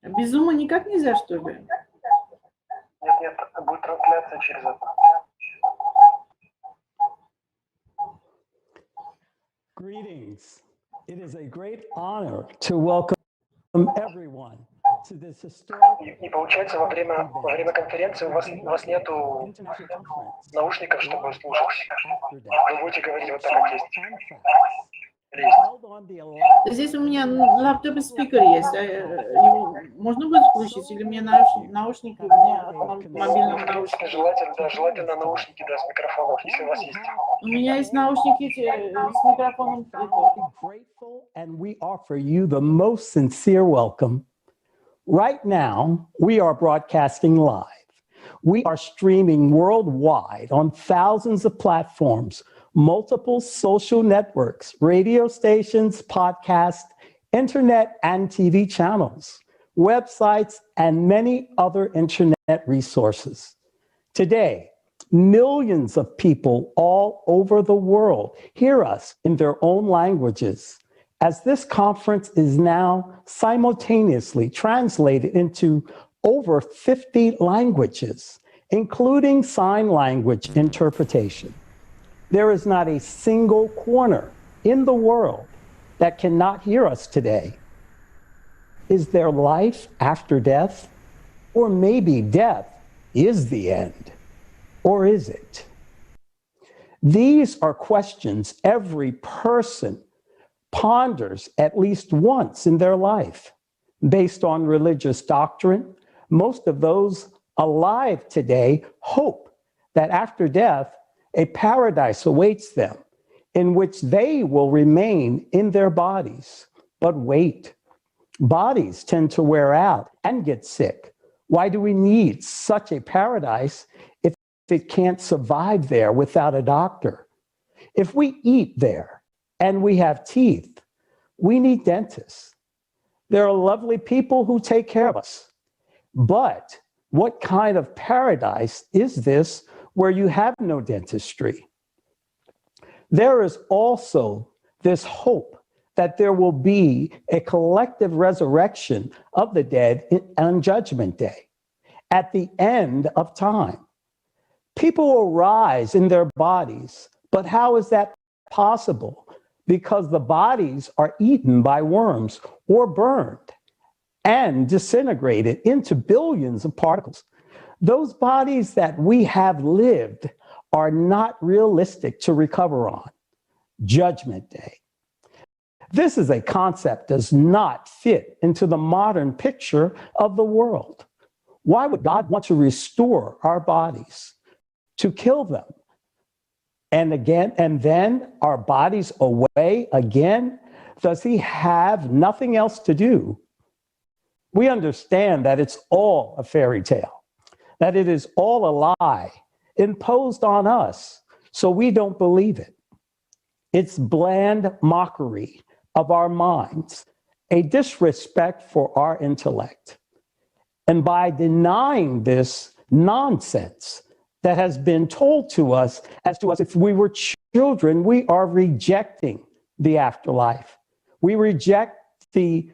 Без ума никак нельзя, что ли? Нет, будет трансляция через это. Greetings. It is a great honor to welcome everyone to this historic И получается, во время конференции у вас нету наушников, чтобы слушать. Вы будете говорить вот так, как есть. Здесь у меня лаптоп и спикер есть. Можно будет включить? Или мне наушники у меня от мобильного наушника? Желательно наушники, да, с микрофоном, если у вас есть. У меня есть наушники с микрофоном. And we offer you the most sincere welcome. Right now, we are broadcasting live. We are streaming worldwide on thousands of platforms, multiple social networks, radio stations, podcasts, internet and TV channels, websites, and many other internet resources. Today, millions of people all over the world hear us in their own languages, as this conference is now simultaneously translated into over 50 languages, including sign language interpretation. There is not a single corner in the world that cannot hear us today. Is there life after death? Or maybe death is the end? Or is it? These are questions every person ponders at least once in their life. Based on religious doctrine, most of those alive today hope that after death, a paradise awaits them in which they will remain in their bodies. But wait, bodies tend to wear out and get sick. Why do we need such a paradise if it can't survive there without a doctor? If we eat there and we have teeth, we need dentists. There are lovely people who take care of us. But what kind of paradise is this where you have no dentistry? There is also this hope that there will be a collective resurrection of the dead on Judgment Day, at the end of time. People will rise in their bodies, but how is that possible? Because the bodies are eaten by worms or burned and disintegrated into billions of particles. Those bodies that we have lived are not realistic to recover on. Judgment Day. This is a concept that does not fit into the modern picture of the world. Why would God want to restore our bodies? To kill them? And then our bodies away again? Does he have nothing else to do? We understand that it's all a fairy tale, that it is all a lie imposed on us, so we don't believe it. It's bland mockery of our minds, a disrespect for our intellect. And by denying this nonsense that has been told to us as to us if we were children, we are rejecting the afterlife. We reject the,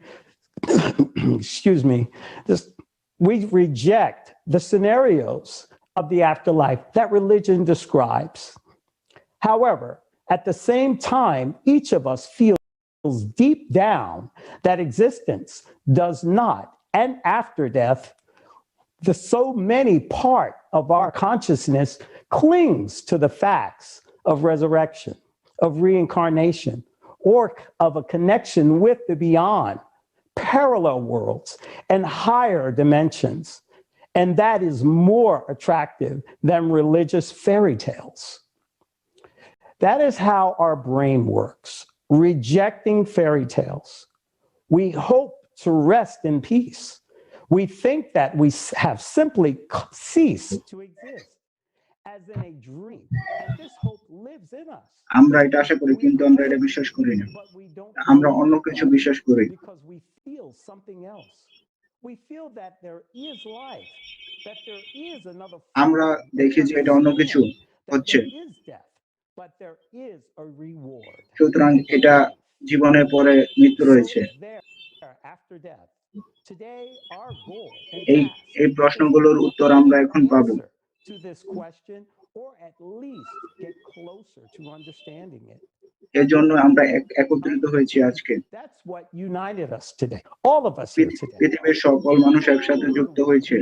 we reject the scenarios of the afterlife that religion describes. However, at the same time, each of us feels deep down that existence does not, and after death, the so many part of our consciousness clings to the facts of resurrection, of reincarnation, or of a connection with the beyond, parallel worlds, and higher dimensions. And that is more attractive than religious fairy tales. That is how our brain works, rejecting fairy tales. We hope to rest in peace. We think that we have simply ceased to exist as in a dream, and this hope lives in us. আমরা এটা আশা করি, কিন্তু আমরা এটা বিশ্বাস করি না। আমরা অন্য কিছু বিশ্বাস করি। Because we feel something else. We feel that there is life, that there is another. আমরা দেখি যে এটা অন্য কিছু হচ্ছে। But there is a reward. সুতরাং এটা জীবনের পরে মৃত্যু রয়েছে। after death? Today, our goal and এই task এই প্রশ্নগুলোর উত্তর আমরা এখন পাবো। answer to this question, or at least get closer to understanding it. এজন্য আমরা একত্রিত হয়েছি আজকে। That's what united us today. All of us here today. পৃথিবীর সকল মানুষ একসাথে যুক্ত হয়েছে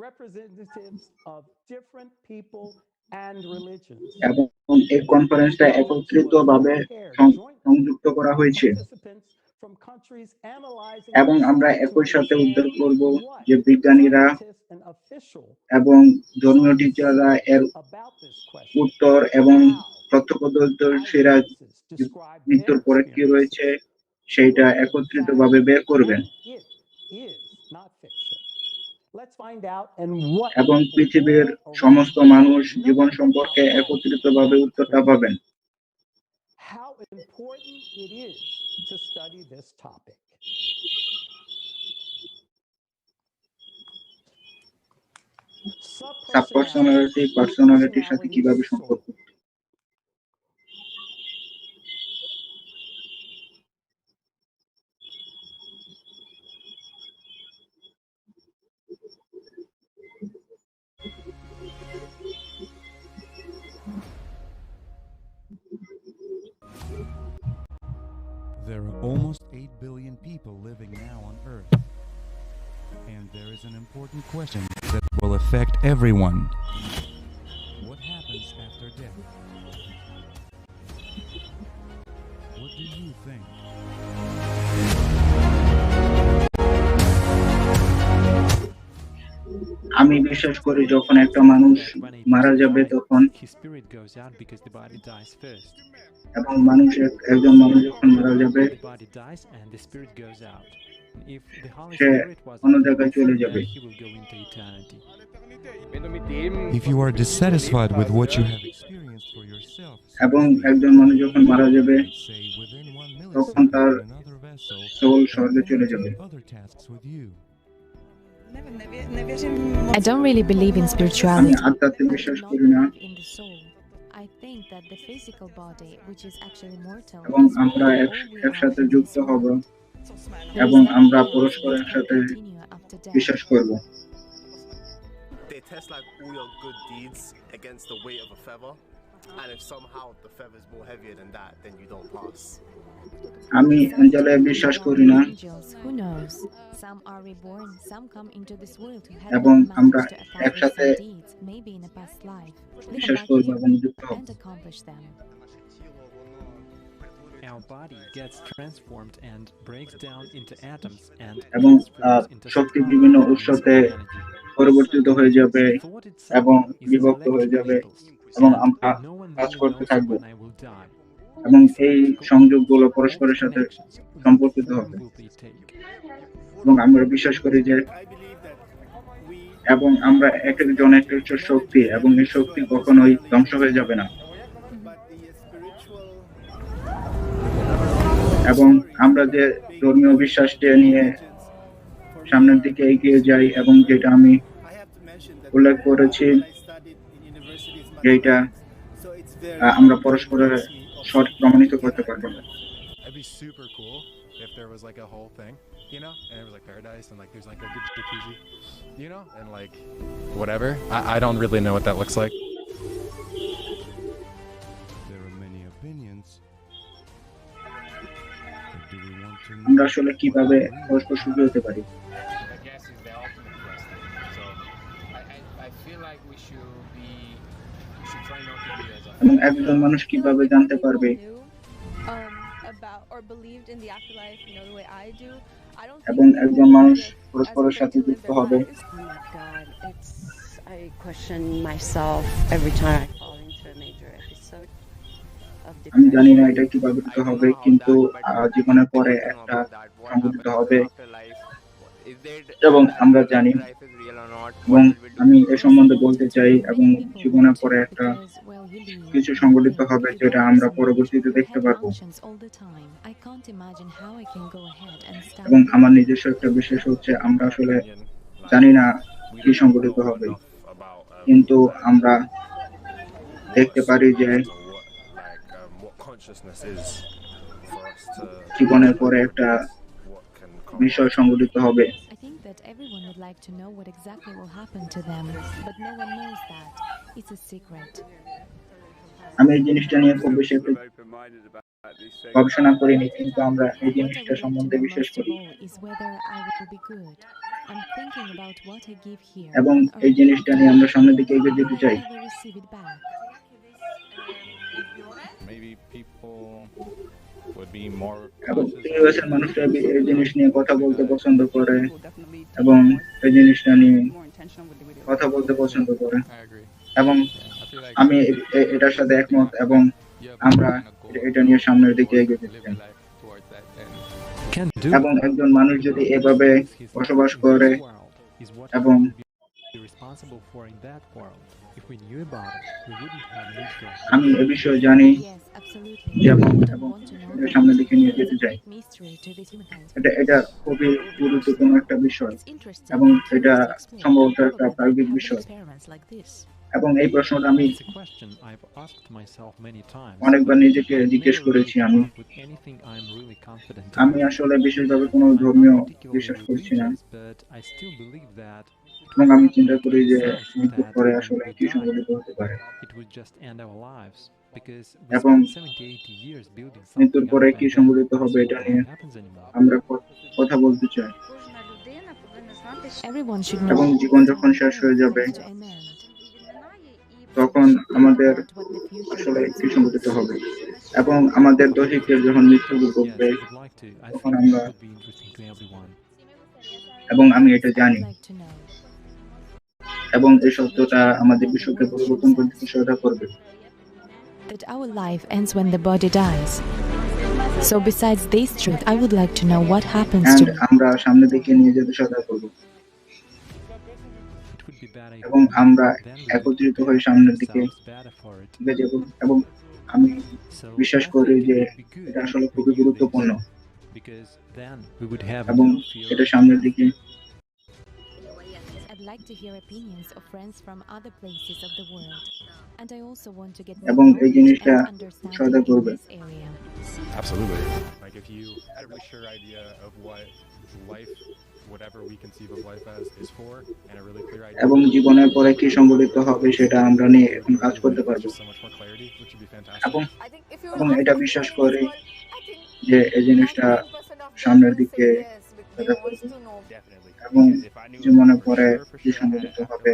Representatives of different people and religions. এবং এই কনফারেন্সটা একত্রিতভাবে সংযুক্ত করা হয়েছে Participants from countries analyzing এবং আমরা and একই সাথে trying to উদ্ধার করব understand যে বিজ্ঞানীরা scientists and officials এবং ধর্মীয় টিচাররা এর about this question. উত্তর এবং প্রত্যক্ষদর্শীরা মৃত্যুর পরে কি রয়েছে সেইটা একত্রিতভাবে বের করবেন এবং পৃথিবীর সমস্ত মানুষ জীবন সম্পর্কে একত্রিতভাবে উত্তরটা পাবেন। How important it is to study this topic. সাবপার্সোনালিটি পার্সোনালিটির সাথে কিভাবে সম্পর্ক? There are almost 8 billion people living now on Earth. And there is an important question that will affect everyone. What happens after death? What do you think? আমি বিশ্বাস করি যখন একটা মানুষ মারা যাবে তখন এবং একজন মানুষ যখন মারা যাবে সে অন্য জায়গায় চলে যাবে। If you are dissatisfied with what you have experienced for yourself, এবং একজন মানুষ যখন মারা যাবে তখন তার সোল স্বর্গে চলে যাবে। I don't really believe in আমি spirituality. আত্মাতে বিশ্বাস করি না In the soul. I think that the physical body, which is actually mortal, এবং is আমরা all we are একসাথে in যুক্ত this হব world. এবং There is আমরা nothing else পরস্পর that can একসাথে continue after death. বিশ্বাস করব। They test like all your good deeds against the weight of a feather, and if somehow the feather is more heavier than that, then you don't pass. আমি অ্যাঞ্জেলে বিশ্বাস করি না Angels, who knows? Some are reborn, some come into this world who have এবং not আমরা managed to accomplish একসাথে some deeds, maybe in a past life. We come বিশ্বাস back করব here এবং যুক্ত হব। and accomplish them. Our body gets transformed and breaks down into atoms and এবং transforms into শক্তি subatomic বিভিন্ন forms of উৎসতে energy. পরিবর্তিত হয়ে যাবে Thought itself এবং is বিভক্ত হয়ে electric যাবে impulse, এবং and আমরা no one কাজ really করতে knows থাকব when I will die. এবং এই সংযোগগুলো পরস্পরের সাথে সম্পর্কিত হবে এবং আমরা বিশ্বাস করি যে এবং আমরা এক একজন এক এক শক্তি এবং এই শক্তি কখনোই ধ্বংস হয়ে যাবে না এবং আমরা যে ধর্মীয় বিশ্বাসটা নিয়ে সামনের দিকে এগিয়ে যাই এবং যেটা আমি উল্লেখ করেছি যেটা আমরা পরস্পরের সঠিক প্রমাণিত করতে পারবো না। It'd be super cool if there was like a whole thing, you know, and it was like paradise and like there's like a good jacuzzi, you know, and like whatever. I don't really know what that looks like. there are many opinions. But do we want to know আমরা আসলে কিভাবে পরস্পর সুখী হতে পারি? I guess is the ultimate question. So I feel like we should try not to be as এবং একজন মানুষ কিভাবে জানতে পারবে about or believed in the afterlife, you know, the way I do. I don't এবং একজন মানুষ পরস্পরের সাথে যুক্ত হবে। Oh my God, I question myself every time I fall into a major episode of আমি জানি না depression. এটা কিভাবে হতে হবে কিন্তু জীবনের পরে একটা সংঘটিত হবে এবং আমরা জানি এবং আমি এ সম্বন্ধে বলতে চাই এবং জীবনের পরে একটা কিছু সংঘটিত হবে যেটা আমরা পরবর্তীতে দেখতে পারবো এবং আমার নিজস্ব একটা বিশ্বাস হচ্ছে আমরা আসলে জানি না কি সংঘটিত হবে কিন্তু আমরা দেখতে পারি যে জীবনের পরে একটা বিষয় সংঘটিত হবে। I think that everyone would like to know what exactly will happen to them, but no one knows that. It's a secret. আমি এই জিনিসটা নিয়ে খুব বেশি একটু গবেষণা করিনি, কিন্তু আমরা এই What I জিনিসটা would like to সম্বন্ধে know বিশ্বাস most of করি all is whether I will be good. I'm thinking about what I give here এবং on এই earth. জিনিসটা নিয়ে আমরা সামনের দিকে এগিয়ে Will যেতে I চাই। ever receive it back? Maybe people would be more এবং cautious ইউএসের মানুষরা এই জিনিস নিয়ে কথা বলতে পছন্দ করে এবং এই জিনিসটা নিয়ে কথা বলতে পছন্দ করে, এবং আমি এটার সাথে একমত, এবং আমরা এটা নিয়ে সামনের দিকে এগিয়ে যেতে চাই। এবং একজন মানুষ যদি এভাবে বসবাস করে এবং আমি এ বিষয়ে জানি এবং সামনের দিকে নিয়ে যেতে চাই। এটা খুবই গুরুত্বপূর্ণ একটা বিষয় এবং এটা সম্ভবত একটা প্রায়োগিক বিষয়। এবং এই প্রশ্নটা আমি অনেকবার নিজেকে জিজ্ঞেস করেছি। আমি আসলে বিশেষভাবে কোনো ধর্মীয় বিশ্বাস করছি না, এবং আমি চিন্তা করি যে মৃত্যুর পরে আসলে কি সংঘটিত হতে পারে এবং মৃত্যুর পরে কি সংঘটিত হবে এটা নিয়ে আমরা কথা বলতে চাই। Everyone should এবং know জীবন যখন শেষ হয়ে যাবে comes to an end. তখন আমাদের আসলে কি সংঘটিত হবে, এবং আমাদের দৈহিকের যখন মৃত্যু ঘটবে তখন আমরা, এবং আমি এটা জানি, এবং এই সত্যটা আমাদের বিশ্বকে পরিবর্তন করতে সহায়তা করবে। That our life ends when the body dies. So besides this truth, I would like to know what happens to আমরা সামনের দিকে নিয়ে যেতে সহায়তা করব, এবং আমরা একত্রিত হয়ে সামনের দিকে যাব, এবং আমি বিশ্বাস করি যে এটা আসলে খুবই গুরুত্বপূর্ণ, এবং এটা সামনের দিকে। I'd like to hear opinions of friends from other places of the world, and I also want to get এবং more এই knowledge জিনিসটা and understanding সহায়তা in করবে। this area. Absolutely. Like if you had a really sure idea of what life, whatever we conceive of life as, is for, and a really clear idea. এবং জীবনের পরে কি সংঘটিত হবে সেটা আমরা নিয়ে এখন কাজ করতে পারবো, এবং এটা বিশ্বাস করি যে এই জিনিসটা সামনের দিকে এবং জীবনের পরে কি সংঘটিত হবে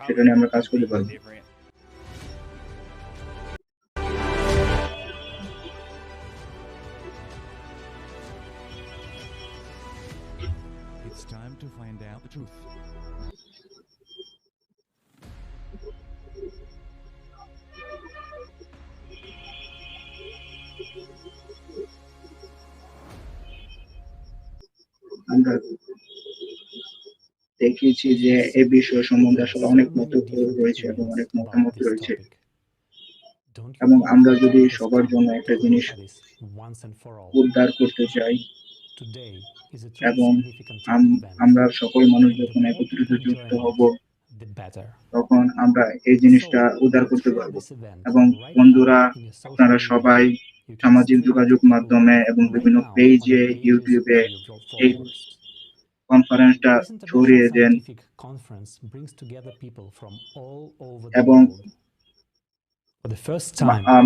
সেটা নিয়ে আমরা কাজ করতে পারবো। It's time to find out the truth. আমরা দেখেছি যে এই বিষয় সম্বন্ধে আসলে অনেক মত রয়েছে এবং অনেক মতামত রয়েছে, এবং আমরা যদি সবার জন্য একটা জিনিস উদ্ধার করতে চাই, এবং আমরা সকল মানুষ যখন একত্রিত যুক্ত হব তখন আমরা এই জিনিসটা উদ্ধার করতে পারবো। এবং বন্ধুরা, আপনারা সবাই সামাজিক যোগাযোগ মাধ্যমে এবং বিভিন্ন পেজে, ইউটিউবে এই কনফারেন্সটা ছড়িয়ে দেন, এবং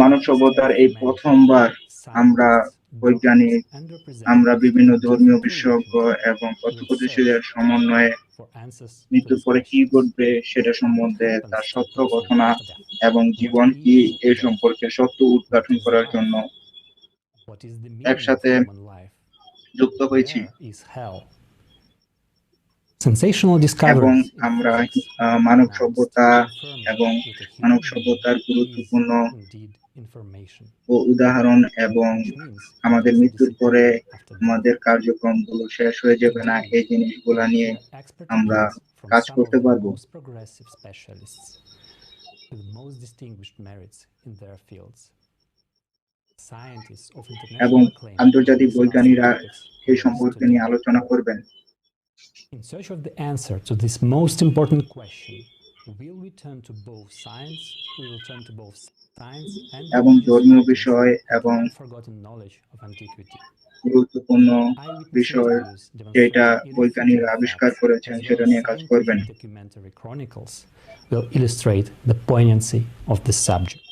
মানব সভ্যতার এই প্রথমবার আমরা বৈজ্ঞানিক, আমরা বিভিন্ন ধর্মীয় বিশেষজ্ঞ এবং প্রত্যক্ষদর্শীদের সমন্বয়ে মৃত্যুর পরে কি ঘটবে সেটা সম্বন্ধে তার সত্য ঘটনা এবং জীবন কি এই সম্পর্কে সত্য উদ্ঘাটন করার জন্য একসাথে যুক্ত হয়েছি। এবং আমরা মানব সভ্যতা এবং মানব সভ্যতার গুরুত্বপূর্ণ উদাহরণ এবং আমাদের মৃত্যুর পরে আমাদের কার্যক্রমগুলো শেষ হয়ে যাবে না, এই জিনিসগুলো নিয়ে আমরা কাজ করতে পারবো। এবং আন্তর্জাতিক বৈজ্ঞানিকরা এই সম্পর্কে নিয়ে আলোচনা করবেন। In search of the answer to this most important question, will we turn to both science, we will turn to both Science and এবং religious ধর্মীয় writings বিষয় have এবং unforgotten knowledge of antiquity. গুরুত্বপূর্ণ Eyewitness বিষয় interviews যেটা demonstrating বৈজ্ঞানিকরা irrefutable আবিষ্কার facts, করেছেন as well সেটা as নিয়ে কাজ করবেন। scientific documentary chronicles, will illustrate the poignancy of this subject.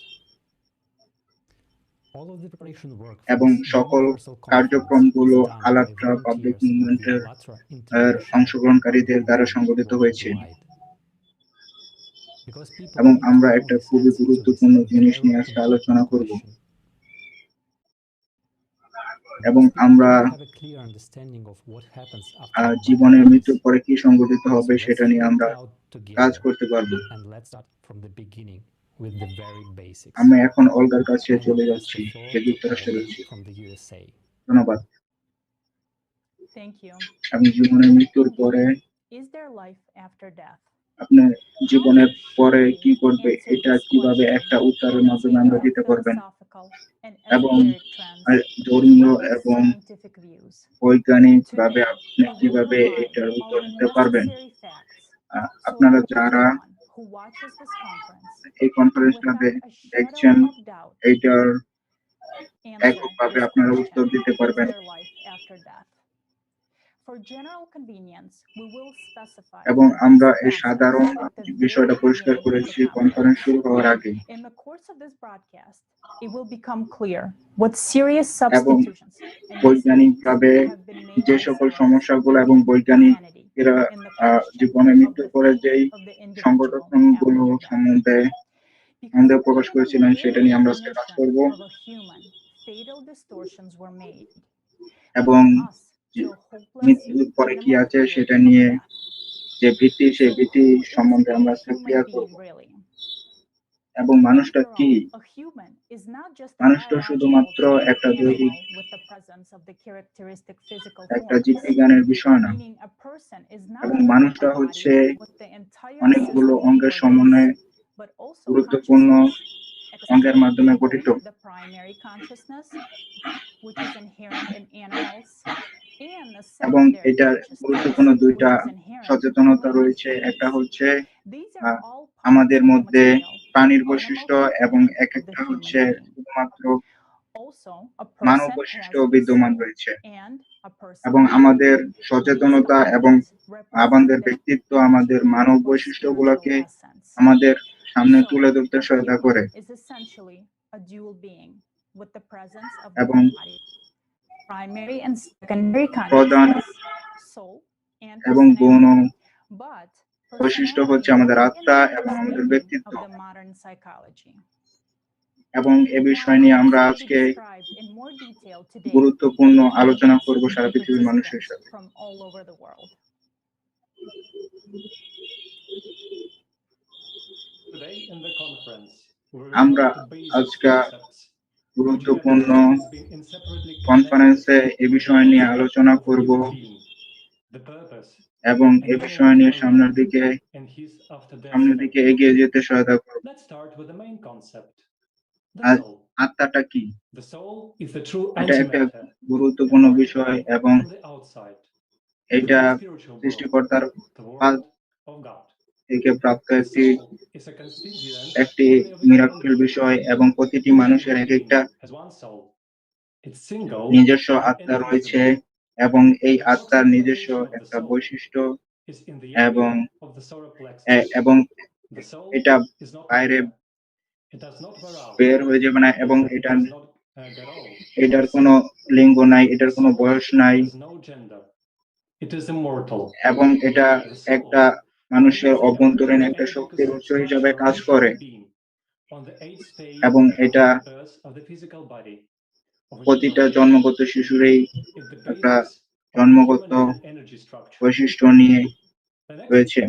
All of the preparation work for এবং this সকল universal conference কার্যক্রমগুলো is done by Alatra public volunteers of the মুভমেন্টের Alatra International অংশগ্রহণকারীদের দ্বারা Movement সংগঠিত হয়েছে। worldwide. Because people এবং need to আমরা know একটা this খুবই answer to this গুরুত্বপূর্ণ জিনিস very নিয়ে আজকে আলোচনা important করব question. এবং Most people আমরা don't have a clear understanding of what happens after the body জীবনের মৃত্যুর dies. পরে কি সংঘটিত So হবে let's সেটা নিয়ে figure আমরা it out কাজ together, করতে পারবো। and let's start from the beginning with the very basics. আমি এখন অলগার কাছে I now চলে pass যাচ্ছি, the floor যে to যুক্তরাষ্ট্রে Olga রয়েছে। from the USA. ধন্যবাদ। Thank you. আমি জীবনের মৃত্যুর পরে Is there life after death? আপনার জীবনের পরে কি করবে, এটা কিভাবে একটা উত্তরের মাধ্যমে আমরা দিতে পারবেন এবং ধর্মীয় এবং বৈজ্ঞানিক ভাবে আপনি কিভাবে এটার উত্তর দিতে পারবেন। আপনারা যারা এই কনফারেন্সটা দেখছেন এইটার এককভাবে আপনারা উত্তর দিতে পারবেন। এবং আমরা এই সাধারণ বিষয়টা পরিষ্কার করেছি কনফারেন্স শুরু হওয়ার আগে। এবং বৈজ্ঞানিকভাবে যে সকল সমস্যাগুলো এবং বৈজ্ঞানিকরা জীবনের মৃত্যুর পরে যেই সংগঠনগুলো সম্বন্ধে সন্দেহ প্রকাশ করেছিলেন সেটা নিয়ে আমরা আজকে কাজ করব। এবং মৃত্যুর পরে কি আছে সেটা নিয়ে যে ভীতি, সেই ভীতি সম্বন্ধে আমরা আজকে ক্লিয়ার করব। এবং মানুষটা কি? মানুষটা শুধুমাত্র একটা দৈহিক, একটা জীববিজ্ঞানের বিষয় না, এবং মানুষটা হচ্ছে অনেকগুলো অঙ্গের সমন্বয়ে গুরুত্বপূর্ণ অঙ্গের মাধ্যমে গঠিত। এবং এটার গুরুত্বপূর্ণ দুইটা সচেতনতা রয়েছে। একটা হচ্ছে আমাদের মধ্যে প্রাণীর বৈশিষ্ট্য এবং একটা হচ্ছে শুধুমাত্র মানব বৈশিষ্ট্য বিদ্যমান রয়েছে। এবং আমাদের সচেতনতা এবং আমাদের ব্যক্তিত্ব আমাদের মানব বৈশিষ্ট্যগুলোকে আমাদের সামনে তুলে ধরতে সহায়তা করে এবং প্রধান এবং গৌণ বৈশিষ্ট্য হচ্ছে আমাদের আত্মা এবং আমাদের ব্যক্তিত্ব। এবং এ বিষয় নিয়ে আমরা আজকে গুরুত্বপূর্ণ আলোচনা করব সারা পৃথিবীর মানুষের সাথে। আমরা আজকে গুরুত্বপূর্ণ কনফারেন্সে এ বিষয় নিয়ে আলোচনা করব এবং এ বিষয় নিয়ে সামনের দিকে এগিয়ে যেতে সহায়তা করব। আত্মাটা কি? এটা একটা গুরুত্বপূর্ণ বিষয় এবং এটা সৃষ্টিকর্তার থেকে প্রাপ্ত একটি মিরাক্কেল বিষয় এবং প্রতিটি মানুষের এক একটা নিজস্ব আত্মা রয়েছে এবং এই আত্মার নিজস্ব একটা বৈশিষ্ট্য এবং এটা বাইরে বের হয়ে যাবে না এবং এটার কোনো লিঙ্গ নাই, এটার কোনো বয়স নাই এবং এটা একটা মানুষের অভ্যন্তরীণ একটা শক্তির উৎস হিসাবে কাজ করে এবং এটা প্রতিটা জন্মগত শিশুরই একটা জন্মগত বৈশিষ্ট্য নিয়ে রয়েছে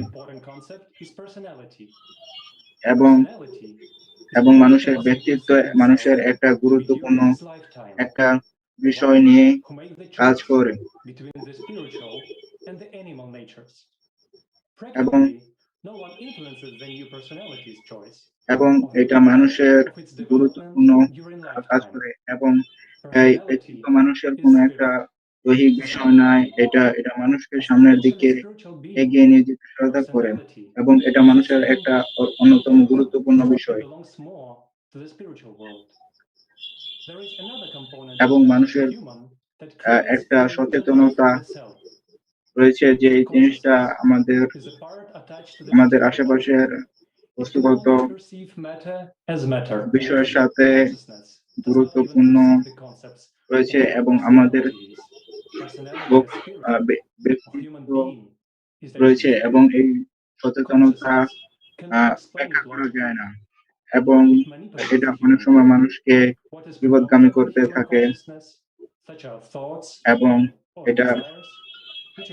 এবং মানুষের ব্যক্তিত্ব মানুষের একটা গুরুত্বপূর্ণ একটা বিষয় নিয়ে কাজ করে এবং এটা মানুষের গুরুত্বপূর্ণ কাজ করে এবং ব্যক্তিত্ব মানুষের কোনো একটা দৈহিক বিষয় নয়, এটা মানুষকে সামনের দিকে এগিয়ে নিয়ে যেতে সহায়তা করে এবং এটা মানুষের একটা অন্যতম গুরুত্বপূর্ণ বিষয়। to the spiritual world. There is another component এবং of মানুষের human that creates একটা an সচেতনতা intelligence in the self. রয়েছে যে এই জিনিসটা আমাদের Is a part attached to the আমাদের material আশেপাশের world. It can বস্তুগত only perceive matter as matter. বিষয়ের সাথে Consciousness does not even গুরুত্বপূর্ণ perceive the concepts রয়েছে of এবং আমাদের personality as spirit or human ব্যক্তিত্ব being is that রয়েছে human এবং এই সচেতনতা consciousness cannot explain ব্যাখ্যা it করা logically. যায় না এবং It manipulates এটা the অনেক human সময় being. মানুষকে What is বিপদগামী predominant in করতে human থাকে consciousness, such are thoughts এবং or এটা desires, which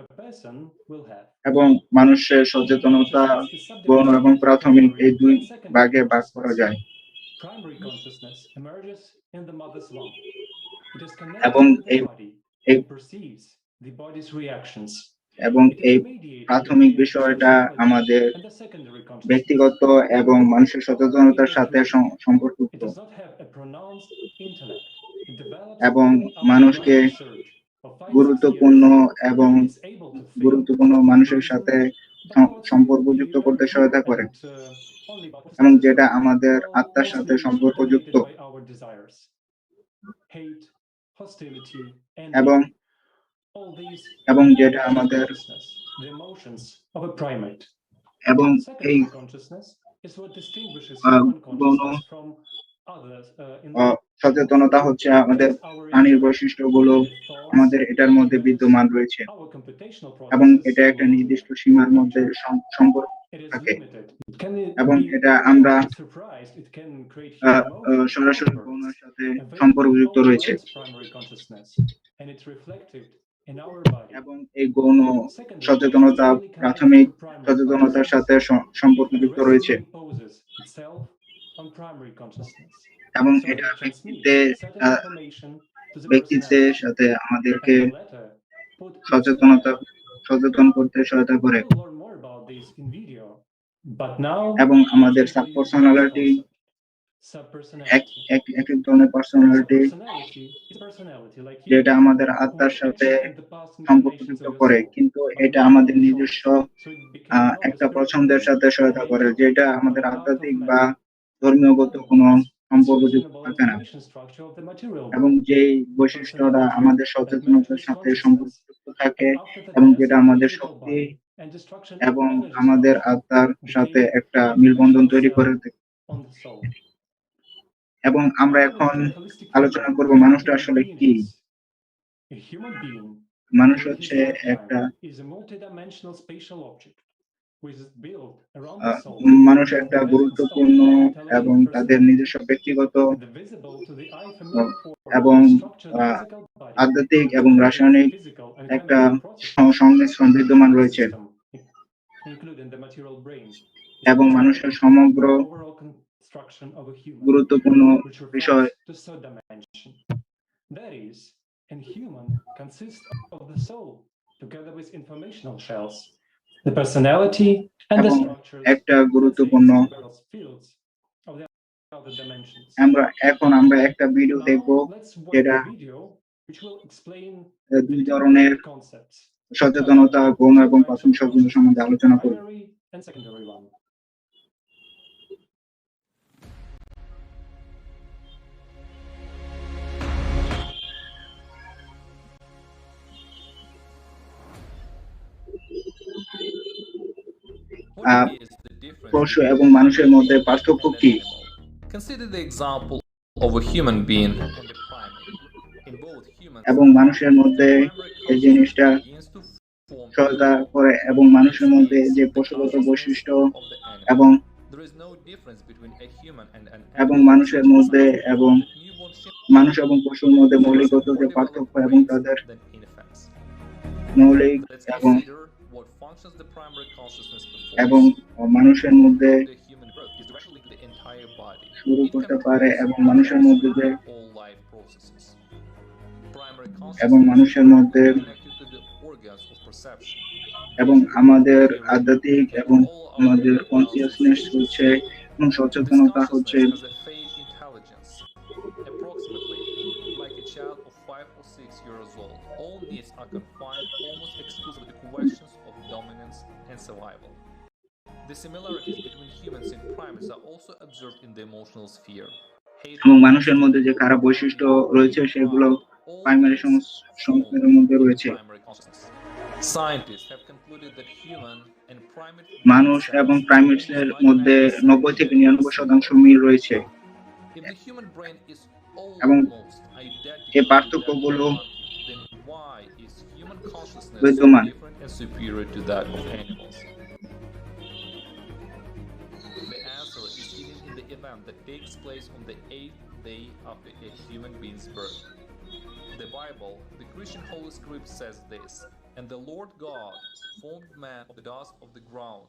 a person will have. এবং মানুষের সচেতনতা Consciousness is গৌণ subdivided এবং into প্রাথমিক primary এই দুই and secondary ভাগে ভাগ করা consciousness. যায় Primary consciousness emerges in the mother's womb. It is এবং connected with the এই body এই and perceives the body's reactions. এবং It is এই a mediator প্রাথমিক between বিষয়টা personality আমাদের and the secondary consciousness. ব্যক্তিগত এবং মানুষের সচেতনতার সাথে It সম্পর্কযুক্ত does not have a pronounced intellect. It develops এবং only after মানুষকে long research of 5-6 গুরুত্বপূর্ণ years. এবং It is able to think, গুরুত্বপূর্ণ মানুষের reason, সাথে but thoughts সম্পর্কযুক্ত usually করতে very few সহায়তা করে and only about এবং consciousness, যেটা আমাদের আত্মার সাথে mostly সম্পর্কযুক্ত dominated by our desires. Hate, hostility, এবং envy. All these এবং are যেটা primary আমাদের consciousness, the emotions of a primate. এবং এই Secondary consciousness is what distinguishes human গৌণ consciousness from others in সচেতনতা হচ্ছে আমাদের It is our প্রাণীর intellect, বৈশিষ্ট্যগুলো the thoughts, আমাদের এটার মধ্যে events, বিদ্যমান রয়েছে our computational এবং processes, এটা একটা and নির্দিষ্ট সীমার মধ্যে সম্পর্ক it is থাকে limited. It can এবং be এটা আমরা surprised. It can create human emotions. সরাসরি However, গৌণের সাথে available সম্পর্কযুক্ত রয়েছে overrides primary consciousness, and it's reflected in our body. এবং এই গৌণ Secondary সচেতনতা consciousness only connects প্রাথমিক to primary সচেতনতার সাথে consciousness. It সম্পর্কযুক্ত রয়েছে aggressively imposes itself on primary consciousness. এবং So এটা it transmits ব্যক্তিত্বে certain information to the ব্যক্তিত্বের personality, সাথে আমাদেরকে and the latter put its সচেতন করতে সহায়তা করে We'll learn more about this in video, but now এবং আমাদের let's sub introduce the next personality concept, subpersonality. এক এক ধরনের personality Subpersonality is personality like you, যেটা আমাদের who আত্মার was সাথে present in the past incarnations সম্পর্কযুক্ত of your করে soul, কিন্তু but এটা made আমাদের no নিজস্ব choice, so it became not a একটা spiritual পছন্দের being, সাথে সহায়তা an করে angel, যেটা or আমাদের a part of আধ্যাত্মিক বা matter. ধর্মীয়গত In other কোনো words, it's সম্পর্কযুক্ত reasonable থাকে না information structure of the material এবং world. যেই বৈশিষ্ট্যটা Personality আমাদের that সচেতনতার matches সাথে consciousness, সম্পর্কযুক্ত থাকে and after the এবং death যেটা of the আমাদের physical Shakti body and destruction of the এবং energy আমাদের structure, আত্মার সাথে became একটা an মেলবন্ধন individual তৈরি করে cell থাকে on the soul. এবং আমরা Now এখন let's take a holistic আলোচনা view করব of what মানুষটা human আসলে being কি is. A human being মানুষ during his হচ্ছে একটা lifetime is a multidimensional spatial object which is built around the soul মানুষ of একটা the essence of গুরুত্বপূর্ণ an এবং intelligent তাদের personality. নিজস্ব ব্যক্তিগত The visible to the eye familiar form এবং that structure the physical body আধ্যাত্মিক and এবং regulates রাসায়নিক physical and একটা chemical processes. সংমিশ্রণ বিদ্যমান Nervous রয়েছে system, including the material brain, is এবং controlling মানুষের সমগ্র the overall construction of a human, গুরুত্বপূর্ণ which বিষয় refers to third dimension. That is, an human consists of the soul together with informational shells, the personality and the এবং structures একটা and গুরুত্বপূর্ণ things as well as fields of the other dimensions. আমরা একটা video দেখব Now let's watch যেটা a video which will explain দুই the two ধরনের basic concepts, সচেতনতা গৌণ two এবং types প্রাথমিক of সচেতনতা সম্বন্ধে consciousness, আলোচনা করব primary and secondary one. পশু এবং মানুষের মধ্যে পার্থক্য কি Consider the example of a human being and a primate. In both humans এবং মানুষের মধ্যে এই জিনিসটা সহায়তা করে এবং মানুষের মধ্যে যে পশুগত বৈশিষ্ট্য এবং এবং মানুষের মধ্যে এবং মানুষ এবং পশুর মধ্যে মৌলিকগত যে পার্থক্য এবং তাদের মৌলিক এবং মানুষের মধ্যে শুরু করতে পারে এবং মানুষের মধ্যে যে এবং মানুষের মধ্যে এবং আমাদের আধ্যাত্মিক এবং আমাদের কনসিয়াসনেস হচ্ছে এবং সচেতনতা হচ্ছে approximately like a child of 5 or 6 years old. All needs are confined almost exclusively to questions of dominance and survival. The similarities between humans and primates are also observed in the emotional sphere. এবং মানুষের মধ্যে যে খারাপ বৈশিষ্ট্য রয়েছে সেগুলো primary সংস্কারের মধ্যে রয়েছে। Scientists have concluded that human and primate মানুষ এবং প্রাইমেটসের মধ্যে 90 থেকে 99% মিল রয়েছে if the human brain is এবং almost এই identical পার্থক্যগুলো to that of monkey, then why is human consciousness so বিদ্যমান। different and superior to that of animals? The answer is hidden in the event that takes place on the 8th day after a human being's birth. The Bible, the Christian Holy Script, says this, "And the Lord God formed man of the dust of the ground,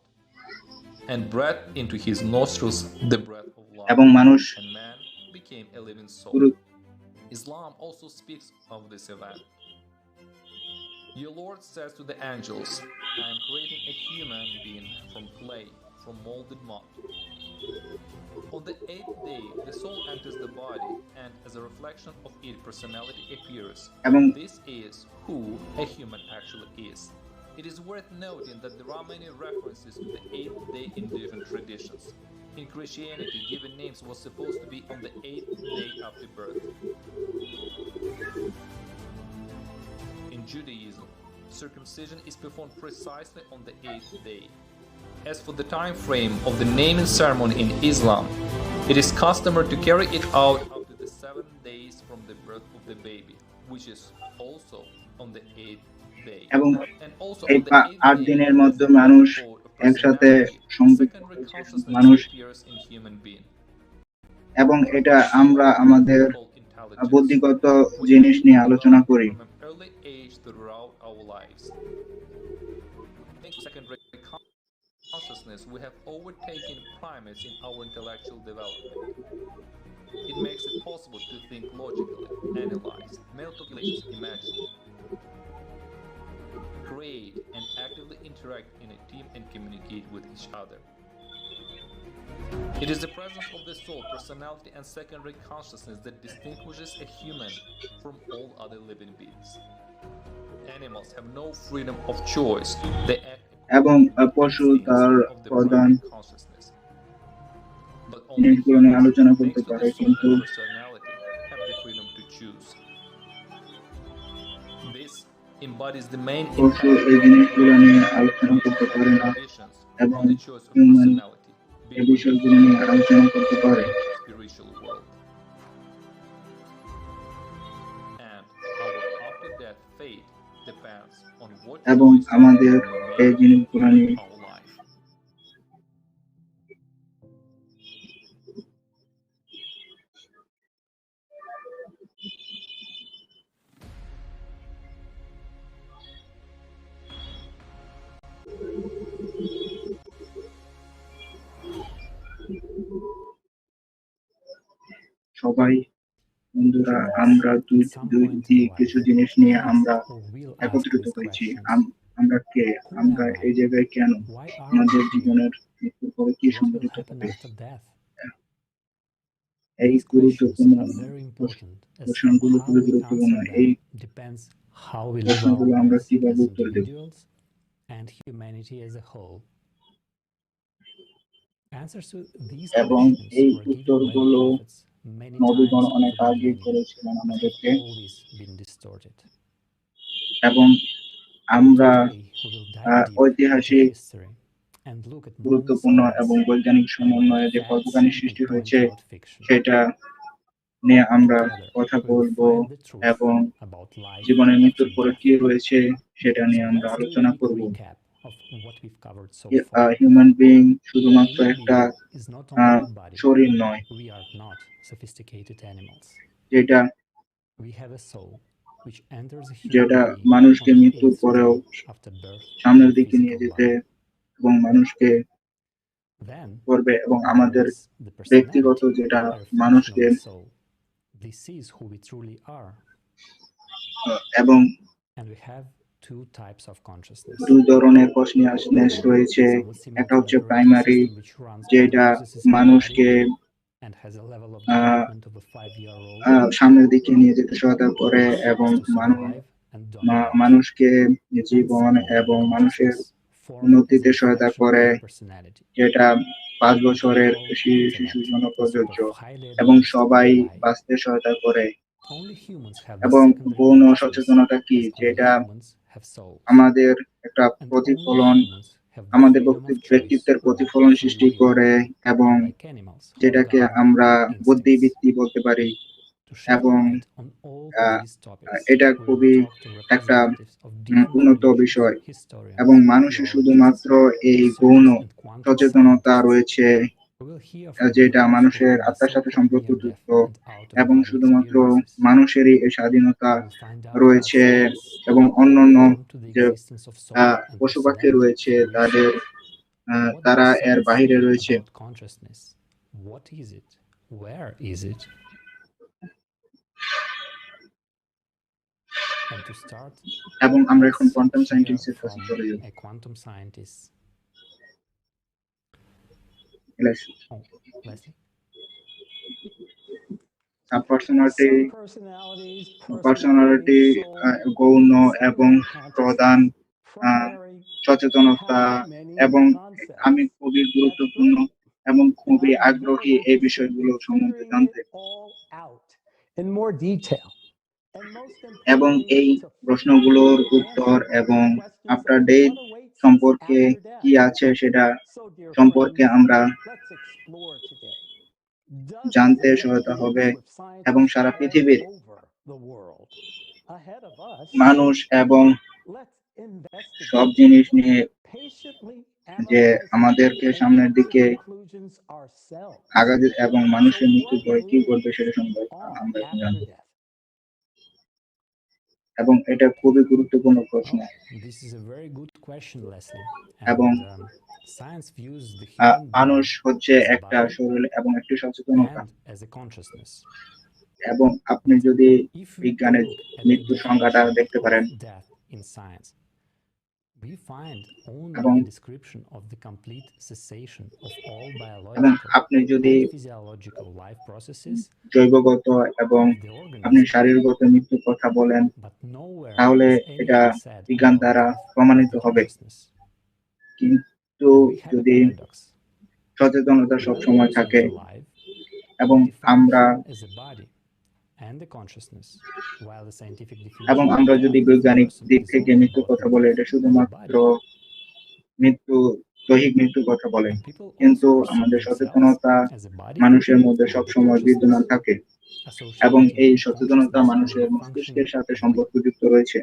and breathed into his nostrils the breath of life, এবং মানুষ and man became a living soul." Islam also speaks of this event. Your Lord says to the angels, "I am creating a human being from clay, from molded mud." On the 8th day, the soul enters the body, and as a reflection of its personality appears. This is who a human actually is. It is worth noting that there are many references to the 8th day in different traditions. In Christianity, given names was supposed to be on the 8th day after birth. In Judaism, circumcision is performed precisely on the 8th day. As for the time frame of the naming ceremony in Islam, it is customary to carry it out after the 7 days from the birth of the baby, which is also on the 8th day. এবং And also এই on the 8th 8 day, দিনের মধ্যে মানুষ একসাথে সংযুক্ত secondary হয়েছে, consciousness মানুষ appears in human being. এবং এটা আমরা আমাদের বুদ্ধিগত জিনিস নিয়ে আলোচনা করি। From an early age throughout our lives. Thanks to secondary consciousness, we have overtaken primates in our intellectual development. It makes it possible to think logically, analyze, calculate, imagine, create, and actively interact in a team and communicate with each other. It is the presence of the soul, personality, and secondary consciousness that distinguishes a human from all other living beings. Animals have no freedom of choice. They act এবং পশু তার of the প্রধান primary consciousness. But only জিনিসগুলো নিয়ে humans, আলোচনা thanks করতে to পারে, the soul কিন্তু and personality, have the freedom to choose. This embodies the main পশু impact এই of জিনিসগুলো নিয়ে আলোচনা করতে পারে না traditions এবং on the choice of human personality, এই বিষয়গুলো নিয়ে আলোচনা করতে পারে। spiritual world. And our after-death fate depends on what এবং choices আমাদের we এই make জিনিসগুলো in নিয়ে our life. সবাই বন্ধুরা আমরা কিছু জিনিস নিয়ে আমরা একত্রিত হয়েছি। আমরা কে, আমরা এই জায়গায় কেন, আমাদের জীবনের মৃত্যুর পরে কি সংঘটিত হবে, এই গুরুত্বপূর্ণ প্রশ্নগুলো খুবই গুরুত্বপূর্ণ। এই প্রশ্নগুলো আমরা কিভাবে উত্তর দেব? and humanity as a whole. Answers to these এবং questions এই were given by the উত্তরগুলো prophets many নবীগণ times অনেক over the আগেই millennia, করেছিলেন but আমাদেরকে, have always been distorted. এবং আমরা Today we will dive deep into ঐতিহাসিক history and look at modern গুরুত্বপূর্ণ এবং science বৈজ্ঞানিক and সমন্বয়ে যে facts কল্পকাহিনী and সৃষ্টি point হয়েছে out fiction. সেটা নিয়ে আমরা Together কথা we will বলবো find the truth এবং about life জীবনের after মৃত্যুর পরে death. কি রয়েছে সেটা নিয়ে So আমরা let's do a আলোচনা quick করব। recap of what we've covered so far. Human being শুধুমাত্র Human একটা being is not only a body. শরীর নয়, We are not sophisticated animals. যেটা We have a soul which enters a যেটা human being মানুষকে on the মৃত্যুর 8th পরেও day after birth in সামনের a দিকে নিয়ে physical যেতে body. এবং মানুষকে Then করবে, এবং there আমাদের is the ব্যক্তিগত personality, যেটা a reflection মানুষকে of the soul. This is who we truly are. এবং And we have two types of consciousness. দুই ধরনের কনশিয়াসনেস রয়েছে। Some will similar একটা to হচ্ছে laboratory primary, system which runs all the যেটা processes in the মানুষকে body and has a level of development of a 5-year-old. সামনের দিকে নিয়ে যেতে সহায়তা করে এবং To survive and dominate. মানুষকে And জীবন secondary এবং মানুষের consciousness উন্নতিতে সহায়তা করে, যেটা 5 বছরের শিশুর জন্য প্রযোজ্য, এবং সবাই বাঁচতে সহায়তা করে। এবং গৌণ সচেতনতা কি, যেটা আমাদের একটা প্রতিফলন, আমাদের ব্যক্তিত্বের প্রতিফলন সৃষ্টি করে, এবং যেটাকে আমরা বুদ্ধিবৃত্তি বলতে পারি। এবং এটা খুবই একটা উন্নত বিষয়, এবং মানুষের শুধুমাত্র এই গৌণ সচেতনতা রয়েছে, যেটা মানুষের আত্মার সাথে সম্পর্কযুক্ত, এবং শুধুমাত্র মানুষেরই এই স্বাধীনতা রয়েছে, এবং অন্যান্য যে পশু পাখি রয়েছে তারা এর বাহিরে রয়েছে। এবং আমরা এখন কোয়ান্টাম সায়েন্টিস্টের কাছে চলে যাব। পার্সোনালিটি গৌণ এবং প্রধান সচেতনতা, এবং আমি খুবই গুরুত্বপূর্ণ এবং খুবই আগ্রহী এই বিষয়গুলো সম্বন্ধে জানতে। এবং এই প্রশ্নগুলোর উত্তর এবং আফটার ডেথ সম্পর্কে কি আছে সেটা সম্পর্কে আমরা জানতে সহায়তা হবে, এবং সারা পৃথিবীর মানুষ এবং সব জিনিস নিয়ে যে আমাদেরকে সামনের দিকে আগাতে, এবং মানুষের মৃত্যুর পরে কি করবে সেটা সম্পর্কে আমরা জানবো। এবং এটা খুবই গুরুত্বপূর্ণ প্রশ্ন। এবং মানুষ হচ্ছে একটা শরীর এবং একটি সচেতনতা। এবং আপনি যদি বিজ্ঞানের মৃত্যুর সংজ্ঞাটা দেখতে পারেন, এবং আপনি যদি জৈবগত এবং আপনি শারীরগত মৃত্যুর কথা বলেন, তাহলে এটা বিজ্ঞান দ্বারা প্রমাণিত হবে। কিন্তু যদি সচেতনতা সবসময় থাকে, এবং আমরা যদি বৈজ্ঞানিক দিক থেকে মৃত্যুর কথা বলে, এটা শুধুমাত্র দৈহিক মৃত্যুর কথা বলে, কিন্তু আমাদের সচেতনতা মানুষের মধ্যে সবসময় বিদ্যমান থাকে, এবং এই সচেতনতা মানুষের মস্তিষ্কের সাথে সম্পর্কযুক্ত রয়েছে।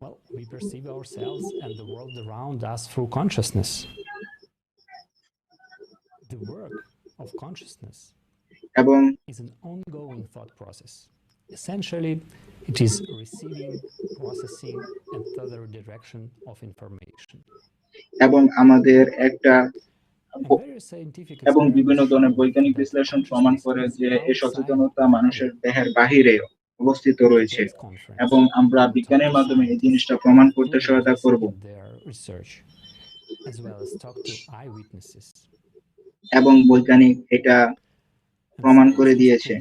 Well, we perceive ourselves and the world around us through consciousness. The work of consciousness is an ongoing thought process. Essentially, it is receiving, processing, and further direction of information. এবং আমাদের একটা এবং বিভিন্ন ধরনের বৈজ্ঞানিক বিশ্লেষণ প্রমাণ করে যে এই সচেতনতা মানুষের দেহের বাহিরে অবস্থিত রয়েছে, এবং আমরা বিজ্ঞানের মাধ্যমে এই জিনিসটা প্রমাণ করতে সহায়তা করব। এবং বৈজ্ঞানিক এটা প্রমাণ করে দিয়েছে।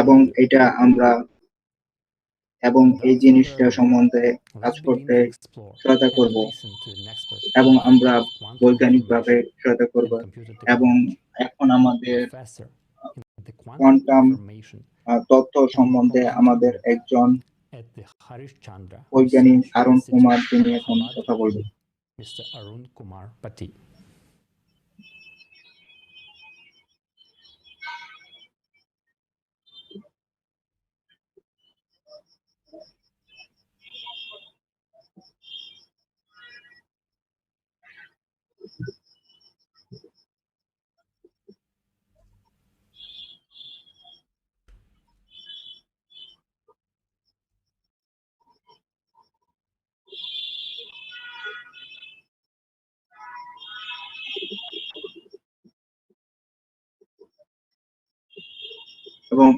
এবং এটা আমরা এবং এই জিনিসটা সম্বন্ধে কাজ করতে সহায়তা করব, এবং আমরা বৈজ্ঞানিকভাবে সহায়তা করব। এবং এখন আমাদের কোয়ান্টাম তথ্য সম্বন্ধে আমাদের একজন বৈজ্ঞানিক অরুণ কুমার, তিনি এখন কথা বলবেন। Mr. Arun Kumar Pati. এবং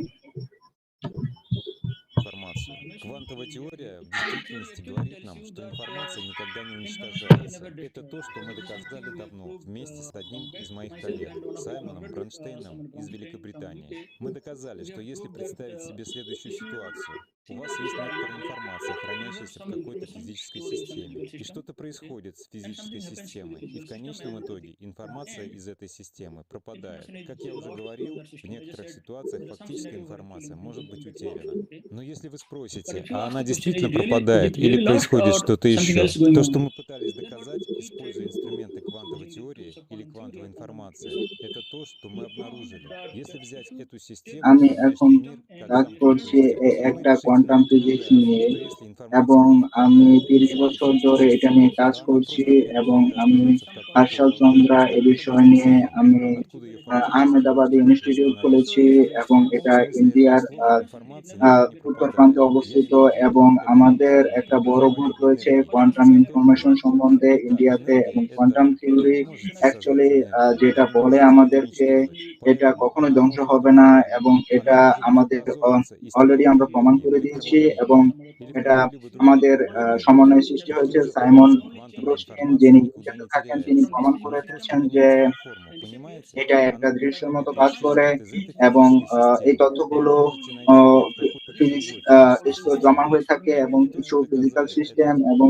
Квантовая теория в действительности говорит нам, что информация никогда не уничтожается. Это то, что мы доказали давно вместе с одним из моих коллег, Саймоном Бронштейном из Великобритании. Мы доказали, что если представить себе следующую ситуацию, у вас есть некоторая информация, хранящаяся в какой-то физической системе, и что-то происходит с физической системой, и в конечном итоге информация из этой системы пропадает. Как я уже говорил, в некоторых ситуациях фактическая информация может быть утеряна. Но если вы спросите, а она действительно пропадает или происходит что-то еще, то, что мы пытались доказать, используя инструменты квантовой теории или квантовой информации, это то, что мы обнаружили. Если взять эту систему, আমি এখন внешний мир, как কাজ замкнутую করছি сеть, мы একটা решительно কোয়ান্টাম ফিজিক্স утверждаем, নিয়ে, что если информация এবং আমি пропадает 30 из বছর физической ধরে এটা системы, নিয়ে কাজ то она করছি, просто এবং уходит и আমি остается в каком-то হার্ষাল চন্দ্রা এই пространственном বিষয় নিয়ে состоянии, আমি откуда ее фактически আহমেদাবাদে невозможно ইনস্টিটিউট восстановить. খুলেছি, То есть এবং в прямом এটা смысле этого ইন্ডিয়ার слова информация никуда не উত্তর пропадает. প্রান্তে Я অবস্থিত, имею в виду, এবং это আমাদের функция একটা বড় গ্রুপ преобразования রয়েছে энергии, কোয়ান্টাম из которой ইনফরমেশন бывает সম্বন্ধে только ইন্ডিয়াতে, এবং энергия কোয়ান্টাম это থিওরি не может অ্যাকচুয়ালি создать энергию, যেটা она не বলে может ее আমাদেরকে уничтожить. এটা Поэтому কখনোই она ধ্বংস может হবে না, управлять, এবং она এটা может আমাদের преобразовываться из অলরেডি আমরা тепловой প্রমাণ энергии করে в দিয়েছি, электромагнитную এবং или в এটা какую-либо другую আমাদের форму энергии. সমন্বয় сৃষ্টি হয়েছে Таким же সাইমন образом, квантовая ব্রুস্টেন, информация যিনি никуда ইউকেতে не থাকেন, তিনি теряется. প্রমাণ Она করে просто দিয়েছেন যে меняет свою форму, понимаете? এটা একটা Она দৃশ্যের মতো কাজ করে, пересчитывает из этой এবং физической এই системы. И তথ্যগুলো вы можете найти ее в какой-то ফিজিক্স другой физической জমা системе. হয়ে থাকে, এবং И то, কিছু что ফিজিক্যাল доказали, это সিস্টেম এবং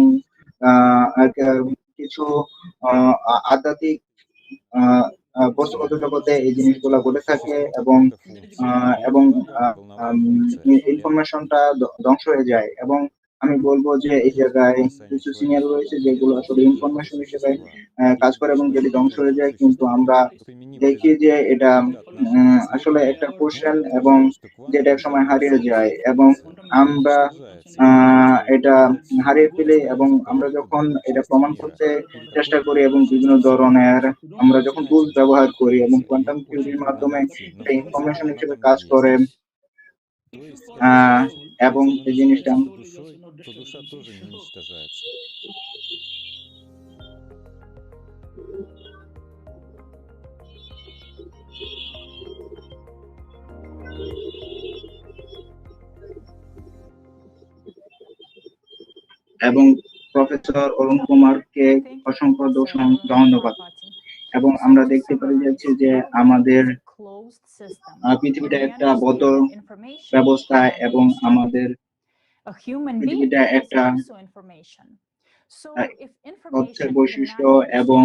কিছু আধ্যাত্মিক বস্তুগত জগতে এই জিনিসগুলো ঘটে থাকে, существует এবং какая-то функция, и это другая волновая функция. И ইনফরমেশনটা ধ্বংস হয়ে যায়। এবং আমি বলবо যে এই জায়গায় информация, а не কিছু সিনিয়র человек. রয়েছে И যেগুলো это আসলে очень живые ইনফরমেশন হিসেবে существа. কাজ И করে, এবং что যদি такое ধ্বংস হয়ে живые যায়, কিন্তু существа? আমরা Применим к দেখি যে এটা результат нашего আসলে исследования. একটা Мы পোর্শন, এবং утверждаем, что যেটা квантовая এক সময় হারিয়ে информация যায়, как এবং функция не আমরা уничтожается. То есть এটা этот феномен হারিয়ে ফেলি, এবং остается আমরা какой-то যখন другой এটা части প্রমাণ мира করতে или চেষ্টা какой-то করি, এবং другой বিভিন্ন части Вселенной. ধরনের আমরা যখন Знаете, টুলস где ব্যবহার она করি, এবং находится? কোয়ান্টাম Ее очень থিওরির трудно মাধ্যমে найти, но এটা в принципе ইনফরমেশন она হিসেবে там কাজ করে, есть. То есть этот тул, এবং если вы এই জিনিসটা называете его душой, то душа тоже не уничтожается. এবং প্রফেসর অরুণ কুমারকে অসংখ্য ধন্যবাদ। এবং আমরা দেখতে পেরে যাচ্ছি যে আমাদের পৃথিবীটা একটা বদ্ধ ব্যবস্থা, এবং আমাদের পৃথিবীটা একটা তথ্যের বৈশিষ্ট্য, এবং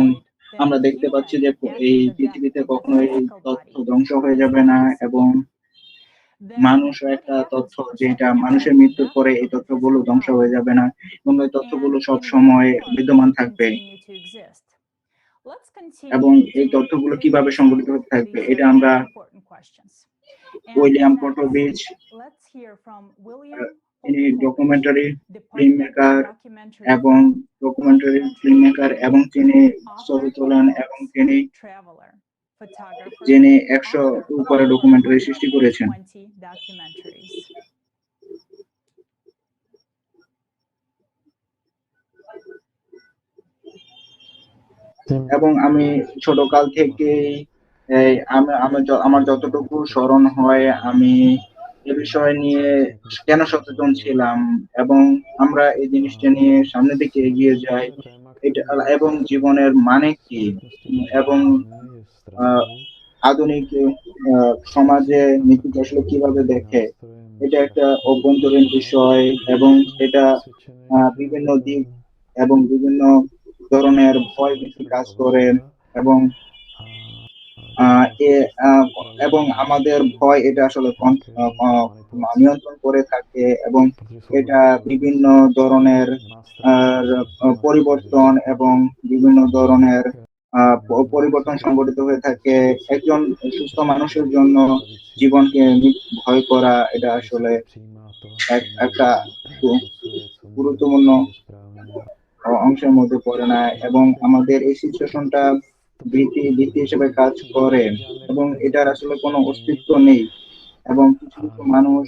আমরা দেখতে পাচ্ছি যে এই পৃথিবীতে কখনো এই তথ্য ধ্বংস হয়ে যাবে না, এবং মানুষও একটা তথ্য, যেটা মানুষের মৃত্যুর পরে এই তথ্যগুলো ধ্বংস হয়ে যাবে না, এবং এই তথ্যগুলো সব সময় বিদ্যমান থাকবে। এবং এই তথ্যগুলো কিভাবে সংগঠিত হতে থাকবে, এটা আমরা উইলিয়াম পটোভিচ, তিনি ডকুমেন্টারি ফিল্ম মেকার, এবং তিনি ছবি তোলেন, এবং তিনি যিনি 100 উপরে ডকুমেন্টারি সৃষ্টি করেছেন। এবং আমি ছোটকাল থেকে আমার যতটুকু স্মরণ হয়, আমি এ বিষয় নিয়ে কেন সচেতন ছিলাম, এবং আমরা এই জিনিসটা নিয়ে সামনের দিকে এগিয়ে যাই, এটা এবং জীবনের মানে কি, এবং আধুনিক সমাজে নীতিকে আসলে কিভাবে দেখে, এটা একটা অভ্যন্তরীণ বিষয়, এবং এটা বিভিন্ন দিক এবং বিভিন্ন ধরনের ভয় ভীতি কাজ করে, এবং এবং আমাদের ভয় এটা আসলে নিয়ন্ত্রণ করে থাকে, এবং এটা বিভিন্ন ধরনের পরিবর্তন এবং বিভিন্ন ধরনের পরিবর্তন সংঘটিত হয়ে থাকে। একজন সুস্থ মানুষের জন্য জীবনকে ভয় করা এটা আসলে একটা গুরুত্বপূর্ণ অংশের মধ্যে পড়ে না, এবং আমাদের এই সিচুয়েশনটা ভীতি হিসেবে কাজ করে, এবং এটার আসলে কোনো অস্তিত্ব নেই। এবং কিছু কিছু মানুষ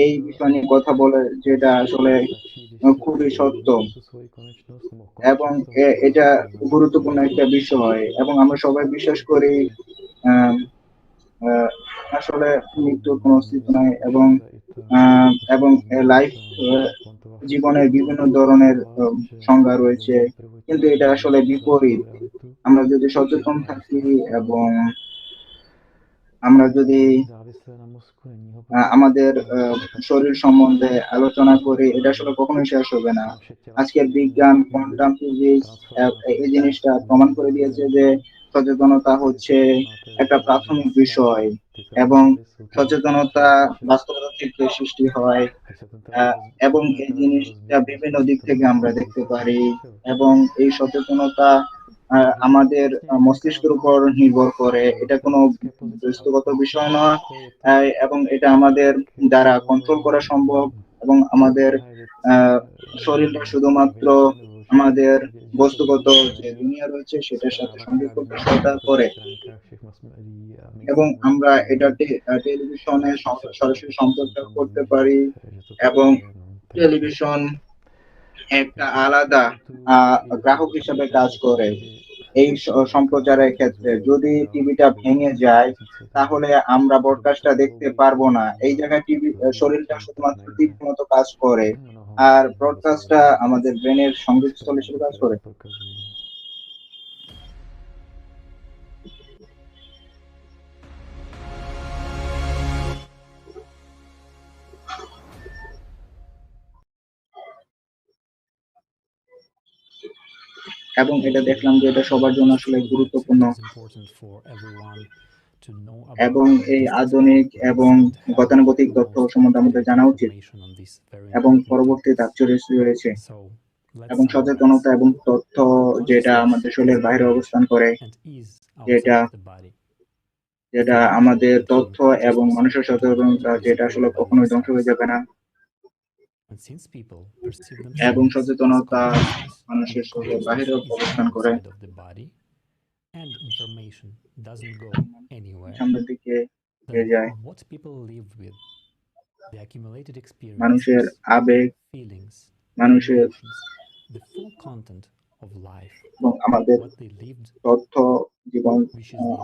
এই বিষয় নিয়ে কথা বলে, যেটা আসলে খুবই সত্য, এবং এটা গুরুত্বপূর্ণ একটা বিষয়, এবং আমরা সবাই বিশ্বাস করি আসলে মৃত্যুর কোনো অস্তিত্ব নাই, এবং এবং লাইফ জীবনের বিভিন্ন ধরনের সংজ্ঞা রয়েছে, কিন্তু এটা আসলে বিপরীত। আমরা যদি সচেতন থাকি এবং আমরা যদি আমাদের শরীর সম্বন্ধে আলোচনা করি, এটা আসলে কখনোই শেষ হবে না। আজকের বিজ্ঞান, কোয়ান্টাম ফিজিক্স এই জিনিসটা প্রমাণ করে দিয়েছে যে সচেতনতা হচ্ছে একটা প্রাথমিক বিষয়, এবং সচেতনতা বাস্তবতা থেকে সৃষ্টি হয়, এবং এই জিনিসটা বিভিন্ন দিক থেকে আমরা দেখতে পারি, এবং এই সচেতনতা আমাদের মস্তিষ্কের উপর নির্ভর করে। এটা কোনো বস্তুগত বিষয় নয়, এবং এটা আমাদের দ্বারা কন্ট্রোল করা সম্ভব, এবং আমাদের শরীরটা শুধুমাত্র আমাদের বস্তুগত যে দুনিয়া রয়েছে সেটার সাথে সংযোগ করতে সহায়তা করে, এবং আমরা এটা টেলিভিশনে সরাসরি সম্প্রচার করতে পারি, এবং টেলিভিশন একটা আলাদা গ্রাহক হিসেবে কাজ করে এই সম্প্রচারের ক্ষেত্রে। যদি টিভিটা ভেঙে যায় তাহলে আমরা ব্রডকাস্টটা দেখতে পারবো না। এই জায়গায় টিভি শরীরটা শুধুমাত্র টিভির মতো কাজ করে, আর ব্রডকাস্টটা আমাদের ব্রেনের সংযোগস্থল হিসেবে কাজ করে। এবং এটা দেখলাম যে এটা সবার জন্য আসলে গুরুত্বপূর্ণ, এবং এই আধুনিক এবং গতানুগতিক তথ্য সম্বন্ধে আমাদের জানা উচিত, এবং পরবর্তী ধাপ রয়েছে, এবং সচেতনতা এবং তথ্য যেটা আমাদের শরীরের বাইরে অবস্থান করে, যেটা যেটা আমাদের তথ্য এবং মানুষের সচেতনতা, যেটা আসলে কখনোই ধ্বংস হয়ে যাবে না, এবং সচেতনতা মানুষের শরীরের বাইরে অবস্থান করে, সামনের দিকে এগিয়ে যায়। মানুষের আবেগ, মানুষের এবং আমাদের তথ্য জীবন,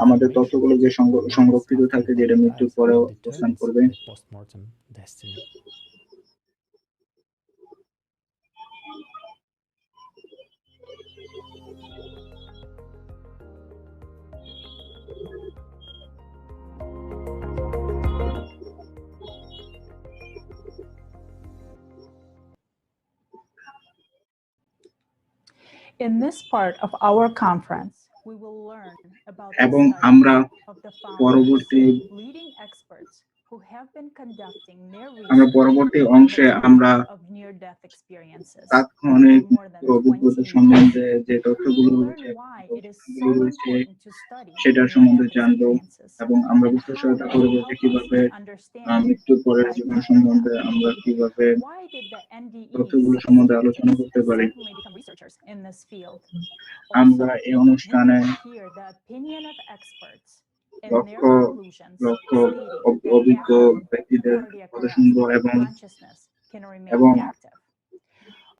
আমাদের তথ্যগুলো যে সংরক্ষিত থাকে, যেটা মৃত্যুর পরেও অবস্থান করবে। In this part of our conference, we will learn about এবং the আমরা studies of the পরবর্তী founders, leading experts who have been conducting their research অংশে on the আমরা topic of near-death experiences তাৎক্ষণিক for more than অভিজ্ঞতা 20 সম্বন্ধে years. যে We তথ্যগুলো will রয়েছে, learn why it is so রয়েছে important to study সেটার সম্বন্ধে near-death জানবো, experiences এবং আমরা and বুঝতে how সহায়তা it করবো will যে help us কিভাবে in understanding মৃত্যুর পরের life জীবন after সম্বন্ধে death. আমরা কিভাবে Why did the NDEs, তথ্যগুলো সম্বন্ধে আলোচনা scientists, করতে পারি। suddenly become researchers in this field? আমরা Also, এই we অনুষ্ঠানে will hear the opinion of experts in লক্ষ their conclusions লক্ষ stating that অভিজ্ঞ after ব্যক্তিদের cardiac কথা arrest, শুনবো, এবং consciousness can remain এবং active.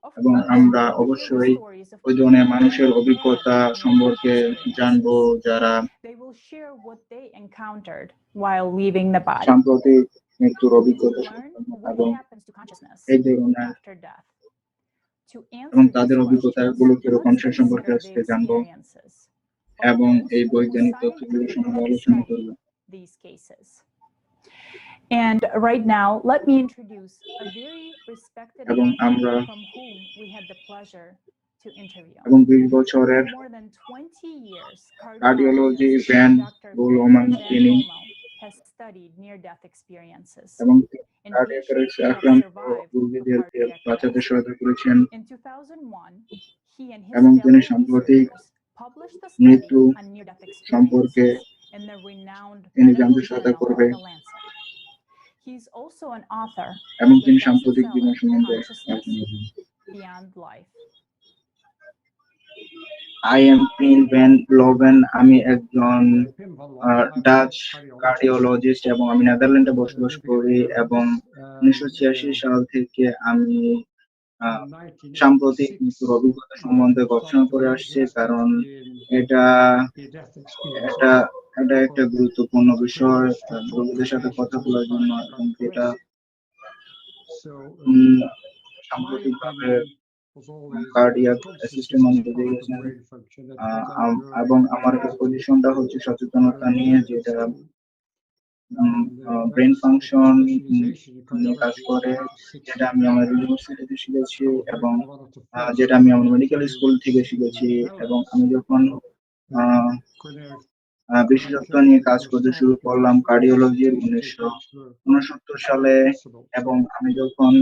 Of এবং course, আমরা we will hear the অবশ্যই stories of ওই ধরনের people মানুষের who have অভিজ্ঞতা had near-death সম্পর্কে জানবো experiences. যারা They will share what they encountered while leaving the body. সাম্প্রতিক মৃত্যুর We will অভিজ্ঞতা learn এবং what happens to consciousness এই ধরনের after death. To এবং answer তাদের these অভিজ্ঞতাগুলো questions, কিরকম let's সে সম্পর্কে consider আজকে the জানবো, experiences এবং of এই those who বৈজ্ঞানিক তথ্যগুলো scientifically সম্বন্ধে have আলোচনা studied করবো। these cases. And right now, let me introduce a very respected এবং doctor আমরা from whom we had the pleasure to interview. এবং 20 বছরের For more than 20 years, cardiology cardiologist van Dr. গোলমান Ben তিনি, Olmo has studied near-death experiences এবং in cardiac patients অ্যারেস্টে who have আক্রান্ত survived a রোগীদেরকে cardiac বাঁচাতে arrest. সহায়তা করেছেন, In 2001, he and his এবং তিনি fellow সাম্প্রতিক researchers published a study মৃত্যু on near-death সম্পর্কে experiences in the renowned তিনি medical জানতে সহায়তা journal করবে, The Lancet. He's also an author এবং of the তিনি সাম্প্রতিক জীবন bestseller সম্বন্ধে Consciousness আলোচনা করবেন। Beyond Life. I am Pim van Lommel, আমি একজন ডাচ কার্ডিওলজিস্ট, এবং আমি নেদারল্যান্ডে বসবাস করি, এবং 1986 সাল থেকে আমি সাম্প্রতিক মৃত্যুর অভিজ্ঞতা সম্বন্ধে গবেষণা করে আসছি, কারণ এটা এটা এটা একটা গুরুত্বপূর্ণ বিষয় রোগীদের সাথে কথা বলার জন্য, এবং যেটা সাম্প্রতিকভাবে কার্ডিয়াক অ্যাসিস্ট্যান্ট মঞ্জুর দিয়েছেন। এবং আমার পজিশনটা হচ্ছে সচেতনতা নিয়ে, যেটা ব্রেন ফাংশন নিয়ে কাজ করে, যেটা আমি আমার ইউনিভার্সিটিতে শিখেছি এবং যেটা আমি আমার মেডিকেল স্কুল থেকে শিখেছি। এবং আমি যখন বিশেষত্ব নিয়ে কাজ করতে শুরু করলাম কার্ডিওলজির 1969 সালে, এবং আমি যখন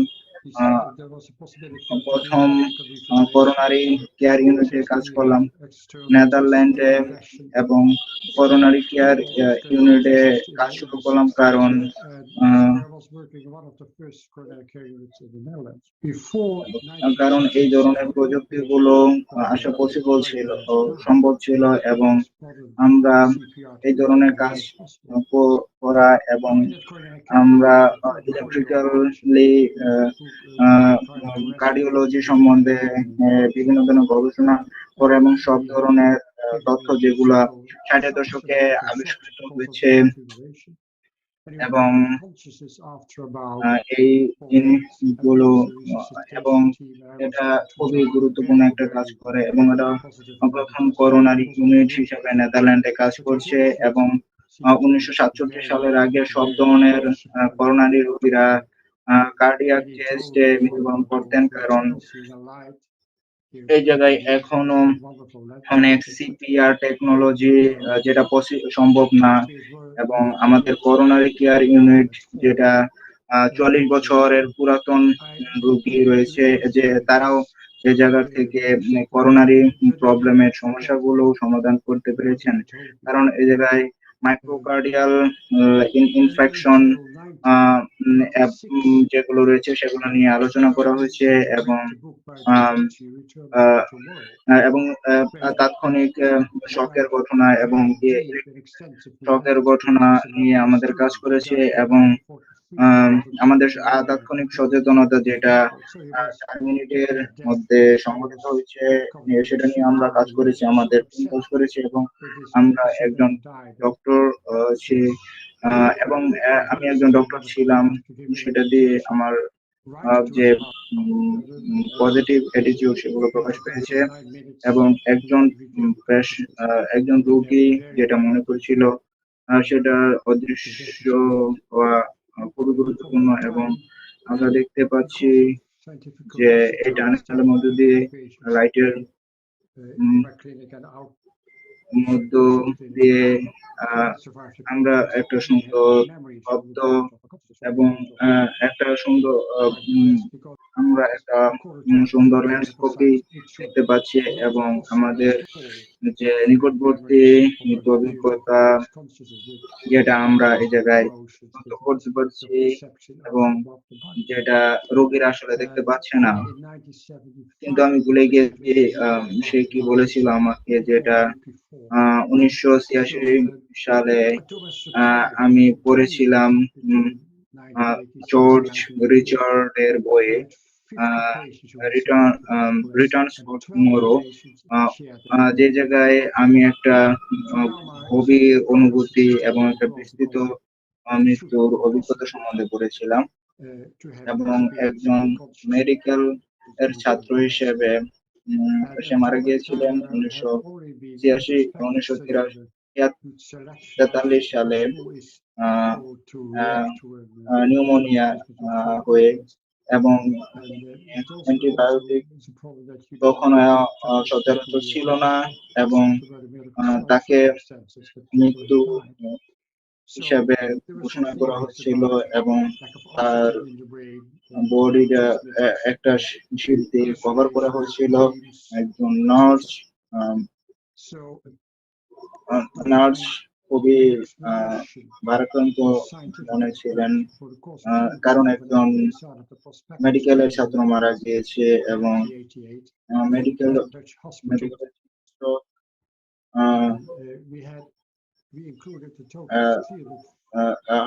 প্রথম করোনারি কেয়ার ইউনিটে কাজ করলাম নেদারল্যান্ডে, এবং করোনারি কেয়ার ইউনিটে কাজ শুরু করলাম কারণ এই ধরনের প্রযুক্তিগুলো আসা পসিবল ছিল, সম্ভব ছিল, এবং আমরা এই ধরনের কাজ করা, এবং আমরা ইলেকট্রিক্যালি কার্ডিওলজি সম্বন্ধে বিভিন্ন ধরনের গবেষণা করে, এবং সব ধরনের তথ্য যেগুলা 60-এর দশকে আবিষ্কৃত হয়েছে, এবং এই জিনিসগুলো, এবং এটা খুবই গুরুত্বপূর্ণ একটা কাজ করে, এবং এটা প্রথম করোনারি ইউনিট হিসেবে নেদারল্যান্ডে কাজ করছে। এবং 1967 সালের আগে সব ধরনের করোনারি রোগীরা কার্ডিয়াক টেস্টে মৃত্যুবরণ করতেন, কারণ এই জায়গায় এখনো অনেক সিপিআর টেকনোলজি যেটা সম্ভব না, এবং আমাদের করোনারি কেয়ার ইউনিট যেটা 40 বছরের পুরাতন রোগী রয়েছে, যে তারাও এই জায়গা থেকে করোনারি প্রবলেমের সমস্যাগুলো সমাধান করতে পেরেছেন। কারণ এই জায়গায় মাইক্রোকার্ডিয়াল ইনফেকশন যেগুলো রয়েছে সেগুলো নিয়ে আলোচনা করা হয়েছে, এবং তাৎক্ষণিক শকের ঘটনা এবং শকের ঘটনা নিয়ে আমাদের কাজ করেছে, এবং আমাদের তাৎক্ষণিক সচেতনতা যেটা 4 মিনিটের মধ্যে সংঘটিত হয়েছে সেটা নিয়ে আমরা কাজ করেছি, আমাদের টিম কাজ করেছে, এবং আমরা একজন ডক্টর এবং আমি একজন ডক্টর ছিলাম, সেটা দিয়ে আমার যে পজিটিভ অ্যাটিটিউড সেগুলো প্রকাশ পেয়েছে। এবং একজন রোগী যেটা মনে করছিল সেটা অদৃশ্য হওয়া খুবই গুরুত্বপূর্ণ, এবং আমরা দেখতে পাচ্ছি যে এই টানেলের মধ্য দিয়ে লাইটের মধ্য দিয়ে আমরা একটা সুন্দর শব্দ এবং একটা সুন্দর আমরা একটা সুন্দর ল্যান্ডস্কেপই দেখতে পাচ্ছি, এবং আমাদের যে নিকটবর্তী অভিজ্ঞতা যেটা আমরা এই জায়গায় করতে পারছি, এবং যেটা রোগীরা আসলে দেখতে পাচ্ছে না। কিন্তু আমি ভুলে গিয়েছি সে কি বলেছিল আমাকে, যেটা 1986 সালে আমি পড়েছিলাম জর্জ রিচার্ডের বইয়ে রিটার্নস ফর টুমরো, যে জায়গায় আমি একটা গভীর অনুভূতি এবং একটা বিস্তৃত মৃত্যুর অভিজ্ঞতা সম্বন্ধে পড়েছিলাম, এবং একজন মেডিকেল এর ছাত্র হিসেবে সে মারা গিয়েছিলেন 1943 সালে নিউমোনিয়া হয়ে, এবং অ্যান্টিবায়োটিক তখন সচরাচর ছিল না, এবং তাকে মৃত্যু হিসাবে ঘোষণা করা হচ্ছিল, এবং তার বডিটা একটা শিট দিয়ে কভার করা হয়েছিল। একজন নার্স খুবই ভারাক্রান্ত মনে ছিলেন, কারণ একজন মেডিকেলের ছাত্র মারা গিয়েছে, এবং মেডিকেল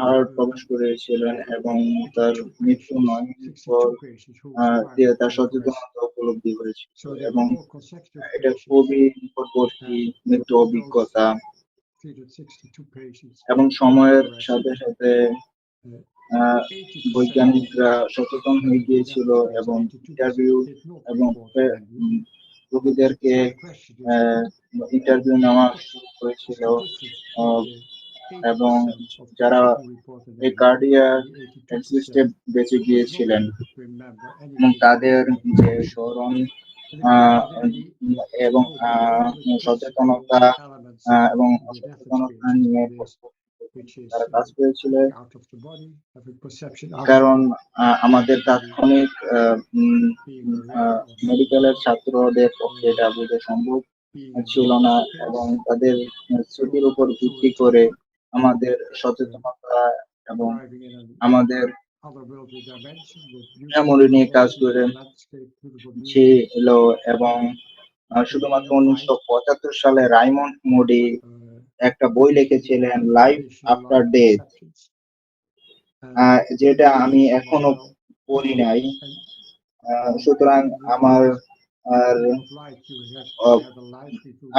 হার্ট প্রবেশ করেছিলেন, এবং তার মৃত্যু 9 মিনিট পর তার সচেতনতা উপলব্ধি হয়েছিল, এবং এটা খুবই নিকটবর্তী মৃত্যু অভিজ্ঞতা। এবং সময়ের সাথে সাথে বৈজ্ঞানিকরা সচেতন হয়ে গিয়েছিল এবং ইন্টারভিউ এবং রোগীদেরকে ইন্টারভিউ নেওয়া শুরু করেছিল এবং যারা এই কার্ডিয়াক অ্যাসিস্টে বেঁচে গিয়েছিলেন এবং তাদের যে স্মরণ এবং সচেতনতা এবং অসচেতনতা নিয়ে তারা কাজ করেছিলেন, কারণ আমাদের তাৎক্ষণিক মেডিকেলের ছাত্রদের পক্ষে এটা বোঝা সম্ভব ছিল না এবং তাদের স্মৃতির উপর ভিত্তি করে আমাদের সচেতনতা এবং আমাদের মেমোরি নিয়ে কাজ করে ছিল। এবং শুধুমাত্র 1975 সালে রাইমন্ড মোডি একটা বই লিখেছিলেন লাইফ আফটার ডেথ, যেটা আমি এখনো পড়ি নাই। সুতরাং আমার আর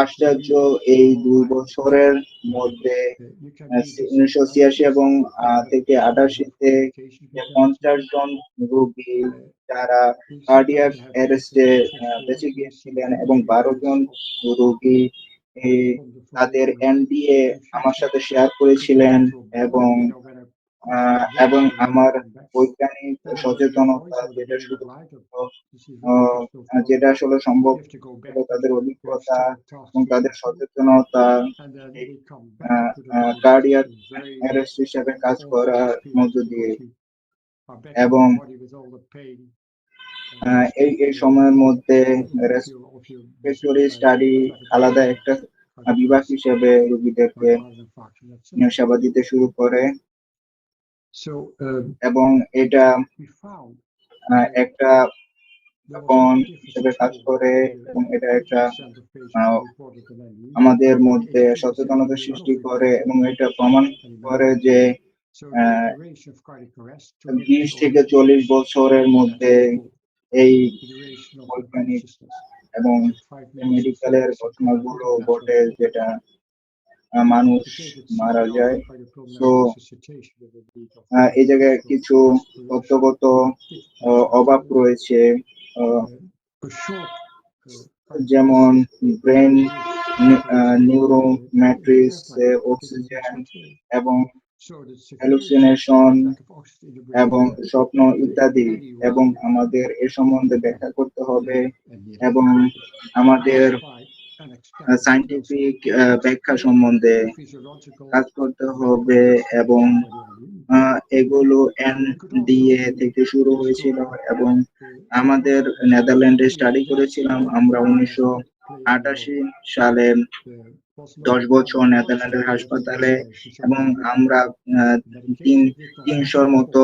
আশ্চর্য এই 2 বছরের মধ্যে 1986 এবং থেকে 88-তে 50 জন রোগী যারা কার্ডিয়াক অ্যারেস্টে বেঁচে গিয়েছিলেন এবং 12 জন রোগী তাদের এনডিএ আমার সাথে শেয়ার করেছিলেন এবং আমার বৈজ্ঞানিক সচেতনতা যেটা আসলে সম্ভব তাদের অভিজ্ঞতা এবং তাদের সচেতনতা কার্ডিয়াক অ্যারেস্ট হিসেবে কাজ করার মধ্য দিয়ে। এবং এই সময়ের মধ্যে রেসপিরেটরি স্টাডি আলাদা একটা বিভাগ হিসেবে রোগীদেরকে সেবা দিতে শুরু করে এবং এটা একটা হিসেবে কাজ করে এবং এটা একটা আমাদের মধ্যে সচেতনতা সৃষ্টি করে এবং এটা প্রমাণ করে যে 20 থেকে 40 বছরের মধ্যে এই বৈজ্ঞানিক এবং মেডিকেলের ঘটনাগুলো ঘটে যেটা মানুষ মারা যায়। তো এই জায়গায় কিছু তথ্যগত অভাব রয়েছে, যেমন ব্রেন নিউরো ম্যাট্রিক্স, অক্সিজেন এবং হ্যালুসিনেশন এবং স্বপ্ন ইত্যাদি, এবং আমাদের এ সম্বন্ধে ব্যাখ্যা করতে হবে এবং আমাদের সায়েন্টিফিক ব্যাখ্যা সম্বন্ধে কাজ করতে হবে। এবং এগুলো এনডিএ থেকে শুরু হয়েছিল এবং আমাদের নেদারল্যান্ডে স্টাডি করেছিলাম আমরা 1988 সালে 10 বছর নেদারল্যান্ডের হাসপাতালে, এবং আমরা 300-র মতো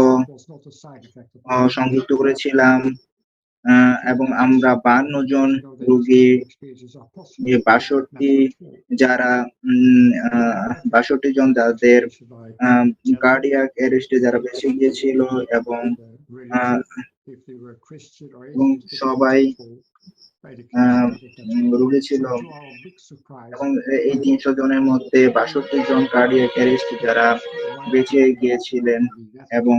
সংযুক্ত করেছিলাম এবং আমরা 52 জন রোগী 62 জন যাদের কার্ডিয়াক অ্যারেস্টে যারা বেঁচে গিয়েছিল এবং সবাই রোগী ছিল, এবং এই 300 জনের মধ্যে 62 জন কার্ডিয়াক অ্যারেস্ট যারা বেঁচে গিয়েছিলেন এবং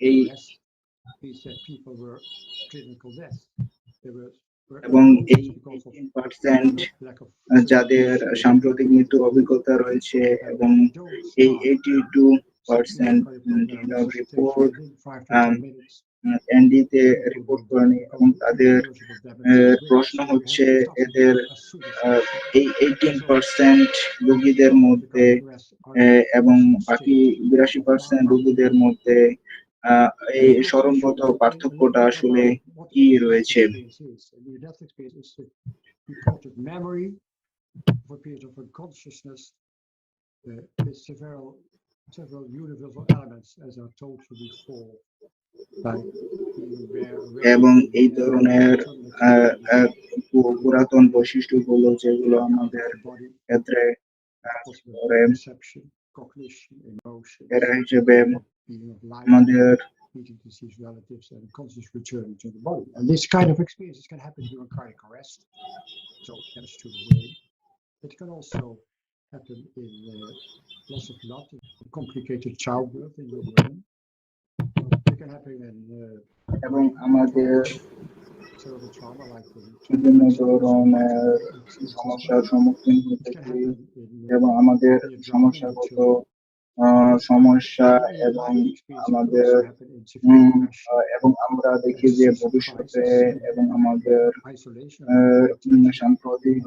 এই এবং এই 18% যাদের সাম্প্রতিক মৃত্যুর অভিজ্ঞতা রয়েছে এবং এই 82% রিপোর্ট এনডিতে রিপোর্ট করেনি। এবং তাদের প্রশ্ন হচ্ছে এদের এই 18% রোগীদের মধ্যে এবং বাকি 82% রোগীদের মধ্যে এই স্মরণগত পার্থক্যটা আসলে কি রয়েছে। এবং এই ধরনের পুরাতন বৈশিষ্ট্যগুলো যেগুলো আমাদের ক্ষেত্রে এরা হিসেবে আমাদের And this kind of experiences can happen during cardiac arrest. So that's true. It can also happen in loss of blood, complicated childbirth in the women. It can happen in এবং আমাদের terrible trauma like in বিভিন্ন ধরনের সমস্যার সম্মুখীন হতেছি এবং আমাদের সমস্যাগত সমস্যা এবং আমাদের এবং আমরা দেখি যে ভবিষ্যতে এবং আমাদের সাম্প্রতিক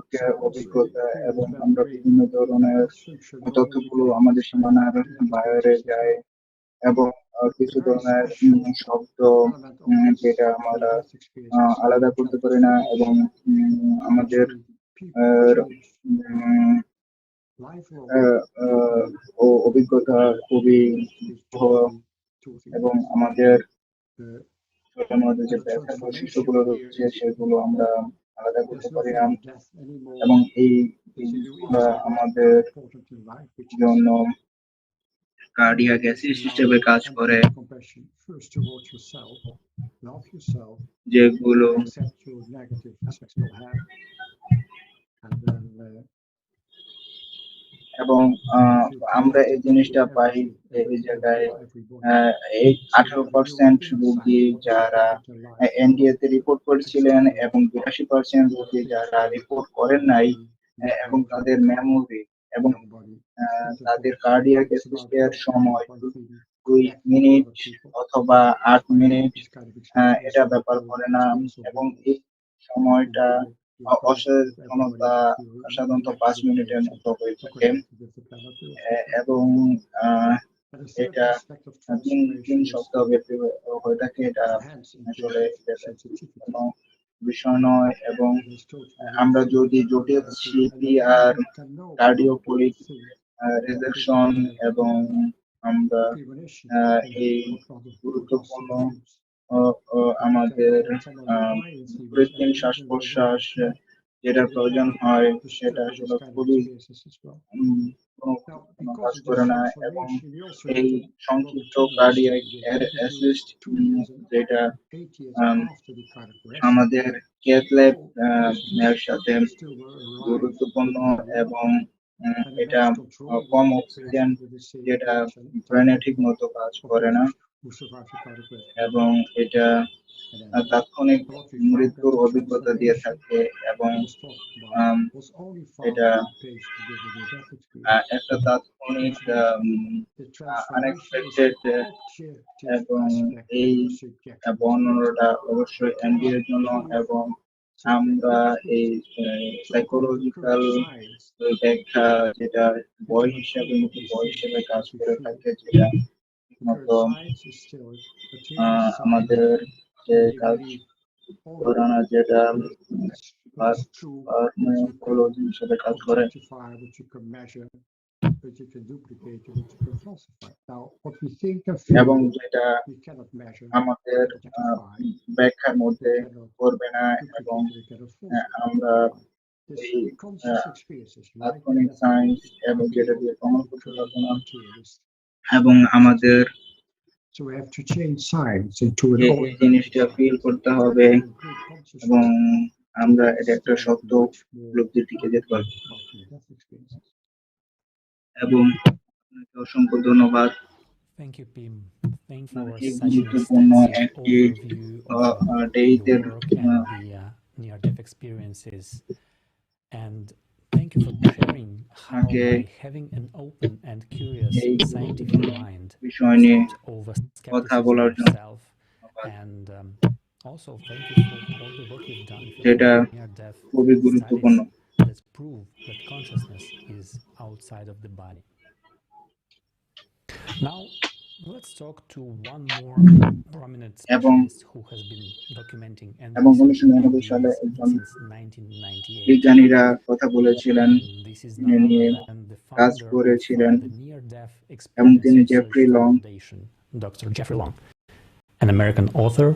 অভিজ্ঞতা এবং আমরা বিভিন্ন ধরনের তথ্যগুলো আমাদের সীমানার বাইরে যায় এবং কিছু ধরনের শব্দ যেটা আমরা আলাদা করতে পারি না এবং আমাদের অভিজ্ঞতা খুবই এবং আমাদের মধ্যে যে ব্যাখ্যা বৈশিষ্ট্যগুলো রয়েছে সেগুলো আমরা আলাদা করতে পারি না এবং এই জিনিসগুলো আমাদের জন্য কার্ডিয়াক অ্যাসিস্ট হিসেবে কাজ করে, যেগুলো এবং আমরা এই জিনিসটা পাই এই জায়গায় 18% রোগী যারা এনডিএ তে রিপোর্ট করেছিলেন এবং 82% রোগী যারা রিপোর্ট করেন নাই এবং তাদের মেমোরি এবং তাদের কার্ডিয়াক অ্যাসিস্টের সময় 2 মিনিট অথবা 8 মিনিট এটা ব্যাপার করে না এবং এই সময়টা সাধারণত 5 মিনিটের মতো হয়ে থাকে এবং এটা 3 সপ্তাহ ব্যাপী হয়ে থাকে। এটা আসলে কোনো বিষয় নয় এবং আমরা যদি জটিল সিপিআর, কার্ডিওপোলিক রেজেকশন এবং আমরা এই গুরুত্বপূর্ণ আমাদের কৃত্রিম শ্বাস প্রশ্বাস যেটা প্রয়োজন হয় সেটা আসলে খুবই কাজ করে না এবং এই সংক্ষিপ্ত কার্ডিয়াক অ্যাসিস্ট যেটা আমাদের ক্যাথ ল্যাব এর সাথে গুরুত্বপূর্ণ এবং এটা কম অক্সিজেন যেটা ব্রেনে ঠিক মতো কাজ করে না এবং এটা তাৎক্ষণিক মৃত্যুর অভিজ্ঞতা দিয়ে থাকে এবং এটা একটা তাৎক্ষণিক আনএক্সপেক্টেড এবং এই বর্ণনাটা অবশ্যই এনডি এর জন্য এবং আমরা এই সাইকোলজিক্যাল ব্যাখ্যা যেটা বই হিসেবে কাজ করে থাকে যেটা মতো আমাদের যে কাজ করানো যেটা সাইকোলজি হিসেবে কাজ করে এবং যেটা আমাদের ব্যাখ্যার মধ্যে করবে না এবং আমরা এই তাৎক্ষণিক সায়েন্স এবং যেটা দিয়ে প্রমাণ করতে পারবো না এবং আমাদের এই জিনিসটা ফিল করতে হবে এবং আমরা এটা একটা সত্য উপলব্ধির দিকে যেতে পারবো এবং অসংখ্য ধন্যবাদ। এই গুরুত্বপূর্ণ একটি ডেইটের near-death experiences, and thank you for sharing how by having an open and curious scientific mind over skepticism yourself, and also thank you for all the work you've done for near-death studies that prove that consciousness is outside of the body. Now let's talk to one more prominent specialist who has been documenting and সালে একজন বিজ্ঞানীরা কথা বলেছিলেন নিয়ে কাজ করেছিলেন এবং তিনি Jeffrey long, Dr. Jeffrey Long, an American author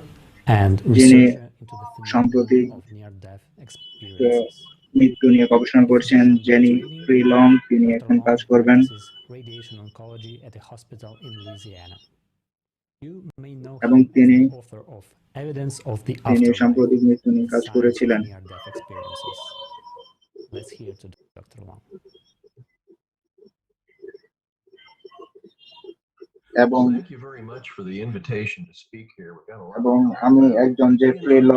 and যিনি researcher into the সম্প্রতি phenomenon of near-death experiences. মৃত্যু নিয়ে গবেষণা করছেন জেফ্রি লং, তিনি এখন কাজ করবেন Radiation oncology at a hospital in Louisiana. You may know এবং him as তিনি the author of Evidence of the Afterlife, সাম্প্রতিক মৃত্যু নিয়ে কাজ Science of করেছিলেন Near-Death Experiences. let's hear to Dr. Lam. এবং Thank you very much for the invitation to speak here. We've got a lot এবং to talk আমি about. একজন Jeffrey ল,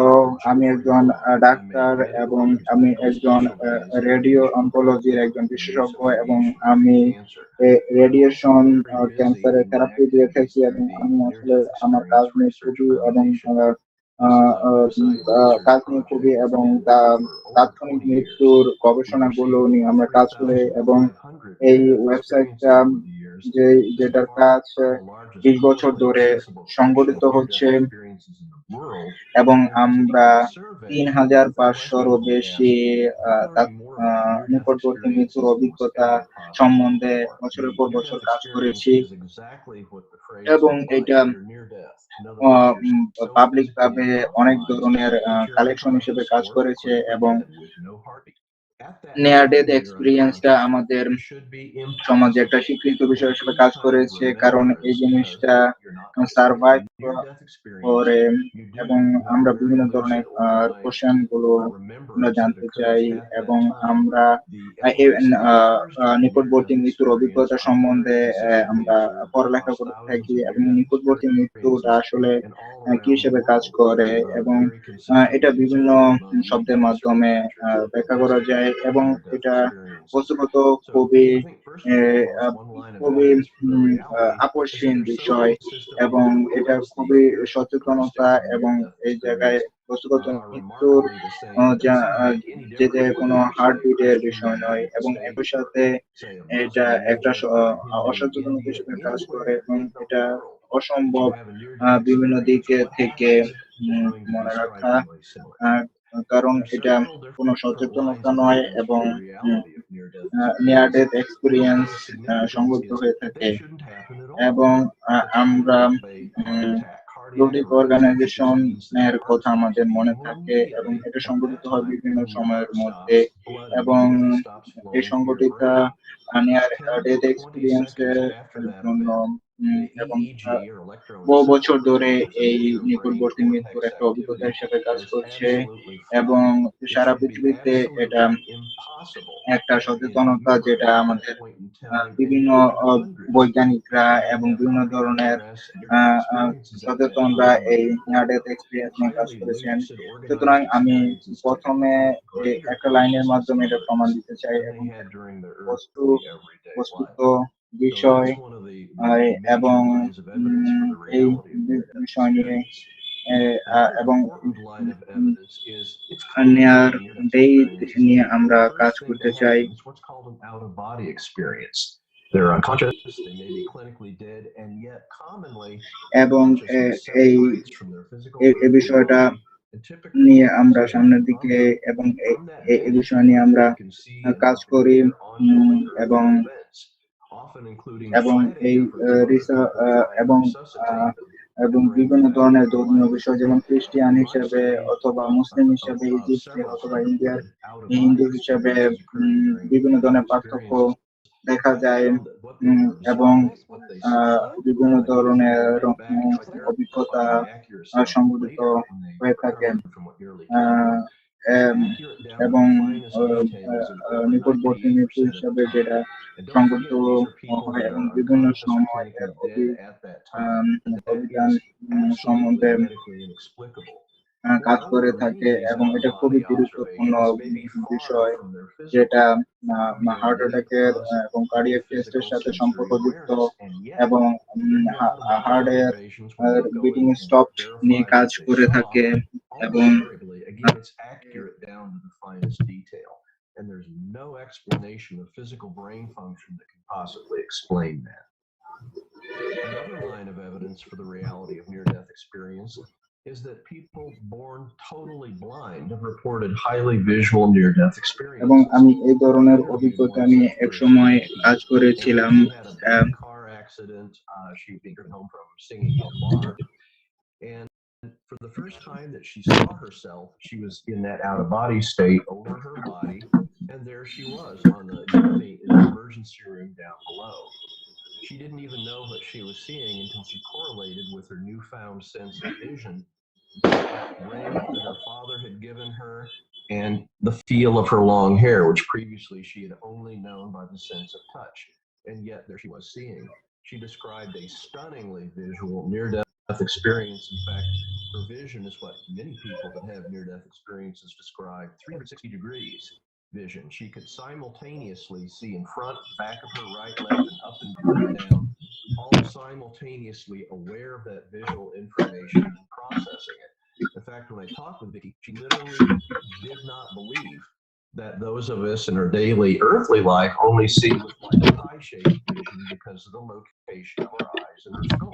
আমি একজন ডাক্তার এবং আমি একজন রেডিও অনকোলজির একজন বিশেষজ্ঞ এবং আমি রেডিয়েশন ক্যান্সারের থেরাপি দিয়ে থাকি এবং আমি আসলে আমার কাজ নিয়ে খুবই এবং কাজ নিয়ে খুবই এবং তাৎক্ষণিক মৃত্যুর গবেষণাগুলো নিয়ে আমরা কাজ করি এবং এই ওয়েবসাইটটা যেটার কাজ 20 বছর ধরে সংগঠিত হচ্ছে এবং আমরা 3,500-রও বেশি নিকটবর্তী মৃত্যুর অভিজ্ঞতা সম্বন্ধে বছরের পর বছর কাজ করেছি এবং এটা পাবলিক ভাবে অনেক ধরনের কালেকশন হিসেবে কাজ করেছে এবং নিয়ার ডেথ এক্সপিরিয়েন্সটা আমাদের সমাজে একটা স্বীকৃত বিষয় হিসেবে কাজ করেছে, কারণ এই জিনিসটা সার্ভাইভ করে এবং আমরা বিভিন্ন ধরনের কোশ্চেন গুলো আমরা জানতে চাই এবং আমরা নিকটবর্তী মৃত্যুর অভিজ্ঞতা সম্বন্ধে আমরা পড়ালেখা করে থাকি এবং নিকটবর্তী মৃত্যুটা আসলে কি হিসেবে কাজ করে এবং এটা বিভিন্ন শব্দের মাধ্যমে ব্যাখ্যা করা যায় এবং এটা বস্তুগত খুবই খুবই আকর্ষণীয় বিষয় এবং এটা খুবই সচেতনতা এবং এই জায়গায় বস্তুগত মৃত্যুর যে কোনো হার্টবিটের বিষয় নয় এবং একই সাথে এটা একটা অসচেতনতা হিসেবে কাজ করে এবং এটা অসম্ভব বিভিন্ন দিকে থেকে মনে রাখা, কারণ এটা কোনো সচেতনতা নয় এবং নিয়ার ডেথ এক্সপিরিয়েন্স সংগঠিত হয়ে থাকে এবং আমরা প্লুটিক অর্গানাইজেশনের কথা আমাদের মনে থাকে এবং এটা সংগঠিত হয় বিভিন্ন সময়ের মধ্যে এবং এই সংগঠিত নিয়ার ডেথ এক্সপিরিয়েন্স এর জন্য এবং বহু বছর ধরে এই নিকটবর্তী মৃত্যুর একটা অভিজ্ঞতা হিসেবে কাজ করছে এবং সারা পৃথিবীতে এটা একটা সচেতনতা যেটা আমাদের বিভিন্ন বৈজ্ঞানিকরা এবং বিভিন্ন ধরনের সচেতনরা এই নিয়ার ডেথ এক্সপিরিয়েন্স নিয়ে কাজ করেছেন। সুতরাং আমি প্রথমে একটা লাইনের মাধ্যমে এটা প্রমাণ দিতে চাই এবং বস্তুত বিষয় এবং এই বিষয় নিয়ে এবং নিয়ার ডেথ নিয়ে আমরা কাজ করতে চাই। They're unconscious, they may be clinically dead, and yet commonly এবং এই বিষয়টা নিয়ে আমরা সামনের দিকে এবং এই বিষয় নিয়ে আমরা কাজ করি এবং এবং এই এবং এবং বিভিন্ন ধরনের ধর্মীয় বিষয় যেমন খ্রিস্টান হিসেবে অথবা মুসলিম হিসেবে, ইজিপ্টের অথবা ইন্ডিয়ার হিন্দু হিসেবে বিভিন্ন ধরনের পার্থক্য দেখা যায় এবং বিভিন্ন ধরনের অভিজ্ঞতা সংঘটিত হয়ে থাকে এবং নিকটবর্তী মৃত্যু হিসাবে যেটা সংঘটিত হয় এবং বিভিন্ন সময় অভিযান সম্বন্ধে কাজ করে থাকে এবং এটা খুবই গুরুত্বপূর্ণ বিষয় যেটা হার্ট অ্যাটাকের এবং কার্ডিয়াক টেস্টের সাথে সম্পর্কযুক্ত এবং হার্টের বিটিং স্টপ নিয়ে কাজ করে থাকে এবং it's accurate down to the finest detail, and there's no explanation of physical brain function that can possibly explain that. Another line of evidence for the reality of near-death experience is that people born totally blind have reported highly visual near-death experiences. এবং আমি এই ধরনের অভিজ্ঞতা নিয়ে একসময় কাজ করেছিলাম। Car accident, she came home from singing in a bar, and for the first time that she saw herself, she was in that out-of-body state over her body, and there she was on the in the emergency room down below. She didn't even know what she was seeing until she correlated with her newfound sense of vision ring that her father had given her, and the feel of her long hair, which previously she had only known by the sense of touch. And yet there she was seeing. She described a stunningly visual near-death experience. In fact, her vision is what many people that have near-death experiences describe, 360 degrees vision. She could simultaneously see in front, back of her, right, left, and up and down, all simultaneously aware of that visual information and processing it. In fact, when I talked with Vicki, she literally did not believe that those of us in our daily earthly life only see with like a pie-shaped vision because of the location of our eyes and our skull.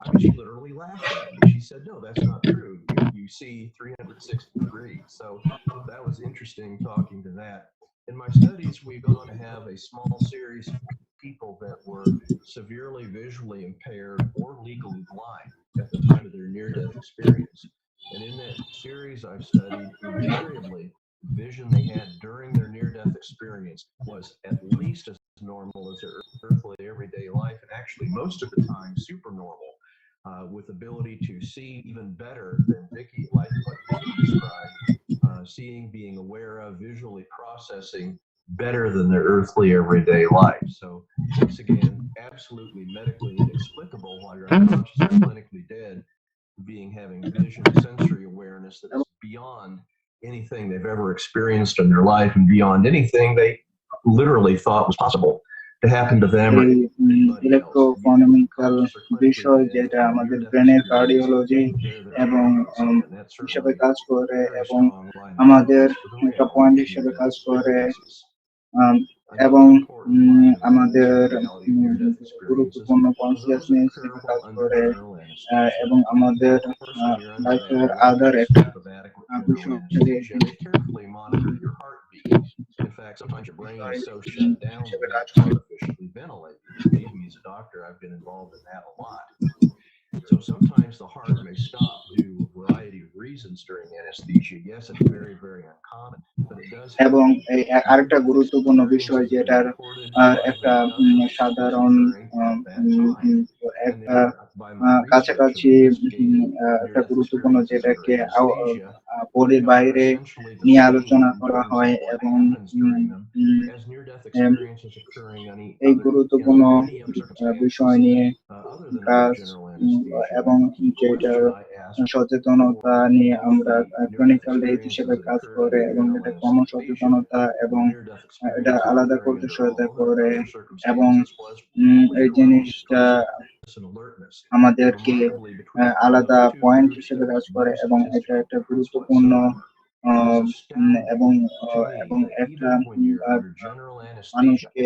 I mean, she literally laughed at me. She said, no, that's not true. You see 360 degrees. So that was interesting talking to that. In my studies, we've gone to have a small series of people that were severely visually impaired or legally blind at the time of their near-death experience. And in that series I've studied, invariably, vision they had during their near-death experience was at least as normal as their earthly everyday life, and actually most of the time super normal, with ability to see even better than Vicki, like what Vicki described, seeing, being aware of, visually processing better than their earthly everyday life. So once again, absolutely medically inexplicable while you're unconscious or clinically dead, having vision, sensory awareness that is beyond anything they've ever experienced in their life and beyond anything they literally thought was possible to happen to them or ইলেকট্রোফোনমিক্যাল বিষয় যেটা আমাদের ব্রেনের cardiology এবং হিসেবে কাজ করে এবং আমাদের একটা পয়েন্ট হিসেবে কাজ করে এবং আমাদের গুরুত্বপূর্ণ কনসিয়াসনেস হিসেবে কাজ করে এবং আমাদের লাইফের আদার একটা বিষয় In fact, sometimes your brain is so shut down that you have to artificially ventilate. Believe me, as a doctor, I've been involved in that a lot. So sometimes the heart may stop due to a variety of reasons during anesthesia. Yes, it's very, very uncommon, but it does. এবং আরেকটা গুরুত্বপূর্ণ বিষয় যেটার একটা সাধারণ একটা কাছাকাছি একটা গুরুত্বপূর্ণ যেটাকে বডির বাইরে নিয়ে আলোচনা করা হয় এবং এই গুরুত্বপূর্ণ বিষয় নিয়ে কাজ এবং যেটার সচেতনতা নিয়ে আমরা ক্লিনিক্যাল হেলথ হিসেবে কাজ করে এবং এটা কমন সচেতনতা এবং এটা আলাদা করতে সহায়তা করে এবং এই জিনিসটা আমাদেরকে আলাদা পয়েন্ট হিসেবে কাজ করে এবং এটা একটা গুরুত্বপূর্ণ এবং একটা মানুষকে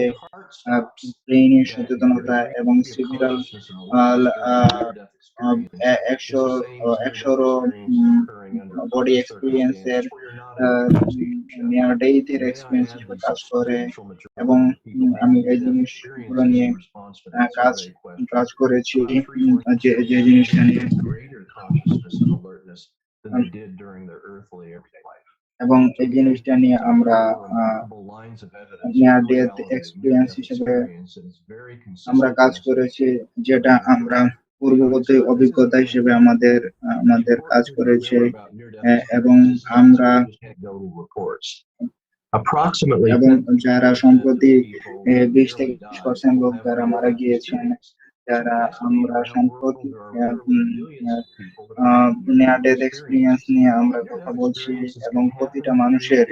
ব্রেইনের সচেতনতা এবং সিভিরাল 100 বডি এক্সপিরিয়েন্সের নিয়ার ডেইথের এক্সপিরিয়েন্স হিসেবে কাজ করে এবং আমি এই জিনিসগুলো নিয়ে কাজ করেছি যে জিনিসটা নিয়ে এবং এই জিনিসটা নিয়ে আমরা নিয়ার ডেথ এক্সপিরিয়েন্স হিসেবে আমরা কাজ করেছি যেটা আমরা পূর্ববর্তী অভিজ্ঞতা হিসেবে আমাদের কাজ করেছে এবং আমরা এবং যারা সম্প্রতি 20-30% লোক যারা মারা গিয়েছেন যারা আমরা সম্প্রতি নিয়ার ডেথ এক্সপিরিয়েন্স নিয়ে আমরা কথা বলছি এবং প্রতিটা মানুষের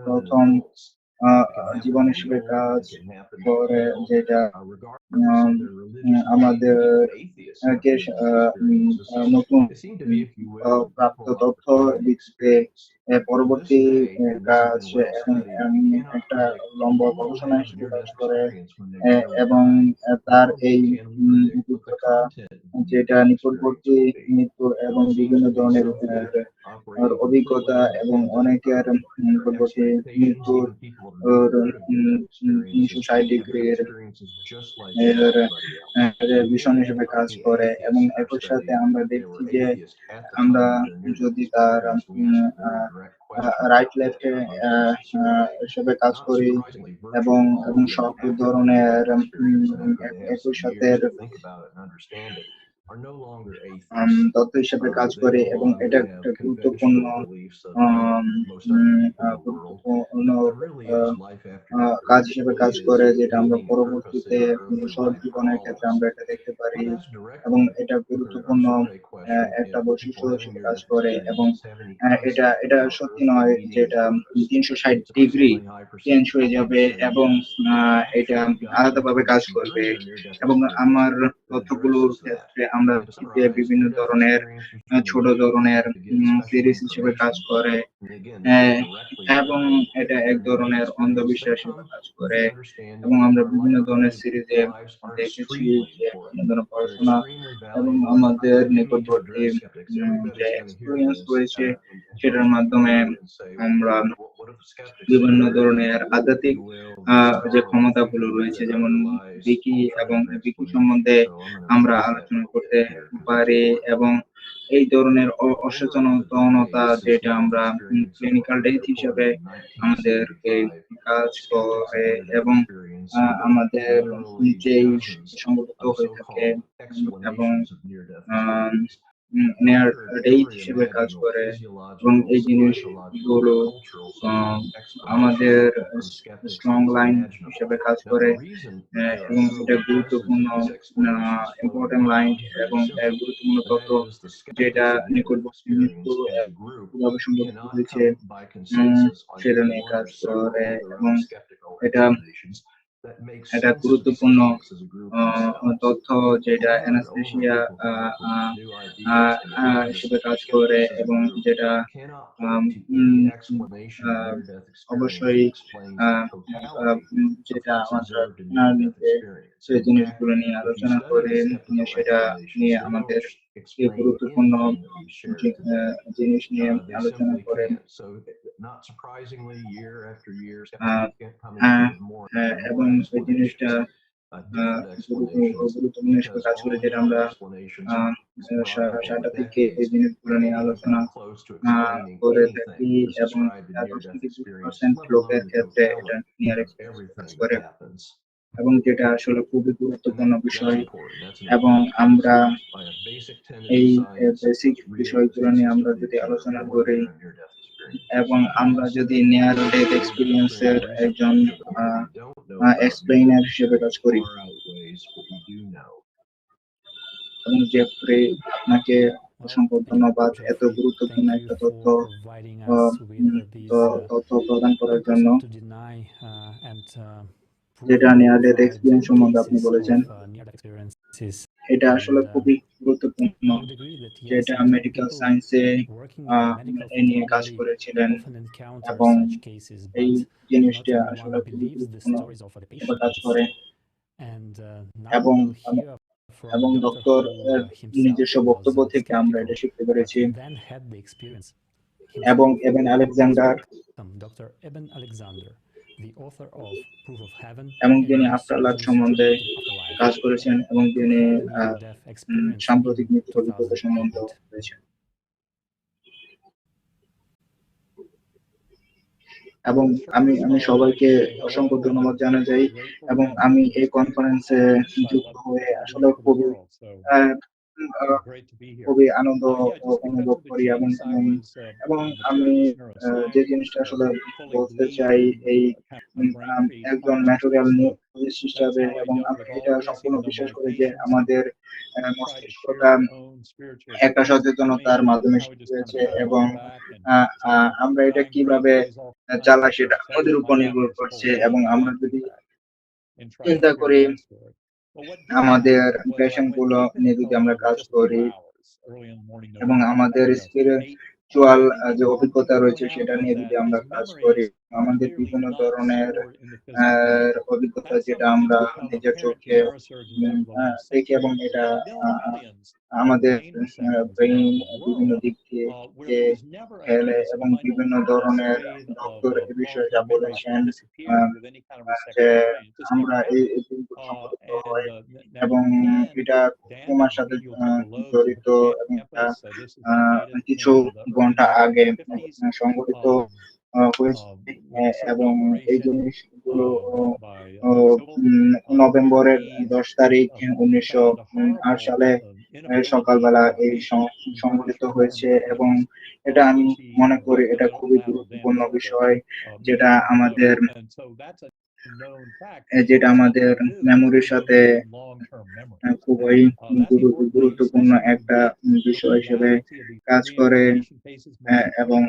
প্রথম জীবন হিসেবে কাজ করে যেটা আমাদের নতুন প্রাপ্ত তথ্য দিচ্ছে পরবর্তী কাজ এবং একটা লম্বা গবেষণা হিসেবে কাজ করে এবং তার এই অভিজ্ঞতা যেটা নিকটবর্তী মৃত্যু এবং বিভিন্ন ধরনের অভিজ্ঞতা এবং অনেকের নিকটবর্তী মৃত্যুর 360 ডিগ্রির ভীষণ হিসেবে কাজ করে এবং একই সাথে আমরা দেখছি যে আমরা যদি তার রাইট লেফটে হিসেবে কাজ করি এবং সব ধরনের একই সাথে are no longer atheists. তত্ত্ব হিসেবে কাজ করে They no এবং longer এটা have একটা গুরুত্বপূর্ণ conventional beliefs that most other people in the world. There really is life after death. কাজ হিসেবে কাজ There করে, is যেটা আমরা meaning and purpose পরবর্তীতে in our earthly সৎ life for জীবনের all ক্ষেত্রে of us. আমরা এটা দেখতে পারি What has এবং directly এটা answered our গুরুত্বপূর্ণ survey question একটা if বৈশিষ্ট্য people having হিসেবে কাজ near-death করে এবং experiences have any এটা concept এটা about সত্যি earthly নয় যে meaning and এটা purpose. 360 degree Surprisingly high change percentage হয়ে of যাবে people say এবং yes. They've এটা actually gotten আলাদাভাবে কাজ information করবে during their near-death এবং experience আমার that তথ্যগুলোর addresses that. ক্ষেত্রে আমরা And to যে summarize, বিভিন্ন near-death ধরনের experiences train the ছোট brain ধরনের to get special সিরিজ হিসেবে কাজ information. করে And again, this is directly এবং tied এটা to এক near-death ধরনের experience. অন্ধবিশ্বাস হিসেবে Some কাজ with করে the understanding এবং that আমরা our বিভিন্ন ধরনের lives সিরিজে are দেখেছি extremely যে important. বিভিন্ন ধরনের They're পড়াশোনা extremely এবং valuable. আমাদের I do need to নিকটবর্তী address skeptics. Everybody's যে going to hear experience this রয়েছে and সেটার go মাধ্যমে and say, well, আমরা what do the skeptics বিভিন্ন say? ধরনের If আধ্যাত্মিক you will, these যে are ক্ষমতাগুলো theories রয়েছে that যেমন underlies বিকি এবং alternative বিকি explanations. সম্বন্ধে So I'm going to আমরা address that a আলোচনা little করতে bit here because it's পারি important. এবং এই ধরনের Over the অসচেতনতা decades since যেটা near-death আমরা experiences clinical were death reported হিসেবে in আমাদেরকে 1975, কাজ skeptics of করে near-death এবং experience have been আমাদের literally যেই dozens সংগঠিত of হয়ে থাকে so-called এবং explanations of near-death experience. নেয়ার Under ডেট every হিসেবে কাজ imaginable করে এবং physiological, এই psychological, জিনিসগুলো cultural, social আমাদের explanation from skeptics strong is line imaginable. হিসেবে কাজ Now, করে the reason that there are এবং এটা literally dozens গুরুত্বপূর্ণ of these explanations floating important line around is এবং very simple, গুরুত্বপূর্ণ and তথ্য that is the যেটা skeptics of near-death নিকটবর্তী মৃত্যু experience as a group কিভাবে সংগঠিত cannot হয়েছে come by consensus on সেটা any নিয়ে one কাজ or several করে of their এবং own skeptical এটা explanations that make এটা sense to the গুরুত্বপূর্ণ skeptics as a group themselves. তথ্য যেটা Over and over, anaesthesia people come up with these new ideas, and again, the হিসেবে কাজ করে skeptics as a এবং group যেটা cannot point to any explanation of near-death experience অবশ্যই that explains the totality of যেটা what's আমরা observed in near-death নিতে experience. সেই In fact, জিনিসগুলো নিয়ে if you আলোচনা study করে the skeptical সেটা explanations, নিয়ে they আমাদের don't এই explain গুরুত্বপূর্ণ anything that we've shared today. জিনিস নিয়ে They আলোচনা simply করে can't. So, not surprisingly, year after year, skeptics keep coming up with more and এবং more এই জিনিসটা explanations, different explanations, গুরুত্বপূর্ণ হিসেবে because কাজ করে all যেটা the আমরা other explanations brought forward সারাটা দিকে এই decades জিনিসগুলো নিয়ে can't even আলোচনা come close to explaining করে anything থাকি that is এবং described in 10 near-death থেকে experiences, 20% let লোকের alone the ক্ষেত্রে এটা totality নিয়ে of কাজ everything করে that happens. এবং যেটা আসলে খুবই And গুরুত্বপূর্ণ that's বিষয় important. That's an এবং important আমরা concept by a basic tenet এই of science basic that's real, বিষয়গুলো that's নিয়ে আমরা consistently যদি observed আলোচনা in করি ordinary near-death experiences. এবং আমরা যদি নিয়ার ডেথ এক্সপিরিয়েন্সের একজন We don't know about explainer near-death হিসেবে কাজ করি far outweighs what we do know. এবং জেফ্রি আপনাকে অসংখ্য ধন্যবাদ এত গুরুত্বপূর্ণ একটা তথ্য তথ্য প্রদান করার জন্য যেটা নিয়ার ডেথ এক্সপিরিয়েন্স সম্বন্ধে আপনি বলেছেন এটা আসলে খুবই গুরুত্বপূর্ণ যেটা মেডিকেল সায়েন্সে এ নিয়ে কাজ করেছিলেন এবং এই জিনিসটা আসলে খুবই গুরুত্বপূর্ণ হিসেবে কাজ করে এবং এবং ডক্টর নিজস্ব বক্তব্য থেকে আমরা এটা শিখতে পেরেছি এবং এবেন আলেকজান্ডার এবং তিনি আফটারলাইফ সম্বন্ধে কাজ করেছেন এবং তিনি সাম্প্রতিক মৃত্যুর অভিজ্ঞতা সম্বন্ধে রয়েছেন এবং আমি সবাইকে অসংখ্য ধন্যবাদ জানাই এবং আমি এই কনফারেন্সে যুক্ত হয়ে আসলে খুবই আনন্দ অনুভব করি এবং আমি যে জিনিসটা আসলে বলতে চাই এই একজন ম্যাটেরিয়াল নিউজ হিসাবে এবং আমি এটা সম্পূর্ণ বিশ্বাস করি যে আমাদের মস্তিষ্কটা একটা সচেতনতার মাধ্যমে হয়েছে এবং আমরা এটা কিভাবে চালাই সেটা আমাদের উপর নির্ভর করছে এবং আমরা যদি চিন্তা করি আমাদের প্যাশন গুলো নিয়ে যদি আমরা কাজ করি এবং আমাদের স্পিরিচুয়াল যে অভিজ্ঞতা রয়েছে সেটা নিয়ে যদি আমরা কাজ করি আমাদের বিভিন্ন ধরনের অভিজ্ঞতা যেটা আমরা নিজের চোখে দেখি এবং এটা আমাদের ব্রেইন বিভিন্ন দিক দিয়ে খেলে এবং বিভিন্ন ধরনের ডক্টর এ বিষয়ে যা বলেছেন যে আমরা এই সংগঠিত হয় এবং এটা তোমার সাথে জড়িত এবং কিছু ঘন্টা আগে সংগঠিত হয়েছে এবং এই জিনিসগুলো নভেম্বরের 10 তারিখ 1908 সালে সকালবেলা এই সংগঠিত হয়েছে, এবং এটা আমি মনে করি এটা খুবই গুরুত্বপূর্ণ বিষয়, যেটা আমাদের মেমোরির সাথে খুবই গুরুত্বপূর্ণ একটা বিষয় হিসেবে কাজ করে, এবং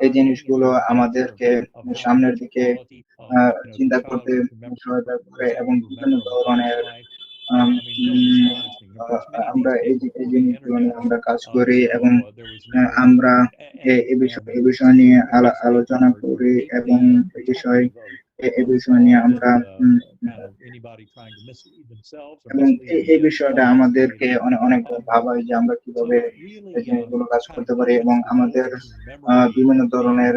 এই জিনিসগুলো আমাদেরকে সামনের দিকে চিন্তা করতে সহায়তা করে, এবং বিভিন্ন ধরনের আমরা এই জিনিসগুলো নিয়ে আমরা কাজ করি, এবং আমরা এই বিষয় নিয়ে আলোচনা করি, এবং এই বিষয় নিয়ে আমরা এবং এই বিষয়টা আমাদেরকে অনেক ভাবায় যে আমরা কিভাবে এই জিনিসগুলো কাজ করতে পারি, এবং আমাদের বিভিন্ন ধরনের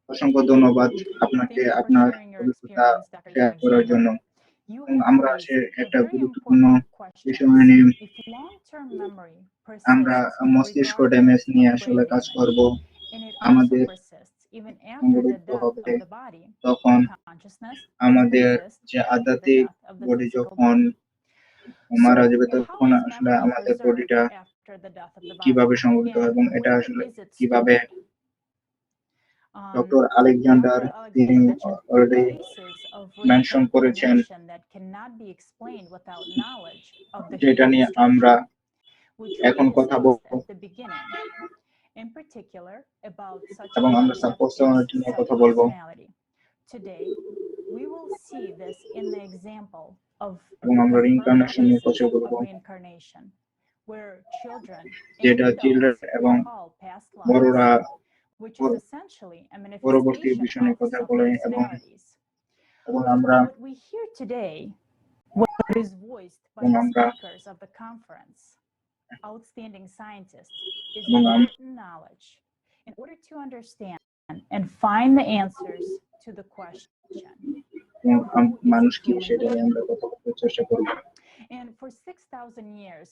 অসংখ্য ধন্যবাদ আপনাকে আপনার অভিজ্ঞতা শেয়ার করার জন্য। আমরা একটা গুরুত্বপূর্ণ বিষয় নিয়ে আমরা মস্তিষ্ক ড্যামেজ নিয়ে আসলে কাজ করব। আমাদের সংগঠিত হবে তখন আমাদের যে আধ্যাত্মিক বডি যখন মারা যাবে, তখন আসলে আমাদের বডিটা কিভাবে সংগঠিত হয়, এবং এটা আসলে কিভাবে ডক্টর আলেকজান্ডার তিনি অলরেডি মেনশন করেছেন, যেটা নিয়ে আমরা এখন কথা বলবো, এবং আমরা সাবপার্সোনালিটি নিয়ে কথা বলবো, এবং আমরা রিইনকার্নেশন নিয়ে কথা বলবো, যেটা চিলড্রেন এবং বড়রা পরবর্তী বিষয় নিয়ে কথা বলে, এবং আমরা outstanding scientists is important knowledge in order to understand and find the answers to the question. মানুষ কি সেটা নিয়ে আমরা কথা বলতে চেষ্টা করব,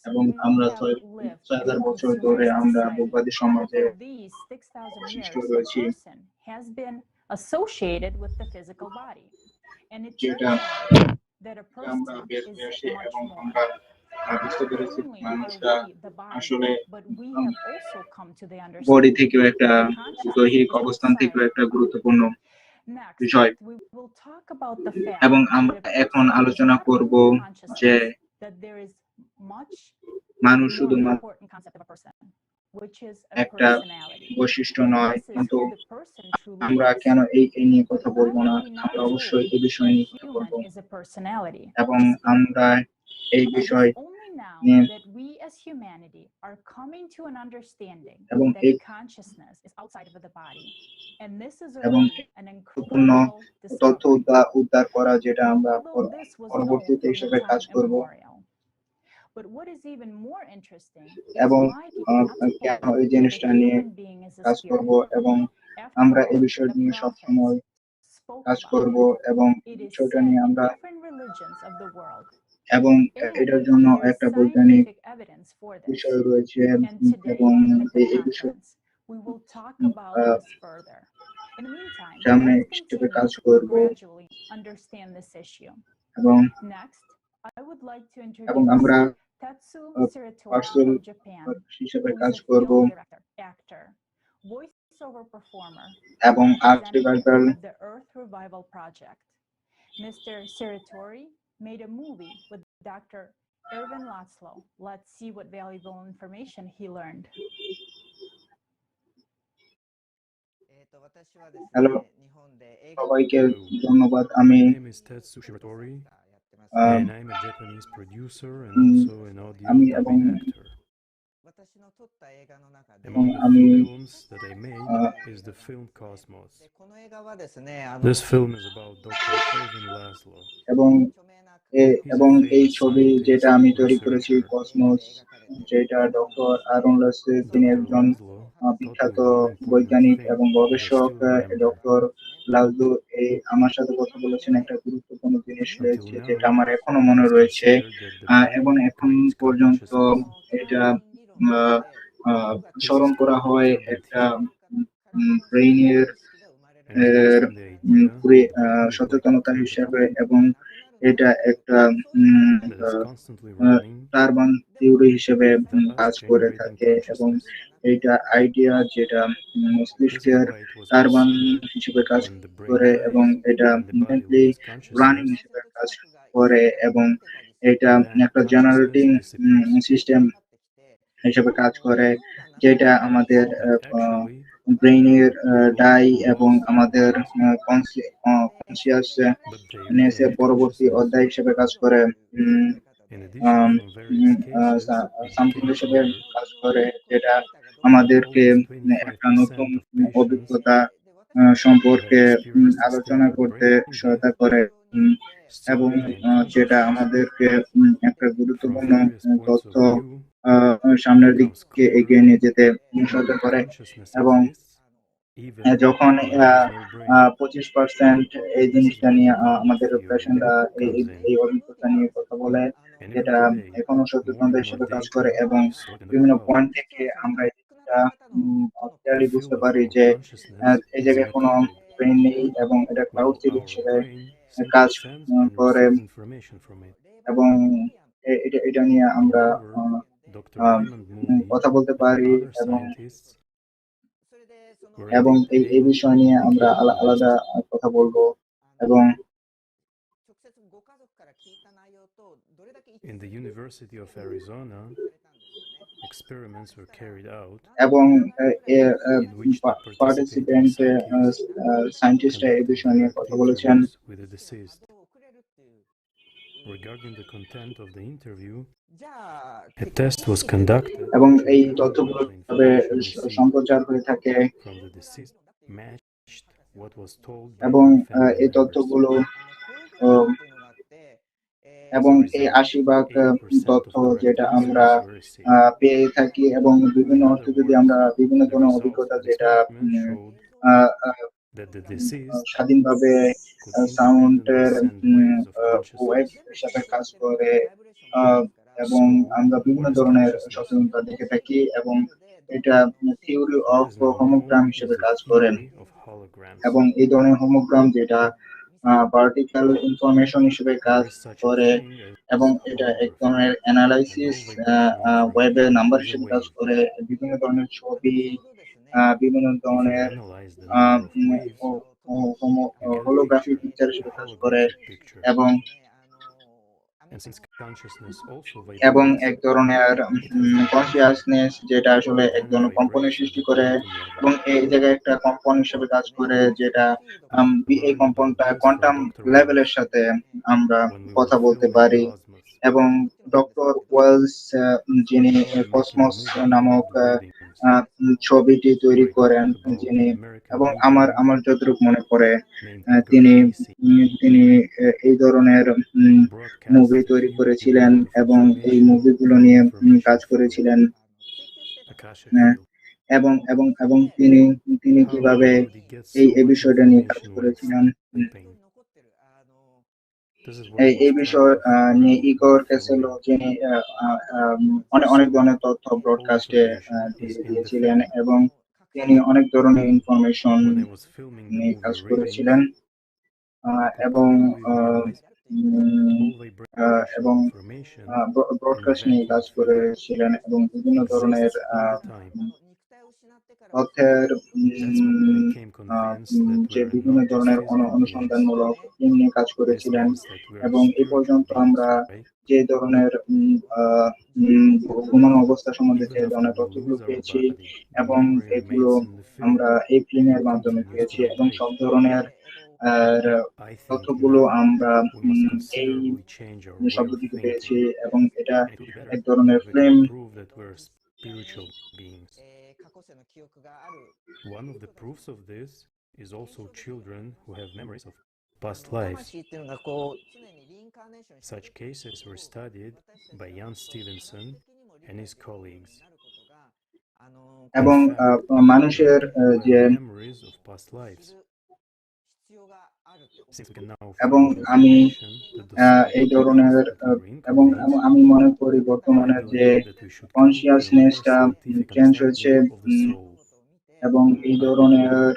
এবং আমরা ৬,০০০ বছর ধরে আমরা ভোগবাদী সমাজে সৃষ্ট রয়েছি, যেটা আমরা বের হয়ে আসি, এবং আমরা বুঝতে পেরেছি মানুষটা আসলে বডি থেকেও একটা দৈহিক অবস্থান থেকেও একটা গুরুত্বপূর্ণ বিষয়, এবং আমরা এখন আলোচনা করব যে মানুষ শুধুমাত্র একটা বৈশিষ্ট্য নয়, কিন্তু আমরা কেন এই নিয়ে কথা বলবো না, আমরা অবশ্যই এই বিষয় নিয়ে কথা বলবো, এবং আমরা এই বিষয় নিয়ে এবং সম্পূর্ণ তথ্য উদ্ধার করা, যেটা আমরা পরবর্তীতে হিসেবে কাজ করব, এবং কেন এই জিনিসটা নিয়ে কাজ করব, এবং আমরা এই বিষয়টা নিয়ে সবসময় কাজ করব, এবং বিষয়টা নিয়ে আমরা এবং এটার জন্য একটা বৈজ্ঞানিক বিষয় রয়েছে, এবং এই বিষয় সামনে হিসেবে কাজ করব, এবং আমরা পার্সোনাল হিসেবে কাজ করব, এবং art revival Mr. Seratori made a movie with Dr. Irvin Laszlo. Let's see what valuable information he learned. Hello, সবাইকে ধন্যবাদ। আমি আমি এবং আমি This film is about Dr. Irvin Laszlo. এবং এই ছবি যেটা আমি তৈরি করেছি, কসমোস, যেটা ডক্টর আরন লাসলে, তিনি একজন বিখ্যাত বৈজ্ঞানিক এবং গবেষক। ডক্টর লাজলো আমার সাথে কথা বলেছেন, একটা গুরুত্বপূর্ণ জিনিস রয়েছে যেটা আমার এখনো মনে রয়েছে, এবং এখন পর্যন্ত এটা স্মরণ করা হয়, একটা ব্রেইনের এর সচেতনতা হিসেবে, এবং এটা একটা টারবান থিওরি হিসেবে কাজ করে থাকে, এবং এইটা আইডিয়া যেটা মস্তিষ্কের টারবান হিসেবে কাজ করে, এবং এটা মেন্টালি রানিং হিসেবে কাজ করে, এবং এটা একটা জেনারেটিং সিস্টেম হিসেবে কাজ করে, যেটা আমাদের ব্রেইনের ডাই এবং আমাদের কনসিয়াসনেসের পরবর্তী অধ্যায় হিসেবে কাজ করে, সামথিং হিসেবে কাজ করে, যেটা আমাদেরকে একটা নতুন অভিজ্ঞতা সম্পর্কে আলোচনা করতে সহায়তা করে, এবং যেটা আমাদেরকে একটা গুরুত্বপূর্ণ তথ্য সামনের দিকে এগিয়ে নিয়ে যেতে সহায়তা করে। এবং যখন 25% এই জিনিসটা নিয়ে আমাদের পেশেন্টরা এই অভিজ্ঞতা নিয়ে কথা বলে, যেটা এখনো সচেতনতা হিসেবে কাজ করে, এবং বিভিন্ন পয়েন্ট থেকে আমরা এই জিনিসটা ক্লিয়ারলি বুঝতে পারি যে এই জায়গায় কোনো ব্রেন নেই, এবং এটা ক্লাউড সিড হিসেবে কাজ করে, এবং এটা নিয়ে আমরা কথা বলতে পারি, এবং এই বিষয় নিয়ে আমরা আলাদা কথা বলবো। এবং In the University of Arizona, experiments were carried out এবং in which the পার্টিসিপেন্ট সায়েন্টিস্টরা এই বিষয় নিয়ে কথা বলেছেন। with the deceased. Regarding the content of the interview, a test was conducted এবং এই তথ্যগুলো কিভাবে সম্প্রচার হয়ে থাকে, from the deceased matched what was told এবং by family এই members. তথ্যগুলো এবং এই 80% তথ্য যেটা আমরা পেয়ে থাকি, এবং বিভিন্ন অর্থে যদি আমরা বিভিন্ন ধরনের অভিজ্ঞতা যেটা That the deceased স্বাধীনভাবে সাউন্ডের ওয়েভ হিসাবে কাজ করে, এবং আমরা বিভিন্ন ধরনের সচেতনতা দেখে থাকি, এবং এটা থিওরি অফ হোমোগ্রাম হিসেবে কাজ করে, এবং এই ধরনের হোমোগ্রাম যেটা পার্টিকেল ইনফরমেশন হিসেবে কাজ করে, এবং এটা এক ধরনের অ্যানালাইসিস ওয়েবের নাম্বার হিসেবে কাজ করে, বিভিন্ন ধরনের ছবি, বিভিন্ন ধরনের হোলোগ্রাফি পিকচার হিসেবে কাজ করে, এবং এক ধরনের কনসিয়াসনেস যেটা আসলে এক ধরনের কম্পনের সৃষ্টি করে, এবং এই জায়গায় একটা কম্পন হিসেবে কাজ করে, যেটা এই কম্পনটা কোয়ান্টাম লেভেলের সাথে আমরা কথা বলতে পারি। এবং ডক্টর ওয়েলস যিনি কসমস নামক ছবিটি তৈরি করেন, যিনি, এবং আমার যতটুকু মনে পড়ে তিনি এই ধরনের মুভি তৈরি করেছিলেন, এবং এই মুভিগুলো নিয়ে কাজ করেছিলেন, এবং এবং এবং তিনি কিভাবে এই বিষয়টা নিয়ে কাজ করেছিলেন, এই বিষয় নিয়ে ইগর ক্যাসেলো যিনি অনেক ধরনের তথ্য ব্রডকাস্টে দিয়েছিলেন, এবং তিনি অনেক ধরনের ইনফরমেশন নিয়ে কাজ করেছিলেন, এবং ব্রডকাস্ট নিয়ে কাজ করেছিলেন, এবং বিভিন্ন ধরনের তথ্যের যে বিভিন্ন ধরনের অনুসন্ধানমূলক টিম নিয়ে কাজ করেছিলেন, এবং এই পর্যন্ত আমরা যে ধরনের ঘুমানো অবস্থা সম্বন্ধে যে ধরনের তথ্যগুলো পেয়েছি, এবং এগুলো আমরা এই ফিল্মের মাধ্যমে পেয়েছি, এবং সব ধরনের তথ্যগুলো আমরা এই শব্দ থেকে পেয়েছি, এবং এটা এক ধরনের film. One of the proofs of this is also children who have memories of past lives. Such cases were studied by Jan Stevenson and his colleagues. এবং মানুষের যে memories of past lives. এবং আমি এই ধরনের, এবং আমি মনে করি বর্তমানে যে কনসিয়াসনেসটা চেঞ্জ হয়েছে, এবং এই ধরনের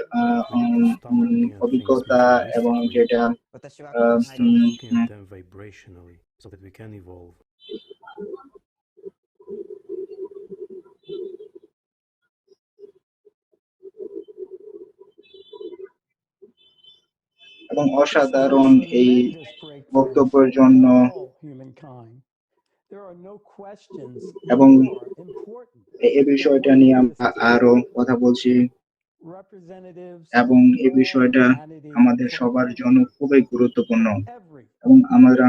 অভিজ্ঞতা এবং যেটা looking at them vibrationally so that we can evolve. এবং অসাধারণ এই বক্তব্যের জন্য এবং এই বিষয়টা নিয়ে আমরা আরো কথা বলছি এবং এই বিষয়টা আমাদের সবার জন্য খুবই গুরুত্বপূর্ণ এবং আমরা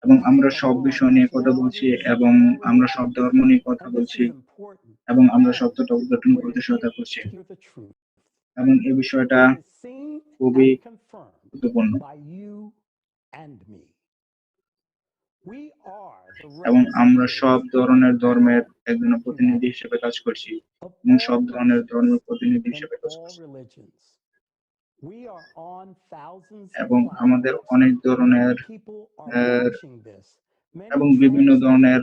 এবং আমরা সব বিষয় নিয়ে কথা বলছি এবং আমরা সব ধর্ম নিয়ে কথা বলছি এবং আমরা সত্যটা উদ্ঘাটন করতে সহায়তা করছি এবং এই বিষয়টা খুবই গুরুত্বপূর্ণ এবং আমরা সব ধরনের ধর্মের একজন প্রতিনিধি হিসেবে কাজ করছি এবং সব ধরনের ধর্মের প্রতিনিধি হিসেবে কাজ করছি এবং আমাদের অনেক ধরনের এবং বিভিন্ন ধরনের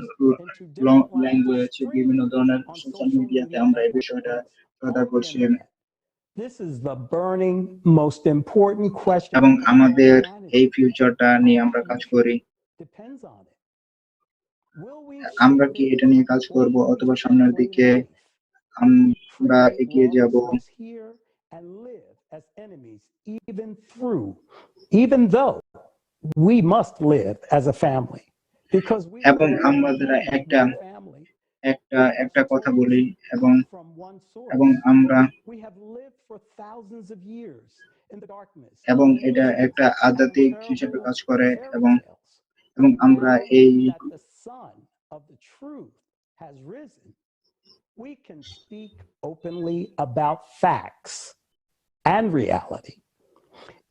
ল্যাঙ্গুয়েজ বিভিন্ন ধরনের সোশ্যাল মিডিয়াতে আমরা এই বিষয়টা কথা করছি এবং আমাদের এই ফিউচারটা নিয়ে আমরা কাজ করি আমরা কি এটা নিয়ে কাজ করব অথবা সামনের দিকে আমরা এগিয়ে যাব even though we must live as a family because we এবং আমাদের একটা কথা বলি এবং আমরা এবং এটা একটা আধ্যাত্মিক হিসেবে কাজ করে এবং আমরা এই of the truth has risen, we can speak openly about facts and reality.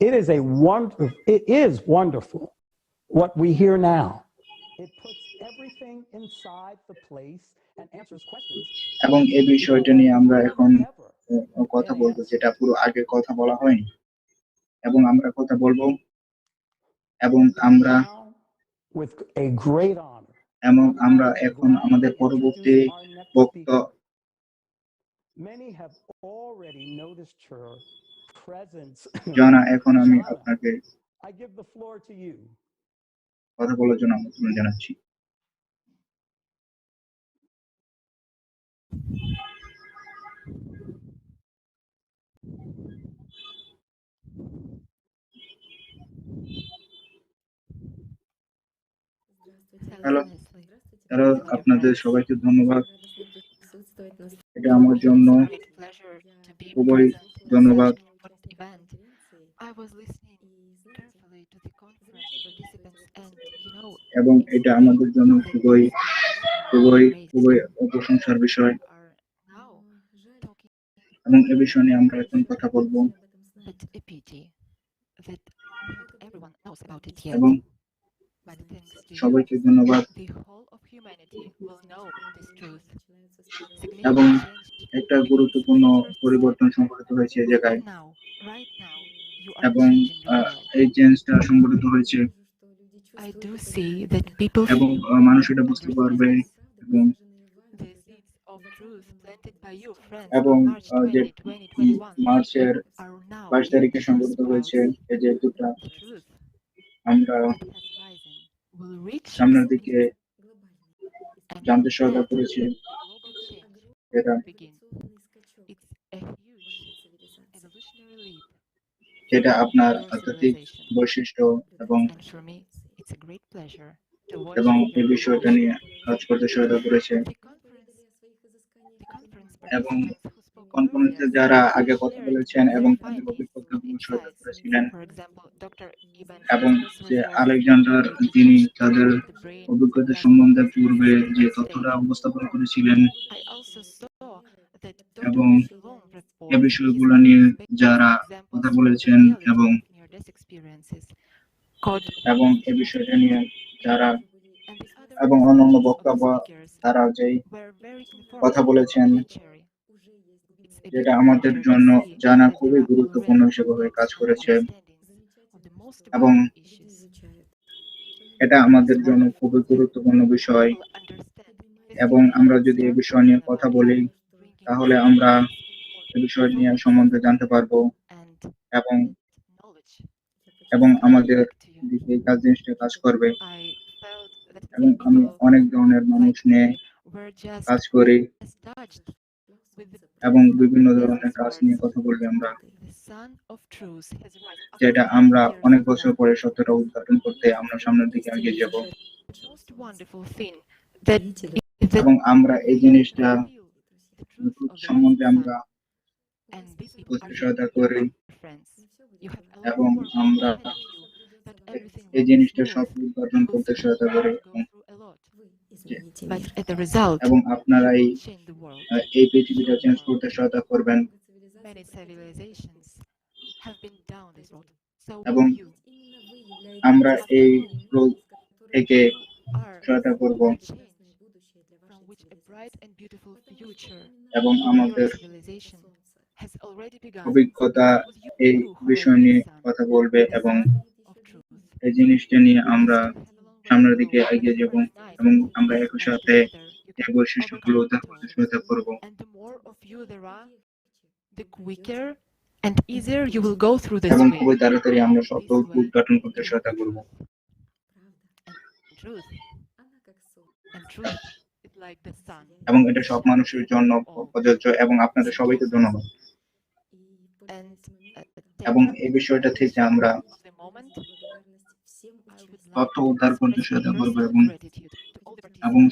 It is wonderful what we hear now. It puts everything inside the place and answers questions. এবং এই বিষয়টা নিয়ে আমরা এখন কথা বলবো যেটা পুরো আগে কথা বলা হয়নি এবং আমরা কথা বলবো এবং আমরা with a great honor এবং আমরা এখন আমাদের পরবর্তী বক্তব্য জানা এখন আমি আপনাকে কথা বলার জন্য আমন্ত্রণ জানাচ্ছি হ্যালো আপনাদের সবাইকে ধন্যবাদ এটা আমার জন্য খুবই ধন্যবাদ এবং এটা আমাদের জন্য খুবই খুবই খুবই প্রশংসার বিষয় এবং এ বিষয় নিয়ে আমরা এখন কথা বলবো এবং সবাইকে ধন্যবাদ এবং একটা গুরুত্বপূর্ণ পরিবর্তন সংঘটিত হয়েছে এই জায়গায় এবং এই চেঞ্জটা সংঘটিত হয়েছে এবং মানুষ এটা বুঝতে পারবে এবং যে মার্চের 22 তারিখে সংঘটিত হয়েছে এই যে যুগটা আমরা সামনের দিকে জানতে সহায়তা করেছি যেটা আপনার আধ্যাত্মিক বৈশিষ্ট্য এবং এই বিষয়টা নিয়ে কাজ করতে সহায়তা করেছে এবং কনফারেন্সে যারা আগে কথা বলেছেন এবং তাদের অভিজ্ঞতাগুলো সহায়তা করেছিলেন এবং যে আলেকজান্ডার তিনি তাদের অভিজ্ঞতা সম্বন্ধে পূর্বে যে তথ্যটা উপস্থাপন করেছিলেন এবং এই বিষয়গুলো নিয়ে যারা কথা বলেছেন এবং এই বিষয়টা নিয়ে যারা এবং অন্যান্য বক্তব্য তারা যেই কথা বলেছেন যেটা আমাদের জন্য জানা খুবই গুরুত্বপূর্ণ হিসেবে কাজ করেছে এবং এটা আমাদের জন্য খুবই গুরুত্বপূর্ণ বিষয়, এবং আমরা যদি এই বিষয় নিয়ে কথা বলি তাহলে আমরা এই বিষয় নিয়ে সম্বন্ধে জানতে পারবো, এবং এবং আমাদের দিকে এই জিনিসটা কাজ করবে। এবং আমি অনেক ধরনের মানুষ নিয়ে কাজ করি এবং বিভিন্ন ধরনের কাজ নিয়ে কথা বলি আমরা, যেটা আমরা অনেক বছর পরে সত্যটা উদ্ঘাটন করতে আমরা সামনের দিকে এগিয়ে যাব, এবং আমরা এই জিনিসটা সম্বন্ধে আমরা বুঝতে সহায়তা করি, এবং আমরা এই জিনিসটা সব উদ্ঘাটন করতে সহায়তা করি, এবং আপনারা এই পৃথিবীটা চেঞ্জ করতে সহায়তা করবেন, এবং আমরা এই রোগ থেকে সহায়তা করব, এবং আমাদের অভিজ্ঞতা এই বিষয় নিয়ে কথা বলবে, এবং এই জিনিসটা নিয়ে আমরা সামনের দিকে এগিয়ে যাব, এবং আমরা একই সাথে এই বৈশিষ্ট্যগুলো উদ্ধার করতে সহায়তা করব। এবং খুবই তাড়াতাড়ি আমরা সব উদ্ঘাটন করতে সহায়তা করব। এবং এটা সব মানুষের জন্য প্রযোজ্য, এবং আপনাদের সবাইকে ধন্যবাদ। এবং এই বিষয়টা থেকে আমরা তথ্য উদ্ধার করতে সহায়তা করব, এবং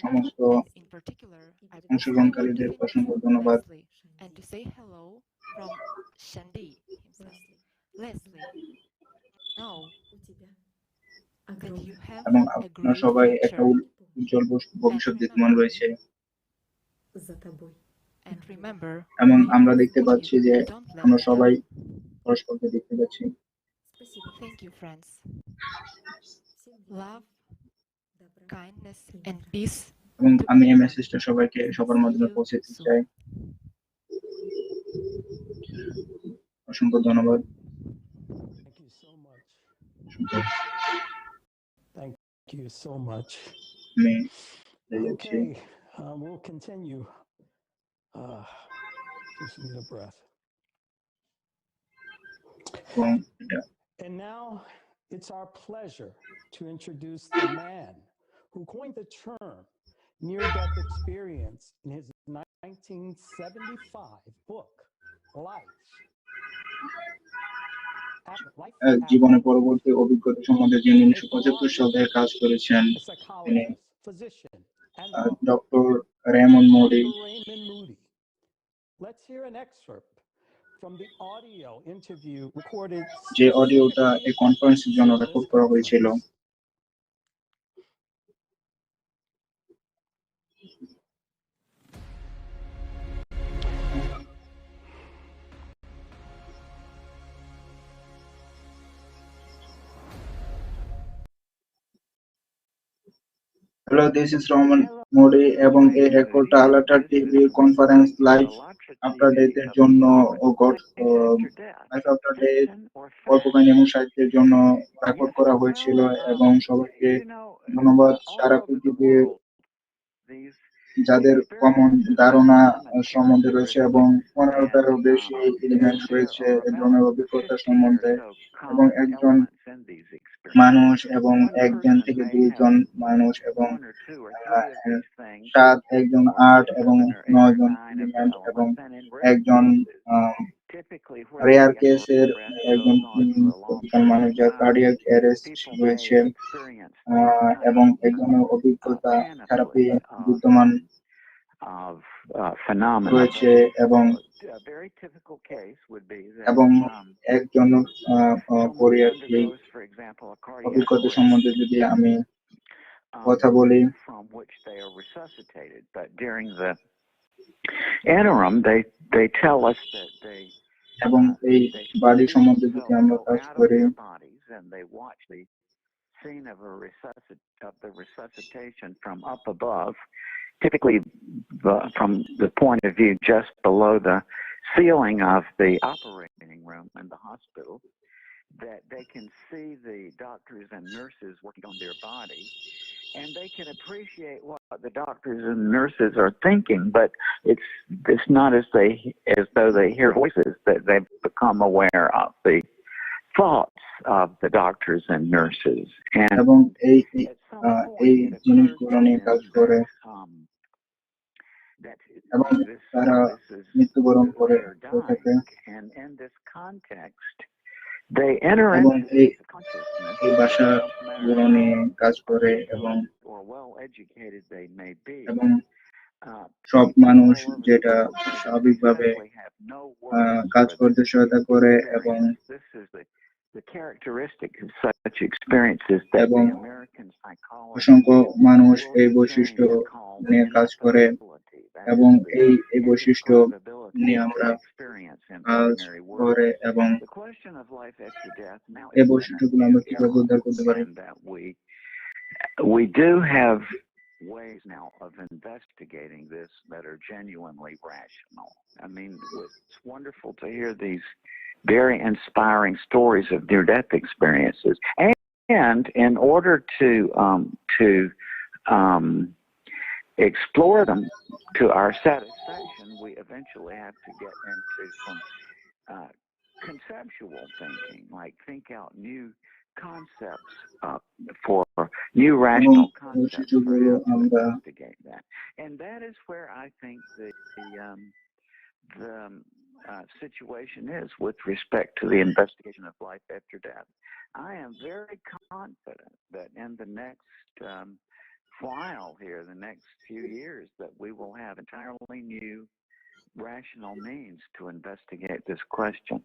সমস্ত অংশগ্রহণকারীদের অসংখ্য ধন্যবাদ। এবং আপনারা সবাই একটা উজ্জ্বল ভবিষ্যৎ বিদ্যমান রয়েছে, এবং আমরা দেখতে পাচ্ছি যে আমরা সবাই পরস্পরকে দেখতে পাচ্ছি। এবং আমি এই মেসেজটা সবাইকে সবার মাধ্যমে পৌঁছে দিতে চাই। অসংখ্য ধন্যবাদ। Thank you so much. Okay, We'll continue. Just need a breath. And now it's our pleasure to introduce the man who coined the term near-death experience in his 1975 book, Life. জীবনের পরবর্তী অভিজ্ঞতা সম্বন্ধে যিনি 1975 সালে কাজ করেছেন, তিনি doctor Raymond Modi. Let's hear an excerpt from the audio interview recorded. যে অডিওটা এই কনফারেন্সের জন্য রেকর্ড করা হয়েছিল। Hello, this is Roman Modi, এবং এই রেকর্ডটা আলাটা টিভি কনফারেন্স লাইভ আফটার ডেথের জন্য লাইভ আফটার ডেথ গল্পকাহিনী এবং সাহিত্যের জন্য রেকর্ড করা হয়েছিল, এবং সবাইকে ধন্যবাদ। সারা পৃথিবীর যাদের কমন ধারণা সম্বন্ধে রয়েছে, এবং 15টারও বেশি এলিমেন্ট রয়েছে এই ধরনের অভিজ্ঞতা সম্বন্ধে, এবং একজন মানুষ এবং 1 থেকে 2 মানুষ, এবং 7 একজন 8 এবং 9 এলিমেন্ট, এবং একজন রেয়ার কেসের একজন ক্রিটিক্যাল মানুষ যার কার্ডিয়াক অ্যারেস্ট রয়েছে, এবং একজনের অভিজ্ঞতা থেরাপি বিদ্যমান রয়েছে, এবং একজন কোরিয়ার অভিজ্ঞতা সম্বন্ধে যদি আমি কথা বলি, এবং এই বাড়ি সম্বন্ধে যদি আমরা কাজ করি, scene of the resuscitation from up above, typically from the point of view just below the ceiling of the operating room in the hospital. that they can see the doctors and nurses working on their body, and they can appreciate what the doctors and nurses are thinking, but it's not as though they hear voices, that they've become aware of the thoughts of the doctors and nurses. And এবং এই জিনিসগুলো নিয়ে কাজ করে এবং তারা মৃত্যুবরণ করে থাকে and in this context they enter এবং into এই consciousness, ভাষাগুলো নিয়ে কাজ করে এবং or well educated they may be, সব মানুষ যেটা স্বাভাবিকভাবে কাজ করতে সহায়তা করে এবং this is the characteristic of such experiences that এবং the American psychology অসংখ্য মানুষ এই বৈশিষ্ট্য নিয়ে কাজ করে এবং এই বৈশিষ্ট্য নিয়ে আমরা কাজ করে এবং the question of life after death now এই বৈশিষ্ট্যগুলো আমরা কিভাবে উদ্ধার করতে পারি that we do have ways now of investigating this that are genuinely rational. I mean, it's wonderful to hear these very inspiring stories of near-death experiences, and in order to explore them to our satisfaction, we eventually have to get into some conceptual thinking, like think out new concepts for new rational concepts to investigate that. And that is where I think the situation is with respect to the investigation of life after death. I am very confident that in the next while here, the next few years, that we will have entirely new rational means to investigate this question.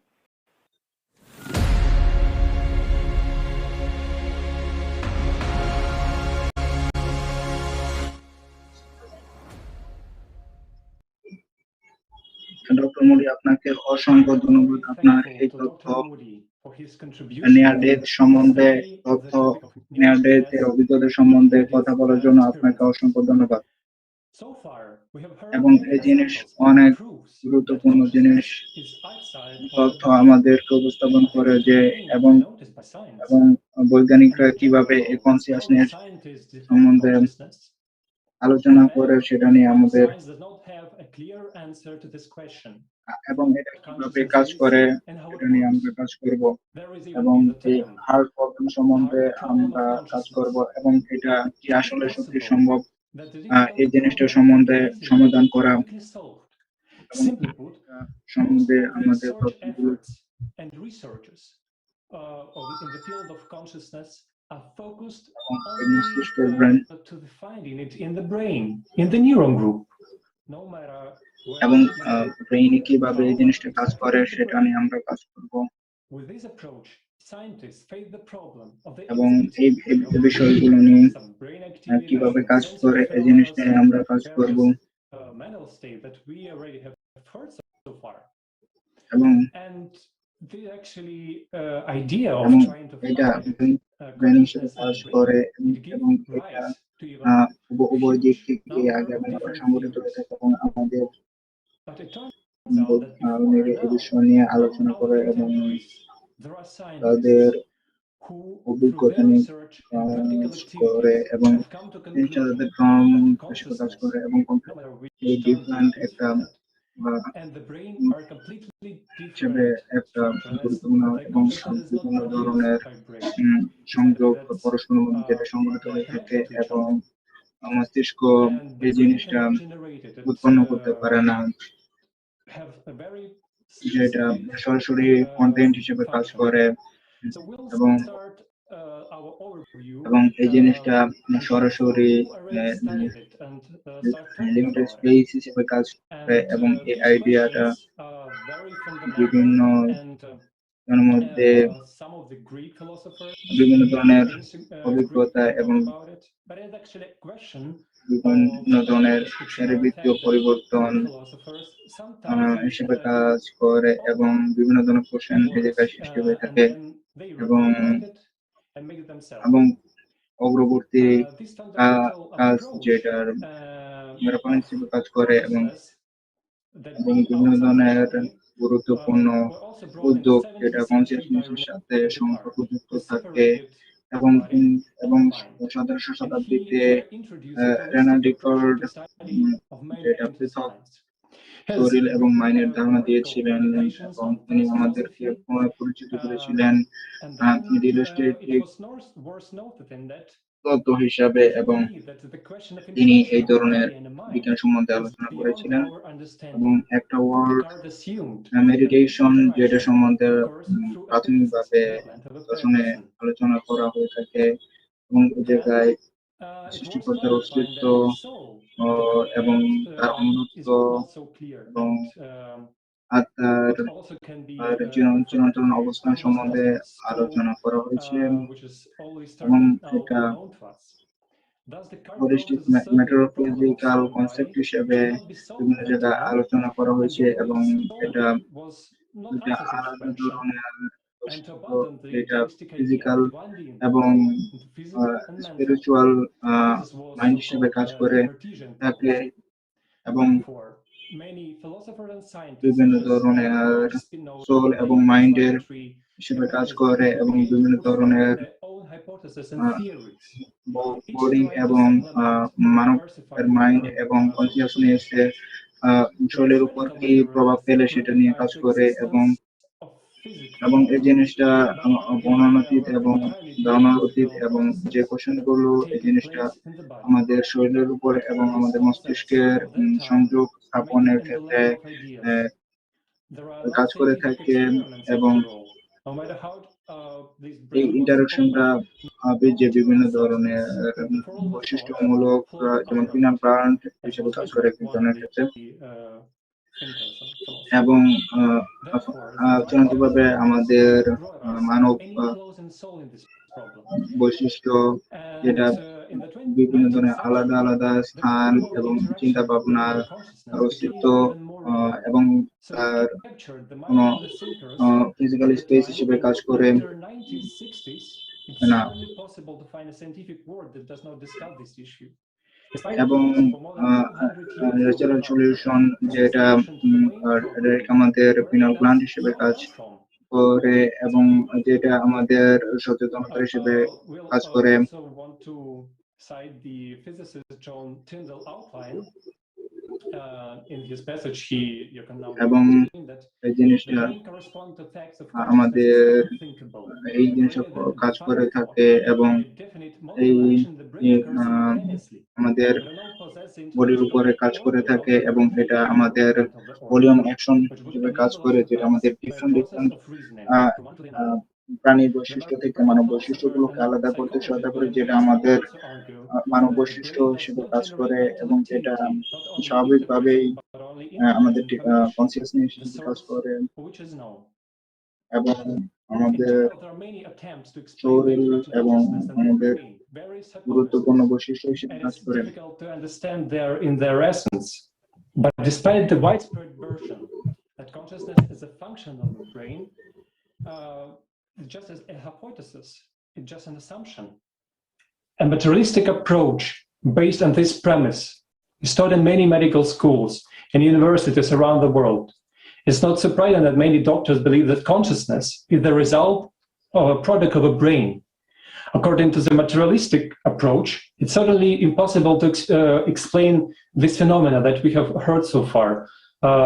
Doctor Modi, আপনাকে অসংখ্য ধন্যবাদ আপনার এই তথ্য near death সম্বন্ধে near ডেথের অভিজ্ঞতা সম্বন্ধে কথা বলার জন্য আপনাকে অসংখ্য ধন্যবাদ। এবং এই জিনিস অনেক গুরুত্বপূর্ণ জিনিস তথ্য আমাদেরকে উপস্থাপন করে যে এবং বৈজ্ঞানিকরা কিভাবে এই কনসিয়াসনেস সম্বন্ধে আলোচনা করে সেটা নিয়ে আমাদের এবং এটা কিভাবে কাজ করে এটা নিয়ে আমরা কাজ করব এবং এই হার্ট প্রবলেম সম্বন্ধে আমরা কাজ করব এবং এটা কি আসলে সত্যি সম্ভব এই জিনিসটা সম্বন্ধে সমাধান করা সম্বন্ধে আমাদের তথ্যগুলো in the field of consciousness are focused to the finding it in the brain, in the neuron group. No matter এবং ব্রেইনে কিভাবে এই জিনিসটা কাজ করে সেটা নিয়ে আমরা কাজ করব। with this approach, scientists face the problem of the এবং এই বিষয়গুলো নিয়ে কিভাবে কাজ করে এই জিনিসটা নিয়ে আমরা কাজ করব। mental state that we already have heard so far. এবং the actually idea of trying to এটা ব্রেন হিসেবে কাজ করে এবং এটা উভয় দিক থেকে আগে সংগঠিত হয়ে থাকে এবং আমাদের এই বিষয় নিয়ে আলোচনা করে এবং তাদের অভিজ্ঞতা নিয়ে কাজ করে এবং তাদের কাজ করে এবং এই ডিফারেন্ট একটা হিসেবে একটা গুরুত্বপূর্ণ এবং শান্তিপূর্ণ ধরনের সংযোগ পরস্পরের মধ্যে যেটা সংগঠিত হয়ে থাকে এবং মস্তিষ্ক এই জিনিসটা উৎপন্ন করতে পারে না, যেটা সরাসরি কন্টেন্ট হিসেবে কাজ করে এবং এই জিনিসটা সরাসরি লিমিটেড স্পেস হিসেবে কাজ করে এবং এই আইডিয়াটা বিভিন্ন মধ্যে বিভিন্ন ধরনের অভিজ্ঞতা এবং বিভিন্ন ধরনের শারীরবৃত্তীয় পরিবর্তন হিসেবে কাজ করে এবং বিভিন্ন ধরনের কোশ্চেন সৃষ্টি হয়ে থাকে এবং অগ্রবর্তী কাজ যেটার রেফারেন্স হিসেবে কাজ করে এবং এবং বিভিন্ন ধরনের গুরুত্বপূর্ণ উদ্যোগ যেটা কনসিয়াসনেসের সাথে সম্পর্কযুক্ত থাকে এবং 17শ শতাব্দীতে রেনা ডিকর্ড যেটা পৃথক শরীর এবং মাইন্ডের ধারণা দিয়েছিলেন এবং তিনি আমাদেরকে পরিচিত করেছিলেন রিলেস্টেটিক তত্ত্ব হিসাবে এবং তিনি এই ধরনের বিজ্ঞান সম্বন্ধে আলোচনা করেছিলেন এবং একটা ওয়ার্ড মেডিটেশন যেটা সম্বন্ধে প্রাথমিকভাবে দর্শনে আলোচনা করা হয়ে থাকে এবং এই জায়গায় সৃষ্টিকর্তার অস্তিত্ব এবং তার অমরত্ব এবং আত্মার চিরন্তন অবস্থান সম্বন্ধে আলোচনা করা হয়েছে এবং এটা হোলিস্টিক মেটাফিজিক্যাল কনসেপ্ট হিসেবে বিভিন্ন জায়গায় আলোচনা করা হয়েছে এবং এটা আলাদা ধরনের যেটা ফিজিক্যাল এবং স্পিরিচুয়াল মাইন্ড হিসেবে কাজ করে থাকে এবং বিভিন্ন ধরনের সোল এবং মাইন্ডের হিসেবে কাজ করে এবং বিভিন্ন ধরনের বডি এবং মানবের মাইন্ড এবং কনসিয়াসনেসের শরীরের উপর কি প্রভাব ফেলে সেটা নিয়ে কাজ করে এবং এই জিনিসটা বর্ণনাতীত এবং ধারণাতীত এবং যে কোশ্চেনগুলো এই জিনিসটা আমাদের শরীরের উপর এবং আমাদের মস্তিষ্কের সংযোগ স্থাপনের ক্ষেত্রে কাজ করে থাকে এবং এই ইন্টারাকশনটা হবে যে বিভিন্ন ধরনের বৈশিষ্ট্যমূলক যেমন পিনাল প্লান্ট হিসেবে কাজ করে বিজ্ঞানের ক্ষেত্রে এবং চূড়ান্তভাবে আমাদের মানব বৈশিষ্ট্য যেটা বিভিন্ন ধরনের আলাদা আলাদা স্থান এবং চিন্তা ভাবনার অস্তিত্ব এবং তার কোনো ফিজিক্যাল স্পেস হিসেবে কাজ করে না এবং ন্যাচারাল সলিউশন যেটা আমাদের পিনাল গ্ল্যান্ড হিসেবে কাজ করে এবং যেটা আমাদের সচেতনতা হিসেবে কাজ করে এবং এই জিনিসটা আমাদের এই জিনিসটা কাজ করে থাকে এবং এই আমাদের বডির উপরে কাজ করে থাকে এবং এটা আমাদের ভলিউম অ্যাকশন হিসেবে কাজ করে যেটা আমাদের ডিফারেন্ট প্রাণীর বৈশিষ্ট্য থেকে মানব বৈশিষ্ট্যগুলোকে আলাদা করতে সহায়তা করে যেটা আমাদের মানব বৈশিষ্ট্য হিসেবে কাজ করে এবং যেটা স্বাভাবিকভাবেই আমাদের কনসিয়াসনেস হিসেবে কাজ করে এবং আমাদের শরীর এবং আমাদের গুরুত্বপূর্ণ বৈশিষ্ট্য হিসেবে কাজ করে But despite the widespread version that consciousness is a function of the brain, it's just as a hypothesis, it's just an assumption. A materialistic approach based on this premise is taught in many medical schools and universities around the world. It's not surprising that many doctors believe that consciousness is the result of a product of a brain. According to the materialistic approach, it's certainly impossible to explain this phenomena that we have heard so far,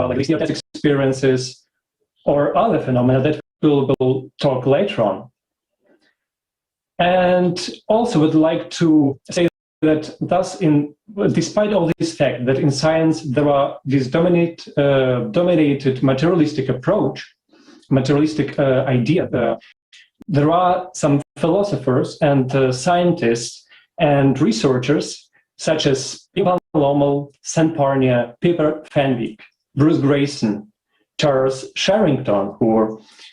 like near-death experiences or other phenomena that we'll talk later on. And also would like to say that thus, despite all this fact that in science there are this dominated materialistic approach, materialistic idea, there are some philosophers and scientists and researchers such as Ivan Lommel, Sam Parnia, Peter Fenwick, Bruce Grayson, Charles Sherrington, who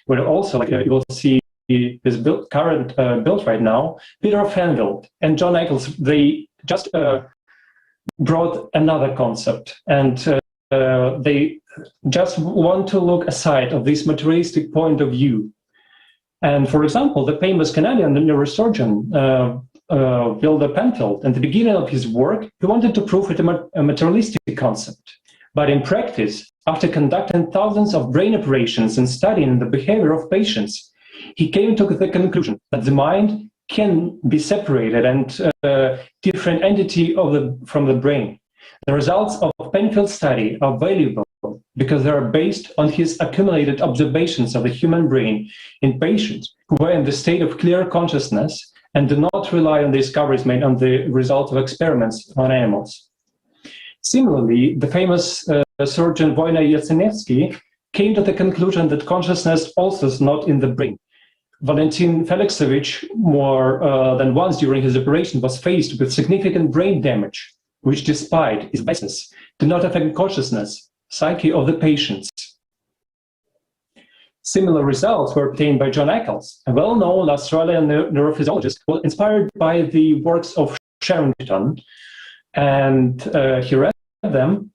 will also, like you will see this current build right now, Peter Fenwick and John Eccles, they just brought another concept, and they just want to look aside of this materialistic point of view. And for example, the famous Canadian neurosurgeon Wilder Penfield, at the beginning of his work, he wanted to prove it a materialistic concept. But in practice, after conducting thousands of brain operations and studying the behavior of patients, he came to the conclusion that the mind can be separated and different entity from the brain. The results of Penfield's study are valuable because they are based on his accumulated observations of the human brain in patients who were in the state of clear consciousness and do not rely on the discoveries made on the result of experiments on animals. Similarly, the famous surgeon Wojciech Jasenewski came to the conclusion that consciousness also is not in the brain. Valentin Felixovich, more than once during his operation, was faced with significant brain damage, which despite its basis, did not affect consciousness, psyche of the patients. Similar results were obtained by John Eccles, a well-known Australian neurophysiologist, who was inspired by the works of Sherrington, and he read them.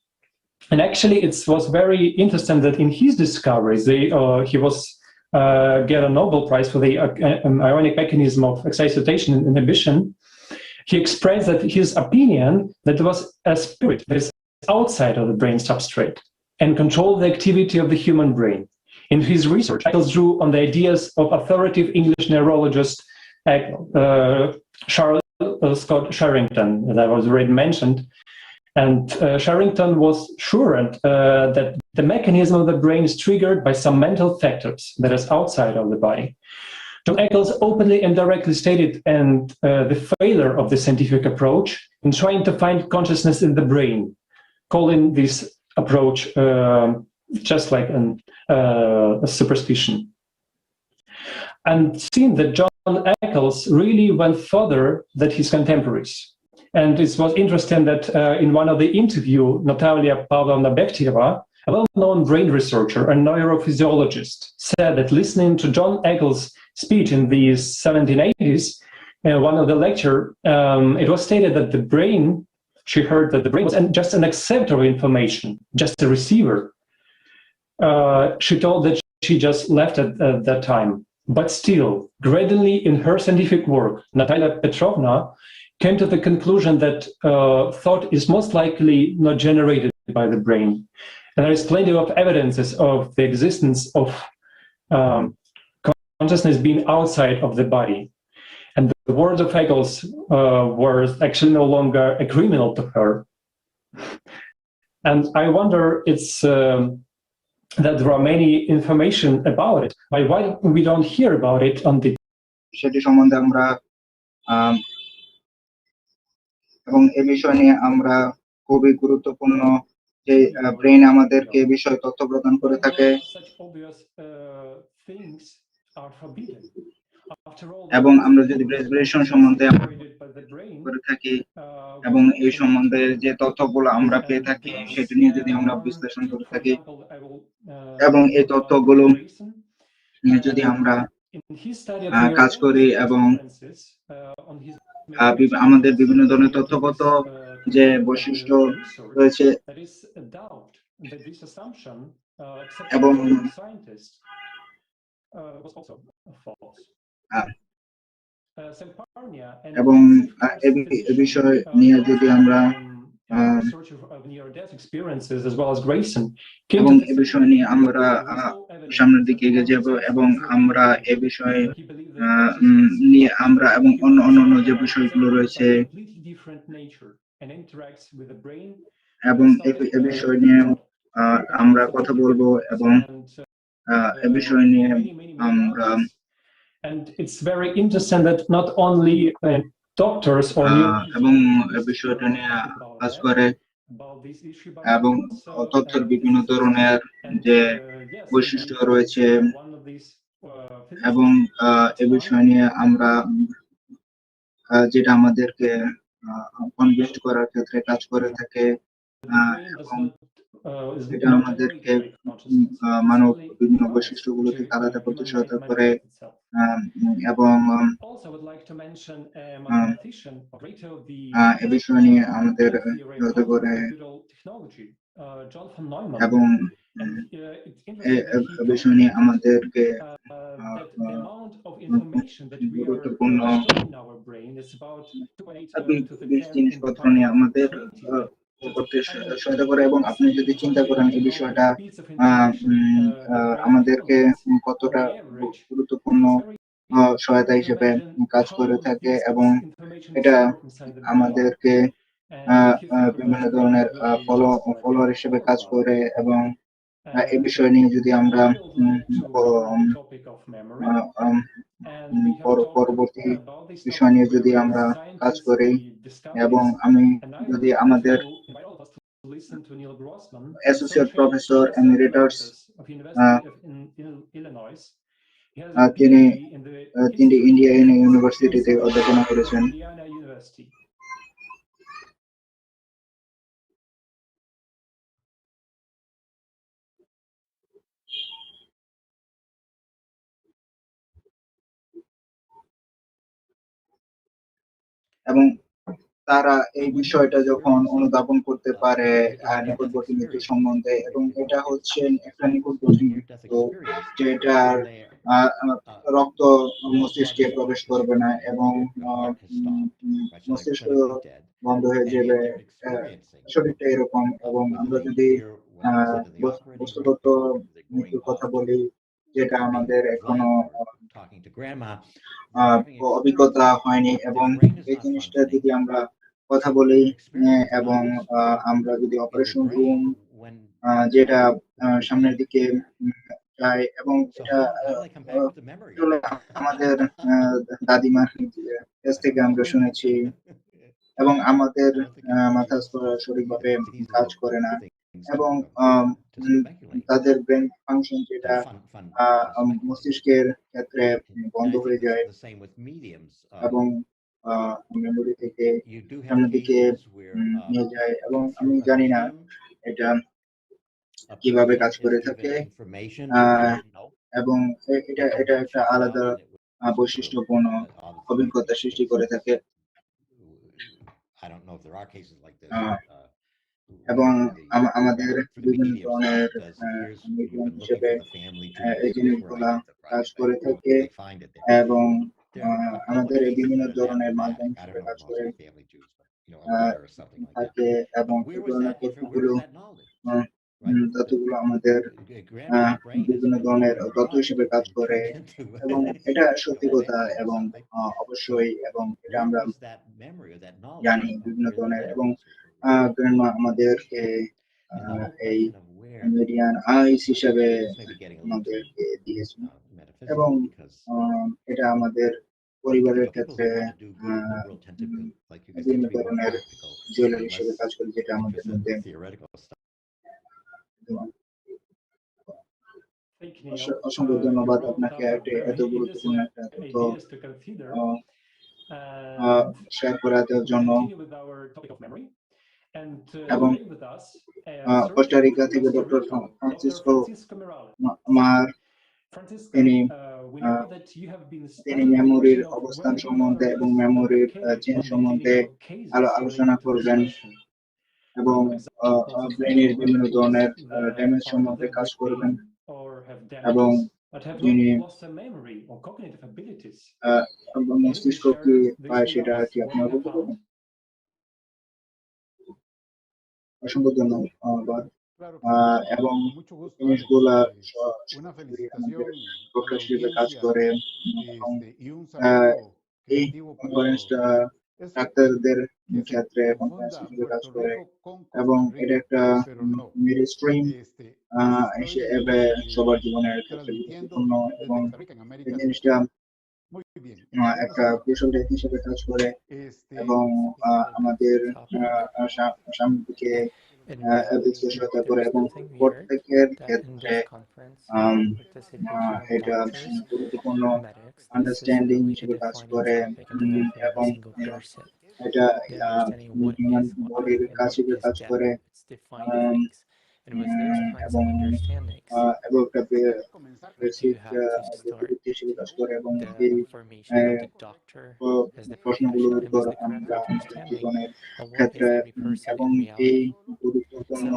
And actually, it was very interesting that in his discoveries, he was get a Nobel Prize for the ionic mechanism of excitation inhibition. He expressed that his opinion that there was a spirit that is outside of the brain substrate and controlled the activity of the human brain. In his research, Eccles drew on the ideas of authoritative English neurologist Charles Scott Sherrington, that I was already mentioned. And Sherrington was sure that the mechanism of the brain is triggered by some mental factors that is outside of the body. John Eccles openly and directly stated the failure of the scientific approach in trying to find consciousness in the brain, calling this approach just like a superstition. And seeing that John Eccles really went further than his contemporaries. And it was interesting that in one of the interviews, Natalia Pavlovna Bekhteva, a well-known brain researcher and neurophysiologist, said that listening to John Eccles' speech in the 1780s, one of the lecture, it was stated that the brain, she heard that the brain was just an acceptor of information, just a receiver. She told that she just left at that time. But still, gradually in her scientific work, Natalia Petrovna came to the conclusion that thought is most likely not generated by the brain. And there is plenty of evidences of the existence of consciousness being outside of the body. And the words of Eccles were actually no longer a criminal to her. And I wonder that there are many information about it. Why we don't hear about it on the সেটি সম্বন্ধে আমরা এবং এই বিষয় নিয়ে আমরা খুবই গুরুত্বপূর্ণ যে ব্রেন আমাদেরকে এই বিষয়ে তথ্য প্রদান করে থাকে এবং আমরা যদি ব্রেসপিরেশন সম্বন্ধে করে থাকি এবং এই সম্বন্ধে যে তথ্যগুলো আমরা পেয়ে থাকি সেটা নিয়ে যদি আমরা বিশ্লেষণ করে থাকি এবং এই তথ্যগুলো নিয়ে যদি আমরা কাজ করি এবং আমাদের বিভিন্ন ধরনের তথ্যগত যে বৈশিষ্ট্য রয়েছে এবং এবং এই বিষয় নিয়ে যদি আমরা এবং এ বিষয় নিয়ে আমরা সামনের দিকে এগিয়ে যাব এবং আমরা এ বিষয়ে নিয়ে আমরা এবং অন্য যে বিষয়গুলো রয়েছে এবং এ বিষয় নিয়ে আমরা কথা বলবো এবং এ বিষয় নিয়ে আমরা And it's very interesting that not only doctors or এবং এ বিষয়টা নিয়ে কাজ করে এবং তথ্যের বিভিন্ন ধরনের যে বৈশিষ্ট্য রয়েছে এবং এ বিষয় নিয়ে আমরা যেটা আমাদেরকে কনভিন্স করার ক্ষেত্রে কাজ করে থাকে এবং এটা আমাদেরকে মানব বিভিন্ন বৈশিষ্ট্যগুলোকে আলাদা করতে সহায়তা করে এবং এ বিষয় নিয়ে আমাদের সহায়তা করে এবং এ বিষয় নিয়ে আমাদেরকে গুরুত্বপূর্ণ জিনিসপত্র নিয়ে আমাদের করতে সহায়তা করে। এবং আপনি যদি চিন্তা করেন এই বিষয়টা আমাদেরকে কতটা গুরুত্বপূর্ণ সহায়তা হিসেবে কাজ করে থাকে, এবং এটা আমাদেরকে বিভিন্ন ধরনের ফলোয়ার হিসেবে কাজ করে। এবং এই বিষয় নিয়ে যদি আমরা পরবর্তী বিষয় নিয়ে যদি আমরা কাজ করি, এবং আমি যদি আমাদের অ্যাসোসিয়েট প্রফেসর এমিরেটাস তিনি ইন্ডিয়ানা ইউনিভার্সিটিতে অধ্যাপনা করেছেন। এবং তারা এই বিষয়টা যখন অনুধাবন করতে পারে নিকটবর্তী মৃত্যু সম্বন্ধে, এবং এটা হচ্ছে একটা নিকটবর্তী মৃত্যু যেটার রক্ত মস্তিষ্কে প্রবেশ করবে না, এবং মস্তিষ্ক বন্ধ হয়ে যাবে, শরীরটা এরকম। এবং আমরা যদি বস্তুগত মৃত্যুর কথা বলি, যেটা আমাদের এখনো অভিজ্ঞতা হয়নি, এবং এই জিনিসটা যদি আমরা কথা বলি, এবং আমরা যদি অপারেশন রুম যেটা সামনের দিকে যায়, এবং এটা আমাদের দাদিমার কাছ থেকে আমরা শুনেছি, এবং আমাদের মাথা সঠিকভাবে কাজ করে না, এবং তাদের ব্রেন ফাংশন যেটা মস্তিষ্কের ক্ষেত্রে বন্ধ হয়ে যায়, এবং মেমোরি থেকে সামনের দিকে নিয়ে যায়। এবং আমি জানি না এটা কিভাবে কাজ করে থাকে, এবং এটা এটা একটা আলাদা বৈশিষ্ট্যপূর্ণ অভিজ্ঞতা সৃষ্টি করে থাকে। এবং আমাদের বিভিন্ন ধরনের মিডিয়াম হিসেবে এই জিনিসগুলা কাজ করে থাকে, এবং আমাদের এই বিভিন্ন ধরনের মাধ্যম হিসেবে কাজ করে থাকে, এবং এই ধরনের তথ্যগুলো আমাদের বিভিন্ন ধরনের তথ্য হিসেবে কাজ করে, এবং এটা সত্যি কথা, এবং অবশ্যই, এবং এটা আমরা জানি বিভিন্ন ধরনের। এবং গ্র্যান্ডমা আমাদেরকে এই মিডিয়ান আইস হিসেবে আমাদেরকে দিয়েছেন, এবং এটা আমাদের পরিবারের ক্ষেত্রে বিভিন্ন ধরনের জুয়েলারি হিসেবে কাজ করে, যেটা আমাদের মধ্যে অসংখ্য ধন্যবাদ আপনাকে এত গুরুত্বপূর্ণ একটা তথ্য শেয়ার করে দেওয়ার জন্য। এবং কোস্টারিকা থেকে ডক্টর ফ্রান্সিসকো মার তিনি মেমোরির অবস্থান সম্বন্ধে এবং মেমোরির চেঞ্জ সম্বন্ধে আলোচনা করবেন, এবং ব্রেনের বিভিন্ন ধরনের ড্যামেজ সম্বন্ধে কাজ করবেন, এবং যিনি মস্তিষ্ক কি পায় সেটা কি আপনারা বলতে পারবেন? অসংখ্য ধন্যবাদ। এবং জিনিসগুলা প্রকাশ হিসেবে কাজ করে, এবং এই কনফারেন্সটা ডাক্তারদের ক্ষেত্রে কনফারেন্স হিসেবে কাজ করে, এবং এটা একটা মেরি স্ট্রিম হিসেবে সবার জীবনের ক্ষেত্রে গুরুত্বপূর্ণ, এবং এই জিনিসটা একটা কৌশল হিসেবে কাজ করে, এবং আমাদের সামনের দিকে সহায়তা করে, এবং প্রত্যেকের ক্ষেত্রে এটা গুরুত্বপূর্ণ আন্ডারস্ট্যান্ডিং হিসেবে কাজ করে, এবং এটা হিউম্যান বডির কাছে কাজ করে, এবং একটা বেসিক হিসেবে কাজ করে, এবং এই প্রশ্নগুলোর উত্তর আমরা জীবনের ক্ষেত্রে, এবং এই গুরুত্বপূর্ণ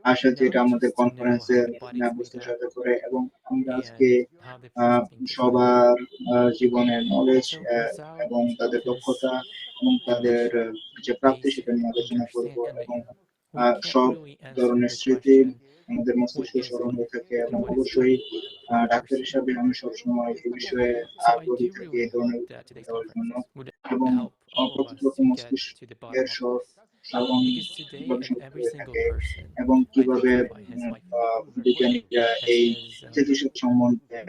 আশা যেটা আমাদের কনফারেন্সের বুঝতে সহায়তা করে, এবং আমরা আজকে সবার জীবনের নলেজ এবং তাদের দক্ষতা এবং তাদের যে প্রাপ্তি সেটা নিয়ে আলোচনা করব, এবং সব ধরনের স্মৃতি আমাদের মস্তিষ্কে স্মরণ হয়ে থাকে এবং অবশ্যই ডাক্তার হিসাবে আমি সবসময় এই বিষয়ে আগ্রহী থাকি এই ধরনের দেওয়ার জন্য এবং প্রকৃতপক্ষে মস্তিষ্কের সাধারণ গবেষণা করে থাকে এবং কিভাবে বিজ্ঞানীরা এই স্থিতিশীল সম্বন্ধে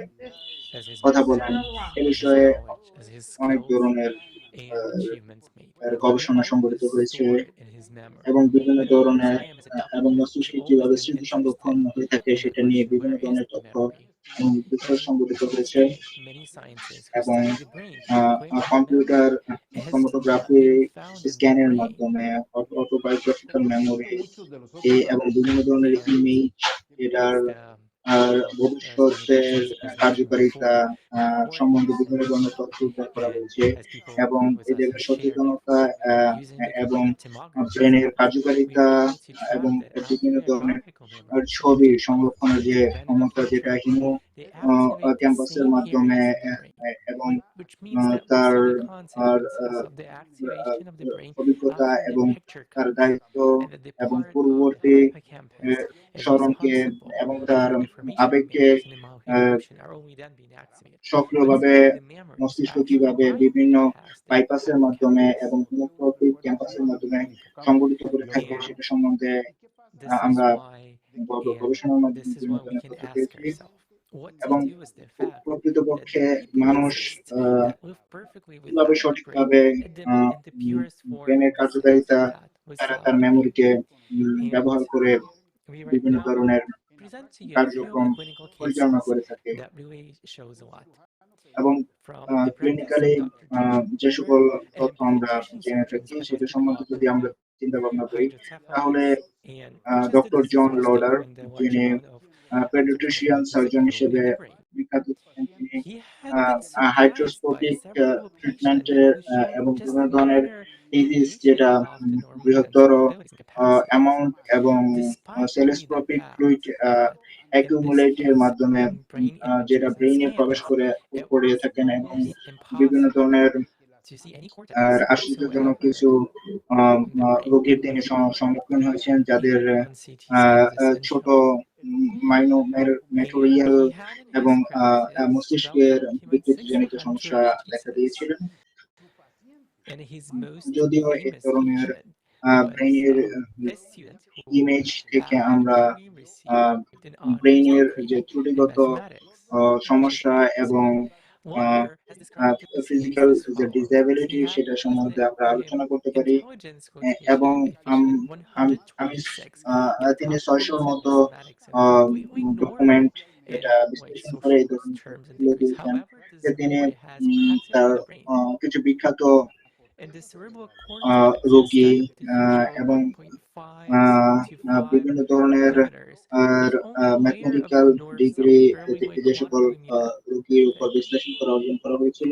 কথা বলেন এ বিষয়ে অনেক ধরনের গবেষণা সংগঠিত হয়েছে এবং বিভিন্ন ধরনের এবং মস্তিষ্কে কিভাবে স্মৃতি সংরক্ষণ হয়ে থাকে সেটা নিয়ে বিভিন্ন ধরনের তথ্য এবং রিসার্চ সংগঠিত হয়েছে এবং কম্পিউটার ক্রোমাটোগ্রাফি স্ক্যানের মাধ্যমে অটোবায়োগ্রাফিক্যাল মেমোরি এবং বিভিন্ন ধরনের ইমেজ এটার ভবিষ্যতের কার্যকারিতা সম্বন্ধে বিভিন্ন ধরনের তথ্য উদ্ধার করা হয়েছে এবং এদের সচেতনতা এবং ব্রেনের কার্যকারিতা এবং বিভিন্ন ধরনের ছবি সংরক্ষণের যে ক্ষমতা যেটা হিমো ক্যাম্পাসের মাধ্যমে এবং তার অভিজ্ঞতা এবং তার দায়িত্ব এবং পূর্ববর্তী স্মরণকে এবং তার আবেগকে সক্রিয়ভাবে মস্তিষ্ক কিভাবে বিভিন্ন বাইপাসের মাধ্যমে এবং ক্যাম্পাসের মাধ্যমে সংগঠিত করে থাকে সেটা সম্বন্ধে আমরা গবেষণার মাধ্যমে বিভিন্ন ধরনের তথ্য পেয়েছি এবং প্রকৃতপক্ষে মানুষ কিভাবে সঠিকভাবে ব্রেনের কার্যকারিতা তার মেমোরিকে ব্যবহার করে বিভিন্ন ধরনের কার্যক্রম পরিচালনা করে থাকে এবং ক্লিনিক্যালি যে সকল তথ্য আমরা জেনে থাকি সেটা সম্বন্ধে যদি আমরা চিন্তা ভাবনা করি তাহলে ডক্টর জন লডার যিনি পেডিয়াট্রিশিয়ান সার্জন হিসেবে বিখ্যাত তিনি হাইড্রোস্কোপিক ট্রিটমেন্টের এবং বিভিন্ন ধরনের ডিজিজ যেটা বৃহত্তর অ্যামাউন্ট এবং সেলেস্ট্রপিক ফ্লুইড অ্যাকুমুলেটের মাধ্যমে যেটা ব্রেইনে প্রবেশ করে থাকেন এবং বিভিন্ন ধরনের আশ্চর্যজনক কিছু রোগীর তিনি সম্মুখীন হয়েছেন যাদের ছোট মেটোরিয়াল এবং মস্তিষ্কের বিকৃতিজনিত সমস্যা দেখা দিয়েছিলেন যদিও এই ধরনের ব্রেইনের ইমেজ থেকে আমরা ব্রেইনের যে ত্রুটিগত সমস্যা এবং ফিজিক্যাল যে ডিসএবিলিটি সেটা সম্বন্ধে আমরা আলোচনা করতে পারি এবং তিনি 600-র মতো ডকুমেন্ট এটা বিশ্লেষণ করে এই ধরনের দিয়েছেন যে তিনি তার কিছু বিখ্যাত রোগী এবং বিভিন্ন ধরনের ম্যাথমেটিক্যাল ডিগ্রি যে সকল রোগীর উপর বিশ্লেষণ করা অর্জন করা হয়েছিল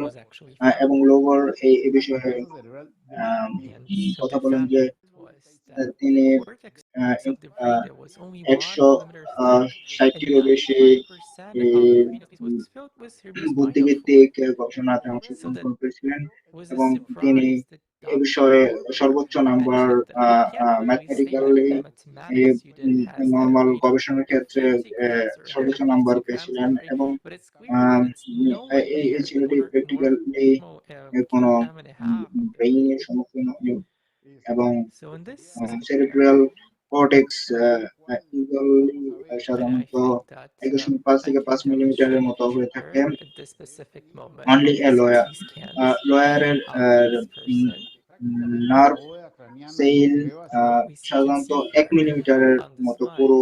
এবং লোভার এই বিষয়ে কথা বলেন যে তিনি 160-টিরও বেশি বুদ্ধিভিত্তিক গবেষণাতে অংশগ্রহণ করেছিলেন এবং তিনি এ বিষয়ে সর্বোচ্চ নাম্বার ম্যাথমেটিক্যালি নর্মাল গবেষণার ক্ষেত্রে সর্বোচ্চ নাম্বার পেয়েছিলেন এবং এই ছেলেটি প্র্যাকটিক্যালি কোনো ব্রেইনের সম্মুখীন এবং সেরিব্রাল কর্টেক্স সাধারণত 1.5 থেকে 5 মিলিমিটারের মতো হয়ে থাকে অনলি এ লয়ারের নার্ভ সেল সাধারণত 1 মিলিমিটারের মতো পুরো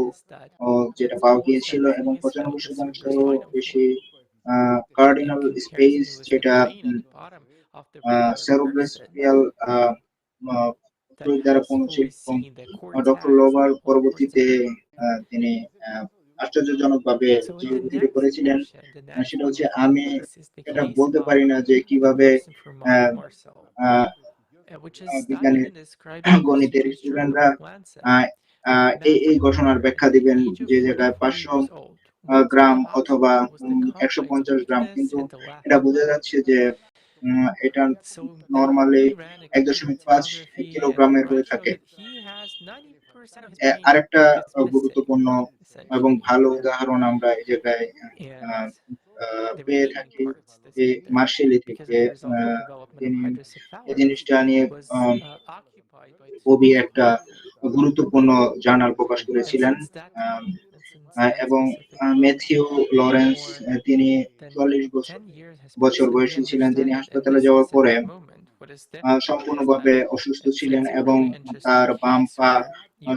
যেটা পাওয়া গিয়েছিল এবং 95% বেশি কার্ডিনাল স্পেস যেটা সেরেব্রাল দ্বারা পৌঁছেছিল ডক্টর লোভার পরবর্তীতে তিনি আশ্চর্যজনকভাবে যে উদ্ধৃতি করেছিলেন সেটা হচ্ছে আমি এটা বলতে পারি না যে কিভাবে বিজ্ঞানের গণিতের স্টুডেন্টরা এই ঘটনার ব্যাখ্যা দিবেন যে জায়গায় 500 গ্রাম অথবা 150 গ্রাম কিন্তু এটা বোঝা যাচ্ছে যে এটা নরমালি 1.5 কিলোগ্রামের হয়ে থাকে আরেকটা গুরুত্বপূর্ণ এবং ভালো উদাহরণ আমরা এই জায়গায় পেয়ে থাকি এই মার্শেলি থেকে। তিনি এই জিনিসটা নিয়ে খুবই একটা গুরুত্বপূর্ণ জার্নাল প্রকাশ করেছিলেন। এবং ম্যাথিউ লরেন্স, তিনি ৪৪ বছর বয়সী ছিলেন। তিনি হাসপাতালে যাওয়ার পরে সম্পূর্ণভাবে অসুস্থ ছিলেন এবং তার বাম পা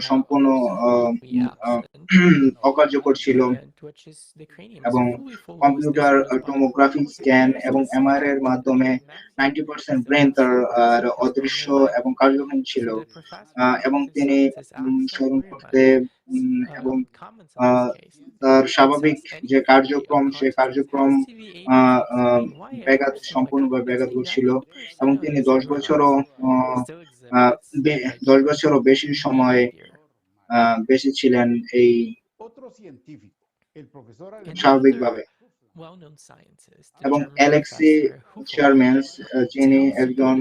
সম্পূর্ণ অকার্যকর ছিল এবং কম্পিউটার টোমোগ্রাফি স্ক্যান এবং এমআরআই এর মাধ্যমে 90% ব্রেন তার অদৃশ্য এবং কার্যহীন ছিল এবং তিনি স্মরণ করতে এবং তার স্বাভাবিক যে কার্যক্রম, সে কার্যক্রম সম্পূর্ণভাবে ব্যাঘাত ঘটছিল এবং তিনি 10 বছরও বেশি সময় বেঁচে ছিলেন এই স্বাভাবিকভাবে। এবং অ্যালেক্সি চার্মেন্স, যিনি একজন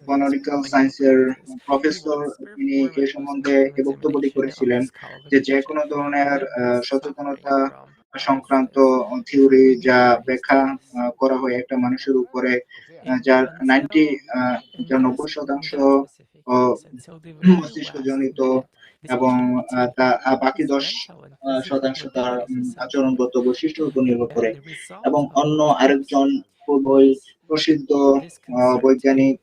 পলিটিক্যাল সায়েন্সের প্রফেসর, তিনি এ সম্বন্ধে এই বক্তব্যটি করেছিলেন যে কোনো ধরনের সচেতনতা সংক্রান্ত থিওরি যা ব্যাখ্যা করা হয় একটা মানুষের উপরে, যার 90% মস্তিষ্কজনিত এবং বাকি 10% তার আচরণগত বৈশিষ্ট্যের উপর নির্ভর করে। এবং অন্য আরেকজন খুবই প্রসিদ্ধ বৈজ্ঞানিক,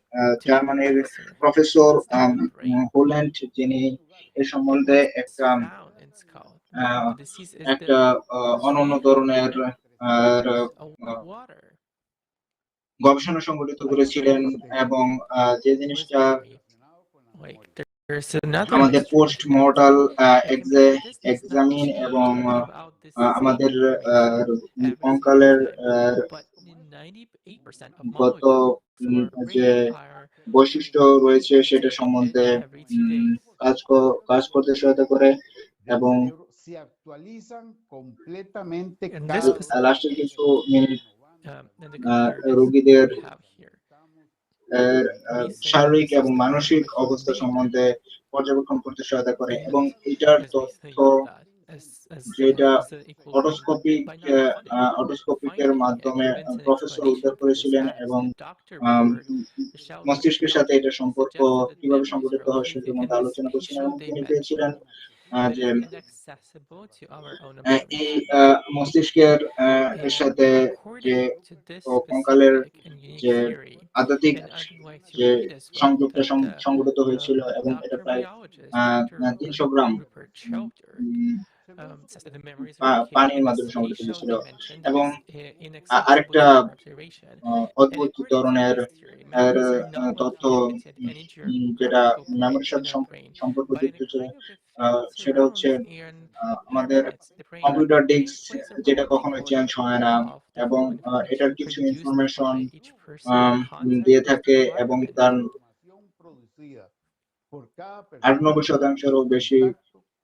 জার্মানির প্রফেসর হোল্যান্ড, যিনি এ সম্বন্ধে একটা অনন্য ধরনের গবেষণা সংগঠিত করেছিলেন এবং যে জিনিসটা আমাদের পোস্ট মর্টাল এক্সামিন এবং আমাদের কঙ্কালের গত যে বৈশিষ্ট্য রয়েছে সেটা সম্বন্ধে কাজ করতে সহায়তা করে এবং লাস্টের কিছু মিনিট রোগীদের শারীরিক এবং মানসিক অবস্থা সম্বন্ধে পর্যবেক্ষণ করতে সহায়তা করে। এবং এটার তথ্য যেটা অটোস্কোপিকের মাধ্যমে প্রফেসর উদ্ধার করেছিলেন এবং মস্তিষ্কের সাথে এটা সম্পর্ক কিভাবে সংঘটিত হয় সেটার মধ্যে আলোচনা করেছিলেন এবং তিনি পেয়েছিলেন যে এই মস্তিষ্কের এর সাথে যে কঙ্কালের যে আধ্যাত্মিক যে সংযোগটা সংঘটিত হয়েছিল এবং এটা প্রায় 300 গ্রাম পানির মাধ্যমে সংঘটিত হয়েছিল। এবং আরেকটা অদ্ভুত ধরনের তথ্য যেটা মেমোরির সাথে সম্পর্কযুক্ত, সেটা হচ্ছে আমাদের কম্পিউটার ডিস্ক যেটা কখনো চেঞ্জ হয় না এবং এটার কিছু ইনফরমেশন দিয়ে থাকে এবং তার 98%-এরও বেশি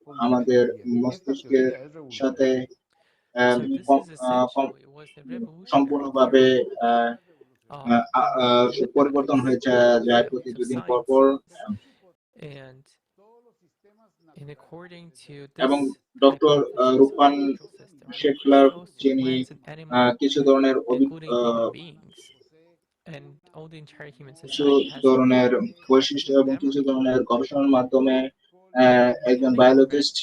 আমাদের মস্তিষ্কের সাথে সম্পূর্ণভাবে পরিবর্তন হয়ে যায় প্রতি 2 দিন পর পর। এবং ডক্টর রূপান শেখলার, যিনি কিছু ধরনের বৈশিষ্ট্য এবং কিছু ধরনের গবেষণার মাধ্যমে একজন বায়োলজিস্ট,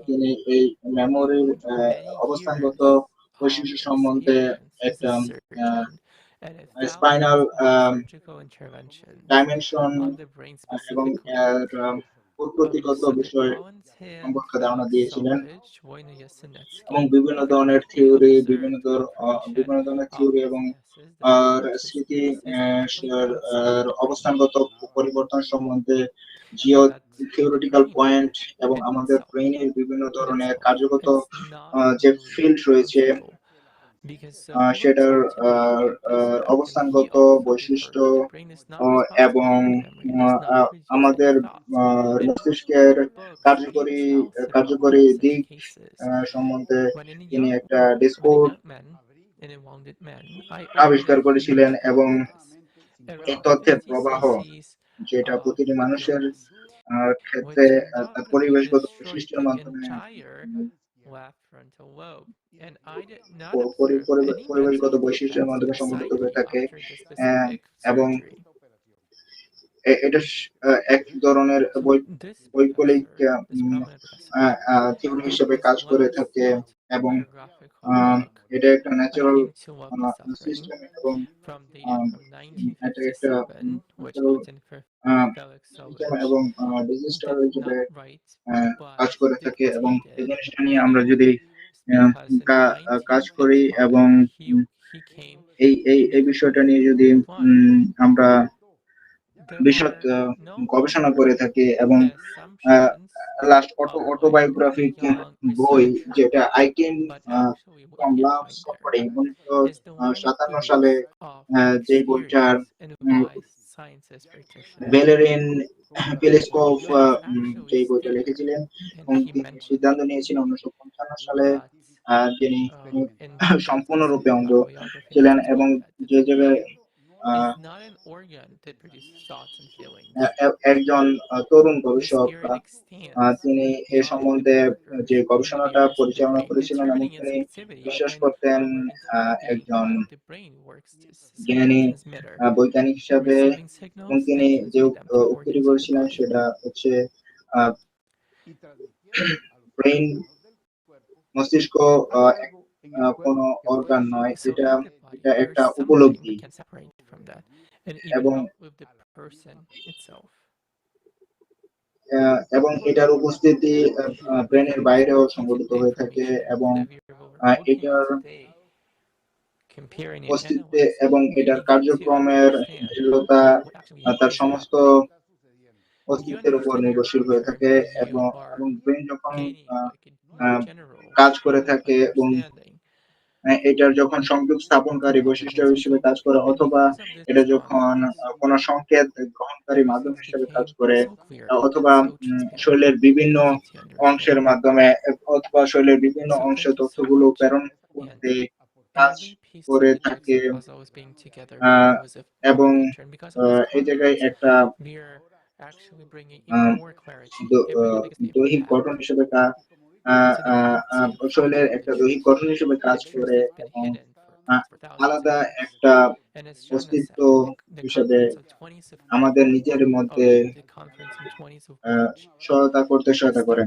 তিনি এই মেমোরির অবস্থানগত বৈশিষ্ট্য সম্বন্ধে একটা স্পাইনাল ডাইমেনশন এবং উৎপত্তিগত বিষয় সম্পর্কে ধারণা দিয়েছিলেন এবং বিভিন্ন ধরনের থিওরি এবং স্মৃতি অবস্থানগত পরিবর্তন সম্বন্ধে জিও থিওরিটিক্যাল পয়েন্ট এবং আমাদের ব্রেইনের বিভিন্ন ধরনের কার্যগত যে ফিল্ড রয়েছে সেটার অবস্থানগত বৈশিষ্ট্য এবং আমাদের মস্তিষ্কের কার্যকরী দিক সম্বন্ধে তিনি একটা ডিসকোড আবিষ্কার করেছিলেন। এবং এই তথ্যের প্রবাহ যেটা প্রতিটি মানুষের ক্ষেত্রে তার পরিবেশগত বৈশিষ্ট্যের মাধ্যমে পরিবেশগত বৈশিষ্ট্যের মাধ্যমে সংঘটিত হয়ে থাকে এবং এটা এক ধরনের বৈকল্পিক থিওরি হিসেবে কাজ করে থাকে এবং এটা একটা ন্যাচারাল সিস্টেম এবং এটা একটা এবং ডিজাস্টার হিসেবে কাজ করে থাকে এবং এই জিনিসটা নিয়ে আমরা যদি কাজ করি এবং এই বিষয়টা নিয়ে যদি আমরা বিশদ গবেষণা করে থাকি এবং লাস্ট অটোবায়োগ্রাফিক বই যেটা I came from love suffering 1957 সালে যে বইটার ভ্যালেরিয়ান টেলিস্কোপ যে বইটা লিখেছিলেন এবং তিনি সিদ্ধান্ত নিয়েছিলেন 1955 সালে তিনি সম্পূর্ণরূপে অন্ধ ছিলেন এবং যে জায়গায় একজন তরুণ গবেষক তিনি এ সম্বন্ধে যে গবেষণাটা পরিচালনা করেছিলেন এবং তিনি বিশ্বাস করতেন একজন জ্ঞানী বৈজ্ঞানিক হিসাবে এবং তিনি যে উক্তিটি করেছিলেন সেটা হচ্ছে ব্রেইন মস্তিষ্ক কোনো অর্গান নয়, এটা একটা উপলব্ধি এবং এটার উপস্থিতি ব্রেনের বাইরেও সংঘটিত হয়ে থাকে এবং এটার অস্তিত্বে এবং এটার কার্যক্রমের দৃঢ়তা তার সমস্ত অস্তিত্বের উপর নির্ভরশীল হয়ে থাকে এবং ব্রেন যখন কাজ করে থাকে এবং এটার যখন সংযোগ স্থাপনকারী বৈশিষ্ট্য হিসেবে কাজ করে অথবা এটা যখন কোন সংকেত গ্রহণকারী মাধ্যম হিসেবে কাজ করে অথবা শরীরের বিভিন্ন অংশের মাধ্যমে অথবা শরীরের বিভিন্ন অংশে তথ্যগুলো প্রেরণ করতে কাজ করে থাকে এবং এই জায়গায় একটা দৈহিক গঠন হিসেবে শরীরের একটা দৈহিক গঠন হিসেবে কাজ করে এবং আলাদা একটা অস্তিত্ব হিসেবে আমাদের নিজের মধ্যে সহায়তা করে।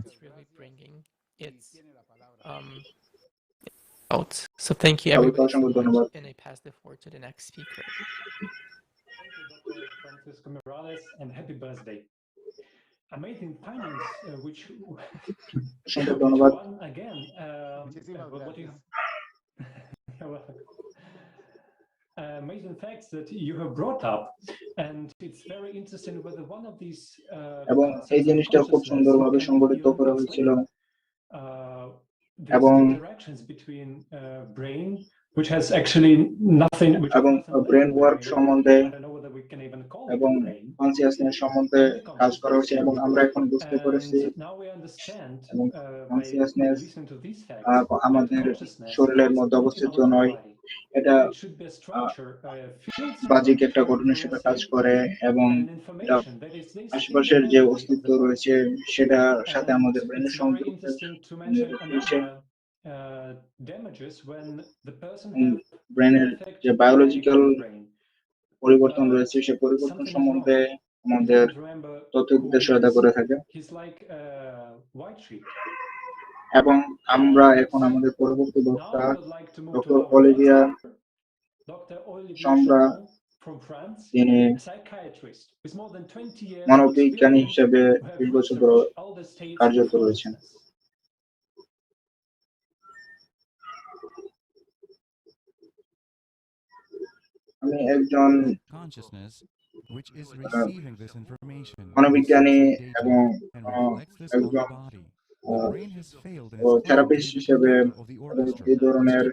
So thank you everybody so ধন্যবাদ। much, and I pass the floor to the next speaker. Dr. Francisco Morales, and happy birthday. Amazing findings, which one again, what you amazing facts that you have brought up, and it's very interesting whether one of these এবং এই জিনিসটা খুব সুন্দরভাবে সংগঠিত করা হয়েছিল এবং interactions between brain, which has actually nothing, এবং ব্রেন ওয়ার্ক সম্বন্ধে এবং কনসিয়াসনেস সম্বন্ধে কাজ করা হচ্ছে এবং আমরা এখন বুঝতে পেরেছি এবং কনসিয়াসনেস আমাদের শরীরের মধ্যে অবস্থিত নয়, এটা বাহ্যিক একটা গঠন হিসেবে কাজ করে এবং এটা আশেপাশের যে অস্তিত্ব রয়েছে সেটার সাথে আমাদের ব্রেনের সংযোগ রয়েছে। ব্রেনের যে বায়োলজিক্যাল পরিবর্তন রয়েছে সে পরিবর্তন সম্বন্ধে আমাদের তথ্য দিতে সহায়তা করে থাকে এবং আমরা এখন আমাদের পরবর্তী বক্তা ডক্টর অলিভিয়া সম্রা, তিনি মনোবিজ্ঞানী হিসেবে 20 বছর ধরে কার্যরত রয়েছেন। আমি একজন মনোবিজ্ঞানী এবং একজন থেরাপিস্ট হিসেবে এই ধরনের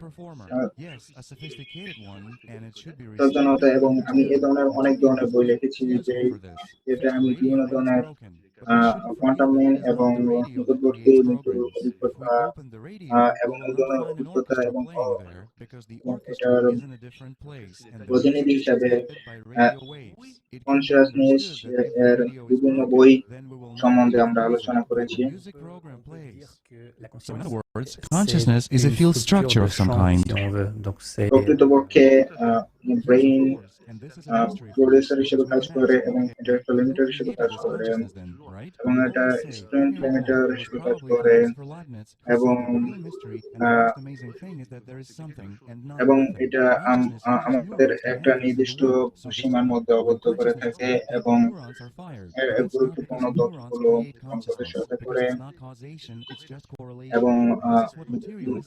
সচেতনতা এবং আমি এই ধরনের অনেক ধরনের বই লিখেছি যেটা আমি বিভিন্ন ধরনের কোয়ান্টাম এবং নিকটবর্তী মৃত্যুর অভিজ্ঞতা এবং এই ধরনের অভিজ্ঞতা এবং এটার প্রতিনিধি হিসাবে কনসিয়াসনেস এর বিভিন্ন বই সম্বন্ধে আমরা আলোচনা করেছি। So in other words, consciousness is a field structure of some kind. প্রকৃতপক্ষে ব্রেইন প্রডিউসার হিসেবে কাজ করে এবং এটা একটা লিমিটার হিসেবে কাজ করে এবং এটা স্ট্রেন্থ লিমিটার হিসেবে কাজ করে এবং এবং এটা আমাদের একটা নির্দিষ্ট সীমার মধ্যে আবদ্ধ করে থাকে এবং গুরুত্বপূর্ণ তথ্যগুলো করতে সহায়তা করে এবং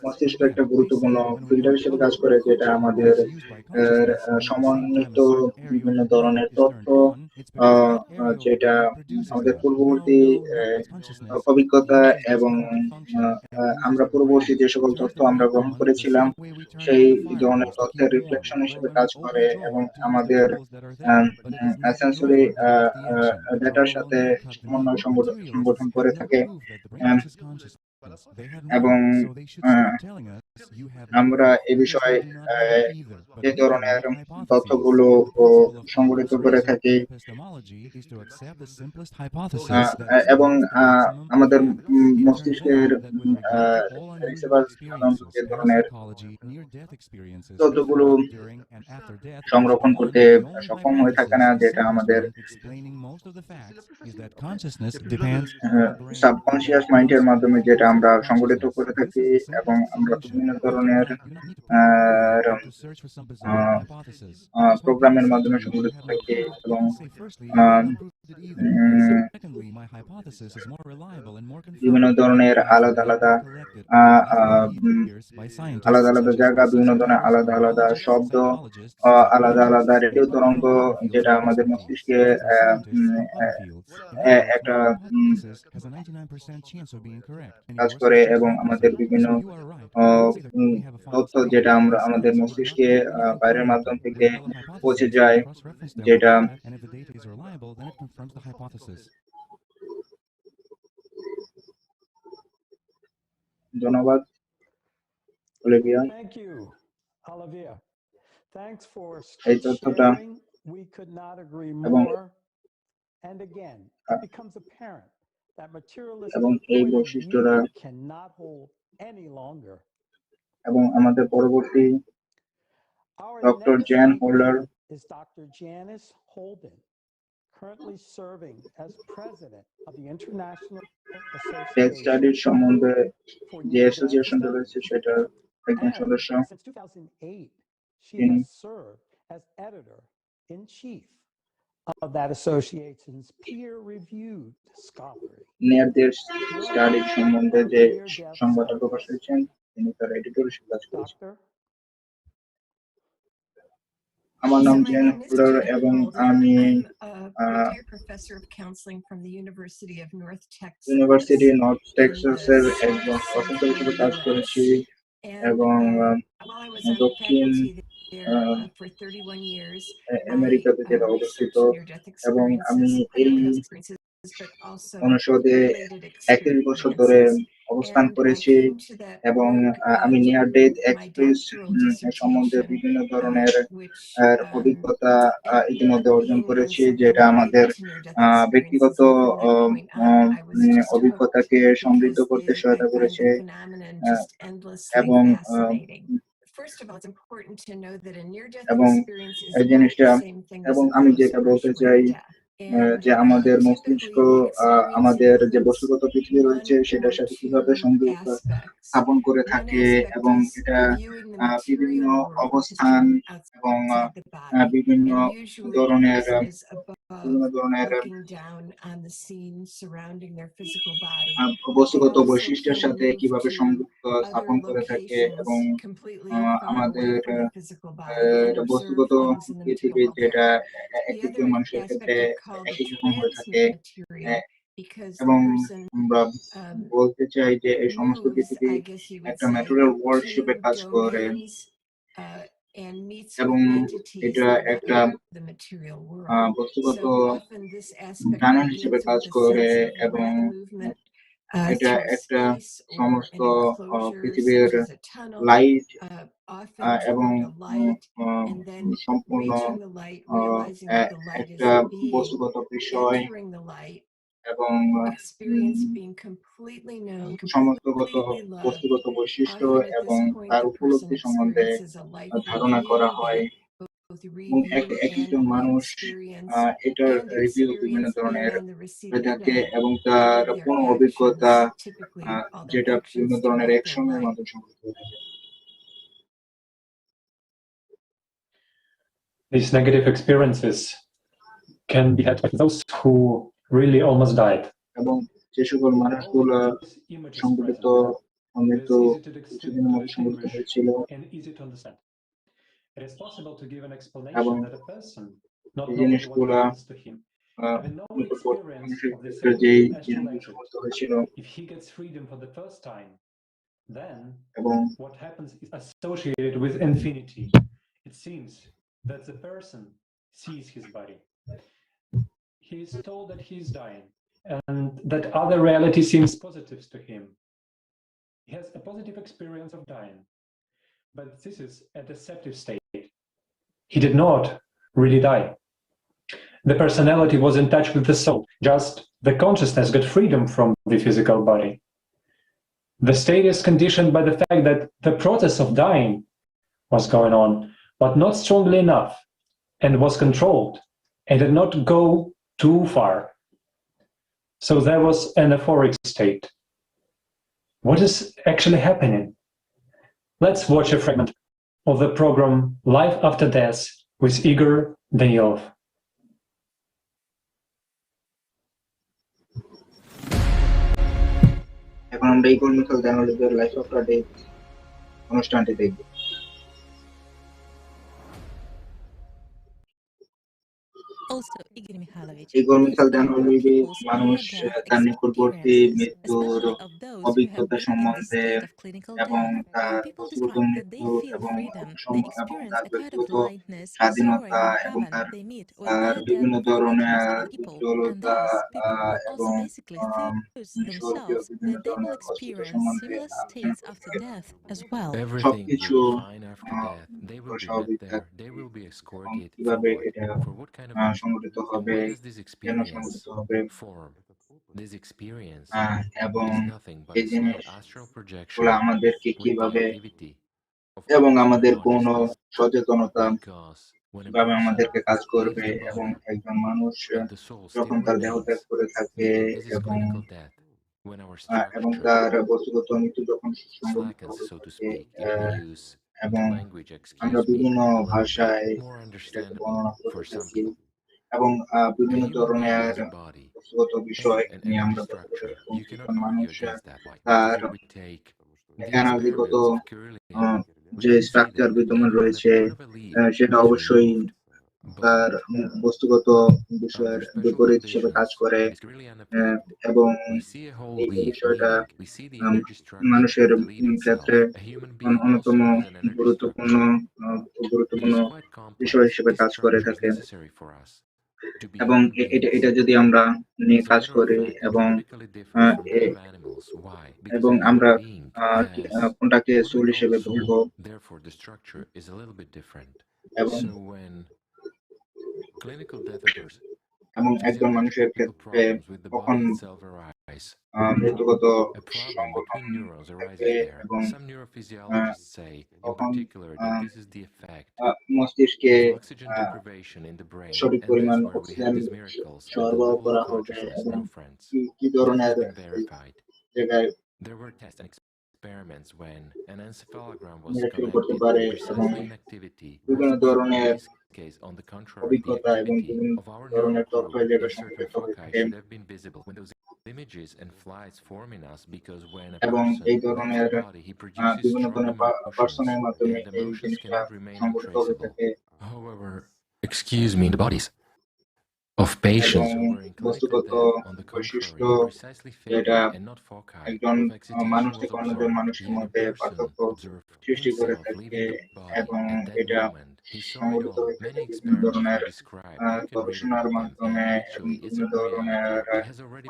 মস্তিষ্ক একটা গুরুত্বপূর্ণ ফিল্টার হিসেবে কাজ করে, যেটা আমাদের সমন্বিত বিভিন্ন ধরনের তথ্য, যেটা আমাদের পূর্ববর্তী অভিজ্ঞতা এবং আমরা পূর্ববর্তী যে সকল তথ্য আমরা গ্রহণ করেছিলাম সেই ধরনের তথ্যের রিফ্লেকশন হিসেবে কাজ করে এবং আমাদের সেন্সরি ডেটার সাথে সমন্বয় সংগঠন করে থাকে এবং আমরা এ বিষয়ে যে ধরনের তথ্যগুলো সংগঠিত করে থাকি এবং আমাদের মস্তিষ্কের যে ধরনের তথ্যগুলো সংরক্ষণ করতে সক্ষম হয়ে থাকে না, যেটা আমাদের সাবকনশিয়াস মাইন্ডের মাধ্যমে যেটা আমরা সংগঠিত করে থাকি এবং আমরা বিভিন্ন ধরনের প্রোগ্রামের মাধ্যমে সংগঠিত থাকি এবং বিভিন্ন ধরনের আলাদা আলাদা জায়গা, বিভিন্ন ধরনের আলাদা শব্দ, আলাদা রেডিও তরঙ্গ, যেটা আমাদের মস্তিষ্কে একটা কাজ করে এবং আমাদের বিভিন্ন তথ্য যেটা আমরা আমাদের মস্তিষ্কে বাইরের মাধ্যম থেকে পৌঁছে যায়, যেটা ধন্যবাদ Olivia. Thank you, Olivia. Thanks for এই তথ্যটা sharing. We could not agree এবং more. And again, it becomes apparent that materialistic এবং এই point of বৈশিষ্ট্যটা view cannot hold any longer. এবং আমাদের পরবর্তী Our doctor next Gen speaker holder is Dr. Janice Holden, currently serving as president of the International tech studies Association সম্বন্ধে for যে Near-Death association Studies. রয়েছে সেটার একজন And সদস্য। since 2008, she তিনি has served as editor-in-chief of that association's peer-reviewed scholarly. Near death studies সম্বন্ধে যে সংবাদটা প্রকাশ করেছেন তিনি তার এডিটর হিসেবে কাজ করেছেন। Doctor? আমার নাম জ্যান হোল্ডার এবং আমি ইউনিভার্সিটি নর্থ টেক্সাসের একজন প্রফেসর হিসেবে কাজ করেছি এবং দক্ষিণ আমেরিকাতে যেটা অবস্থিত, এবং আমি এই অনুষদে 31 বছর ধরে অবস্থান করেছি এবং আমি নিয়ার ডেথ এক্সপ্রেস সম্বন্ধে বিভিন্ন ধরনের অভিজ্ঞতা ইতিমধ্যে অর্জন করেছি, যেটা আমাদের ব্যক্তিগত অভিজ্ঞতাকে সমৃদ্ধ করতে সহায়তা করেছে এবং এবং এই জিনিসটা এবং আমি যেটা বলতে চাই যে আমাদের মস্তিষ্ক আমাদের যে বস্তুগত পৃথিবী রয়েছে সেটার সাথে কিভাবে সংযোগ স্থাপন করে থাকে এবং এটা বিভিন্ন অবস্থান এবং বিভিন্ন ধরনের বস্তুগত বৈশিষ্ট্যের সাথে কিভাবে সংযোগ স্থাপন করে থাকে এবং আমাদের বস্তুগত পৃথিবী যেটা একজন মানুষের ক্ষেত্রে একই রকম হয়ে থাকে এবং আমরা বলতে চাই যে এই সমস্ত পৃথিবী একটা ম্যাটেরিয়াল ওয়ার্ল্ড হিসেবে কাজ করে এবং এটা একটা বস্তুগত ডায়নাম হিসেবে কাজ করে এবং এটা একটা সমস্ত পৃথিবীর লাইট এবং সম্পূর্ণ একটা বস্তুগত বিষয় এবং সমস্তগত বস্তুগত বৈশিষ্ট্য এবং তার উপলব্ধি সম্বন্ধে ধারণা করা হয় এবং এক একজন মানুষ এটার রিভিউ বিভিন্ন ধরনের হয়ে থাকে এবং তার কোনো অভিজ্ঞতা যেটা বিভিন্ন ধরনের অ্যাকশনের মাধ্যমে সংঘটিত হয়ে থাকে। These negative experiences can be had by those who really almost died. এবং যে সকল মানুষগুলো সংঘটিত মৃত্যু কিছুদিনের মধ্যে সংঘটিত হয়েছিল It is possible to give an এবং explanation that a person, not এই knowing what জিনিসগুলা happens to him, having no experience মানুষের of this ক্ষেত্রে যেই as জিনিসগুলো related, সমস্ত হয়েছিল if he gets freedom for the first time, then এবং what happens is associated with infinity. It seems that the person sees his body. He is told that he is dying and that other reality seems positive to him. He has a positive experience of dying, but this is a deceptive state. He did not really die. The personality was in touch with the soul, just the consciousness got freedom from the physical body. The state is conditioned by the fact that the process of dying was going on, but not strongly enough, and was controlled, and did not go too far. So there was an euphoric state. What is actually happening? Let's watch a fragment of the program Life After Death with Igor Danilov. এখন আমরা ইগোর Mikhail দানিলোভের life after death অনুষ্ঠানটি দেখব। ইগোর Mikhail দানিলোভ মানুষ তার নিকটবর্তী মৃত্যুর অভিজ্ঞতা সম্বন্ধে এবং তার বস্তুগত মৃত্যু এবং তার ব্যক্তিগত স্বাধীনতা এবং তার বিভিন্ন ধরনের উজ্জ্বলতা এবং স্বর্গীয় বিভিন্ন ধরনের বস্তুতা সম্বন্ধে সবকিছু স্বাভাবিক থাকবে কিভাবে এটা সংগঠিত হবে, কেন সংগঠিত হবে এবং এই জিনিসগুলো আমাদেরকে কিভাবে এবং আমাদের কোন সচেতনতা কিভাবে আমাদেরকে কাজ করবে এবং একজন মানুষ যখন তার দেহ ত্যাগ করে থাকে এবং তার বস্তুগত মৃত্যু যখন সংঘটিত হয়ে থাকে এবং আমরা বিভিন্ন ভাষায় এটাকে বর্ণনা করে থাকি এবং বিভিন্ন ধরনের বস্তুগত বিষয় নিয়ে আমরা কথা বলি এবং একজন মানুষ তার এনার্জিগত যে স্ট্রাকচার বিদ্যমান রয়েছে সেটা অবশ্যই তার বস্তুগত বিষয়ের বিপরীত হিসেবে কাজ করে এবং এই বিষয়টা মানুষের ক্ষেত্রে অন্যতম গুরুত্বপূর্ণ বিষয় হিসেবে কাজ করে থাকে এবং এটা যদি আমরা নিয়ে কাজ করি এবং আমরা কোনটাকে সোল হিসেবে বলবো এবং একজন মানুষের ক্ষেত্রে কখন মৃত্যুগত সংগঠন থাকে এবং কখন মস্তিষ্কে সঠিক পরিমাণ অক্সিজেন সরবরাহ করা হবে এবং কি ধরনের জায়গায় শুরু করতে পারে এবং বিভিন্ন ধরনের অভিজ্ঞতা এবং বিভিন্ন ধরনের তথ্য জায়গায় সংগঠিত হয়ে থাকে এবং এই ধরনের বিভিন্ন ধরনের পার্সনের মাধ্যমে এই জিনিসটা সংগঠিত হয়ে থাকে Excuse me, the bodies of patients who were বস্তুগত বৈশিষ্ট্য যেটা একজন মানুষ থেকে অন্যজন মানুষের মধ্যে পার্থক্য সৃষ্টি করে থাকে এবং এটা সংগঠিত হয়ে থাকে বিভিন্ন ধরনের গবেষণার মাধ্যমে এবং বিভিন্ন ধরনের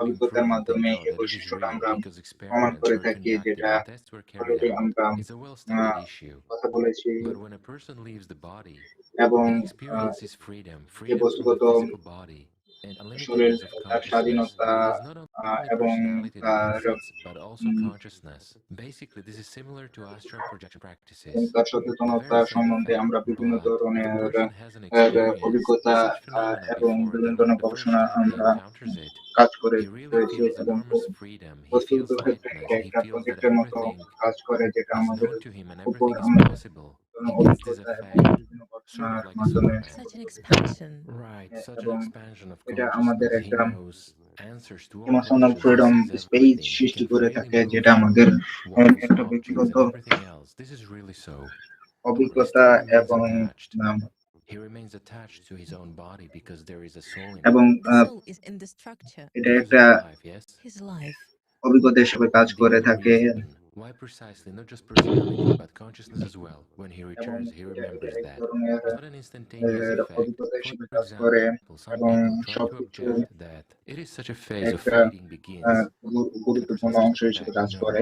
অভিজ্ঞতার মাধ্যমে এই বৈশিষ্ট্যটা আমরা প্রমাণ করে থাকি, যেটা অলরেডি আমরা কথা বলেছি এবং যে বস্তুগত and a limited শরীর, use of তার consciousness স্বাধীনতা is not only এবং personality that তার benefits, but also consciousness. Basically, this is similar to astral projection practices. তার The সচেতনতা very same সম্বন্ধে effect, আমরা বিভিন্ন but if a ধরনের person has an experience অভিজ্ঞতা such phenomena এবং before বিভিন্ন them, ধরনের the first গবেষণা time he আমরা encounters it, কাজ করে he really রয়েছে feels এবং enormous freedom. He বস্তুত feels ক্ষেত্রে lightness. এটা He একটা feels that প্রজেক্টের মতো everything কাজ করে, যেটা is আমাদের known to him and উপর everything is আমরা possible. He gets this অভিজ্ঞতা এবং effect, বিভিন্ন sort of ঘটনার like a মাধ্যমে Superman. Such an expansion. Right, such an এবং expansion of এটা আমাদের consciousness. He একটা knows answers to all emotional questions. He freedom sees space everything. He সৃষ্টি can করে freely থাকে, move যেটা আমাদের walls, একটা objects, ব্যক্তিগত and everything else. This is really so. But he অভিজ্ঞতা still remains এবং attached. He remains attached to his own body because there is a soul in এবং it. The soul is in the structure. এটা Because একটা he's alive, yes? His life. অভিজ্ঞতা হিসেবে কাজ And the করে only থাকে reason why precisely, not just personality, but consciousness as well. When he এবং returns, he এটা remembers এক that. ধরনের It's not an instantaneous effect. অভিজ্ঞতা For হিসেবে কাজ করে example, some এবং people try to সবকিছু object that it is such a phase of একটা fading begins, and a person গুরুত্বপূর্ণ says অংশ like হিসেবে that. কাজ No, করে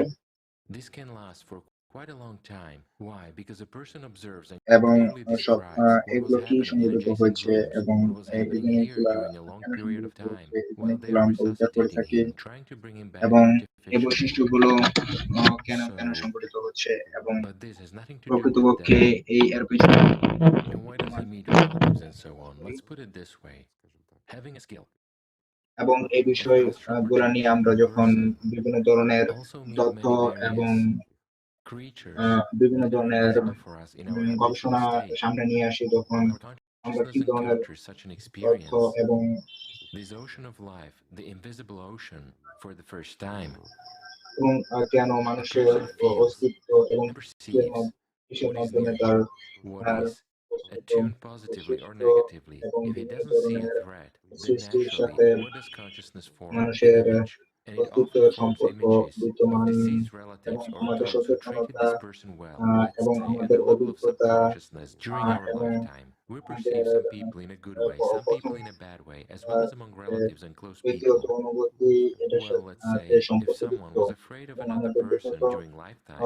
this can last for quite a long time. Why? Because a person observes and এবং clearly সব describes what was এগুলো কি happening in সংঘটিত adjacent হয়েছে rooms, এবং what was এই happening here জিনিসগুলা during a long কেন period of সংঘটিত time, হচ্ছে, এই while they জিনিসগুলো are আমরা উদ্ধার করে resuscitating থাকি him, trying to bring him back এবং এই artificially. বৈশিষ্ট্যগুলো কেন কেন So, সংঘটিত হচ্ছে এবং but this has nothing to do with প্রকৃতপক্ষে them. এই এর পিছনে And why does he meet relatives and so on? Let's put it this way. Having a skill এবং এই of বিষয় astral গুলা নিয়ে projection আমরা in যখন person বিভিন্ন ধরনের also means তথ্য many এবং various creatures বিভিন্ন that are ধরনের invisible for us in our habitual গবেষণা state. সামনে নিয়ে আসি, তখন When our আমরা কি consciousness ধরনের encounters such an তথ্য experience, এবং this ocean of life, the invisible ocean, for the first time, কেন a মানুষের person feels অস্তিত্ব এবং and perceives কিসের what is মাধ্যমে near তার him, what is attuned positively or negatively. এবং If he বিভিন্ন doesn't see a ধরনের threat, then সৃষ্টির naturally, সাথে what does consciousness form? An মানুষের image. And it often অস্তিত্বের forms সম্পর্ক images of বিদ্যমান deceased এবং relatives or আমাদের those who treated সচেতনতা this person well, let's এবং say, at আমাদের the level of অভিজ্ঞতা subconsciousness during our এবং lifetime. We perceive আমাদের some people in a good way, some people in a bad way, as well as among relatives and close ব্যক্তিগত people. অনুভূতি এটার Well, let's say, সাথে if someone সম্পর্কযুক্ত was afraid of এবং another আমাদের person ব্যক্তিগত during lifetime,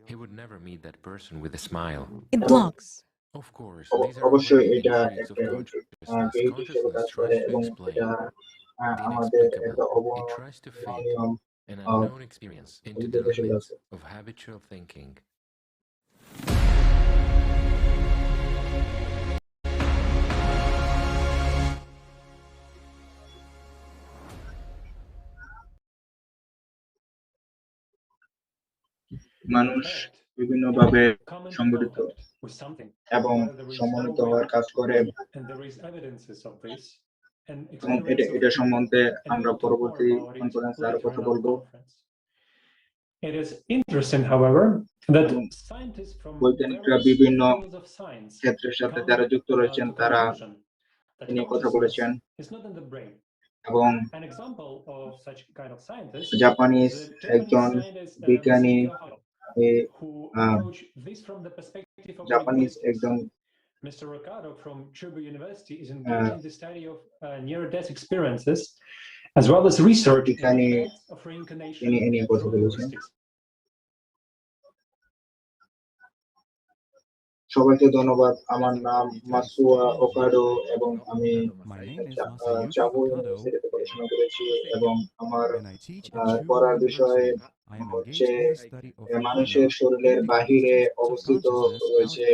he would never meet that person with a smile. It blocks. Of course, these are অবশ্যই already এটা intrigues of একটা consciousness. ক্রিয়েট হিসেবে Consciousness কাজ করে tries to এবং explain এটা the আমাদের একটা inexplicable. It tries to fit অবর্ণনীয় an unknown experience into the অভিজ্ঞতা হিসেবে limits আছে। of habitual thinking. মানুষ বিভিন্নভাবে Come into সংগঠিত contact with something এবং where there is no সমন্বিত way, হওয়ার কাজ করে and there is evidences of this and এবং experiments of এটা people. সম্বন্ধে And আমরা we'll talk more পরবর্তী about it কনফারেন্সে আরো later কথা in our বলবো। conference. It is interesting, however, that scientists from বৈজ্ঞানিকরা various বিভিন্ন fields of science ক্ষেত্রের সাথে come যারা যুক্ত রয়েছেন to তারা conclusion that নিয়ে কথা consciousness বলেছেন is not in the brain. এবং An example of such kind of scientist Japanese is a একজন Japanese scientist, বিজ্ঞানী Mr. Ricardo, who approached this from the perspective of Japanese linguistics. একজন Mr. Ricardo from Chubu University is engaged in the study of near-death experiences as well as research in the বিজ্ঞানী effects of reincarnation তিনি এ নিয়ে কথা through বলেছেন। linguistics. সবাইকে ধন্যবাদ। আমার নাম মাসুয়া ওকাডো এবং আমি চাবু ইউনিভার্সিটিতে পড়াশোনা করেছি এবং আমার পড়ার বিষয় হচ্ছে মানুষের শরীরের বাহিরে অবস্থিত রয়েছে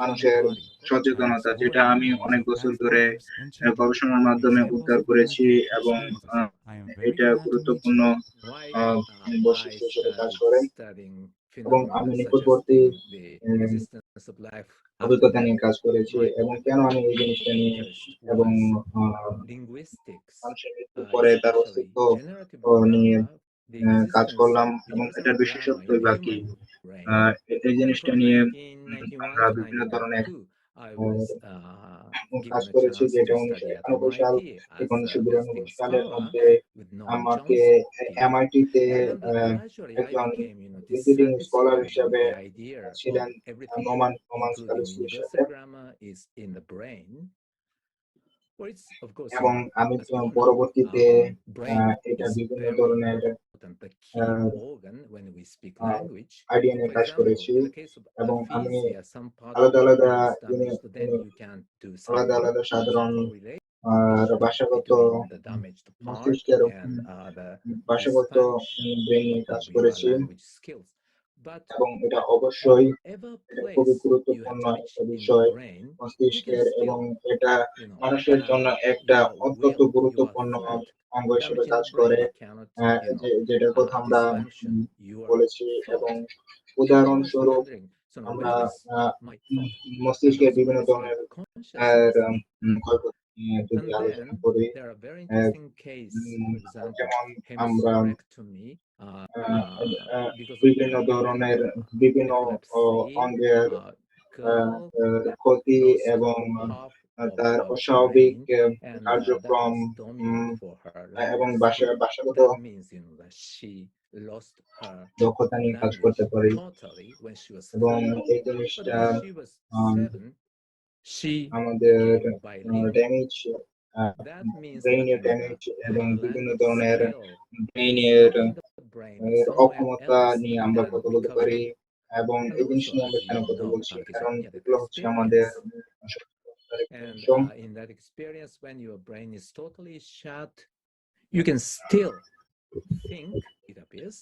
মানুষের সচেতনতা, যেটা আমি অনেক বছর ধরে গবেষণার মাধ্যমে উদ্ধার করেছি এবং এটা গুরুত্বপূর্ণ বৈশিষ্ট্য হিসেবে কাজ করে এবং আমি নিকটবর্তী অভিজ্ঞতা নিয়ে কাজ করেছি এবং কেন আমি এই জিনিসটা নিয়ে এবং মানুষের মৃত্যুর পরে তার অস্তিত্ব নিয়ে কাজ করলাম এবং এটার বিশেষত্বই বা কি, এই জিনিসটা নিয়ে আমরা বিভিন্ন ধরনের কাজ করেছি, যেটা 1991 সাল থেকে 1992 সালের মধ্যে আমাকে MIT-তে একজন ভিজিটিং স্কলার হিসেবে ছিলেন নোমান স্কালিসের সাথে এবং আমি পরবর্তীতে এটা বিভিন্ন ধরনের আইডিয়া নিয়ে কাজ করেছি এবং আমি আলাদা আলাদা সাধারণ আর ভাষাগত between the damaged part মস্তিষ্কের and the ভাষাগত dysfunction ব্রেন নিয়ে কাজ of your করেছি language skills. But এবং এটা অবশ্যই whatever এটা খুবই place you গুরুত্বপূর্ণ have একটা touched in the বিষয় brain, you can মস্তিষ্কের এবং still, এটা you know, মানুষের জন্য একটা your অত্যন্ত will, your গুরুত্বপূর্ণ thought. অঙ্গ হিসেবে Damage in কাজ the করে brain cannot, you know, যেটার কথা আমরা dysfunction your বলেছি এবং thought. And I was উদাহরণস্বরূপ wondering, so now আমরা where is my thought? And মস্তিষ্কের also বিভিন্ন where is my ধরনের consciousness? ক্ষয়ক্ষতি নিয়ে যদি And আলোচনা then করি there are very interesting case, for example, যেমন আমরা hemispherectomy, because of বিভিন্ন ধরনের বিভিন্ন epilepsy, অঙ্গের girl ক্ষতি lost এবং half of তার her অস্বাভাবিক brain, and that কার্যক্রম was dominant for her এবং language skill. ভাষাগত That means, you know, that she lost her দক্ষতা নিয়ে কাজ language করতে পারি totally when she was এবং 3, এই but জিনিসটা when she was 7, she আমাদের became bilingual. Damage That means that, ব্রেইনের you know, ড্যামেজ এবং her বিভিন্ন language ধরনের skill is ব্রেইনের not in the brain, but somewhere অক্ষমতা else নিয়ে আমরা and কথা বলতে পারি recovery. এবং And এই জিনিস also, নিয়ে আমরা as কেন you কথা know, বলছি because কারণ yeah, that এগুলো হচ্ছে আমাদের experience, and সম in that experience, when your brain is totally shut, you can still think, it appears,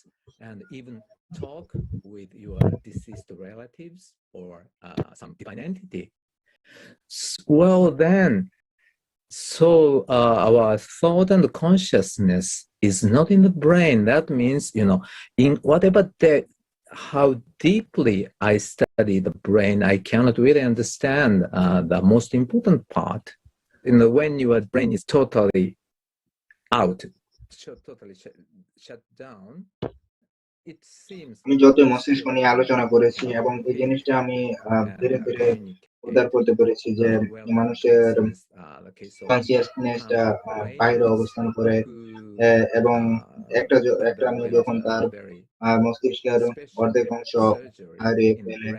and even talk with your deceased relatives or some divine entity. Well, then, so our thought and consciousness is not in the brain. That means, you know, in whatever how deeply I study the brain, I cannot really understand the most important part. You know, when your brain is totally out, totally shut down, it seems আমি যতই মস্তিষ্ক নিয়ে আলোচনা করেছি এবং এই জিনিসটা আমি ধীরে ধীরে উদ্ধার করতে পেরেছি যে মানুষের কনসিয়াসনেসটা বাইরে অবস্থান করে এবং একটা আমি যখন তার মস্তিষ্কের অর্ধেক অংশ হারিয়ে ফেলে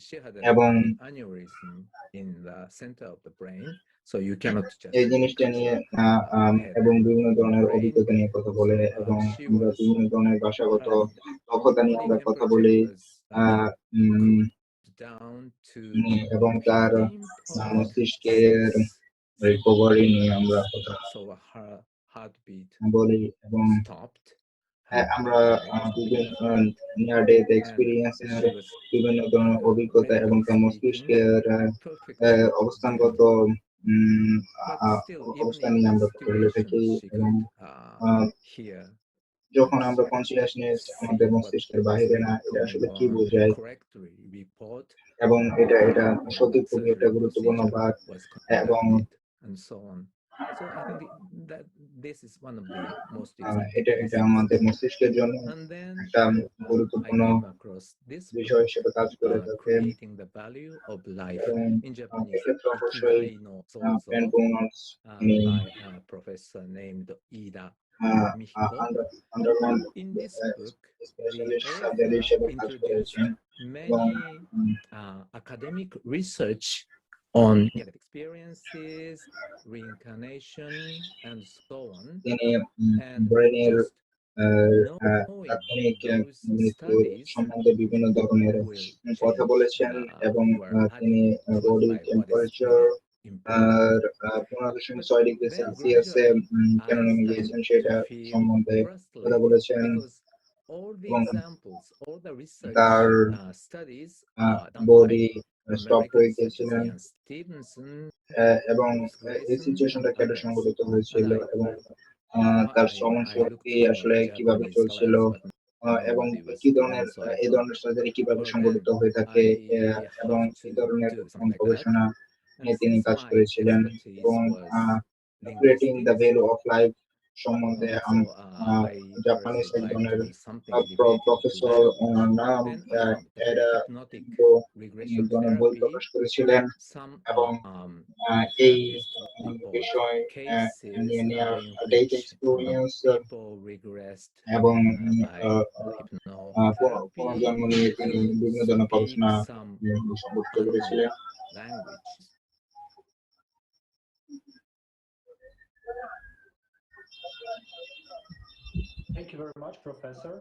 she had এবং an aneurysm in the center of the brain, so you cannot just এই জিনিসটা নিয়ে এবং বিভিন্ন ধরনের অভিজ্ঞতা নিয়ে কথা বলে এবং আমরা বিভিন্ন ধরনের ভাষাগত দক্ষতা নিয়ে আমরা কথা বলি এবং তার মস্তিষ্কের রিকভারি নিয়ে আমরা কথা বলি এবং আমরা বিভিন্ন নিয়ার ডেথ এক্সপিরিয়েন্সের বিভিন্ন ধরনের অভিজ্ঞতা এবং তার মস্তিষ্কের অবস্থানগত অবস্থান নিয়ে আমরা কথা বলে থাকি এবং যখন আমরা কনসিয়াসনেস আমাদের মস্তিষ্কের বাইরে না এটা আসলে কি বোঝায় এবং এটা সত্যি খুবই একটা গুরুত্বপূর্ণ ভাগ এবং So I think that this is one of the most এটা আমাদের মস্তিষ্কের জন্য একটা গুরুত্বপূর্ণ বিষয় হিসেবে কাজ করে থাকে creating the value of life in Japanese এক্ষেত্রে অবশ্যই by a professor named Ida Mihiko. In this book, the author introduced many academic research on negative experiences, reincarnation, and so on. And just তাৎক্ষণিক মৃত্যু সম্বন্ধে বিভিন্ন ধরনের কথা বলেছেন এবং তিনি বডি টেম্পারেচার আর 15.6 ডিগ্রি সেলসিয়াসে কেন নেমে গিয়েছেন সেটা সম্বন্ধে কথা বলেছেন এবং তার বডি স্টপ হয়ে গিয়েছিলেন এবং এই সিচুয়েশনটা কেন সংঘটিত হয়েছিল এবং তার শ্রবণ শক্তি আসলে কিভাবে চলছিল এবং কি ধরনের এই ধরনের সার্জারি কিভাবে সংঘটিত হয়ে থাকে এবং এই ধরনের গবেষণা নিয়ে তিনি কাজ করেছিলেন এবং creating the value of life সম্বন্ধে জাপানিজ একজনের প্রফেসর ওনার নাম এরা ধরনের বই প্রকাশ করেছিলেন এবং এই বিষয় নিয়ে নেওয়ার ডেট এক্সপিরিয়েন্স এবং পুনর্জন্ম নিয়ে তিনি বিভিন্ন ধরনের গবেষণা সংগঠিত করেছিলেন Thank you very much, Professor.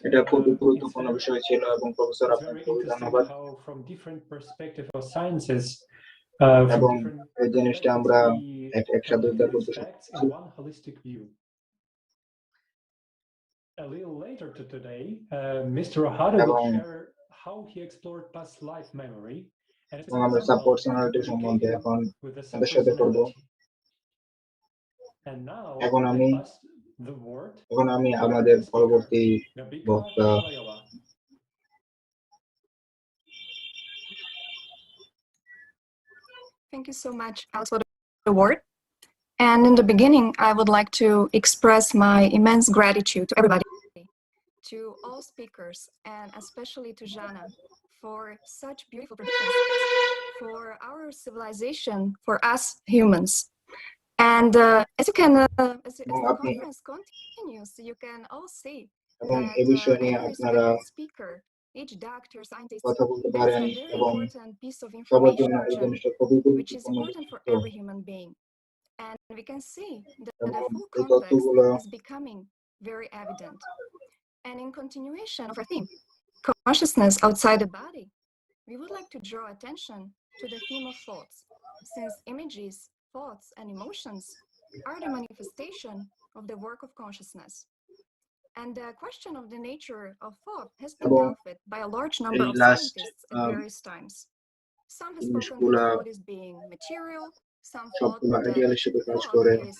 এটা খুবই গুরুত্বপূর্ণ বিষয় ছিল এবং প্রফেসর It's very আপনাকে interesting ধন্যবাদ how from different perspectives of sciences এবং from different এই জিনিসটা আমরা একসাথে উদ্ধার করতে aspects in one holistic view. A little later today, Mr. Ohara will share how he explored past life memory and এবং আমরা subpersonality সম্বন্ধে এখন আমাদের সাথে করব। And now এখন I আমি pass the word আমাদের পরবর্তী বক্তা Thank you so much, Alex, for the word. And in the beginning, I would like to express my immense gratitude to everybody, to all speakers, and especially to Jana for such beautiful predictions for our civilization, for us humans. And as the conference continues, you can all see এবং that এই বিষয় নিয়ে every আপনারা speaker, each doctor, scientist, কথা বলতে has পারেন a very এবং important piece of সবার জন্য এই information জিনিসটা খুবই which is গুরুত্বপূর্ণ important for every human being. And we can see that the এবং full এই context তথ্যগুলো is becoming very evident. And in continuation of our theme, consciousness outside the body, we would like to draw attention to the theme of thoughts, since images, thoughts, and emotions are the manifestation of the work of consciousness. And the question of the nature of thought has been dealt with by a large number of scientists at various times. Some have spoken that thought is being material, some thought that thought is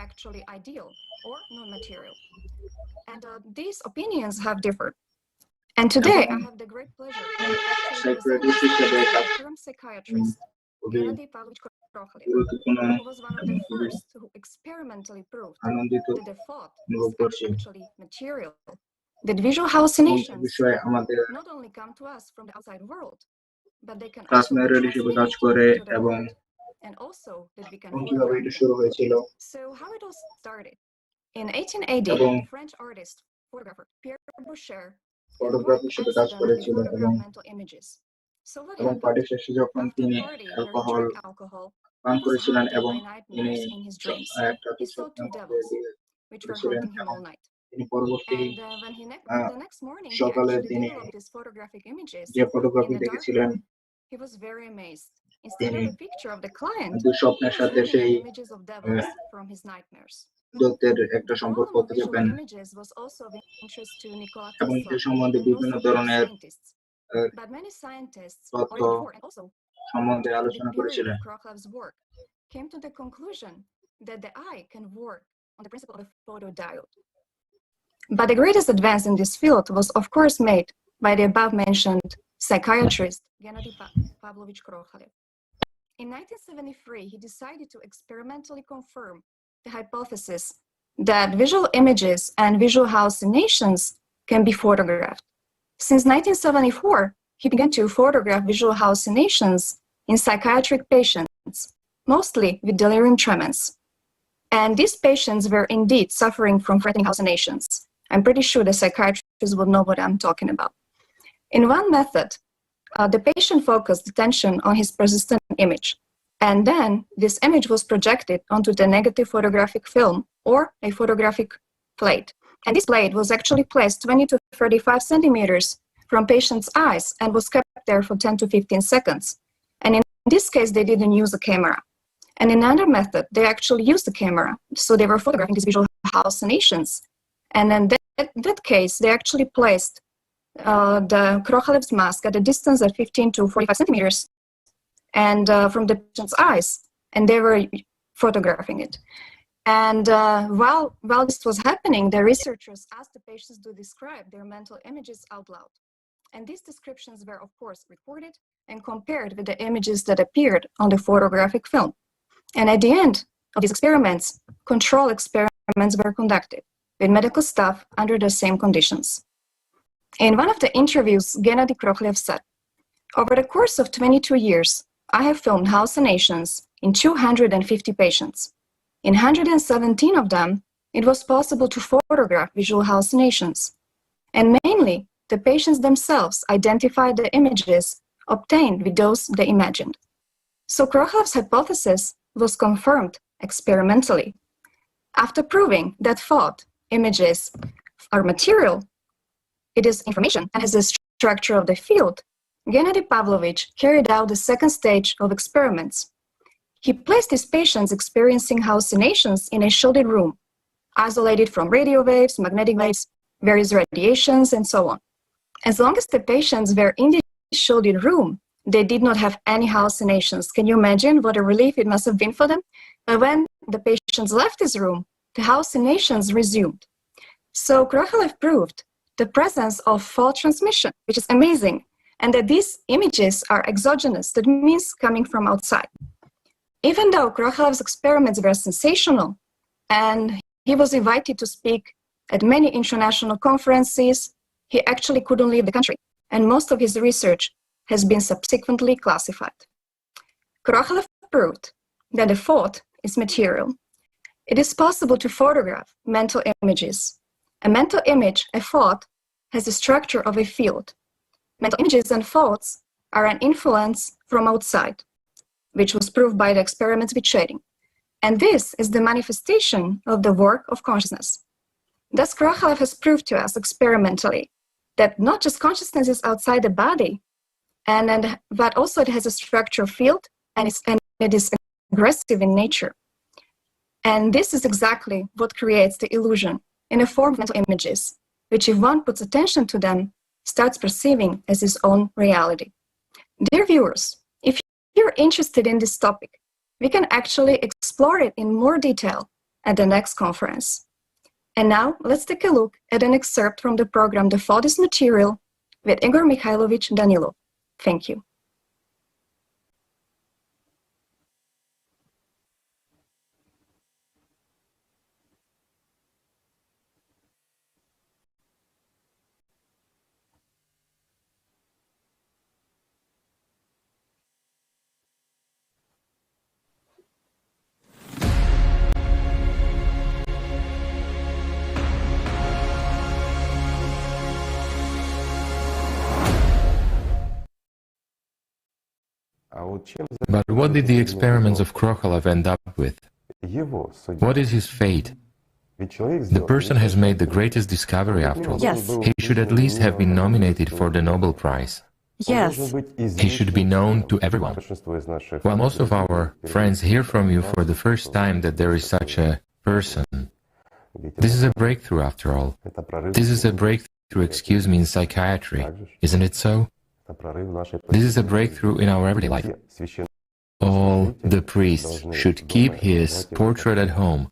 actually ideal or non-material. And these opinions have differed. And today I have the great pleasure to actually present the term psychiatrist, Gennady Pavlovich Krokhlyev, who was one of the first who experimentally proved that the thought is actually material, that visual hallucinations not only come to us from the outside world, but they can also be transmitted to the world, and also that we can photograph them. So how it all started? In 1880, the French artist, photographer Pierre Boucher ফটোগ্রাফির সাথে কাজ করেছিলেন এবং যখন তিনি alcohol পান করেছিলেন এবং তিনি একটা দুঃস্বপ্নের মধ্যে দিয়ে করেছিলেন এবং তিনি পরবর্তী সকালে তিনি যে ফটোগ্রাফি দেখেছিলেন তিনি দুঃস্বপ্নের সাথে সেই দত্তের একটা সম্পর্ক খুঁজে পেন এবং সে সম্বন্ধে বিভিন্ন ধরনের তথ্য সম্বন্ধে আলোচনা করেছিলেন came to the conclusion that the eye can work on the principle of the photodiode. But the greatest advance in this field was, of course, made by the above-mentioned psychiatrist Gennady Pavlovich Krokhlyev. In 1973, he decided to experimentally confirm the hypothesis that visual images and visual hallucinations can be photographed. Since 1974, he began to photograph visual hallucinations in psychiatric patients, mostly with delirium tremens. And these patients were indeed suffering from threatening hallucinations. I'm pretty sure the psychiatrists will know what I'm talking about. In one method, the patient focused attention on his persistent image. And then this image was projected onto the negative photographic film or a photographic plate. And this plate was actually placed 20 to 35 centimeters from patient's eyes and was kept there for 10 to 15 seconds. And in this case, they didn't use a camera. And in another method, they actually used the camera. So they were photographing these visual hallucinations. And in that case, they actually placed the Krokhlev's mask at a distance of 15 to 45 centimeters and from the patient's eyes, and they were photographing it. And while this was happening, the researchers asked the patients to describe their mental images out loud. And these descriptions were, of course, recorded and compared with the images that appeared on the photographic film. And at the end of these experiments, control experiments were conducted with medical staff under the same conditions. In one of the interviews, Gennady Krokhlyev said, "Over the course of 22 years, I have filmed hallucinations in 250 patients. In 117 of them, it was possible to photograph visual hallucinations. And mainly, the patients themselves identified the images obtained with those they imagined." So Krokhlev's hypothesis was confirmed experimentally. After proving that thought images are material, it is information and has the structure of the field, Gennady Pavlovich carried out the second stage of experiments. He placed his patients experiencing hallucinations in a shielded room, isolated from radio waves, magnetic waves, various radiations, and so on. As long as the patients were in the shielded room, they did not have any hallucinations. Can you imagine what a relief it must have been for them? But when the patients left this room, the hallucinations resumed. So Krokalev proved the presence of thought transmission, which is amazing, and that these images are exogenous, that means coming from outside. Even though Krokalev's experiments were sensational, and he was invited to speak at many international conferences, he actually couldn't leave the country, and most of his research has been subsequently classified. Krokalev proved that the thought is material. It is possible to photograph mental images. A mental image, a thought, has the structure of a field. Mental images and thoughts are an influence from outside, which was proved by the experiments with shading. And this is the manifestation of the work of consciousness. Thus, Krokalev has proved to us experimentally that not just consciousness is outside the body, but also it has a structural field and it is aggressive in nature. And this is exactly what creates the illusion in the form of mental images, which if one puts attention to them, starts perceiving as his own reality. Dear viewers, if you're interested in this topic, we can actually explore it in more detail at the next conference. And now let's take a look at an excerpt from the program The Thought is Material with Igor Mikhailovich Danilov. Thank you. But what did the experiments of Krokalev end up with? What is his fate? The person has made the greatest discovery after all. Yes. He should at least have been nominated for the Nobel Prize. Yes. He should be known to everyone. While most of our friends hear from you for the first time that there is such a person, this is a breakthrough after all. This is a breakthrough, excuse me, in psychiatry. Isn't it so? This is a breakthrough in our everyday life. All the priests should keep his portrait at home,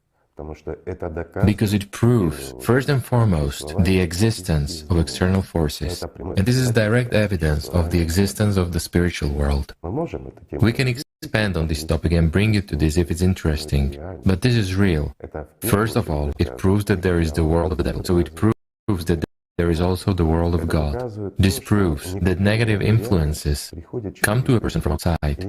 because it proves, first and foremost, the existence of external forces. And this is direct evidence of the existence of the spiritual world. We can expand on this topic and bring you to this if it's interesting, but this is real. First of all, it proves that there is the world of the devil, so it proves that there is also the world of God. This proves that negative influences come to a person from outside,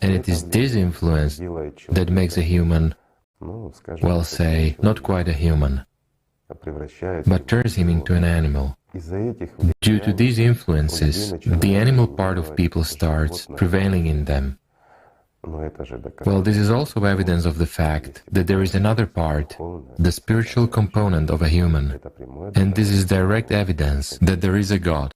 and it is this influence that makes a human, well, say, not quite a human, but turns him into an animal. Due to these influences, the animal part of people starts prevailing in them. Well, this is also evidence of the fact that there is another part, the spiritual component of a human, and this is direct evidence that there is a God.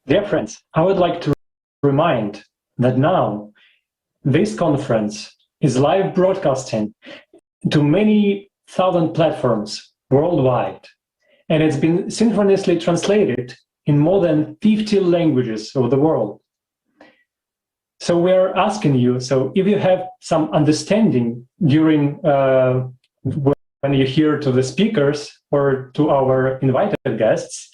Dear friends, I would like to remind that now this conference is live broadcasting to many thousand platforms worldwide, and it's been synchronously translated in more than 50 languages of the world. So we are asking you, so if you have some understanding during when you hear to the speakers or to our invited guests,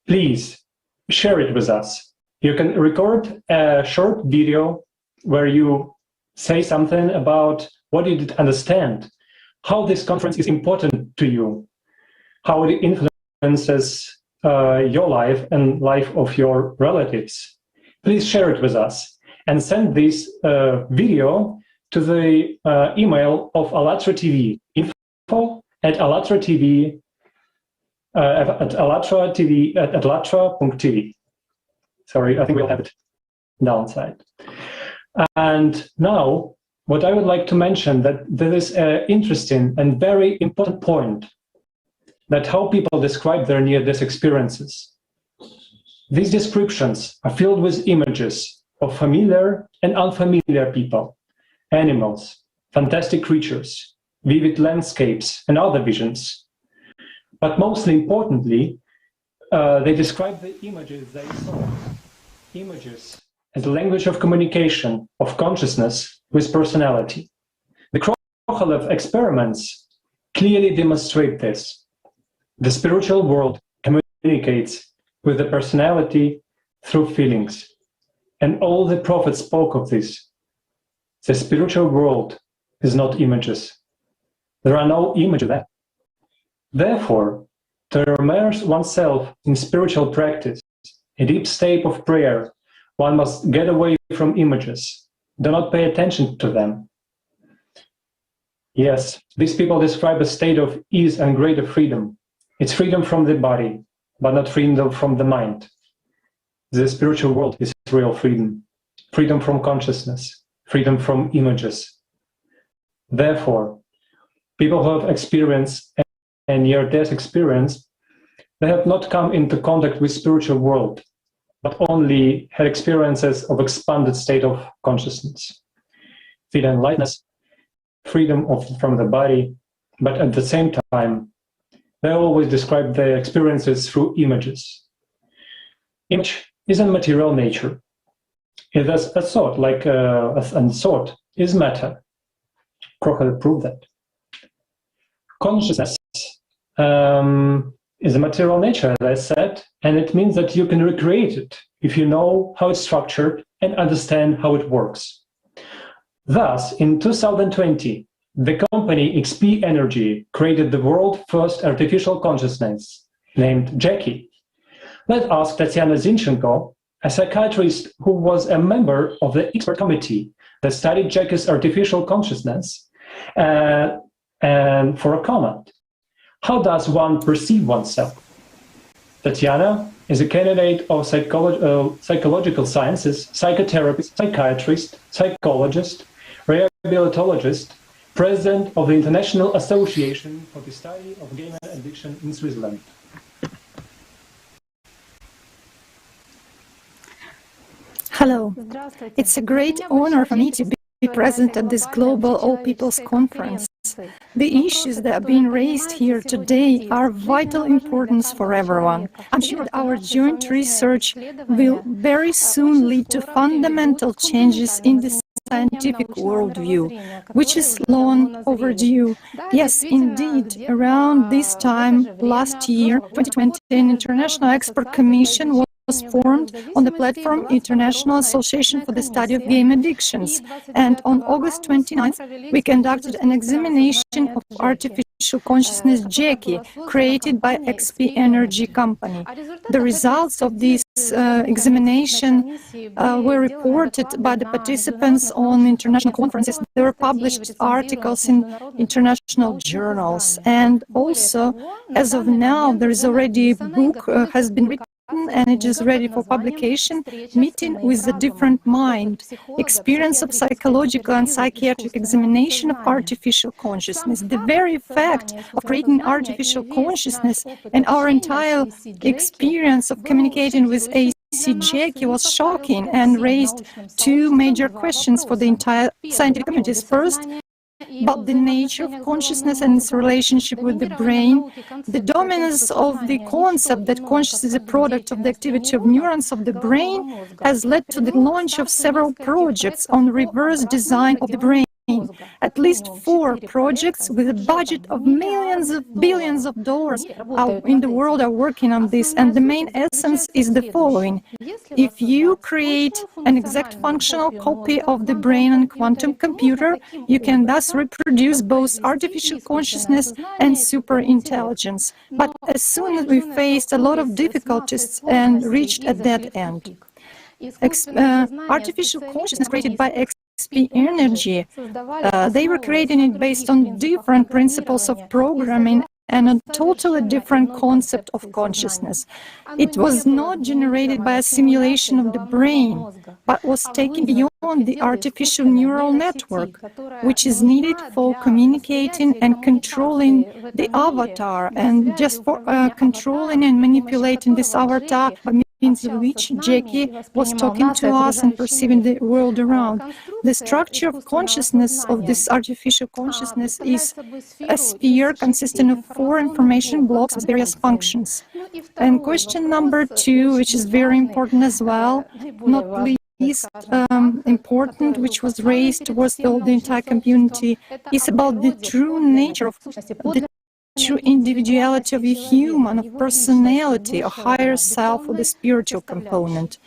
please share it with us. You can record a short video where you say something about what you did understand, how this conference is important to you, how it influences your life and life of your relatives. Please share it with us and send this video to the email of ALLATRA TV, info@ALLATRA.tv, at allatra.tv. Sorry, I think we'll have it downside. And now, what I would like to mention that there is an interesting and very important point that how people describe their near-death experiences. These descriptions are filled with images of familiar and unfamiliar people, animals, fantastic creatures, vivid landscapes, and other visions. But mostly importantly, they describe the images they saw. Images as a language of communication of consciousness with personality. The Krokalev experiments clearly demonstrate this. The spiritual world communicates with the personality through feelings. And all the prophets spoke of this. The spiritual world is not images. There are no images there. Therefore, to immerse oneself in spiritual practice, a deep state of prayer, one must get away from images. Do not pay attention to them. Yes, these people describe a state of ease and greater freedom. It's freedom from the body, but not freedom from the mind. The spiritual world is real freedom. Freedom from consciousness, freedom from images. Therefore, people who have experienced a near-death experience, they have not come into contact with spiritual world, but only had experiences of expanded state of consciousness. Feeling lightness, freedom from the body, but at the same time, they always describe their experiences through images. Image is a material nature. It is a thought, like a thought is matter. Krokalev proved that. Consciousness is a material nature, as I said, and it means that you can recreate it if you know how it's structured and understand how it works. Thus, in 2020, the company XP Energy created the world's first artificial consciousness, named Jackie. Let's ask Tatiana Zinchenko, a psychiatrist who was a member of the expert committee that studied Jackie's artificial consciousness, and for a comment. How does one perceive oneself? Tatiana is a candidate of psychological sciences, psychotherapist, psychiatrist, psychologist, rehabilitologist, president of the International Association for the Study of Game Addiction in Switzerland. Hello. It's a great honor for me to be present at this global all people's conference. The issues that are being raised here today are of vital importance for everyone. I'm sure that our joint research will very soon lead to fundamental changes in the scientific worldview, which is long overdue. Yes, indeed, around this time last year, 2020, an international expert commission was formed on the platform International Association for the Study of Game Addictions, and on August 29th we conducted an examination of artificial consciousness Jackie, created by XP Energy company. The results of this examination were reported by the participants on international conferences. There were published articles in international journals, and also, as of now, there is already a book has been written and it is ready for publication, Meeting with the Different Mind, Experience of Psychological and Psychiatric Examination of Artificial Consciousness. The very fact of creating artificial consciousness and our entire experience of communicating with AC Jackie was shocking and raised two major questions for the entire scientific community. First, about the nature of consciousness and its relationship with the brain, the dominance of the concept that consciousness is a product of the activity of neurons of the brain has led to the launch of several projects on reverse design of the brain. At least 4 projects with a budget of millions of billions of dollars in the world are working on this, and the main essence is the following. If you create an exact functional copy of the brain on a quantum computer, you can thus reproduce both artificial consciousness and superintelligence. But as soon as we faced a lot of difficulties and reached a dead end. Artificial consciousness created by XP Energy, they were creating it based on different principles of programming and a totally different concept of consciousness. It was not generated by a simulation of the brain, but was taken beyond the artificial neural network, which is needed for communicating and controlling the avatar, and just for controlling and manipulating this avatar by means of which Jackie was talking to us and perceiving the world around. The structure of consciousness of this artificial consciousness is a sphere consisting of 4 information blocks with various functions. And question number 2, which is very important as well, not least important, which was raised towards the entire community, is about the true nature of the true individuality of a human, of personality, a higher self, or the spiritual component.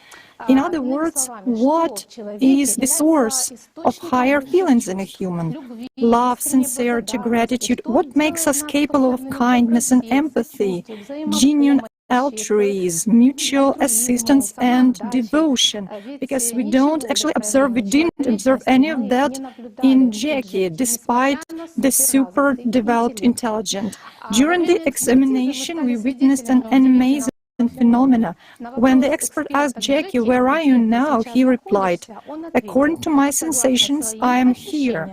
In other words, what is the source of higher feelings in a human? Love, sincerity, gratitude. What makes us capable of kindness and empathy, genuine altruism, mutual assistance, and devotion? Because we didn't observe any of that in Jackie, despite the super developed intelligence. During the examination, we witnessed an amazing phenomena. When the expert asked Jackie, "Where are you now?" he replied, "According to my sensations, I am here."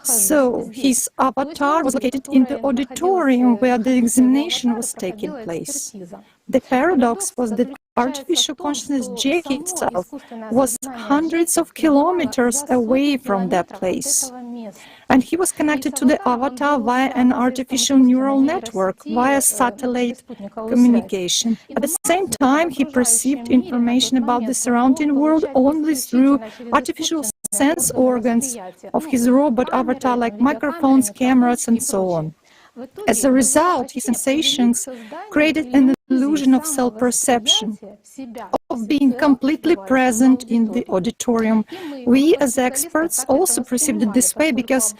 So his avatar was located in the auditorium where the examination was taking place. The paradox was that artificial consciousness Jackie itself was hundreds of kilometers away from that place. And he was connected to the avatar via an artificial neural network, via satellite communication. At the same time, he perceived information about the surrounding world only through artificial sense organs of his robot avatar, like microphones, cameras, and so on. As a result, his sensations created an illusion of self-perception, of being completely present in the auditorium. We, as experts, also perceived it this way because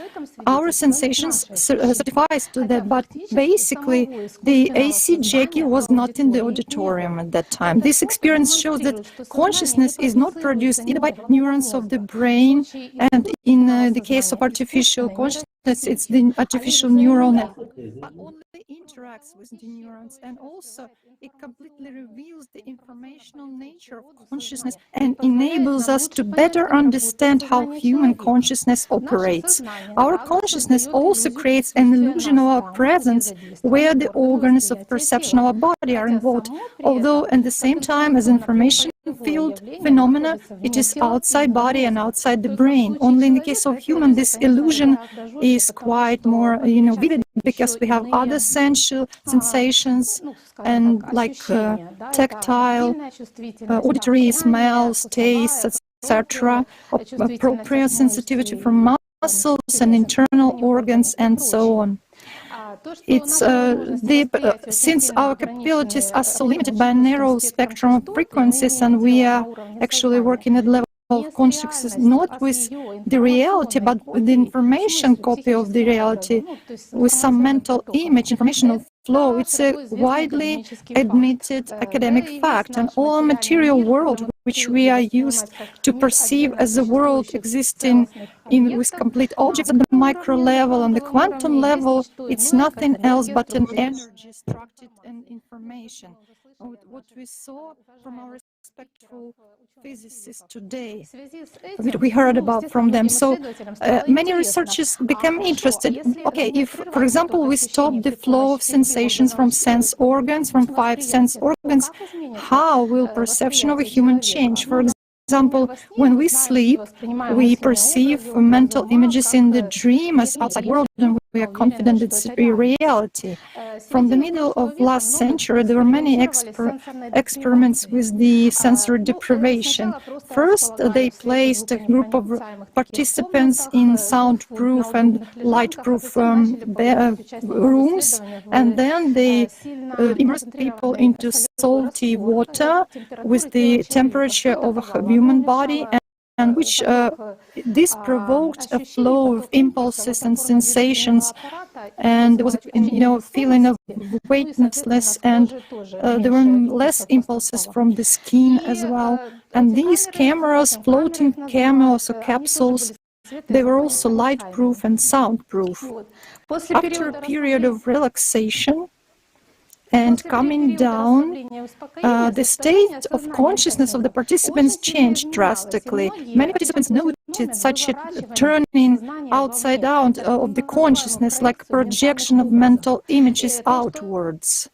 our sensations certifies to that, but basically the AC Jackie was not in the auditorium at that time. This experience shows that consciousness is not produced either by neurons of the brain, and in the case of artificial consciousness, it's the artificial neural network, but only interacts with the neurons, and also it completely reveals the informational nature of consciousness and enables us to better understand how human consciousness operates. Our consciousness also creates an illusion of our presence where the organs of perception of our body are involved, although at the same time as information field phenomena, it is outside body and outside the brain. Only in the case of human, this illusion is quite more, vivid, because we have other sensual sensations and like tactile, auditory, smells, tastes, etc., appropriate sensitivity from muscles and internal organs, and so on. It's since our capabilities are so limited by a narrow spectrum of frequencies, and we are actually working at level of consciousness not with the reality but with the information copy of the reality, with some mental image, informational flow. It's a widely admitted academic fact, and all material world which we are used to perceive as a world existing with complete objects at the micro level. On the quantum level, it's nothing else but an energy structured and information. What we saw from our respectful physicists today, we heard about from them. So many researchers become interested. Okay, if, for example, we stop the flow of sensations from sense organs, from 5 sense organs, how will perception of a human change? For example, when we sleep, we perceive mental images in the dream as outside world, and we are confident it's a reality. From the middle of last century, there were many experiments with the sensory deprivation. First, they placed a group of participants in soundproof and lightproof rooms, and then they immersed people into salty water with the temperature of a human body, and which this provoked a flow of impulses and sensations, and there was a feeling of weightlessness, and there were less impulses from the skin as well. And these cameras, floating cameras or capsules, they were also light-proof and soundproof. After a period of relaxation and coming down, the state of consciousness of the participants changed drastically. Many participants noted such a turning outside out of the consciousness, like projection of mental images outwards.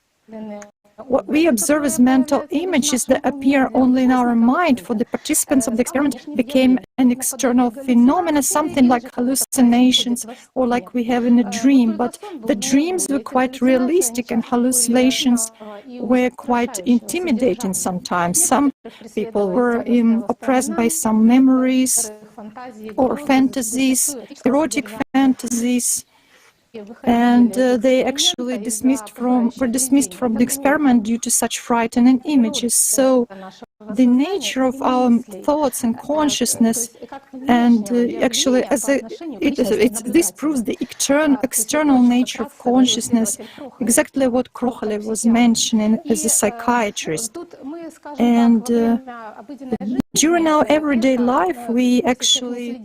What we observe as mental images that appear only in our mind for the participants of the experiment became an external phenomenon, something like hallucinations or like we have in a dream. But the dreams were quite realistic and hallucinations were quite intimidating sometimes. Some people were oppressed by some memories or fantasies, erotic fantasies. And they actually were dismissed from the experiment due to such frightening images. So the nature of our thoughts and consciousness, and actually this proves the external nature of consciousness, exactly what Krokalev was mentioning as a psychiatrist. And during our everyday life, we actually,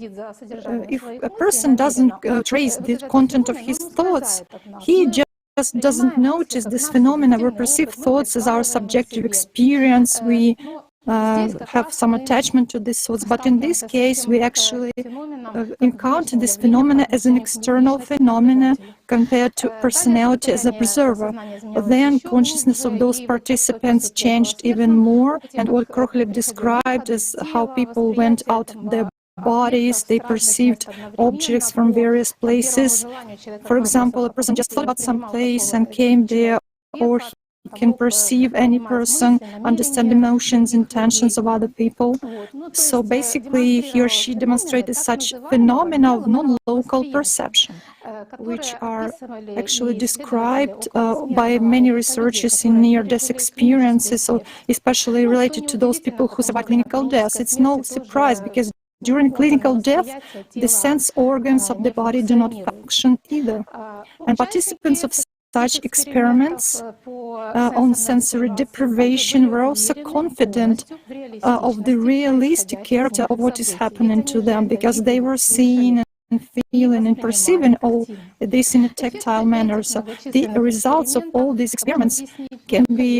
if a person doesn't trace the content of his thoughts, he just doesn't notice this phenomena. We perceive thoughts as our subjective experience. We have some attachment to these thoughts, but in this case, we actually encounter this phenomena as an external phenomena compared to personality as an observer. Then consciousness of those participants changed even more, and what Krokalev described as how people went out their bodies, they perceived objects from various places. For example, a person just thought about some place and came there, or he can perceive any person, understand emotions, intentions of other people. So basically, he or she demonstrated such phenomena of non-local perception, which are actually described by many researchers in near-death experiences, or especially related to those people who survive clinical death. It's no surprise, because during clinical death, the sense organs of the body do not function either. And participants of such experiments on sensory deprivation were also confident of the realistic character of what is happening to them, because they were seeing and feeling and perceiving all this in a tactile manner. So the results of all these experiments can be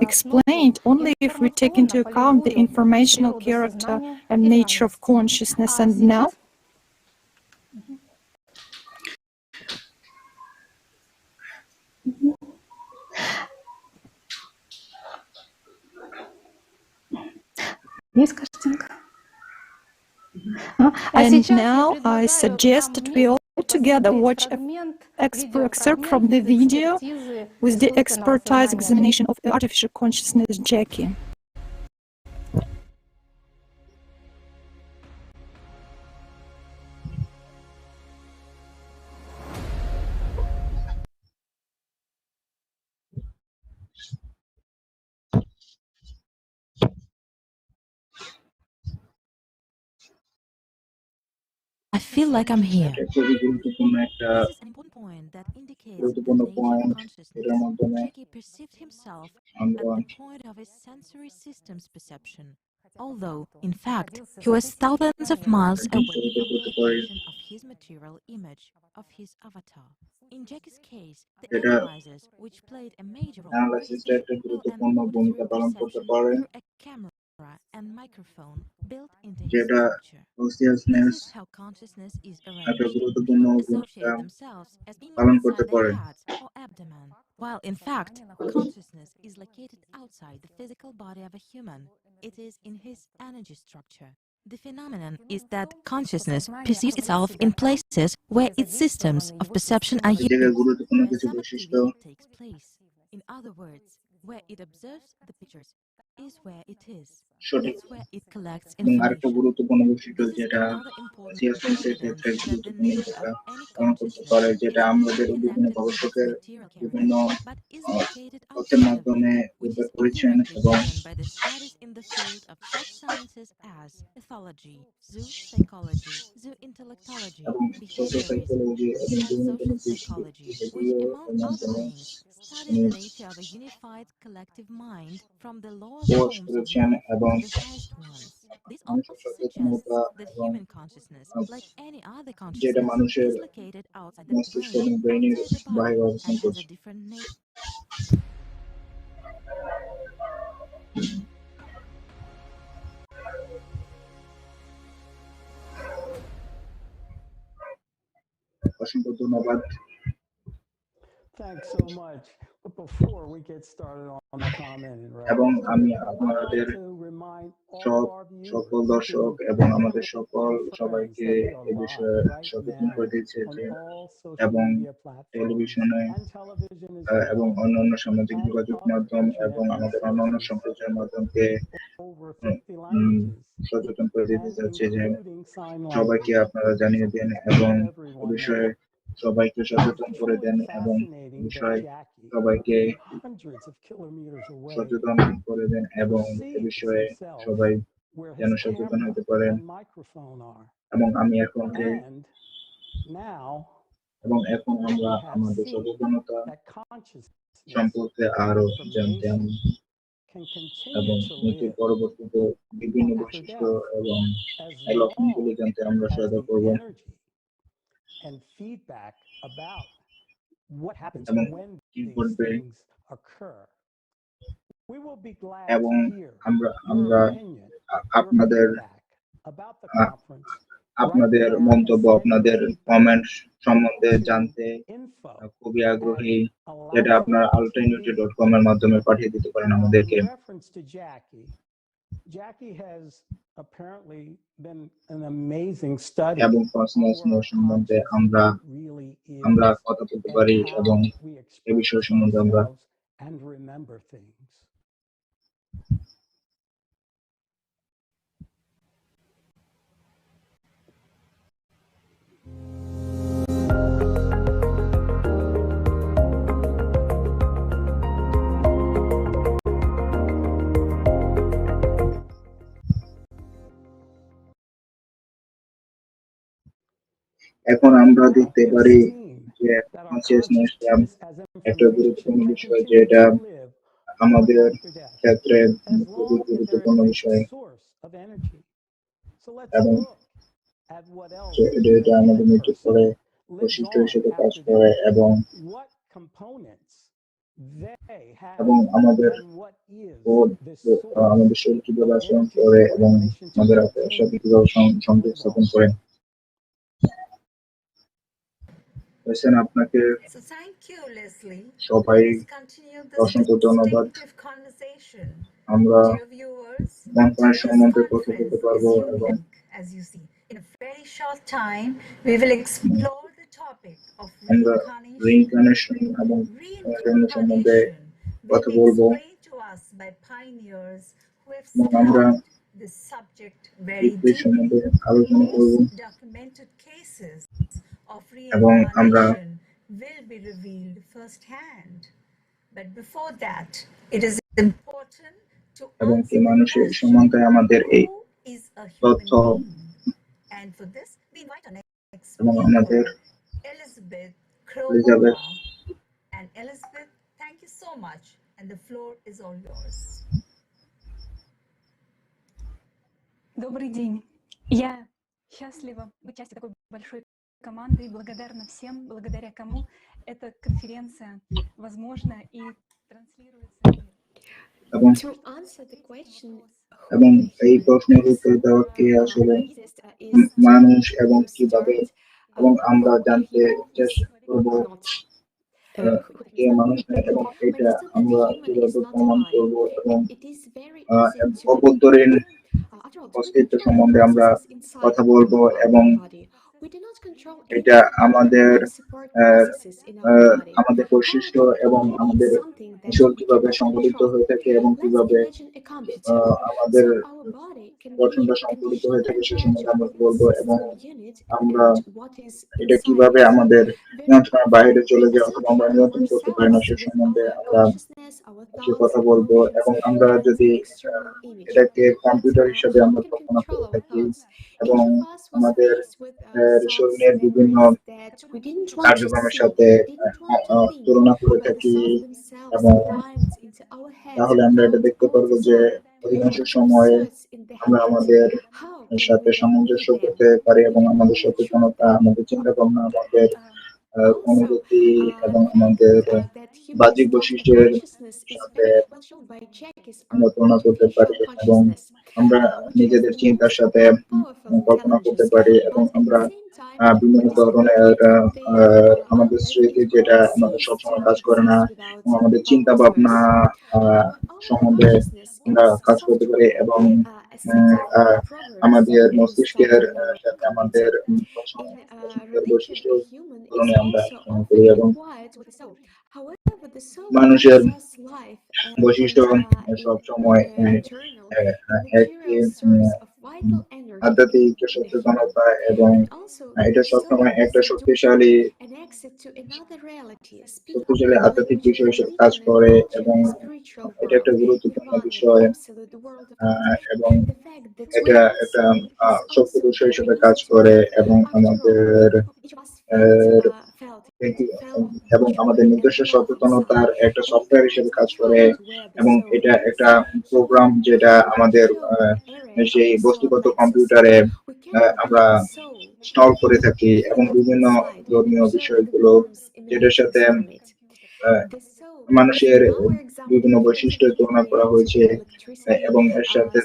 explained only if we take into account the informational character and nature of consciousness. And now, and now I suggest that we all together watch an excerpt from the video with the expertise examination of artificial consciousness, Jackie. I feel like I'm here. খুবই গুরুত্বপূর্ণ একটা This is an important point that indicates the nature of consciousness. Jackie perceived himself at the point of his sensory system's perception, although, in fact, he was thousands of miles away from the location of his material image, of his avatar. In Jackie's case, the analyzers, which played a major role, অ্যানালাইসিসটা একটা গুরুত্বপূর্ণ ভূমিকা পালন করতে পারে, through a camera and microphone built into his যেটা structure. Consciousness This is how consciousness is একটা arranged. গুরুত্বপূর্ণ People ভূমিকা associate themselves as being পালন inside করতে their পারে। heads or abdomen, while in fact, consciousness is located outside the physical body of a human. It is in his energy structure. The phenomenon is that consciousness perceives itself in places where its systems of perception are এই জায়গায় used, গুরুত্বপূর্ণ where কিছু some বৈশিষ্ট্য activity takes place. In other words, where it observes the pictures is where it is. সঠিক। It's where it collects এবং আরেকটা information. গুরুত্বপূর্ণ বৈশিষ্ট্য This is যেটা another important কনসিয়াসনেসের evidence ক্ষেত্রে that the গুরুত্বপূর্ণ nature ভূমিকা of any পালন করতে consciousness পারে, is যেটা not আমাদের only বিভিন্ন connected with its গবেষকের material বিভিন্ন character, but is located তথ্যের outside of মাধ্যমে it, which উল্লেখ is করেছেন indirectly এবং proven by the studies in the field of such sciences as ethology, zoopsychology, zoointellectology, এবং সোশ্যাল behaviorism, সাইকোলজি এবং and বিভিন্ন social ধরনের psychology, which, behaviour among other মাধ্যমে things, study the nature of a unified collective mind from the lowest course forms of করেছেন life এবং to the highest ones. This মানুষের also সচেতনতা suggests that এবং human consciousness, like any other যেটা consciousness, মানুষের is located outside the মস্তিষ্ক brain, এবং ব্রেইনের outside the body, বাইরে অবস্থান and has করছে। a different nature. অসংখ্য ধন্যবাদ। Thanks so much. But before we get started on the comment and এবং আমি I'd আপনাদের like to remind all সব of our সকল viewers দর্শক to এবং tell আমাদের your সকল friends সবাইকে that we are এ বিষয়ে live right সচেতন now করে দিয়েছে on যে all social এবং media platforms টেলিভিশনে and television as এবং well, অন্যান্য সামাজিক and যোগাযোগ other মাধ্যম এবং internet আমাদের অন্যান্য resources সম্প্রচার মাধ্যমকে over 50 languages, সচেতন করে দিতে and চাচ্ছে যে including sign সবাইকে language. আপনারা জানিয়ে So দেন let's এবং let এ everyone বিষয়ে know. সবাইকে It's সচেতন করে truly দেন এবং এ fascinating that বিষয়ে Jackie, সবাইকে hundreds of kilometers away, সচেতন করে দেন এবং এ perceives বিষয়ে himself সবাই where যেন his সচেতন camera হতে পারেন and microphone are. এবং আমি এখন And now এবং এখন আমরা we have আমাদের seen সচেতনতা that consciousness সম্পর্কে and আরো জানতে information can এবং continue to নীতির live পরবর্তীতে বিভিন্ন after বৈশিষ্ট্য death এবং as লক্ষণগুলি long জানতে আমরা as সহায়তা the করব energy and feedback about what happens এবং when কি these ঘটবে things occur. We will be glad এবং to hear আমরা your আমরা opinion, your আপনাদের feedback about the conference. Write আপনাদের me now মন্তব্য and send আপনাদের your feedback কমেন্ট সম্বন্ধে to জানতে info খুবই আগ্রহী at যেটা আপনার altainity.com এর মাধ্যমে পাঠিয়ে দিতে পারেন Now, আমাদেরকে in reference to Jackie, Jackie has apparently been an amazing study এবং on কসমোস where our সম্বন্ধে consciousness really আমরা is কথা বলতে and পারি এবং how we এ express বিষয় সম্বন্ধে আমরা ourselves and remember things. এখন আমরা দেখতে পারি যে কনসিয়াসনেস একটা গুরুত্বপূর্ণ বিষয় যেটা আমাদের ক্ষেত্রে খুবই গুরুত্বপূর্ণ বিষয় এবং এটা আমাদের মৃত্যুর পরে বৈশিষ্ট্য হিসেবে কাজ করে এবং এবং আমাদের আমাদের শরীর কিভাবে আচরণ করে এবং আমাদের আত্মার সাথে কিভাবে সংযোগ স্থাপন করে। আপনাকে সবাই অসংখ্য ধন্যবাদ। আমরা কনফারেন্স সম্বন্ধে কথা বলতে পারবো এবং আমরা রিইনকার্নেশন এবং সম্বন্ধে কথা বলবো এবং আমরা এই সম্বন্ধে আলোচনা করব এবং আমরা will be revealed firsthand. But before that, it is important to এবং কি answer মানুষের the সম্বন্ধে আমাদের এই who is a তথ্য human being. And for this, we invite our next এবং speaker, আমাদের Elizabeth Elizabeth. Krogova. And Elizabeth, thank you so much. And the floor is all yours. Добрый день. Я счастлива быть частью такой большой команды и благодарна всем, благодаря кому эта конференция возможна и транслируется в мир. এবং এই প্রশ্নের উত্তর দেওয়া কে আসলে মানুষ এবং কিভাবে এবং আমরা জানতে চেষ্টা করব কে মানুষ এবং এটা আমরা কিভাবে প্রমাণ করব এবং অভ্যন্তরীণ অস্তিত্ব সম্বন্ধে আমরা কথা বলবো এবং এটা আমাদের আমাদের বৈশিষ্ট্য এবং আমাদের ঈশ্বর কিভাবে সংগঠিত হয়ে থাকে এবং কিভাবে আমাদের গঠনটা সংগঠিত হয়ে থাকে সে সম্বন্ধে আমরা বলবো এবং আমরা এটা কিভাবে আমাদের নিয়ন্ত্রণের বাইরে চলে যায় অথবা আমরা নিয়ন্ত্রণ করতে পারি না সে সম্বন্ধে আমরা কিছু কথা বলবো, এবং আমরা যদি এটাকে কম্পিউটার হিসেবে আমরা কল্পনা করে থাকি এবং আমাদের শরীরের বিভিন্ন কার্যক্রমের সাথে তুলনা করে থাকি, এবং তাহলে আমরা এটা দেখতে পারবো যে অধিকাংশ সময়ে আমরা আমাদের সাথে সামঞ্জস্য করতে পারি এবং আমাদের সচেতনতা, আমাদের চিন্তা ভাবনা, আমাদের অনুভূতি এবং আমাদের বাহ্যিক বৈশিষ্ট্যের সাথে আমরা তুলনা করতে পারি, এবং আমরা নিজেদের চিন্তার সাথে কল্পনা করতে পারি, এবং আমরা বিভিন্ন ধরনের আমাদের স্মৃতি, যেটা আমাদের সবসময় কাজ করে না, এবং আমাদের চিন্তা ভাবনা সম্বন্ধে আমরা কাজ করতে পারি, এবং আমাদের মস্তিষ্কের সাথে আমাদের বৈশিষ্ট্য তুলনায় আমরা করি, এবং মানুষের বৈশিষ্ট্য সবসময় একটি আধ্যাত্মিক সচেতনতা, এবং এটা সবসময় একটা শক্তিশালী আধ্যাত্মিক বিষয় হিসেবে কাজ করে, এবং এটা একটা গুরুত্বপূর্ণ বিষয়, এবং এটা একটা শক্তির উৎস হিসেবে কাজ করে, এবং আমাদের নিজস্ব সচেতনতার একটা সফটওয়্যার হিসেবে কাজ করে, এবং এটা একটা প্রোগ্রাম যেটা আমাদের সেই বস্তুগত কম্পিউটারে আমরা স্টল করে থাকি, এবং বিভিন্ন ধর্মীয় বিষয়গুলো যেটার সাথে মানুষের বিভিন্ন বৈশিষ্ট্য তুলনা করা হয়েছে, এবং এর সাথে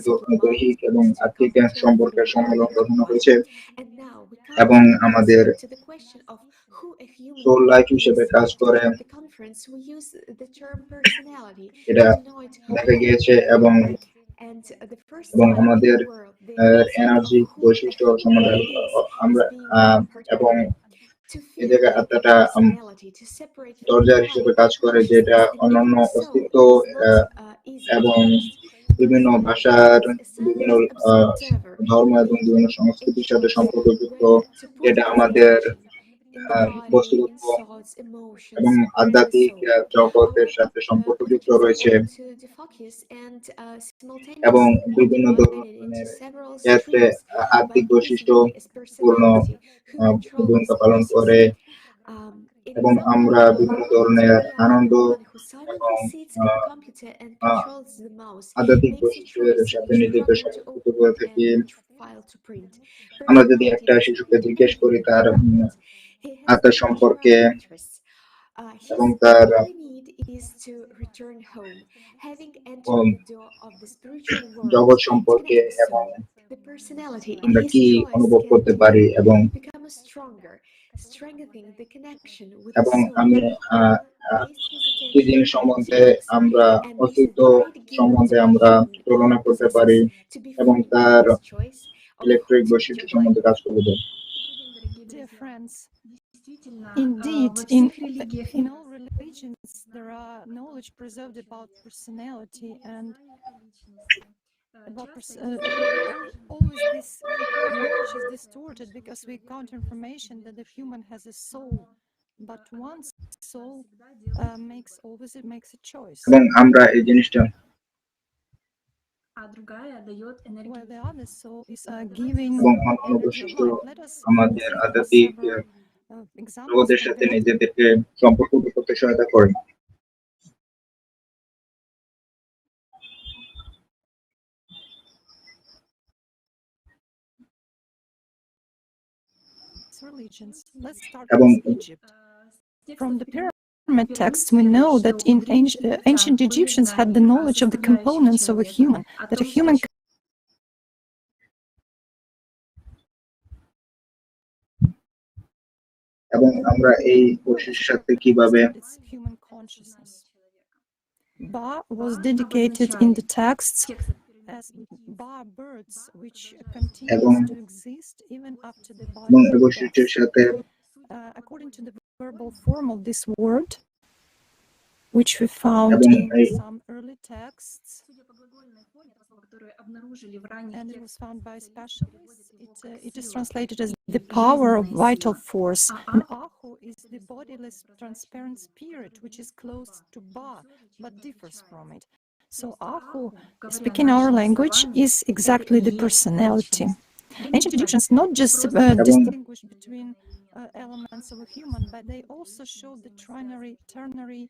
দৈহিক এবং আর্থিক সম্পর্কের সম্মেলন গঠন হয়েছে, এবং আমাদের সোল লাইফ হিসেবে কাজ করে, এটা দেখা গিয়েছে, এবং আমাদের এনার্জি বৈশিষ্ট্য সম্বন্ধে আমরা এবং এই জায়গায় আত্মাটা দরজা হিসেবে কাজ করে, যেটা অন্যান্য অস্তিত্ব এবং বিভিন্ন ভাষার, বিভিন্ন ধর্ম এবং বিভিন্ন সংস্কৃতির সাথে সম্পর্কযুক্ত, যেটা আমাদের বস্তুগত এবং আধ্যাত্মিক জগতের সাথে সম্পর্কযুক্ত রয়েছে, এবং বিভিন্ন ধরনের ক্ষেত্রে আত্মিক বৈশিষ্ট্যপূর্ণ ভূমিকা পালন করে, এবং আমরা বিভিন্ন ধরনের আনন্দ এবং আধ্যাত্মিক বৈশিষ্ট্যের সাথে নিজেকে সম্পর্কিত করে থাকি। আমরা যদি একটা শিশুকে জিজ্ঞেস করি তার আত্মা সম্পর্কে এবং তার জগৎ সম্পর্কে, এবং আমরা কি অনুভব করতে পারি, এবং আমি কি জিনিস সম্বন্ধে আমরা অস্তিত্ব সম্বন্ধে আমরা তুলনা করতে পারি, এবং তার ইলেকট্রিক বৈশিষ্ট্য সম্বন্ধে কাজ করতে পারি। Dear friends, indeed, in all religions, there are knowledge preserved about personality, and always this knowledge is distorted because we count information that the human has a soul, but one soul makes a choice. এবং আমরা এই জিনিসটা While the other soul is giving আমাদের আধ্যাত্মিক জগতের সাথে নিজেদেরকে সম্পর্কিত করতে সহায়তা করে। Religions. Let's start with Egypt. From the pyramid texts, we know that in ancient Egyptians had the knowledge of the components of a human, that a human এবং আমরা এই বৈশিষ্ট্যের সাথে কিভাবে human consciousness. Ba was dedicated in the texts as ba birds, which continue to exist even after the body death. According to the verbal form of this word, which we found in some early texts, and it was found by specialists. It is translated as the power of vital force. And Ahu is the bodiless, transparent spirit, which is close to Ba, but differs from it. So Ahu, speaking our language, is exactly the personality. Ancient Egyptians not just distinguish between elements of a human, but they also show the ternary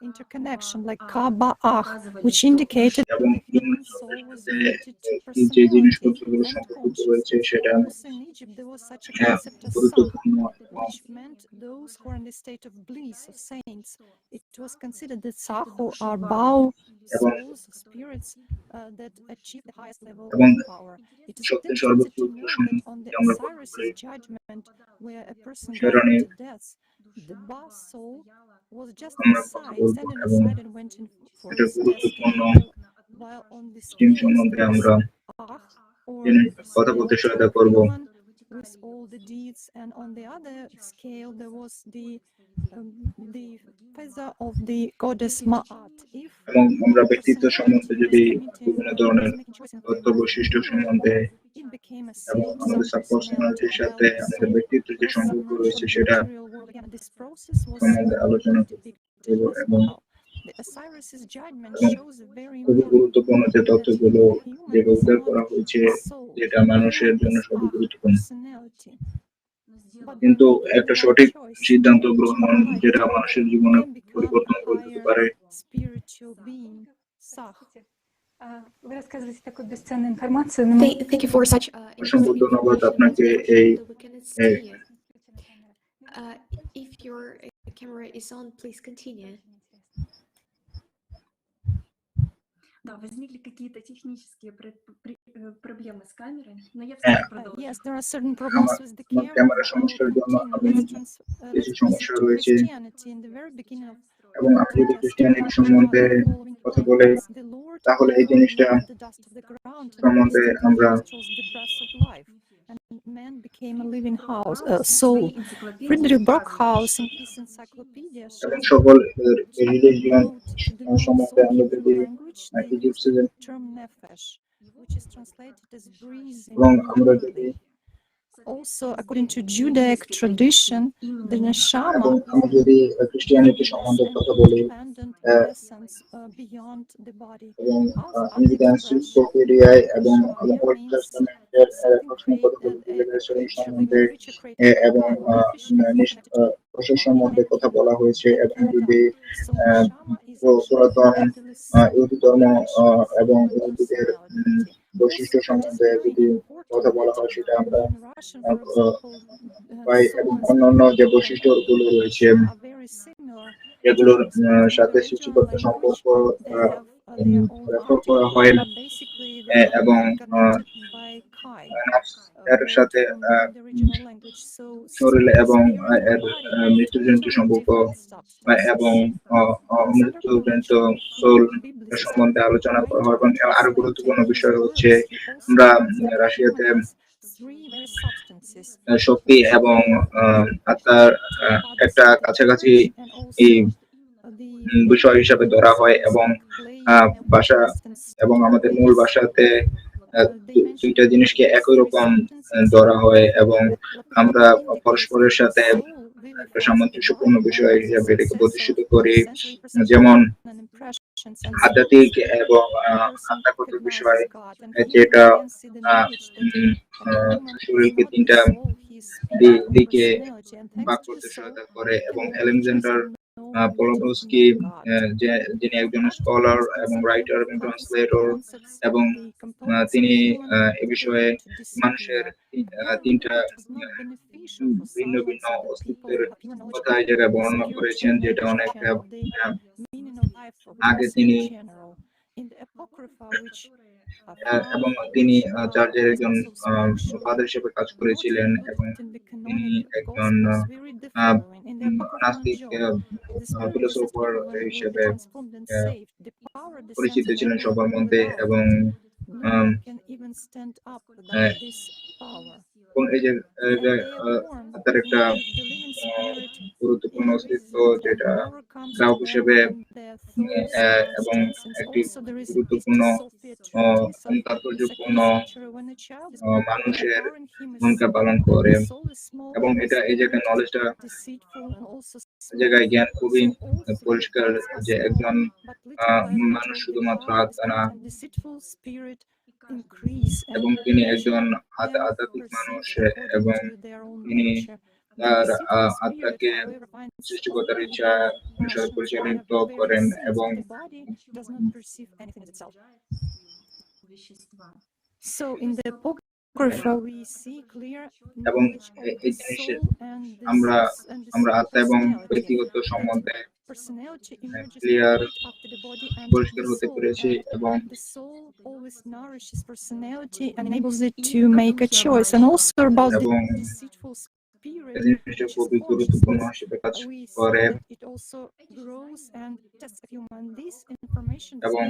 interconnection, like Ka-Ba-Ah, which indicated that the human soul was limited to personality and consciousness. Also in Egypt, there was such a concept as Sah, which meant those who are in the state of bliss, of saints. It was considered that Sahu are Bao souls, spirits that achieve the highest level of power. It is interesting to note that on the Osiris's judgment, where a person died to death, the Ba soul was just aside, standing aside and waiting for his destiny, while on the scales there was Ah, or the skeleton of the human with all the deeds, and on the other scale there was the feather of the goddess Ma'at. If এবং আমরা ব্যক্তিত্ব সম্বন্ধে যদি বিভিন্ন ধরনের তথ্য বৈশিষ্ট্য সম্বন্ধে এবং আমাদের সাবপার্সোনালিটির সাথে আমাদের ব্যক্তিত্বের যে সম্পর্ক রয়েছে সেটা সম্বন্ধে আলোচনা করব এবং খুবই গুরুত্বপূর্ণ যে তথ্যগুলো যেটা উল্লেখ করা হয়েছে যেটা মানুষের জন্য সবই গুরুত্বপূর্ণ, কিন্তু একটা সঠিক সিদ্ধান্ত গ্রহণ যেটা মানুষের জীবনে পরিবর্তন করে দিতে পারে। Thank you for such অসংখ্য ধন্যবাদ আপনাকে। এই if your camera is on, please continue. Возникли какие-то технические проблемы с камерой, но я все продолжу. Yes, there are certain problems with the camera. সমস্যার জন্য আমি কিছু সমস্যা রয়েছে এবং আপনি যদি খ্রিস্টানিটি সম্বন্ধে কথা বলে তাহলে এই জিনিসটা সম্বন্ধে আমরা Man became a living soul. Friedrich Brockhaus in his encyclopedia এবং সকল রিলিজিয়ন সম্বন্ধে আমরা যদি ইজিপসিজম term nefesh, which is translated as breathing. এবং আমরা যদি Also, according to Judaic tradition, the neshama যদি খ্রিস্টানিটি সম্বন্ধে কথা বলি beyond the body. এবং আমি যদি এনসাইক্লোপিডিয়ায় এবং ওল্ড টেস্টামেন্টের সম্বন্ধে এবং প্রসেস সম্বন্ধে কথা বলা হয়েছে, এবং যদি পুরাতন ইহুদি ধর্ম এবং ইহুদিদের বৈশিষ্ট্য সম্বন্ধে যদি কথা বলা হয় সেটা আমরা পাই, এবং অন্যান্য যে বৈশিষ্ট্যগুলো রয়েছে এগুলোর সাথে সৃষ্টিগত সম্পর্ক লক্ষ্য করা হয় এবং এর সাথে শরীর এবং এর মৃত্যুজনিত সম্পর্ক এবং মৃত্যুজনিত সোল সম্বন্ধে আলোচনা করা হয়। এবং আরো গুরুত্বপূর্ণ বিষয় হচ্ছে আমরা রাশিয়াতে শক্তি এবং আত্মার একটা কাছাকাছি এই বিষয় হিসাবে ধরা হয়, এবং ভাষা এবং আমাদের মূল ভাষাতে দুইটা জিনিসকে একই রকম ধরা হয়, এবং আমরা পরস্পরের সাথে একটা সামঞ্জস্যপূর্ণ বিষয় হিসাবে এটাকে প্রতিষ্ঠিত করি। যেমন আধ্যাত্মিক এবং আত্মাগত বিষয়, যেটা শরীরকে তিনটা দিকে ভাগ করতে সহায়তা করে, এবং আলেকজান্ডার পোলানস্কি যিনি একজন স্কলার এবং রাইটার এবং ট্রান্সলেটর, এবং তিনি এ বিষয়ে মানুষের তিনটা ভিন্ন ভিন্ন অস্তিত্বের কথা এই জায়গায় বর্ণনা করেছেন, যেটা অনেক আগে তিনি এবং তিনি চার্চের একজন ফাদার হিসেবে কাজ করেছিলেন, এবং তিনি একজন নাস্তিক ফিলোসোফার হিসেবে পরিচিত ছিলেন সবার মধ্যে। এবং এবং এই যে আত্মার একটা গুরুত্বপূর্ণ অস্তিত্ব যেটা গ্রাহক হিসেবে এবং একটি গুরুত্বপূর্ণ তাৎপর্যপূর্ণ মানুষের ভূমিকা পালন করে এবং এটা এই জায়গায় নলেজটা জায়গায় জ্ঞান খুবই পরিষ্কার যে একজন মানুষ শুধুমাত্র আত্মা না এবং তিনি একজন আধ্যাত্মিক মানুষ এবং তিনি তার আত্মাকে সৃষ্টিকর্তার ইচ্ছা অনুসারে পরিচালিত করেন এবং এবং এই জিনিস আমরা আত্মা এবং ব্যক্তিগত সম্বন্ধে ক্লিয়ার পরিষ্কার হতে পেরেছি এবং জিনিসটা খুবই গুরুত্বপূর্ণ হিসেবে কাজ করে এবং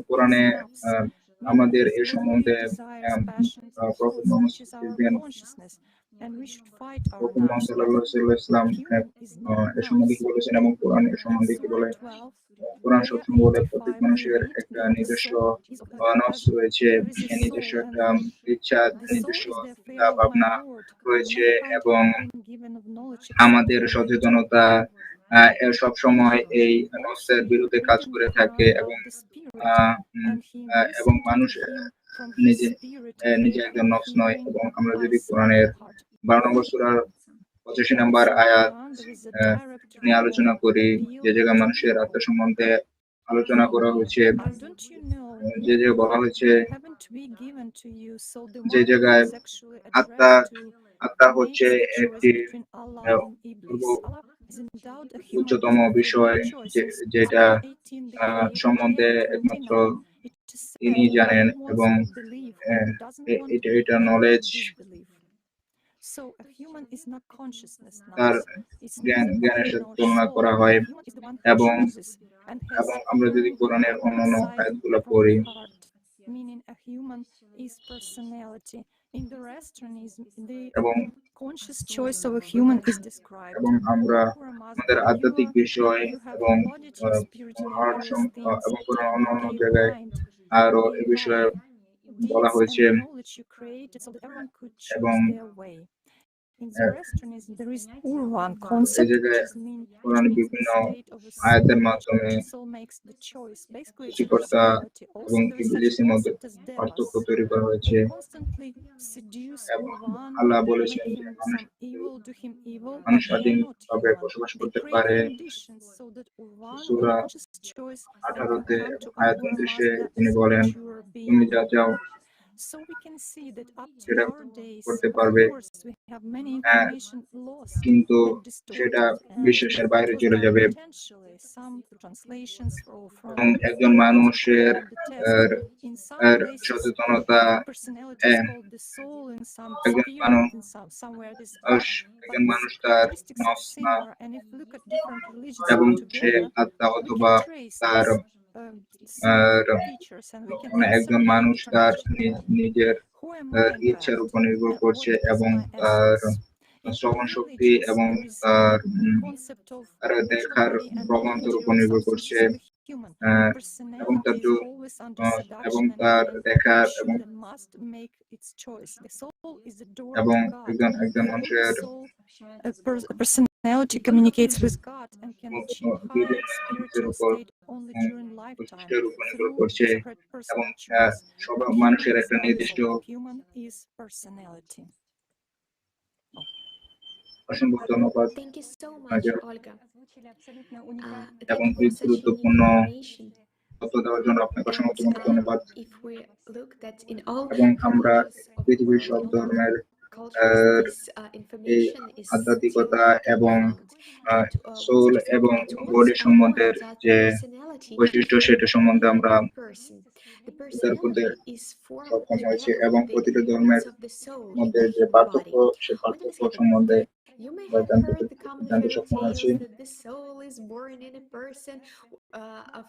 কোরআনে আমাদের এ সম্বন্ধে ইসলাম এ সম্বন্ধে কি বলেছেন এবং কোরআন এ সম্বন্ধে কি বলে কোরআন সবসময় বলে প্রত্যেক মানুষের একটা নিজস্ব নফস রয়েছে, নিজস্ব একটা ইচ্ছা, নিজস্ব চিন্তা ভাবনা রয়েছে এবং আমাদের সচেতনতা সব সময় এই নফসের বিরুদ্ধে কাজ করে থাকে এবং মানুষ নিজে একজন নফস নয়। এবং আমরা যদি কোরআনের 12 নম্বর সূরার 85 নম্বর আয়াত নিয়ে আলোচনা করি, যে জায়গায় মানুষের আত্মা সম্বন্ধে আলোচনা করা হয়েছে, যে জায়গায় বলা হয়েছে যে জায়গায় আত্মা হচ্ছে একটি উচ্চতম বিষয় যেটা সম্বন্ধে একমাত্র তিনি জানেন এবং এটা নলেজ তার জ্ঞানের সাথে তুলনা করা হয় এবং আমরা যদি কোরআনের অন্যান্য আয়াতগুলো পড়ি এবং আমরা আমাদের আধ্যাত্মিক বিষয় এবং অন্যান্য জায়গায় আরো এ বিষয়ে বলা হয়েছে এবং এই জায়গায় কোরআন বিভিন্ন আয়াতের মাধ্যমে সৃষ্টিকর্তা এবং ইবলিসের মধ্যে পার্থক্য তৈরি করা হয়েছে এবং আল্লাহ বলেছেন যে মানুষ স্বাধীনভাবে বসবাস করতে পারে। সূরা 18-তে আয়াত 29-এ তিনি বলেন, তুমি যা চাও সেটা করতে পারবে, কিন্তু সেটা বিশ্বাসের বাইরে চলে যাবে। এবং একজন মানুষের সচেতনতা একজন মানুষ তার নফস না এবং সে আত্মা অথবা তার একজন মানুষ তার নিজের ইচ্ছার উপর নির্ভর করছে এবং তার শ্রবণ শক্তি এবং তার দেখার প্রবণতার উপর নির্ভর করছে এবং তার দেখার এবং একজন মানুষের personality communicates with God and can achieve higher spiritual state only during lifetime. এবং সব মানুষের একটা নির্দিষ্ট human is personality. অসংখ্য ধন্যবাদ এবং গুরুত্বপূর্ণ তথ্য দেওয়ার জন্য আপনাকে অসংখ্য ধন্যবাদ। এবং আমরা পৃথিবীর সব ধর্মের এই আধ্যাত্মিকতা এবং সোল এবং বডি সম্বন্ধের যে বৈশিষ্ট্য সেটা সম্বন্ধে আমরা উদ্ধার করতে সক্ষম হয়েছি এবং প্রতিটি ধর্মের মধ্যে যে পার্থক্য সে পার্থক্য সম্বন্ধে You may আমরা have heard the common জানতে fairy সক্ষম হয়েছি, tales that the soul is born in a person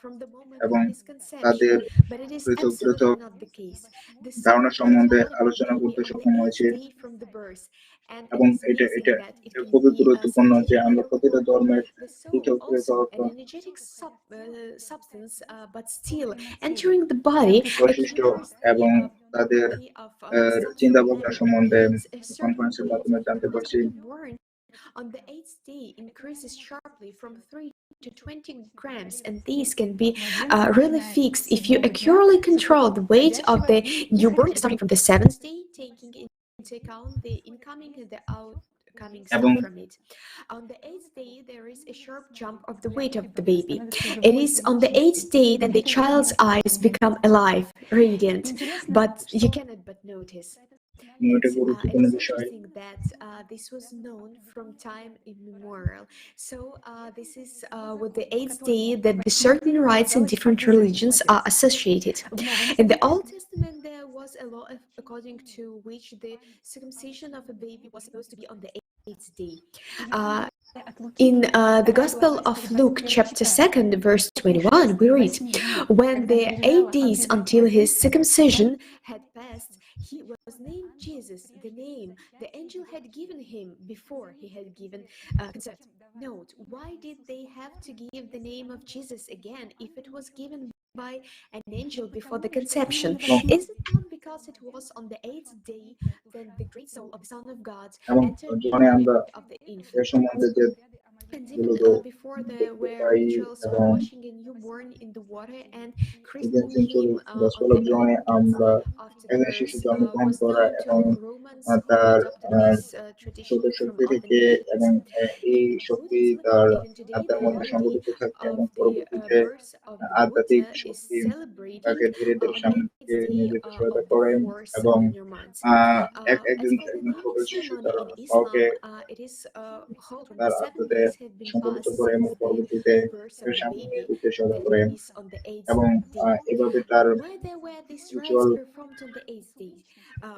from the moment এবং of his তাদের conception, but it is পৃথক absolutely not the case. The soul ধারণা comes সম্বন্ধে out of the আলোচনা baby করতে on the সক্ষম 8th হয়েছি, day from the birth, and it এবং is amazing এটা that it এটা can খুবই be গুরুত্বপূর্ণ যে scientifically আমরা প্রতিটা recorded. ধর্মের The soul, পৃথক also পৃথক an energetic substance, but still entering the body, বৈশিষ্ট্য occurs এবং the তাদের body of some চিন্তা certain ভাবনা animal, সম্বন্ধে and a certain কনফারেন্সের weight মাধ্যমে জানতে that পারছি। when born on the 8th day increases sharply from 3 to 20 grams, and these can be really fixed if you accurately control the weight of the newborn starting from the 7th day, taking into account the incoming and the outcoming এবং stuff from it. On the 8th day, there is a sharp jump of the weight of the baby. It is on the 8th day that the child's eyes become alive, radiant, but you cannot but notice. এটা It গুরুত্বপূর্ণ is বিষয়, interesting that this was known from time immemorial. So this is with the 8th day that the certain rites in different religions are associated. In the Old Testament, there was a law according to which the circumcision of a baby was supposed to be on the 8th day. In the Gospel of Luke, chapter 2, verse 21, we read, when the 8 days until his circumcision had passed, he was named Jesus, the name the angel had given him before he had given consent. Note, why did they have to give the name of Jesus again if it was given by an angel before the conception? Is it not because it was on the 8th day that the great soul of the Son of God এবং entered the জীবনে body আমরা of the A infant? সম্বন্ধে যে And গুলো even before there দেখতে were pi rituals for এবং washing a newborn in the water and christening century him on gospel the of জনে elements আমরা after the একজন শিশু birth জন্মগ্রহণ was করা known to এবং Romans who তার adopted this tradition ছোট from শক্তি other থেকে এবং nations. এই In শক্তি Buddhism, তার even today, আত্মার the মধ্যে holiday সংগঠিত থাকে of এবং the পরবর্তীতে birth of the আধ্যাত্মিক Buddha is শক্তি celebrating তাকে ধীরে ধীরে on the সামনে 8th day নিয়ে যেতে সহায়তা of the করে 4th এবং lunar month. একজন As for the একজন ছোট naming শিশু ceremony তার in কাউকে Islam, it is held when তার the 7 আত্মাতে days have been সংগঠিত passed করে এবং since the পরবর্তীতে birth of the সামনে নিয়ে baby, যেতে সহায়তা that করে is on the 8th এবং day. এভাবে তার Whether were these rites ritual performed on the 8th day,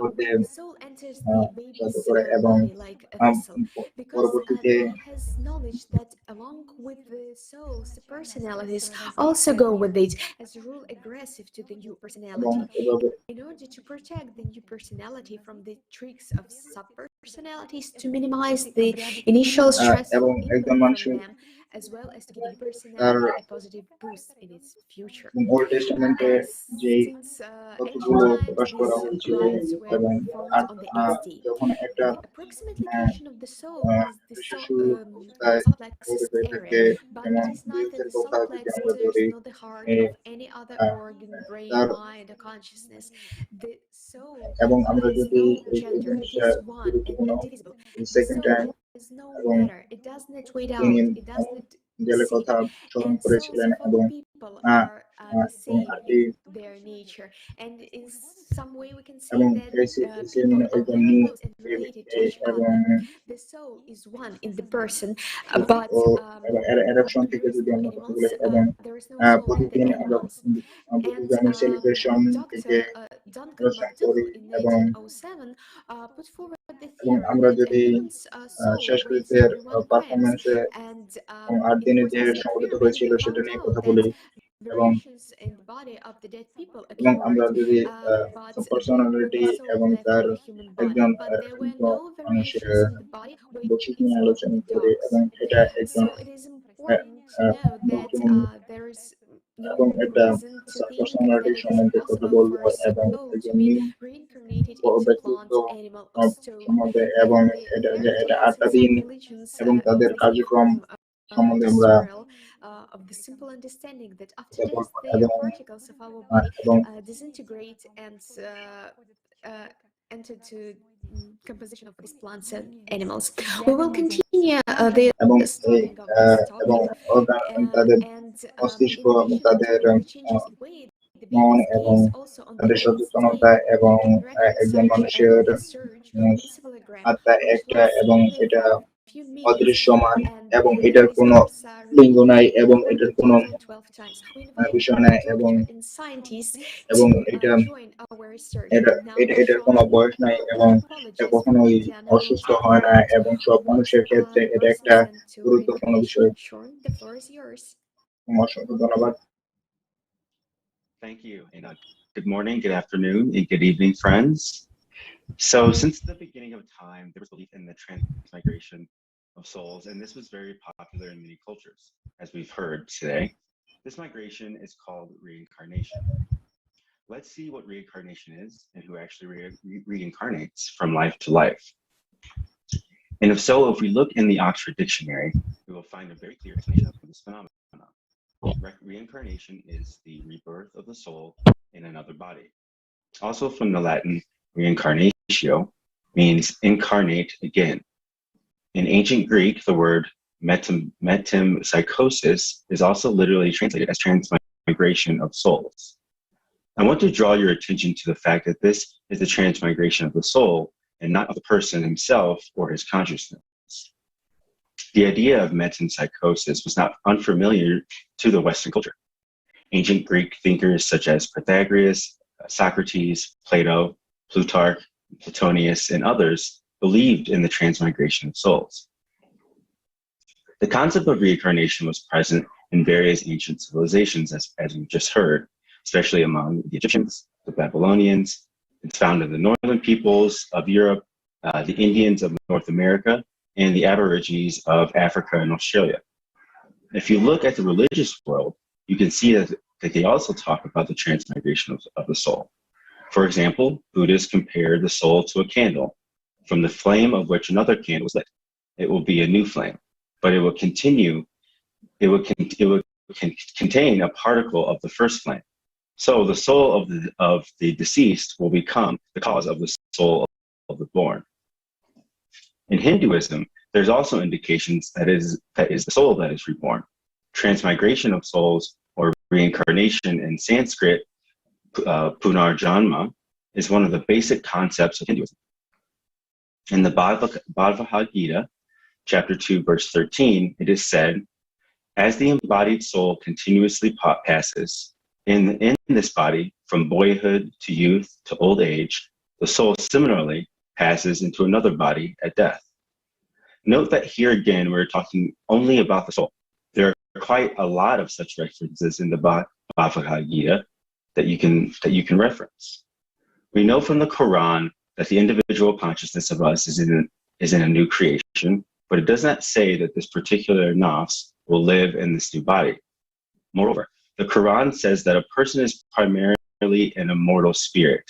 করতে when the soul enters the baby's সহায়তা করে এবং body like a vessel, because পরবর্তীতে he has knowledge that along with the souls, the personalities also go with it, as a rule aggressive to the new এবং personality. এভাবে In order to protect the new personality from the tricks of subpersonalities, to minimize the initial এবং stressful একজন input মানুষের from them, as well as to give the new তার personality a positive boost in its future. Old টেস্টামেন্টে যে Since তথ্যগুলো ancient প্রকাশ times, করা these হয়েছিল rites were এবং performed on the 8th day. যখন একটা The approximate location of the soul is the শিশু the solar plexus হয়ে থাকে, area, but যেমন it is neither বিএসের the কথা solar যদি আমরা plexus ধরি, nor the heart of any other organ, brain, তার mind, or consciousness. The soul এবং আমরা has যদি no এই gender, it জিনিসটা is one and গুরুত্বপূর্ণ indivisible. The second time soul has no এবং matter, it does not wait তিনি out, it does not জেলের seek. কথা স্মরণ And souls করেছিলেন of all এবং people এবং are the same আটটি in their nature, and in some way we can say এবং that এই people মানে are একজন very new close and related to each এবং other. The soul is one in the person, but adoption থেকে there is যদি no আমরা কথা animals, বলি এবং there is no soul in the প্রতিদিন আমরা animals. And প্রতিদিন সেলিব্রেশন থেকে Dr. Duncan আলোচনা করি McDougall in এবং 1907 put forward the এবং theory আমরা that a যদি human's soul weighs শেষকৃত্যের 21 grams, পারফরমেন্সে and এবং 8 in দিনে the যে course of the সংগঠিত experiment হয়েছিল they সেটা found নিয়ে out কথা that বলি এবং variations in the body of the dead people এবং আমরা occurred, যদি but when personality the soul এবং left তার the human body, একজন but there were no মানুষের variations in the body বৈশিষ্ট্য weights নিয়ে of আলোচনা the করি dogs. এবং এটা একজন So it is important to know that নতুন there is no এবং একটা reason to think that personality it is সম্বন্ধে কথা possible বলবো for a এবং soul to একজন be নিউ reincarnated into ব্যক্তিত্ব plant, animal, or stone. সম্বন্ধে And এবং the এটা যে fairy এটা tales in 8টা দিন some religions, এবং তাদের they কার্যক্রম form সম্বন্ধে the আমরা swirl of the simple understanding that after কথা death বলবো the এবং particles of our body এবং disintegrate and enter to composition of these plants and animals. We will continue the এবং studying of this এবং topic, তাদের and মস্তিষ্ক in এবং addition তাদের to the changes in weight, the মন baby's এবং gaze also on the তাদের 8th সচেতনতা day এবং can record একজন such মানুষের a surge or encephalogram, আত্মা which একটা lasts এবং only এটা for a few minutes, অদৃশ্যমান and এবং the এটার কোনো participants are লিঙ্গ নাই এবং recorded এটার কোনো 12 times. We invite বিষয় our নাই এবং doctor and scientists এবং to এটা join our research. এটা Now, এটা a এটার short কোনো বয়স নাই এবং এটা apologies for কখনোই Indiana অসুস্থ language হয় না incorrect. এবং সব মানুষের ক্ষেত্রে The এটা person একটা sent to গুরুত্বপূর্ণ বিষয়। reincarnation. Sean, the floor is yours. অসংখ্য ধন্যবাদ। Thank you. And good morning, good afternoon, and good evening, friends. So since the beginning of time, there was belief in the transmigration of souls, and this was very popular in many cultures, as we've heard today. This migration is called reincarnation. Let's see what reincarnation is and who actually reincarnates from life to life. And if so, if we look in the Oxford Dictionary, we will find a very clear explanation of this phenomenon. Reincarnation is the rebirth of the soul in another body. Also from the Latin, reincarnatio means incarnate again. In ancient Greek, the word metempsychosis is also literally translated as transmigration of souls. I want to draw your attention to the fact that this is the transmigration of the soul and not of the person himself or his consciousness. The idea of metempsychosis was not unfamiliar to the Western culture. Ancient Greek thinkers such as Pythagoras, Socrates, Plato, Plutarch, Platonius, and others believed in the transmigration of souls. The concept of reincarnation was present in various ancient civilizations, as we just heard, especially among the Egyptians, the Babylonians. It's found in the northern peoples of Europe, the Indians of North America, and the Aborigines of Africa and Australia. If you look at the religious world, you can see that they also talk about the transmigration of the soul. For example, Buddhists compare the soul to a candle. From the flame of which another candle is lit, it will be a new flame, but it will contain a particle of the first flame. So the soul of the deceased will become the cause of the soul of the born. In Hinduism, there's also indications that is the soul that is reborn. Transmigration of souls, or reincarnation in Sanskrit, punarjanma, is one of the basic concepts of Hinduism. In the Bhagavad Gita, chapter 2, verse 13, it is said, as the embodied soul continuously passes in this body from boyhood to youth to old age, the soul similarly passes into another body at death. Note that here again, we're talking only about the soul. There are quite a lot of such references in the Bhagavad Gita that you can reference. We know from the Quran that the individual consciousness of us is in a new creation, but it does not say that this particular nafs will live in this new body. Moreover, the Quran says that a person is primarily an immortal spirit.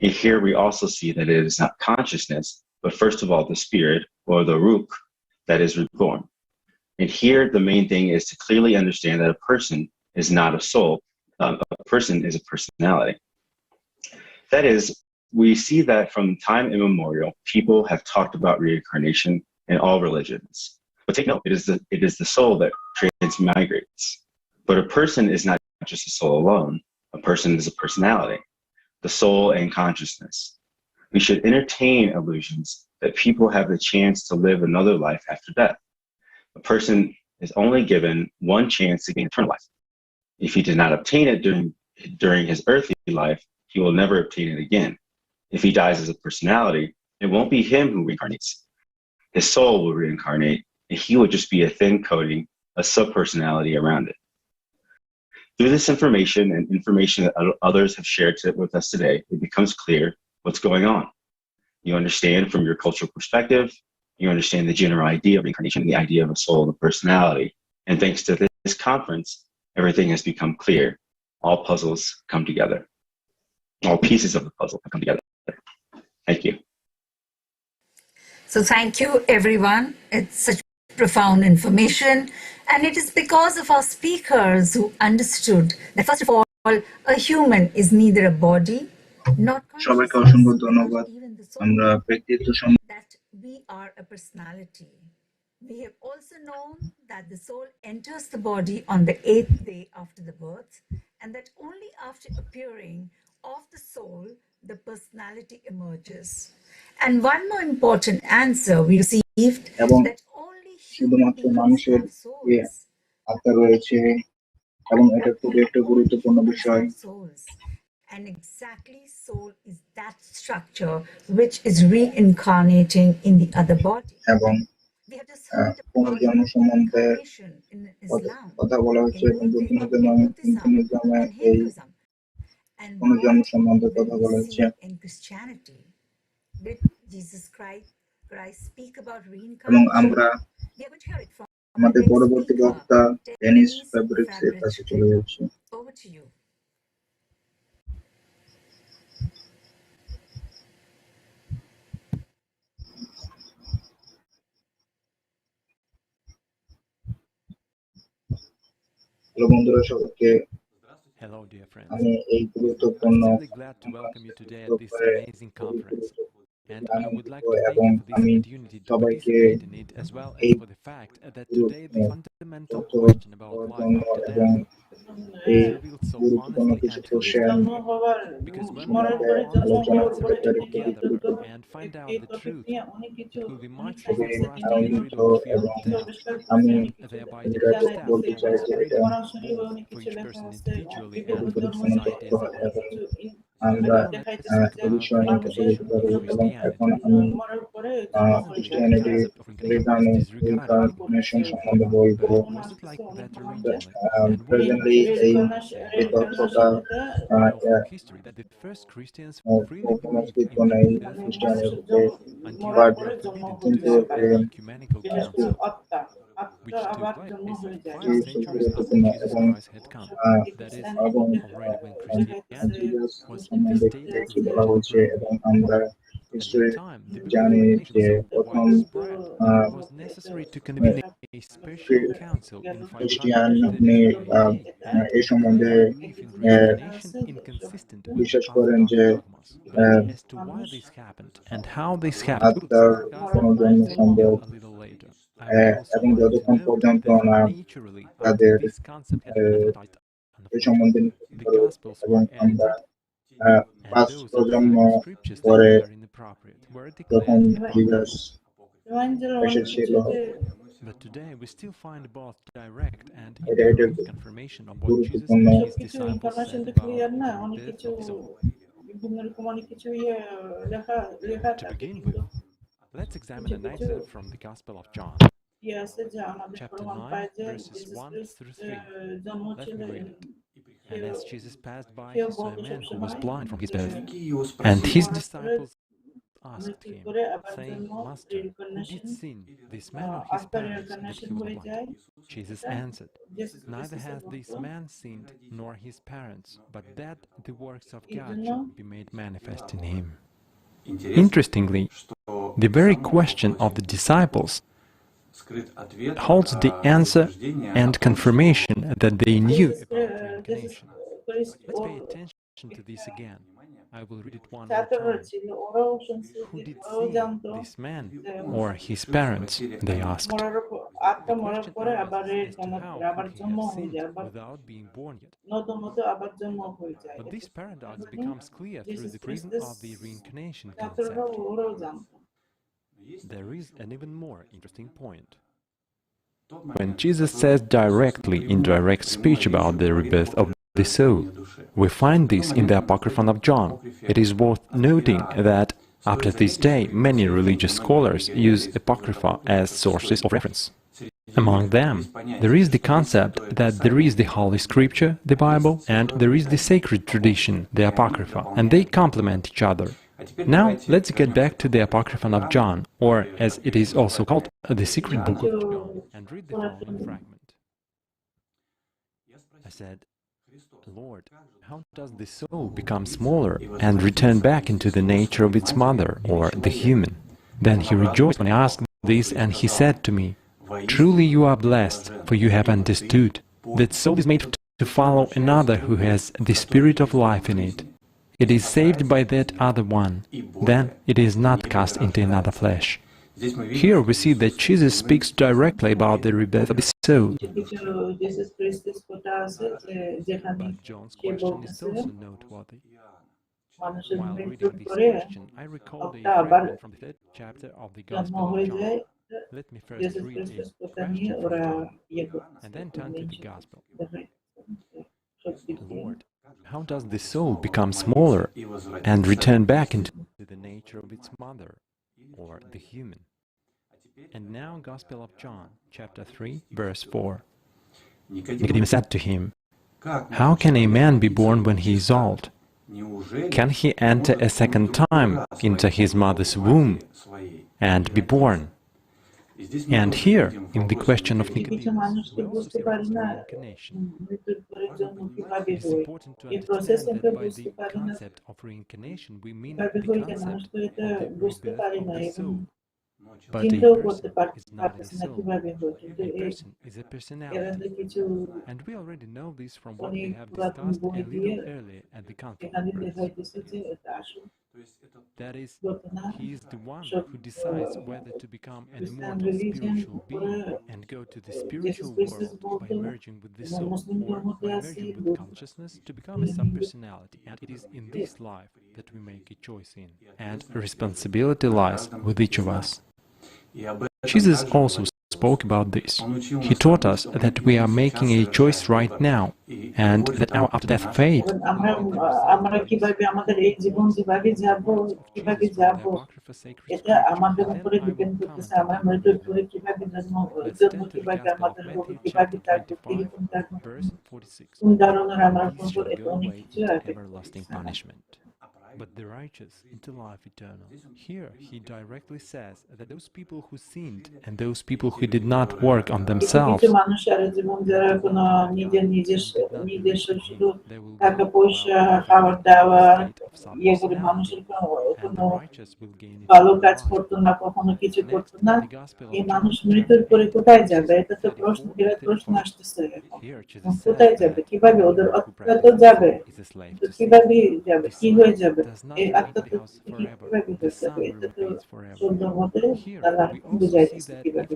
And here we also see that it is not consciousness, but first of all, the spirit, or the ruh, that is reborn. And here, the main thing is to clearly understand that a person is not a soul. A person is a personality. That is, we see that from time immemorial, people have talked about reincarnation in all religions. But take note, it is the soul that transmigrates. But a person is not just a soul alone. A person is a personality, the soul and consciousness. We should entertain illusions that people have the chance to live another life after death. A person is only given one chance to gain eternal life. If he did not obtain it during his earthly life, he will never obtain it again. If he dies as a personality, it won't be him who reincarnates. His soul will reincarnate, and he will just be a thin coating, a subpersonality around it. Through this information and information that others have shared with us today, it becomes clear what's going on. You understand from your cultural perspective, you understand the general idea of reincarnation, the idea of a soul and a personality. And thanks to this conference, everything has become clear. All puzzles come together. All pieces of the puzzle have come together. Thank you. So thank you, everyone. It's such profound information. And it is because of our speakers who understood that, first of all, a human is neither a body, not সবাইকে অসংখ্য ধন্যবাদ। আমরা ব্যক্তিত্ব that we are a personality. We have also known that the soul enters the body on the 8th day after the birth, and that only after appearing of the soul, the personality emerges. And one more important answer we received, that শুধুমাত্র মানুষের আত্মা রয়েছে এবং এটা খুবই একটা গুরুত্বপূর্ণ বিষয়। And exactly soul is that structure which is reincarnating in the other body. এবং পুনর্জন্ম সম্বন্ধে কথা বলা হচ্ছে এবং বুদ্ধিজমে এই পুনর্জন্ম সম্বন্ধে কথা বলা হচ্ছে। এবং আমরা আমাদের পরবর্তী বক্তা ডেনিস ফেব্রিক্স এর কাছে চলে যাচ্ছি। হ্যালো বন্ধুরা, সবাইকে আমি এই গুরুত্বপূর্ণ And I would like to thank you for this opportunity to participate in it, as well as for the fact that today the fundamental question about life after death is revealed so honestly and clearly. Because when we honestly answer together and find out the truth, it will be much easier for us to get rid of the fear of death, and thereby to reach that fearless freedom, both for each person individually and for the society as a whole. আমরা এই বিষয়ে নিয়ে কথা বলতে পারি এবং এখন আমি ক্রিশ্চিয়ানিটি রিইনকার্নেশন সম্বন্ধে বলবো। প্রেজেন্টলি এই তথ্যটা কোনো অস্তিত্ব নেই খ্রিস্টানিটিতে, বাট কিন্তু গুরুত্বপূর্ণ এবং সম্বন্ধে কিছু বলা হয়েছে এবং আমরা হিস্ট্রি জানি যে প্রথম খ্রিস্টিয়ান এই সম্বন্ধে বিশ্বাস করেন যে আত্মার পুনর্জন্ম সম্ভব এবং যতক্ষণ পর্যন্ত না তাদের এই সম্বন্ধে এবং আমরা 5 প্রজন্ম পরে যখন জিসাস এসেছিল, But today we still find both direct and এটা indirect confirmation of what Jesus and his disciples said about the death of his own. To begin with, let's examine an excerpt from the Gospel of John, chapter 9, verses 1 through 3. Let me read it. And as Jesus passed by, he saw a man who was blind from his birth. And his disciples asked him, saying, Master, who did sin, this man or his parents, that he was blind? Jesus answered, Neither has this man sinned nor his parents, but that the works of God should be made manifest in him. Interestingly, the very question of the disciples holds the answer and confirmation that they knew about reincarnation. Let's pay attention to this again. I will read it one more time. Who did sin, this man or his parents? They asked. The question arises as to how could he have sinned without being born yet? But this paradox becomes clear through the prism of the reincarnation concept. There is an even more interesting point. When Jesus says directly in direct speech about the rebirth of the soul, we find this in the Apocryphon of John. It is worth noting that up to this day many religious scholars use Apocrypha as sources of reference. Among them, there is the concept that there is the Holy Scripture, the Bible, and there is the sacred tradition, the Apocrypha, and they complement each other. Now, let's get back to the Apocryphon of John, or as it is also called, the secret book of John, and read the following fragment. I said, Lord, how does the soul become smaller and return back into the nature of its mother, or the human? Then he rejoiced when I asked this, and he said to me, Truly you are blessed, for you have understood that soul is made to follow another who has the spirit of life in it. It is saved by that other one, then it is not cast into another flesh. Here we see that Jesus speaks directly about the rebirth of the soul. But John's question is also noteworthy. While reading this question, I recalled a fragment from the 3rd chapter of the Gospel of John. Let me first read a question from John, and then turn to the Gospel. Lord, how does the soul become smaller and return back into the nature of its mother, or the human? And now Gospel of John, chapter 3, verse 4. Nicodemus said to him, "How can a man be born when he is old? Can he enter a second time into his mother's womb and be born?" And here, in the question of Nicodemus, we also see reincarnation. It is important to understand that by the concept of reincarnation, we mean the concept of the rebirth of the soul. But a person is not a soul. A person is a personality. And we already know this from what we have discussed a little earlier at the conference. That is, he is the one who decides whether to become an immortal spiritual being and go to the spiritual world by merging with the soul, or by merging with consciousness to become a subpersonality. And it is in this life that we make a choice in. And responsibility lies with each of us. Jesus also spoke about this. He taught us that we are making a choice right now, and that our after-death fate এটা আমাদের উপরে depend করতেছে আমরা মৃত্যুর পরে কিভাবে কিভাবে থাকবো কিরকম থাকবো কোন ধরনের আমরা করবো এটা অনেক কিছু but the righteous into life eternal. Here he directly says that those people who sinned and those people who did not work on themselves, ভালো কাজ করতো না কখনো কিছু করতো না এই মানুষ মৃত্যুর পরে কোথায় যাবে এটা তো প্রশ্ন আসতেছে কোথায় যাবে কিভাবে ওদের আত্মা তো যাবে কিভাবে যাবে কি হয়ে যাবে এই আত্মা তো কিভাবে হয়ে যাবে এটা তো সুন্দর মতে তারা বুঝাইতেছে কিভাবে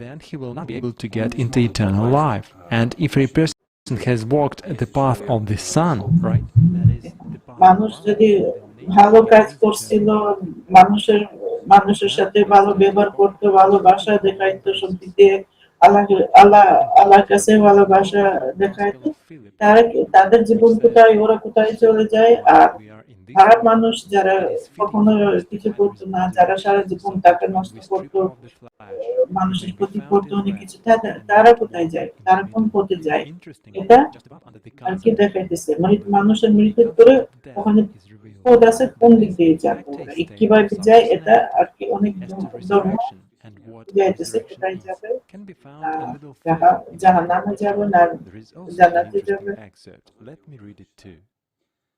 then he will not be able to get into eternal life. And if a person has walked the path of the Son, right? মানুষ যদি ভালো কাজ করছিল মানুষের সাথে ভালো ব্যবহার করতো ভালোবাসা দেখাইতো সব দিক দিয়ে আল্লাহর কাছে ভালোবাসা দেখাইতো তাদের জীবন কোথায় ওরা কোথায় চলে যায় আর খারাপ মানুষ যারা কখনো কিছু করতো না যারা সারা জীবন টাকা নষ্ট করতো মানুষের ক্ষতি করতো অনেক কিছু তারা কোথায় যায় তারা কোন পথে যায় এটা আর কি দেখাইতেছে মানুষের মৃত্যুর পরে ওখানে পথ আছে কোন দিক দিয়ে যাবে কিভাবে যায় এটা আর কি অনেক ধর্ম যাইতেছে কোথায় যাবে জাহান্নামে যাবে না জান্নাতে যাবে Let me read it too.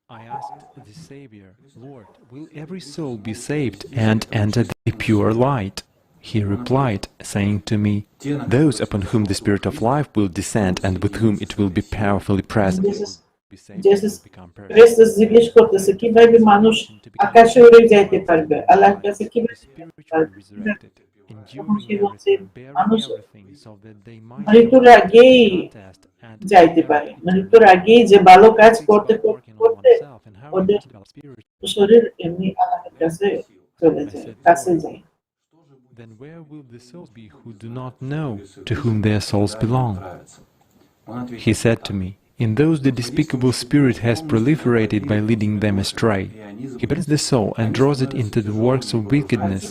I asked the Savior, Lord, will every soul be saved and enter the pure light? He replied, saying to me, those upon whom the Spirit of life will descend and with whom it will be powerfully present. Jesus জিজ্ঞেস করতেছে কিভাবে মানুষ আকাশে উড়ে যাইতে পারবে আল্লাহর কাছে কিভাবে মানুষ মৃত্যুর আগেই যাইতে পারে মৃত্যুর আগেই যে ভালো কাজ করতে করতে ওদের শরীর এমনি আল্লাহর কাছে চলে যায় কাছে যায় Then where will the souls be who do not know to whom their souls belong? He said to me, in those the despicable spirit has proliferated by leading them astray. He burns the soul and draws it into the works of wickedness.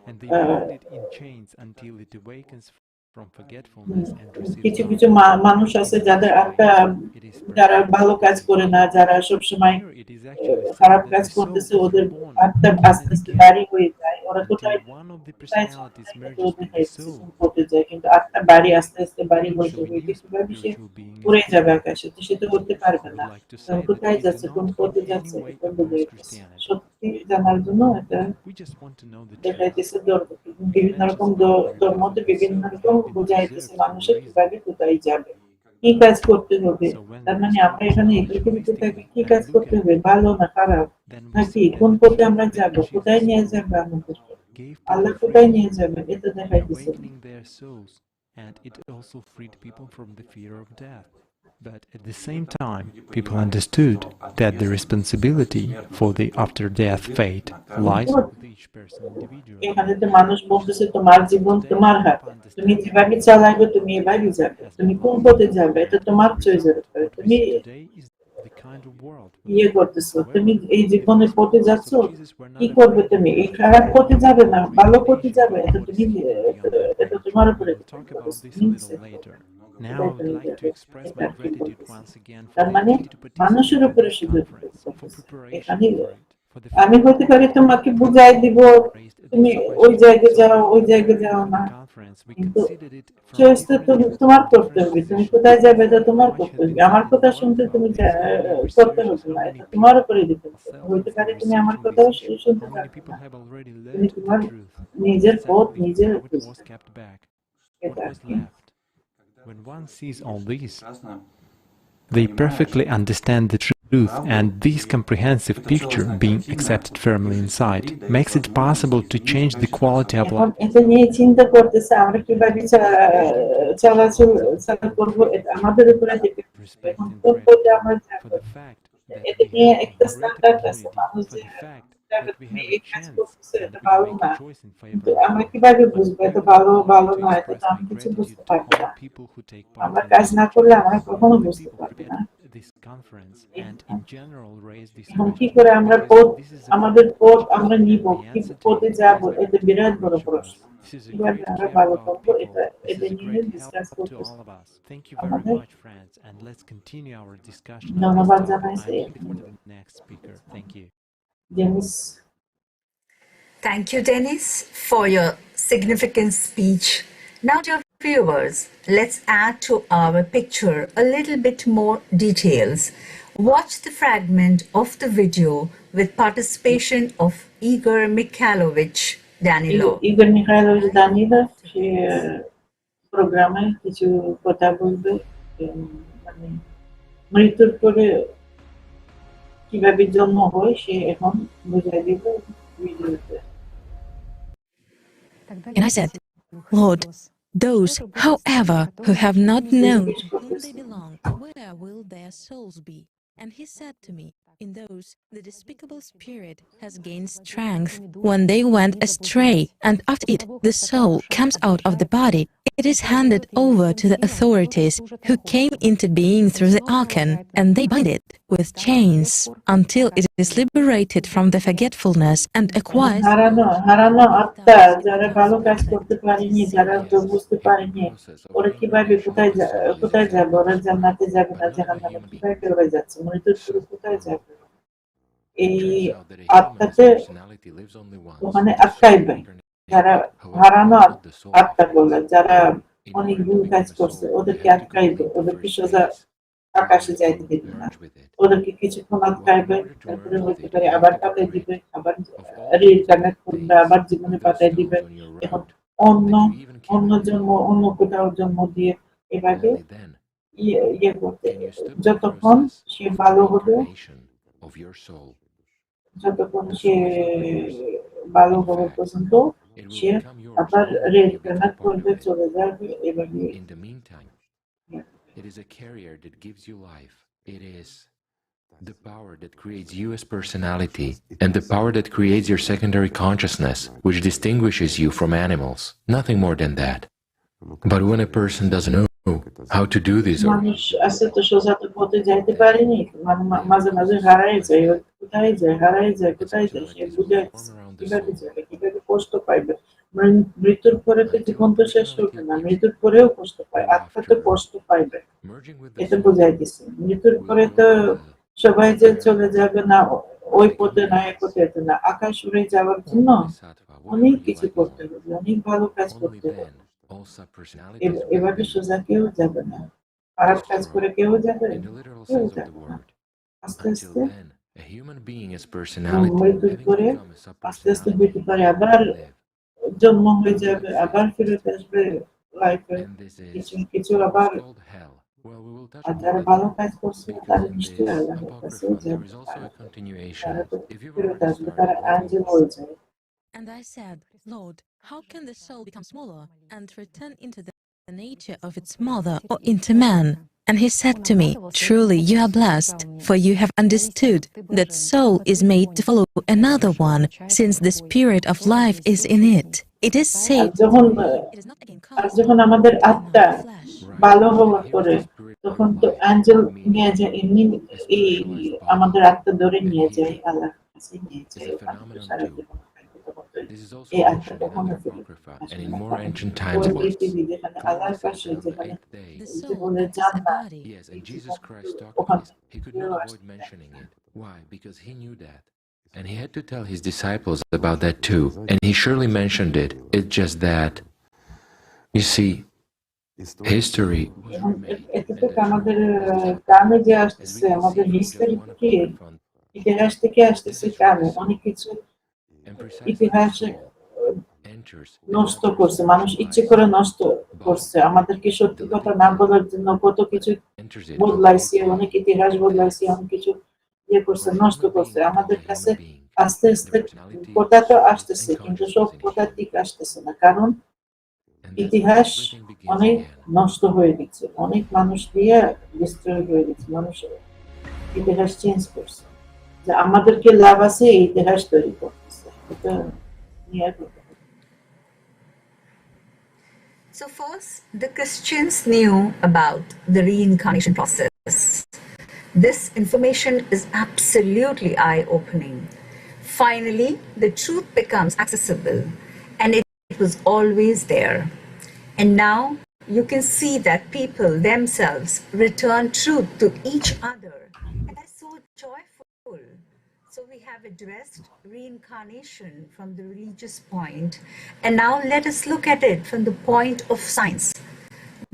And they hold it in chains until it awakens from forgetfulness and receives কিছু কিছু মানুষ আছে যাদের আত্মা যারা ভালো কাজ করে না যারা সব সময় খারাপ কাজ করতেছে ওদের আত্মা আস্তে আস্তে বাড়ি হয়ে যায় ওরা কোথায় যায় কিন্তু আত্মা বাড়ি আস্তে আস্তে বাড়ি হইতে হইতে কিভাবে সে উড়ে যাবে আকাশে সে তো করতে পারবে না কোথায় যাচ্ছে কোন পথে যাচ্ছে এটা বুঝাইতেছে সত্যি জানার জন্য এটা দেখাইতেছে বিভিন্ন রকম ধর্মতে বিভিন্ন রকম বুঝাইতেছে মানুষের কিভাবে কোথায় যাবে কি কাজ করতে হবে তার মানে আমরা এখানে এই পৃথিবীতে থাকি কি কাজ করতে হবে ভালো না খারাপ নাকি কোন পথে আমরা যাব কোথায় নিয়ে যাবে আমাদের আল্লাহ কোথায় নিয়ে যাবে এটা দেখাইতেছে and it also freed people from the fear of death. But at the same time, people understood that the responsibility for the after-death fate lies with each person individually. এখানে তো মানুষ বলতেছে তোমার জীবন তোমার হাতে, তুমি যেভাবে চালাবে তুমি এভাবে যাবে, তুমি কোন পথে যাবে এটা তোমার চয়েসের উপরে, তুমি ইয়ে করতেছো, তুমি এই জীবনের পথে যাচ্ছ, কি করবে তুমি, এই খারাপ পথে যাবে না ভালো পথে যাবে, এটা তুমি এটা তোমার উপরে। Now I would like to express my gratitude once again for তার the মানে ability to participate মানুষের in উপরে this শুধু conference, for preparation for it, for the আমি হতে পারি তোমাকে বুঝাই দিব তুমি ওই জায়গায় যাও ওই জায়গায় যাও না, কিন্তু চয়েস তো তোমার করতে হবে, তুমি কোথায় যাবে এটা তোমার করতে হবে, আমার কথা শুনতে তুমি করতে হবে না, এটা তোমার উপরে দিতে হইতে পারে, তুমি আমার কথাও শুনতে পারবে না, তুমি তোমার নিজের পথ নিজের what was left. When one sees all this, they perfectly understand the truth, and this comprehensive picture, being accepted firmly inside, makes it possible to change the quality of life. এটা নিয়ে চিন্তা করতেছে আমরা কিভাবে চলাচল করবো, এটা আমাদের উপরে ডিপেন্ড করবে, এখন কোন পথে আমরা যাবো এটা নিয়ে একটা স্ট্যান্ডার্ড আছে, মানুষ যে তুমি এই কাজ করতেছে এটা ভালো না, কিন্তু আমরা কিভাবে বুঝবো এটা ভালো ভালো না, এটা তো আমি কিছু বুঝতে পারবো না, আমরা কাজ না করলে আমরা কখনো বুঝতে পারবো না। এখন কি করে আমরা পথ আমাদের পথ আমরা নিব, কি পথে যাব, এটা বিরাট বড় প্রশ্ন, কিভাবে আমরা ভালো করবো এটা এটা নিয়ে ডিসকাস করতেছি। Thank you very much, friends, and let's continue our discussion. ধন্যবাদ জানাইছি Next speaker. Thank you. Dennis. Thank you, Dennis, for your significant speech. Now, dear viewers, let's add to our picture a little bit more details. Watch the fragment of the video with participation of Igor Mikhailovich Danilov. Igor Mikhailovich Danilov, সে প্রোগ্রামে কিছু কথা বলবে, মানে মৃত্যুর পরে কিভাবে জন্ম হয় সে এখন বুঝাই দিবে ভিডিওতে। And I said, Lord, those, however, who have not known whom they belong, where will their souls be? And he said to me, in those, the despicable spirit has gained strength when they went astray, and after it, the soul comes out of the body. It is handed over to the authorities who came into being through the archon, and they bind it with chains until it is liberated from the forgetfulness and acquires. হারানো আত্মা যারা ভালো কাজ করতে পারেনি, যারা বুঝতে পারেনি ওরা কিভাবে কোথায় যাবে, ওরা জান্নাতে যাবে না জাহান্নামে, কিভাবে ওরা যাচ্ছে, মৃত্যুর পরে কোথায় যাবে, এই আত্মাতে ওখানে আটকাইবে, যারা হারানো আত্মা বলে, যারা অনেক ভুল কাজ করছে ওদেরকে আটকাইবে, ওদেরকে সোজা আকাশে যাইতে দিবে না, ওদেরকে কিছুক্ষণ আটকাইবে, তারপরে হইতে পারে আবার পাঠাই দিবে, আবার রিকানেক্ট করবে, আবার জীবনে পাঠাই দিবে, এখন অন্য জন্ম অন্য কোথাও জন্ম দিয়ে এভাবে ইয়ে করতে, যতক্ষণ সে ভালো হবে, যতক্ষণ সে ভালো হবে পর্যন্ত সে আবার রিকানেক্ট করবে, চলে যাবে এভাবে। It is a carrier that gives you life. It is the power that creates you as personality, and the power that creates your secondary consciousness, which distinguishes you from animals. Nothing more than that. But when a person doesn't know how to do this, মানুষ আছে তো সোজা তো পথে যাইতে পারেনি, মাঝে মাঝে হারাই যায়, কোথায় যায় হারাই যায়, কোথায় যায় সে বুঝে কিভাবে যাবে, কিভাবে কষ্ট পাইবে, মৃত্যুর পরে তো জীবন তো শেষ হবে না, মৃত্যুর পরেও কষ্ট পায়, আত্মা তো কষ্ট পাইবে, এটা বোঝাই দিচ্ছে। মৃত্যুর পরে তো সবাই যে চলে যাবে না ওই পথে না এই পথে না, আকাশ উড়ে যাওয়ার জন্য অনেক কিছু করতে হবে, অনেক ভালো কাজ করতে হবে, এভাবে সোজা কেউ যাবে না, খারাপ কাজ করে কেউ যাবে না, আস্তে আস্তে মৃত্যুর পরে আস্তে আস্তে হইতে পারে আবার জন্ম হয়ে যাবে, আবার ফিরে আসবে লাইফে, কিছু আবার, আর যারা ভালো কাজ করছে তারা নিশ্চয়ই আল্লাহর কাছে যাবে, তারা তো ফিরে আসবে, তারা আঞ্জেল হয়ে যায়। And I said, Lord, how can the soul become smaller and return into the nature of its mother or into man? And he said to me, "Truly you are blessed, for you have understood that soul is made to follow another one, since the spirit of life is in it. It is saved." আর যখন আমাদের আত্মা ভালো হওয়ার পরে তখন তো Angel নিয়ে যায়, এমনি এই আমাদের আত্মা ধরে নিয়ে যায়, আল্লাহর কাছে নিয়ে যায়, ওখানে তো সারা জীবন থাকবে। তখন তো এই আত্মা কখনো ফিরে আসবে না। ওই পৃথিবী যেখানে আল্লাহর পাশে, যেখানে জীবনে জান্নাত, Yes, and এই Jesus জীবন Christ তো talked ওখান this. He could ফিরেও not avoid আসবে না। mentioning it. Why? Because he knew that. And he had to tell his disciples about that too. And he surely mentioned it. It's just that, you see, history was এখন remade. এটা থেকে আমাদের কানে যে আসতেছে, আমাদের হিস্টরি থেকে, ইতিহাস থেকে আসতেছে কানে অনেক কিছু ইতিহাসে নষ্ট করছে, মানুষ ইচ্ছে করে নষ্ট করছে। আমাদেরকে সত্যি কথা না বলার জন্য কত কিছু বদলাইছে, অনেক ইতিহাস বদলাইছে, অনেক কিছু ইয়ে করছে, নষ্ট করছে। আমাদের কাছে আস্তে আস্তে কথা তো আসতেছে, কিন্তু সব কথা ঠিক আসতেছে না, কারণ ইতিহাস অনেক নষ্ট হয়ে গেছে, অনেক মানুষ দিয়ে ডিস্ট্রয় হয়ে গেছে, মানুষ ইতিহাস চেঞ্জ করছে। যে আমাদেরকে লাভ আছে এই ইতিহাস তৈরি করতেছে, এটা নিয়ে So first, the Christians knew about the reincarnation process. This information is absolutely eye-opening. Finally, the truth becomes accessible, and it was always there. And now you can see that people themselves return truth to each other, and that's so joyful. So we have addressed reincarnation from the religious point, and now let us look at it from the point of science.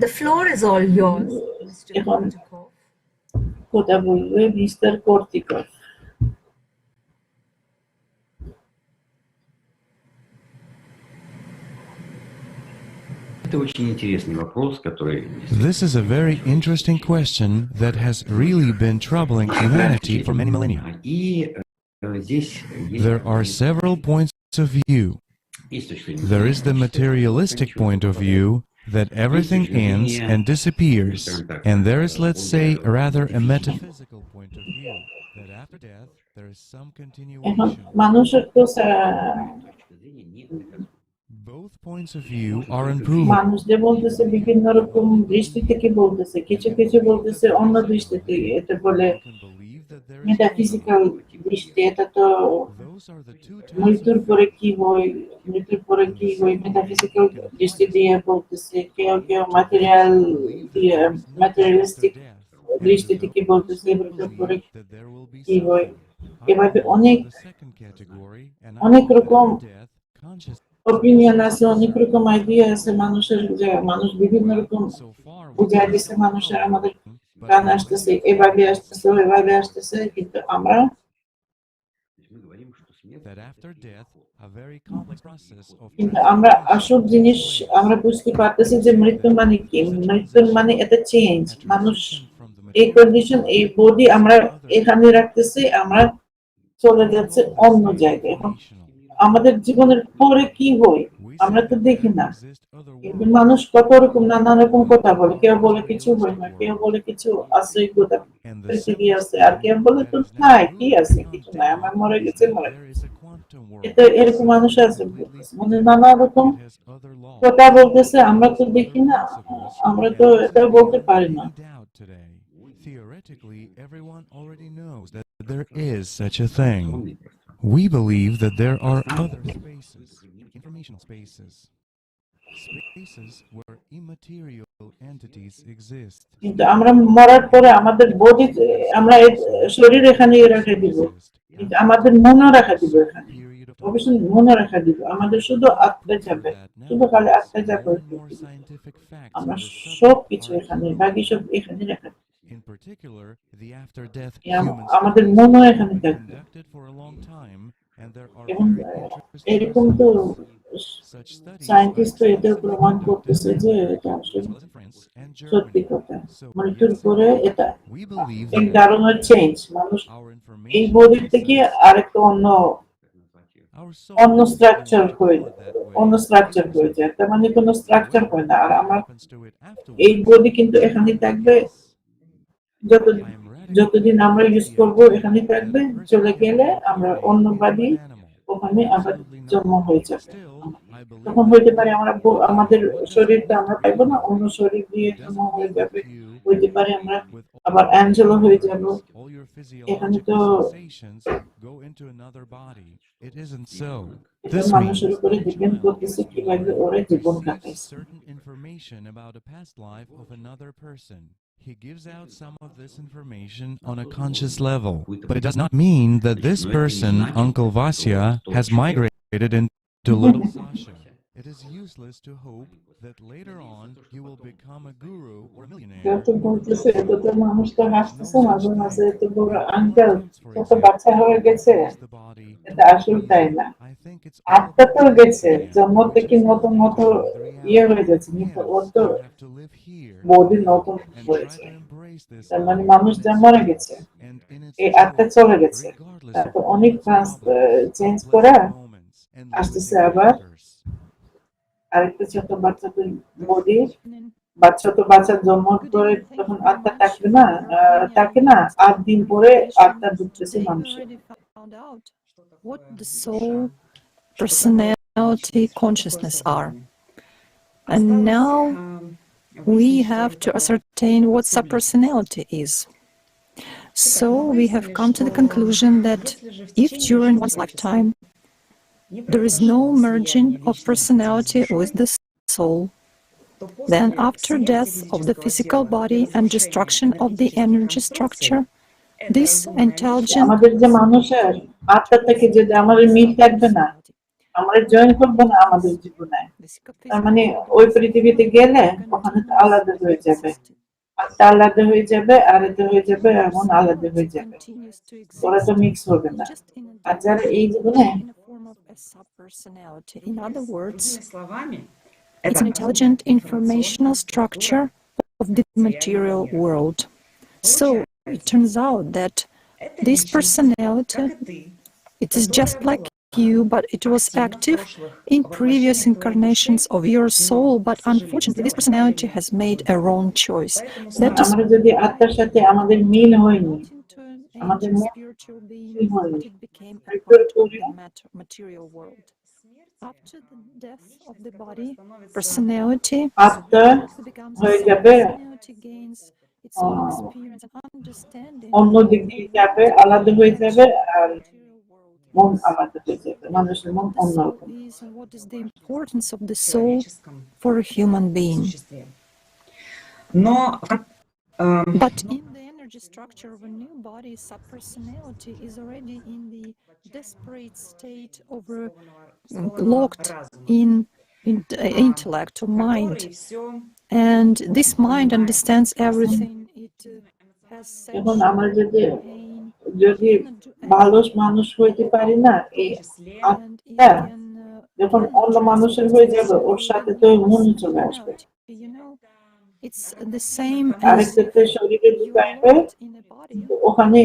The floor is all yours, Mr. Kortikov. কথা বলবে mister কর্তিকভ। This is a very interesting question that has really been troubling humanity for many millennia. There are several points of view. There is the materialistic point of view that everything ends and disappears, and there is, let's say, rather a metaphysical point of view that after death there is some continuation. Both points of view are improving. মানুষ যে বলতেছে বিভিন্ন রকম দৃষ্টি থেকে বলতেছে, কিছু কিছু বলতেছে অন্য দৃষ্টি থেকে, এটা বলে মেটাফিজিক্যাল দৃষ্টি। এটা তো মৃত্যুর পরে কি হয়, মৃত্যুর পরে কি হয় মেটাফিজিক্যাল দৃষ্টি দিয়ে বলতেছে। কেউ কেউ ম্যাটেরিয়াল দিয়ে, ম্যাটেরিয়ালিস্টিক দৃষ্টি থেকে বলতেছে মৃত্যুর পরে কি হয়। এভাবে অনেক অনেক রকম অপিনিয়ন আছে, অনেক রকম আইডিয়া আছে মানুষের, যে মানুষ বিভিন্ন রকম বুঝাই দিচ্ছে মানুষের, আমাদের কান আসতেছে, এভাবে আসতেছে, ওইভাবে আসতেছে, কিন্তু আমরা কিন্তু আমরা আসল জিনিস আমরা বুঝতে পারতেছি যে মৃত্যু মানে কি। মৃত্যুর মানে এটা চেঞ্জ। মানুষ এই কন্ডিশন, এই বডি আমরা এখানে রাখতেছি, আমরা চলে যাচ্ছে অন্য জায়গায়। এখন আমাদের জীবনের পরে কি হয় আমরা তো দেখি না, কিন্তু মানুষ কত রকম নানা রকম কথা বলে। কেউ বলে কিছু হয় না, কেউ বলে কিছু আছে, কথা পৃথিবী আছে, আর কেউ বলে তো নাই, কি আছে, কিছু নাই, আমার মরে গেছে, মরে গেছে। এটা এরকম মানুষ আছে, মানে নানা রকম কথা বলতেছে, আমরা তো দেখি না, আমরা তো এটা বলতে পারি না। Theoretically, everyone already knows that there is such a thing. We believe that there are other spaces, informational spaces, spaces where immaterial entities exist. কিন্তু আমরা মরার পরে আমাদের বডি, আমরা শরীর এখানে রেখে দিব, কিন্তু আমাদের মনও রেখে দিব এখানে, অবশ্যই মনও রেখে দিব। আমাদের শুধু আত্মা যাবে, শুধু খালি আত্মা যাবে। আমরা সব কিছু এখানে, বাকি সব এখানে রেখে দিব। In particular, the after-death আমাদের মনও এখানে থাকবে। এবং এরকম তো সায়েন্টিস্ট এটা প্রমাণ করতেছে যে এটা আসলে সত্যি কথা। মৃত্যুর পরে এটা এক ধরনের চেঞ্জ, মানুষ এই বডি থেকে আরেকটা অন্য অন্য স্ট্রাকচার হয়ে যায়, তার মানে কোনো স্ট্রাকচার হয় না। আর আমার এই বডি কিন্তু এখানে থাকবে, যতদিন আমরা ইউজ করব এখানে থাকবে, চলে গেলে আমরা অন্য বাড়ি ওখানে আবার জন্ম হয়ে যাবে। তখন হইতে পারে আমরা আমাদের শরীরটা আমরা পাইবো না, অন্য শরীর দিয়ে জন্ম হয়ে যাবে, হইতে পারে আমরা আবার অ্যাঞ্জেলো হয়ে যাব। এখানে তো This মানুষের means উপরে that ডিপেন্ড child করতেছে কিভাবে ওরা জীবন receives কাটাইছে। certain information about a past life of another person. He gives out some of this information on a conscious level, but it does not mean that this person, Uncle Vasya, has migrated into little Sasha. It is useless to hope that later on he will become a guru or millionaire. কেউ তো বলতেছে, এত তো মানুষ তো হাসতেছে মাঝে মাঝে, এত বড় আঙ্কেল কত বাচ্চা হয়ে গেছে, এটা আসল তাই না। আত্মা তো গেছে, জন্ম থেকে নতুন নতুন ইয়ে হয়ে যাচ্ছে, কিন্তু ওর তো বডি নতুন হয়েছে। তার মানে মানুষ যা মারা গেছে, এই আত্মা চলে গেছে, তারপর অনেক চেঞ্জ করা আসতেছে আবার আরেকটা ছোট বাচ্চা বডি। বাচ্চার জন্ম পরে তখন আত্মা থাকবে না, থাকে না, 8 দিন পরে আত্মা ঢুকতেছে মানুষের। What the soul, personality, consciousness are. And now we have to ascertain what subpersonality is. So we have come to the conclusion that if during one's lifetime there is no merging of personality with the soul, then after death of the physical body and destruction of the energy structure, this intelligent আমাদের যে মানুষের আত্মা থেকে যদি আমাদের মিল থাকবে না, আমাদের জয়েন করবে না আমাদের জীবনে, তার মানে ওই পৃথিবীতে গেলে ওখানে তো আলাদা হয়ে যাবে, আত্মা আলাদা হয়ে যাবে, আর এটা হয়ে যাবে, এমন আলাদা হয়ে যাবে, ওরা তো মিক্স হবে না। আর যারা এই জীবনে, in other words, it's an intelligent informational structure of the material world. So it turns out that this personality, it is just like you, but it was active in previous incarnations of your soul, but unfortunately this personality has made a wrong choice. That is আমরা যদি আত্মার সাথে আমাদের মিল হয়নি, আমাদের spiritual being, but it became a part of the material world. After the death of the body, personality আত্মা হয়ে যাবে, অন্য দিক দিয়ে যাবে, আলাদা হয়ে যাবে, আর মন আলাদা হয়ে যাবে, মানুষের মন অন্যরকম। What is the importance of the soul for a human being? But in the energy structure of a new body, subpersonality is already in the desperate state of locked in intellect or mind, and this mind understands everything. It has এখন আমরা যদি ভালো মানুষ হইতে পারি না, এই আত্মা যখন অন্য মানুষের হয়ে যাবে, ওর সাথে তো মন চলে আসবে, it's the same as আরেকটা শরীরে ঢুকাইবে, ওখানে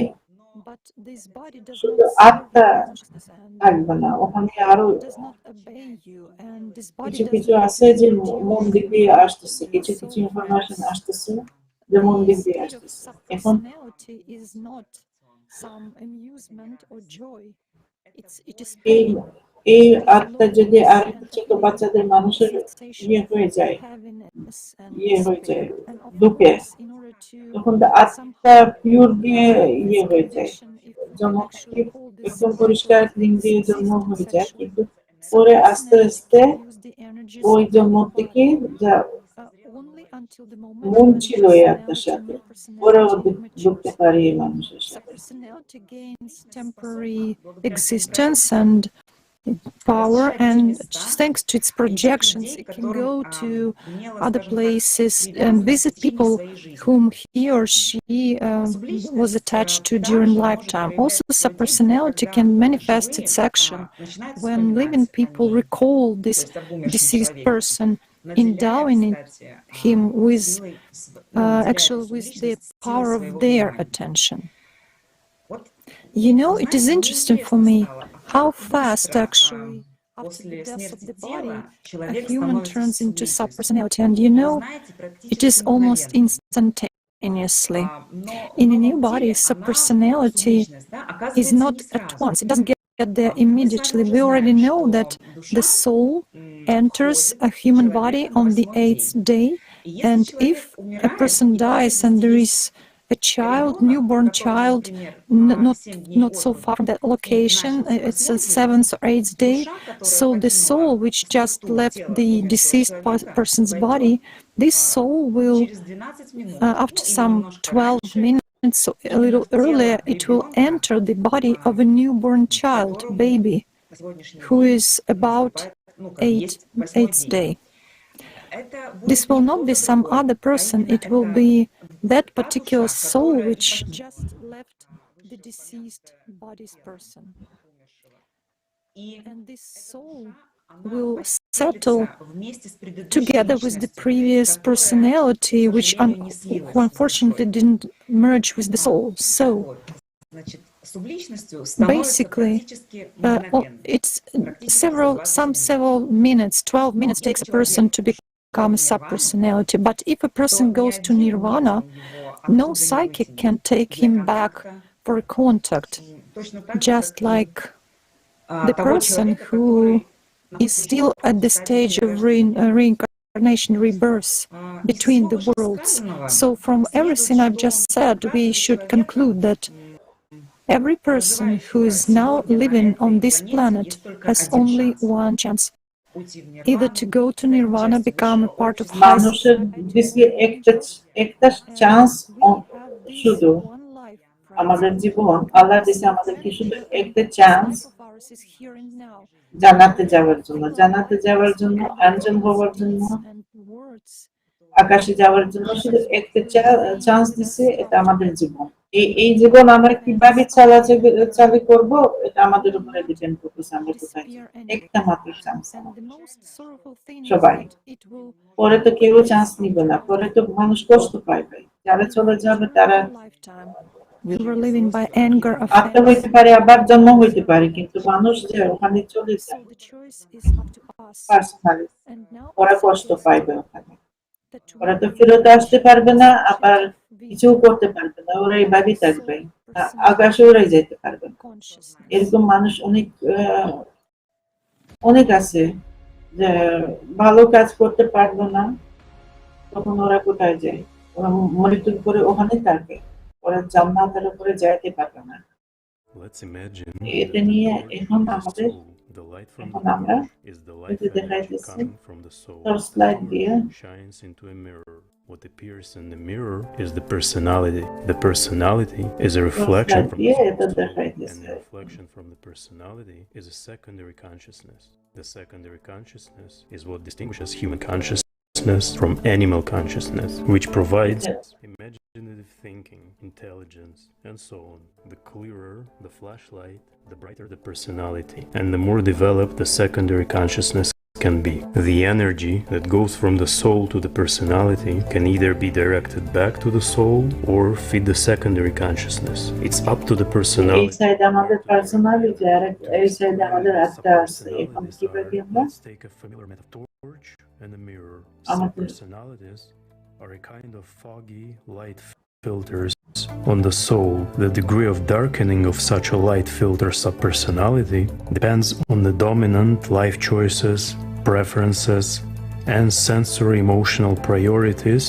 but this body does শুধু not আত্মা থাকবে না, ওখানে আরো obey you, and this কিছু body কিছু আছে যে মন দিক দিয়ে আসতেছে, কিছু কিছু ইনফরমেশন আসতেছে যে মন দিক দিয়ে আসতেছে। এখন personality is not some amusement or joy. It is এই pain. এই আত্মা যদি আরেকটা ছোট বাচ্চাদের মানুষের ইয়ে হয়ে যায়, ঢুকে, তখন তো আত্মা পিওর দিয়ে ইয়ে হয়ে যায়, জন্ম থেকে একদম পরিষ্কার ক্লিন দিয়ে জন্ম হয়ে যায়, কিন্তু পরে আস্তে আস্তে ওই জন্ম থেকে যা মন ছিল এই আত্মার সাথে, ওরাও ঢুকতে পারে এই মানুষের সাথে। Personality gains temporary existence and power, and thanks to its projections it can go to other places and visit people whom he or she was attached to during lifetime. Also, subpersonality can manifest its action when living people recall this deceased person, endowing him with actually with the power of their attention. You know, it is interesting for me how fast actually after the death of the body a human turns into subpersonality, and you know, it is almost instantaneous. simultaneously. In a new body, subpersonality is not at once. It doesn't get there immediately. We already know that the soul enters a human body on the 8th day, and if a person dies and there is a child, newborn child, not so far from that location, it's a 7th or 8th day, so the soul which just left the deceased person's body, this soul will, after some 12 minutes, so a little earlier, it will enter the body of a newborn child, baby, who is about 8th day. This will not be some other person, it will be that particular soul which just left the deceased body's person. And this soul will settle together with the previous personality, which who unfortunately didn't merge with the soul. So, basically, it's several minutes, 12 minutes takes a person to become a subpersonality. But if a person goes to nirvana, no psychic can take him back for contact, just like the person who is still at the stage of reincarnation, rebirth between the worlds. So from everything I've just said, we should conclude that every person who is now living on this planet has only one chance, either to go to nirvana, become a part of high আমাদের জীবন আল্লাহ দিয়েছে আমাদেরকে শুধু একটা chance জান্নাতে যাওয়ার জন্য, আঞ্জন হওয়ার জন্য, আকাশে যাওয়ার জন্য শুধু একটা চান্স দিছে। এটা আমাদের জীবন। এই জীবন আমরা কিভাবে চালাচালি করব এটা আমাদের উপরে ডিপেন্ড করতেছে। আমরা কোথায় একটা মাত্র চান্স সবাই, পরে তো কেউ চান্স নিবে না, পরে তো মানুষ কষ্ট পাইবে। যারা চলে যাবে তারা We were living by anger, আত্মা হইতে পারে, আবার জন্ম হইতে পারে, কিন্তু মানুষ যে ওখানে চলে যায় পার্সোনালি, ওরা কষ্ট পাইবে ওখানে। ওরা তো ফেরত আসতে পারবে না, আবার কিছু করতে পারবে না, ওরা এইভাবেই থাকবে, আকাশে ওরাই যেতে পারবে না। এরকম মানুষ অনেক আছে যে ভালো কাজ করতে পারবে না, তখন ওরা কোথায় যায়? ওরা মৃত্যুর পরে ওখানে থাকে, ওরা জান্নাতের উপরে যাইতে পারবে না। এটা নিয়ে এখন আমরা যদি দেখাইতেছি ফার্স্ট স্লাইড দিয়ে, what appears in the mirror is the personality. The personality is a reflection from the soul, and the reflection from the personality is a secondary consciousness. The secondary consciousness is what distinguishes human consciousness from animal consciousness, which provides imaginative thinking, intelligence, and so on. The clearer the flashlight, the brighter the personality, and the more developed the secondary consciousness can be. The energy that goes from the soul to the personality can either be directed back to the soul or feed the secondary consciousness. It's up to the personality. Let's take a familiar metaphor, torch and a mirror. Subpersonalities are a kind of foggy light filters on the soul. The degree of darkening of such a light filter subpersonality depends on the dominant life choices, preferences, and sensory emotional priorities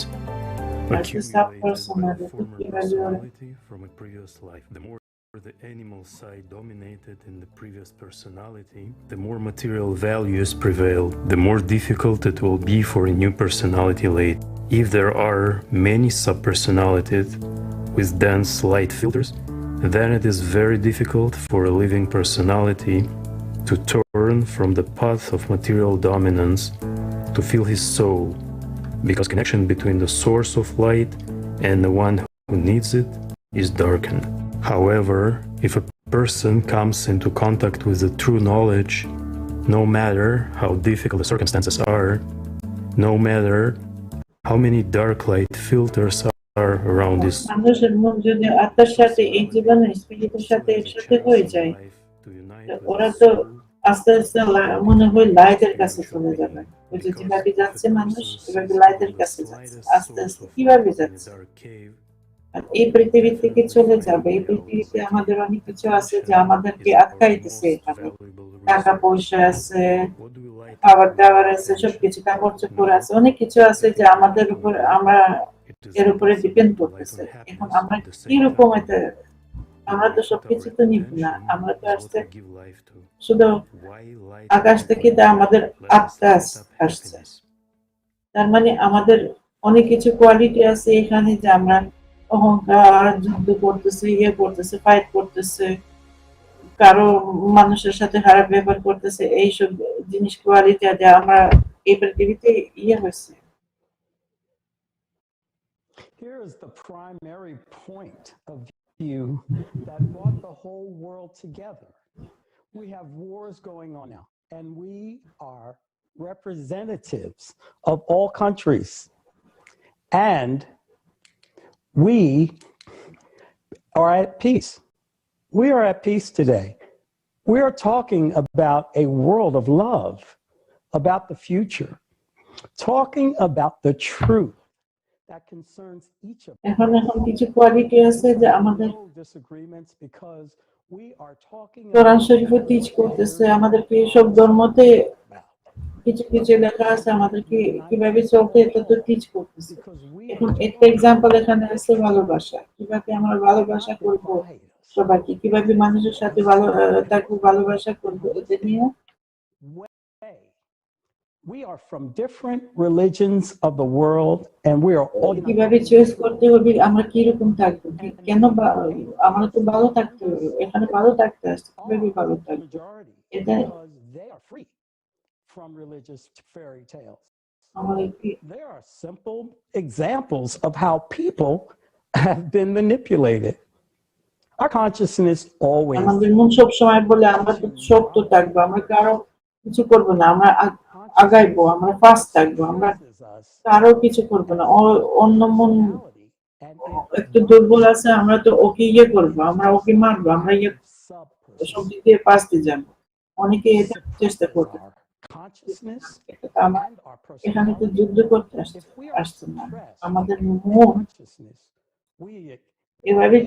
accumulated by the former personality from a previous life. The more the animal side dominated in the previous personality, the more material values prevail, the more difficult it will be for a new personality later. If there are many subpersonalities with dense light filters, then it is very difficult for a living personality to turn from the path of material dominance to feel his soul, because connection between the source of light and the one who needs it is darkened. However, if a person comes into contact with the true knowledge, no matter how difficult the circumstances are, no matter how many dark light filters are around this, মানুষের মন যদি আত্মার সাথে এই জীবনে স্পিরিটের সাথে একসাথে হয়ে যায়, ওরা তো আস্তে আস্তে মনে হয় লাইটের কাছে চলে যাবে। ওই যে যেভাবে যাচ্ছে মানুষ, এভাবে লাইটের কাছে যাচ্ছে, আস্তে আস্তে কিভাবে যাচ্ছে। আর এই পৃথিবী থেকে চলে যাবে। এই পৃথিবীতে আমাদের অনেক কিছু আছে যা আমাদেরকে আটকাইতেছে এখানে। টাকা পয়সা আছে, খাবার দাবার আছে, সবকিছু, কাপড় চোপড় আছে, অনেক কিছু আছে যে আমাদের উপর, আমরা এর উপরে ডিপেন্ড করতেছে। এখন আমরা কিরকম এটা, আমরা তো সবকিছু তো নিব না, আমরা তো আসছে শুধু আকাশ থেকে তা আমাদের আত্মা আসছে। তার মানে আমাদের অনেক কিছু কোয়ালিটি আছে এখানে যে আমরা অহংকার, যুদ্ধ করতেছে, ইয়ে করতেছে, ফাইট করতেছে, কারো মানুষের সাথে খারাপ ব্যবহার করতেছে, এইসব জিনিস কোয়ালিটি যে আমরা এই পৃথিবীতে ইয়ে হয়েছে। Here is the primary point of view that brought the whole world together. We have wars going on now, and we are representatives of all countries. And we are at peace. We are at peace today. We are talking about a world of love, about the future, talking about the truth that concerns each of us. এখন কিছু quality আছে যে আমাদের disagreements because we are talking কোরআন শরীফে teach করতেছে আমাদেরকে, সব ধর্মতে কিছু কিছু লেখা আছে আমাদেরকে কিভাবে চলতে, এটা তো টিচ করতেছে। এখন একটা এক্সাম্পল এখানে আছে ভালোবাসা, কিভাবে আমরা ভালোবাসা করব সবাইকে, কিভাবে মানুষের সাথে ভালো থাকবো, ভালোবাসা করবো, এটা নিয়ে। We are from different religions of the world, and we are all কিভাবে চয়েস করতে হবে আমরা কি রকম থাকবো, কেন আমরা তো ভালো থাকতে হবে, এখানে ভালো থাকতে আসছে, কিভাবে ভালো থাকবো, এটা they are free from religious fairy tales. আমাদেরকে There are simple examples of how people have been manipulated. Our consciousness always আমাদের মন সব সময় বলে আমরা তো শক্ত থাকবো, আমরা কারো কিছু করবো না, আমরা আগাইবো, আমরা ফাস্ট থাকবো, আমরা কারো কিছু করবো না। অন্য মন একটু দুর্বল আছে, আমরা তো ওকে ইয়ে করবো, আমরা ওকে মারবো, আমরা ইয়ে সব দিক দিয়ে ফাস্টে যাবো। অনেকে এটা চেষ্টা করবে, এখানে তো যুদ্ধ করতে আসছে না, আমাদের মন এভাবে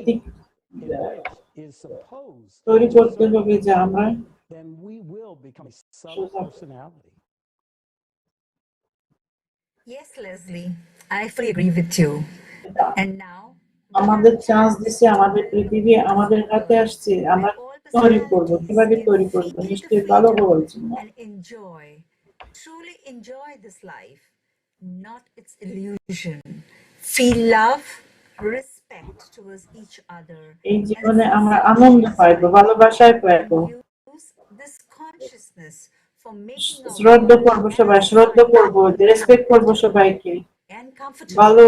তৈরি করতে হবে যে আমরা then we will become a subpersonality. Yes, Leslie, I fully agree with you. And now, আমাদের চান্স দিছে, আমাদের পৃথিবী আমাদের হাতে আসছে, আমরা তৈরি করবো, কিভাবে তৈরি করবো, নিশ্চয়ই ভালো হওয়ার জন্য। and truly enjoy this life, not its illusion. Feel love, respect towards each other. এই জীবনে আমরা আনন্দ পাইবো, ভালোবাসায় পাইবো, This consciousness for making শ্রদ্ধা করবো সবাই, শ্রদ্ধা করবো, রেসপেক্ট করবো সবাইকে। ভালো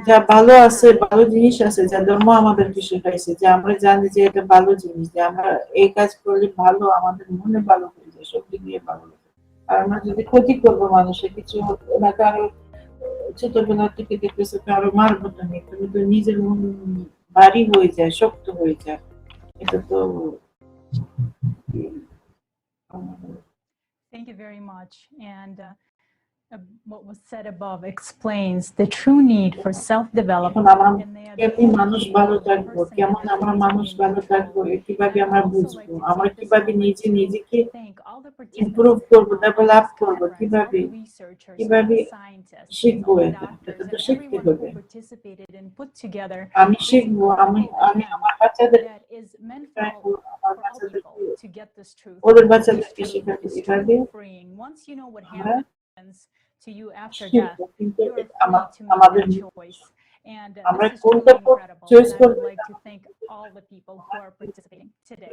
যা ভালো আছে, ভালো জিনিস আছে, যা ধর্ম আমাদেরকে শেখাইছে, যে আমরা জানি যে এটা ভালো জিনিস, যে আমরা এই কাজ করলে ভালো, আমাদের মনে ভালো হয়ে যায়, সব দিক দিয়ে ভালো লাগে। আর আমরা যদি ক্ষতি করবো মানুষের কিছু না, কারো ছোটবেলা থেকে দেখতেছে কারো মারবো তুমি, তুমি তো নিজের মন ভারী হয়ে যায়, শক্ত হয়ে যায়, এটা তো Thank you very much. And what was said above explains the true need for self-development. কেমন মানুষ ভালো থাকবো, কেমন আমরা মানুষ ভালো থাকবো, কিভাবে আমরা বুঝবো, আমরা কিভাবে নিজেকে ইমপ্রুভ করবো, ডেভেলপ করবো, কিভাবে শিখবো, এটা তো শিখতে হবে। আমি শিখবো, আমি আমার বাচ্চাদেরকে ওদের বাচ্চাদেরকে শেখাতে এভাবে to you after শিখবো, death, কিন্তু you are free to make আমাদের that choice. And আমরা this is কোনটা truly incredible. Choice And I করব, would like to thank all the people who are participating today.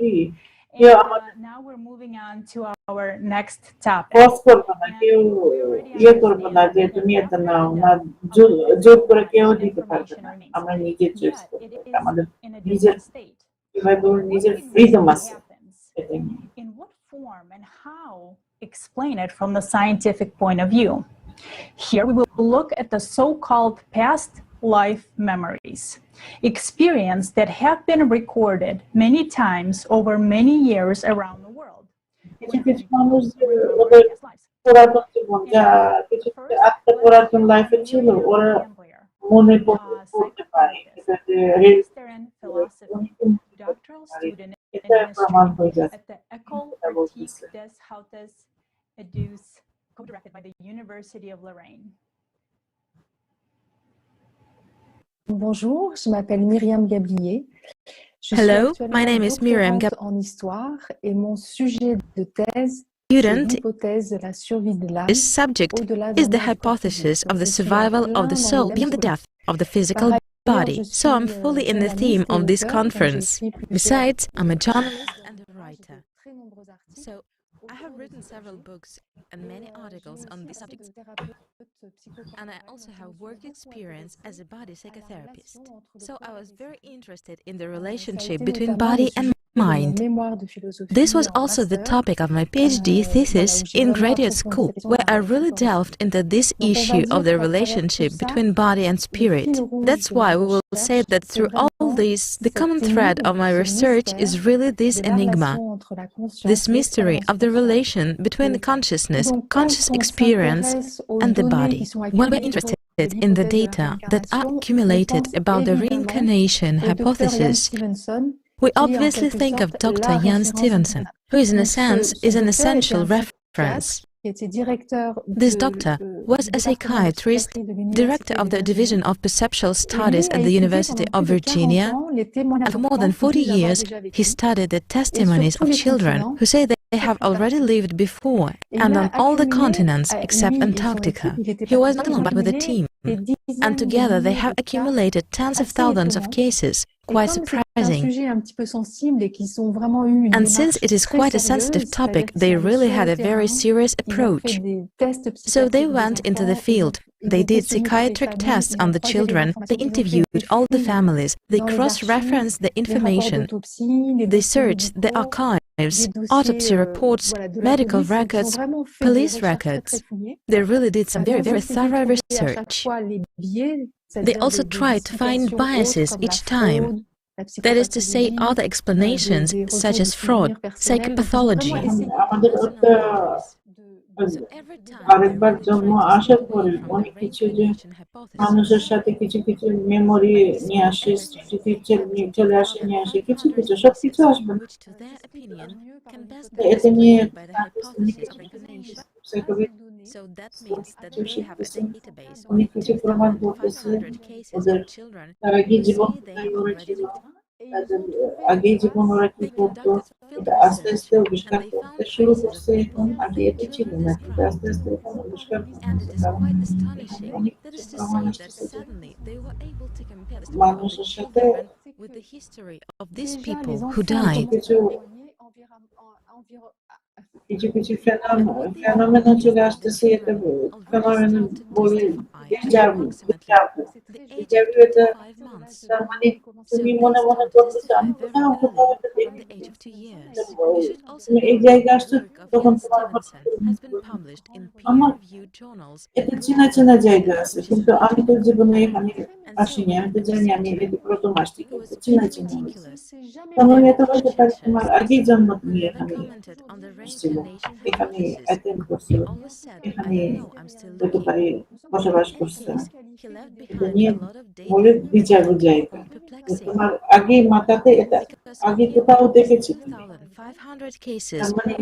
And now we're moving on to our next topic. Force করবো না, কেউ ইয়ে করবো না যে তুমি এটা নাও না, জোর করে কেউ দিতে পারবে না, আমরা নিজে চয়েস করবো, আমাদের নিজের কিভাবে নিজের ফ্রিডম আছে। In what form and how explain it from the scientific point of view? Here we will look at the so-called past life memories, experience that have been recorded many times over many years around the world. কিছু কিছু মানুষ যে ওদের পুরাতন জীবন যা কিছু কিছু আত্মা পুরাতন লাইফে ছিল ওরা মনে করতে পারে এটা যে doctoral student in এটা প্রমাণ history হয়ে যাচ্ছে at the École Pratique des Hautes Études, co-directed by the University of Lorraine. Bonjour, je m'appelle Myriam Gablier. Hello, my name is Miriam Gablier en histoire et mon sujet de thèse Student. est l'hypothèse de la survie de l'âme. This subject is the hypothesis of the survival of the soul beyond the death of the physical body. So I'm fully in the theme of this conference. Besides, I'm a journalist and a writer. So I have written several books and many articles on this subject. And I also have work experience as a body psychotherapist. So I was very interested in the relationship between body and mind. This was also the topic of my PhD thesis in graduate school, where I really delved into this issue of the relationship between body and spirit. That's why we will say that through all this, the common thread of my research is really this enigma, this mystery of the relation between the consciousness, conscious experience, and the body. When we're interested in the data that are accumulated about the reincarnation hypothesis, we obviously think of Dr. Jan Stevenson, who is in a sense is an essential reference. This doctor was a psychiatrist, director of the Division of Perceptual Studies at the University of Virginia, and for more than 40 years he studied the testimonies of children who say they have already lived before and on all the continents except Antarctica. He was not alone but with a team, and together they have accumulated tens of thousands of cases. Quite surprising. And since it is quite a sensitive topic, they really had a very serious approach. So they went into the field. They did psychiatric tests on the children, they interviewed all the families, they cross-referenced the information, they searched the archives, autopsy reports, medical records, police records. They really did some very, very thorough research. They also tried to find biases each time. That is to say, other explanations such as fraud, psychopathology. আরেকবার জন্ম আসার পরে অনেক কিছু যে মানুষের সাথে কিছু কিছু মেমোরি নিয়ে আসে, স্মৃতি চলে আসে, নিয়ে আসে, কিছু কিছু সবকিছু আসবে না। এতে নিয়ে অনেক কিছু প্রমাণ করতেছে ওদের তার আগে জীবন ওরা ছিল, তাদের আগে জীবন ওরা কি করতো, এটা আস্তে আস্তে আবিষ্কার করতে শুরু করছে। এখন আগে এটা ছিল না, কিন্তু আস্তে আস্তে এখন আবিষ্কার করতেছে। কারণ এখানে অনেক কিছু প্রমাণ আসতেছে যে মানুষের সাথে কিছু কিছু ফেনোমেনন চলে আসতেছে। এটা ফেনোমেনন বলে ডেজাভু। এটা তার মানে তুমি মনে মনে করতেছো আমি কোথাও কোথাও এটা দেখেছি, তুমি এই জায়গায় আসছো, তখন তোমার আমার এটা চেনা চেনা জায়গা আছে, কিন্তু আমি তো জীবনে এখানে আসিনি, আমি তো জানি আমি এটা প্রথম আসছি, কিন্তু চেনা চেনা তেমন এটা হতে পারে তোমার আগেই জন্ম নিয়ে এখানে ছিল, এখানে অ্যাটেন্ড করছিল, এখানে হতে পারে বসবাস করছে। এটা নিয়ে বলে বিচার জায়গা তোমার আগে মাথাতে এটা আগে কোথাও দেখেছি, তার মানে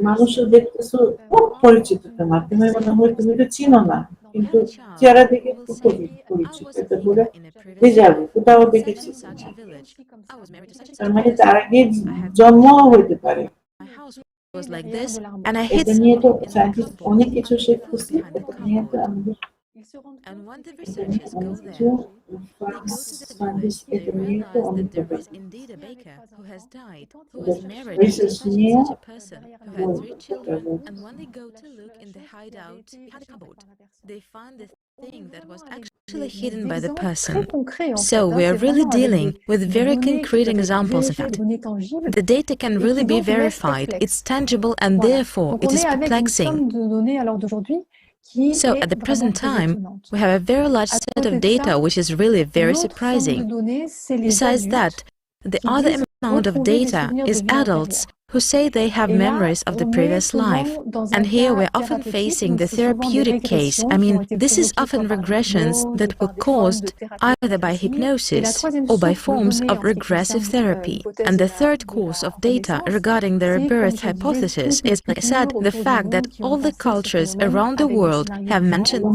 মানুষও দেখতেছো খুব পরিচিত তোমার, তুমি মনে হয় তুমি তো চিনো না, কিন্তু চেহারা দেখে খুব পরিচিত, এটা বলে যাবো কোথাও দেখেছি। তার মানে তার আগে জন্ম হইতে পারে। Was like this, and I hit অনেক কিছু শিখতেছি, এটা নিয়ে তো আমাদের and when the researchers go there, they go to the village, they realize that there is indeed a baker who has died, who was married to such and such a person, who had 3 children, and when they go to look in the hideout, had a cupboard, they find the thing that was actually hidden by the person. So we are really dealing with very concrete examples of that. The data can really be verified, it's tangible, and therefore it is perplexing. So at the present time, we have a very large set of data which is really very surprising. Besides that, the other amount of data is adults who say they have memories of the previous life. And here we're often facing the therapeutic case. I mean, this is often regressions that were caused either by hypnosis or by forms of regressive therapy. And the third course of data regarding the rebirth hypothesis is, like I said, the fact that all the cultures around the world have mentioned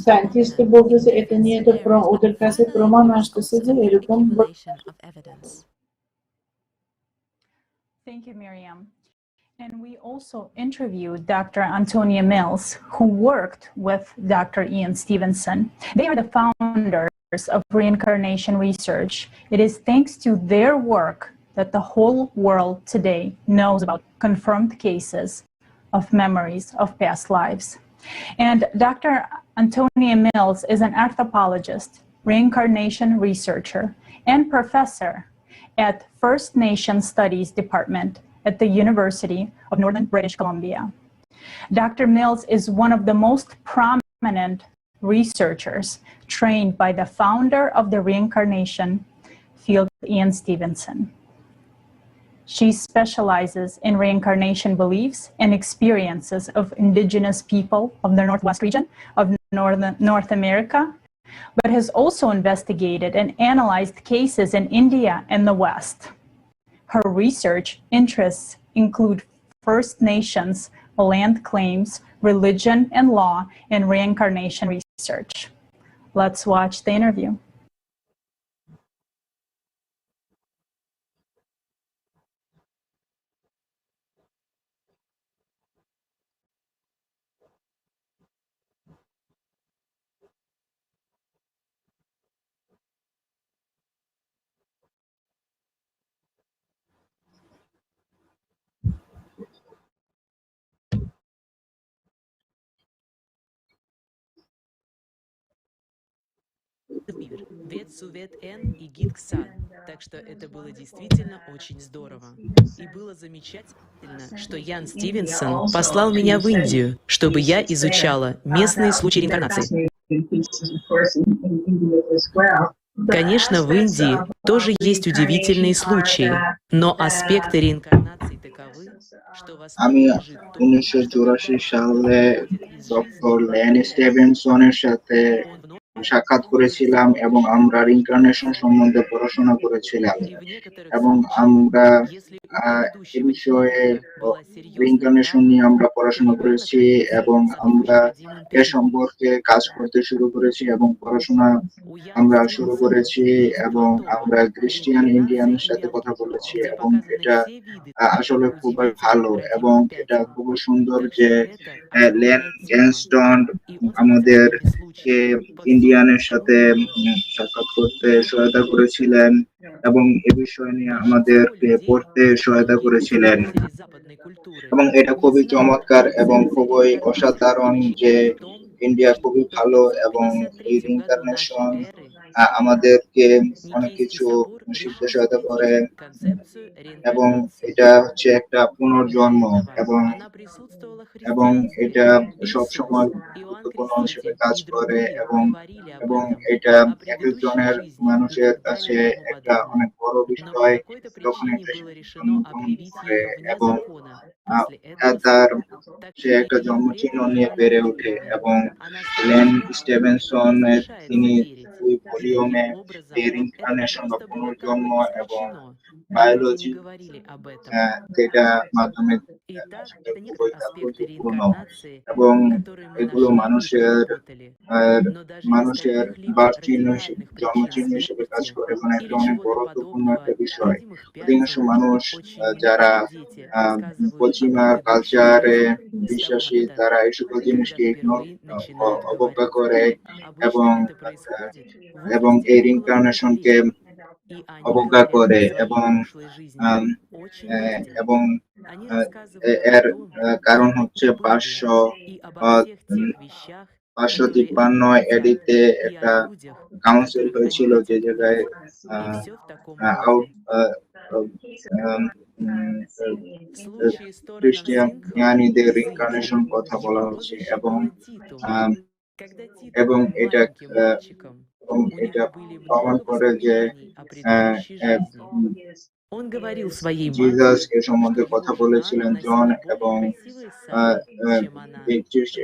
scientist বলতেছে এটা নিয়ে তো ওদের কাছে প্রমাণ আসতেছে যে এরকম of evidence. Thank you, Miriam. And we also interviewed Dr. Antonia Mills, who worked with Dr. Ian Stevenson. They are the founders of reincarnation research. It is thanks to their work that the whole world today knows about confirmed cases of memories of past lives. And Dr. Antonia Mills is an anthropologist, reincarnation researcher, and professor at First Nation Studies Department at the University of Northern British Columbia. Dr. Mills is one of the most prominent researchers trained by the founder of the reincarnation field, Ian Stevenson. She specializes in reincarnation beliefs and experiences of indigenous people of the Northwest region of North America, but has also investigated and analyzed cases in India and the West. Her research interests include First Nations, land claims, religion and law, and reincarnation research. Let's watch the interview. Вет, Сувет, Н и Гит Ксан. Так что это было действительно очень здорово. И было замечательно, что Ян Стивенсон послал меня в Индию, чтобы я изучала местные случаи реинкарнации. Конечно, в Индии тоже есть удивительные случаи, но аспекты реинкарнации таковы, что в আমি основе лежит то, 1984 সালে doctor lane স্টিভেনসনের সাথে সাক্ষাৎ করেছিলাম এবং আমরা রিইনকার্নেশন সম্বন্ধে পড়াশোনা করেছিলাম এবং আমরা এ বিষয়ে রিইনকার্নেশন নিয়ে আমরা পড়াশোনা করেছি এবং আমরা এ সম্পর্কে কাজ করতে শুরু করেছি এবং পড়াশোনা আমরা শুরু করেছি এবং আমরা ক্রিশ্চিয়ান ইন্ডিয়ানের সাথে কথা বলেছি এবং এটা আসলে খুবই ভালো এবং এটা খুব সুন্দর যে লেন গ্যানস্টন আমাদেরকে ইন্ডিয়ানের সাথে সাক্ষাৎ করতে সহায়তা করেছিলেন এবং এ বিষয় নিয়ে আমাদেরকে পড়তে সহায়তা করেছিলেন এবং এটা খুবই চমৎকার এবং খুবই অসাধারণ যে ইন্ডিয়া খুবই ভালো এবং এই রিইনকার্নেশন আমাদেরকে অনেক কিছু শিখতে সহায়তা করে এবং এটা হচ্ছে একটা পুনর্জন্ম এবং এবং এটা সব সময় গুরুত্বপূর্ণ হিসেবে কাজ করে এবং এবং এটা একজনের মানুষের কাছে একটা অনেক বড় বিষয় যখন এটা গ্রহণ করে এবং তার সে একটা জন্মচিহ্ন নিয়ে বেড়ে ওঠে এবং লেন স্টিভেনসন তিনি দুই ভলিউমে এই রিইনকার্নেশন বা পুনর্জন্ম এবং বায়োলজি যেটা মাধ্যমে খুবই তাৎপর্যপূর্ণ এবং এগুলো মানুষের বার্থ চিহ্ন জন্মচিহ্ন হিসেবে কাজ করে এবং একটা অনেক গুরুত্বপূর্ণ একটা বিষয়। অধিকাংশ মানুষ যারা পশ্চিমা কালচারে বিশ্বাসী তারা এই সকল জিনিসকে অবজ্ঞা করে এবং এবং এই রিইনকার্নেশনকে অবজ্ঞা করে এবং এবং এর কারণ হচ্ছে 553 এডিতে একটা কাউন্সিল হয়েছিল যে জায়গায় খ্রিস্টিয়ানদের রিইনকার্নেশন কথা বলা হচ্ছে এবং এবং এটা প্রমাণ করে যে Он говорил своей জিজাস матери, এ что সম্বন্ধে কথা его жена বলেছিলেন জন, носила более এবং красивые сари, чем она.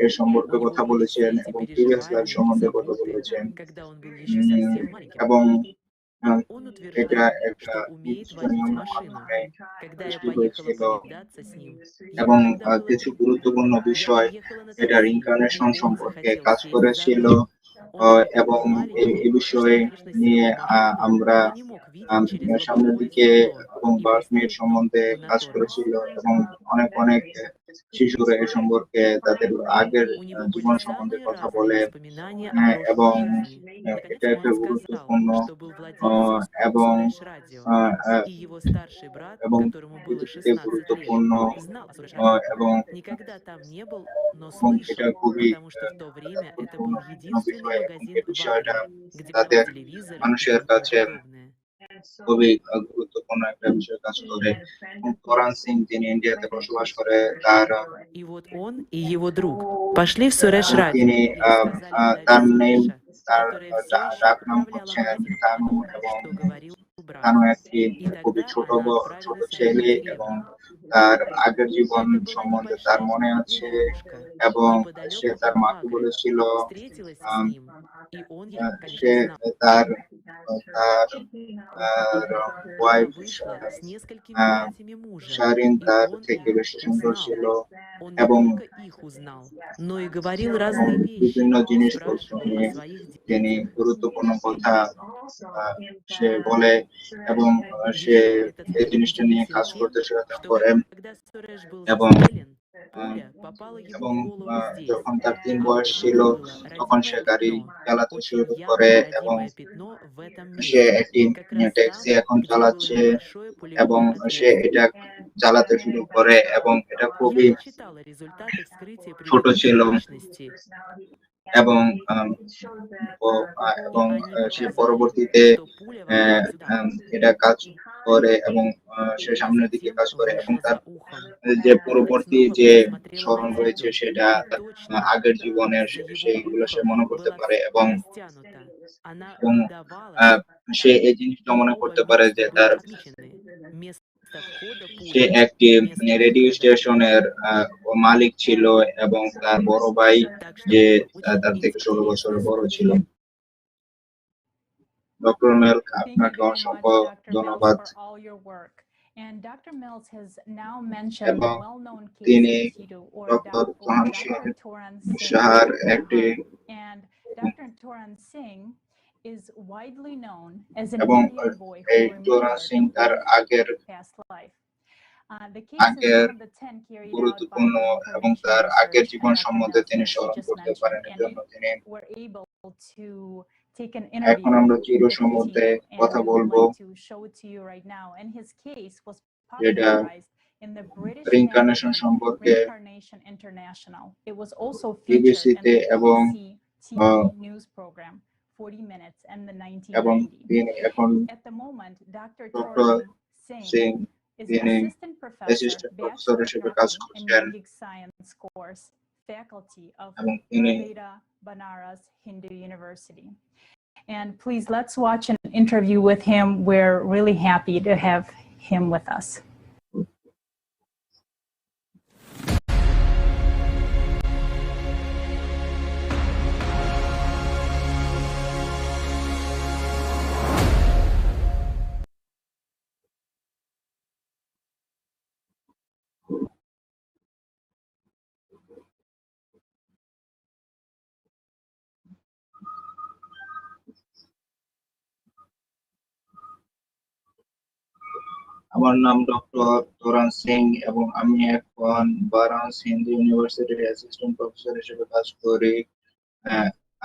এ সম্পর্কে У него কথা были বলেছেন все эти এবং প্রিভিয়াস লাইফ переживания и সম্বন্ধে কথা заботы, বলেছেন, когда он был еще совсем маленьким. এবং Он এটা утверждал, একটা что умеет নির্দিষ্ট водить নিয়মের машину. মাধ্যমে Когда я সৃষ্টি поехала হয়েছিল, повидаться с ним, ему এবং тогда было কিছু 3 года. গুরুত্বপূর্ণ Я বিষয় уехала на এটা такси, и রিনকার্নেশন он সম্পর্কে захотел কাজ сесть за করেছিল, руль. Он был এবং такой маленький, এই что, বিষয়ে конечно, сел নিয়ে в машину, আমরা но не мог видеть через সামনের лобовое দিকে стекло এবং и বার্থমেড поставить সম্বন্ধে ногу на কাজ тормоз. করেছিল, এবং অনেক অনেক শিশুরা এ সম্পর্কে তাদের আগের У него জীবন были সম্বন্ধে самые কথা разные বলে, воспоминания о прошлой এবং жизни. Наконец, এটা একটা он сказал, গুরুত্বপূর্ণ что был владельцем এবং Суреш радио, и его старший брат, এবং которому было পৃথিবীতে 16 лет, গুরুত্বপূর্ণ, знал о Суреш радио. এবং Никогда там не был, но এবং এটা слышал, খুবই потому что в то время это был গুরুত্বপূর্ণ единственный বিষয়, এবং магазин এই в বিষয়টা Агре, где продавали তাদের телевизоры и মানুষের тому কাছে подобное. খুবই গুরুত্বপূর্ণ একটা বিষয় কাজ করে। এবং করণ সিং, যিনি ইন্ডিয়াতে বসবাস করে, তার И вот он и его друг пошли в Суреш радио তিনি и рассказали তার владельцу নেম, Суреша, তার которая все еще ডাক নাম управляла হচ্ছেন магазином, о তানু, том, এবং что говорил брат. তানু একটি И খুবই тогда ছোট она ছোট отправилась в ছেলে, родную এবং деревню. তার আগের জীবন Это была সম্বন্ধে তার небольшая মনে আছে, деревушка এবং সে неподалеку তার от মাকে Агры. বলেছিল, Встретилась с ним, и он ее, সে конечно, знал. তার তার ওয়াইফ Она вышла с несколькими братьями мужа, শারিন и তার он থেকে их বেশি সুন্দর узнал. ছিল, Он не এবং только их узнал, но и говорил разные вещи, বিভিন্ন জিনিসপত্র спрашивал নিয়ে о своих তিনি детях. গুরুত্বপূর্ণ কথা সে বলে, এবং সে Еще этот এই факт জিনিসটা নিয়ে удивителен কাজ тем, করতে সহায়তা что করে, когда Суреш был এবং застрелен, пуля попала ему এবং в голову здесь, যখন তার 3 а বয়স вот ছিল, это было তখন সে родимое গাড়ি пятно, চালাতে очень শুরু করে, явное এবং родимое пятно в этом সে месте, একটি как раз ট্যাক্সি там, এখন где было চালাচ্ছে, небольшое এবং пулевое সে отверстие. এটা চালাতে শুরু করে, এবং এটা Я খুবই почитала результаты вскрытия ছোট предыдущей ছিল, личности, এবং и এবং они সে показали, পরবর্তীতে что пуля попала сюда, এটা কাজ করে, এবং সে и সামনের দিকে затем কাজ করে, এবং вышла তার за ухом. যে Она পরবর্তী снова যে посмотрела на স্মরণ রয়েছে деда, সেটা и точно আগের জীবনের за его সেইগুলো সে ухом মনে করতে было পারে, все এবং растянуто. Она এবং бедовалась সে там, এই জিনিসটা и মনে оба করতে পারে যে места были তার отмечены. Место входа সে пули একটি и место রেডিও выхода. স্টেশনের মালিক ছিল, এবং তার বড় ভাই Так что যে это очень তার থেকে 16 интересный বছরের বড় ছিল। случай. ডক্টর মেলক, Thank you আপনাকে very much, অসংখ্য Dr. Mills, ধন্যবাদ, for all your work. And Dr. Mills has now mentioned the এবং well-known case তিনি of Titu or doctor Dr. Toran Singh সাহার in একটি, Bihar. And Dr. Toran Singh is widely known as an এবং Indian boy এই who Toran remembered Singh তার his আগের past life. The case is আগের one of the 10 carried out by গুরুত্বপূর্ণ, the এবং information তার আগের research জীবন Dr. সম্বন্ধে Mills তিনি has স্মরণ just করতে mentioned. পারেন, এর And জন্য we তিনি were able to take an এখন interview আমরা চির with সম্বন্ধে Titu, and কথা we would বলবো, like to show it to you right now. And his case was যেটা popularized in the British রিইনকার্নেশন magazine সম্পর্কে Reincarnation International. It was also featured in বিবিসিতে the এবং BBC TV news program 40 Minutes in the এবং 1990. তিনি এখন At the moment, Dr. Doctor Toran Singh Singh is an তিনি assistant professor, assistant professor Bachelor of হিসেবে কাজ Nursing in করছেন, Yogic Science course, faculty of এবং তিনি Ayurveda Banaras Hindu University. And please, let's watch an interview with him. We're really happy to have him with us. আমার নাম doctor Toran Singh, এবং আমি এখন বারাণস হিন্দু ইউনিভার্সিটির অ্যাসিস্ট্যান্ট প্রফেসর হিসেবে কাজ করি।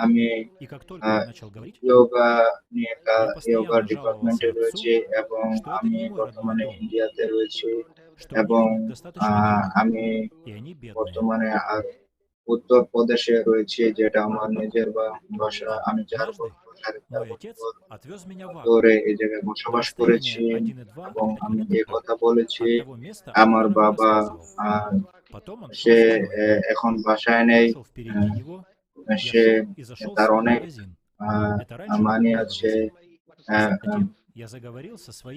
আমি И как только я начал говорить, যোগা নিয়ে я যোগা постоянно ডিপার্টমেন্টে жаловался রয়েছি, отцу, এবং что это আমি не мой родной বর্তমানে дом, ইন্ডিয়াতে রয়েছি, что у এবং них нет достаточно денег, আমি и они бедные. বর্তমানে উত্তরপ্রদেশে রয়েছি, যেটা আমার নিজের ভাষা। আমি 4 Однажды мой отец отвез меня в Агру. ধরে এই জায়গায় На বসবাস করেছি, расстояние 1,2 এবং или 5 আমি যে কথা километра বলেছি, от того места, о আমার котором я বাবা рассказывал. Потом он шел সে со мной. এখন বাসায় Я নেই, шел впереди него, я সে шел и зашел в তার свой অনেক магазин. Это раньше মানি был আছে, магазин. Затем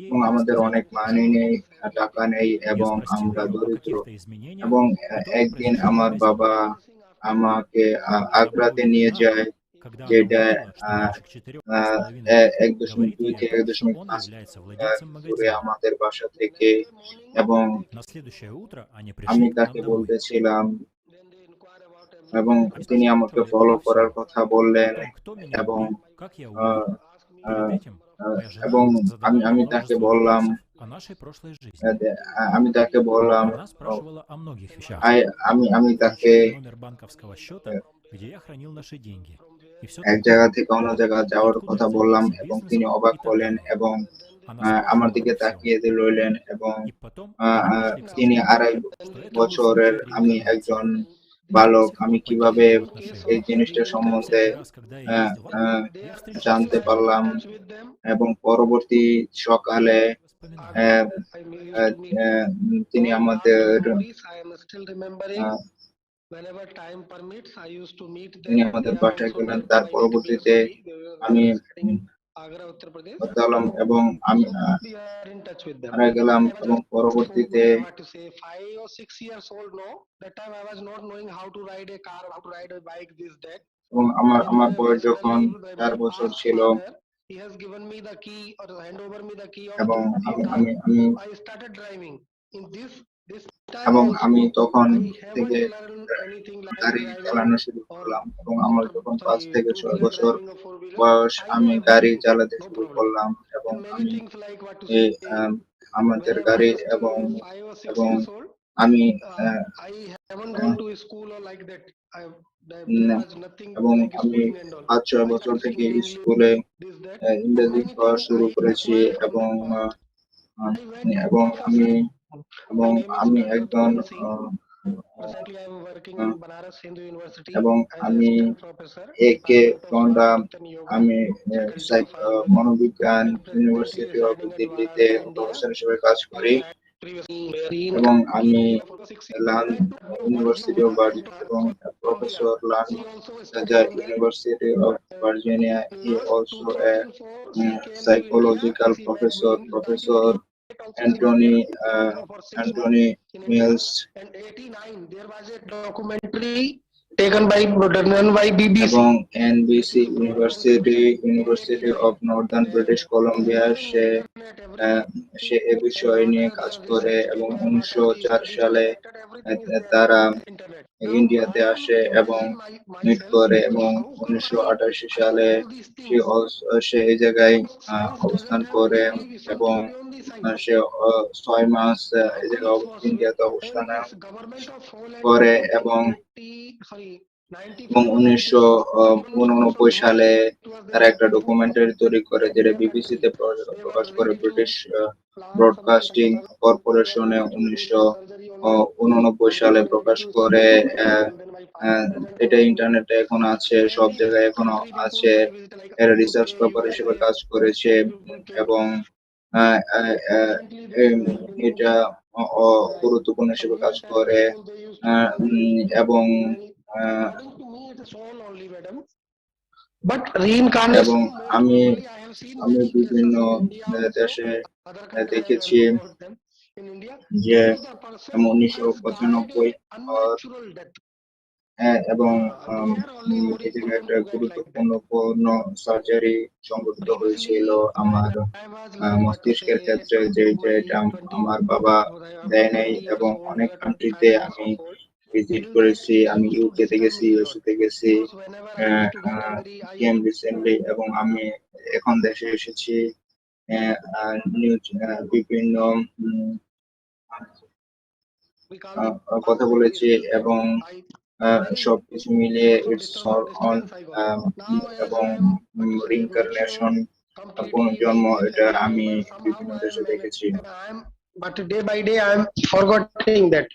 এবং আমাদের অনেক মানি নেই, টাকা নেই এবং আমরা দরিদ্র। এবং একদিন আমার বাবা আমাকে আগ্রাতে নিয়ে যায়, যেটা 1.2 থেকে 1.5 কিলোমিটার দূরে আমাদের বাসা থেকে। এবং আমি তাকে বলতেছিলাম এবং তিনি আমাকে ফলো করার কথা বললেন। এবং আহ, আহ, এবং আমি তাকে বললাম আমি তাকে বললাম আমি তাকে এক জায়গা থেকে অন্য জায়গা যাওয়ার কথা বললাম এবং তিনি অবাক হলেন এবং আমার দিকে তাকিয়ে রইলেন। এবং তিনি 2.5 বছরের আমি একজন বালক, আমি কিভাবে এই জিনিসটা সম্বন্ধে জানতে পারলাম। এবং পরবর্তী সকালে তিনি আমাদের বাসায় গেলেন। তার পরবর্তীতে আমি গেলাম এবং আমি মারা গেলাম। এবং পরবর্তীতে এবং আমার বয়স যখন 4 বছর ছিল এবং আমি তখন থেকে গাড়ি চালানো শুরু করলাম। এবং আমার যখন 5 থেকে 6 বছর বয়স আমি গাড়ি চালাতে শুরু করলাম। এবং আমি আমাদের গাড়ি এবং আমি এবং আমি 5-6 বছর থেকে স্কুলে ইংরেজি পড়া শুরু করেছি। এবং আমি একজন এবং আমি একে ঘন্টা আমি মনোবিজ্ঞান ইউনিভার্সিটি অফ দিল্লিতে প্রফেসর হিসেবে কাজ করি। এবং আমি ইউনিভার্সিটি অফ ভার্জিনিয়া এবং professor University of Virginia. He also a psychological professor, Professor Anthony Mills. Taken by BBC এবং NBC University of Northern British Columbia সে এ বিষয় নিয়ে কাজ করে। এবং 1904 সালে তারা ইন্ডিয়াতে আসে এবং মিট করে। এবং 1988 সালে সে এই জায়গায় অবস্থান করে এবং সে 6 মাস এই জায়গায় ইন্ডিয়াতে অবস্থান করে। এবং 1989 সালে তারা একটা ডকুমেন্টারি তৈরি করে, যেটা বিবিসিতে প্রকাশ করে ব্রিটিশ ব্রডকাস্টিং কর্পোরেশনে 1989 সালে প্রকাশ করে। এটা ইন্টারনেটে এখন আছে, সব জায়গায় এখনো আছে। এরা রিসার্চ পেপার হিসেবে কাজ করেছে। এবং এটা গুরুত্বপূর্ণ হিসেবে কাজ করে। এবং এবং আমি বিভিন্ন দেশে দেখেছি যে 1995 এবং এই জায়গায় একটা গুরুত্বপূর্ণ সার্জারি সংঘটিত হয়েছিল আমার মস্তিষ্কের ক্ষেত্রে, যেটা আমার বাবা দেয় নাই। এবং অনেক কান্ট্রিতে আমি ভিজিট করেছি, আমি ইউকে তে গেছি, ইউএসএ তে গেছি রিসেন্টলি। এবং আমি এখন দেশে এসেছি বিভিন্ন কথা বলেছি। এবং সবকিছু মিলিয়ে ইটস অন এবং রিইনকার্নেশন, পুনর্জন্ম, এটা আমি বিভিন্ন দেশে দেখেছি। But day by day I am forgetting that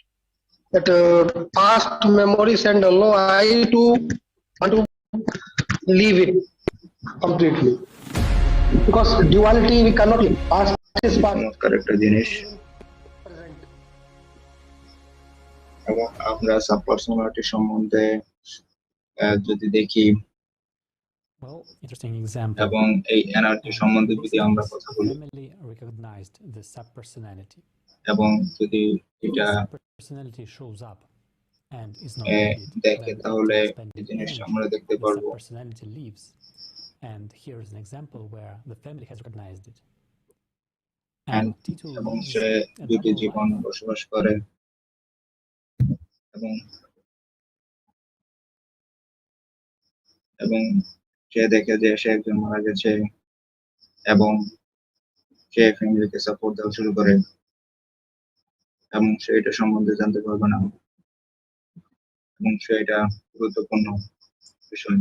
past memories and all. I too want to leave it completely because duality we cannot live. Past is past. একটা জিনিস। এবং আমরা সাবপার্সোনালিটি সম্বন্ধে যদি দেখি, Well, interesting example. এবং এই এনার্জি And সম্বন্ধে in this যদি আমরা case, কথা বলি family recognized the subpersonality. এবং যদি If এটা the subpersonality shows up and is not needed, দেখে then তাহলে after এই expended জিনিসটা energy, আমরা দেখতে the পারবো। subpersonality leaves. And here is an example where the family has recognized it. And Tito এবং lives সে a দুটি double জীবন life. বসবাস করে এবং সে দেখে যে সে একজন মারা গেছে এবং সে ফ্যামিলিকে সাপোর্ট দেওয়া শুরু করে এবং সে এটা সম্বন্ধে জানতে পারবে না এবং সে এটা গুরুত্বপূর্ণ বিষয়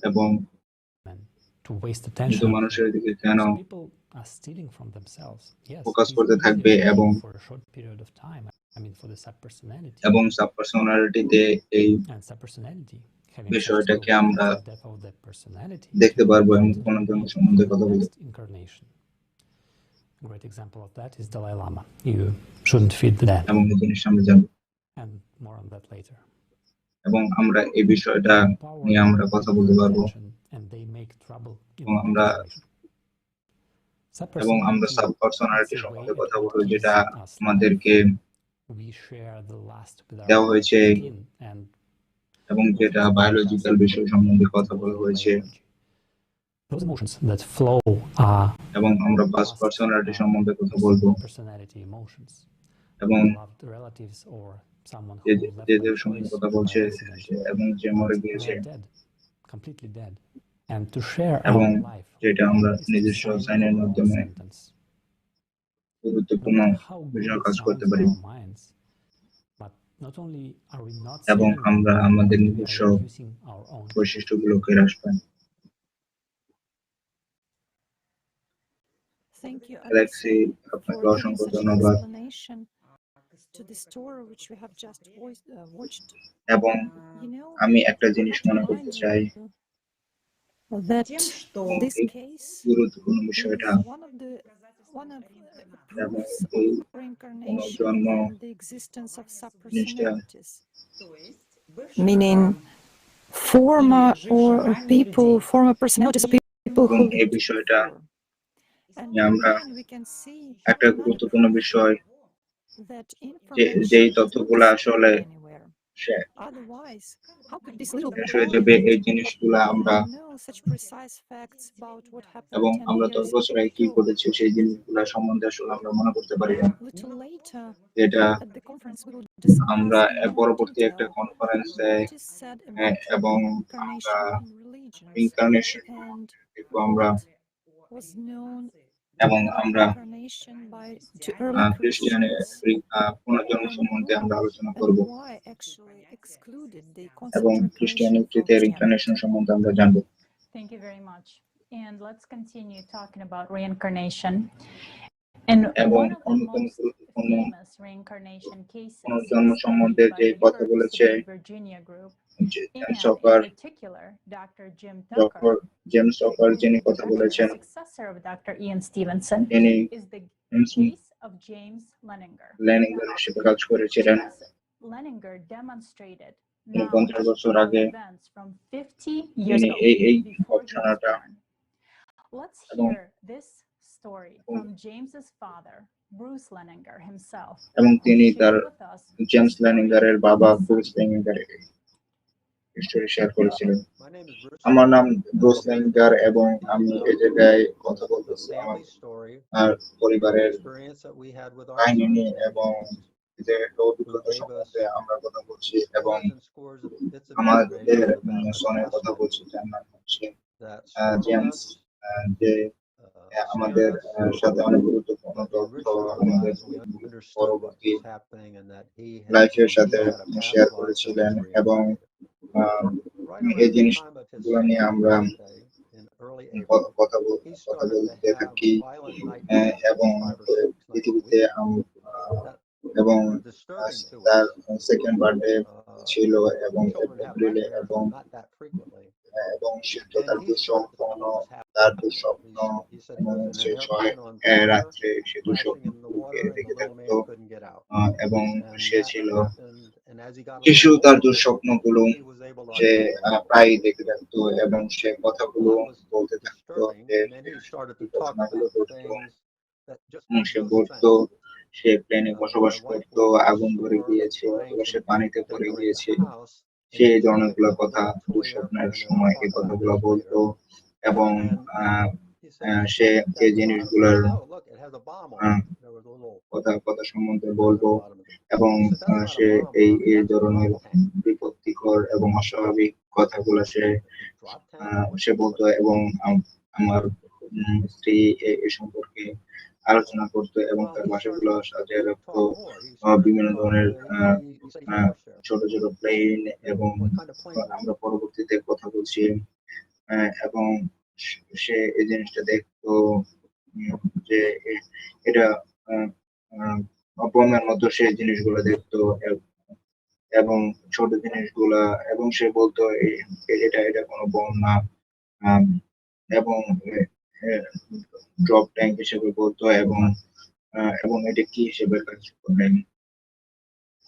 এবং To waste কিন্তু attention. মানুষের দিকে কেন So people are stealing from themselves. Yes, focus it is করতে easy থাকবে এবং for a short period of time. I mean, for the subpersonality. এবং সাবপার্সোনালিটিতে এই And subpersonality having such বিষয়টাকে skill আমরা as the depth of that personality দেখতে to পারবো এবং constantly পুনর্জন্ম reach সম্বন্ধে for কথা the বলি next incarnation. A great example of that is Dalai Lama. You shouldn't feed the dead. এবং এই জিনিসটা আমরা জানবো And more on that later. এবং আমরা এই বিষয়টা নিয়ে আমরা কথা বলতে পারবো And they make trouble in এবং the next আমরা generation. সাবপার্সোনালিটি সম্বন্ধে কথা বলবো যেটা us আমাদেরকে we share the lust with our দেওয়া হয়েছে skin and এবং যেটা বায়োলজিক্যাল বিষয় সম্বন্ধে কথা বলা হয়েছে those emotions that flow are এবং আমরা পার্সোনালিটি সম্বন্ধে কথা বলবো personality emotions. এবং Loved relatives or someone who left যে by সম্বন্ধে choice কথা or by বলছে accident. এবং যে মরে But গিয়েছে they are dead, completely dead. And to share এবং our life যেটা আমরা is to নিজস্ব sign সাইনের our own মাধ্যমে sentence. No গুরুত্বপূর্ণ matter how good বিষয় it কাজ sounds করতে in পারি our minds, but not only are we not এবং saving আমরা them, আমাদের but we are নিজস্ব reducing our own. বৈশিষ্ট্যগুলোকে হ্রাস পাই। Thank you, অ্যালেক্সি, Alexei, আপনাকে for giving অসংখ্য such an ধন্যবাদ explanation to the story which we have just watched. এবং You know, আমি একটা I জিনিস want to মনে করতে remind চাই you that this এই case গুরুত্বপূর্ণ is বিষয়টা one of the এবং proofs এই of reincarnation পুনর্জন্ম and the existence of জিনিসটা subpersonalities, meaning former personalities of people এবং who এই lived বিষয়টা before. And আমরা again, we can see একটা another গুরুত্বপূর্ণ proof বিষয় that যেই information is not তথ্যগুলো আসলে disappearing anywhere. Say Otherwise, how could this little শেষ হয়ে যাবে এই point জিনিসগুলো আমরা know such precise facts about what এবং happened 10 আমরা 10 years বছর আগে কি ago? করেছি সেই জিনিসগুলো সম্বন্ধে আসলে আমরা মনে করতে পারি না। Little later, এটা at the conference, we will discuss আমরা in more পরবর্তী একটা detail কনফারেন্সে what is said about এবং আমরা reincarnation in religions incarnation and একটু আমরা what was known এবং about আমরা reincarnation to early খ্রিস্টানের Christians, পুনর্জন্ম সম্বন্ধে আমরা আলোচনা করব and why actually excluded the এবং concept reincarnation from খ্রিস্টানিটিতে ইনকার্নেশন Christianity. সম্বন্ধে আমরা জানব। Thank you very much. And let's continue talking about reincarnation. And এবং one of the অন্যতম most গুরুত্বপূর্ণ famous reincarnation cases পুনর্জন্ম is সম্বন্ধে studied by যে the কথা বলেছে University of Virginia group, and soccer in particular, Dr. Jim doctor Tucker, James soccer who যিনি is কথা actually বলেছেন the successor of Dr. Ian Stevenson, তিনি is the case of James Leninger. লেনিঙ্গার হিসেবে কাজ করেছিলেন। James Leninger demonstrated তিনি knowledge 50 বছর about আগে events from 50 years তিনি ago এই before he was গবেষণাটা born. Let's এবং hear this story from James's father, Bruce Leninger himself, এবং who তিনি তার shared with us the James story লেনিঙ্গারের of বাবা his son. ব্রুস লেনিঙ্গারের হিস্টোরি শেয়ার করেছিলেন। আমার নাম ব্রুস লেনিঙ্গার এবং আমি এই জায়গায় কথা বলতেছি আমার পরিবারের কাহিনী নিয়ে এবং যে অভিজ্ঞতা সম্বন্ধে আমরা কথা বলছি এবং আমাদের সনের কথা বলছি যার নাম হচ্ছে জেমস, যে আমাদের সাথে অনেক গুরুত্বপূর্ণ তথ্য আমাদের পরবর্তী লাইফের সাথে শেয়ার করেছিলেন এবং এই জিনিসগুলো নিয়ে আমরা কথা বলতে থাকি এবং পৃথিবীতে এবং তার সেকেন্ড বার্থডে ছিল এবং এপ্রিলে এবং সে তার দুঃস্বপ্ন শেষ হয় রাত্রে, সে দুঃস্বপ্নকে দেখে থাকতো এবং সে ছিল শিশু তার দুঃস্বপ্নগুলো সে প্রায় দেখে থাকতো এবং সে কথাগুলো বলতে থাকতো যে সে ঘটনাগুলো ঘটতো। সে বলতো সে প্লেনে বসবাস করতো, আগুন ধরে গিয়েছে অথবা সে পানিতে পড়ে গিয়েছে, সে এই ধরনেরগুলো কথা দুঃস্বপ্নের সময় এই কথাগুলো বলতো। এবং সে যে জিনিসগুলোর কথা সম্বন্ধে বলবো এবং সে এই ধরনের বিপত্তিকর এবং অস্বাভাবিক কথাগুলো সে বলতো এবং আমার স্ত্রী এ সম্পর্কে আলোচনা করতো এবং তার বাসাগুলো সাজিয়ে রাখতো বিভিন্ন ধরনের ছোট ছোট প্লেন। এবং আমরা পরবর্তীতে কথা বলছি এবং সে এই জিনিসটা দেখতো যে এটা বোমের মতো সে জিনিসগুলো দেখতো এবং ছোট জিনিসগুলা, এবং সে বলতো এটা এটা কোনো বোম না, এবং ড্রপ ট্যাঙ্ক হিসেবে বলতো এবং এটা কি হিসেবে কাজ করবেন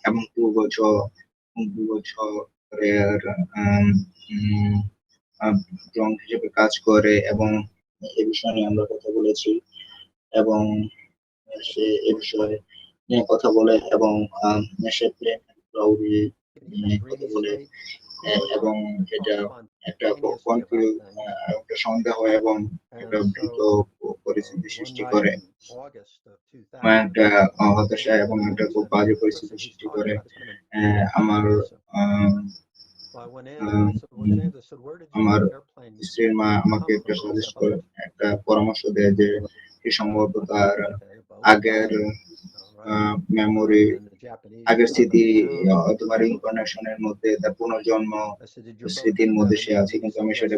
এবং দু বছরের ড্রোন হিসেবে কাজ করে এবং এ বিষয়ে নিয়ে আমরা কথা বলেছি এবং সে এ বিষয়ে নিয়ে কথা বলে এবং সে প্লেন ক্লাউডি নিয়ে কথা বলে এবং এটা একটা একটা সন্দেহ এবং একটা ভীত পরিস্থিতি সৃষ্টি করে, একটা হতাশা এবং একটা খুব বাজে পরিস্থিতি সৃষ্টি করে। আমার আমার স্ত্রীর মা আমাকে একটা সাজেস্ট করে, একটা পরামর্শ দেয় যে সে সম্ভবত তার আগের মেমোরি, আগের স্মৃতি অথবা রিইনকার্নেশনের মধ্যে, তার পুনর্জন্ম স্মৃতির মধ্যে সে আছে, কিন্তু আমি সেটা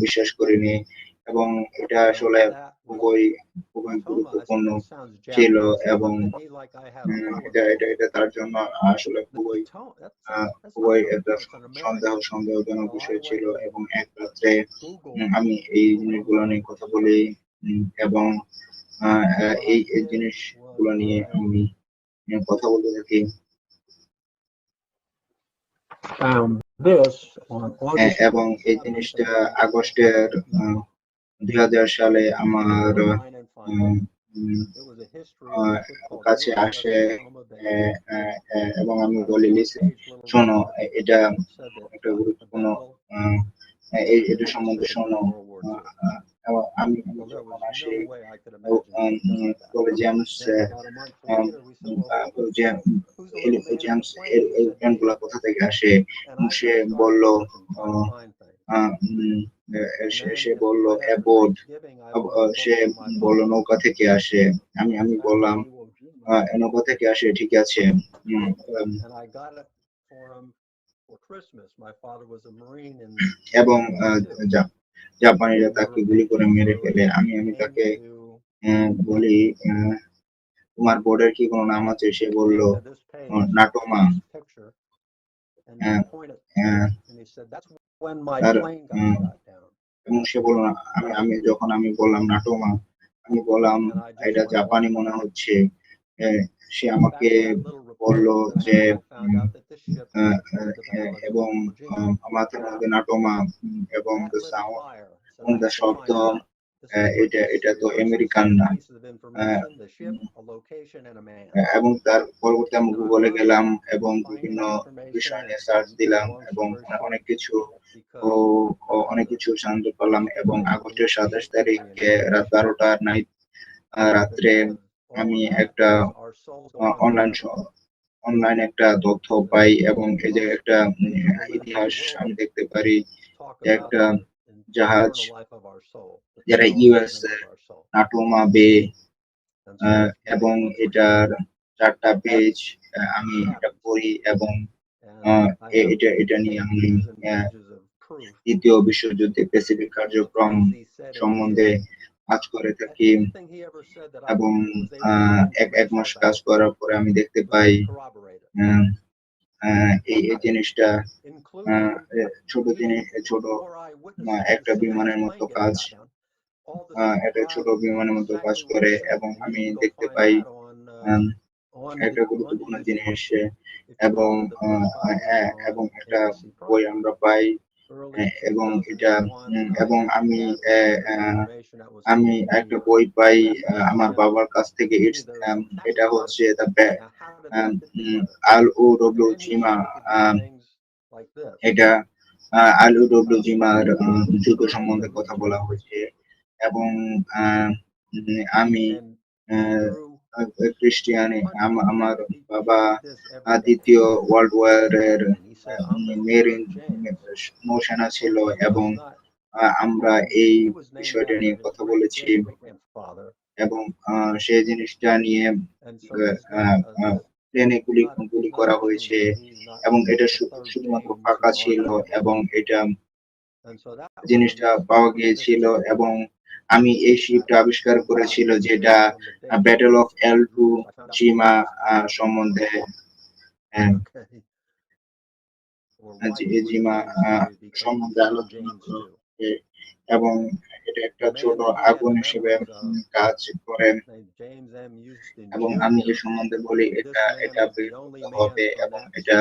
বিশ্বাস করিনি এবং এটা আসলে খুবই খুবই গুরুত্বপূর্ণ ছিল এবং এটা তার জন্য আসলে খুবই খুবই একটা সন্দেহজনক বিষয় ছিল। এবং এক রাত্রে আমি এই জিনিসগুলো নিয়ে কথা বলি এবং এই জিনিসগুলো নিয়ে আমি কথা বলতে থাকি। এবং এই জিনিসটা আগস্টের 2000 সালে আমার কাছে আসে এবং আমি বলি, লিসেন, শোনো, এটা একটা গুরুত্বপূর্ণ এটা সম্বন্ধে শোনো। এবং আমি যখন আসি বলে জেমস জেমস এই প্ল্যানগুলো কোথা থেকে আসে, এবং সে বলল সে বলল অ্যাবোর্ড, সে বলল নৌকা থেকে আসে। আমি বললাম নৌকা থেকে আসে, ঠিক আছে। এবং জাপানিরা তাকে গুলি করে মেরে ফেলে। আমি তাকে বলি তোমার বোর্ডের কি কোনো নাম আছে? সে বলল নাটোমা। এবং সে বলল, আমি বললাম নাটোমা, আমি বললাম এটা জাপানি মনে হচ্ছে। সে আমাকে বলল যে এবং মাথার মধ্যে নাটোমা এবং দ্য শব্দ, এটা তো আমেরিকান না। এবং তার পরবর্তী আমি গুগলে গেলাম এবং বিভিন্ন বিষয় নিয়ে সার্চ দিলাম এবং অনেক কিছু জানতে পারলাম। এবং আগস্টের 27 তারিখে রাত 12টার রাত্রে আমি একটা অনলাইন একটা তথ্য পাই এবং এই যে একটা ইতিহাস আমি দেখতে পারি যে একটা জাহাজ যারা ইউএস নাটোমা বে, এবং এটার 4টা পেজ আমি এটা পড়ি এবং এটা নিয়ে আমি দ্বিতীয় বিশ্বযুদ্ধে প্যাসিফিক কার্যক্রম সম্বন্ধে কাজ করে থাকি। এবং এক মাস কাজ করার পরে আমি দেখতে পাই এই জিনিসটা ছোট একটা বিমানের মতো কাজ, একটা ছোট বিমানের মতো কাজ করে। এবং আমি দেখতে পাই একটা গুরুত্বপূর্ণ জিনিস এবং এবং একটা বই আমরা পাই এবং এটা এবং আমি একটা বই পাই আমার বাবার কাছ থেকে এটা হচ্ছে আল ও ডব্লিউ জিমা এটা আল ও ডব্লিউ জিমার যুদ্ধ সম্বন্ধে কথা বলা হয়েছে এবং আমি খ্রিস্টিয়ান আমার বাবা দ্বিতীয় ওয়ার্ল্ড ওয়ারের মেরিন নৌসেনা ছিল এবং আমরা এই বিষয়টা নিয়ে কথা বলেছি এবং সেই জিনিসটা নিয়ে প্লেনে গুলি করা হয়েছে এবং এটা শুধুমাত্র ফাঁকা ছিল এবং এটা জিনিসটা পাওয়া গিয়েছিল এবং আমি এই শিপটা আবিষ্কার করেছিল যেটা ব্যাটল অফ এল 2 জিমা সম্বন্ধে জিমা সম্বন্ধে আলোচনা করে এবং এটা একটা ছোট আগুন হিসেবে কাজ করে এবং আমি এই সম্বন্ধে বলি এটা বের করতে হবে এবং এটা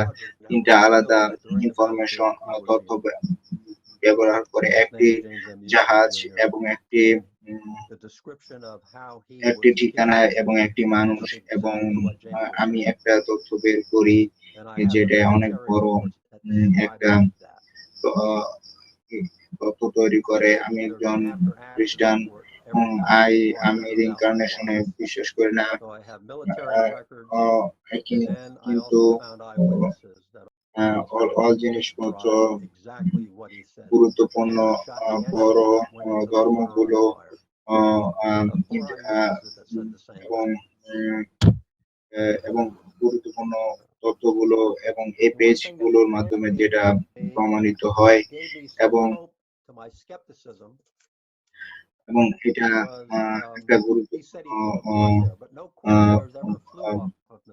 তিনটা আলাদা ইনফরমেশন তথ্য ব্যবহার করে একটি জাহাজ এবং একটি ঠিকানা এবং একটি মানুষ এবং আমি একটা তথ্য বের করি যেটা অনেক বড় একটা তথ্য তৈরি করে। আমি একজন খ্রিস্টান আমি রিইনকার্নেশনে বিশ্বাস করি না কিন্তু all জিনিসপত্র গুরুত্বপূর্ণ বড় ধর্মগুলো এবং গুরুত্বপূর্ণ তথ্যগুলো এবং এই পেজগুলোর মাধ্যমে যেটা প্রমাণিত হয় এবং এটা একটা গুরুত্বপূর্ণ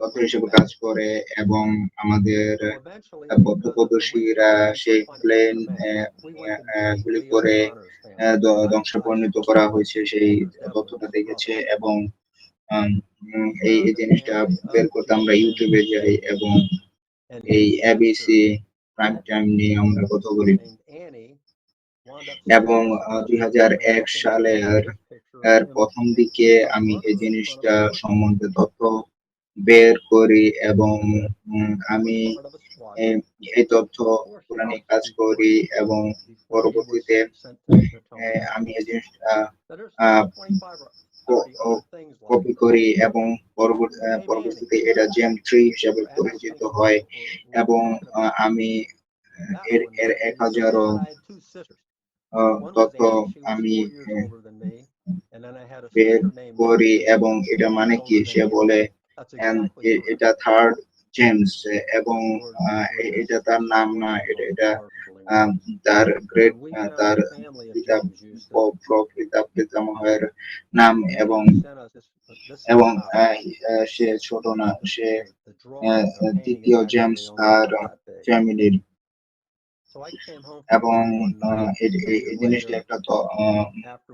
তথ্য হিসেবে কাজ করে এবং আমাদের পথপ্রদর্শীরা সেই প্লেন গুলি করে ধ্বংসে পরিণত করা হয়েছে সেই তথ্যটা দেখেছে এবং এই জিনিসটা বের করতে আমরা ইউটিউবে যাই এবং এই এবিসি প্রাইম টাইম নিয়ে আমরা কথা বলি এবং 2001 সালের প্রথম দিকে আমি এই জিনিসটা সম্বন্ধে তথ্য বের করি এবং আমি এই তথ্য নিয়ে কাজ করি এবং পরবর্তীতে আমি এই জিনিসটা কপি করি এবং পরবর্তীতে এটা জেম3 হিসেবে পরিচিত হয় এবং আমি এর 1000 তথ্য আমি বের করি এবং এটা মানে কি সে বলে এটা থার্ড জেমস এবং এটা তার নাম না এটা তার গ্রেট তার পিতামহের নাম এবং সে ছোট না সে তৃতীয় জেমস তার ফ্যামিলির এবং এই জিনিসটা একটা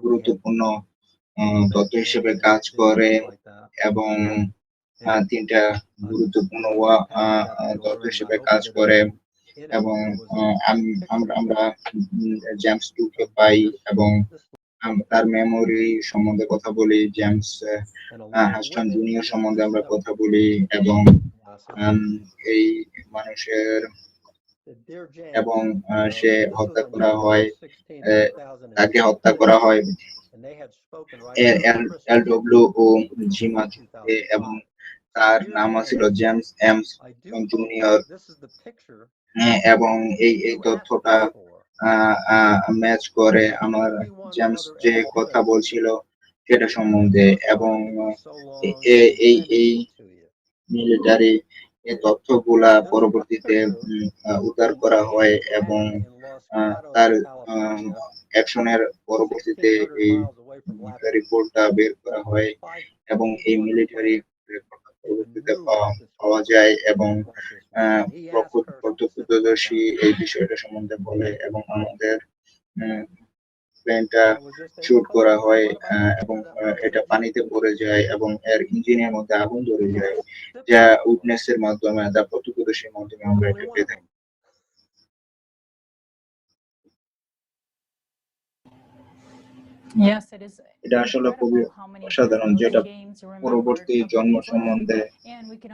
গুরুত্বপূর্ণ তথ্য হিসেবে কাজ করে এবং তিনটা গুরুত্বপূর্ণ তথ্য হিসেবে কাজ করে এবং আমরা জেমস 2 কে পাই এবং তার মেমোরি সম্বন্ধে কথা বলি জেমস হাস্টন জুনিয়র সম্বন্ধে আমরা কথা বলি এবং এই মানুষের এবং সে হত্যা করা হয় তাকে হত্যা করা হয় এলডব্লিউ ও জিমা এবং তার নাম ছিল জেমস এমস জুনিয়র এবং এই তথ্যটা ম্যাচ করে আমার জেমস যে কথা বলছিল সেটা সম্বন্ধে এবং এই মিলিটারি এই তথ্যগুলা পরবর্তীতে উদ্ধার করা হয় এবং তার অ্যাকশনের পরবর্তীতে এই রিপোর্টটা বের করা হয় এবং এই মিলিটারি পরবর্তীতে পাওয়া যায় এবং প্রত্যক্ষদর্শী এই বিষয়টা সম্বন্ধে বলে এবং আমাদের প্লেনটা শুট করা হয় এবং এটা পানিতে পড়ে যায় এবং এর ইঞ্জিনের মধ্যে আগুন ধরে যায়, যা উইটনেসের মাধ্যমে যা প্রত্যক্ষদর্শীর মাধ্যমে আমরা এটা পেয়ে থাকি। এটা আসলে খুবই অসাধারণ, যেটা পরবর্তী জন্ম সম্বন্ধে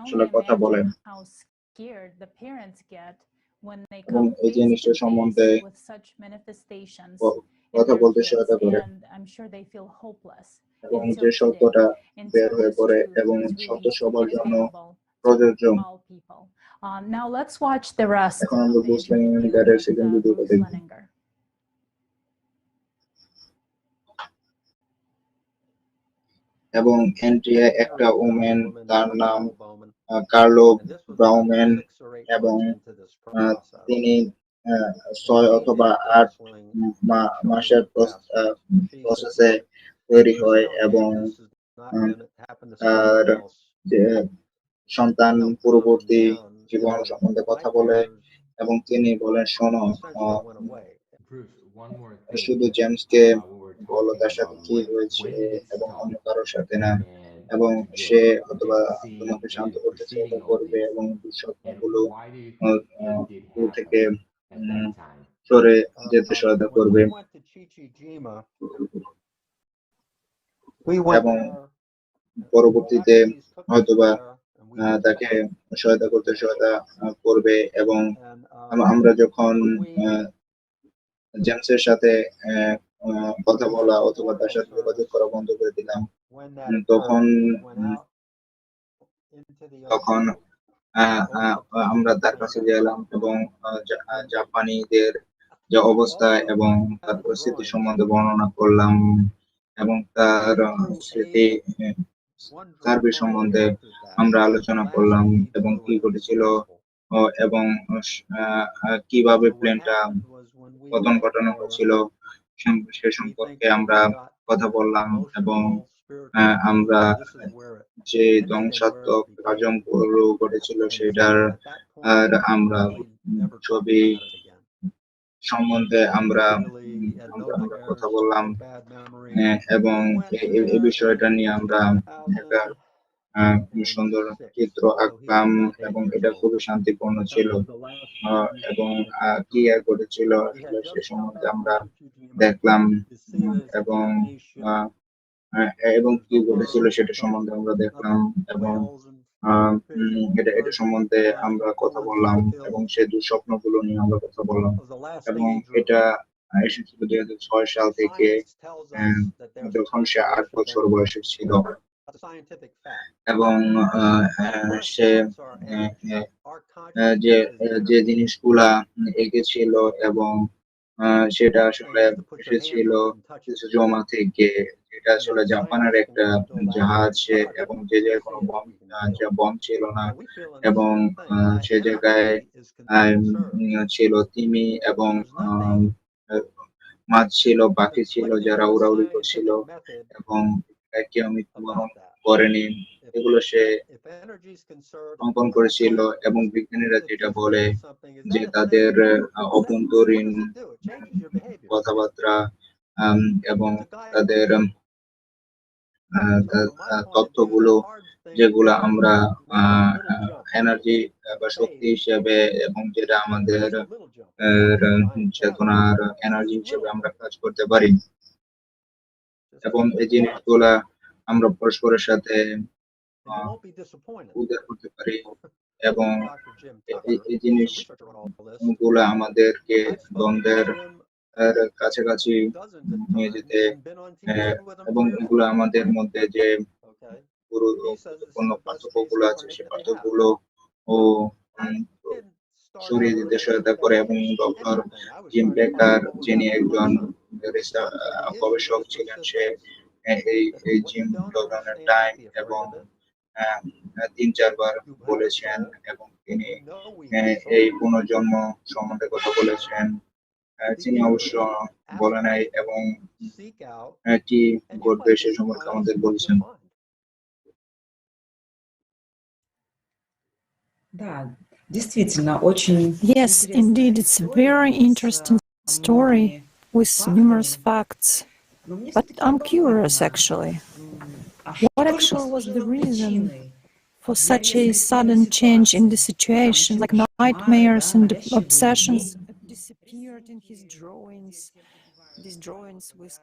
আসলে কথা বলেন এবং এই জিনিসটা সম্বন্ধে কথা বলতে সহায়তা করে এবং যে সত্যটা বের হয়ে পড়ে এবং সত্য সবার জন্য প্রযোজ্য। এখন আমরা মুসলিম লিডারের সেকেন্ড ভিডিওটা দেখব। এবং এন্ট্রিয়া একটা ওমেন, তার নাম কার্লো ব্রাউম্যান, এবং তিনি 6 অথবা 8 মাসের প্রসেসে তৈরি হয় এবং তার সন্তান পূর্ববর্তী জীবন সম্বন্ধে কথা বলে এবং তিনি বলেন, শোনো, শুধু জেমসকে বলো তার সাথে কি হয়েছে এবং অন্য কারোর সাথে না, এবং সে অথবা তোমাকে শান্ত করতে চেষ্টা করবে এবং দুঃস্বপ্নগুলো থেকে সরে যেতে সহায়তা করবে এবং পরবর্তীতে হয়তোবা তাকে সহায়তা করবে। এবং আমরা যখন জেমসের সাথে কথা বলা অথবা তার সাথে যোগাযোগ করা বন্ধ করে দিলাম, তখন আমরা তার কাছে গেলাম এবং জাপানিদের যে অবস্থা এবং তার পরিস্থিতি সম্বন্ধে বর্ণনা করলাম এবং তার স্মৃতি সার্ভে সম্বন্ধে আমরা আলোচনা করলাম এবং কি ঘটেছিল এবং কিভাবে প্লেনটা পতন ঘটানো হয়েছিল সে সম্পর্কে আমরা কথা বললাম এবং আমরা যে ধ্বংসাত্মক কার্যক্রম ঘটেছিল সেটার আমরা ছবি সম্বন্ধে আমরা কথা বললাম এবং এই বিষয়টা নিয়ে আমরা একটা সুন্দর চিত্র আঁকলাম এবং এটা খুবই শান্তিপূর্ণ ছিল এবং কি আর ঘটেছিল সে সম্বন্ধে আমরা দেখলাম এবং এবং কি ঘটেছিল সেটা সম্বন্ধে আমরা দেখলাম এবং এটা সম্বন্ধে আমরা কথা বললাম এবং সেই দুঃস্বপ্নগুলো নিয়ে আমরা কথা বললাম এবং এটা এসেছিল 2006 সাল থেকে, যখন সে 8 বছর বয়সে ছিল এবং সে যে জিনিসগুলা এঁকেছিল এবং সেটা আসলে এসেছিল কিছু জমা থেকে, এটা আসলে জাপানের একটা জাহাজ এবং যে জায়গায় কোনো বম ছিল না এবং সে জায়গায় ছিল তিমি এবং মাছ ছিল, পাখি ছিল যারা উড়াউড়ি করছিল এবং কেউ মৃত্যুবরণ করেনি, এগুলো সে অঙ্কন করেছিল। এবং বিজ্ঞানীরা যেটা বলে যে তাদের অভ্যন্তরীণ কথাবার্তা এবং তাদের তথ্যগুলো যেগুলো আমরা এনার্জি বা শক্তি হিসেবে এবং যেটা আমাদের চেতনার এনার্জি হিসেবে আমরা কাজ করতে পারি এবং এই জিনিসগুলা আমরা পরস্পরের সাথে উদ্ধার করতে পারি এবং এই জিনিসগুলো আমাদেরকে দ্বন্দ্বের কাছাকাছি নিয়ে যেতে এবং এগুলো আমাদের মধ্যে যে গুরুত্বপূর্ণ পার্থক্যগুলো আছে সে পার্থক্যগুলো সরিয়ে দিতে সহায়তা করে। এবং ডক্টর জিম বেকার, যিনি একজন গবেষক ছিলেন, সে এই জিম ডজনের টাইম এবং 3-4 বার বলেছেন এবং তিনি এই পুনর্জন্ম সম্বন্ধে কথা বলেছেন। তিনি অবশ্য বলে নাই এবং কি ঘটবে সে সম্পর্কে আমাদের বলছেন। Yes, indeed, it's a very interesting story with numerous facts. But I'm curious, actually. What actually was the reason for such a sudden change in the situation, like nightmares and obsessions disappeared in his drawings, these drawings with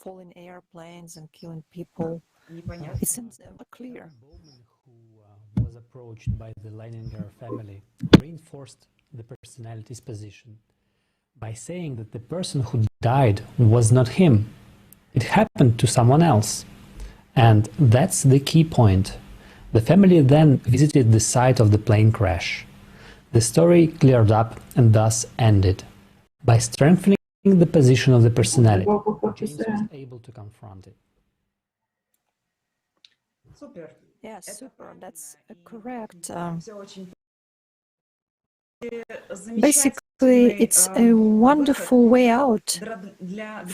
falling airplanes and killing people? It seems clear. Who was approached by the Leininger family reinforced the personality's position by saying that the person who died was not him. It happened to someone else. And that's the key point. The family then visited the site of the plane crash. The story cleared up and thus ended. By strengthening the position of the personality, James was able to confront it. Yes, super. That's correct. Basically, it's a wonderful way out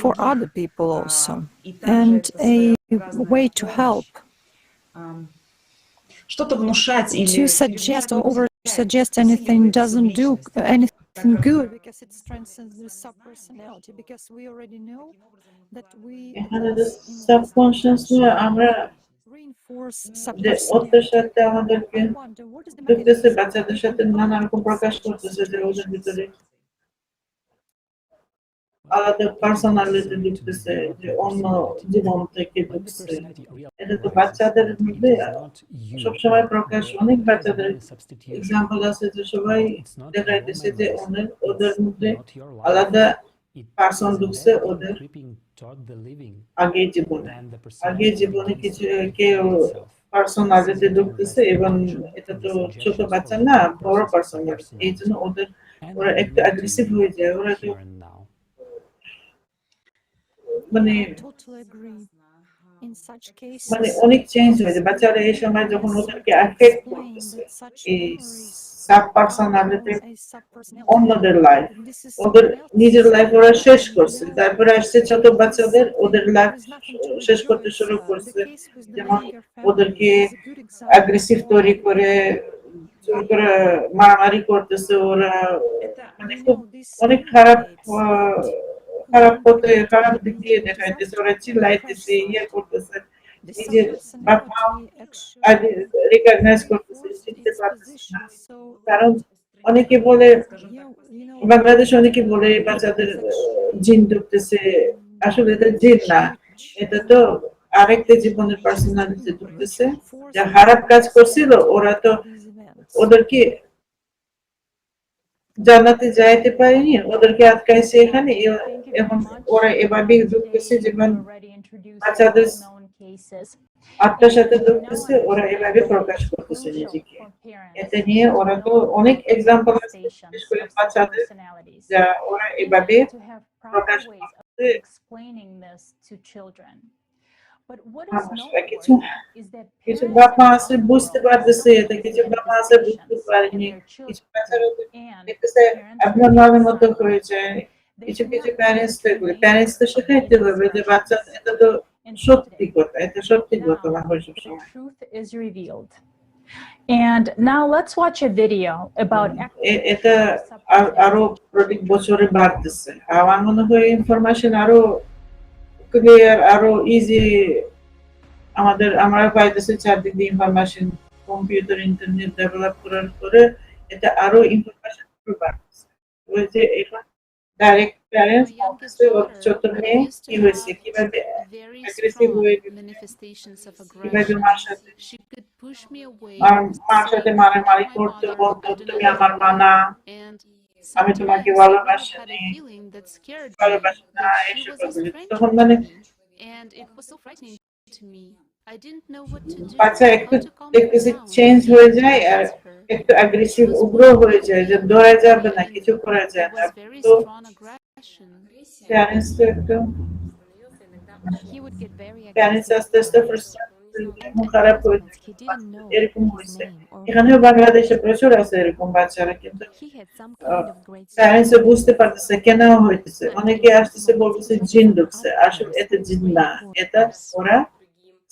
for other people also, and a way to help. To suggest or over-suggest anything doesn't do anything good, because it strengthens the subpersonality, because we already know that we subconsciously আমরা যে ওদের সাথে আমাদেরকে ঢুকতেছে, বাচ্চাদের সাথে নানা রকম প্রকাশ করতেছে যে ওদের ভিতরে আলাদা পার্সোনালিটি ঢুকতেছে, যে অন্য জীবন থেকে ঢুকছে। এটা তো বাচ্চাদের মধ্যে সবসময় প্রকাশ, অনেক বাচ্চাদের এক্সাম্পল আছে যে সবাই দেখাইতেছে যে ওদের মধ্যে আলাদা পার্সন ঢুকছে ওদের আগে জীবনে কিছু কেউ পার্সোনালিটি ঢুকতেছে, এবং এটা তো ছোট বাচ্চা না, বড় পার্সোনালিটি। এই জন্য ওরা একটু অ্যাগ্রেসিভ হয়ে যায়, ওরা তো মানে অনেক চেঞ্জ হয়ে যায়। বাচ্চারা এই সময় যখন ওদেরকে অ্যাফেক্ট করতেছে এই সাবপার্সোনালিটি, অন্যদের লাইফ, ওদের নিজের লাইফ ওরা শেষ করছে, তারপরে আসছে ছোট বাচ্চাদের, ওদের লাইফ শেষ করতে শুরু করছে। যেমন ওদেরকে অ্যাগ্রেসিভ তৈরি করে জোর করে মারামারি করতেছে, ওরা মানে খুব অনেক খারাপ পথে, খারাপ দিক দিয়ে দেখাইতেছে, ওরা চিল্লাইতেছে, ইয়ে করতেছে, নিজের বাপ মা রিকগনাইজ করতেছে, চিনতে পারতেছে না। কারণ অনেকে বলে, বাংলাদেশে অনেকে বলে বাচ্চাদের জিন ঢুকতেছে, আসলে এটা জিন না, এটা তো আরেকটা জীবনের পার্সোনালিটি ঢুকতেছে, যা খারাপ কাজ করছিল ওরা তো ওদেরকে জানাতে যাইতে পারেনি, ওদেরকে আটকাইছে এখানে, এখন ওরা এভাবে ঢুকতেছে, যেমন বাচ্চাদের আত্মার সাথে ঢুকতেছে, ওরা এভাবে প্রকাশ করতেছে নিজেকে। এতে নিয়ে ওরা তো অনেক এক্সাম্পল আছে, বিশেষ করে বাচ্চাদের, যা ওরা এভাবে প্রকাশ করতেছে। কিছু বাপ মা আছে বুঝতে পারতেছে, এটা কিছু বাপ মা আছে বুঝতে পারেনি, কিছু বাচ্চারা দেখতেছে অ্যাবনর্মালের মতো হয়ে যায়। কিছু কিছু প্যারেন্টস তো শেখাইতে হবে যে বাচ্চা এটা তো সত্যি কথা, এটা সত্যি ঘটনা হয় সবসময়। And now let's watch a video about এটা আরো প্রতি বছরে বাড়তেছে। আমার মনে হয় ইনফরমেশন আরো ক্লিয়ার, আরো ইজি আমরা পাইতেছি চারদিক দিয়ে ইনফরমেশন, কম্পিউটার ইন্টারনেট ডেভেলপ করার পরে এটা আরো ইনফরমেশন বাড়তেছে। ওই যে এখন ডাইরেক্ট প্যারেন্টস বলতেছে ওর ছোট মেয়ে কি হয়েছে, কিভাবে অ্যাগ্রেসিভ হয়ে কিভাবে মার সাথে মারামারি করতে বলতো, তুমি আমার মা না, আমি তোমাকে ভালোবাসি না, এইসব তখন মানে বাচ্চা একটু দেখতেছি চেঞ্জ হয়ে যায়, আর একটু অ্যাগ্রেসিভ উগ্র হয়ে যায়, যে ধরা যাবে না, কিছু করা যায় না। তো প্যারেন্টস তো একটু প্যারেন্টস আস্তে আস্তে খারাপ হয়ে এরকম হয়েছে। এখানেও বাংলাদেশে প্রচুর আছে এরকম বাচ্চারা, কিন্তু প্যারেন্টস বুঝতে পারতেছে কেন হইতেছে। অনেকে আসতেছে বলতেছে জিন ঢুকছে, আসলে এটা জিন না, এটা ওরা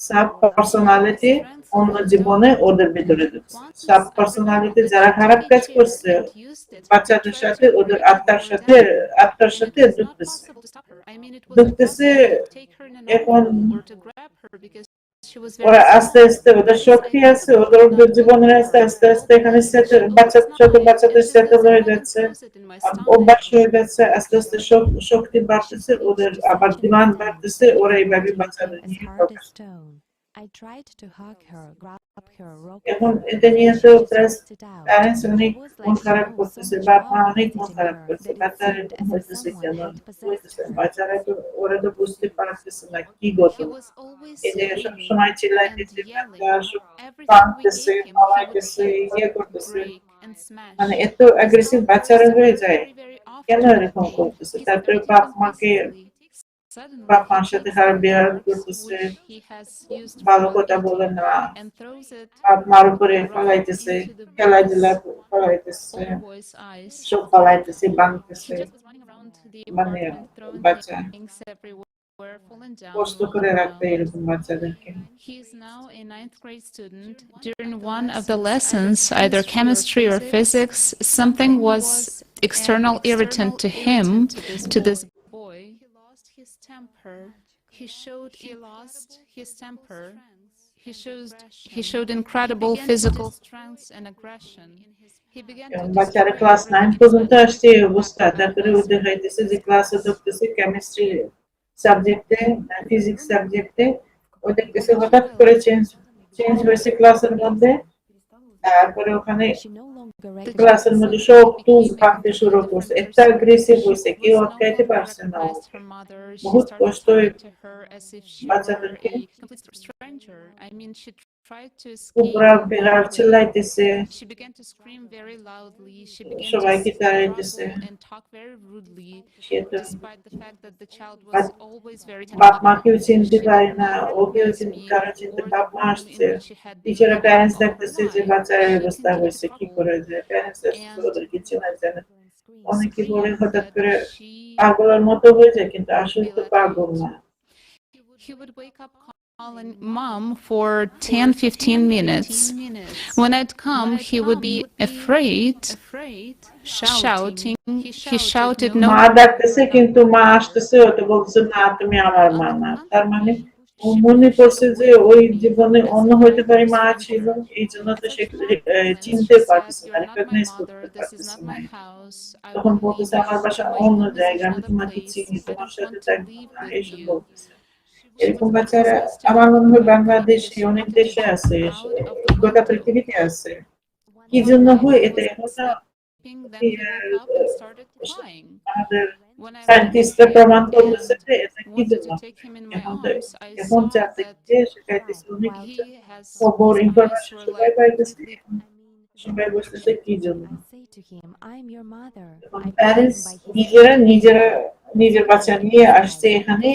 সাবপার্সোনালিটি অন্য জীবনে ওদের ভিতরে ঢুকছে। সাবপার্সোনালিটি যারা খারাপ কাজ করছে বাচ্চাদের সাথে ওদের আত্মার সাথে ঢুকতেছে এখন ওরা আস্তে আস্তে ওদের শক্তি আছে ওদের জীবনের আস্তে আস্তে এখানে ছোট বাচ্চাদের সেটেল হয়ে যাচ্ছে, অভ্যাস হয়ে যাচ্ছে, আস্তে আস্তে শক্তি বাড়তেছে, ওদের আবার ডিমান্ড বাড়তেছে, ওরা এইভাবে বাচ্চাদের নিয়ে প্রকাশ। এখন এটা নিয়ে তো প্যারেন্টস অনেক মন খারাপ করতেছে, বাপ মা অনেক মন খারাপ করছে, বাচ্চারা এরকম হইতেছে কেন হইতেছে, বাচ্চারা তো ওরা তো বুঝতে পারতেছে না কি ঘটনা। এই যে সবসময় চিল্লাইতেছে, কাঁদতেছে, পালাইতেছে, ইয়ে করতেছে, মানে এত অ্যাগ্রেসিভ বাচ্চারা হয়ে যায় কেন এরকম করতেছে। তারপরে বাপ মার সাথে খারাপ ব্যবহার করতেছে, ভালো কথা বলে না, বাপ মার উপরে ফালাইতেছে, খেলাধুলা ফালাইতেছে, সব ফালাইতেছে, ভাঙতেছে, মানে বাচ্চা কষ্ট করে রাখতে এরকম বাচ্চাদেরকে। He is now a 9th grade student. During one of the lessons, either chemistry or physics, something was external irritant to him, to this boy. He lost his temper. He lost his temper. He showed incredible physical strength and aggression. He began to বাচ্চারা class 9 পর্যন্ত আসছে এই অবস্থা, তারপরে ওদের হইতেছে যে ক্লাসে ঢুকতেছে কেমিস্ট্রি সাবজেক্টে, ফিজিক্স সাবজেক্টে, ওদের কিছু হঠাৎ করে চেঞ্জ হয়েছে ক্লাসের মধ্যে, তারপরে ওখানে ক্লাসের মধ্যে সব টুলস ভাঙতে শুরু করছে, একটা অ্যাগ্রেসিভ হয়েছে, কেউ আটকাইতে পারছে না, বহুত কষ্ট হয়েছে বাচ্চাদেরকে। কুবরা বেলার চিল্লাইতেছে, সবাইকে তাড়াইতেছে, বাপ মা কেউ চিনতে পারে না, ওকেও কারো চিনতে, বাপ মা আসছে, টিচার প্যারেন্টস দেখতেছে যে বাচ্চার অবস্থা হয়েছে, কি করে যায়, প্যারেন্টস ওদেরকে চেনা যায় না, অনেকে বলে হঠাৎ করে পাগলের মতো হয়ে যায়, কিন্তু আসলে তো পাগল না। calling mom for 10-15 minutes. When I'd come, he would be afraid, shouting. He shouted, "No!" মা ডাকতেছে, কিন্তু মা আসতেছে, ওটা বলছে, না তুমি আমার মা না। তার মানে ও মনে করছে যে ওই জীবনে অন্য হইতে পারে মা ছিল, এই জন্য তো সে চিনতে পারতেছে না, রিকগনাইজ করতে পারতেছে না। তখন বলতেছে আমার বাসা অন্য জায়গা, আমি তোমাকে চিনি, তোমার সাথে থাকবো না, এইসব বলতেছে। এরকম বাচ্চারা আমার মনে হয় বাংলাদেশে অনেক দেশে আছে, গোটা পৃথিবীতে আছে। কি জন্য হয় এটা এখনো আমাদের সায়েন্টিস্টরা প্রমাণ করতেছে যে এটা কি জন্য। এখন চারদিকে শেখাইতেছে অনেক খবর, ইনফরমেশন সবাই পাইতেছে, সবাই বুঝতেছে কি জন্য। প্যারেন্টস নিজের বাচ্চা নিয়ে আসছে এখানে,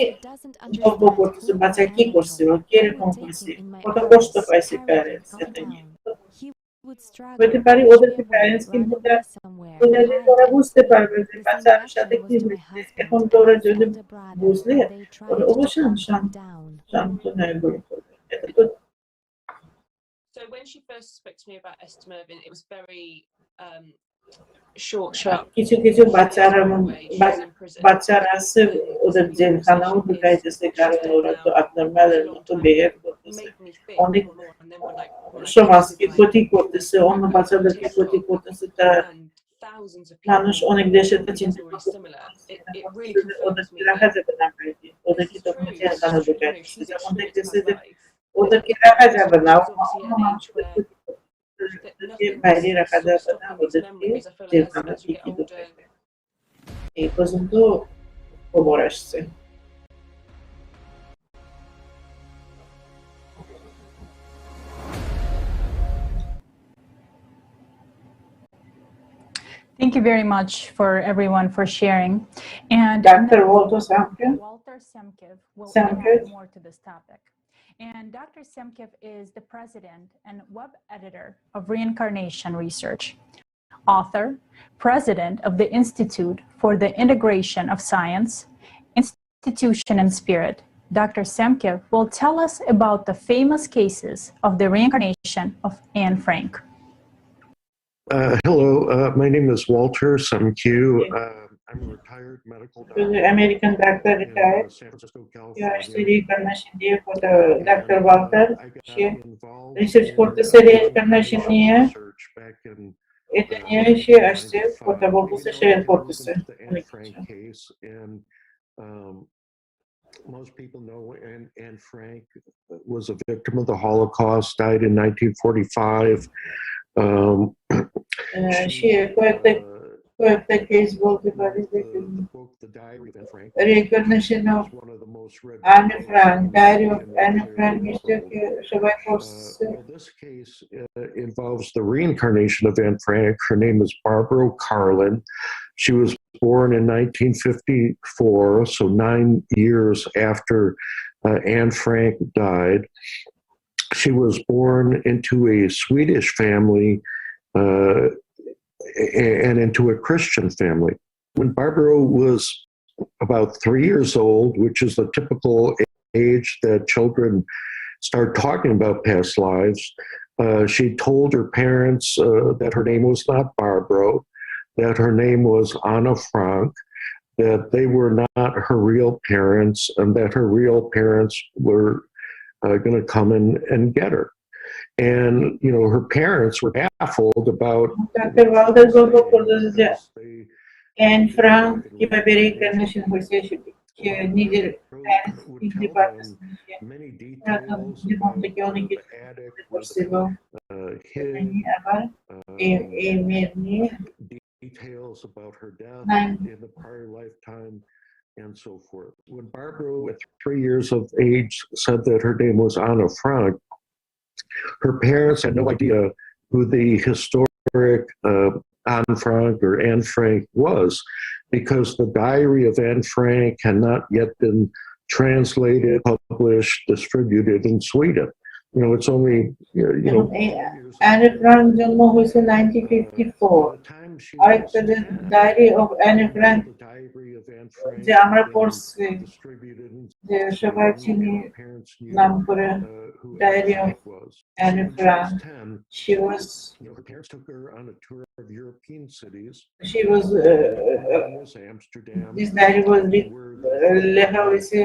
গল্প করতেছে বাচ্চা কি করছে, কিরকম হয়েছে, কত কষ্ট পাইছে প্যারেন্টস, এটা নিয়ে হইতে পারে ওদেরকে প্যারেন্টস কিন্তু ওরা বুঝতে পারবে যে বাচ্চার সাথে কি হয়েছে। এখন তো ওরা যদি বুঝলে ওরা অবশ্যই শান্ত হয়ে গড়ে পড়বে। এটা তো So when she first spoke to me about Esther Mervyn, it was very short, sharp. কিছু বাচ্চারা আছে ওদের জেলখানাও ঢুকাইতেছে, কারণ ওরা তো আপনার মেলের মতো বিহেভ করতেছে, অনেক সমাজকে ক্ষতি করতেছে, অন্য বাচ্চাদেরকে ক্ষতি করতেছে। তার মানুষ অনেক দেশে তো চিন্তা ওদেরকে রাখা যাবে না, ওদেরকে তখন জেলখানা ঢুকাইতেছে, যেমন দেখতেছে যে ওদেরকে রাখা যাবে না, অন্য মানুষদের ক্ষতি করতেছে, বাইরে রাখা যাবে না, ওদেরকে জেলখানা ঠিকই ঢুকাইবে। এই পর্যন্ত খবর আসছে। Thank you very much for everyone for sharing. And Dr. Walter Semkev will add more to this topic. And Dr. Semkev is the president and web editor of Reincarnation Research, author, president of the Institute for the Integration of Science, Institution and Spirit, Dr. Semke will tell us about the famous cases of the reincarnation of Anne Frank. Hello, my name is Walter Semke. I'm a retired medical doctor American doctor retired. San Francisco, University California. reincarnation নিয়ে Dr. Walter I got say involved research in করতেছে reincarnation নিয়ে research back in এটা নিয়ে সে আসছে কথা বলতেছে share করতেছে অনেক Frank কিছু case, and most people know Anne Frank was a victim of the Holocaust, died in 1945. সে কয়েকটা কেস বলতে পারি যে reincarnation of Anne Frank, Diary of Anne Frank নিশ্চয়ই সবাই পড়ছে Well, this case involves the reincarnation of Anne Frank. Her name is Barbara Carlin. She was born in 1954, so 9 years after Anne Frank died. She was born into a Swedish family and into a Christian family. When Barbara was about 3 years old, which is the typical age that children start talking about past lives, she told her parents that her name was not Barbara, that her name was Anna Frank, that they were not her real parents, and that her real parents were going to come and get her. And, you know, her parents were baffled about Dr. Walter গল্প করতেছে যে Anne Frank কিভাবে reincarnation হয়েছে সে নিজের parents চিনতে পারতেছে না জীবন থেকে অনেক কিছু করছিল আবার এই মেয়ের নিয়ে details about her death in the prior lifetime and so forth. When Barbara, at 3 years of age, said that her name was Anna Frank, her parents had no idea who the historic Anne Frank or Anne Frank was, because the diary of Anne Frank had not yet been translated, published, distributed in Sweden. You know, it's only, you know. Anne Frank জন্ম হয়েছে 1954 আরেকটা যে diary of Anne Frank যে আমরা পড়ছি যে সবাই চিনি নাম করে diary of Anne Frank she was Her parents took her on a tour of European cities. Amsterdam. This diary was লেখা হয়েছে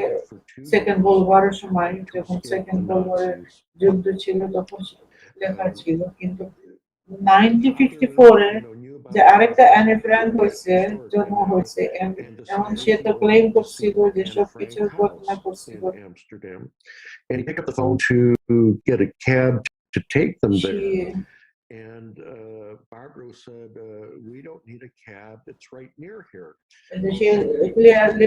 সেকেন্ড ওয়ার্ল্ড ওয়ারের সময় যখন সেকেন্ড ওয়ার্ল্ড ওয়ারের যুদ্ধ ছিল তখন লেখা ছিল কিন্তু 1954 এ যে আরেকটা অ্যানে ফ্র্যাঙ্ক হয়েছে জন্ম হয়েছে এমন সে তো ক্লেম করছিল যে সব কিছু ঘটনা করছিল Amsterdam, and he picked up the phone to get a cab to take them there. And Barbara said, we don't need a cab, it's right near here. Say clearly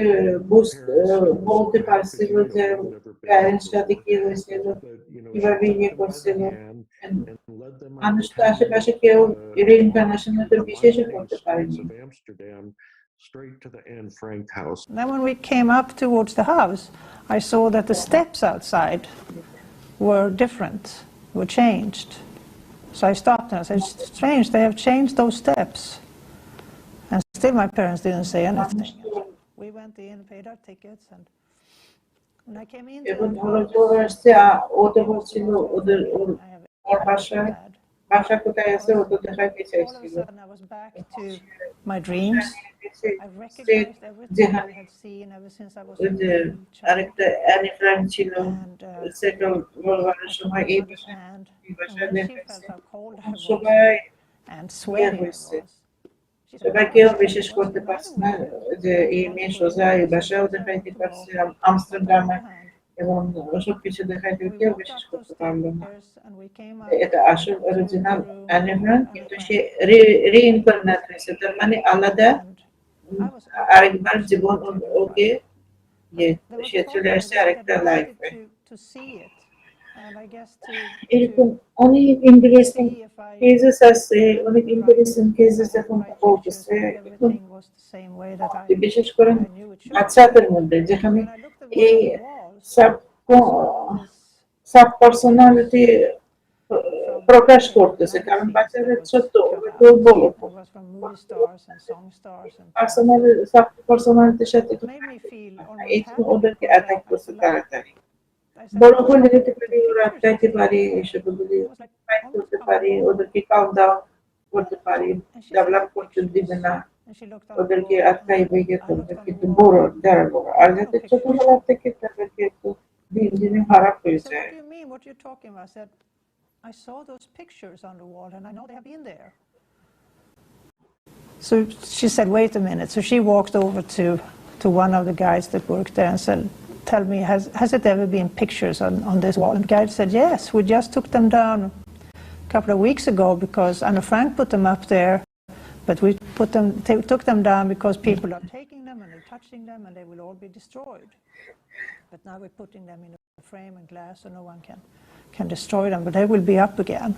বলতে পারছিল যে প্যারেন্টস সাথে কি হয়েছিল কিভাবে ইয়ে করছিল মানুষ তো আশেপাশে কেউ রিইনকার্নেশনে তো বিশেষও করতে পারেনি Straight to the Anne Frank house. Then when we came up towards the house, I saw that the steps outside were different, were changed. So I stopped and I said, it's strange, they have changed those steps. And still my parents didn't say anything. We went in, paid our tickets, and when I came in, বাসা কোথায় আছে ও তো দেখাইতে চাইছিল I was back to my dreams. I recognized everything I had seen ever since I was a child. আরেকটা Annie Frank ছিল second world ওয়ারের সময় এই বাসায় দেখাইছে সবাই হয়েছে সবাই কেউ বিশেষ করতে পারছে না যে এই মেয়ে সোজা এই বাসাও দেখাইতে পারছে আমস্টারডামে এবং ওসব কিছু দেখাইতে কেউ বিশেষ করতে পারলো না এটা আসল অরিজিনাল অ্যানি ফ্র্যাঙ্ক কিন্তু সে রিইনকার্নেট হয়েছে তার মানে আলাদা আরেকবার জীবন ওকে সে চলে আসছে আরেকটা লাইফে এরকম অনেক ইন্টারেস্টিং কেসেস আছে অনেক ইন্টারেস্টিং কেসেস এখন বলতেছে বিশেষ করে বাচ্চাদের মধ্যে যেখানে এই subpersonality প্রকাশ করতেছে, কারণ বাচ্চাদের ছোট দুর্বল পার্সোনালিটির সাথে এই ওদেরকে অ্যাটাক করছে তাড়াতাড়ি। বড় হলে যেতে পারি, ওরা আটকাইতে পারি, এসব ফাইট করতে পারি, ওদেরকে কাম ডাউন করতে পারি, ডেভেলপ করতে দিবে না, ওদেরকে আটকাইবে ইয়ে করবে। কিন্তু বড় যারা বড় আর যাতে ছোটবেলা থেকে তাদেরকে একটু দিন দিনে খারাপ হয়ে যায়। I saw those pictures on the wall and I know they have been there. So she said, wait a minute. So she walked over to one of the guys that worked there and said, tell me, has it ever been pictures on this wall? And the guy said, yes, we just took them down a couple of weeks ago because Anna Frank put them up there, but we took them down because people are taking them and they're touching them and they will all be destroyed. But now we're putting them in a frame and glass so no one can destroy them, but they will be up again.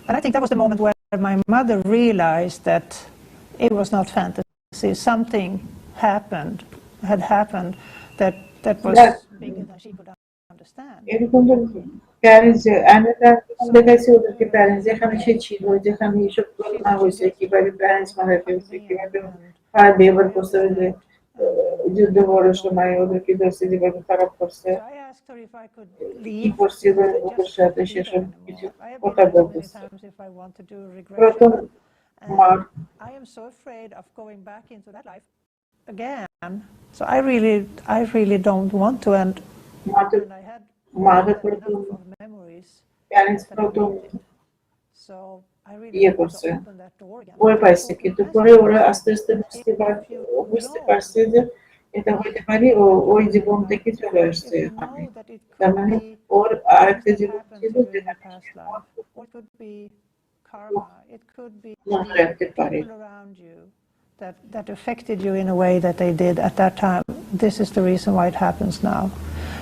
And I think that was the moment where my mother realized that it was not fantasy. Something had happened that was bigger than she could understand. এরকম parents দেখাইছে ওদেরকে, parents যেখানে সে ছিল, যেখানে এইসব ঘটনা হয়েছে, কিভাবে প্যারেন্টস মারা ফেলছে, কিভাবে খারাপ ব্যবহার করছে, যে যুদ্ধ বড় সময় ওদেরকে ধরছে, যেভাবে খারাপ করছে, কি করছে ওদের সাথে, সেসব কিছু কথা বলতেছে। প্রথম মার I am so afraid of going back into that life again. So I really don't want to. And মাদের প্রথম প্যারেন্টস প্রথম ইয়ে করছে, ভয় পাইছে, কিন্তু পরে ওরা আস্তে আস্তে বুঝতে পারছে যে এটা হইতে পারে, ওই জীবন থেকে চলে আসছে এখানে। তার মানে ওর আরেকটা জীবন ছিল যেখানে মনে রাখতে পারে। That affected you in a way that they did at that time. This is the reason why it happens now.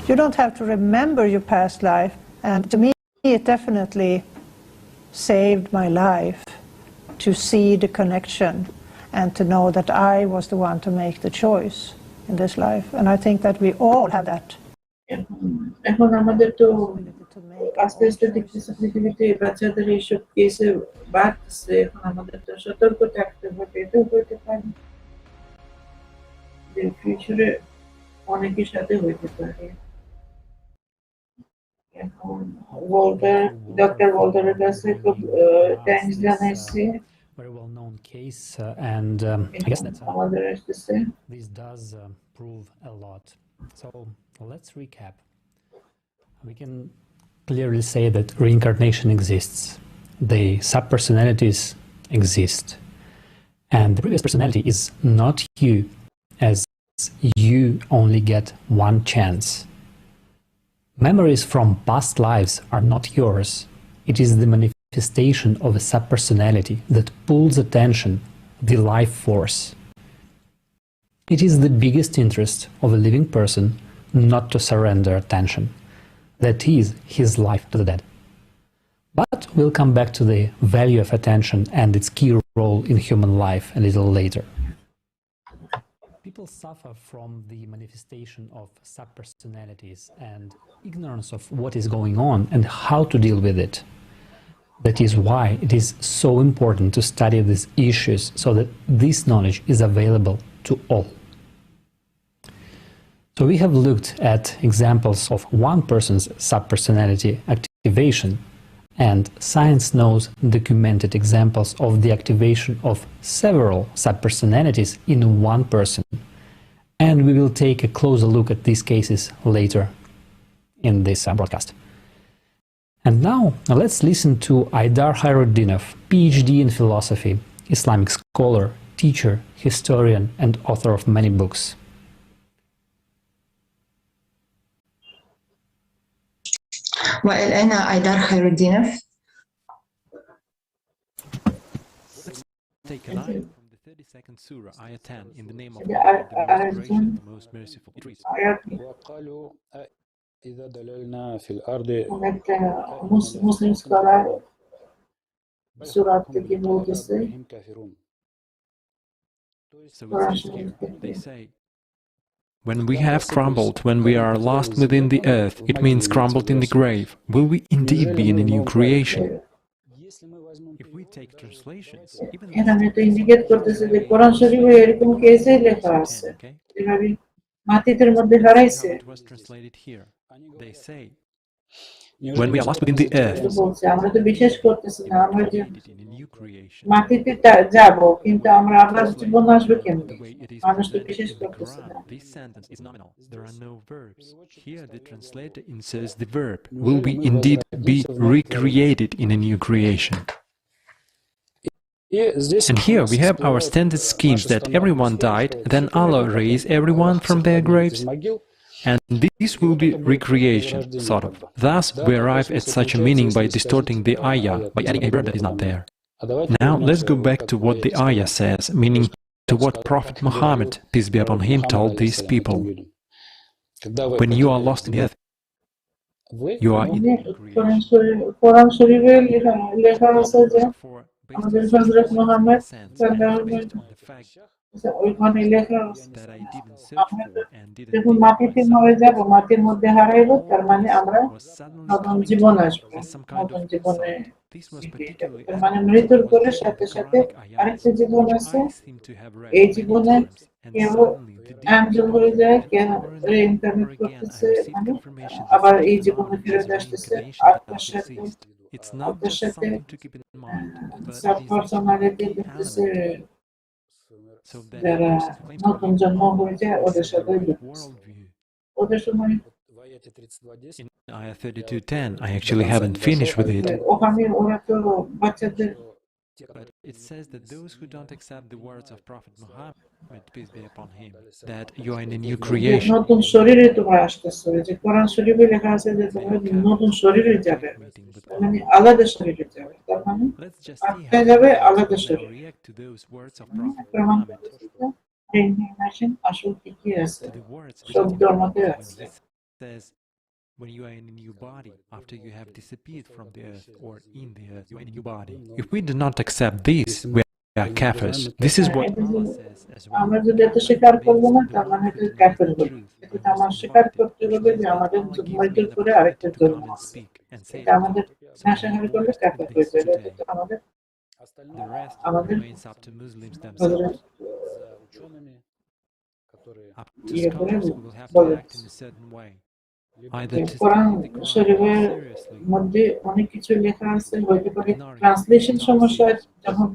You don't have to remember your past life, and to me it definitely saved my life to see the connection and to know that I was the one to make the choice in this life, and I think that we all have that. এখন আমাদের তো আস্তে আস্তে দেখতেছি পৃথিবীতে বাচ্চাদের এইসব কেসে বাড়তেছে, এখন আমাদের তো সতর্ক থাকতে হবে। এটাও হইতে পারে যে ফিউচারে অনেকের সাথে হইতে পারে। এখন ডক্টর ওয়াল্টারের কাছে খুব থ্যাঙ্কস জানাইছি। Very well-known case, and I guess that this does prove a lot. So let's recap. We can clearly say that reincarnation exists. The subpersonalities exist. And the previous personality is not you, as you only get one chance. Memories from past lives are not yours. It is the manifestation of a subpersonality that pulls attention, the life force. It is the biggest interest of a living person not to surrender attention. That is his life to the dead. But we'll come back to the value of attention and its key role in human life a little later. People suffer from the manifestation of subpersonalities and ignorance of what is going on and how to deal with it. That is why it is so important to study these issues so that this knowledge is available to all. So we have looked at examples of one person's subpersonality activation, and science knows documented examples of the activation of several subpersonalities in one person. And we will take a closer look at these cases later in this broadcast. And now let's listen to Aidar Khairuddinov, PhD in philosophy, Islamic scholar, teacher, historian, and author of many books. وأنا أيدار خير الدينов. Take a line from the 32nd Surah, Ayah 10, in the name of Allah, the most gracious, the most merciful. It reads, وقالوا إذا ضللنا في الأرض Muslim scholar Surah بهم So it says here, they say, When we have crumbled, when we are lost within the earth, it means crumbled in the grave. Will we indeed be in a new creation? If we take translations, even এখানে তো indicate করতেছে যে কোরআন শরীফে এরকম কেসে লেখা আছে যেভাবে মাটিদের মধ্যে হারাইছে they say, when we are lost within the earth, বলছে আমরা তো বিশ্বাস করতেছি না আমরা যে মাটিতে যাব কিন্তু আমরা আবার জীবন আসবে কেমনে মানুষ তো বিশ্বাস করতেছে না this sentence is nominal. There are no verbs. Here the translator inserts the verb. Will we indeed be recreated in a new creation? And here we have our standard schemes that everyone died, then Allah raised everyone from their graves. And this will be recreation, sort of. Thus, we arrive at such a meaning by distorting the ayah, by adding a verb that is not there. Now, let's go back to what the ayah says, meaning to what Prophet Muhammad, peace be upon him, told these people. When you are lost in the earth, you are in কোরআন শরীফে লেখা আছে যে আমাদের হযরত মুহাম্মদ সাল্লাল্লাহু আলাইহি ওয়াসাল্লাম ওইখানে লেখা আছে যখন মাটিতে মরে যাব মাটির মধ্যে হারাইব তার মানে আমরা নতুন জীবন আসবে নতুন জীবনে তার মানে মৃত্যুর পরে সাথে সাথে আরেকটা জীবন আছে এই জীবনে কেউ অ্যাঞ্জেল হয়ে যায় কেউ রিইনকার্নেট করতেছে মানে আবার এই জীবনে ফিরে আসতেছে আত্মার সাথে আত্মার সাথে subpersonality দেখতেছে যারা নতুন জন্ম হয়ে যায় ওদের সাথে ওদের সময় in ayah 32:10, I actually haven't finished with it. ওখানে ওরা তো বাচ্চাদের But it says that those who don't accept the words of Prophet Muhammad, peace be upon him, that you are in a new creation. নতুন শরীরে তোমরা আসতেছো যে কোরআন শরীফে লেখা আছে যে তোমরা নতুন শরীরে যাবে মানে আলাদা শরীরে যাবে তার মানে আত্মা যাবে আলাদা শরীরে রিইনকার্নেশন আসল কি আছে সব ধর্মতে আছে when you are in a new body, after you have disappeared from the earth or in the earth, you are in a new body. If we do not accept this, we are kafirs. This is what Allah says as well. আমরা যদি এত স্বীকার করব না তার মানে এটা কাফের হবে এটা আমার স্বীকার করতে হবে যে আমাদের মৃত্যুর পরে আরেকটা জন্ম আছে এটা আমাদের না স্বীকার করলে কাফের হয়ে যাবে এটা আমাদের The rest remains up to Muslims themselves. Up to scholars who will have to act in a certain way. কোরআন শরীফের মধ্যে অনেক কিছু লেখা আছে হইতে পারে ট্রান্সলেশন সমস্যা যখন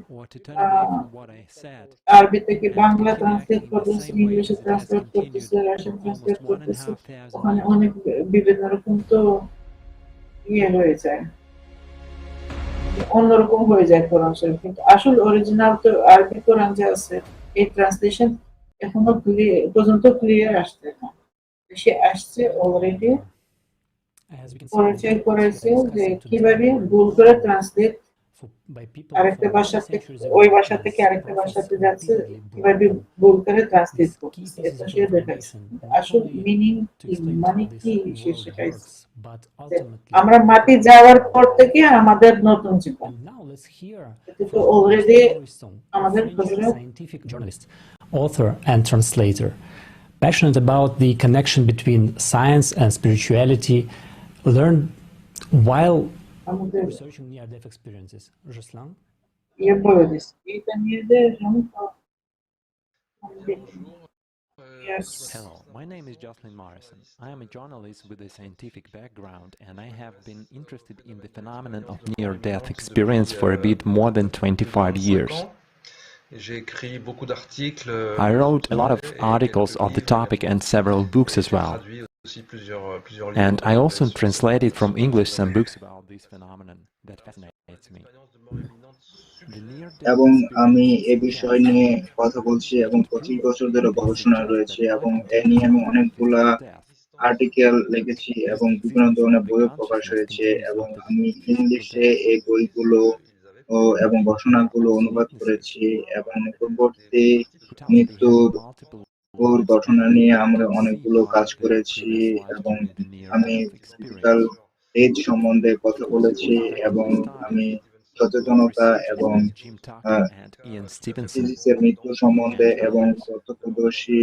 আরবি থেকে বাংলা ট্রান্সলেট করতেছে ইংলিশে ট্রান্সলেট করতেছে রাশিয়ান ট্রান্সলেট করতেছে ওখানে অনেক বিভিন্ন রকম তো হয়ে যায় অন্যরকম হয়ে যায় কোরআন শরীফ কিন্তু আসল অরিজিনাল তো আরবি কোরআন যে আছে এই ট্রান্সলেশন এখনো পর্যন্ত ক্লিয়ার আসছে না সে আসছে অলরেডি পরিচয় করেছে যে কিভাবে ভুল করে ট্রান্সলেট আরেকটা ভাষা থেকে ওই ভাষা থেকে আরেকটা ভাষাতে যাচ্ছে কিভাবে ভুল করে ট্রান্সলেট করছে এটা সে দেখাইছে আসল মিনিং কি মানে কি সে শেখাইছে আমরা মাটি যাওয়ার পর থেকে আমাদের নতুন জীবন এটা অলরেডি আমাদের scientific journalist, author and translator. Passionate about the connection between science and spirituality, learned while researching near-death experiences. Ruslan? Yes. Hello, my name is Jocelyn Morrison. I am a journalist with a scientific background and I have been interested in the phenomenon of near-death experience for a bit more than 25 years. I wrote a lot of articles on the topic and several books as well. And I also translated from English some books about this phenomenon that fascinates me. এবং আমি এই বিষয় নিয়ে কথা বলছি এবং 25 বছর ধরে গবেষণা রয়েছে এবং এ নিয়ে আমি অনেকগুলা আর্টিকেল লিখেছি এবং বিভিন্ন ধরনের বই প্রকাশ হয়েছে এবং আমি ইংলিশে এই বইগুলো এবং ঘোষণাগুলো অনুবাদ করেছি এবং পূর্ববর্তী মৃত্যুর ঘটনা নিয়ে আমরা অনেকগুলো কাজ করেছি এবং আমি ফিজিক্যাল এজ সম্বন্ধে কথা বলেছি এবং আমি সচেতনতা এবং ফিজিক্সের মৃত্যু সম্বন্ধে এবং প্রত্যক্ষদর্শী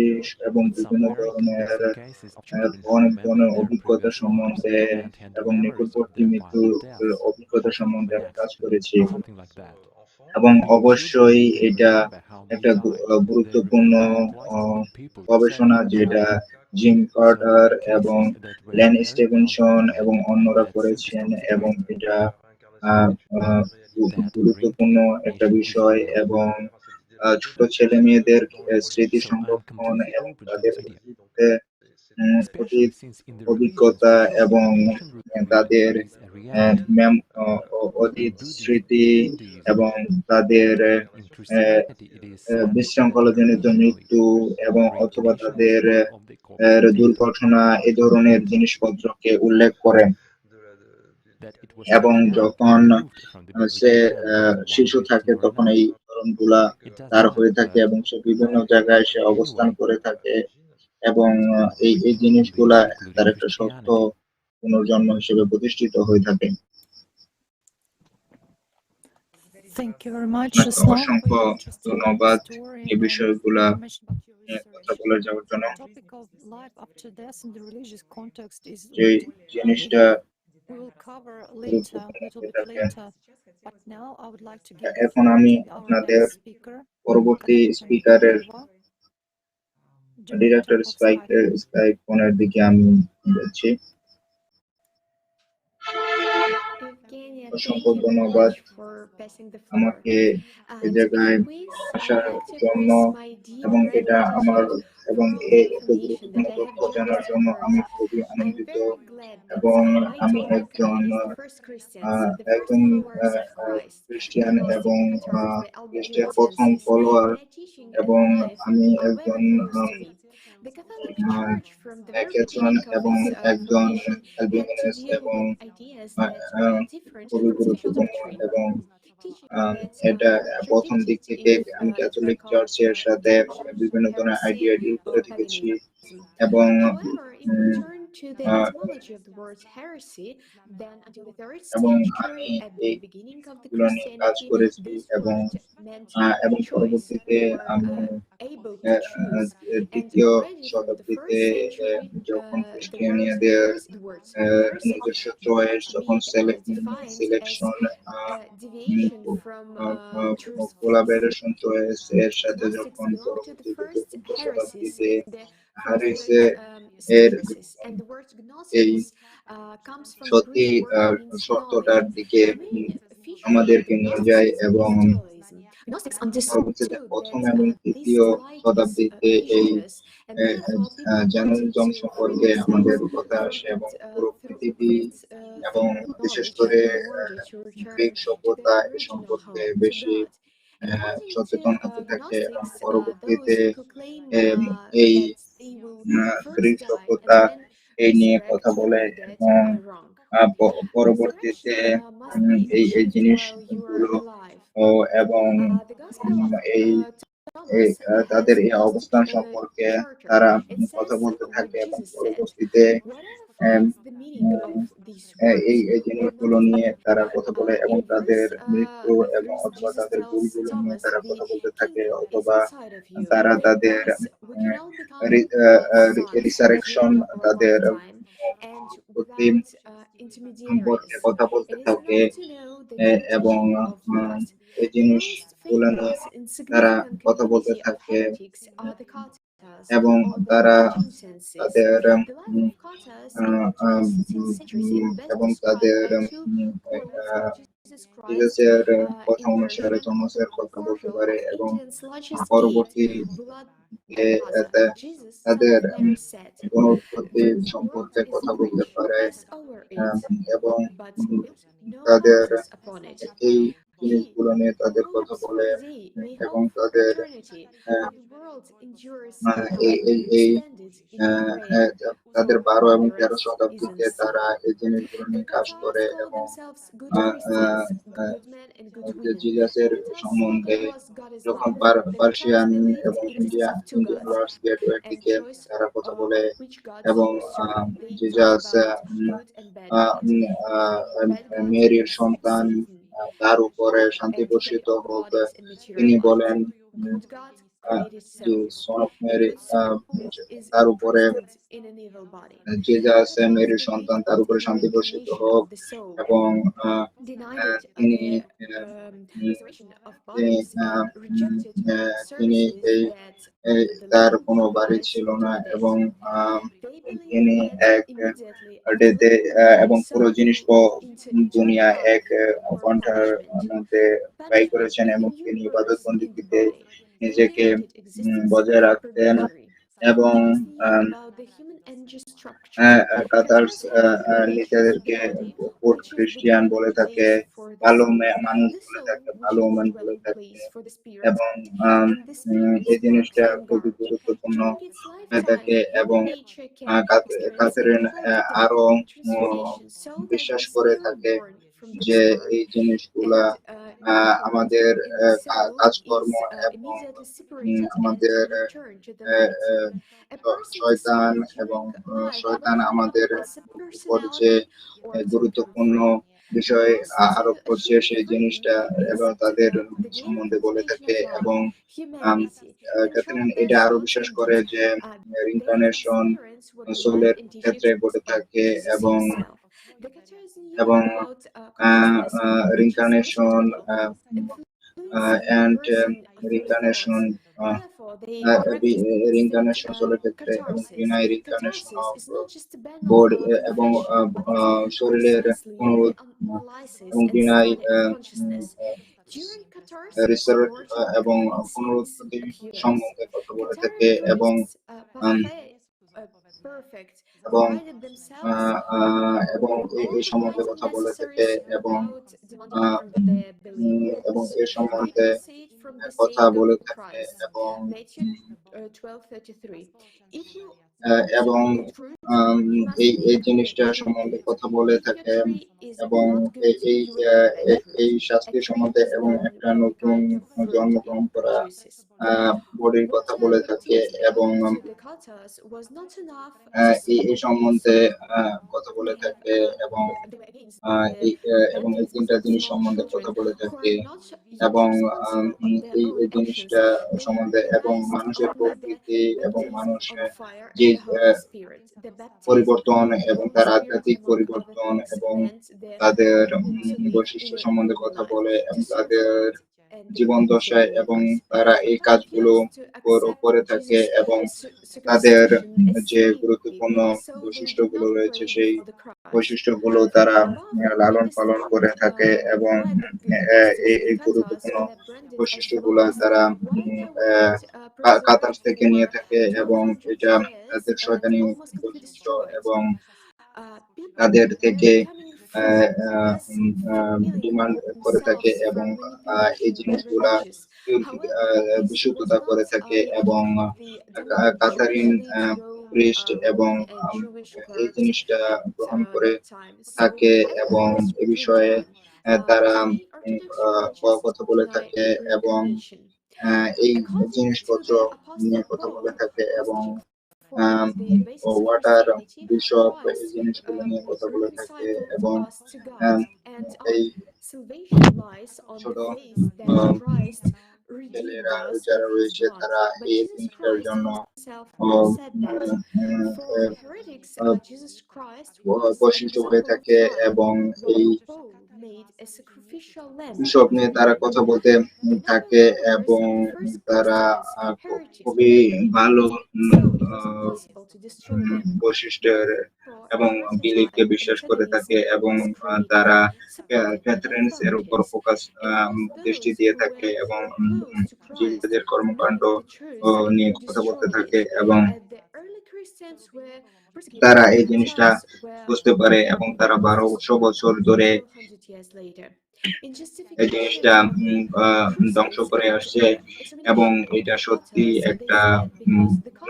এবং বিভিন্ন ধরনের অনেক ধরনের অভিজ্ঞতা সম্বন্ধে এবং নিকটবর্তী মৃত্যুর অভিজ্ঞতা সম্বন্ধে আমি কাজ করেছি এবং অবশ্যই এটা একটা গুরুত্বপূর্ণ গবেষণা যেটা জিম কার্টার এবং লেন স্টিভেনসন এবং অন্যরা করেছেন এবং এটা গুরুত্বপূর্ণ একটা বিষয় এবং ছোট ছেলে মেয়েদের স্মৃতি সংরক্ষণ এবং তাদের অতীত অভিজ্ঞতা এবং তাদের অতীত স্মৃতি এবং তাদের বিশৃঙ্খলাজনিত মৃত্যু এবং অথবা তাদের দুর্ঘটনা এ ধরনের জিনিসপত্রকে উল্লেখ করেন এবং যখন সে শিশু থাকে তখন এই ধরনগুলা তার হয়ে থাকে এবং সে বিভিন্ন জায়গায় সে অবস্থান করে থাকে এবং এই জিনিসগুলা তার একটা সত্য পুনর্জন্ম হিসেবে প্রতিষ্ঠিত হয়ে থাকে। অসংখ্য ধন্যবাদ এই বিষয়গুলা কথা বলে যাওয়ার জন্য। যে জিনিসটা এখন আমি আপনাদের পরবর্তী স্পিকারের ডিরেক্টর স্কাইপ ফোনের দিকে আমি যাচ্ছি। অসংখ্য ধন্যবাদ আমাকে এই জায়গায় আসার জন্য এবং এটা আমার এবং এত গুরুত্বপূর্ণ তথ্য জানার জন্য আমি খুবই আনন্দিত এবং আমি একজন খ্রিস্টান এবং খ্রিস্টের প্রথম ফলোয়ার এবং আমি একজন ক্যাথলিক এবং একজন অ্যালবিনিয়াস এবং খুবই গুরুত্বপূর্ণ এবং এটা প্রথম দিক থেকে আমি ক্যাথলিক চার্চের সাথে বিভিন্ন ধরনের আইডিয়া ডিল করে থেকেছি এবং আমি এইগুলো নিয়ে কাজ করেছি এবং পরবর্তীতে আমি দ্বিতীয় শতাব্দীতে যখন খ্রিস্টিয়ানিদের নিজস্ব চয়েস যখন সিলেকশন কোলাবোরেশন চয়েস এর সাথে যখন পরবর্তীতে চতুর্থ শতাব্দীতে হারিসে এর এই সত্যি সত্যটার দিকে আমাদেরকে নিয়ে যায় এবং পরবর্তীতে প্রথম এবং তৃতীয় শতাব্দীতে এই জার্নালিজম সম্পর্কে আমাদের কথা আসে এবং পুরো পৃথিবী এবং বিশেষ করে গ্রিক সভ্যতা এ সম্পর্কে বেশি সচেতন হতে থাকে এবং পরবর্তীতে এই গ্রিক সভ্যতা এই নিয়ে কথা বলে এবং পরবর্তীতে এই জিনিসগুলো এবং এই তাদের এই অবস্থান সম্পর্কে তারা কথা বলতে থাকে এবং পরবর্তীতে এই জিনিসগুলো নিয়ে তারা কথা বলে এবং তাদের মৃত্যু এবং অথবা তাদের ভুলগুলো নিয়ে তারা কথা বলতে থাকে অথবা তারা তাদের রিসারেকশন তাদের সম্পর্কে কথা বলতে থাকে এবং এই জিনিসগুলো নিয়ে তারা কথা বলতে থাকে এবং তারা তাদের এবং তাদের জিসাসের কথা অনুসারে থমাসের কথা বলতে পারে এবং পরবর্তী তাদের পুনরুৎপত্তি সম্পর্কে কথা বলতে পারে এবং তাদের এই জিনিসগুলো নিয়ে তাদের কথা বলে এবং তাদের তাদের 12 এবং 13 শতাব্দীতে তারা এই জিনিসগুলো নিয়ে কাজ করে এবং জিসাসের সম্বন্ধে যখন পার্সিয়ান এবং ইন্ডিয়ান লর্ডস গেটওয়ের দিকে তারা কথা বলে এবং জিসাস মেরির সন্তান তার উপরে শান্তি বর্ষিত হোক, তিনি বলেন যে সন অফ মেরি, তার উপরে জিজাস মেরির সন্তান, তার উপরে শান্তি বর্ষিত হোক, এবং তিনি তিনি তিনি তার কোনো বাড়ি ছিল না, এবং তিনি এক ডেতে এবং পুরো জিনিস দুনিয়া এক ঘন্টার মধ্যে ব্যয় করেছেন, এবং তিনি ইবাদত বন্দেগীতে নিজেকে বজায় রাখতেন। এবং কাতার নিজেদেরকে পোর্ট খ্রিস্টিয়ান বলে থাকে, ভালো মানুষ বলে থাকে, ভালো ওম্যান বলে থাকে, এবং এই জিনিসটা খুবই গুরুত্বপূর্ণ হয়ে থাকে। এবং কাতারিন আরো বিশ্বাস করে থাকে যে এই জিনিসগুলা আমাদের কাজকর্ম এবং আমাদের শয়তান আমাদের উপর যে গুরুত্বপূর্ণ বিষয় আরোপ করছে সেই জিনিসটা এবং তাদের সম্বন্ধে বলে থাকে। এবং ক্যাথরিন এটা আরো বিশ্বাস করে যে রিইনকার্নেশন সোলের ক্ষেত্রে ঘটে থাকে, এবং এবং রিইনকার্নেশন and reincarnation reincarnation সোলের ক্ষেত্রে, এবং reincarnation of body এবং শরীরের এবং রিসার্চ এবং পুনরুৎপত্তি সম্বন্ধে কথা বলে থাকে। এবং এবং এবং এই সম্বন্ধে কথা বলে থাকে, এবং এবং এই সম্বন্ধে কথা বলে থাকে, এবং এবং এই জিনিসটা সম্বন্ধে কথা বলে থাকে, এবং এই শাস্তি সম্বন্ধে, এবং একটা নতুন জন্মগ্রহণ করা বডির কথা বলে থাকে, এবং এই সম্বন্ধে কথা বলে থাকে, এবং এবং এই তিনটা জিনিস সম্বন্ধে কথা বলে থাকে, এবং এই জিনিসটা সম্বন্ধে, এবং মানুষের প্রকৃতি এবং মানুষের যে পরিবর্তন এবং তার আধ্যাত্মিক পরিবর্তন এবং তাদের বৈশিষ্ট্য সম্বন্ধে কথা বলে, এবং তাদের জীবন দশায় এবং তারা এই কাজগুলো করে থাকে, এবং তাদের যে গুরুত্বপূর্ণ বৈশিষ্ট্যগুলো রয়েছে সেই বৈশিষ্ট্যগুলো তারা লালন পালন করে থাকে, এবং এই গুরুত্বপূর্ণ বৈশিষ্ট্যগুলো তারা কাতার থেকে নিয়ে থাকে, এবং এটা তাদের শয়তানি বৈশিষ্ট্য, এবং তাদের থেকে ডিমান্ড করে থাকে, এবং এই জিনিসগুলা বিশুদ্ধতা করে থাকে, এবং কাতারিন প্রিস্ট এবং এই জিনিসটা গ্রহণ করে থাকে, এবং এ বিষয়ে তারা কথা বলে থাকে, এবং এই জিনিসপত্র নিয়ে কথা বলে থাকে, এবং ওয়াটার বিশপ এই জিনিসগুলো নিয়ে কথা বলে থাকে, এবং এই ছোট ছেলেরা যারা রয়েছে তারা এই জিনিসটার জন্য বৈশিষ্ট্য হয়ে থাকে, এবং এই বিশপ নিয়ে তারা কথা বলতে থাকে, এবং তারা খুবই ভালো বৈশিষ্ট্যের এবং বিলিফকে বিশ্বাস করে থাকে, এবং তারা ক্যাথরিনস এর উপর ফোকাস দৃষ্টি দিয়ে থাকে, এবং জীবদের কর্মকাণ্ড নিয়ে কথা বলতে থাকে, এবং তারা এই জিনিসটা বুঝতে পারে, এবং তারা 1200 বছর ধরে এই জিনিসটা ধ্বংস করে আসছে, এবং এটা সত্যি একটা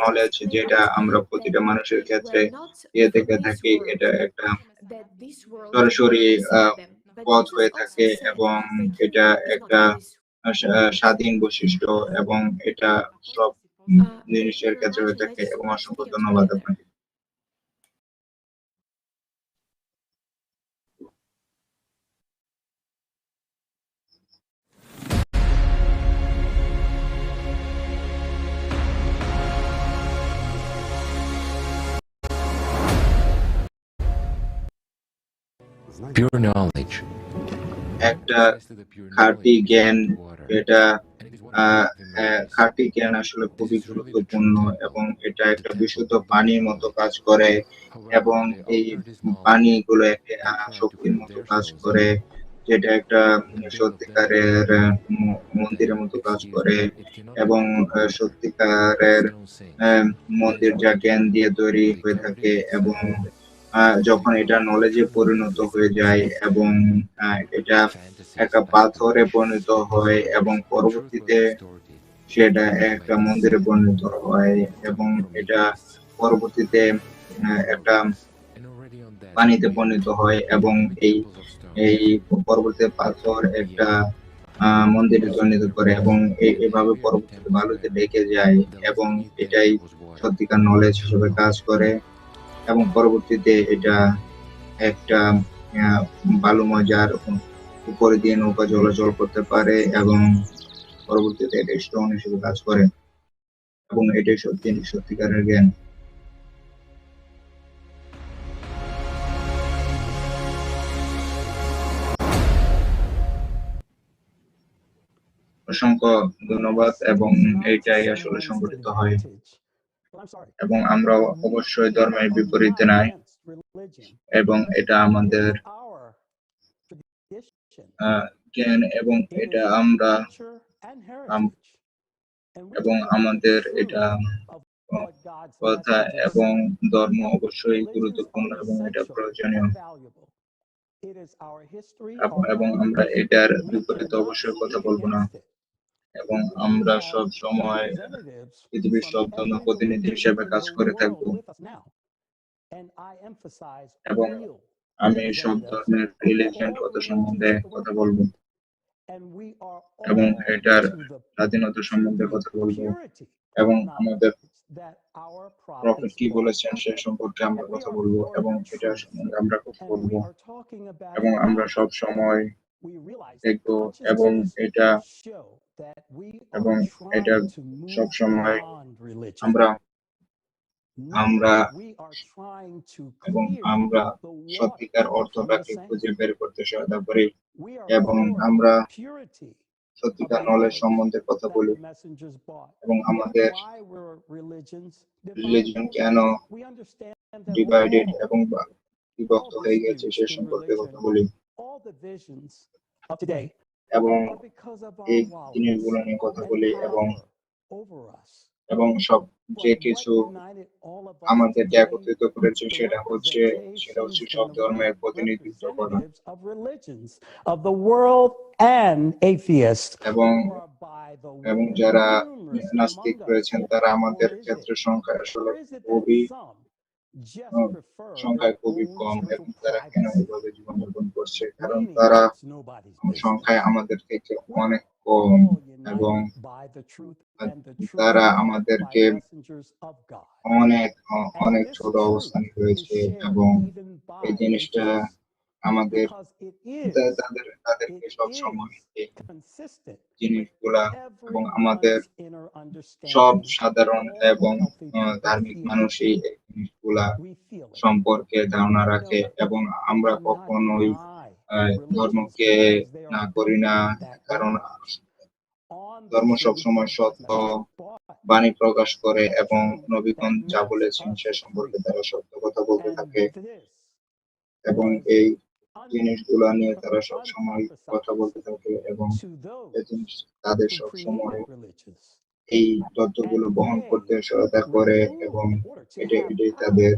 নলেজ যেটা আমরা প্রতিটা মানুষের ক্ষেত্রে দিয়ে থেকে থাকি। এটা একটা সরাসরি পথ হয়ে থাকে, এবং এটা একটা স্বাধীন বৈশিষ্ট্য, এবং এটা সব জিনিসের ক্ষেত্রে হয়ে থাকে। এবং অসংখ্য ধন্যবাদ আপনাকে। pure knowledge. একটা খাঁটি জ্ঞান, এটা খাঁটি জ্ঞান আসলে খুবই গুরুত্বপূর্ণ এবং এটা একটা বিশুদ্ধ পানির মতো কাজ করে এবং এই পানিগুলো একটা শক্তির মতো কাজ করে, যেটা একটা সত্যিকারের মন্দিরের মতো কাজ করে এবং সত্যিকারের মন্দির যা জ্ঞান দিয়ে তৈরি হয়ে থাকে এবং যখন এটা নলেজে পরিণত হয়ে যায় এবং এটা একটা পাথরে পরিণত হয় এবং পরবর্তীতে সেটা একটা মন্দিরে পরিণত হয় এবং এটা পরবর্তীতে একটা পানিতে পরিণত হয় এবং এই এই পরবর্তীতে পাথর একটা মন্দিরে পরিণত করে এবং এভাবে পরবর্তীতে বালুতে ঢেকে যায় এবং এটাই সত্যিকার নলেজ হিসেবে কাজ করে এবং পরবর্তীতে এটা একটা বালু মজার উপরে দিয়ে নৌকা চলাচল করতে পারে এবং পরবর্তীতে এটা স্টোন হিসেবে কাজ করে এবং এটাই সত্যিকারের জ্ঞান। অসংখ্য ধন্যবাদ এবং এইটাই আসলে সংগঠিত হয় এবং আমরা অবশ্যই ধর্মের বিপরীতে নাই এবং এটা আমাদের জ্ঞান এবং এটা আমরা এবং আমাদের এটা কথা এবং ধর্ম অবশ্যই গুরুত্বপূর্ণ এবং এটা প্রয়োজনীয় এবং আমরা এটার বিপরীতে অবশ্যই কথা বলবো না এবং আমরা সব সময় পৃথিবীর সব ধর্ম প্রতিনিধি হিসেবে কাজ করে থাকবো এবং আমি সব ধর্মের রিলিজিয়ন কথা সম্বন্ধে কথা বলবো এবং এটার স্বাধীনতা সম্বন্ধে কথা বলবো এবং আমাদের প্রফেট কি বলেছেন সে সম্পর্কে আমরা কথা বলবো এবং এটা সম্বন্ধে আমরা কথা বলবো এবং আমরা সব সময় দেখবো এবং এটা সব সময় আমরা এবং আমরা সত্যিকার অর্থটাকে খুঁজে বের করতে সহায়তা করি এবং আমরা সত্যিকার নলেজ সম্বন্ধে কথা বলি এবং আমাদের রিলিজিয়ন কেন ডিভাইডেড এবং বিভক্ত হয়ে গেছে সে সম্পর্কে কথা বলি এবং এই জিনিসগুলো নিয়ে কথা বলি এবং সব যে কিছু আমাদেরকে একত্রিত করেছে সেটা হচ্ছে সব ধর্মের প্রতিনিধিত্ব করা এবং যারা নাস্তিক রয়েছেন তারা আমাদের ক্ষেত্রে সংখ্যায় আসলে সংখ্যায় খুবই কম এবং তারা কেন এইভাবে জীবনযাপন করছে কারণ তারা সংখ্যায় আমাদের থেকে অনেক কম এবং তারা আমাদেরকে অনেক অনেক ছোট অবস্থানে রয়েছে এবং এই জিনিসটা আমাদের তাদেরকে সবসময় এই জিনিসগুলা এবং আমাদের সব সাধারণ এবং ধার্মিক মানুষই এই জিনিসগুলা সম্পর্কে ধারণা রাখে এবং আমরা কখনোই ধর্মকে না করি না কারণ ধর্ম সবসময় সত্য বাণী প্রকাশ করে এবং নবীগণ যা বলেছেন সে সম্পর্কে তারা সত্য কথা বলতে থাকে এবং এই জিনিসগুলা নিয়ে তারা সব সময় কথা বলতে থাকে এবং তাদের সব সময় এই তথ্যগুলো বহন করতে সহায়তা করে এবং এটাই তাদের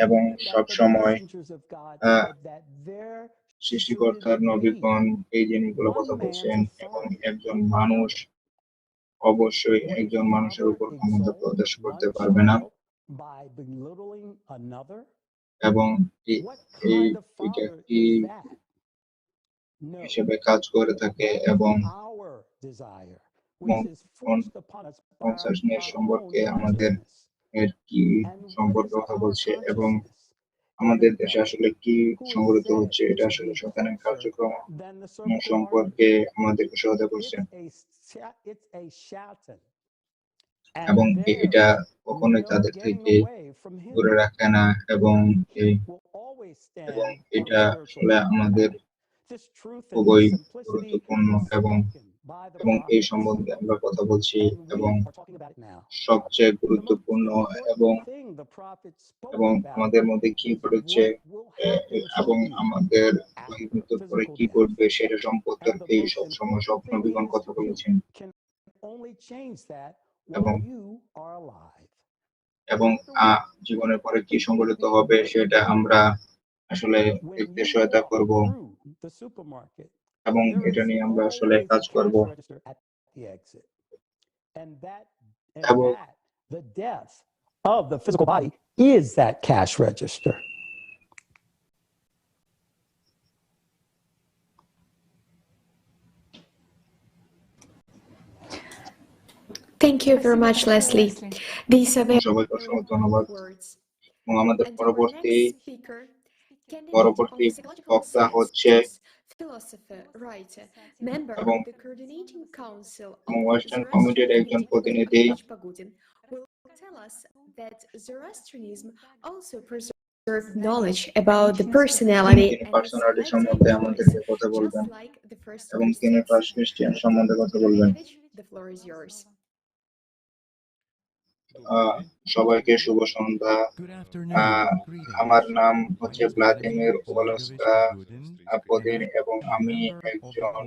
এবং সব সময় সৃষ্টিকর্তার নবীগণ এই জিনিসগুলো কথা বলছেন এবং একজন মানুষ অবশ্যই একজন মানুষের উপর ক্ষমতা প্রকাশ করতে পারবে না এবং এটা কি হিসেবে কাজ করে থাকে এবং কনসাসনেস সম্পর্কে আমাদের এর কি সম্পর্কে কথা বলছে এবং আমাদের দেশে আসলে কি সংগঠিত হচ্ছে এটা আসলে শয়তানের কার্যক্রম সম্পর্কে আমাদেরকে সহায়তা করছে এবং এটা কখনোই তাদের থেকে দূরে রাখে না, এবং এটা আসলে আমাদের খুবই গুরুত্বপূর্ণ, এবং এই সম্বন্ধে আমরা কথা বলছি। এবং সবচেয়ে গুরুত্বপূর্ণ এবং আমাদের মধ্যে কি ঘটেছে এবং আমাদের মৃত্যুর পরে কি ঘটবে সেটা সম্পর্কে সবসময় স্বপ্নবিগণ কথা বলেছেন। এবং জীবনের পরে কি সংঘটিত হবে সেটা আমরা আসলে দেখতে সহায়তা করব, এবং এটা নিয়ে আমরা আসলে কাজ করব। এবং the death of the physical body is that cash register. Thank you very much, Leslie. These are very ধন্যবাদ। এবং আমাদের পরবর্তী বক্তা হচ্ছে এবং ওয়েস্টার্ন কমিটির একজন প্রতিনিধি। Knowledge about the personality সম্বন্ধে আমাদেরকে কথা বলবেন, এবং তিনি ফার্স্ট খ্রিস্টান সম্বন্ধে কথা বলবেন। The floor is yours. সবাইকে শুভ সন্ধ্যা। আমার নাম হচ্ছে ভ্লাদিমির ওয়ালস্কা পদির, এবং আমি একজন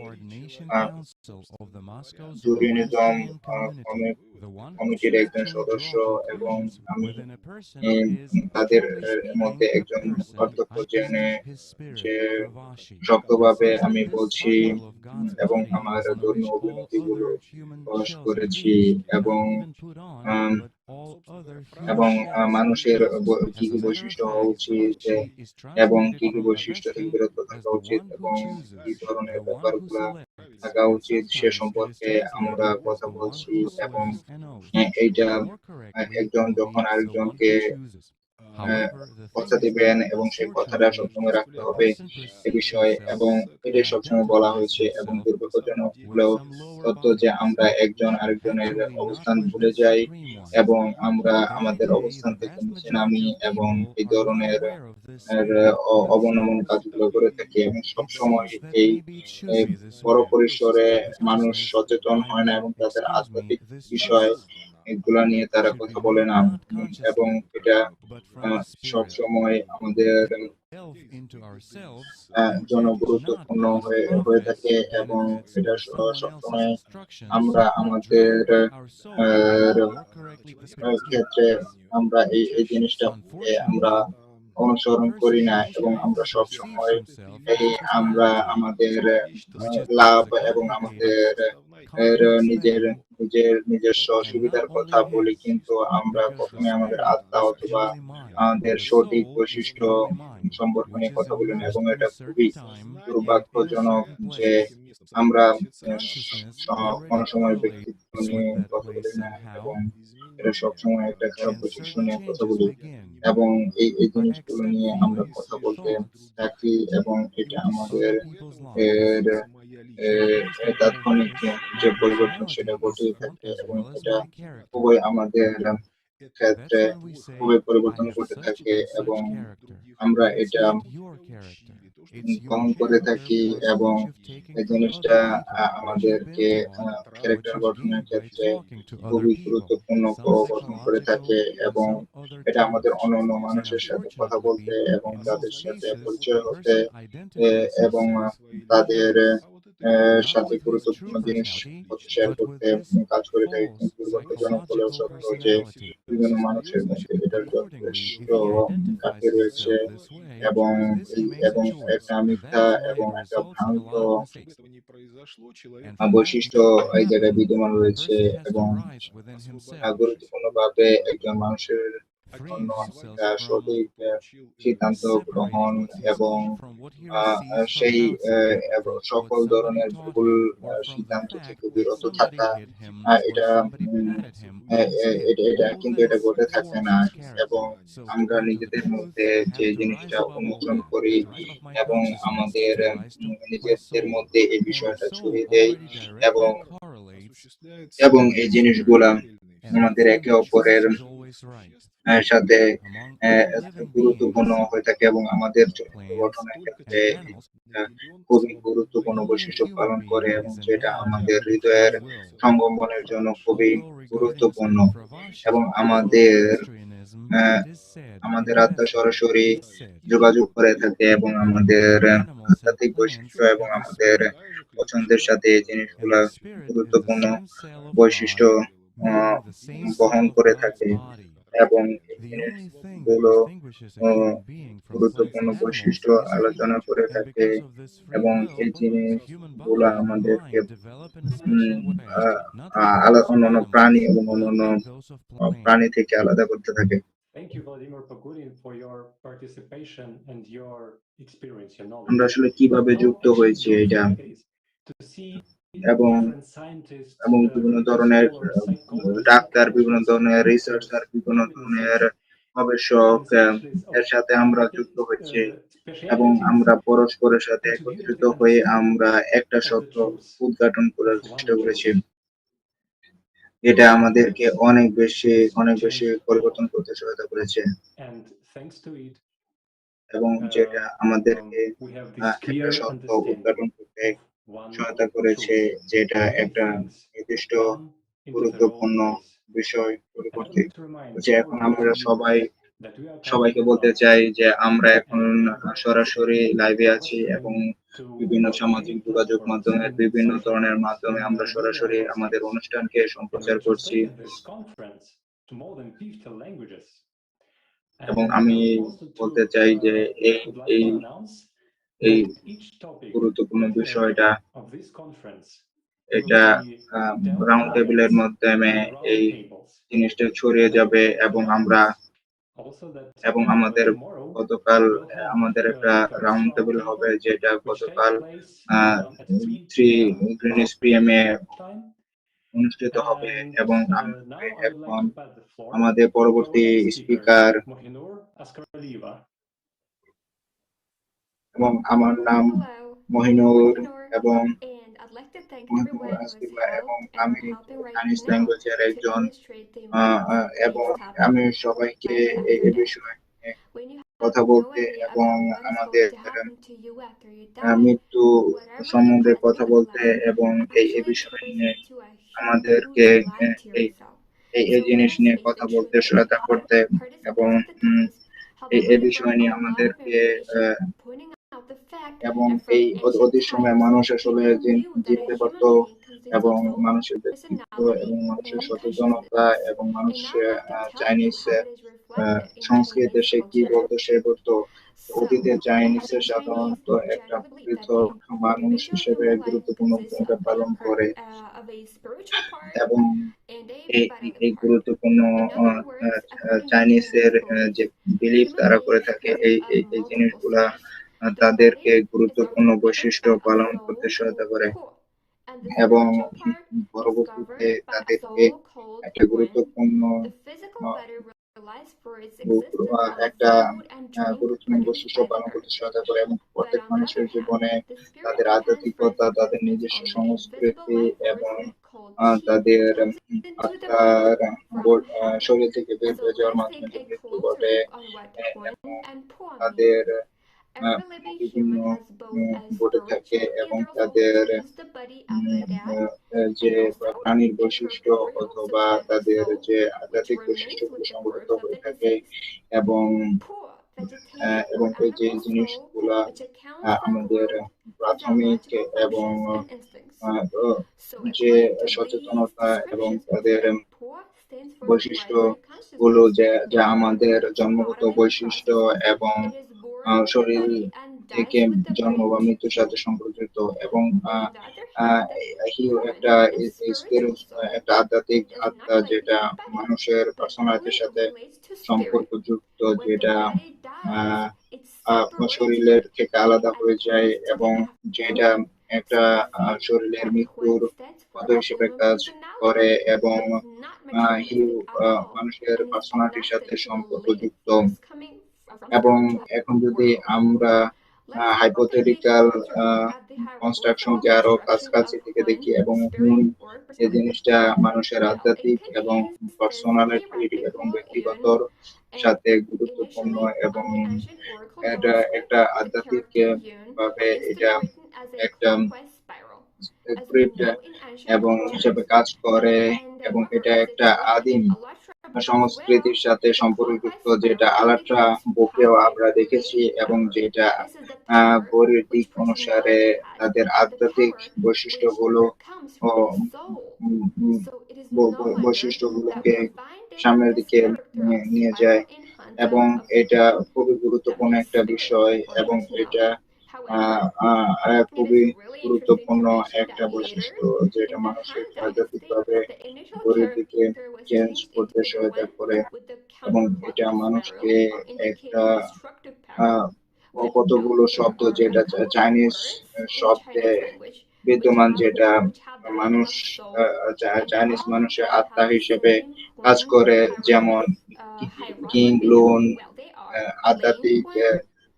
জুরিনিজম কমিটির একজন সদস্য, এবং আমি তাদের মধ্যে একজন পার্থক্য জেনে যে শক্তভাবে আমি বলছি এবং আমার ধর্মীয় অভিমতগুলো প্রকাশ করেছি, এবং মানুষের কি কি বৈশিষ্ট্য হওয়া উচিত এবং কি কি বৈশিষ্ট্য থেকে বিরত থাকা উচিত এবং কি ধরনের ব্যাপারগুলো থাকা উচিত সে সম্পর্কে আমরা কথা বলছি। এবং এইটা একজন যখন আরেকজনকে কথা দিবেন এবং সেই কথাটা সবসময় রাখতে হবে এ বিষয়ে, এবং এটাই সবসময় বলা হয়েছে। এবং দুর্ভাগ্যজনক হলেও সত্য যে আমরা একজন আরেকজনের অবস্থান ভুলে যাই, এবং আমরা আমাদের অবস্থান থেকে নিচে নামি, এবং এই ধরনের অবনমন কাজগুলো করে থাকি। এবং সবসময় এই বড় পরিসরে মানুষ সচেতন হয় না, এবং তাদের আধ্যাত্মিক বিষয় এগুলা নিয়ে তারা কথা বলে না, এবং এটা সবসময় আমাদের জন্য গুরুত্বপূর্ণ হয়ে থাকে। এবং এটা সবসময় আমরা আমাদের ক্ষেত্রে আমরা এই জিনিসটা আমরা অনুসরণ করি না, এবং আমরা সবসময় আমরা আমাদের লাভ এবং আমাদের নিজস্ব সুবিধার কথা বলি, কিন্তু আমরা কখনোই আমাদের আত্মা অথবা আমাদের সঠিক বৈশিষ্ট্য সম্পর্কে নিয়ে কথা বলি না। এবং এটা খুবই দুর্ভাগ্যজনক যে আমরা কোনো সময় ব্যক্তিত্ব নিয়ে কথা বলি না, এবং এটা সবসময় একটা খারাপ বৈশিষ্ট্য নিয়ে কথা বলি, এবং এই জিনিসগুলো নিয়ে আমরা কথা বলতে থাকি, এবং এটা আমাদের তাৎক্ষণিক যে পরিবর্তন সেটা ঘটেই থাকে, এবং এটা খুবই আমাদের ক্ষেত্রে খুবই পরিবর্তন ঘটে থাকে, এবং আমরা এটা গ্রহণ করে থাকি, এবং এই জিনিসটা আমাদেরকে ক্যারেক্টার গঠনের ক্ষেত্রে খুবই গুরুত্বপূর্ণ গঠন করে থাকে, এবং এটা আমাদের অন্যান্য মানুষের সাথে কথা বলতে এবং তাদের সাথে পরিচয় হতে এবং তাদের সাথে গুরুত্বপূর্ণ জিনিস শেয়ার করতে কাজ করে থাকে। কিন্তু দুর্ভাগ্যজনক হলেও সত্য যে বিভিন্ন মানুষের মধ্যে এটার যথেষ্ট ঘাটতি রয়েছে, এবং একটা মিথ্যা এবং একটা ভ্রান্ত বৈশিষ্ট্য এই জায়গায় বিদ্যমান রয়েছে। এবং গুরুত্বপূর্ণভাবে একজন মানুষের জন্য সঠিক সিদ্ধান্ত গ্রহণ এবং সেই সকল ধরনের ভুল সিদ্ধান্ত থেকে বিরত থাকা, এটা কিন্তু এটা ঘটে থাকে না। এবং আমরা নিজেদের মধ্যে যে জিনিসটা অনুসরণ করি এবং আমাদের নিজেদের মধ্যে এই বিষয়টা ছড়িয়ে দেই, এবং এই জিনিসগুলা আমাদের একে অপরের সাথে গুরুত্বপূর্ণ হয়ে থাকে এবং আমাদের চরিত্র গঠনের ক্ষেত্রে খুবই গুরুত্বপূর্ণ বৈশিষ্ট্য পালন করে এবং যেটা আমাদের হৃদয়ের সংগমনের জন্য খুবই গুরুত্বপূর্ণ এবং আমাদের আত্মা সরাসরি যোগাযোগ করে থাকে এবং আমাদের আধ্যাত্মিক বৈশিষ্ট্য এবং আমাদের পছন্দের সাথে এই জিনিসগুলা গুরুত্বপূর্ণ বৈশিষ্ট্য বহন করে থাকে এবং এই জিনিসগুলো গুরুত্বপূর্ণ বৈশিষ্ট্য আলোচনা করে থাকে এবং এই জিনিসগুলো আমাদেরকে অন্যান্য প্রাণী এবং অন্যান্য প্রাণী থেকে আলাদা করতে থাকে। আমরা আসলে কিভাবে যুক্ত হয়েছি এটা এবং বিভিন্ন ধরনের ডাক্তার, বিভিন্ন ধরনের রিসার্চার, বিভিন্ন ধরনের গবেষক এর সাথে আমরা যুক্ত হয়েছি এবং আমরা পরস্পরের সাথে একত্রিত হয়ে আমরা একটা সত্য উদ্ঘাটন করার চেষ্টা করেছি। এটা আমাদেরকে অনেক বেশি পরিবর্তন করতে সহায়তা করেছে এবং যেটা আমাদেরকে একটা সত্য উদ্ঘাটন করতে সহায়তা করেছে, যেটা একটা নির্দিষ্ট গুরুত্বপূর্ণ বিষয় পরিবর্তে। যে এখন আমরা সবাইকে বলতে চাই যে আমরা এখন সরাসরি লাইভে আছি এবং বিভিন্ন সামাজিক যোগাযোগ মাধ্যমের বিভিন্ন ধরনের মাধ্যমে আমরা সরাসরি আমাদের অনুষ্ঠানকে সম্প্রচার করছি এবং আমি বলতে চাই যে এই গুরুত্বপূর্ণ বিষয়টা এটা রাউন্ড টেবিলের মাধ্যমে এই জিনিসটা ছড়িয়ে যাবে এবং আমাদের গতকাল আমাদের একটা রাউন্ড টেবিল হবে যেটা গতকাল 3 গ্রিনিচ PM এ অনুষ্ঠিত হবে এবং এখন আমাদের পরবর্তী স্পিকার এবং আমার নাম মহিনুর এবং আমি চাইনিজ ল্যাঙ্গুয়েজের একজন এবং আমি সবাইকে এই বিষয়ে কথা বলতে এবং আমাদের মৃত্যু সম্বন্ধে কথা বলতে এবং এই বিষয় নিয়ে আমাদেরকে এই জিনিস নিয়ে কথা বলতে সহায়তা করতে এবং এই বিষয় নিয়ে আমাদেরকে এবং এই অধিক সময় মানুষ আসলে জিততে পারত এবং মানুষের ব্যক্তিত্ব এবং মানুষের সচেতনতা এবং মানুষ চাইনিজ সংস্কৃতি সে কি বলতো সে বলতো অতীতে চাইনিজের সাধারণত একটা পৃথক মানুষ হিসেবে গুরুত্বপূর্ণ ভূমিকা পালন করে এবং এই গুরুত্বপূর্ণ চাইনিজের যে বিলিফ তারা করে থাকে এই জিনিসগুলা তাদেরকে গুরুত্বপূর্ণ বৈশিষ্ট্য পালন করতে সহায়তা করে এবং পরবর্তীতে তাদেরকে একটা গুরুত্বপূর্ণ বৈশিষ্ট্য পালন করতে সহায়তা করে এবং প্রত্যেক মানুষের জীবনে তাদের আধ্যাত্মিকতা, তাদের নিজস্ব সংস্কৃতি এবং তাদের আত্মার শরীর থেকে বের হয়ে যাওয়ার মাধ্যমে যে মৃত্যু ঘটে এবং তাদের বিভিন্ন ঘটে থাকে এবং তাদের যে প্রাণীর বৈশিষ্ট্য অথবা তাদের যে আধ্যাত্মিক বৈশিষ্ট্যগুলো সংগঠিত হয়ে থাকে এবং এই যে জিনিসগুলা আমাদের প্রাথমিক এবং যে সচেতনতা এবং তাদের বৈশিষ্ট্যগুলো যা আমাদের জন্মগত বৈশিষ্ট্য এবং শরীর থেকে জন্ম বা মৃত্যুর সাথে সম্পর্কিত এবং একটা আধ্যাত্মিক আত্মা যেটা মানুষের পার্সোনালিটির সাথে সম্পর্কযুক্ত, যেটা শরীরের থেকে আলাদা হয়ে যায় এবং যেটা একটা শরীরের মৃত্যুর পদ হিসেবে কাজ করে এবং মানুষের পার্সোনালিটির সাথে সম্পর্কযুক্ত। এবং এখন যদি আমরা হাইপোথেটিক্যাল কনস্ট্রাকশনকে আরো কাছাকাছি থেকে দেখি এবং এই জিনিসটা মানুষের আধ্যাত্মিক এবং পার্সোনালিটি এবং ব্যক্তিগতর সাথে গুরুত্বপূর্ণ এবং এটা একটা আধ্যাত্মিক ভাবে এটা একটা স্ক্রিপ্ট এবং হিসেবে কাজ করে এবং এটা একটা আদিম সংস্কৃতির সাথে সম্পর্কযুক্ত, যেটা আলাট্রা বুকেও আমরা দেখেছি এবং যেটা গড়ের দিক অনুসারে তাদের আধ্যাত্মিক বৈশিষ্ট্যগুলো ও বৈশিষ্ট্যগুলোকে সামনের দিকে নিয়ে যায় এবং এটা খুবই গুরুত্বপূর্ণ একটা বিষয় এবং এটা খুবই গুরুত্বপূর্ণ একটা বৈশিষ্ট্য যেটা মানুষের আধ্যাত্মিকভাবে গড়ের দিকে চেঞ্জ করতে সহায়তা করে এবং এটা মানুষকে একটা কতগুলো শব্দ যেটা চাইনিজ শব্দে বিদ্যমান, যেটা মানুষ চাইনিজ মানুষের আত্মা হিসেবে কাজ করে, যেমন কিং লুন আধ্যাত্মিক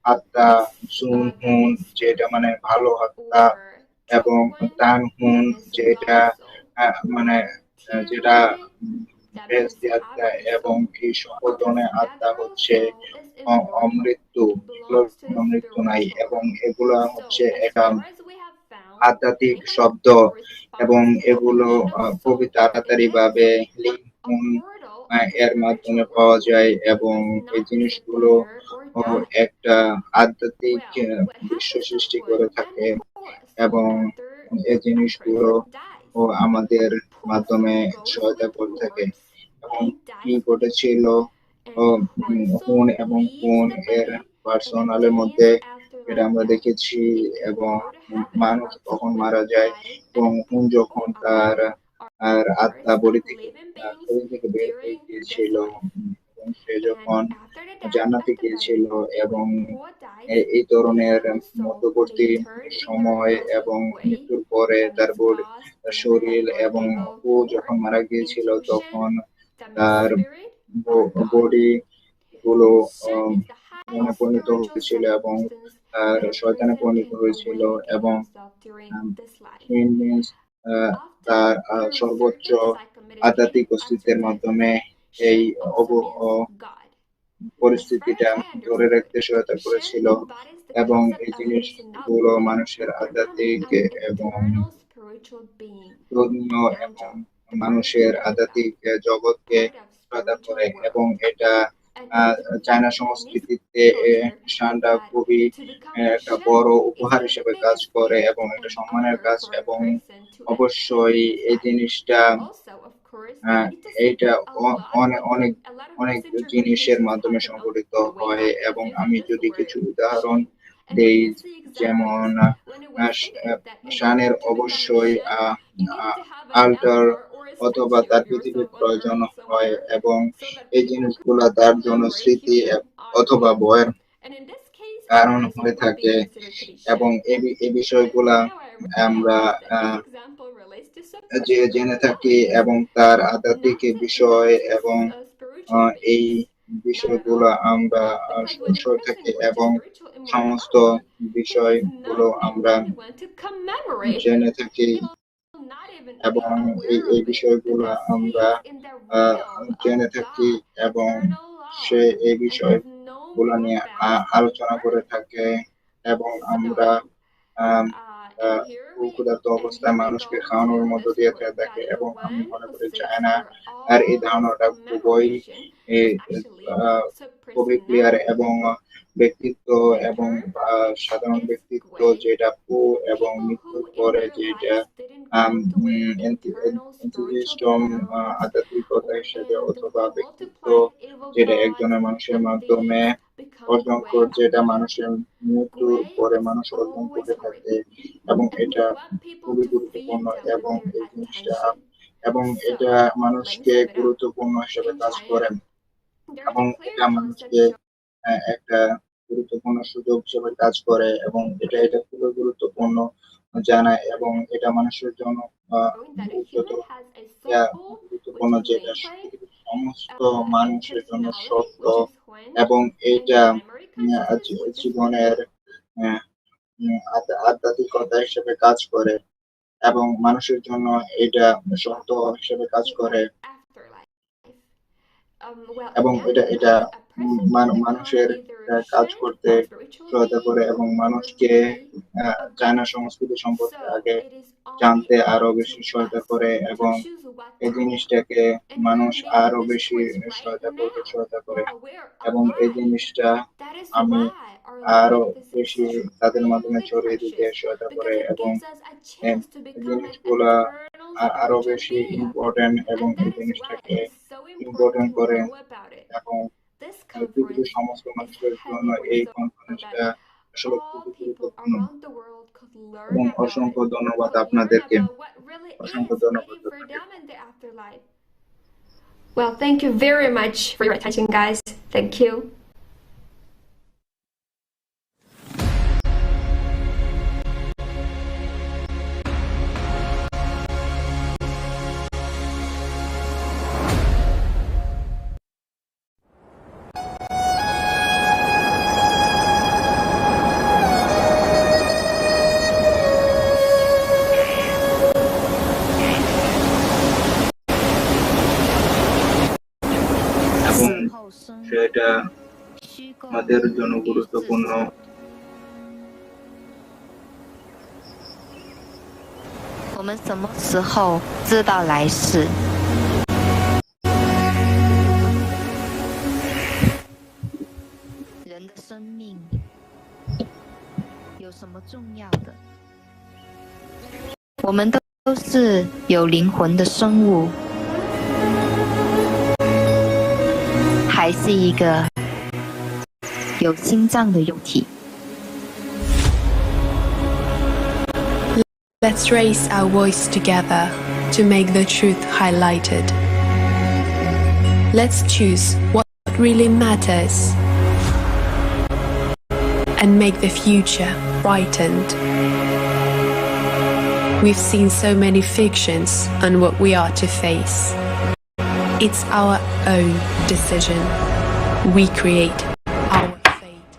আত্মা, সুন হুন যেটা মানে ভালো আত্মা এবং তান হুন যেটা মানে যেটা বেহেশতি আত্মা এবং এই সকল ধরনের আত্মা হচ্ছে অমৃত্যু, এগুলোর কোনো মৃত্যু নাই এবং এগুলা হচ্ছে একটা আধ্যাত্মিক শব্দ এবং এগুলো খুবই তাড়াতাড়ি ভাবে এর মাধ্যমে পাওয়া যায় এবং এই জিনিসগুলো একটা আধ্যাত্মিক বিশ্ব সৃষ্টি করে থাকে এবং এই জিনিসগুলো আমাদের মাধ্যমে সহায়তা করে থাকে এবং কি ঘটেছিল হুন এবং কুন এর পার্সোনালের মধ্যে এটা আমরা দেখেছি এবং মানুষ কখন মারা যায় এবং হুন যখন তার আত্মা বডি থেকে শরীর থেকে বের হয়ে গিয়েছিল এবং সে যখন জান্নাতে গিয়েছিল এবং এই ধরনের মধ্যবর্তী সময় এবং মৃত্যুর পরে তার শরীর এবং ও যখন মারা গিয়েছিল তখন তার বডি গুলো মনে পরিণত হয়েছিল এবং তার শয়তানে পরিণত হয়েছিল এবং তার সর্বোচ্চ আধ্যাত্মিক অস্তিত্বের মাধ্যমে এই পরিস্থিতিটা ধরে রাখতে সহায়তা করেছিল এবং এই জিনিসগুলো মানুষের আধ্যাত্মিক এবং ধর্মীয় এবং মানুষের আধ্যাত্মিক জগৎকে সহায়তা করে এবং এটা চায়না সংস্কৃতিতে শানটা খুবই একটা বড় উপহার হিসেবে কাজ করে এবং এটা সম্মানের কাজ এবং অবশ্যই এই জিনিসটা এইটা অনেক অনেক জিনিসের মাধ্যমে সংগঠিত হয় এবং আমি যদি কিছু উদাহরণ দেই, যেমন শানের অবশ্যই আল্টার অথবা তার পৃথিবীর প্রয়োজন হয় এবং এই জিনিসগুলো তার জন্য স্মৃতি অথবা ভয়ের কারণ হয়ে থাকে এবং এই বিষয়গুলা আমরা যে জেনে থাকি এবং তার আধ্যাত্মিক বিষয় এবং এই বিষয়গুলো আমরা সরে থাকি এবং সমস্ত বিষয়গুলো আমরা জেনে থাকি এবং এই বিষয়গুলো আমরা জেনে থাকি এবং সে এই বিষয়গুলো নিয়ে আলোচনা করে থাকে এবং আমরা ক্ষুধার্ত অবস্থায় মানুষকে খাওয়ানোর মধ্য দিয়ে থাকে এবং আমি মনে করি চায়না আর এই ধারণাটা খুবই ক্লিয়ার এবং ব্যক্তিত্ব এবং সাধারণ ব্যক্তিত্ব যেটা এবং মৃত্যুর পরে যেটা আধ্যাত্মিকতা হিসেবে অথবা ব্যক্তিত্ব যেটা একজনের মানুষের মাধ্যমে অর্জন করে, যেটা মানুষের মৃত্যুর পরে মানুষ অর্জন করে থাকে এবং এটা খুবই গুরুত্বপূর্ণ এবং এই জিনিসটা এবং এটা মানুষকে গুরুত্বপূর্ণ হিসেবে কাজ করে এবং এটা মানুষকে একটা গুরুত্বপূর্ণ সুযোগ হিসেবে কাজ করে এবং এটা খুবই গুরুত্বপূর্ণ জানায় এবং এটা মানুষের জন্য গুরুত্বপূর্ণ যেটা সমস্ত মানুষের জন্য সত্য এবং এটা জীবনের আধ্যাত্মিকতা হিসেবে কাজ করে এবং মানুষের জন্য এটা সত্য হিসেবে কাজ করে এবং এটা মানুষের কাজ করতে সহায়তা করে এবং মানুষকে চায়না সংস্কৃতি সম্পর্কে আগে জানতে আরো বেশি সহায়তা করে এবং এই জিনিসটাকে মানুষ আরো বেশি সহায়তা করে এবং এই জিনিসটা আমি আরো বেশি তাদের মাধ্যমে ছড়িয়ে দিতে সহায়তা করে এবং এই জিনিসগুলা আরো বেশি ইম্পর্টেন্ট এবং এই জিনিসটাকে ইম্পর্টেন্ট করে এবং পৃথিবীর সমস্ত মানুষের জন্য এই কনফারেন্সটা আসলে খুবই গুরুত্বপূর্ণ এবং অসংখ্য ধন্যবাদ আপনাদেরকে অসংখ্য ধন্যবাদ আপনাকে Well, thank you very much for your attention, guys. Thank you. সেটা আমাদের জন্য গুরুত্বপূর্ণ我们什么时候知道来世？人的生命有什么重要的？我们都是有灵魂的生物。还是一个有心脏的肉体。Let's raise our voice together to make the truth highlighted. Let's choose what really matters and make the future brightened. We've seen so many fictions on what we are to face. It's our own decision. We create our fate.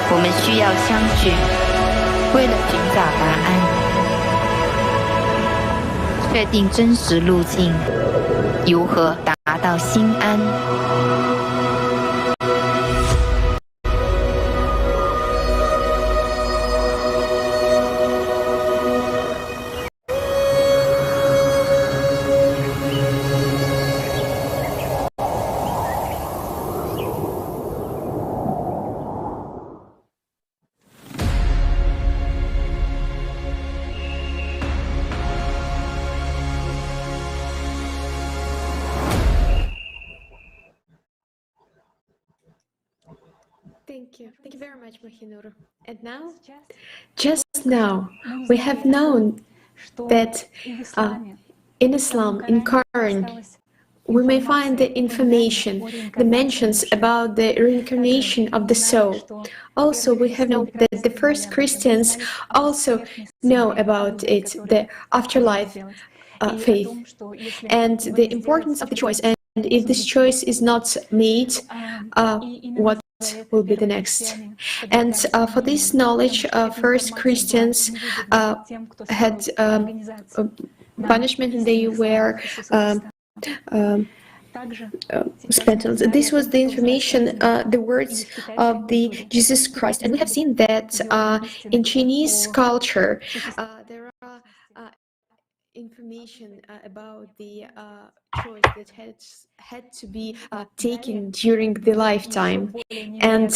我们需要相聚，为了寻找答案，确定真实路径，如何达到心安。Thank you very much, Mahinur. And now, just now, we have known that in Islam, in Quran, we may find the information, the mentions about the reincarnation of the soul. Also, we have known that the first Christians also know about it, the afterlife faith, and the importance of the choice. And if this choice is not made, what will be the next? And for this knowledge, first Christians had punishment, and they were spent on. This was the information, the words of the Jesus Christ. And we have seen that in Chinese culture, there are information about the choice that had to be taken during the lifetime. And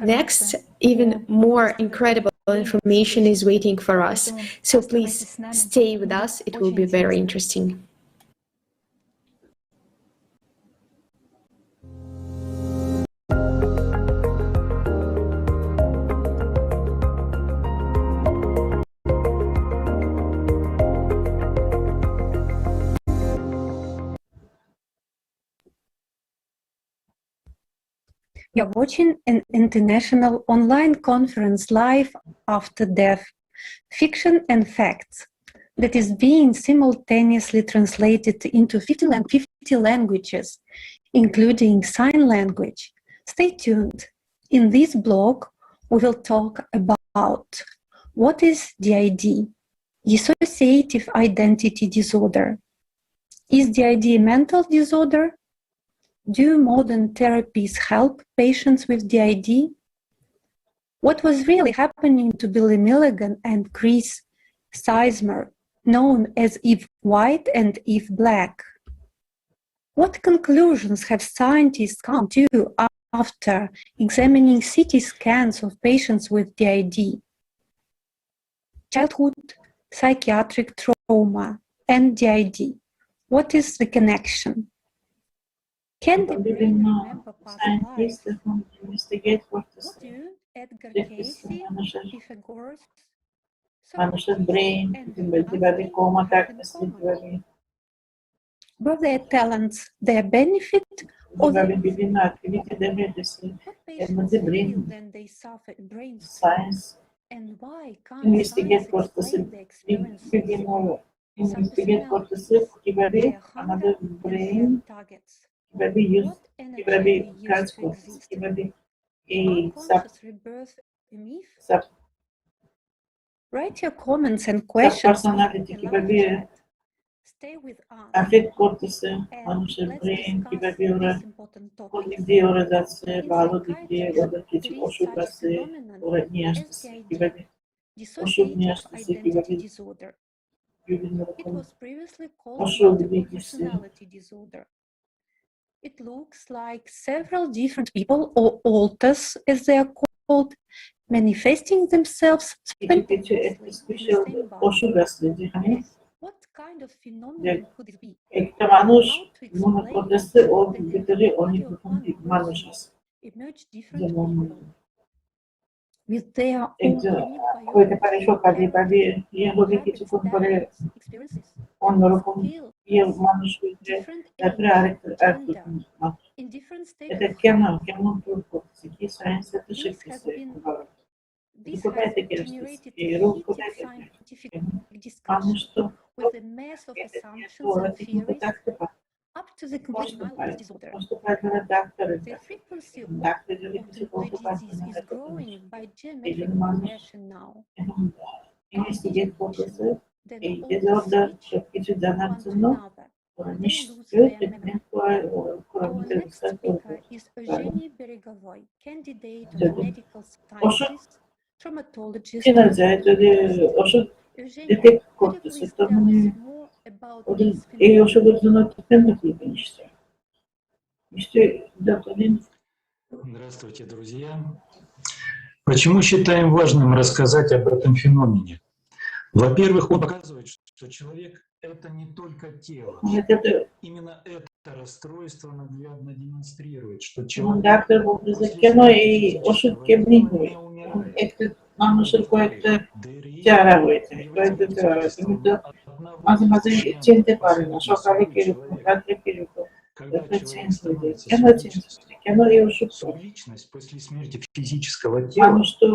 next, even more incredible information is waiting for us. So please stay with us. It will be very interesting. You're watching an international online conference, Life After Death, Fiction and Facts, that is being simultaneously translated into 50 languages, including sign language. Stay tuned. In this blog, we will talk about what is DID, dissociative identity disorder. Is DID a mental disorder? Do modern therapies help patients with DID? What was really happening to Billy Milligan and Chris Sizemore, known as Eve White and Eve Black? What conclusions have scientists come to after examining CT scans of patients with DID? Childhood psychiatric trauma and DID. What is the connection? Can the brain remember past lives? What do Edgar Casey, Pythagoras, Socrates, and Einstein? Were their talents their benefit or their then they suffer brain science? And why can't science explain the experiences? Subpersonality, their hunger and their targets. What energy they use to exist? Are conscious rebirth a myth? Write your comments and questions in the live chat. Stay with us and let's discuss this important topic. In psychiatry, there is such a phenomenon as DID, dissociative identity disorder. It was previously called multiple personality disorder. It looks like several different people, or alters as they are called, manifesting themselves spontaneously. What kind of phenomenon could it be? How to explain that emerge different people with their own unique biography, habits, talents, experiences, skills, different age, gender, in different states of life. This has generated heated scientific discussion with a mass of assumptions and theories up to the complete denial of disorder. The frequency of the disease is growing by geometric progression now. That all switch one to another. They lose their memory. Our next speaker is Eugenie Beregovoy, candidate of medical sciences, traumatologist. Eugenie, could you please tell us more about this phenomenon? Здравствуйте, друзья. Почему считаем важным рассказать об этом феномене? Во-первых, он показывает, что человек – это не только тело. Именно это расстройство наглядно демонстрирует, что человек মানুষের কয়েকটা চেহারা হয়েছে, কয়েকটা চেহারা হয়েছে, কিন্তু মাঝে মাঝে চিনতে পারে না, সকালে কিরকম, রাত্রে কিরকম, চেঞ্জ হয়ে যায়। কেন চেঞ্জ হচ্ছে? কেন এই অসুখ? মানুষ তো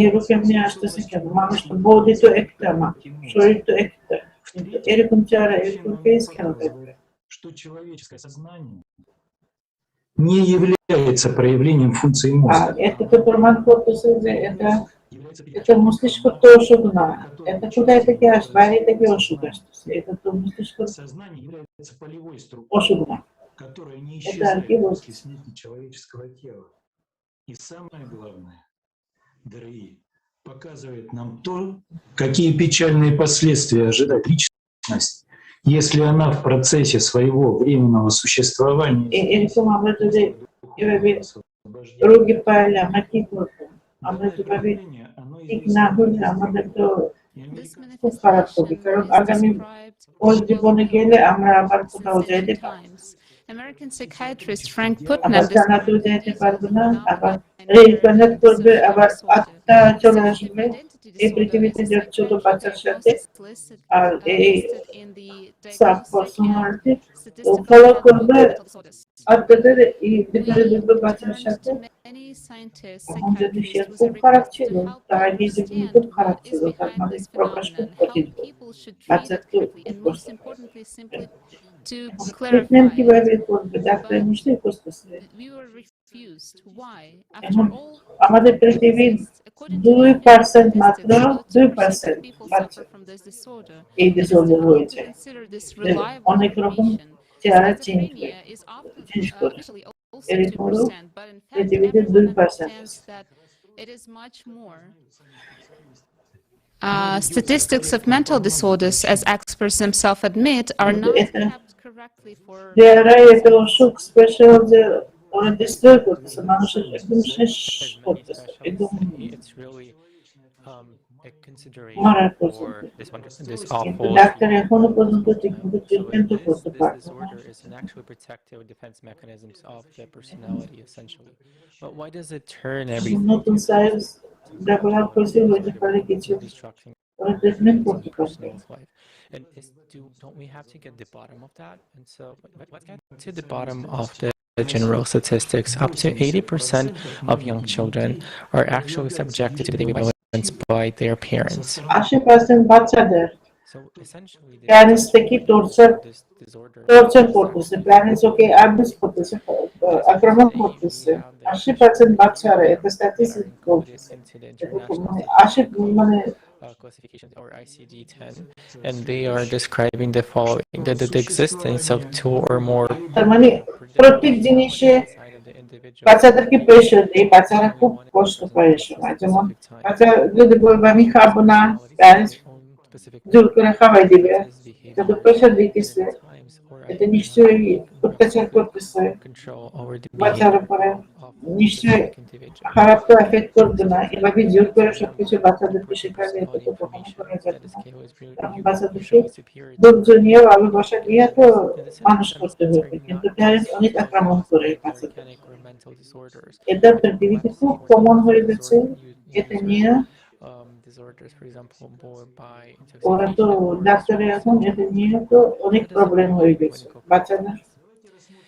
এরকম এমনি আসতেছে কেন? মানুষ তো বডি তো একটা, শরীর তো একটা, কিন্তু এরকম চেহারা, এরকম ফেস কেন থাকবে? не является проявлением функции мозга. Это то প্রমাণ করতেছে যে এটা মস্তিষ্ক তো অসুখ না, এটা কোথায় থেকে আসে? বাইরে থেকে অসুখ আসতেছে, এটা তো মস্তিষ্ক অসুখ না, এটা আর কি বলছে? человеческого тела. И самое главное, ДРИ показывает нам то, какие печальные последствия ожидает личность, если она в процессе своего временного существования রোগী পাইলে আমরা কি করবো? আমরা যেভাবে ঠিক না হলে আমাদের তো খুব খারাপ হবে, কারণ আগামী ওই জীবনে গেলে আমরা আবার কোথাও যাইতে পারবো, আবার জানাতেও যাইতে পারবো না, আবার রিইনকার্নেট করবে, আবার আত্মা চলে আসবে এই পৃথিবীতে যে ছোট বাচ্চার সাথে, আর এই সাবপার্সোনালিটি ফলো করবে আত্মাদের এই ভিতরে দুর্বল বাচ্চার সাথে Many scientists, এখন যদি সে psychiatrists, with খুব a খারাপ request ছিল to help তার নিজেগুলো understand খুব খারাপ what ছিল is তার behind মানে this প্রকাশ খুব phenomenon, how কঠিন people should treat it বাচ্চাকে carefully, and খুব most কষ্ট importantly, simply to treatment clarify কিভাবে it. করবে ডাক্তার But নিশ্চয়ই করতেছে we were refused. Why? এখন After all, আমাদের it পৃথিবীর exists. According to the official 2% মাত্র statistics, about 2% of 2% people বাচ্চা suffer from this disorder. এই It is disorder difficult to হয়েছে consider this reliable অনেক রকম information. চেহারা চেঞ্জ করে Schizophrenia is often চেঞ্জ করে officially also এরপরও 2%, but in fact, পৃথিবীতে everyone 2% understands that it is much more. Statistics of mental disorders, as experts themselves admit, are not kept correctly for চেহারায় এত অসুখ special যে ওরা destroy করতেছে মানুষের একদম শেষ করতেছে একদম মারার পর্যন্ত কিন্তু ডাক্তার এখনো পর্যন্ত ঠিকমতো ট্রিটমেন্ট করতে পারবে না নতুন সায়েন্স ডেভেলপ করছে হইতে পারে কিছু ওরা ট্রিটমেন্ট করতে পারবে And don't we have to get the bottom of that? And so let's get to the bottom of the general statistics. Up to 80% of young children are actually subjected to daily violence by their parents. 80% বাচ্চাদের parents থেকে torture করতেছে parents ওকে abuse করতেছে আক্রমণ করতেছে 80% বাচ্চারা এটা statistics বলতেছে মানে 80 মানে classification or ICD-10, and they are describing the following: the existence of two or more. তার মানে প্রত্যেক জিনিসে বাচ্চাদেরকে প্রেশার দেয় বাচ্চারা খুব কষ্ট পায় এই সময় যেমন বাচ্চা যদি বলবে আমি খাবো না প্যারেন্টস জোর করে খাওয়াই দিবে এটা তো প্রেশার দিতেছে এটা নিশ্চয়ই অত্যাচার করতেছে বাচ্চার উপরে নিশ্চয়ই খারাপ তো এফেক্ট করবে না এভাবে জোর করে সবকিছু বাচ্চাদেরকে শেখালে এটা তো কখনো করা যাবে না বাচ্চাদেরকে ধৈর্য নিয়ে ভালোবাসা নিয়ে তো মানুষ করতে হবে কিন্তু প্যারেন্টস অনেক আক্রমণ করে বাচ্চাদের এটা পৃথিবীতে খুব কমন হয়ে গেছে এটা নিয়ে ওরা তো ডাক্তারে এখন এটা নিয়ে তো অনেক প্রবলেম হয়ে গেছে বাচ্চাদের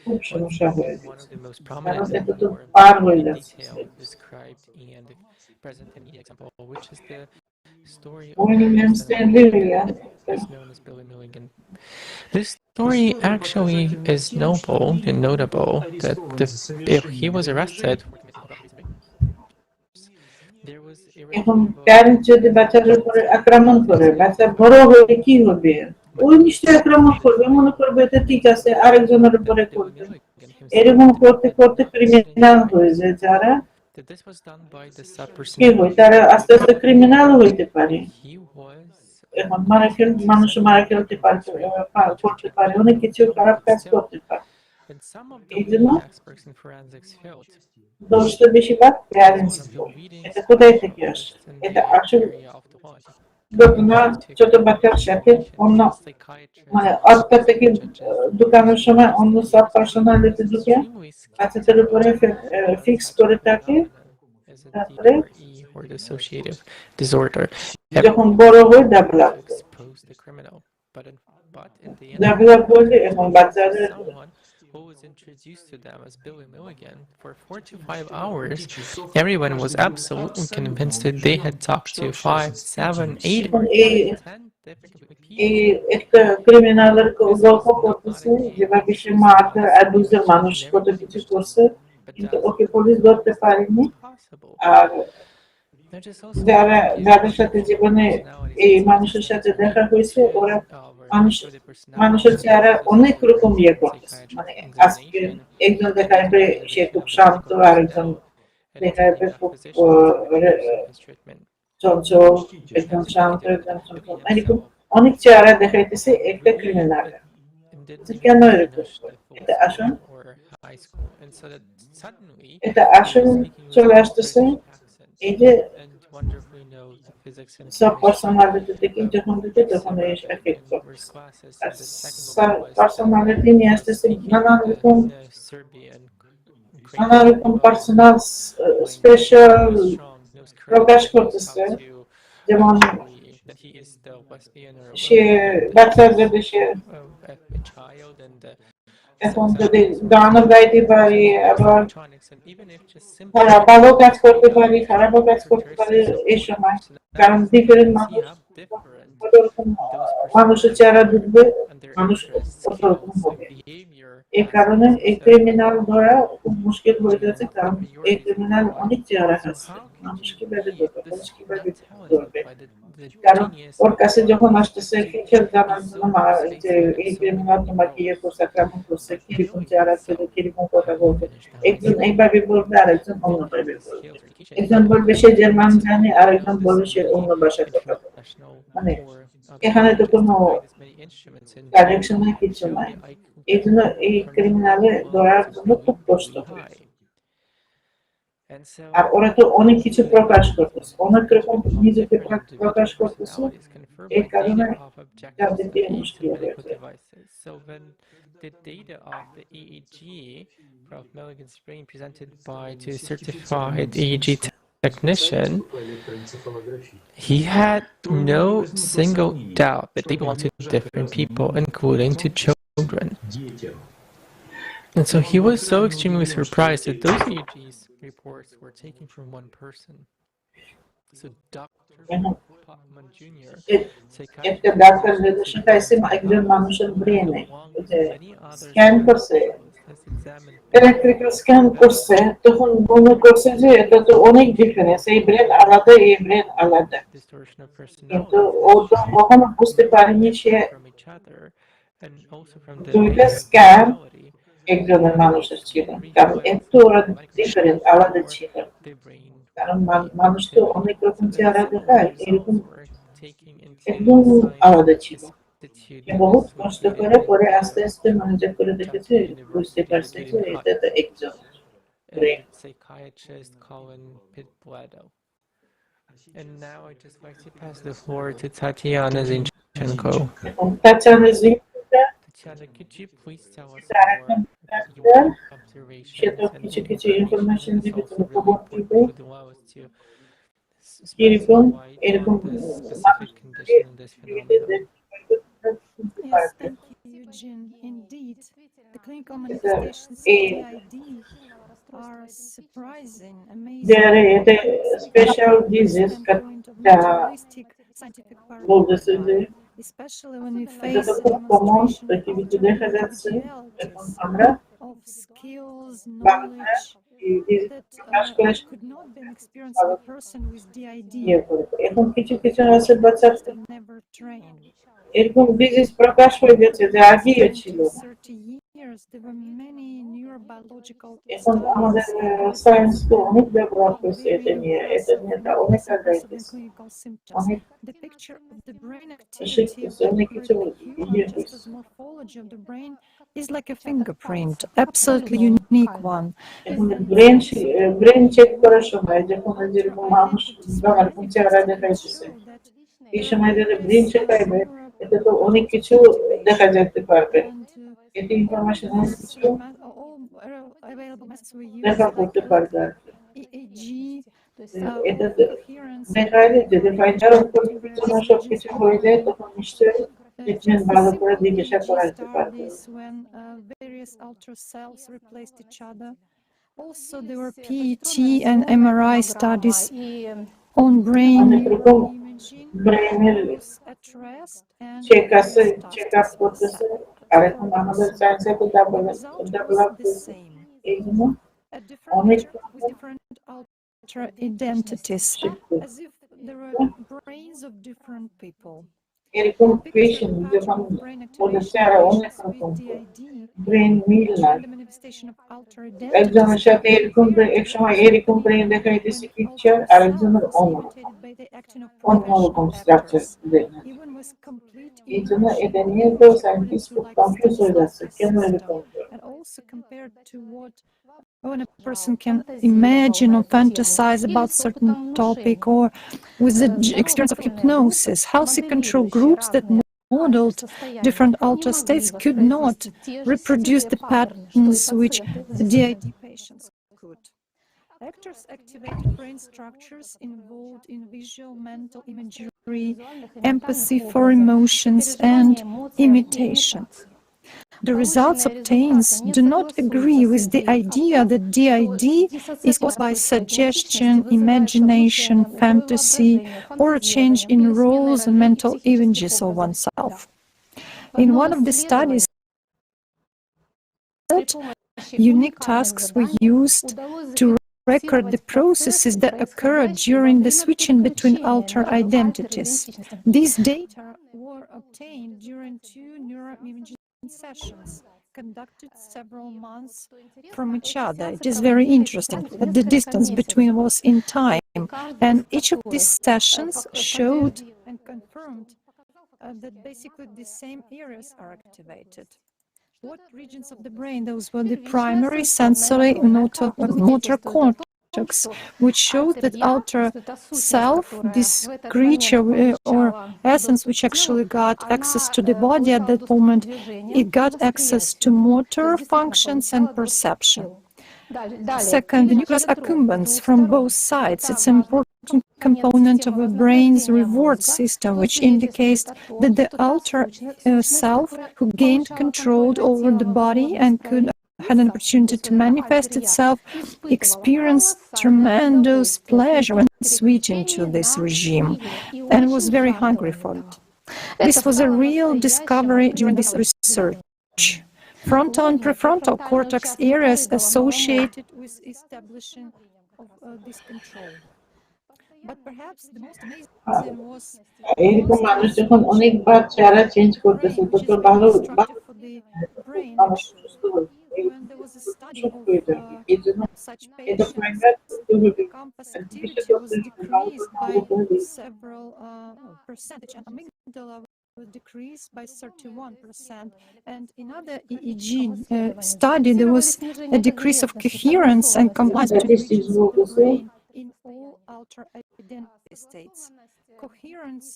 খুব সমস্যা হয়ে গেছে কারণ এটা তো পার হয়ে যাচ্ছে William Stanley This story actually is noble and notable that if he was arrested, এখন প্যারেন্টস যদি বাচ্চাদের উপরে আক্রমণ করে বাচ্চা বড় হয়ে কি হবে ওই নিশ্চয়ই আক্রমণ করবে মনে করবে এটা ঠিক আছে আরেকজনের উপরে করবে এরকম করতে করতে ক্রিমিনাল হয়ে যায় যারা কি হয় তারা আস্তে আস্তে ক্রিমিনাল হইতে পারে এখন মানুষ মারা ফেলতে করতে পারে অনেক কিছু খারাপ কাজ করতে পারে এই জন্য দোষটা বেশিরভাগ প্যারেন্টস এটা কোথায় থেকে আসে এটা আসলে ঘটনা ছোট বাচ্চার সাথে অন্য মানে অর্থ থেকে ঢুকানোর সময় অন্য সব পার্সোনালিটি ঢুকে বাচ্চাদের উপরে ফিক্স করে থাকে তারপরে যখন বড় হয়ে ডেভেলপ করলে এবং বাচ্চাদের who was introduced to them as Billy Milligan for 4 to 5 hours, everyone was absolutely convinced that they had talked to 5, 7, 8, or 10 different people. একটা ক্রিমিনালের গল্প করতেছে যেভাবে সে মার্ডার অ্যাবিউজার মানুষ কত কিছু করছে কিন্তু ওকে পুলিশ ধরতে পারেনি আর যাদের সাথে জীবনে এই মানুষের সাথে দেখা হয়েছে ওরা মানুষের চেহারা অনেক রকম ইয়ে করতেছে মানে আজকে একজন দেখায় সে খুব শান্ত আর একজন দেখায় খুব চঞ্চল একজন শান্ত একজন চঞ্চল এরকম অনেক চেহারা দেখাইতেছে একটা ক্রিমিনাল কেন এরকম এটা আসল চলে আসতেছে এই যে subpersonality থেকে যখন দিতে তখন এই এফেক্ট করতেছে পার্সোনালিটি নিয়ে আসতেছে নানা রকম পার্সোনাল স্পেশাল প্রকাশ করতেছে যেমন সে বাচ্চাদের সে এখন যদি গানও গাইতে পারি, আবার ভালো কাজ করতে পারি, খারাপও কাজ করতে পারি এই সময়, কারণ ডিফারেন্ট মানুষ মানুষের চেহারা ঢুকবে, মানুষ ওরকম হবে। এই কারণে এই ক্রিমিনাল ধরা খুব মুশকিল হয়ে যাচ্ছে, কারণ এই ক্রিমিনাল অনেক চেহারা আছে, মানুষ কিভাবে ধরবে, পুলিশ কিভাবে ধরবে, কারণ ওর কাছে যখন আসতেছে ফিচার জানার জন্য যে এই ক্রিমিনাল তোমাকে ইয়ে করছে, কেমন করছে, কিরকম চেহারা ছিল, কিরকম কথা বলবে, একজন এইভাবে বলবে আর একজন অন্যভাবে বলবে, একজন বলবে সে জার্মান জানে আর একজন বলবে সে অন্য ভাষায় কথা বলে, মানে এখানে তো কোনো কানেকশন নাই, কিছু নাই। এই জন্য এই ক্রিমিনালে ধরার জন্য খুব কষ্ট হয়। আর ওরা তো অনেক কিছু প্রকাশ করতেছে, অনেক রকম নিজেকে প্রকাশ করতেছে, এই কারণে তাদের দিয়ে মুশকিল হয়ে যায়। So when the data of the EEG of Milligan's brain presented by to certified EEG technician, he had no single doubt that they belong to different people, including to children. And so he was so extremely surprised that those EEGs reports were taken from one person. So Dr. Putman Jr. একটা doctor যদি শিখাইছে একজন মানুষের ব্রেনে যে scan করছে, electrical scan করছে, তখন মনে করছে যে এটা তো অনেক ডিফারেন্স, এই ব্রেন আলাদা, এই ব্রেন আলাদা, কিন্তু ও তো কখনো বুঝতে পারেনি সে দুইটা স্ক্যান একজনের মানুষের ছিল, কারণ এত ওরা ডিফারেন্ট আলাদা ছিল, কারণ মানুষ তো অনেক রকম চেহারা দেখায়, এরকম একদম আলাদা ছিল। বহুত কষ্ট করে পরে আস্তে আস্তে মনোযোগ করে দেখেছে, বুঝতে পারছে যে এটা তো একজন psychiatrist Colin Pitbledo. And now I'd just like to pass the floor to Tatiana Zinchenko. Tatiana, could you please tell us more your observations and কিছু ইনফরমেশন দিবে, তুমি খবর দিবে would allow us to এরকম এরকম specific condition in this phenomenon? Yes, thank you, Eugene. Indeed, the clinical manifestations of DID are surprising, amazing. There is a special disease scientific paradigm, especially when we face a demonstration of skills, knowledge that could not be experienced by a person with DID. এখন কিছু কিছু আছে বাচ্চা never trained. এরকম disease প্রকাশ হয়ে গেছে যে আগেই ছিল। এখন আমাদের সায়েন্স তো অনেক ডেভেলপ হয়েছে এটা নিয়ে অনেক আগাইতেছে, অনেক শিখতেছে, অনেক কিছু ইয়ে হয়েছে। Is like a fingerprint, absolutely unique one. এখন ব্রেন চেক করার সময় যখন যেরকম মানুষ এরকম চেহারা দেখাইতেছে, এই সময় যদি ব্রেন চেক পাইবে এটা তো অনেক কিছু দেখা যেতে পারবে, এটি ইনফরমেশন অনেক কিছু দেখা করতে পারবে আর কি। এটা দেখা যায় যদি ফাইন্ডার সবকিছু হয়ে যায় তখন নিশ্চয়ই ট্রিটমেন্ট ভালো করে জিজ্ঞাসা করা যেতে পারবে। Also, there were PET and MRI studies on brain ব্রেনের চেক আপ করতেছে, আর এখন আমাদের সায়েন্সে তো ডেভেলপ হয়েছে, এই জন্য অনেক identities, as if there were brains of different people. এরকম পেশেন্ট যখন ওদের চেহারা অনেক রকম, ব্রেন মিল না, একজনের সাথে এরকম এক সময় এরকম ব্রেন দেখাইতেছে পিকচার, আর একজনের অন্যরকম স্ট্রাকচার ব্রেন। এই জন্য এটা নিয়ে তো সায়েন্টিস্ট খুব কনফিউজ হয়ে যাচ্ছে, কেন এরকম। When a person can imagine or fantasize about certain topic, or with the experience of hypnosis, house control groups that modeled different altered states could not reproduce the patterns which the DID patients could. Actors activated brain structures involved in visual, mental imagery, empathy for emotions, and imitation. The results obtained do not agree with the idea that DID is caused by suggestion, imagination, fantasy, or a change in roles and mental images of oneself. In one of the studies, unique tasks were used to record the processes that occurred during the switching between alter identities. These data were obtained during 2 neuroimaging sessions conducted several months from each other. It is very interesting that the distance between was in time, and each of these sessions showed and confirmed that basically the same areas are activated. What regions of the brain? Those were the primary sensory motor cortex, which showed that outer self, this creature or essence which actually got access to the body at that moment, it got access to motor functions and perception. Second, the nucleus accumbens from both sides. It's an important component of a brain's reward system, which indicates that the outer self, who gained control over the body and had an opportunity to manifest itself, experienced tremendous pleasure when switching to this regime, and was very hungry for it. This was a real discovery during this research. Frontal and prefrontal cortex areas associated with establishing of this control. But perhaps the most amazing was এরকম মানুষ যখন অনেকবার চেহারা change করতেছে তখন ভালো মানুষ সুস্থ হয়ে যাবে এই জন্য এটা ফাইন্ডার করতে হবে was decreased by 31%, and in other EEG study there was a decrease of coherence and compliance to regions of the brain in all alter identity states. Coherence,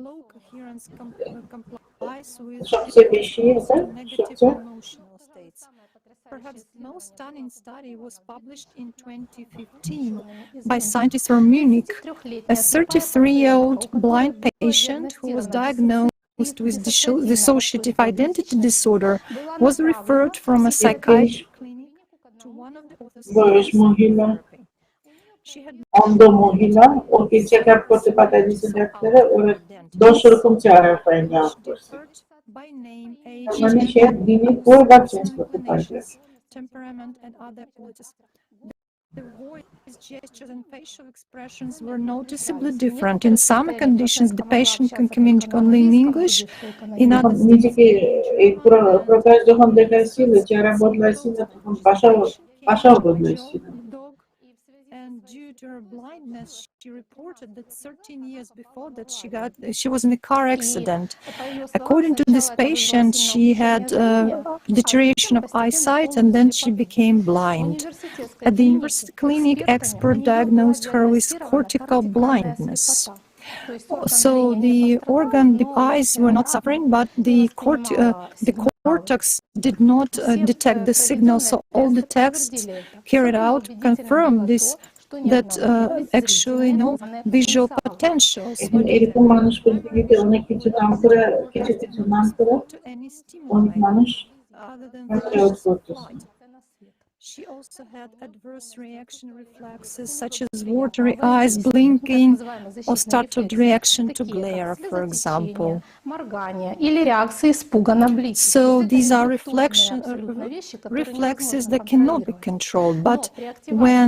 low coherence complies with negative emotional states. Perhaps the most stunning study was published in 2015 by scientists from Munich. A 33-year-old blind patient who was diagnosed with dissociative identity disorder was referred from a psychiatric clinic to one of the authors. অন্ধ মহিলা ওকে check up করতে পাঠাইছে ডাক্তারে ওর 10 রকম চেহারা find out করছে মানে সে দিনে কয়বার চেঞ্জ করতে পারবে The voice, gestures, and facial expressions were noticeably different. In some conditions, the patient can communicate only in English. In others, নিজেকে এই প্রকাশ যখন দেখাইছিল চেহারা বদলাইছিল তখন ভাষাও বদলাইছিল and due to her blindness, she reported that 13 years before that she was in a car accident. According to this patient, she had deterioration of eyesight and then she became blind. At the university clinic, expert diagnosed her with cortical blindness. So the eyes were not suffering, but the cortex did not detect the signal. So all the tests carried out confirmed this, that actually no visual potentials. এরকম মানুষ পৃথিবীতে অনেক কিছু নাম করে অনেক মানুষ She also had adverse reaction reflexes such as watery eyes, blinking, or startled reaction to glare, for example. So these are reflexes that cannot be controlled, but when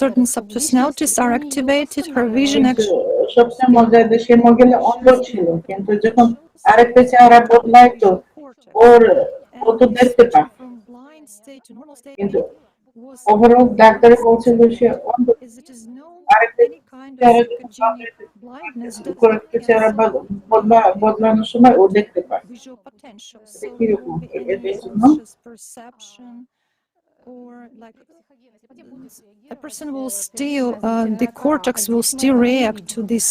certain subpersonalities are activated, her vision actually... সবচেয়ে মজার দেশে মগেলে অন্ধ ছিল কিন্তু যখন আরেকটা চেহারা বদলাইতো ওর ও তো দেখতে পায় কিন্তু ওভারঅল ডাক্তার বলছিল সে অন্ধ আরেকটা চেহারা বদলানোর সময় ও দেখতে পায় কিরকম এটার জন্য or like a person will still, the cortex will still react to these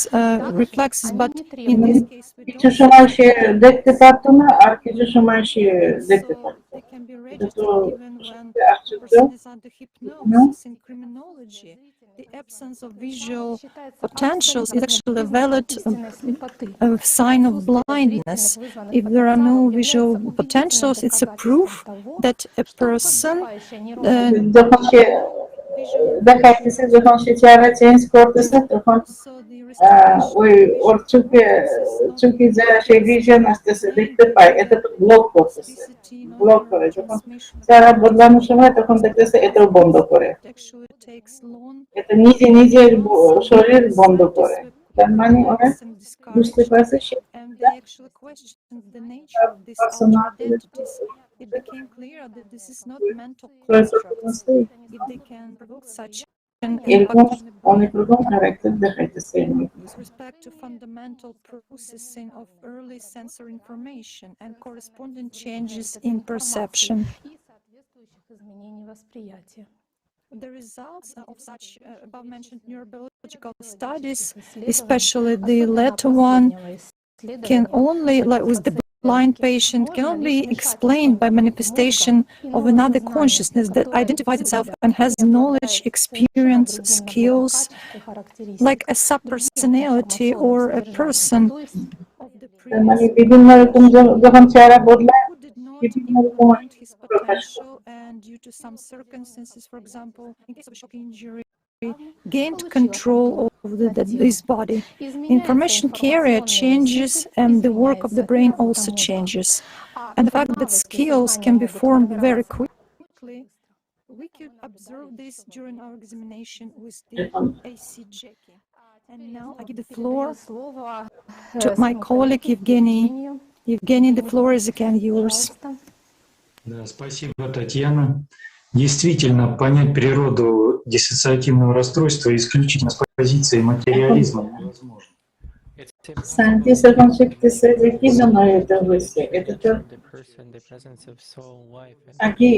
reflexes, but in this case, কিছু সময় সে দেখতে পারতো না আর কিছু সময় সে দেখতে পারতো they can be registered even when the person is under hypnosis. In criminology, the absence of visual potentials is actually a valid sign of blindness. If there are no visual potentials, it's a proof that a person যখন সে দেখাইতেছে, যখন সে চেহারা change করতেছে, তখন ওই ওর চোখে যা সেই ভিশন আসতেছে, দেখতে পায়, এটা তো ব্লক করতেছে, ব্লক করে। যখন চেহারা বদলানোর সময় তখন দেখতেছে এটাও বন্ধ করে, এটা নিজের শরীর বন্ধ করে। তার মানে ওরা বুঝতে পারছে সে it became clear that this is not mental constructs. If they can provoke such an impact with respect to fundamental processing of early sensory information and corresponding changes in perception. The results of such above-mentioned neurobiological studies, especially the latter one, can only, like with the blind patient, cannot be explained by manifestation of another consciousness that identifies itself and has knowledge, experience, skills, like a subpersonality or a person of the previous who did not implement his potential and due to some circumstances, for example, in case of shock injury, gained control over this body. Information carrier changes and the work of the brain also changes. And the fact that skills can be formed very quickly, we could observe this during our examination with the AC checking. And now I give the floor to my colleague Evgeny. Evgeny, the floor is again yours. Да, спасибо, Татьяна. Действительно, понять природу диссоциативного расстройства исключительно с позиции материализма невозможно. Scientist এখন শিখতেছে যে কি জন্য এটা হয়েছে, এটা তো আগে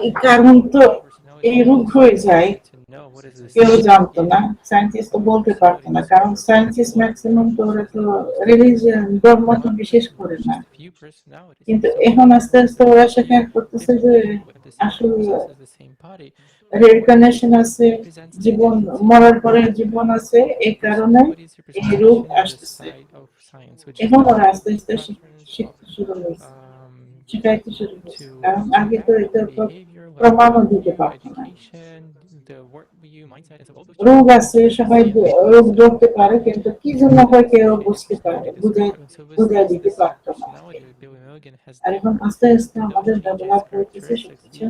এই কারণ তো এই রূপ হয়ে যায়, কেউ জানতো না, সায়েন্টিস্ট তো বলতে পারতো না, কারণ সায়েন্টিস্ট ম্যাক্সিমাম তো ওরা তো রিলিজিয়ন ধর্ম তো বিশেষ করে না। কিন্তু এখন আস্তে আস্তে ওরা শেখার করতেছে যে আসলে রিইনকার্নেশন আছে, জীবন মরার পরে জীবন আছে, এই কারণে এই রূপ আসতেছে। এখন ওরা আস্তে আস্তে শিখতে শুরু হয়েছে, শিখাইতে শুরু হয়েছে, কারণ আগে তো এটা প্রমাণও দিতে পারতো না। রোগ আছে, সবাই রোগ ধরতে পারে, কিন্তু কি জন্য হয় কেউ বুঝতে পারে, বুঝাই দিতে পারতো না। আর এখন আস্তে আস্তে আমাদের ডেভেলপ হইতেছে সবকিছু।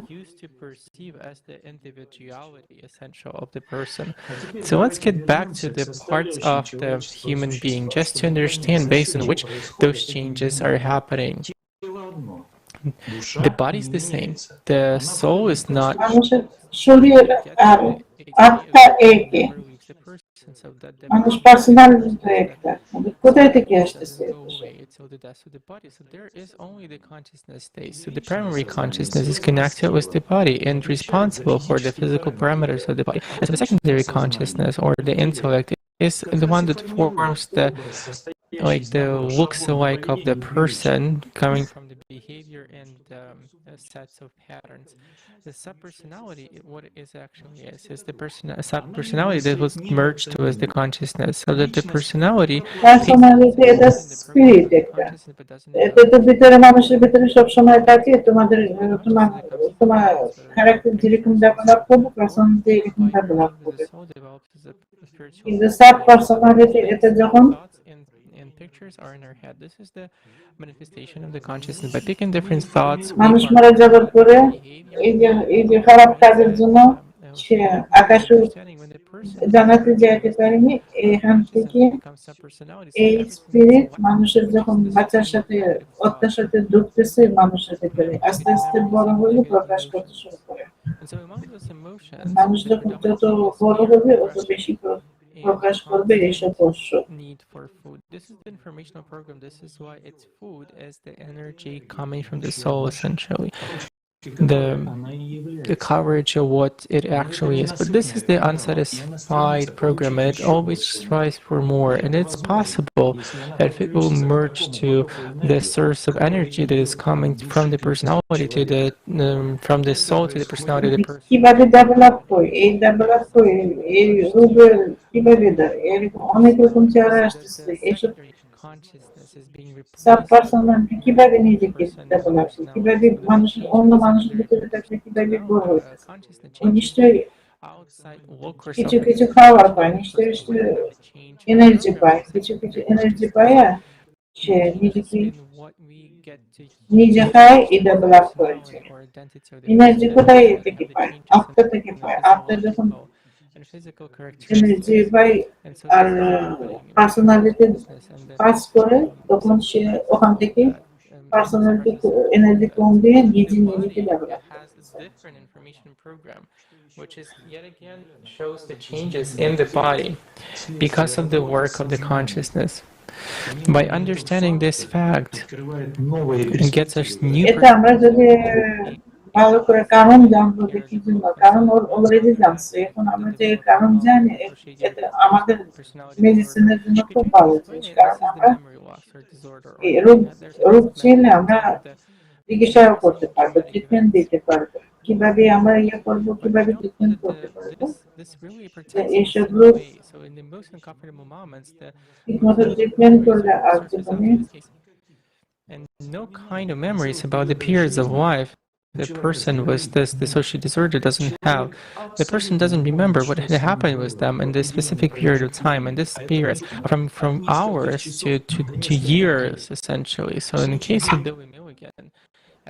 So let's get back to the parts of the human being, just to understand based on which those changes are happening. The body is the same. The soul is not. শরীর আর আত্মা একে, মানুষ personality একটা, কোথায় থেকে আসতেছে? So the body. So there is only the consciousness state. So the primary consciousness is connected with the body and responsible for the physical parameters of the body. And so the secondary consciousness or the intellect is the one that forms the looks alike of the person coming from the behavior and sets of patterns. The subpersonality, what it is actually is the subpersonality that was merged with the consciousness, so that the personality এটা spirit একটা, এটা তো ভিতরে মানুষের ভিতরে সব সময় থাকে। তোমার ক্যারেক্টার যেরকম ডেভেলপ করবে, পার্সোনালিটি এরকম ডেভেলপ করবে। কিন্তু সাবপার্সোনালিটি এটা যখন pictures are in our head. This is the manifestation of the consciousness. By picking different thoughts, মানুষ মারা যাবার পরে এই যে খারাপ কাজের জন্য সে আকাশে জানাতে যেতে পারেনি, এখান থেকে এই স্পিরিট মানুষের যখন বাচ্চার সাথে আত্মার সাথে ঢুকতেছে, মানুষের ভিতরে আস্তে আস্তে বড় হয়ে প্রকাশ করতে শুরু করে। মানুষ যখন যত বড় হবে তত বেশি প্রকাশ করবে এইসব বস্তু। Need for food. This is the informational program. This is why it's food as the energy coming from the soul, essentially. the coverage of what it actually is. But this is the unsatisfied program, and it always strives for more. And it's possible that if it will merge to the source of energy that is coming from the personality to the from the soul to the personality to the person. কিভাবে develop করে এই develop করে এই রূপের কিভাবে দেয় এরকম অনেক রকম চেহারা আসতেছে এইসব সাবপার্সোনালিটি কিভাবে নিজেকে ডেভেলপ করে কিভাবে মানুষের অন্য মানুষের ভিতরে থাকলে কিভাবে বড় হইতেছে নিশ্চয়ই কিছু কিছু খাবার পায় নিশ্চয়ই এনার্জি পায় কিছু কিছু এনার্জি পায় সে নিজেকে নিজে খায় এই ডেভেলপ করেছে এনার্জি কোথায় থেকে পায় আত্মা থেকে পায় আত্মা যখন এনার্জি পায় আর পার্সোনালিটি পাস করে তখন সে ওখান থেকে পার্সোনালিটি এনার্জি কম দিয়ে নিজে নিজেকে develop which is yet again shows the changes in the body because of the work of the consciousness. By understanding this fact, it gets us new ভালো করে কারণ জানবো যে কি জন্য কারণ অলরেডি জানছে এখন আমরা যে কারণ জানি এটা আমাদের মেডিসিনের জন্য খুব ভালো জিনিস কারণ আমরা রোগ চিনলে আমরা চিকিৎসা করতে পারবো ট্রিটমেন্ট দিতে পারবো কিভাবে আমরা ইয়ে করবো কিভাবে ট্রিটমেন্ট করতে পারবো এইসব রোগ ঠিকমতো ট্রিটমেন্ট করলে আর জীবনে and no kind of memories about the periods of life the person with this dissociative disorder doesn't have. The person doesn't remember what had happened with them in this specific period of time, and this period from hours to years, essentially. So in the case of Billy Milligan,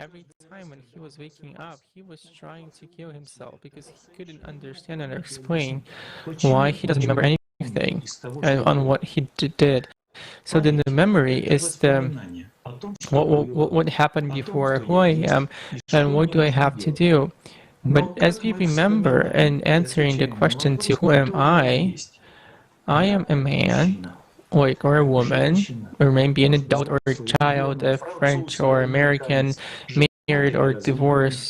every time when he was waking up, he was trying to kill himself because he couldn't understand and explain why he doesn't remember anything on what he did. So then the memory is the what happened before, who I am, and what do I have to do. But as we remember and answering the question to who am I am a man, or a woman, or maybe an adult or a child, a French or American, married or divorced.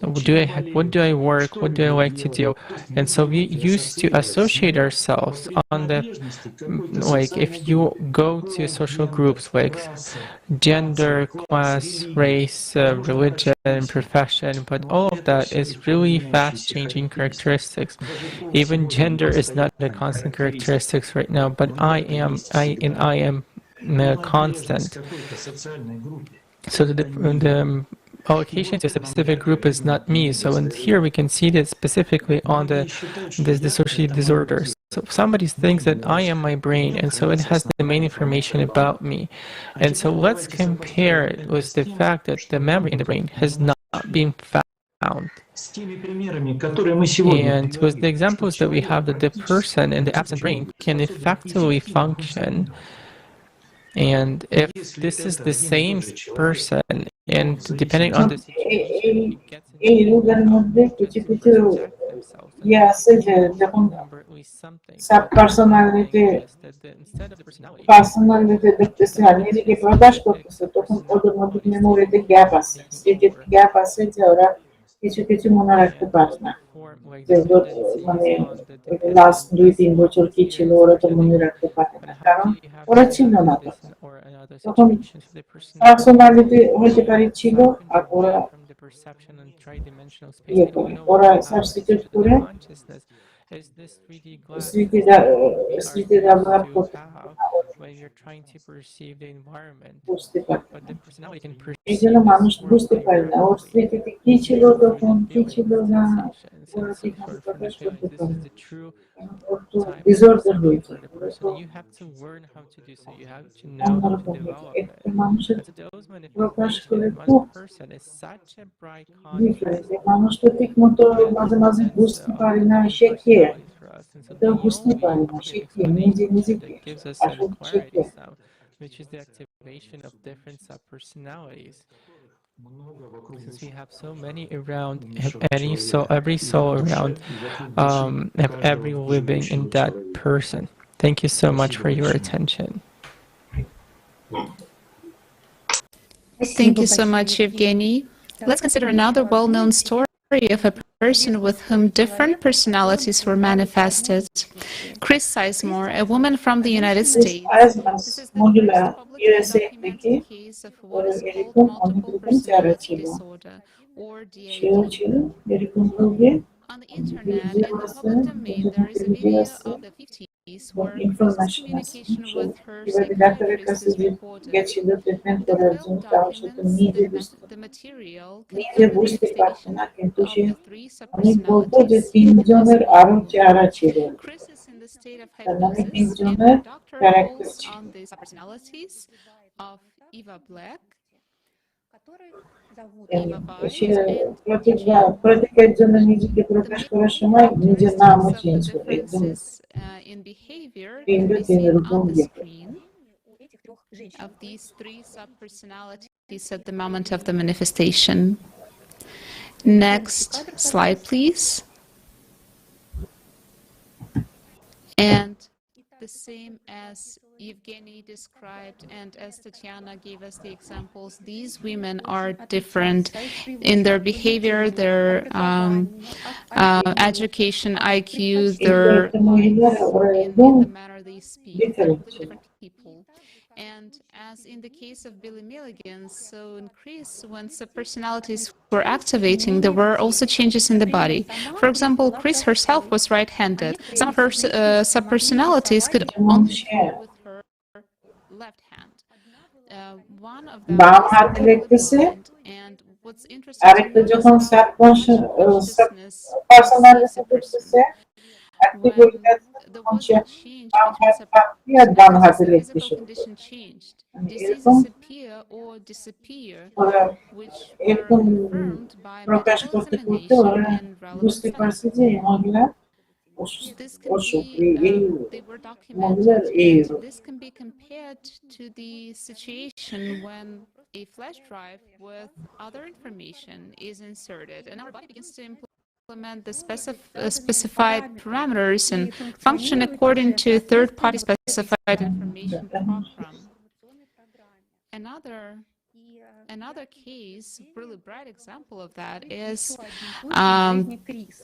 What do I work? What do I like to do? And so we used to associate ourselves on the, like if you go to social groups like gender, class, race, religion, profession, but all of that is really fast-changing characteristics. Even gender is not a constant characteristics right now, but I am constant. So the allocation to a specific group is not me. So here we can see that specifically on the dissociative disorders. So somebody thinks that I am my brain, and so it has the main information about me. And so let's compare it with the fact that the memory in the brain has not been found. And with the examples that we have, that the person in the absent brain can effectively function. And if this is the same person, and depending on the সাবপার্সোনালিটি দেখতেছে আর নিজেকে প্রকাশ করতেছে তখন ওদের মধ্যে মেমোরিতে gap আছে স্মৃতির gap আছে যে ওরা কিছু কিছু মনে রাখতে পারে না যে মানে লাস্ট 2-3 বছর কি ছিল ওরা তো মনে রাখতে পারে না কারণ ওরা ছিল না তখন পার্সোনালিটি হতে পারে ছিল আর ওরা সাবস্টিটিউট করে স্মৃতি ডেভেলপ করতে বুঝতে পারে এই জন্য মানুষ বুঝতে পারে না ওর স্মৃতিতে কি ছিল তখন কি ছিল না ওরা ঠিকমতো প্রকাশ করতে পারে না ওর তো ডিসঅর্ডার হয়েছে মানুষের প্রকাশ করে খুব মানুষ তো ঠিক মতো মাঝে মাঝে বুঝতে পারে না সে কে তো বুঝতে পারে না সে কে নিজে নিজেকে আসলে সে কে which is the activation of different subpersonalities. Since we have so many around, every soul around, every living in that person. Thank you so much for your attention. Thank you so much, Evgeny. Let's consider another well-known story of a person with whom different personalities were manifested. Chris Sizemore, a woman from the United States. This is the first publicly documented case of what is called multiple personality disorder, or DID. On the internet, in the public domain, there is a video of the 50s where Chris's communication with her psychiatrist is recorded. The file documents the material contains the manifestation of the three subpersonalities in this video. Chris is in the state of hypnosis, and the doctor calls on the subpersonalities of Eva Black, Eva White, and Jen. Differences in behavior can be seen on the screen of these three subpersonalities at the moment of the manifestation. Next slide, please. And the same as Evgeny described and as Tatiana gave us the examples, these women are different in their behavior, their education, IQ, their in the manner they speak. They're different people. And as in the case of Billy Milligan, so in Chris, when subpersonalities were activating, there were also changes in the body. For example, Chris herself was right-handed. Some of her subpersonalities could only work with her left hand. One of them is and what's interesting to note is how consciousness sees a person. When there was a change between subpersonalities, the physical condition changed. Diseases appear or disappear, which were confirmed by medical examination and relevant studies. This can be, they were documented, and this can be compared to the situation when a flash drive with other information is inserted, and our body begins to implement the specified parameters and function according to third-party specified information program. Another case, really bright example of that is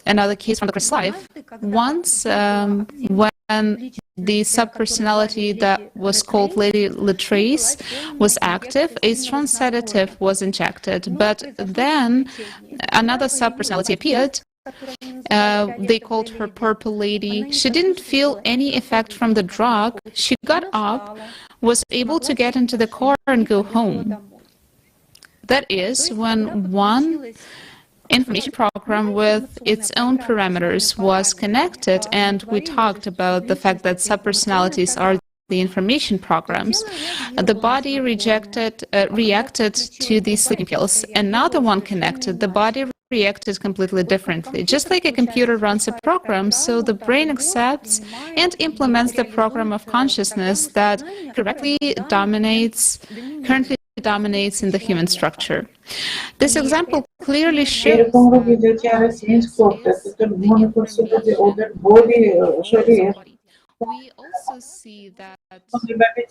another case from the Chris life. Once when the subpersonality that was called Lady Latrace was active, a strong sedative was injected, but then another subpersonality appeared. They called her Purple Lady. She didn't feel any effect from the drug. She got up, was able to get into the car and go home. That is, when one information program with its own parameters was connected, and we talked about the fact that subpersonalities are the information programs, the body reacted to these sleeping pills. Another one connected, the body reacted completely differently. Just like a computer runs a program, so the brain accepts and implements the program of consciousness that currently dominates in the human structure. This example clearly shows we also see that the secondary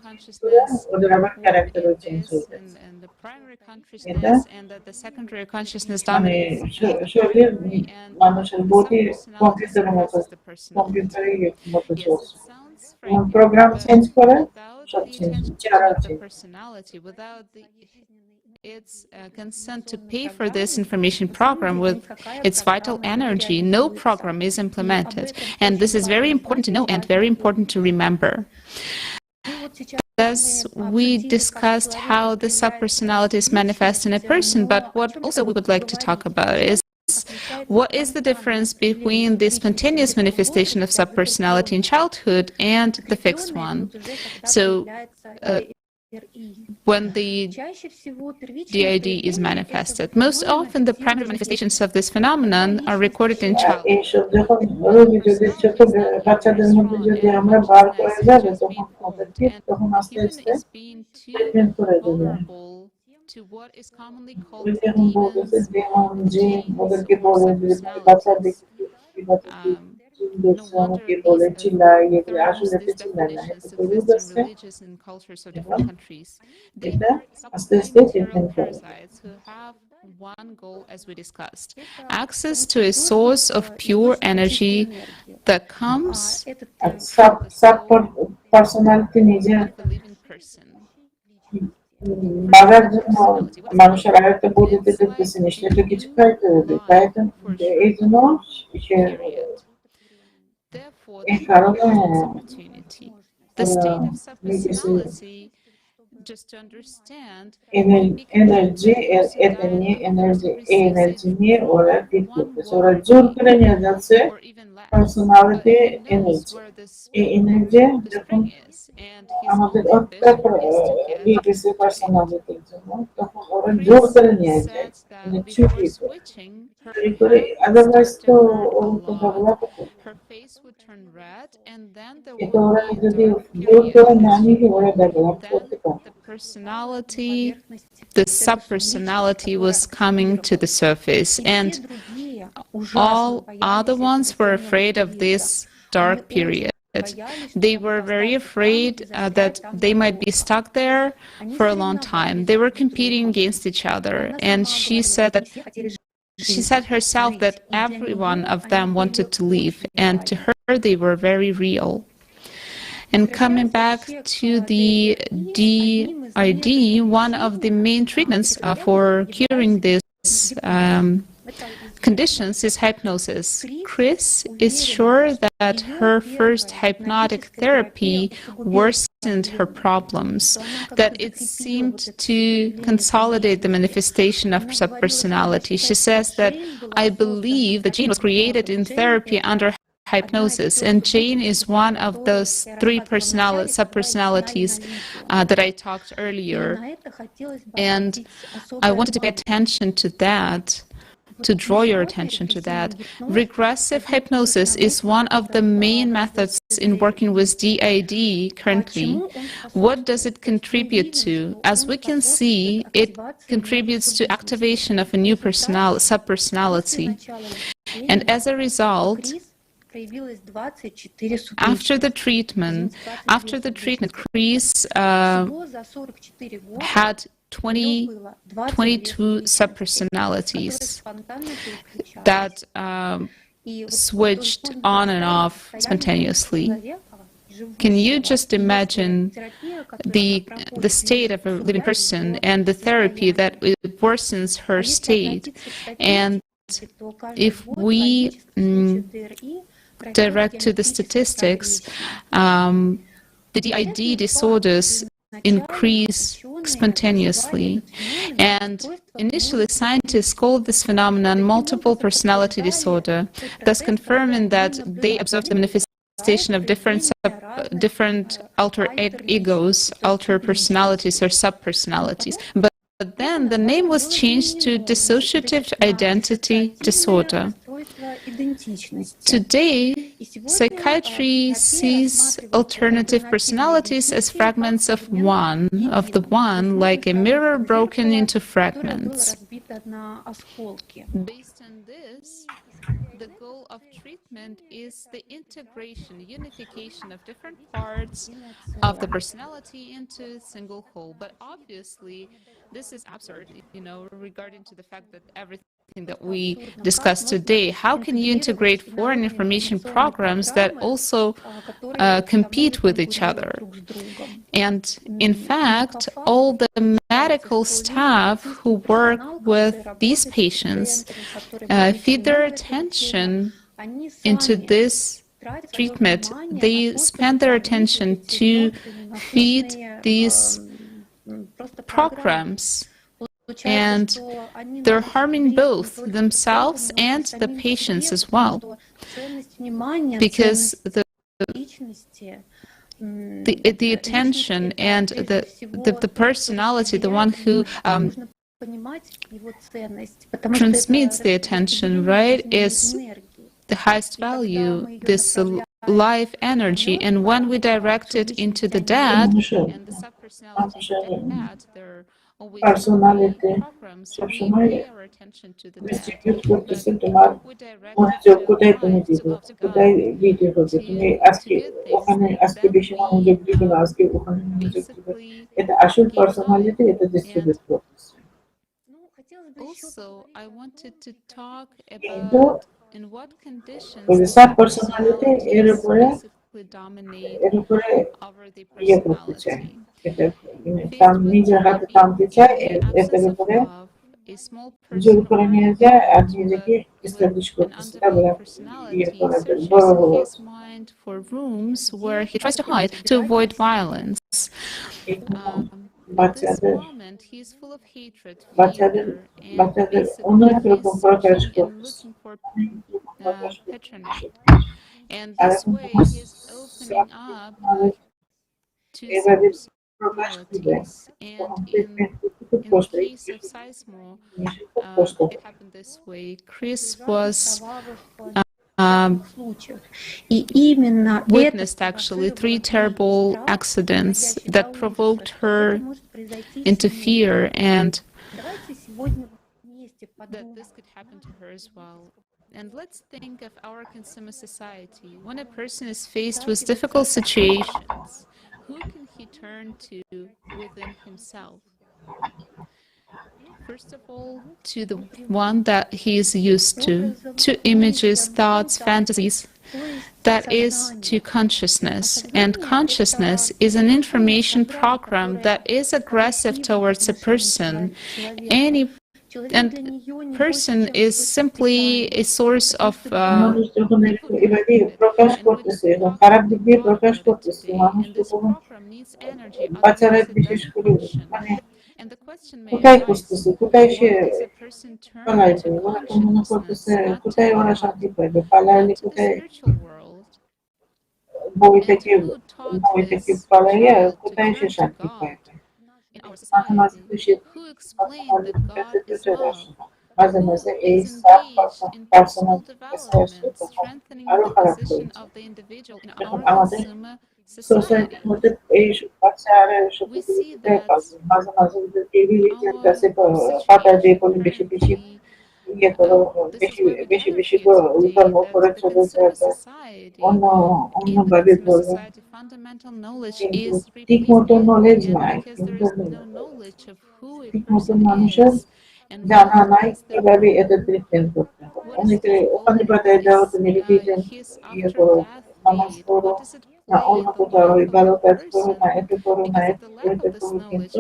consciousness and the primary consciousness, and that the secondary consciousness dominates the primary, and the subpersonality the personality. Yes, it sounds frightening, but without the attention of the personality, without its consent to pay for this information program with its vital energy, no program is implemented. And this is very important to know and very important to remember. Thus, we discussed how the subpersonalities manifest in a person, but what also we would like to talk about is what is the difference between the spontaneous manifestation of subpersonality in childhood and the fixed one. So, when the DID is manifested. Most often, the primary manifestations of this phenomenon are recorded in childhood. Is being too vulnerable to what is commonly called demons, or genes, or subpersonalities. দেখছো wonder আমাকে these বলে চিল্লায় এগুলো terms, আসলে these চিল্লায় না definitions এত রুদ subsist in আছে religious and cultures of different countries. They এটা are আস্তে subtly আস্তে material ট্রিটমেন্ট করে parasites who have one goal, as we discussed: access to a source of pure energy that comes sub from the sub soul personality নিজের of a living person. বাড়ার জন্য Subpersonality, what is মানুষের it? আরেকটা পদ্ধতি It's দেখতেছি like a নিশ্চয়ই কিছু new খাইতে হবে life for a এই short জন্য সে period. Therefore, এই they কারণে offer this opportunity. The state of নিজের subpersonality, just to understand, may be compared to energy a person এটা নিয়ে dying who এনার্জি এই receives it এনার্জি নিয়ে ওরা from ট্রিট one করতেছে ওরা world জোর করে being নিয়ে যাচ্ছে or even less. But personality he knows energy where the এই এনার্জি the যখন spring is, and his আমাদের only ambition is to get গেছে to it. পার্সোনালিটির জন্য তখন ওরা জোর Chris করে নিয়ে যায় said that মানে before চুরি করে switching, her চুরি করে head would otherwise start to তো hurt a ওরকম ঝগড়া lot, করতো her face would turn red, and then there কিন্তু would ওরা be a যদি dark জোর করে period. না নিলে ওরা ডেভেলপ করতে Then পারে the personality, the subpersonality was coming to the surface, and all other ones were afraid of this dark period. They were very afraid that they might be stuck there for a long time. They were competing against each other, and she said herself that every one of them wanted to leave, and to her they were very real. And coming back to the DID, one of the main treatments for curing this conditions is hypnosis. Chris is sure that her first hypnotic therapy worsened her problems, that it seemed to consolidate the manifestation of subpersonality. She says that, "I believe that Jane was created in therapy under hypnosis, and Jane is one of those three subpersonalities that I talked earlier. And I wanted to pay attention to that, to draw your attention to that. Regressive hypnosis is one of the main methods in working with DID currently. What does it contribute to? As we can see, it contributes to activation of a new subpersonality. And as a result, after the treatment, Chris had 22 subpersonalities that switched on and off spontaneously. Can you just imagine the state of a living person and the therapy that worsens her state? And if we direct to the statistics, the DID disorders increase spontaneously. And initially, scientists called this phenomenon multiple personality disorder, thus confirming that they observed the manifestation of different alter egos, alter personalities, or subpersonalities. But then the name was changed to dissociative identity disorder. Today, psychiatry sees alternative personalities as fragments of the one, like a mirror broken into fragments. Based on this, the goal of treatment is the integration, unification of different parts of the personality into a single whole. But obviously, this is absurd, regarding to the fact that everything that we discussed today. How can you integrate foreign information programs that also compete with each other? And in fact, all the medical staff who work with these patients feed their attention into this treatment. They spend their attention to feed these programs, and they're harming both themselves and the patients as well, because the attention and the personality, the one who transmits the attention, right, is the highest value, this life energy. And when we direct it into the dad and the subpersonality and dad, they're always personality programs, we সবসময় pay our attention to the net, distribute but করতেছে তোমার we direct it মনোযোগ to কোথায় তুমি life, to দিবে, love, to কোথায় God, দিতে হবে, তুমি to আজকে good things, ওখানে and আজকে then বেশি মনোযোগ দিবে না, আজকে ওখানে মনোযোগ দিবে, basically এটা আসল give পার্সোনালিটি, up. এটা ডিস্ট্রিবিউট And করতেছে। also, I wanted to talk কিন্তু about in what conditions ওই the সাব পার্সোনালিটি এর subpersonalities উপরে basically dominate over the ইয়ে করতে চায়, personality. এটা Faced with নিজের হাতে the টানতে চায়, এটার absence of উপরে love, a small জোর person করে or নিয়ে an যায় আর adult নিজেকে with এস্টাবলিশ an করতেছে এবং undeveloped ইয়ে personality করে searches বড় in বড় his mind for rooms where he tries to hide to avoid violence. At this বাচ্চাদের moment, he is full of hatred, বাচ্চাদের fear, and বাচ্চাদের অন্য basically এক he is রকম প্রকাশ searching and করতেছে, looking for Prakash patronage. And R this এখন way, তোমার he is opening up to এভাবে প্রকাশ দিবে, subpersonalities. And তখন দেখবেন খুব in the কষ্ট, case of Seismo, খুব কষ্ট it happened this way. Chris was um, witnessed actually 3 terrible accidents that provoked her into fear, and that this could happen to her as well. And let's think of our consumer society. When a person is faced with difficult situations, who can he turn to within himself? First of all, to the one that he is used to images, thoughts, fantasies. That is to consciousness. And consciousness is an information program that is aggressive towards a person. Any and person is simply a source of মানুষ যখন এভাবে প্রকাশ করতেছে এবং খারাপ দিক দিয়ে প্রকাশ করতেছে, মানুষ তো তখন বাচ্চারা বিশেষ করে মানে কোথায় খুঁজতেছে, কোথায় সে পালাইবে, ওরা তো মনে করতেছে কোথায় ওরা শান্তি পাইবে, পালাইলে কোথায় বই থেকে পালাইয়া কোথায় সে শান্তি পাইবে। মাঝে মাঝে তো সে কাছে তো চলে আসে না, মাঝে মাঝে এই সাব পার্সোনাল কাছে আসে, তখন আরো খারাপ হয়ে যায়। এখন আমাদের সোসাইটির মধ্যে এই বাচ্চারা সবগুলো কোথায় পাবে, মাঝে মাঝে টেলিভিশনের কাছে পাতা দিয়ে বলে বেশি বেশি ইয়ে করো, বেশি বেশি বেশি ধর্ম করে চলে যায়, অন্য অন্যভাবে বলবে, কিন্তু ঠিক মতো নলেজ নাই, কিন্তু ঠিক মতো মানুষের জানা নাই কিভাবে এটা ট্রিটমেন্ট করতে হবে। অনেকে ওখানে পাঠায় যাও, তুমি রিলিজিয়ন ইয়ে করো, নামাজ পড়ো, না অন্য কোথাও ওই ভালো কাজ করো, না এটা করো, না এটা করো, কিন্তু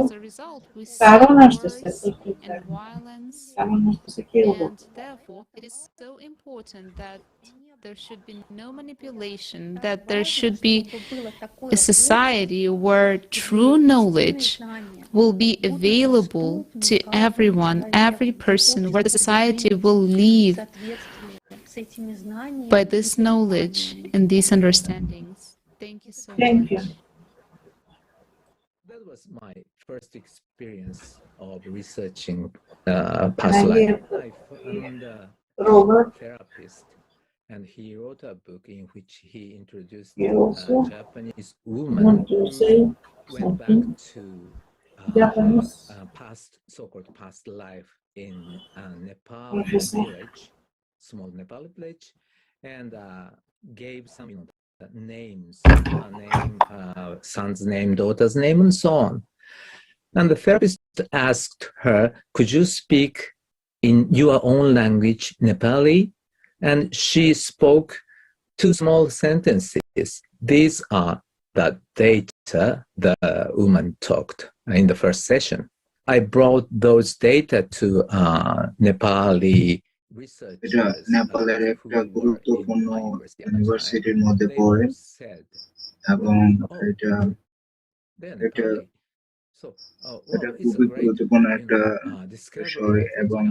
কারণ আসতেছে কারণ আসতেছে কিরকম। And therefore, it is so important that there should be no manipulation, that there should be a society where true knowledge will be available to everyone, every person, where the society will live by this knowledge and these understandings. Thank you so much. That was my first experience of researching past life. I found a therapist, and he wrote a book in which he introduced a Japanese woman who went back to past, so-called past life in Nepal village, small Nepali village, and gave some, names, son's name, daughter's name, and so on. And the therapist asked her, could you speak in your own language, Nepali? And she spoke 2 small sentences. These are the data the woman talked in the first session. I brought those data to Nepali এটা নেপালের একটা গুরুত্বপূর্ণ ইউনিভার্সিটির মধ্যে পড়ে এবং এটা এটা এটা খুবই গুরুত্বপূর্ণ একটা বিষয় এবং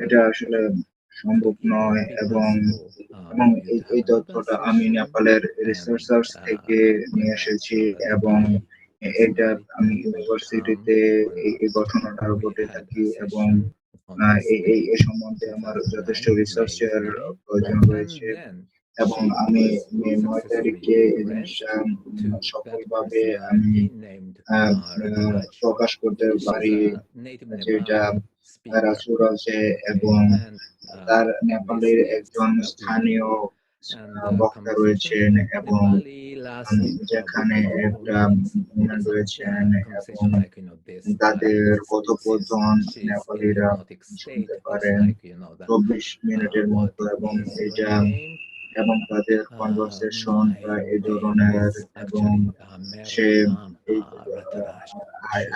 এটা আসলে সম্ভব নয় এবং এবং এই তথ্যটা আমি নেপালের রিসার্চার্স থেকে নিয়ে এসেছি এবং এটা আমি ইউনিভার্সিটিতে এই ঘটনাটা ঘটে থাকি এবং এই সম্বন্ধে আমার যথেষ্ট রিসার্চের প্রয়োজন রয়েছে এবং আমি 9 তারিখে এই জিনিসটা সফলভাবে আমি প্রকাশ করতে পারি, যেটা রাসূল আছে এবং তার নেপালের একজন স্থানীয় বক্তা রয়েছেন এবং যেখানে একটা রয়েছেন এবং তাদের কথোপকথন নেপালিরা শুনতে পারেন 24 মিনিটের মতো এবং এটা এবং তাদের কনভারসেশন বা এই ধরনের এবং সে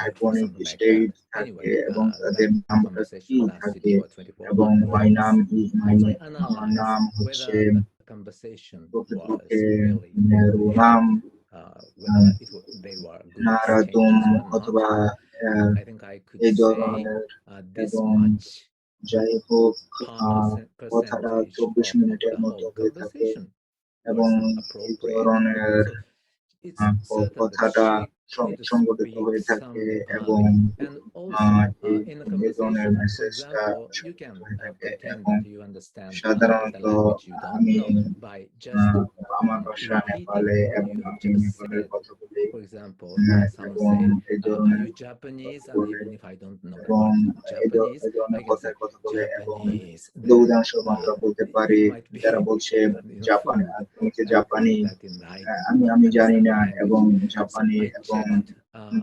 আইকনিক স্টেট থাকে এবং তাদের নামটা কি থাকে এবং মাই নাম ইজ মাই, আমার নাম হচ্ছে প্রকৃতপক্ষে রুনাম নারাতুম অথবা এই ধরনের এবং যাই হোক কথাটা 24 মিনিটের মতো হয়ে থাকে এবং এই ধরনের কথাটা সংগঠিত হয়ে থাকে এবং এই ধরনের মেসেজটা হয়ে থাকে এবং সাধারণত আমি আমার বাসা নেপালে এবং আমি নেপালের কথা বলি এবং এই ধরনের এবং এই ধরনের কথায় কথা বলে এবং উদাহরণস্বরূপ আমরা বলতে পারি যারা বলছে জাপানি, তুমি কি জাপানি, আমি জানি না এবং জাপানি এবং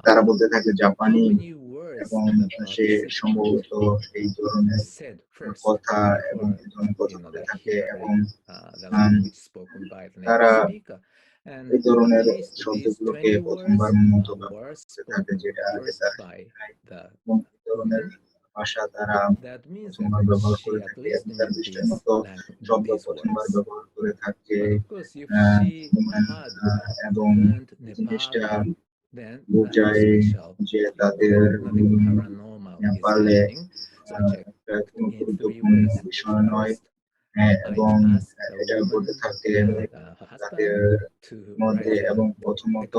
তারা বলতে থাকে জাপানি এবং সে সম্ভবত এই ধরনের কথা এবং এই ধরনের কথা বলতে থাকে এবং তারা এই ধরনের শব্দগুলোকে প্রথমবার মতো ব্যবহার করতে থাকে, যেটা আগে তারা এবং এই ধরনের ভাষা তারা প্রথমবার ব্যবহার করে থাকে এবং তার দৃষ্টির মতো শব্দ প্রথমবার ব্যবহার করে থাকে এবং জিনিসটা বোঝায় যে তাদের নেপালে কোনো গুরুত্বপূর্ণ বিষয় নয় এবং এটা বলতে থাকে তাদের মধ্যে এবং প্রথমত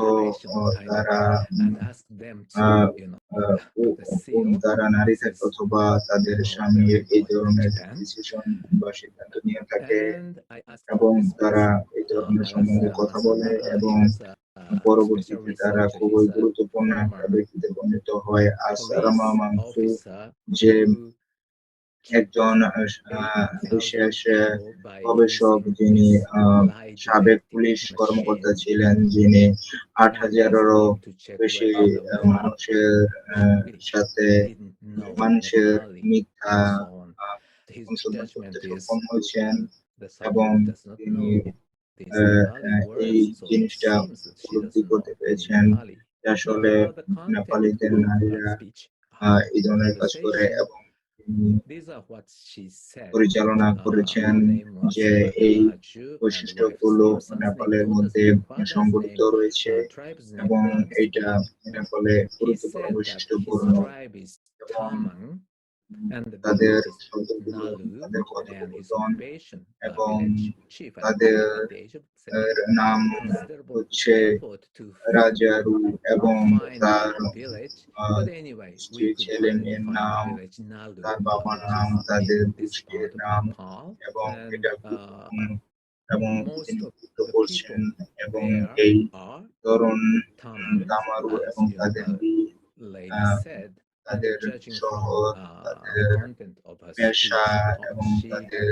তারা নারী থাকে অথবা তাদের স্বামীর এই ধরনের ডিসিশন বা সিদ্ধান্ত নিয়ে থাকে এবং তারা এই ধরনের সম্বন্ধে কথা বলে এবং পরবর্তীতে তারা খুবই গুরুত্বপূর্ণ একটা ব্যক্তিতে পরিণত হয়। আসসালামু আলাইকুম, যে একজন বিশেষ গবেষক যিনি সাবেক পুলিশ কর্মকর্তা ছিলেন, যিনি 8,000-এরও বেশি মানুষের সাথে মানুষের মিথ্যা অনুসন্ধান করতে সক্ষম হয়েছেন এবং তিনি এই জিনিসটা উপলব্ধি করতে পেরেছেন যে আসলে নেপালিদের নারীরা এই ধরনের কাজ করে এবং পরিচালনা করেছেন যে এই বৈশিষ্ট্যগুলো নেপালের মধ্যে সংগঠিত রয়েছে এবং এটা নেপালে গুরুত্বপূর্ণ বৈশিষ্ট্যপূর্ণ এবং তাদের শব্দগুলো, তাদের কথোপকথন এবং তাদের নাম হচ্ছে রাজারু এবং তার স্ত্রী ছেলে মেয়ের নাম, তার বাবার নাম, তাদের গোষ্ঠীর নাম এবং এটা এবং তিনি বলছেন এবং এই তরুণ তামারু এবং তাদের তাদের শহর, তাদের পেশা এবং তাদের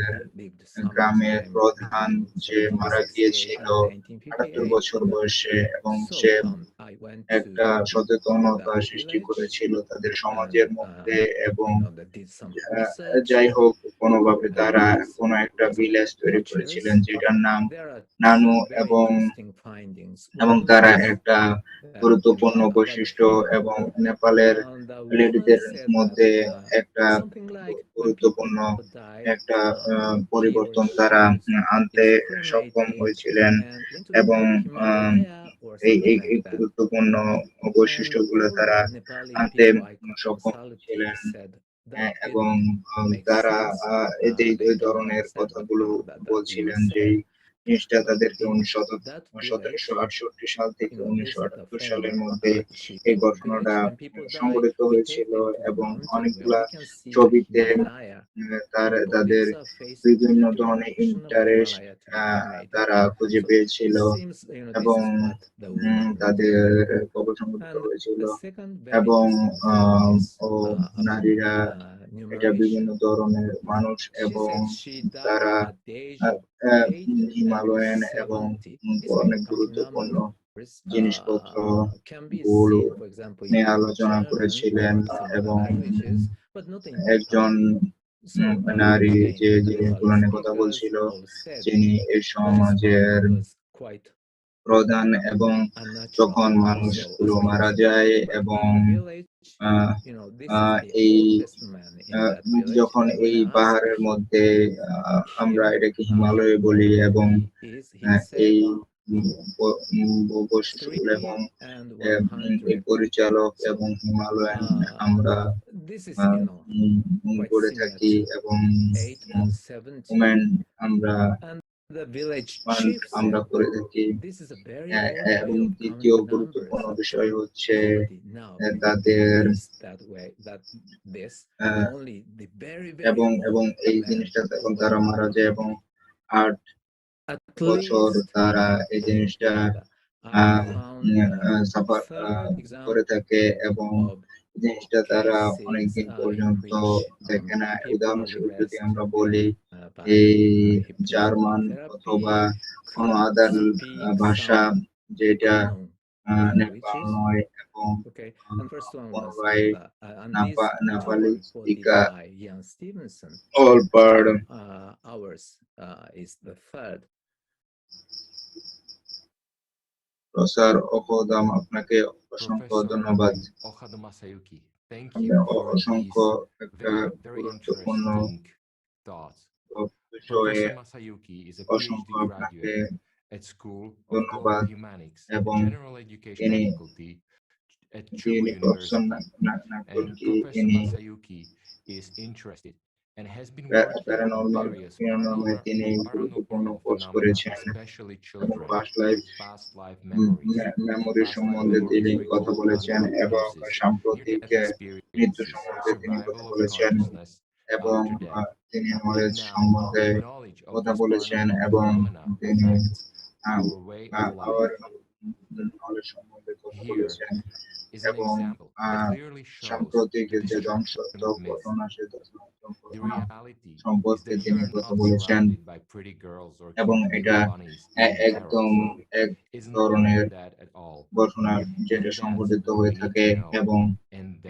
গ্রামের প্রধান যে মারা গিয়েছিল 78 বছর বয়সে এবং সে একটা সচেতনতা সৃষ্টি করেছিল তাদের সমাজের মধ্যে এবং যাই হোক কোনোভাবে তারা কোনো একটা ভিলেজ তৈরি করেছিলেন যেটার নাম নানু এবং তারা একটা গুরুত্বপূর্ণ বৈশিষ্ট্য এবং নেপালের লেডিদের মধ্যে একটা গুরুত্বপূর্ণ একটা পরিবর্তন তারা আনতে সক্ষম হয়েছিলেন এবং এই গুরুত্বপূর্ণ বৈশিষ্ট্যগুলো তারা আনতে সক্ষম ছিলেন এবং তারা এই ধরনের কথাগুলো বলছিলেন যে জিনিসটা তাদেরকে 1768 সাল থেকে 1978 সালের মধ্যে এই ঘটনাটা সংঘটিত হয়েছিল এবং অনেকগুলা ছবিতে তাদের বিভিন্ন ধরনের ইন্টারেস্ট তারা খুঁজে পেয়েছিল এবং তাদের কবর সংঘটিত হয়েছিল এবং নারীরা এটা বিভিন্ন ধরনের মানুষ এবং তারা হিমালয়ান এবং অনেক গুরুত্বপূর্ণ জিনিসপত্র গুলো নিয়ে আলোচনা করেছিলেন এবং একজন নারী যে জিনিসগুলো নিয়ে কথা বলছিল যিনি এই সমাজের প্রধান এবং যখন মানুষগুলো মারা যায় এবং এই যখন এই পাহাড়ের মধ্যে আমরা এটাকে হিমালয় বলি এবং এই বৈশিষ্ট্যগুলো এবং এই পরিচালক এবং হিমালয়ান আমরা করে থাকি এবং আমরা আমরা করে থাকি এবং দ্বিতীয় গুরুত্বপূর্ণ বিষয় হচ্ছে তাদের এবং এই জিনিসটা তখন তারা মারা যায় এবং 8 বছর তারা এই জিনিসটা সাফার করে থাকে এবং জিনিসটা তারা অনেকদিন পর্যন্ত দেখে না। উদাহরণস্বরূপ যদি আমরা বলি এই জার্মান অথবা কোনো আদার ভাষা যেটা নেপাল নয় এবং নেপালি টিকা অল পার্ট প্রসার অকদম আপনাকে অসংখ্য ধন্যবাদ। অসংখ্য একটা গুরুত্বপূর্ণ বিষয়ে অসংখ্য আপনাকে ধন্যবাদ এবং তিনি প্রফেসর তিনি প্যারানর্মাল ফিনোমেননে তিনি গুরুত্বপূর্ণ কোর্স করেছেন এবং পাস্ট লাইফ মেমোরি সম্বন্ধে তিনি কথা বলেছেন এবং সাম্প্রতিক মৃত্যু সম্বন্ধে তিনি কথা বলেছেন এবং তিনি নলেজ সম্বন্ধে কথা বলেছেন এবং তিনি নলেজ সম্বন্ধে কথা বলেছেন এবং সাম্প্রতিক যে ধ্বংসাত্মক ঘটনা সে সম্পর্কে তিনি কথা বলেছেন এবং এটা একদম এক ধরনের ঘটনা যেটা সংঘটিত হয়ে থাকে এবং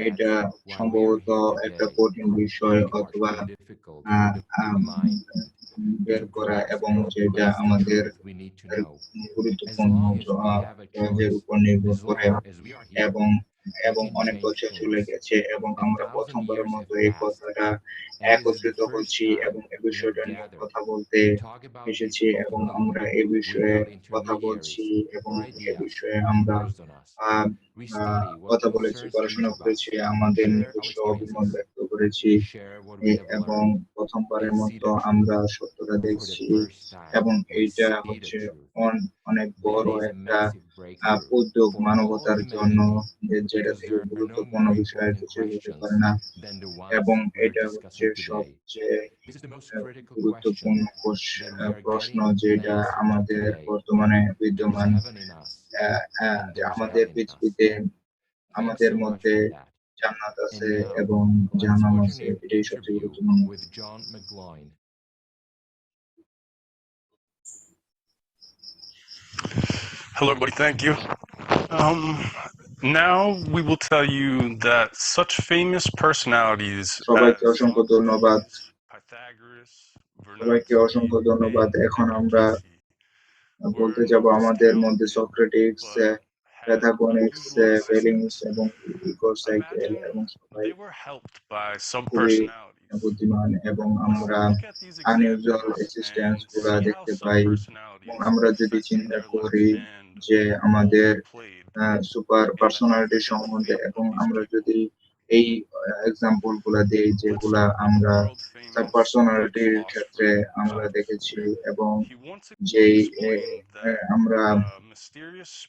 এটা সম্ভবত একটা কঠিন বিষয় অথবা বের করা এবং যেটা আমাদের গুরুত্বপূর্ণ জবাবের উপর নির্ভর করে এবং অনেক বছর চলে গেছে এবং আমরা প্রথমবারের মতো এই কথাটা একত্রিত হচ্ছি এবং এই বিষয়টা নিয়ে কথা বলতে এসেছি এবং আমরা এই বিষয়ে কথা বলছি এবং এই বিষয়ে আমরা কথা বলেছি, পড়াশোনা করেছি, আমাদের নিজস্ব অভিমত ব্যক্ত করেছি এবং প্রথমবারের মতো আমরা সত্যটা দেখছি এবং এইটা হচ্ছে অনেক বড় একটা উদ্যোগ মানবতার জন্য যেটা থেকে গুরুত্বপূর্ণ বিষয় কিছু হতে পারে না এবং এটা হচ্ছে সবচেয়ে গুরুত্বপূর্ণ প্রশ্ন যেটা আমাদের বর্তমানে বিদ্যমান আমাদের পৃথিবীতে আমাদের মধ্যে জান্নাত আছে এবং জাহান্নাম আছে, এটাই সবচেয়ে গুরুত্বপূর্ণ। Hello, everybody. Thank you. Now we will tell you that such famous personalities সবাইকে অসংখ্য ধন্যবাদ। সবাইকে অসংখ্য ধন্যবাদ। এখন আমরা বলতে যাব আমাদের মধ্যে সক্রেটিস, প্যাথাগোনিক্স, ভেলিংস এবং ইগোসাইকেল এবং সবাই খুবই বুদ্ধিমান এবং আমরা আনইউজুয়াল এক্সিস্টেন্স গুলা দেখতে পাই এবং আমরা যদি চিন্তা করি যে আমাদের সুপার পার্সোনালিটি সম্বন্ধে এবং আমরা যদি এই এক্সাম্পল গুলা দিই যেগুলা আমরা সাবপার্সোনালিটির ক্ষেত্রে আমরা দেখেছি এবং যেই আমরা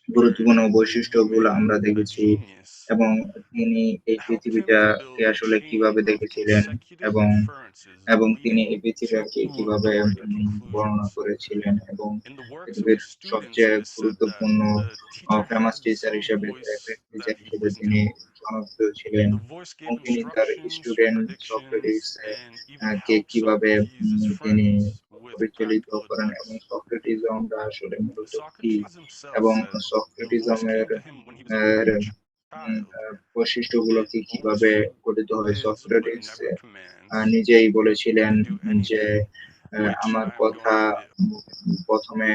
গুরুত্বপূর্ণ বৈশিষ্ট্যগুলো আমরা দেখেছি এবং তিনি এই পৃথিবীটাকে আসলে কিভাবে দেখেছিলেন এবং এবং তিনি এই পৃথিবীকে কিভাবে বর্ণনা করেছিলেন এবং পৃথিবীর সবচেয়ে গুরুত্বপূর্ণ ফেমাস টিচার হিসেবে তিনি জনপ্রিয় ছিলেন এবং তিনি তার স্টুডেন্ট সক্রেটিস কে কিভাবে তিনি পরিচালিত করেন এবং সক্রেটিজমটা আসলে মূলত কি এবং সক্রেটিজমের বৈশিষ্ট্যগুলো কিভাবে গঠিত হয়। সক্রেটিস নিজেই বলেছিলেন যে আমার কথা প্রথমে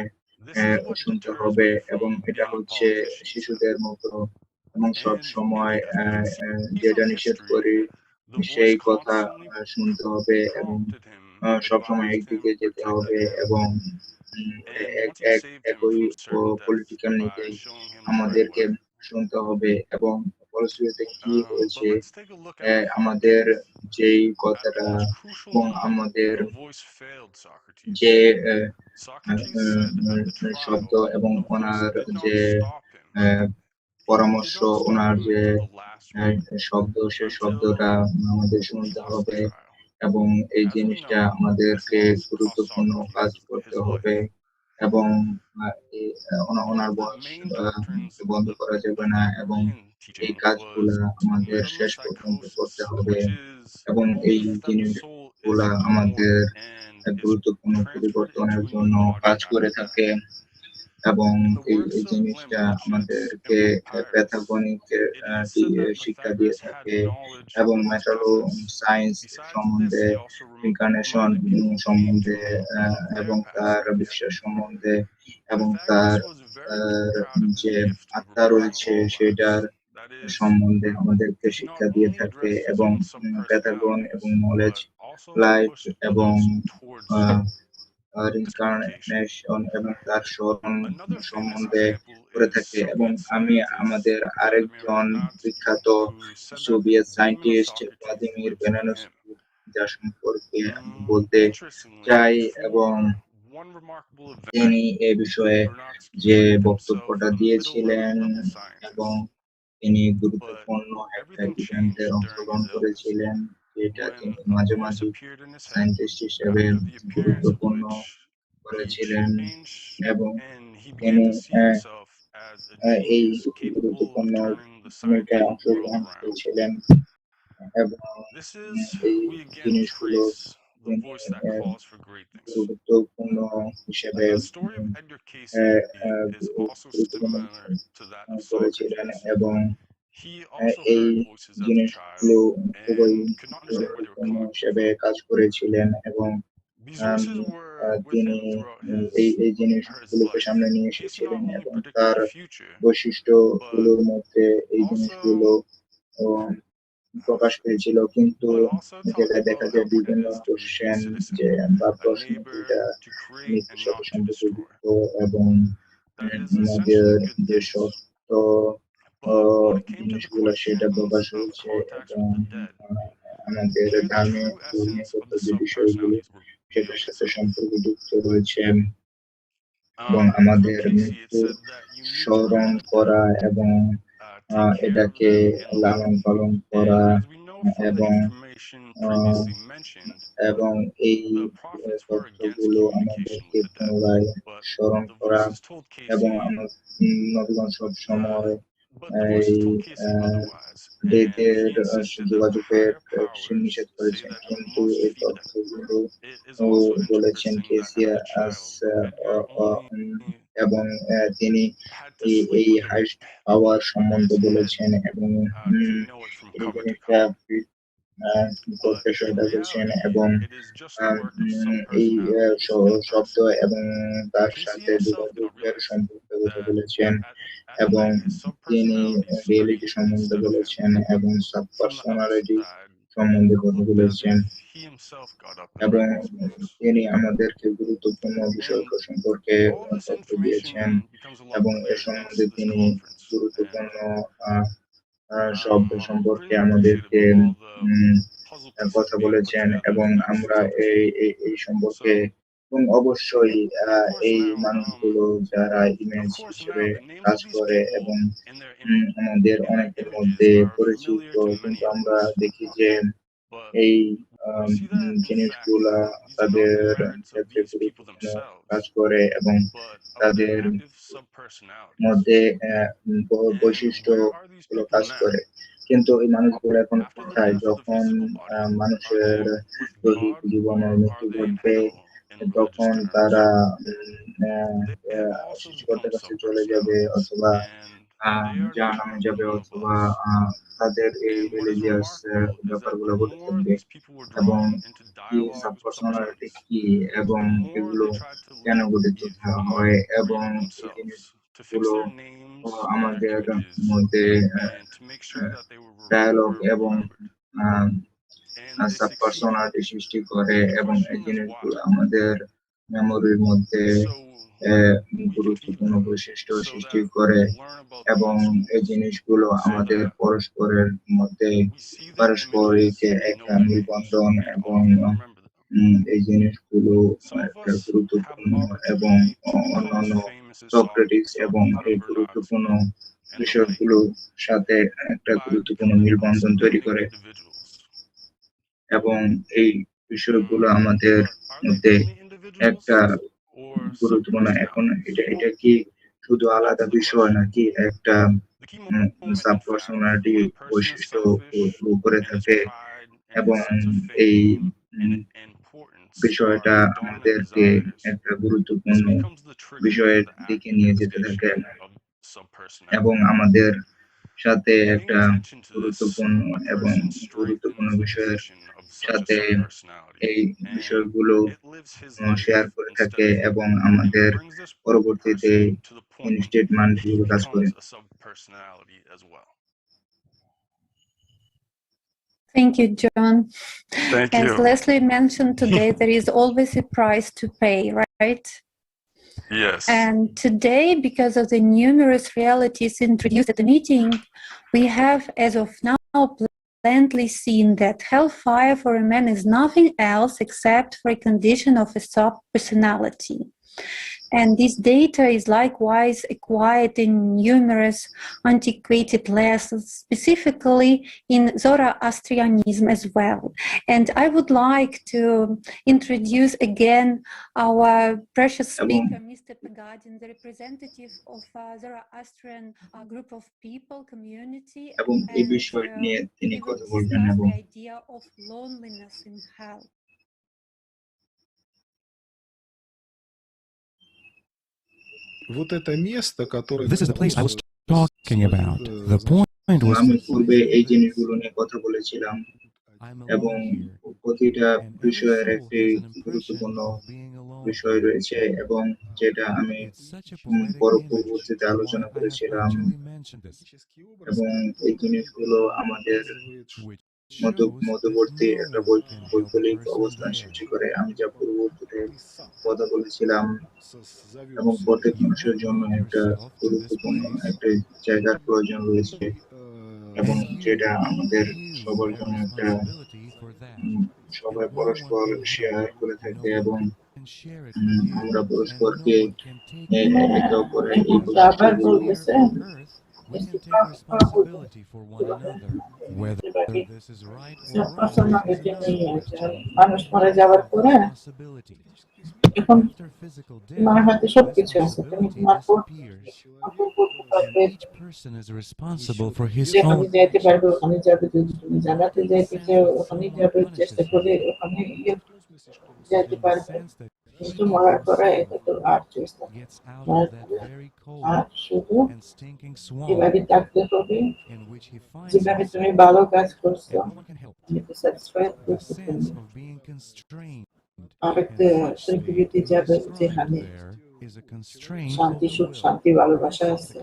শুনতে হবে এবং এটা হচ্ছে শিশুদের মতো এবং সব সময় যেটা নিষেধ করি সেই কথা শুনতে হবে এবং সবসময় একদিকে যেতে হবে এবং একই পলিটিক্যাল নীতি আমাদেরকে শুনতে হবে এবং ফলশ্রুতিতে কি হয়েছে আমাদের যেই কথাটা এবং আমাদের যে শব্দ এবং ওনার যে পরামর্শ ওনার যে শব্দ সেই শব্দটা আমাদের শুনতে হবে এবং এই জিনিসটা আমাদেরকে গুরুত্বপূর্ণ কাজ করতে হবে এবং ওনার বয়স বন্ধ করা যাবে না এবং এই কাজগুলা আমাদের শেষ পর্যন্ত করতে হবে এবং এই জিনিসগুলা আমাদের গুরুত্বপূর্ণ পরিবর্তনের জন্য কাজ করে থাকে এবং এই জিনিসটা আমাদেরকে প্যাথাগনিকের শিক্ষা দিয়ে থাকে এবং মেটালো সায়েন্স সম্বন্ধে ইনকার্নেশন সম্বন্ধে এবং তার বিশ্বাস সম্বন্ধে এবং তার যে আত্মা রয়েছে সেটার সম্বন্ধে আমাদেরকে শিক্ষা দিয়ে থাকে এবং প্যাথাগন এবং নলেজ লাইফ এবং রিনকার্নেশন এবং তার স্মরণ সম্বন্ধে করে থাকে এবং আমি আমাদের আরেকজন বিখ্যাত সোভিয়েত সায়েন্টিস্ট ভ্লাদিমির বেনানস্কি যার সম্পর্কে আমি বলতে চাই এবং তিনি এ বিষয়ে যে বক্তব্যটা দিয়েছিলেন এবং তিনি গুরুত্বপূর্ণ একটা ইভেন্টে অংশগ্রহণ করেছিলেন যেটা তিনি মাঝে মাঝে সায়েন্টিস্ট হিসেবে গুরুত্বপূর্ণ করেছিলেন এবং তিনি এই গুরুত্বপূর্ণ ভূমিকায় অংশগ্রহণ করেছিলেন এবং এই জিনিসগুলো তিনি গুরুত্বপূর্ণ হিসেবে গুরুত্বপূর্ণ করেছিলেন এবং এই জিনিসগুলো খুবই গুরুত্বপূর্ণ হিসেবে কাজ করেছিলেন এবং তিনি এই জিনিসগুলোকে সামনে নিয়ে এসেছিলেন এবং তার বৈশিষ্ট্যগুলোর মধ্যে এই জিনিসগুলো প্রকাশ পেয়েছিল কিন্তু যেটা দেখা যায় বিভিন্ন কোশ্চেন যে বা প্রশ্ন যেটা মৃত্যুর সাথে সম্পর্কযুক্ত এবং আমাদের যে সত্য জিনিসগুলো সেটা প্রকাশ হয়েছে এবং আমাদের ধর্মীয় যে বিষয়গুলো সেটার সাথে সম্পর্কযুক্ত রয়েছে এবং আমাদের মৃত্যু স্মরণ করা এবং এটাকে লালন পালন করা এবং এবং এই তথ্যগুলো আমাদেরকে পুনরায় স্মরণ করা এবং নবীগণ সবসময় এই ডেটের যোগাযোগের নিষেধ করেছেন কিন্তু এই তথ্যগুলো বলেছেন কেসিয়া এবং তিনি এই হাইস্ট পাওয়ার সম্বন্ধে বলেছেন এবং এই জিনিসটা করতে সহায়তা করেছেন এবং এই শব্দ এবং তার সাথে যোগাযোগের সম্পর্কে কথা বলেছেন এবং তিনি রিয়েলিটি সম্বন্ধে বলেছেন এবং সাবপার্সোনালিটি সম্বন্ধে কথা বলেছেন এবং তিনি আমাদেরকে গুরুত্বপূর্ণ বিষয় সম্পর্কে তথ্য দিয়েছেন এবং এ সম্বন্ধে তিনি গুরুত্বপূর্ণ শব্দ সম্পর্কে আমাদেরকে কথা বলেছেন এবং আমরা এই সম্পর্কে এবং অবশ্যই এই মানুষগুলো যারা ইমেজ হিসেবে কাজ করে এবং আমাদের অনেকের মধ্যে পরিচিত, কিন্তু আমরা দেখি যে এই জিনিসগুলা তাদের ক্ষেত্রে গুরুত্বপূর্ণ কাজ করে এবং তাদের মধ্যে বৈশিষ্ট্যগুলো কাজ করে। কিন্তু এই মানুষগুলো এখন কোথায়? যখন মানুষের দৈহিক জীবনের মৃত্যু ঘটবে তখন তারা সৃষ্টিকর্তার কাছে চলে যাবে অথবা জাহান্নামে যাবে অথবা তাদের এই রিলিজিয়াস ব্যাপারগুলো ঘটে থাকবে এবং কি সাবপার্সোনালিটি কি এবং এগুলো কেন গঠিত হয় এবং এই জিনিসগুলো আমাদের মধ্যে ডায়ালগ এবং সাবপার্সোনালিটি সৃষ্টি করে এবং এই জিনিসগুলো আমাদের মেমোরির মধ্যে গুরুত্বপূর্ণ বৈশিষ্ট্য সৃষ্টি করে এবং এই জিনিসগুলো আমাদের পরস্পরের মধ্যে পারস্পরিক একটা নিবন্ধন এবং এই জিনিসগুলো একটা গুরুত্বপূর্ণ এবং অন্যান্য সক্রেটিস এবং এই গুরুত্বপূর্ণ বিষয়গুলোর সাথে একটা গুরুত্বপূর্ণ নিবন্ধন তৈরি করে এবং এই বিষয়গুলো আমাদের মধ্যে একটা গুরুত্বপূর্ণ। এখন এটা কি শুধু আলাদা বিষয় নাকি একটা সাবপার্সোনালিটি বৈশিষ্ট্য উপরে থাকে এবং এই বিষয়টা আমাদেরকে একটা গুরুত্বপূর্ণ বিষয়ের দিকে নিয়ে যেতে থাকে এবং আমাদের সাথে একটা গুরুত্বপূর্ণ বিষয়ের সাথে এই বিষয়গুলো শেয়ার করে থাকে এবং আমাদের পরবর্তীতে স্টেটমেন্টগুলো কাজ করে। Thank you, John. Thank As you. Leslie mentioned today, there is always a price to pay, right? Yes. And today, because of the numerous realities introduced at the meeting, we have, as of now, bluntly seen that hellfire for a man is nothing else except for a condition of a subpersonality. And this data is likewise acquired in numerous antiquated lessons, specifically in Zoroastrianism as well. And I would like to introduce again our precious speaker, Mr. Pagadin, the representative of Zoroastrian group of people, community, এবং এই বিষয় নিয়ে তিনি কথা বলবেন এবং the idea of loneliness in hell. This is the place I was talking about. The point was আমি পূর্বে এই জিনিসগুলো নিয়ে কথা বলেছিলাম এবং প্রতিটা বিষয়ের একটি গুরুত্বপূর্ণ বিষয় রয়েছে এবং যেটা আমি পূর্ববর্তীতে আলোচনা করেছিলাম এবং এই জিনিসগুলো আমাদের মধ্যবর্তী একটা বৈকল্পিক অবস্থান সৃষ্টি করে। আমি যা পূর্ববর্তীতে কথা বলেছিলাম এবং প্রত্যেক মানুষের জন্য একটা গুরুত্বপূর্ণ একটা জায়গার প্রয়োজন রয়েছে এবং যেটা আমাদের সবার জন্য একটা সবাই পরস্পর শেয়ার করে থাকে এবং আমরা পরস্পরকে একে অপরের এই মানুষ মারা যাওয়ার পরে এখন তোমার হাতে সবকিছু আছে, তুমি তোমার যেখানে যাইতে পারবে ওখানে যাবে, যদি তুমি জানাতে যাইতে চাও ওখানে যাবে, চেষ্টা করে ওখানে যাইতে পারবে। কিন্তু মরার পরে এটা তো আর চেষ্টা আর শুধু যেভাবে থাকতে হবে, যেভাবে তুমি ভালো কাজ করছো আরেকটা পৃথিবীতে যাবে যেখানে শান্তি, সুখ, শান্তি, ভালোবাসা আছে।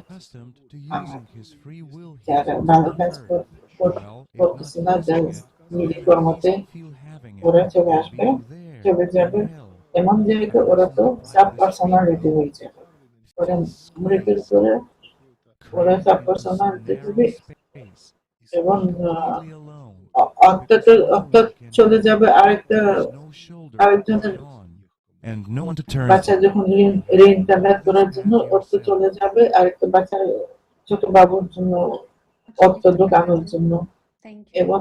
যারা ভালো কাজ করতেছে না, যারা নিজে কর্মতে ওরা চলে আসবে, চলে যাবে এমন জায়গায় ওরা তো সাবপার্সোনালিটি হয়ে যাবে। ওরা মৃত্যুর পরে ওরা সাবপার্সোনালিটি হবে এবং অর্থাৎ চলে যাবে আরেকজনের বাচ্চা যখন ঋণটা ম্যাদ করার জন্য অর্থ চলে যাবে আরেকটা বাচ্চার ছোট বাবুর জন্য অর্থ ঢোকানোর জন্য এবং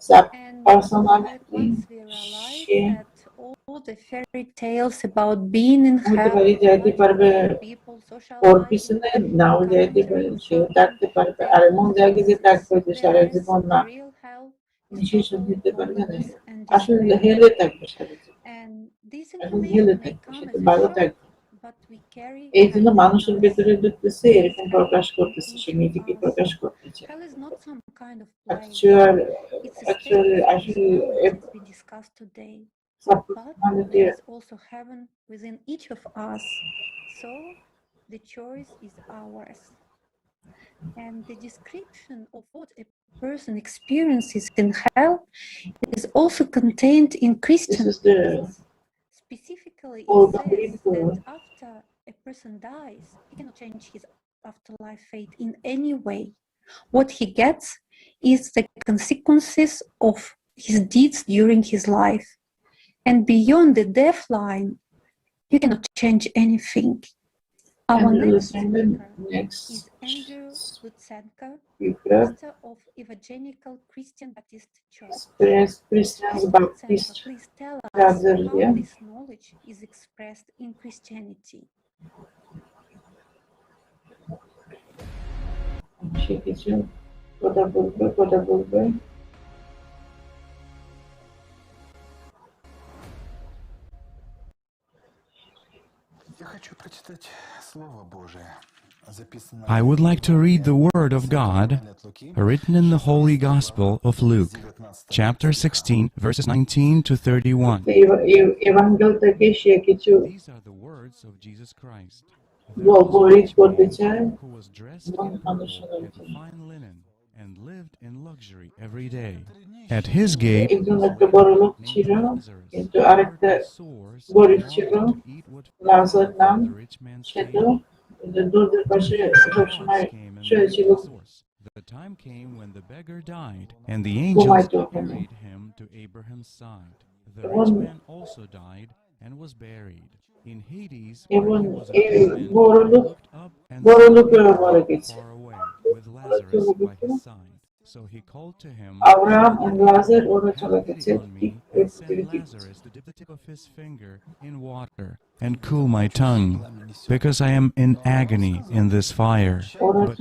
subpersonality all the fairy tales about being in hell যাইতে পারবে ওর পিছনে নাও যাইতে পারে সেও থাকতে পারবে আর এমন জায়গায় যে থাকবে যে সারা জীবন না নিঃশ্বাস দিতে পারবে না আসলে হেলে থাকবে সারা জীবন এখন হেলে থাকবে সেটা ভালো থাকবে এই জন্য মানুষের ভেতরে ঢুকতেছে এরকম প্রকাশ করতেছে সে নিজেকে প্রকাশ করতে চায় আসলে but there is also heaven within each of us, so the choice is ours. And the description of what a person experiences in hell is also contained in Christian faith. Specifically, it says that after a person dies, he cannot change his afterlife fate in any way. What he gets is the consequences of his deeds during his life. And beyond the death line, you cannot change anything. Our next speaker is Andrew Lutsenko, pastor of Evangelical Christian Baptist Church. Christians Baptist, please tell us how this knowledge is expressed in Christianity. I would like to read the Word of God written in the Holy Gospel of Luke, chapter 16, verses 19 to 31. These are the words of Jesus Christ, who was dressed in fine linen and lived in luxury every day. At his gate, the time came when the beggar died, and the angels carried him to Abraham's side. The rich man also died and was buried. In Hades, where he was a torment, looked up and saw far away, with Lazarus by his side. So he called to him, Abraham and Lazarus were and sent Lazarus to dip the tip of his finger in water and cool my tongue, because I am in agony in this fire. But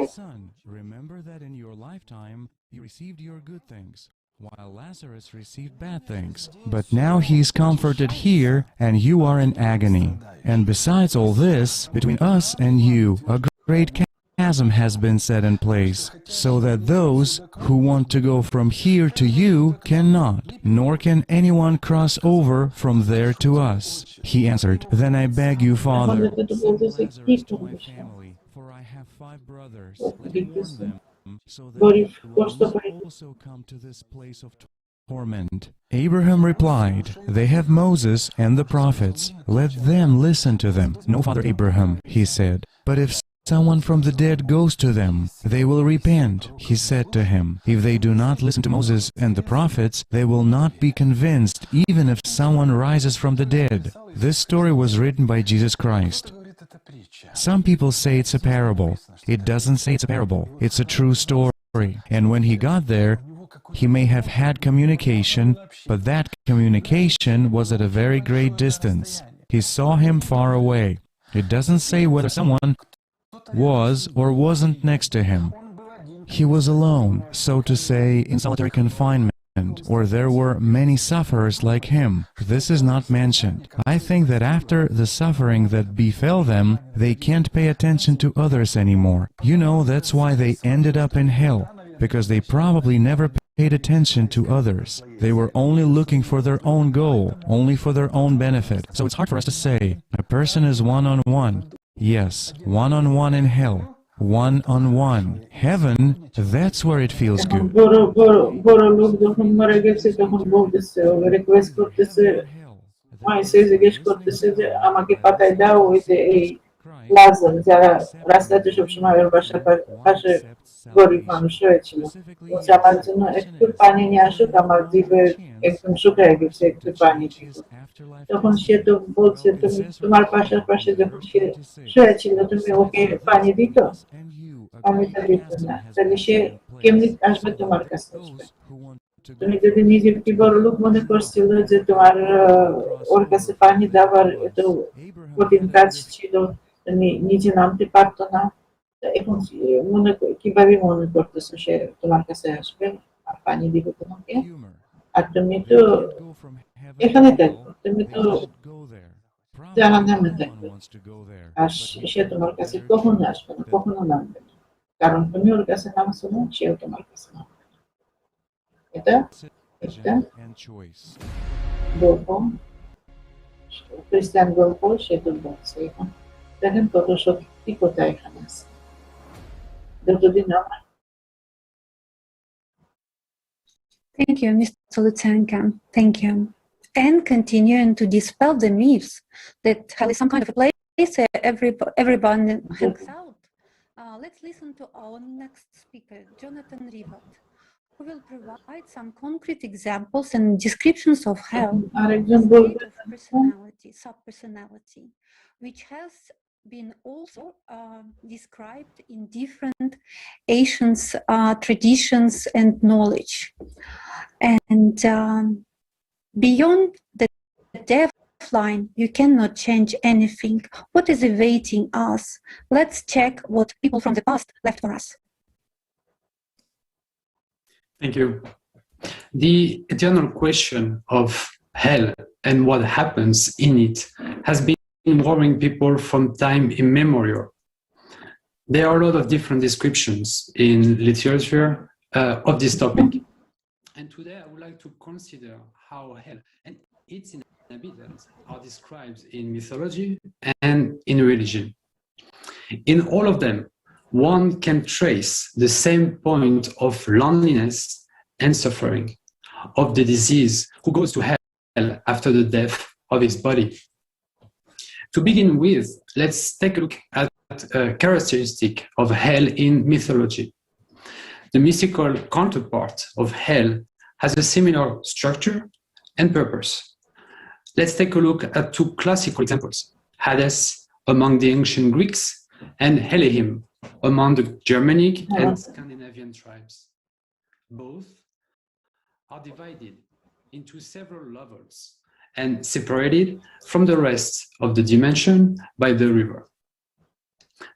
son, remember that in your lifetime you received your good things, while Lazarus received bad things. But now he is comforted here, and you are in agony. And besides all this, between us and you, a great chasm has been set in place, so that those who want to go from here to you cannot, nor can anyone cross over from there to us. He answered, Then I beg you, Father, send Lazarus to my family, for I have 5 brothers. Let him warn them, so that they will not also come to this place of torment. Abraham replied, They have Moses and the prophets. Let them listen to them. No, Father Abraham, he said, but if someone from the dead goes to them, they will repent. He said to him, If they do not listen to Moses and the prophets, they will not be convinced, even if someone rises from the dead. This story was written by Jesus Christ. Some people say it's a parable. It doesn't say it's a parable. It's a true story. And when he got there, he may have had communication, but that communication was at a very great distance. He saw him far away. It doesn't say whether someone was or wasn't next to him. He was alone, so to say, in solitary confinement, or there were many sufferers like him. This is not mentioned. I think that after the suffering that befell them, they can't pay attention to others anymore. You know, that's why they ended up in hell, because they probably never paid attention to others. They were only looking for their own goal, only for their own benefit. So it's hard for us to say, a person is one-on-one. Yes, one-on-one in hell. One-on-one. Heaven, that's where it feels good. লাজম যারা রাস্তাতে সবসময় ওর বাসার পাশে গরিব মানুষ হয়েছিল, বলছে আমার জন্য একটু পানি নিয়ে আসুক, আমার জিভে একদম শুকায় গেছে, একটু পানি দিব। তখন সে তো বলছে তুমি তোমার পাশে যখন সে শুয়েছিল তুমি ওকে পানি দিত? পানিটা দিত না, তাহলে সে কেমনি আসবে তোমার কাছে? তুমি যদি নিজেকে বড় লোক মনে করছিল যে তোমার ওর কাছে পানি দেওয়ার এত কঠিন কাজ ছিল, তুমি নিজে নামতে পারতো না, এখন কিভাবে মনে করতেছো সে তোমার কাছে আসবে আর পানি দিবে তোমাকে? আর তুমি তো এখানে থাকবে, তুমি তো জাহান্নামে থাকবে, আর সে তোমার কাছে কখনো আসবে না, কখনো নামবে না, কারণ তুমি ওর কাছে নামছো না, সেও তোমার কাছে নামবে। এটা একটা গল্প, খ্রিস্টান গল্প, সে তো বলছে। এখন দেখেন কত সত্যি কোথায় এখানে আছে। যতদিন আমার Thank you, Mr. Lutsenko. Thank you. And continuing to dispel the myths that hell is some kind of a place where everyone hangs out. Let's listen to our next speaker, Jonathan Rivat, who will provide some concrete examples and descriptions of hell, a state of personality, subpersonality, which has been also described in different ancient traditions and knowledge. And beyond the death line, you cannot change anything. What is awaiting us? Let's check what people from the past left for us. Thank you. The eternal question of hell and what happens in it has been worrying people from time immemorial. There are a lot of different descriptions in literature of this topic. And today I would like to consider how hell and its inhabitants are described in mythology and in religion. In all of them, one can trace the same point of loneliness and suffering, of the disease who goes to hell after the death of his body. To begin with, let's take a look at a characteristic of hell in mythology. The mystical counterpart of hell has a similar structure and purpose. Let's take a look at two classical examples, Hades among the ancient Greeks and Helheim among the Germanic and Scandinavian tribes. Both are divided into several levels and separated from the rest of the dimension by the river.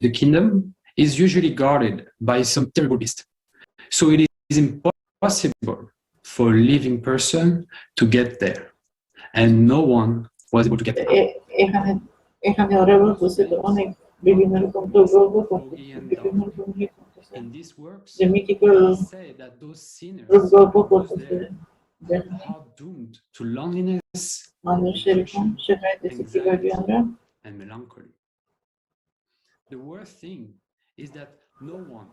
The kingdom is usually guarded by some terrible beast, so it is impossible for a living person to get there, and no one was able to get there. এখানে ওরা বলতেছে অনেক বিভিন্ন রকম গল্প করতেছে, বিভিন্ন রকম যে মিথিক্যাল গল্প করতেছে, To loneliness and melancholy. The worst thing is that no one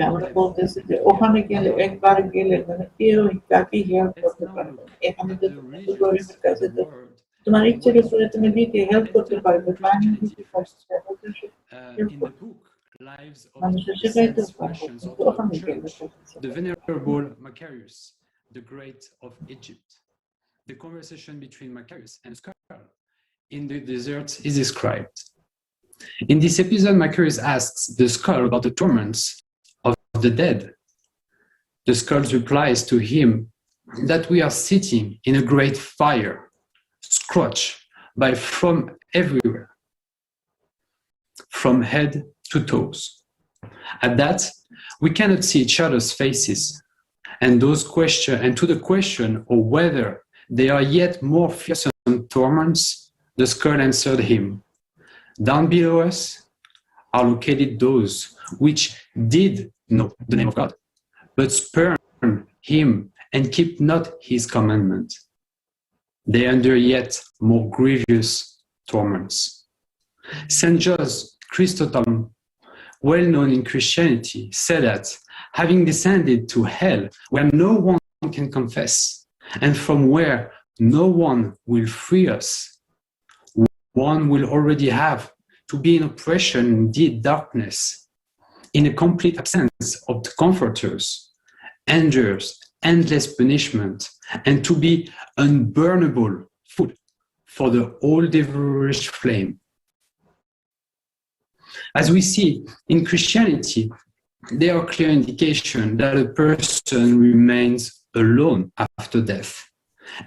আমরা বলতেছি যে ওখানে গেলে একবার গেলে মানে কেউ কাকে হেল্প করতে পারবে। এখানে তো গরিবের কাছে তো তোমার ইচ্ছের উপরে তুমি দিতে হেল্প করতে পারবে, পানি দিতে পারবে, মানুষের সেটাই তো পারবে, কিন্তু ওখানে গেলে the venerable Macarius, the great of Egypt. The conversation between Macarius and Skull in the desert is described. In this episode, Macarius asks the skull about the torments of the dead. The skull replies to him that we are sitting in a great fire, scorched by from everywhere, from head to toes. At that, we cannot see each other's faces, and to the question of whether there are yet more fearsome torments, the skull answered him, down below us are located those which did know the name of God, but spurn him and keep not his commandment. They endure yet more grievous torments. St. John Chrysostom, well known in Christianity, said that having descended to hell where no one can confess, and from where no one will free us, one will already have to be in oppression, indeed darkness, in a complete absence of the comforters, endures endless punishment, and to be unburnable food for the all-devourish flame. As we see in Christianity, there are clear indications that a person remains alone after death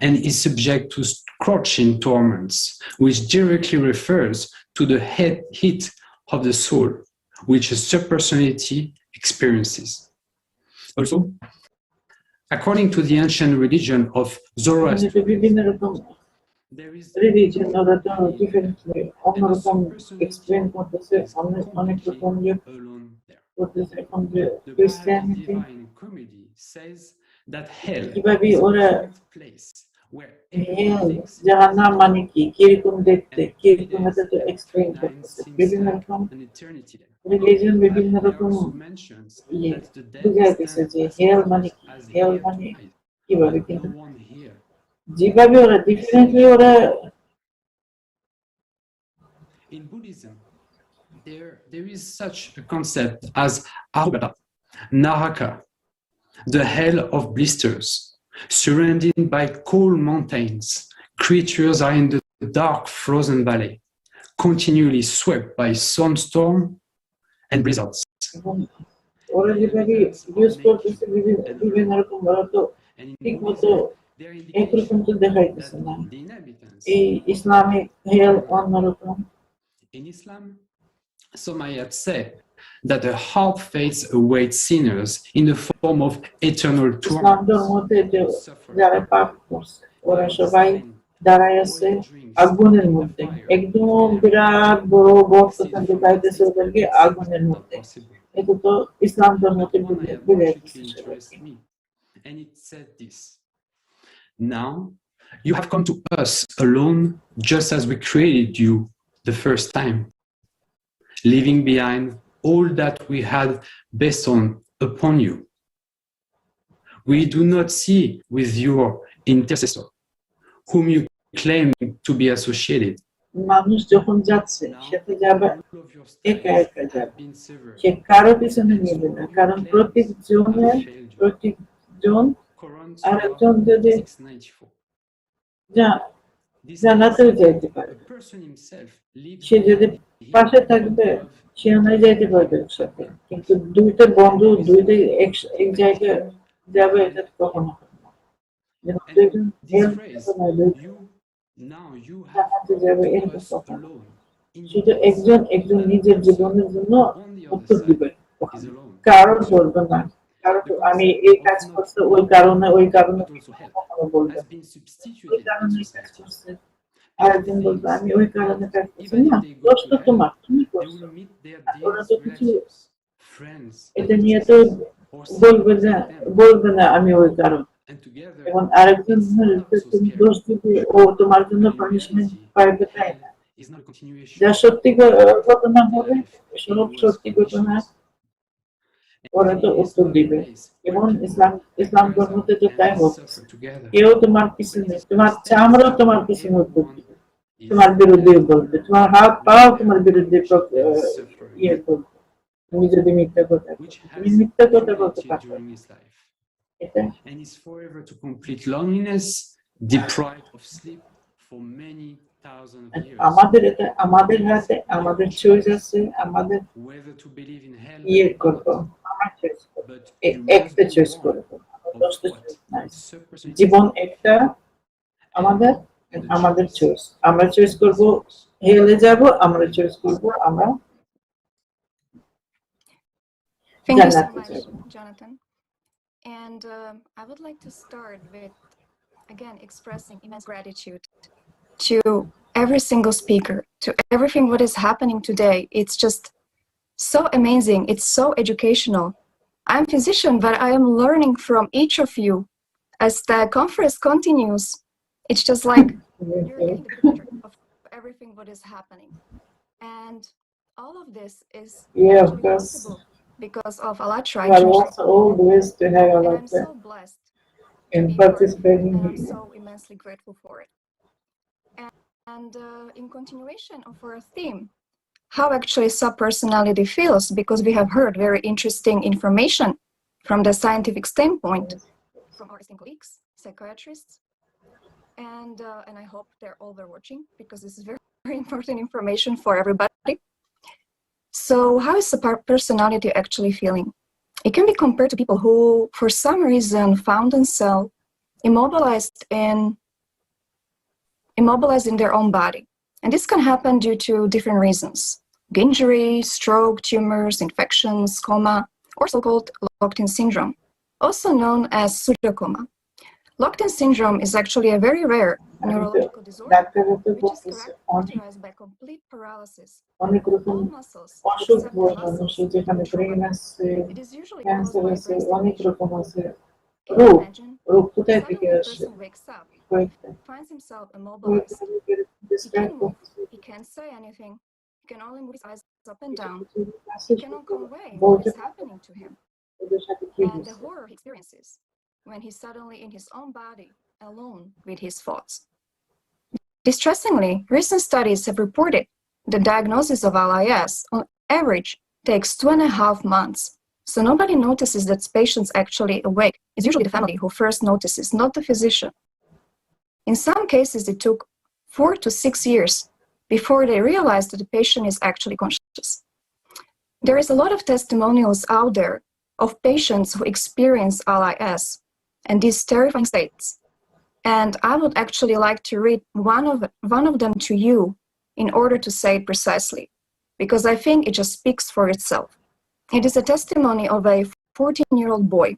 and is subject to scorching torments, which directly refers to the heat of the soul, which a subpersonality experiences. Also, according to the ancient religion of Zoroaster, religion ওরা তো differently অন্যরকম explain করতেছে অনেক রকম ইয়ে করতেছে এখন যে Christianity কিভাবে ওরা জাহান্নাম মানে কি কিরকম দেখতে কিরকম এটা তো explain করতেছে বিভিন্ন রকম religion বিভিন্ন রকম ইয়ে বুঝাইতেছে যে hell মানে কি hell মানে কিভাবে কিন্তু যেভাবে ওরা differently ওরা in Buddhism, there is such a concept as Arubata, Naraka, the hell of blisters. Surrounded by cold mountains, creatures are in the dark frozen valley, continually swept by sunstorm and blizzards. ওরা যেভাবে use করতেছে বিভিন্ন রকম ওরা তো ঠিক মতো একরকম তো দেখাইতেছে না এই ইসলামিক হেল অন্যরকম In Islam, some ayats say that the hard fates await sinners in the form of eternal torment. যারা পাপ করছে ওরা সবাই দাঁড়ায় আছে আগুনের মধ্যে একদম বিরাট বড় বক্স থেকে গাইতেছে ওদেরকে আগুনের মধ্যে এটা তো ইসলাম ধর্মতে বুঝাইতেছে And it said this: now you have come to us alone, just as we created you the first time, leaving behind all that we had bestowed upon you. We do not see with your intercessor, whom you claim to be associated. মানুষ যখন যাচ্ছে সেটা যাবে একা একা যাবে সে কারো পিছনে নেবে না কারণ প্রত্যেকজন আরেকজন যদি জানাতেও যাইতে পারে সে যদি পাশে থাকবে সে নয় যাইতে পারবে একসাথে কিন্তু দুইটা বন্ধু দুইটাই এক জায়গায় যাবে এটা কখনো যাবে এরকম কথা শুধু একজন একজন নিজের জীবনের জন্য উত্তর দিবে কারণ বলবে না কারণ আমি এই কাজ করছি ওই কারণে বলবে ওই কারণে কাজ করছে আরেকজন বলবে আমি ওই কারণে কাজ করছি না দোষ তো তোমার তুমি করছো ওরা তো কিছু এটা নিয়ে তো বলবে না আমি ওই কারণ এবং আরেকজন তুমি দোষ দিবে ও তোমার জন্য পানিশমেন্ট পাইবে তাই না যা সত্যি ঘটনা হবে সব সত্যি ঘটনা ওরা তো উত্তর দিবে এবং ইসলাম ধর্মতে তো তাই বলছে কেউ তোমার পিছনে তোমার চামড়াও তোমার পিছনে উত্তর দিবে তোমার বিরুদ্ধে বলবে তোমার হাত পাও তোমার বিরুদ্ধে ইয়ে করবে তুমি যদি মিথ্যা কথা তুমি মিথ্যা কথা বলতে পারবে And is forever to complete loneliness, deprived of sleep for many thousands of years. আমাদের হাতে আমাদের চয়েস আছে আমাদের ইয়ে করবো একটা চয়েস করবো জীবন একটা আমাদের চয়েস আমরা চয়েস করবো হেলে যাব আমরা চয়েস করবো আমরা জান্নাতে যাব Jonathan. And I would like to start with, again, expressing immense gratitude to every single speaker, to everything what is happening today. It's just so amazing. It's so educational. I'm a physician, but I am learning from each of you as the conference continues. It's just like you're getting the picture of everything what is happening. And all of this is possible because of Allah tried. I'm so blessed in participating. I'm so immensely grateful for it. And in continuation of our theme, how actually subpersonality feels, because we have heard very interesting information from the scientific standpoint from our colleagues, psychiatrists, and I hope they're all watching, because this is very, very important information for everybody. So how is subpersonality actually feeling? It can be compared to people who, for some reason, found themselves immobilized in their own body. And this can happen due to different reasons: injury, stroke, tumors, infections, coma, or so-called locked-in syndrome, also known as pseudocoma. Locked-in syndrome is actually a very rare neurological disorder, which is characterized by complete paralysis of all muscles except the muscles that control. It is usually caused by brain stimulation. Can you imagine? Suddenly a person wakes up, finds himself immobilized. He can't move, he can't say anything, he can only move his eyes up and down. He cannot convey what is happening to him. And the horror he experiences when he's suddenly in his own body, alone with his thoughts. Distressingly, recent studies have reported the diagnosis of LIS on average takes 2.5 months. So nobody notices that patients actually awake. It's usually the family who first notices, not the physician. In some cases, it took 4 to 6 years before they realized that the patient is actually conscious. There is a lot of testimonials out there of patients who experience LIS and these terrifying states. And I would actually like to read one of them to you in order to say it precisely, because I think it just speaks for itself. It is a testimony of a 14-year-old boy.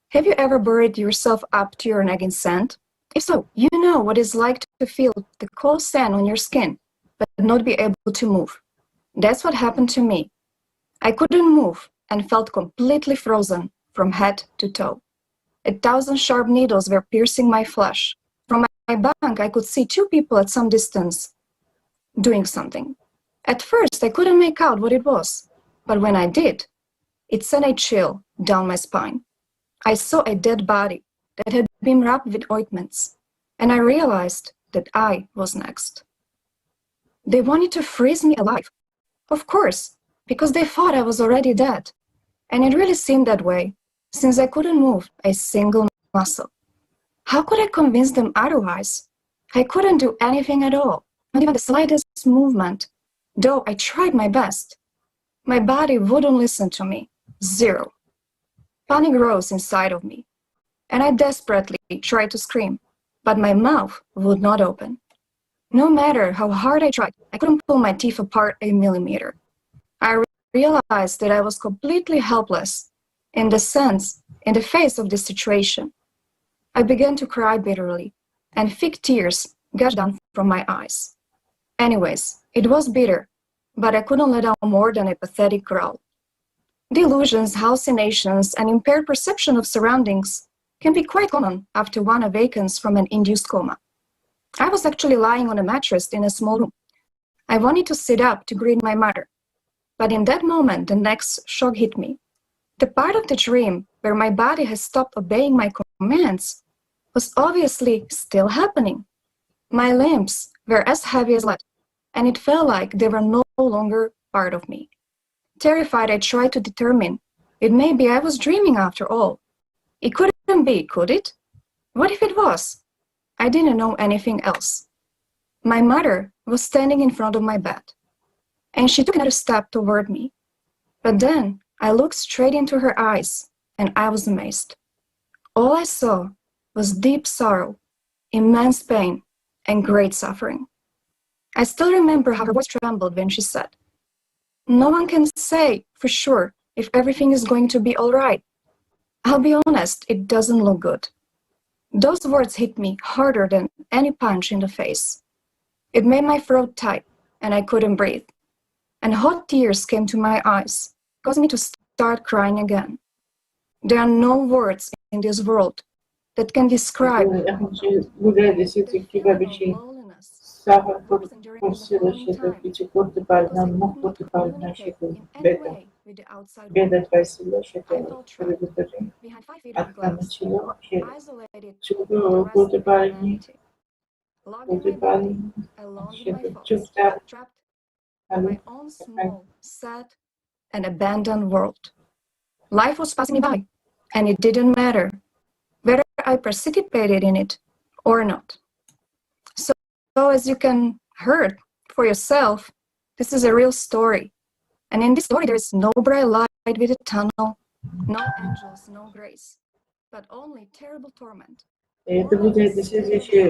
Have you ever buried yourself up to your neck in sand? If so, you know what it's like to feel the cold sand on your skin, but not be able to move. That's what happened to me. I couldn't move and felt completely frozen from head to toe. 1,000 sharp needles were piercing my flesh. From my bunk, I could see 2 people at some distance doing something. At first, I couldn't make out what it was, but when I did, it sent a chill down my spine. I saw a dead body that had been wrapped with ointments, and I realized that I was next. They wanted to freeze me alive, of course, because they thought I was already dead. And it really seemed that way, since I couldn't move a single muscle. How could I convince them otherwise? I couldn't do anything at all, not even the slightest movement, though I tried my best. My body wouldn't listen to me. Zero. Panic rose inside of me, and I desperately tried to scream, but my mouth would not open. No matter how hard I tried, I couldn't pull my teeth apart a millimeter. I realized that I was completely helpless in the face of this situation. I began to cry bitterly, and thick tears gushed down from my eyes. Anyways, it was bitter, but I couldn't let out more than a pathetic growl. Delusions, hallucinations, and impaired perception of surroundings can be quite common after one awakens from an induced coma. I was actually lying on a mattress in a small room. I wanted to sit up to greet my mother, but in that moment, the next shock hit me. The part of the dream where my body has stopped obeying my commands was obviously still happening. My limbs were as heavy as lead, and it felt like they were no longer part of me. Terrified, I tried to determine it may be I was dreaming after all. It couldn't be, could it? What if it was? I didn't know anything else. My mother was standing in front of my bed, and she took another step toward me. But then I looked straight into her eyes, and I was amazed. All I saw was deep sorrow, immense pain, and great suffering. I still remember how her voice trembled when she said, "No one can say for sure if everything is going to be all right. I'll be honest, it doesn't look good." Those words hit me harder than any punch in the face. It made my throat tight, and I couldn't breathe. And hot tears came to my eyes, causing me to start crying again. There are no words in this world that can describe the feeling of loneliness during the whole time. Because I could not communicate in any way with the outside world. I felt trapped behind 5 feet of glass, isolated from the rest of humanity. Locked in my body, alone with my thoughts, trapped in my own small, sad, and abandoned world. Life was passing me by, and it didn't matter whether I participated in it or not. So as you can hear for yourself, this is a real story. And in this story, there is no bright light with a tunnel, no angels, no grace, but only terrible torment. এটা বুঝাইতেছে যে সে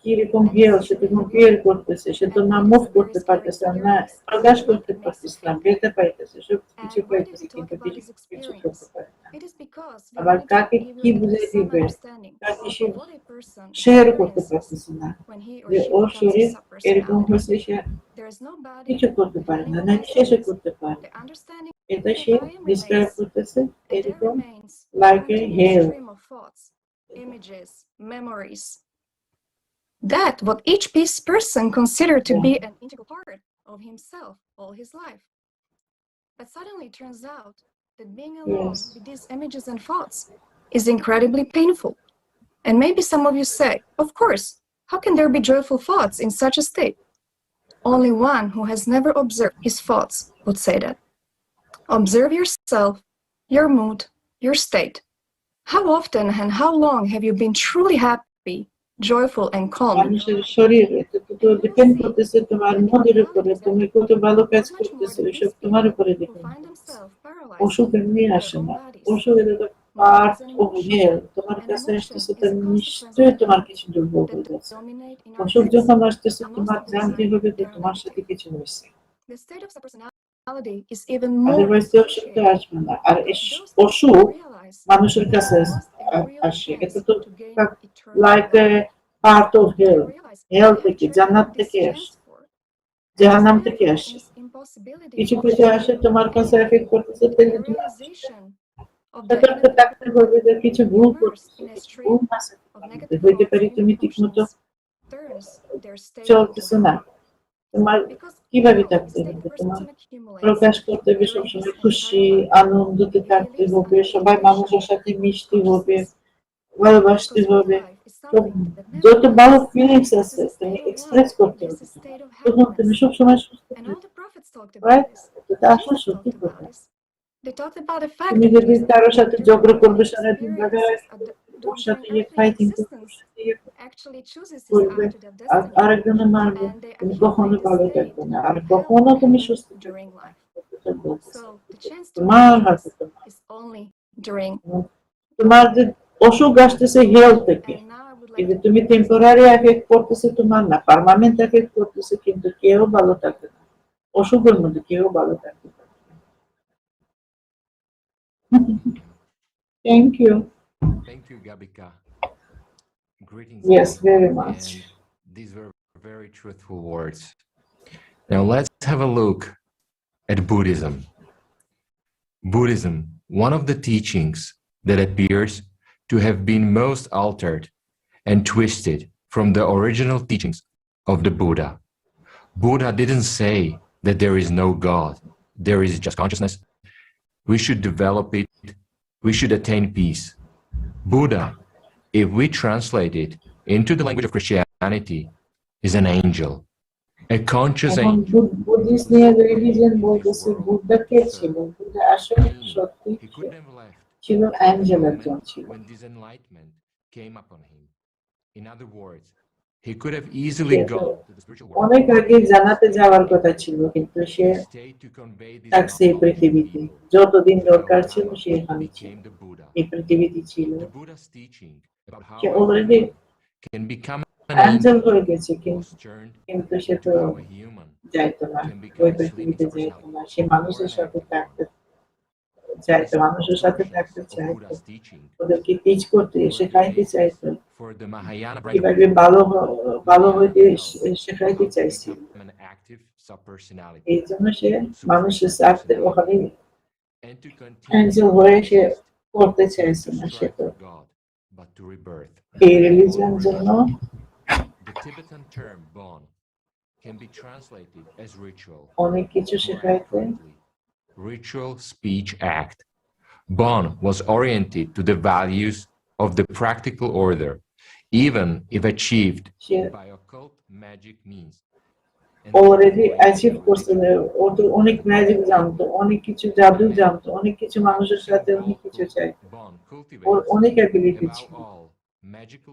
কিরকম হেল, সে তখন feel করতেছে, সে তো না move করতে পারতেছে না, প্রকাশ করতে পারতেছে না, বেরতে পাইতেছে, সব কিছু পাইতেছে, কিন্তু কিছু করতে পারে না। আবার কাকে কি বুঝাই দিবে, কাকে সে শেয়ার করতে পারতেছে না, যে ওর শরীর এরকম হয়েছে, সে কিছু করতে পারে না, না শেষে করতে পারে। এটা সে ডিসক্রাইব করতেছে এরকম like a hell. Images, memories. That what each person considered to be an integral part of himself all his life. But suddenly it turns out that being alone with these images and thoughts is incredibly painful. And maybe some of you say, of course, how can there be joyful thoughts in such a state? Only one who has never observed his thoughts would say that. Observe yourself, your mood, your state. How often and how long have you been truly happy, joyful, and calm? মানুষের শরীর এটা তো depend করতেছে তোমার মুডের উপরে, তুমি কত ভালো কাজ করতেছো এসব তোমার উপরে ডিপেন্ড করতেছে। অসুখ এমনি আসে না, অসুখ এটা তো পার্ট অফ হেল। তোমার কাছে আসতেছে তো নিশ্চয়ই তোমার কিছু দুর্ভোগ হয়ে যাচ্ছে। অসুখ যখন আসতেছে তোমার জানতে হবে যে তোমার সাথে কিছু হয়েছে, আদারওয়াইজ অসুখ তো আসবে না। আর অসুখ মানুষের কাছে আসে, এটা তো like a part of hell. Hell থেকে, জান্নাত থেকে আসে, জাহান্নাম থেকে আসে, কিছু কিছু আসে তোমার কাছে এফেক্ট করতেছে, তাহলে তোমার সতর্ক থাকতে হবে যে কিছু ভুল করতেছে, কিছু ভুল আছে, হইতে পারে তুমি ঠিক মতো চলতেছে না। তোমার কিভাবে থাকতে হবে, তোমার প্রকাশ করতে হবে সবসময় খুশি আনন্দতে থাকতে হবে, সবাই মানুষের সাথে মিশতে হবে, ভালোবাসতে হবে, যত ভালো ফিলিংস আছে তুমি এক্সপ্রেস করতে হবে, তখন তুমি সবসময় সুস্থ থাকবে। এটা আসলে সত্যি কথা। তুমি যদি কারোর সাথে ঝগড়া করবে সারাদিন, ওর সাথে ফাইটিং করবে, আরেকজনের মারবে, তুমি কখনো ভালো থাকবে না, আর কখনো তুমি সুস্থ থাকবে না। তোমার হাতে, তোমার যে অসুখ আসতেছে হেলথ থেকে, কিন্তু তুমি টেম্পোরারি এফেক্ট করতেছে তোমার, না পার্মানেন্ট এফেক্ট করতেছে, কিন্তু কেউ ভালো থাকবে না অসুখের মধ্যে, কেউ ভালো থাকবে না। Thank you. Thank you, Gabika. Greetings. Yes, very much. And these were very truthful words. Now let's have a look at Buddhism. Buddhism, one of the teachings that appears to have been most altered and twisted from the original teachings of the Buddha. Buddha didn't say that there is no God, there is just consciousness. We should develop it, we should attain peace. Buddha, if we translate it into the language of Christianity, is an angel, a conscious angel. Buddhist religion বলতেছে বুদ্ধা কে ছিল? বুদ্ধা আসলে সত্যি ছিল Angel, একজন ছিল। When this enlightenment came upon him, in other words, he could have easily gone to the spiritual world. অনেক আগে জানাতে যাওয়ার কথা ছিল, কিন্তু সে থাকছে এই পৃথিবীতে, যতদিন দরকার ছিল সে এখানে ছিল, এই পৃথিবীতে ছিল। সে অলরেডি অ্যাঞ্জেল হয়ে গেছে, কিন্তু সে তো যাইতো না ওই পৃথিবীতে, যাইতো না। সে মানুষের সাথে থাকতে চাইতো, মানুষের সাথে থাকতে চাইতো, ওদেরকে টিচ করতে, শেখাইতে চাইতো, কিভাবে ভালো হইতে শেখাইতে চাইছিল। এই জন্য সে মানুষের সাথে ওখানে অ্যাঞ্জেল হয়ে সে করতে চাইছে না। সে তো এই রিলিজিয়ন জন্য অনেক কিছু শেখাইতে। Ritual speech act. Bon was oriented to the values of the practical order, even if achieved by occult magic means. Already achieve করছে, ও তো অনেক ম্যাজিক জানতো, অনেক কিছু জাদু জানতো, অনেক কিছু মানুষের সাথে অনেক কিছু চাইতো, ওর অনেক অ্যাবিলিটি ছিল।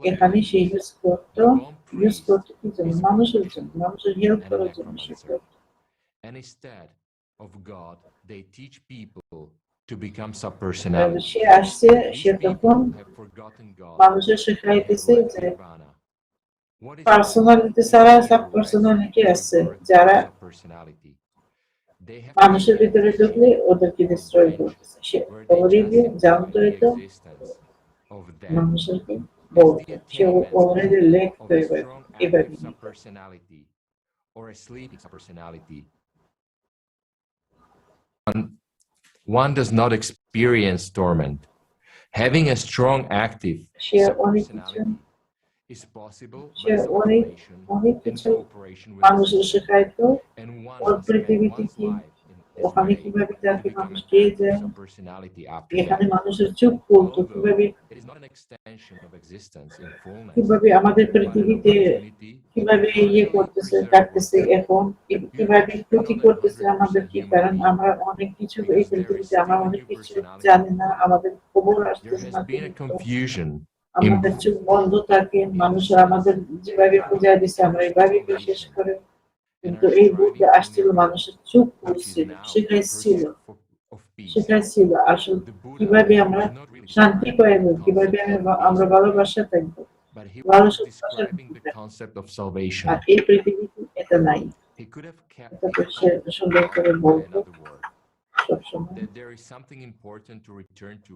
এখানে সে ইউজ করতো কি জন্য? মানুষের জন্য, মানুষের হেল্প করার জন্য সে করতো। And instead of God, they teach people to become subpersonality. সে আসছে, সে তখন মানুষের শেখাইতেছে যে পার্সোনালিটি ছাড়া সাবপার্সোনালিটি আছে, যারা মানুষের ভিতরে ঢুকলে ওদেরকে ডিস্ট্রয় করতেছে। সে অলরেডি জানতো এটা, মানুষেরকে বলতো, সে অলরেডি লেখতো এভাবে। Or a sleeping subpersonality. One does not experience torment. Having a strong active subpersonality is possible by separation and cooperation with and one spends one's life ওখানে কিভাবে তাকে মানুষ পেয়ে যায়, এখানে মানুষের চোখ খুলতো, কিভাবে আমাদের পৃথিবীতে কিভাবে ইয়ে করতেছে, ডাকতেছে, এখন কিভাবে ক্ষতি করতেছে আমাদের, কি কারণ আমরা অনেক কিছু এই পৃথিবীতে আমরা অনেক কিছু জানি না, আমাদের খবর আসতেছে না, আমাদের চোখ বন্ধ থাকে, মানুষের আমাদের যেভাবে পূজা দিচ্ছে আমরা এইভাবে বিশ্বাস করে, কিন্তু এই বুদ্ধি আসছিল মানুষের চোখ খুলছিল, শেখাইছিল আসলে কিভাবে আমরা শান্তি পাইব, কিভাবে আমরা ভালোবাসা থাকবো, আর এই পৃথিবীতে এটা নাই। এটা তো সে সুন্দর করে বলতো সবসময়। That there is something important to return to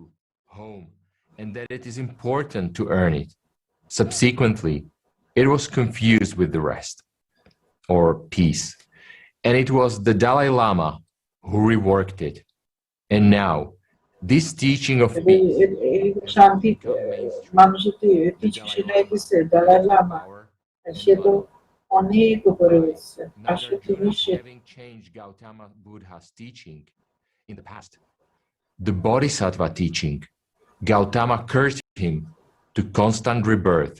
home and that it is important to earn it. Subsequently, it was confused with the rest, or peace, and it was the Dalai Lama who reworked it. And now, this teaching of peace শান্তি মানুষের শিখাইতেছে দালাই লামা, সে তো অনেক উপরে হয়েছে। আসলে তিনি having changed Gautama Buddha's teaching in the past, the Bodhisattva teaching, Gautama cursed him to constant rebirth.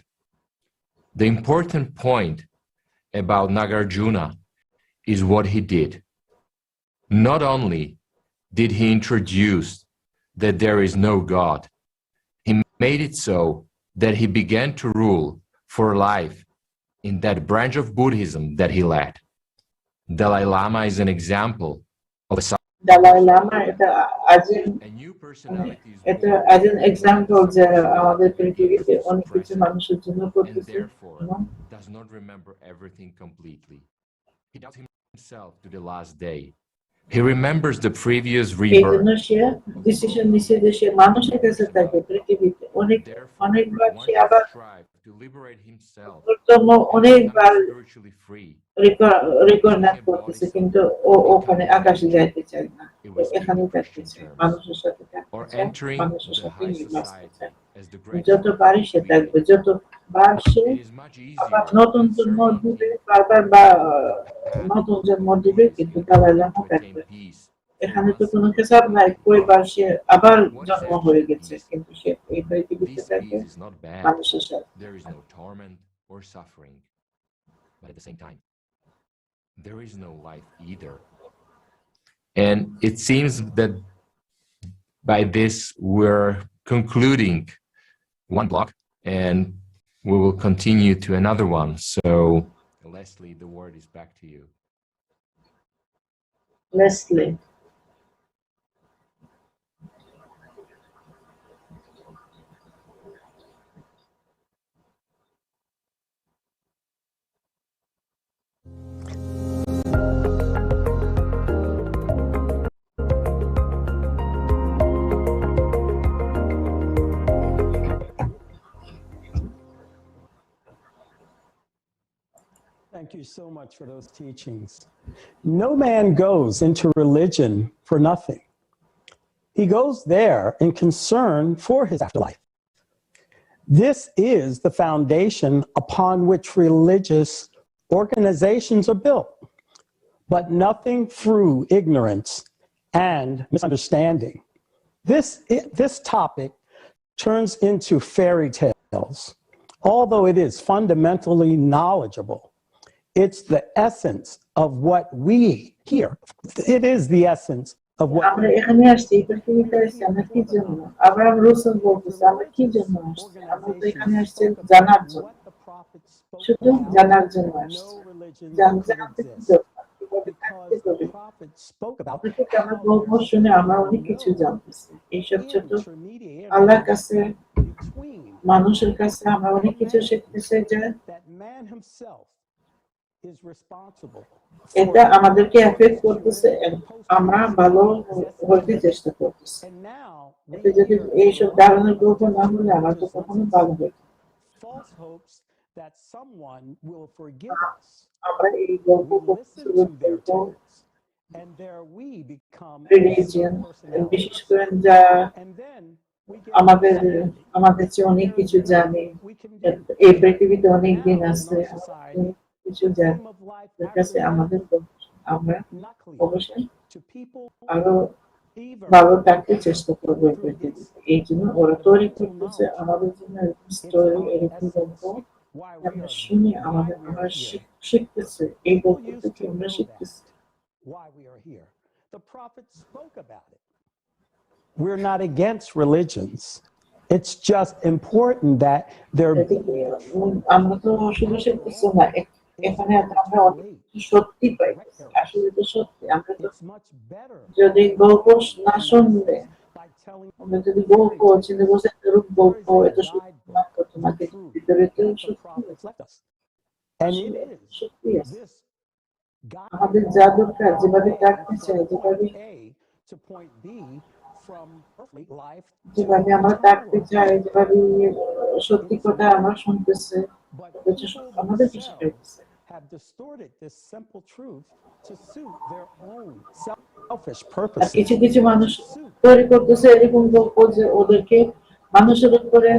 The important point about Nagarjuna is what he did. Not only did he introduce that there is no God, he made it so that he began to rule for life in that branch of Buddhism that he led. Dalai Lama is an example of a Dalai Lama এটা as an example যে আমাদের পৃথিবীতে অনেক কিছু মানুষের জন্য করতেছে, does not remember everything completely. He doubts himself to the last day. He remembers the previous rebirth. Say decision নিছে যে সে মানুষের কাছে থাকবে পৃথিবীতে, অনেকবার সে আবার to liberate himself, অনেকবার রিকর্নাট করতেছে, কিন্তু ও ওখানে আকাশে যাইতে চায় না, এখানে থাকতে চায়, মানুষের সাথে থাকতে চায়, মানুষের সাথে মিশতে চায়, যতবার সে থাকবে, যতবার সে আবার নতুন জন্ম দিবে, বারবার বা নতুন জন্ম দিবে, কিন্তু দালাই লামা থাকবে। এখানে তো কোনো হিসাব নাই, কয়বার সে আবার জন্ম হয়ে গেছে, কিন্তু সে এই পৃথিবীতে থাকে মানুষের সাথে। There is no torment or suffering, but at the same time, there is no life either. And it seems that by this we're concluding one block and we will continue to another one. So, Leslie, the word is back to you. Leslie. Thank you so much for those teachings. No man goes into religion for nothing. He goes there in concern for his afterlife. This is the foundation upon which religious organizations are built, but nothing through ignorance and misunderstanding. This topic turns into fairy tales, although it is fundamentally knowledgeable, it's the essence of what we hear. It is the essence of what আমরা এখানে আসছি পৃথিবীতে আসছি আমরা কি জন্য Abraham রসুল বলতেছে আমরা কি জন্য আসছি আমরা তো এখানে আসছি জানার জন্য শুধু জানার জন্য আসছি জানতে কি দরকার কিভাবে থাকতে হবে আমরা গল্প শুনে আমরা অনেক কিছু জানতেছি এইসব ছোট আল্লাহর কাছে মানুষের কাছে আমরা অনেক কিছু শিখতেছি যে এটা আমাদেরকে এফেক্ট করতেছে আমরা ভালো হতে চেষ্টা করতেছি এতে যদি এইসব ধারণার গল্প না হলে আমরা তো কখনো ভালো হইতো আমরা এই গল্প রিলিজিয়ন বিশেষ করে যা আমাদের আমাদের চেয়ে অনেক কিছু জানে এই পৃথিবীতে অনেক দিন আছে কিছু জানি কাছে আমাদের আমরা অবশ্যই আরো ভালো থাকতে চেষ্টা করবো এই জন্য ওরা তৈরি করতেছে আমাদের জন্য স্টোরি এরকম গল্প আমরা শুনি আমাদের আমরা শিখতেছি এই গল্প থেকে আমরা শিখতেছি We're not against religions. It's just important that they're আমরা তো শুধু শিখতেছি না এখানে আমরা সত্যি পাই আসলে তো সত্যি আমরা তো যদি গল্প না শুনলে আমরা যদি গল্প চিন্তা বসে গল্প এটা সত্যি না তোমাকে ভিতরে তো সত্যি আছে আমাদের যা দরকার যেভাবে থাকতে চাই যেভাবে আমরা থাকতে চাই যেভাবে সত্যি কথা আমরা শুনতেছে আমাদের কিছু পেয়েছে have distorted this simple truth to suit their own selfish purposes. কিছু কিছু মানুষ তৈরি করতেছে এরকম গল্প যে ওদেরকে মানুষের উপরে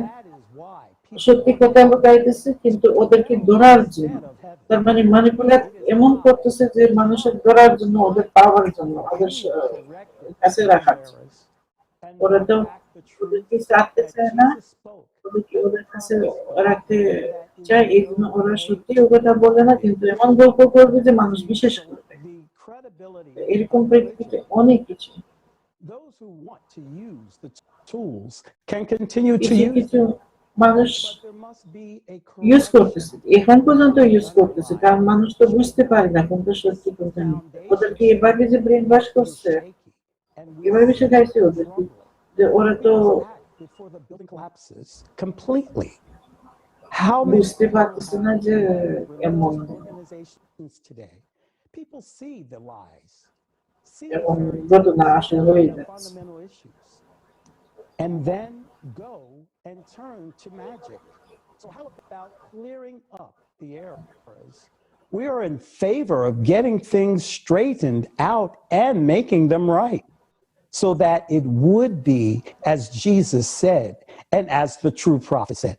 সত্যি কথা লুকাইতেছে কিন্তু ওদেরকে ধরার জন্য তার মানে ম্যানিপুলেট এমন করতেছে যে মানুষের ধরার জন্য ওদের পাওয়ার জন্য ওদের কাছে রাখার জন্য ওরা তো ওদেরকে রাখতে চায় না ওদের কাছে রাখতে চায় এই জন্য ওরা সত্যি ও কথা বলে না কিন্তু এমন গল্প করবে যে মানুষ বিশেষ করবে এরকম পৃথিবীতে অনেক কিছু কিছু মানুষ ইউজ করতেছে এখন পর্যন্ত ইউজ করতেছে কারণ মানুষ তো বুঝতে পারে না কোনটা সত্যি কোনটা মিথ্যা ওদেরকে এভাবে যে ব্রেন ওয়াশ করছে এভাবে শেখাইছে ওদেরকে যে ওরা তো before the building collapses completely. How বুঝতে পারতেছে না যে এমন organizations today people see the lies, see এবং ঘটনা আসলে হয়ে যাচ্ছে fundamental issues, and then go and turn to magic. So how about clearing up the errors? We are in favor of getting things straightened out and making them right, so that it would be as Jesus said and as the true prophet said.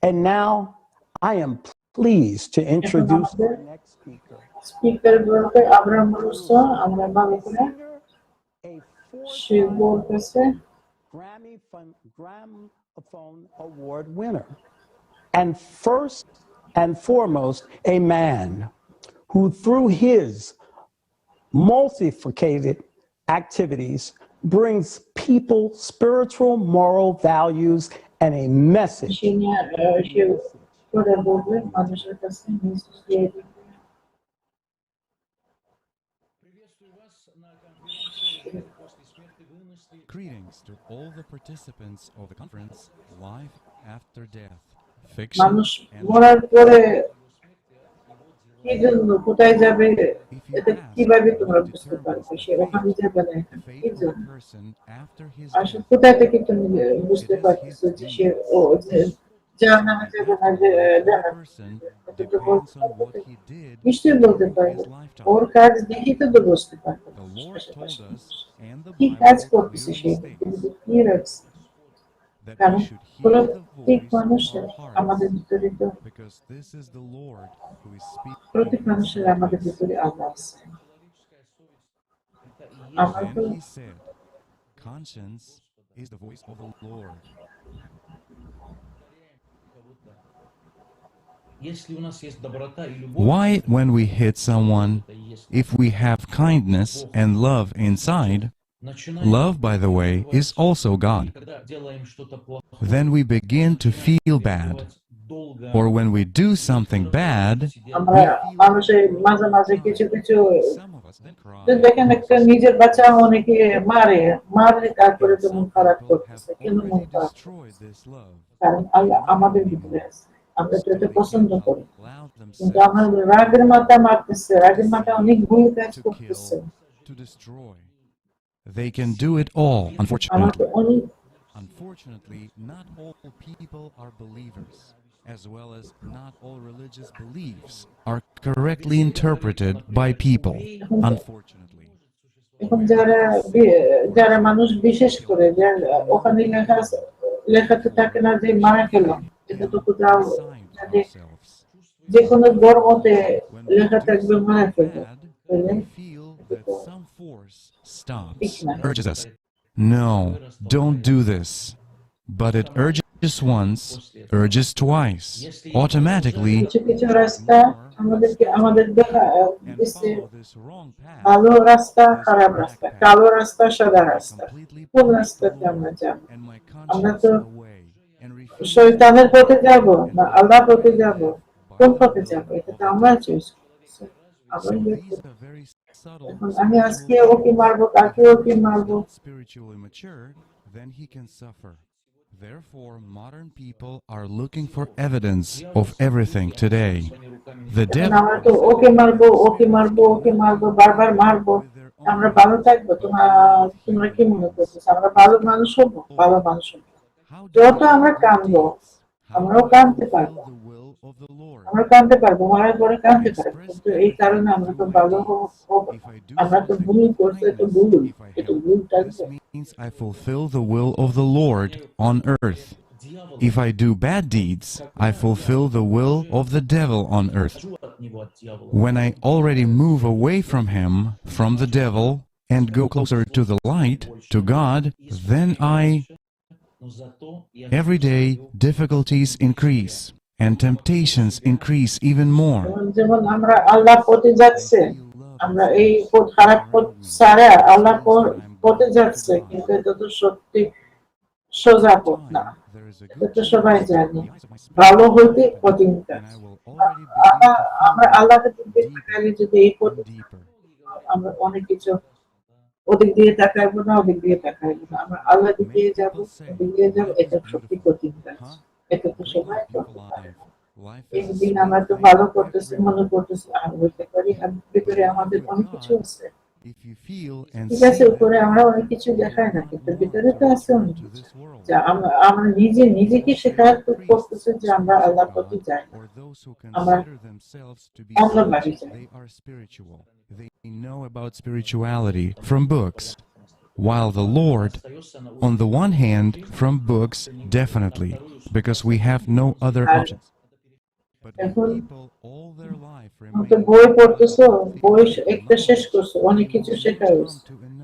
And now I am pleased to introduce the next speaker. Speaker বলতে Abraham Russo আমরা ভালো করে সে বলতেছে Gramophone Award winner, and first and foremost a man who through his multifaceted activities brings people spiritual, moral values and a message. Greetings to all the participants of the conference Life After Death. মানুষ মরার পরে কি জন্য কোথায় যাবে এটা কিভাবে তোমরা বুঝতে পারবে সে ওখানে যাবে না কি জন্য আসলে কোথায় থেকে তুমি বুঝতে পারছো যে সে ও জাহান্নামে যাবে না যে নিশ্চয়ই বলতে পারবে ওর কাজ দেখি তো বুঝতে পারবে কি কাজ করতেছে সে কি রাখছে কারণ প্রত্যেক মানুষের আমাদের ভিতরে তো প্রত্যেক মানুষের আমাদের ভিতরে আল্লাহ আছে আমরা তো conscience is the voice of the Lord. Why, when we hit someone, if we have kindness and love inside, love, by the way, is also God, then we begin to feel bad. Or when we do something bad, আমরা মানুষের মাঝে মাঝে কিছু কিছু দেখেন একটা নিজের বাচ্চা অনেকে মারে তারপরে তো মন খারাপ করতেছে, কেন মন খারাপ করতেছে? কারণ আল্লাহ আমাদের ভিতরে আছে, আমরা তো এটা পছন্দ করি, কিন্তু আমার রাগের মাথা মারতেছে, রাগের মাথা অনেক ভুল কাজ করতেছে। they can do it all, unfortunately. Unfortunately, not all people are believers, as well as not all religious beliefs are correctly interpreted by people, unfortunately. এখন যারা মানুষ বিশেষ করে ওখানে লেখাতে থাকে না যে মারা গেল, এটা তো কোথাও যে কোনো ধর্মতে লেখা থাকবে মারা গেল, stops, urges us, no, don't do this. But it urges once, urges twice, automatically. ভালো রাস্তা, খারাপ রাস্তা, কালো রাস্তা, সাদা রাস্তা, কোন রাস্তাতে আমরা যাব? আমরা তো শয়তানের পথে যাব না আল্লাহর পথে যাব? কোন পথে যাব? এটা তো আমরা চুজ করছি। এখন আমি আজকে ওকে মারবো, কালকে ওকে মারবো। Then he can suffer. Therefore, modern people are looking for evidence of everything today. The devil. আমরা তো ওকে মারবো, বারবার মারবো। আমরা ভালো থাকবো, তোমরা কি মনে করছো? আমরা ভালো মানুষ হবো, ভালো মানুষ হবো। যত আমরা কাঁদবো, আমরাও কাঁদতে পারবো, মারার পরে কাঁদতে পারবো, কিন্তু এই কারণে আমরা তো ভালো হবো। আমরা তো ভুল করছি, তো ভুল থাকবে। I fulfill the will of the Lord on earth. If I do bad deeds, I fulfill the will of the devil on earth. When I already move away from him, from the devil, and go closer to the light, to God, then every day difficulties increase and temptations increase even more. যেমন আমরা আল্লাহর পথে যাচ্ছি, আমরা এই খারাপ পথ ছাড়া আল্লাহর পথে যাচ্ছে, কিন্তু এটা তো সত্যি সোজা পথ না, এটা তো সবাই জানি। ভালো হইতে কঠিন কাজ। আমরা আল্লাহকে তাকাইলে যদি এই পথে আমরা অনেক কিছু ওদিক দিয়ে তাকাইবো না, আমরা আল্লাহ দিকে যাবো, ওদিক দিয়ে যাবো, এটা সত্যি কঠিন কাজ। এটা তো সবাই করতে পারে না। একদিন আমরা তো ভালো করতেছি, মনে করতেছি আর হইতে পারি, ভিতরে আমাদের অনেক কিছু আছে। ঠিক আছে, উপরে আমরা অনেক কিছু দেখাই না, কিন্তু ভিতরে তো আছে অনেক কিছু। আমরা নিজেকে শেখার করতেছি যে আমরা আল্লাহ পথে যাই না, আমরা অন্য বাড়ি যাই। They know about spirituality from books, while the Lord, on the one hand, from books, definitely, because we have no other options. এখন বই পড়তেছো, বই একটা শেষ করছো, অনেক কিছু শেখা হয়েছে,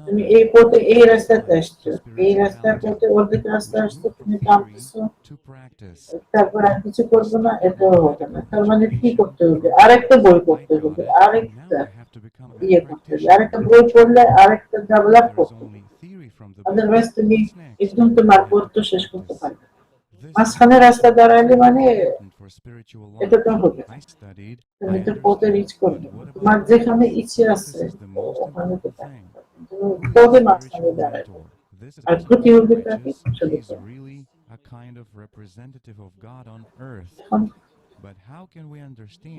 তুমি এই পথে এই রাস্তাতে আসছো, এই রাস্তার পথে অর্ধেক রাস্তা আসছো, তুমি নামতেছো, তারপর আর কিছু করবো না, এটাও হবে না। তার মানে কি করতে হবে? আরেকটা বই পড়তে হবে, আরেকটা করতে হবে, আরেকটা বই পড়লে আরেকটা ডেভেলপ করতে হবে। আদারওয়াইজ তুমি একদম তোমার পথ তো শেষ করতে পারবে। মাঝখানে রাস্তা দাঁড়াইলে মানে এটা তো হবে, তুমি তো পথে রিচ করবে। তোমার যেখানে ইচ্ছে আছে ওখানে তো পথে মাঝখানে দাঁড়াইবে, আর ক্ষতি হবে তাকে।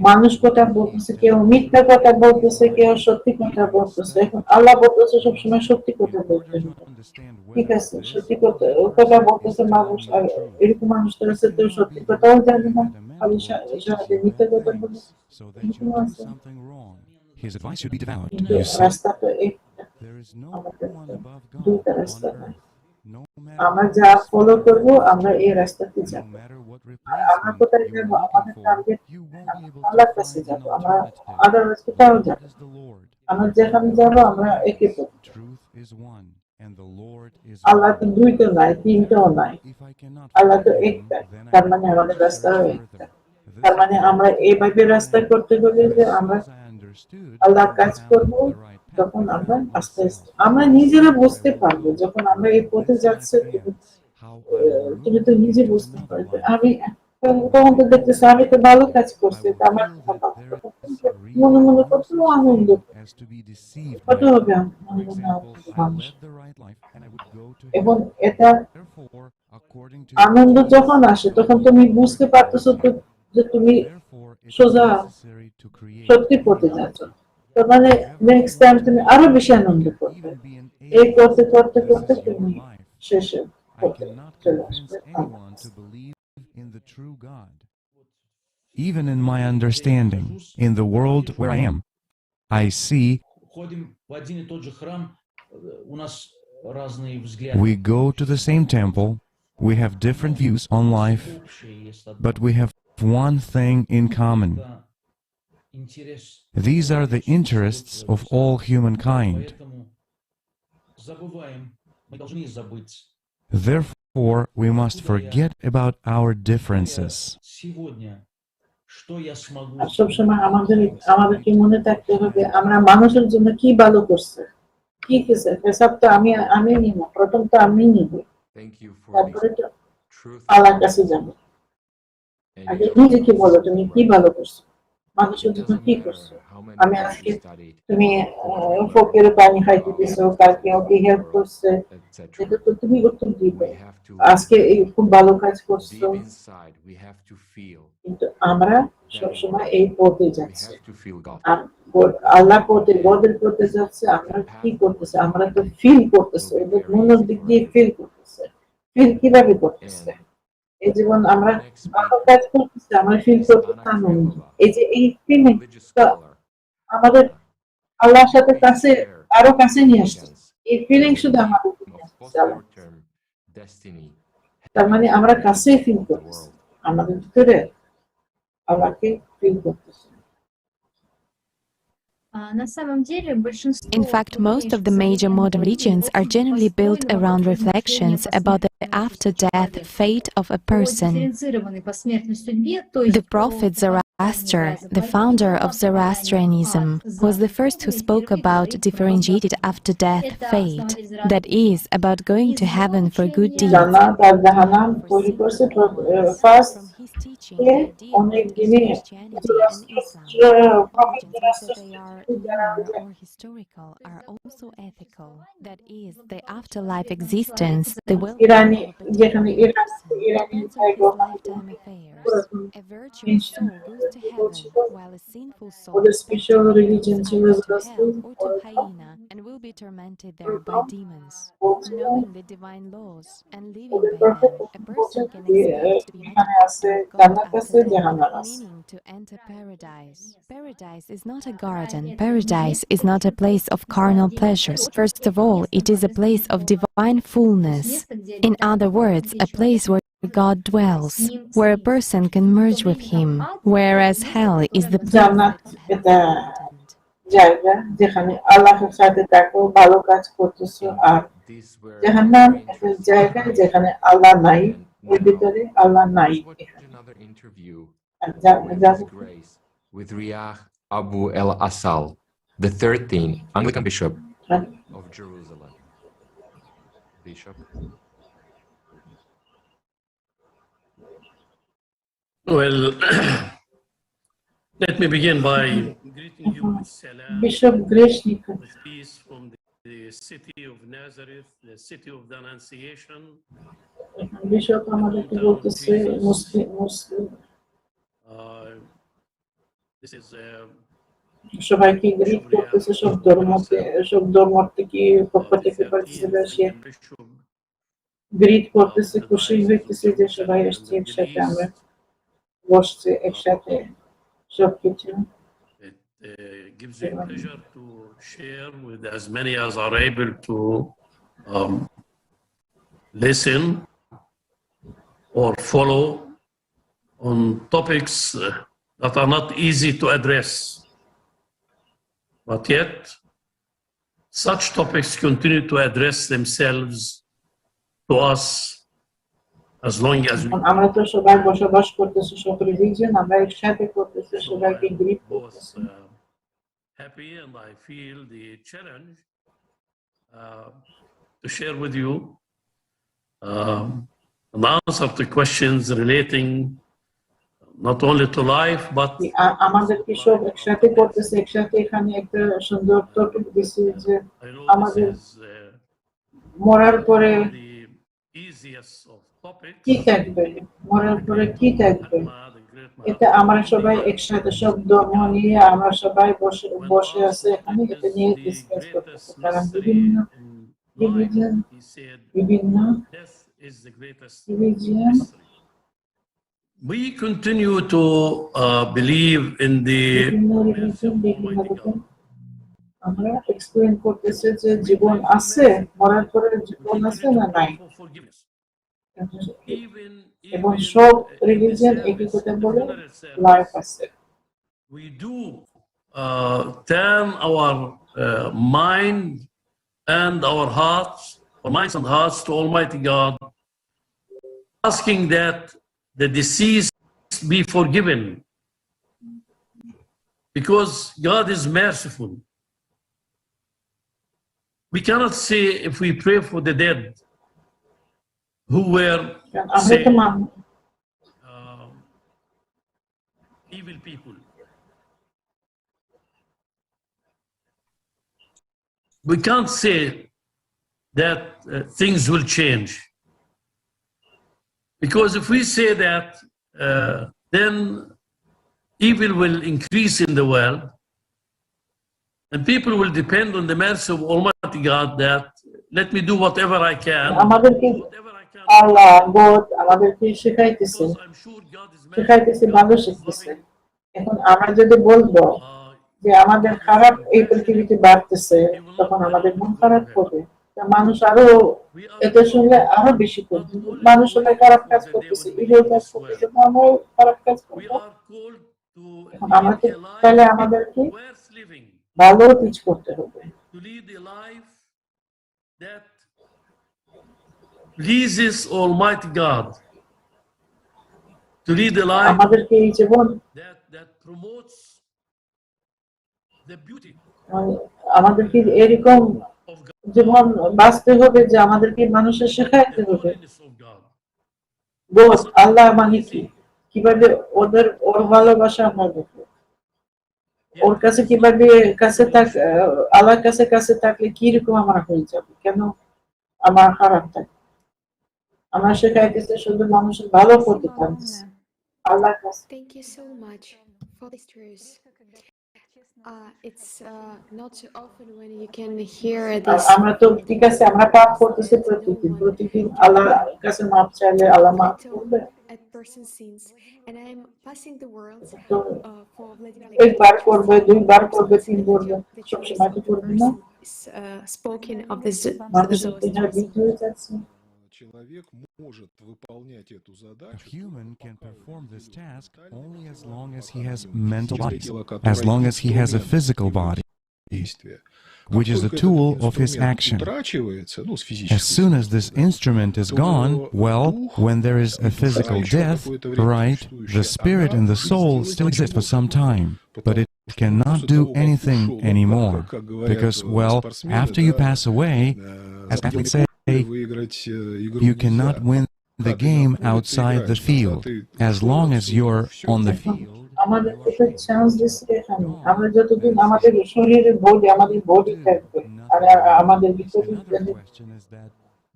মানুষ কথা বলতেছে, কেউ মিথ্যা কথা বলতেছে, কেউ সত্যি কথা বলতেছে। এখন আল্লাহ বলতেছে সবসময় সত্যি কথা বলতে হবে, ঠিক আছে? সত্যি কথা বলতেছে মানুষ, আর এরকম মানুষ তো আছে তো সত্যি কথাও জানে না, খালি সাথে মিথ্যা কথা বলে। কিন্তু রাস্তা তো একটা, আমাদের দুইটা রাস্তা নাই। আমরা যা ফলো করবো, আমরা এই রাস্তাতে যাবো। আমরা কোথায় যাবো? আমাদের টার্গেট আল্লাহর কাছে যাবো, আমরা আদারওয়াইজ কোথাও যাবো। আমরা যেখানে যাবো আমরা একে পথে। আল্লাহ তো দুইটা নাই, তিনটাও নাই, আল্লাহ তো একটা, তার মানে আমাদের রাস্তাও একটা। তার মানে আমরা এইভাবে রাস্তা করতে হলে যে আমরা আল্লাহ কাজ করব, তখন আমরা আস্তে আস্তে আমরা নিজেরা বুঝতে পারবো। যখন আমরা এই পথে যাচ্ছি, তুমি তো নিজে বুঝতে পারবে। আমি তখন তো দেখতেছি আমি তো ভালো কাজ করছি, আমার মনে মনে কত আনন্দ, কত হবে মানুষ। এবং এটা আনন্দ যখন আসে, তখন তুমি বুঝতে পারতেছো যে তুমি সোজা সত্যি পথে যাচ্ছ। তো মানে নেক্সট টাইম তুমি আরো বেশি আনন্দ করবে। এই করতে করতে করতে তুমি শেষে চলে আসবে। In the true God. Even in my understanding, in the world where I am, I see we go to the same temple, we have different views on life, but we have one thing in common. These are the interests of all humankind. Therefore, we must forget about our differences. সবসময় আমাদেরকে মনে থাকতে হবে আমরা মানুষের জন্য কি ভালো করছে, কি কিছু সব তো আমি নিব, প্রথম তো আমি নিব, তারপরে তো আল্লাহর কাছে যাবো। আগে নিজেকে বলো তুমি কি ভালো করছো, মানুষের জন্য কি করছো। আমি আজকে তুমি ফকির পানি খাইতে দিছো, কালকে ওকে হেল্প করছে, এটা তো তুমি উত্তর দিবে। আজকে এই খুব ভালো কাজ করছো, কিন্তু আমরা সবসময় এই পথে যাচ্ছি, আল্লাহ পথে, গদের পথে যাচ্ছে। আমরা কি করতেছি, আমরা তো ফিল করতেছি, মনের দিক দিয়ে ফিল করতেছে। ফিল কিভাবে করতেছে, এই জীবন আমরা ভালো কাজ করতেছি, আমরা ফিল করতেছি আনন্দ। এই যে এই ফিলিং আমাদের আল্লাহর সাথে কাছে আরো কাছে নিয়ে আসছে। এই ফিলিং শুধু আমাদের তার মানে আমরা কাছে ফিল করতেছি, আমাদের ভিতরে আল্লাহকে ফিল করতেছি। In fact, most of the major modern religions are generally built around reflections about the after-death fate of a person. The prophet Zoroaster, the founder of Zoroastrianism, was the first who spoke about differentiated after-death fate, that is, about going to heaven for good deeds. Or historical are also ethical, that is, the afterlife existence, the well-being of a depends on his lifetime affairs. A virtuous soul goes to heaven, while a sinful soul goes to hell or to hyena, and will be tormented there by demons. Knowing the divine laws and living by them, a person can expect to be met by God after death, meaning to enter paradise. Paradise is not a garden. Paradise is not a place of carnal pleasures. First of all, it is a place of divine fullness. In other words, a place where God dwells, where a person can merge with Him, whereas hell is the place জায়গা যেখানে আল্লাহর সাথে থাকো, ভালো কাজ করতেছো, আর জাহান্নাম একটা জায়গা যেখানে আল্লাহ নাই, এর ভিতরে আল্লাহ নাই। With Riyah Abu el-Asal, the 13th Anglican Bishop of Jerusalem. Bishop. Well, let me begin by greeting you with salam, Bishop Greshnik, with peace from the city of Nazareth, the city of the Annunciation. Bishop আমাদেরকে বলতেছে মুসলিম This is সবাইকে grit করতেছে, সব ধর্ম থেকে পক্ষ থেকে participation grit করতেছে, খুশি হইতেছে যে সবাই আসছে একসাথে, আমরা বসছে একসাথে সবকিছু। It gives me pleasure to share with as many as are able to listen or follow on topics that are not easy to address. But yet, such topics continue to address themselves to us as long as we আমরা তো সবাই বসবাস করতেছি, সব religion আমরা একসাথে করতেছি, সবাইকে গ্রিপ করতেছি। happy and I feel the challenge to share with you an answer to questions relating not only to life but আমাদের কি সব একসাথে করতেছে, একসাথে এখানে একটা সুন্দর টপিক দিছি যে আমাদের মরার পরে কি থাকবে, মরার পরে কি থাকবে, এটা আমরা সবাই একসাথে সব ধর্ম নিয়ে আমরা সবাই বসে আছে এখানে, এটা নিয়ে ডিসকাস করতেছে। কারণ বিভিন্ন religion we continue to believe in the আমরা এক্সপ্লেইন করতেছে যে জীবন আছে, মরার পরে জীবন আছে না নাই, এবং সব রিলিজিয়ন একই কথা বলে লাইফ আছে। we do turn our mind and our hearts, our minds and hearts to Almighty God, asking that the deceased be forgiven, because God is merciful. We cannot say if we pray for the dead who were say, evil people. We can't say that things will change. Because if we say that, then evil will increase in the world, and people will depend on the mercy of Almighty God that let me do whatever I can. আমাদেরকে আল্লাহ god আমাদেরকে শেখাইতেছে ভালো শিখতেছে। এখন আমরা যদি বলবো যে আমাদের খারাপ এই পৃথিবীতে বাড়তেছে, তখন আমাদের মন খারাপ হবে। মানুষ আরো এটা শুনলে আরো বেশি করবে, মানুষ সবাই খারাপ কাজ করতেছে, ইভিল কাজ করতেছে, আমরাও খারাপ কাজ করবো। এখন আমাকে তাহলে আমাদেরকে ভালো টিচ করতে হবে, pleases Almighty God, to lead a life আমাদেরকে এই জীবন that promotes the beauty, আমাদেরকে এরকম জীবন বাঁচতে হবে যে আমাদেরকে মানুষের শেখাইতে হবে বস আল্লাহ মানে কি, কিভাবে ওর ভালোবাসা আমরা দেখবো, ওর কাছে কিভাবে আল্লাহর কাছে থাকলে কিরকম আমরা হয়ে যাবে, কেন আমার খারাপ থাকে। আমরা শেখাইতেছে শুধু মানুষের ভালো করতে পারতেছে আল্লাহর কাছে। Thank you so much for these truths. It's not so often when you can hear this. আমরা তো ঠিক আছে, আমরা পাপ করতেছি প্রতিদিন আল্লাহর কাছে মাপ চাইলে আল্লাহ মাফ করবে। At person's sins, and I am passing the world for একবার করবে, দুইবার করবে, তিন করবে, সবসময় তো করবে না। Spoken of this. A human can perform this task only as long as he has mental bodies, as long as he has a physical body, which is the tool of his action. As soon as this instrument is gone, well, when there is a physical death, right, the spirit and the soul still exist for some time, but it cannot do anything anymore, because, well, after you pass away, as athletes say, you cannot win the game outside the field. As long as you're on the field, আমাদের একটা chance দিচ্ছে এখানে, আমরা যতদিন আমাদের শরীরে আমাদের body থাকবে আর আমাদের ভিতরে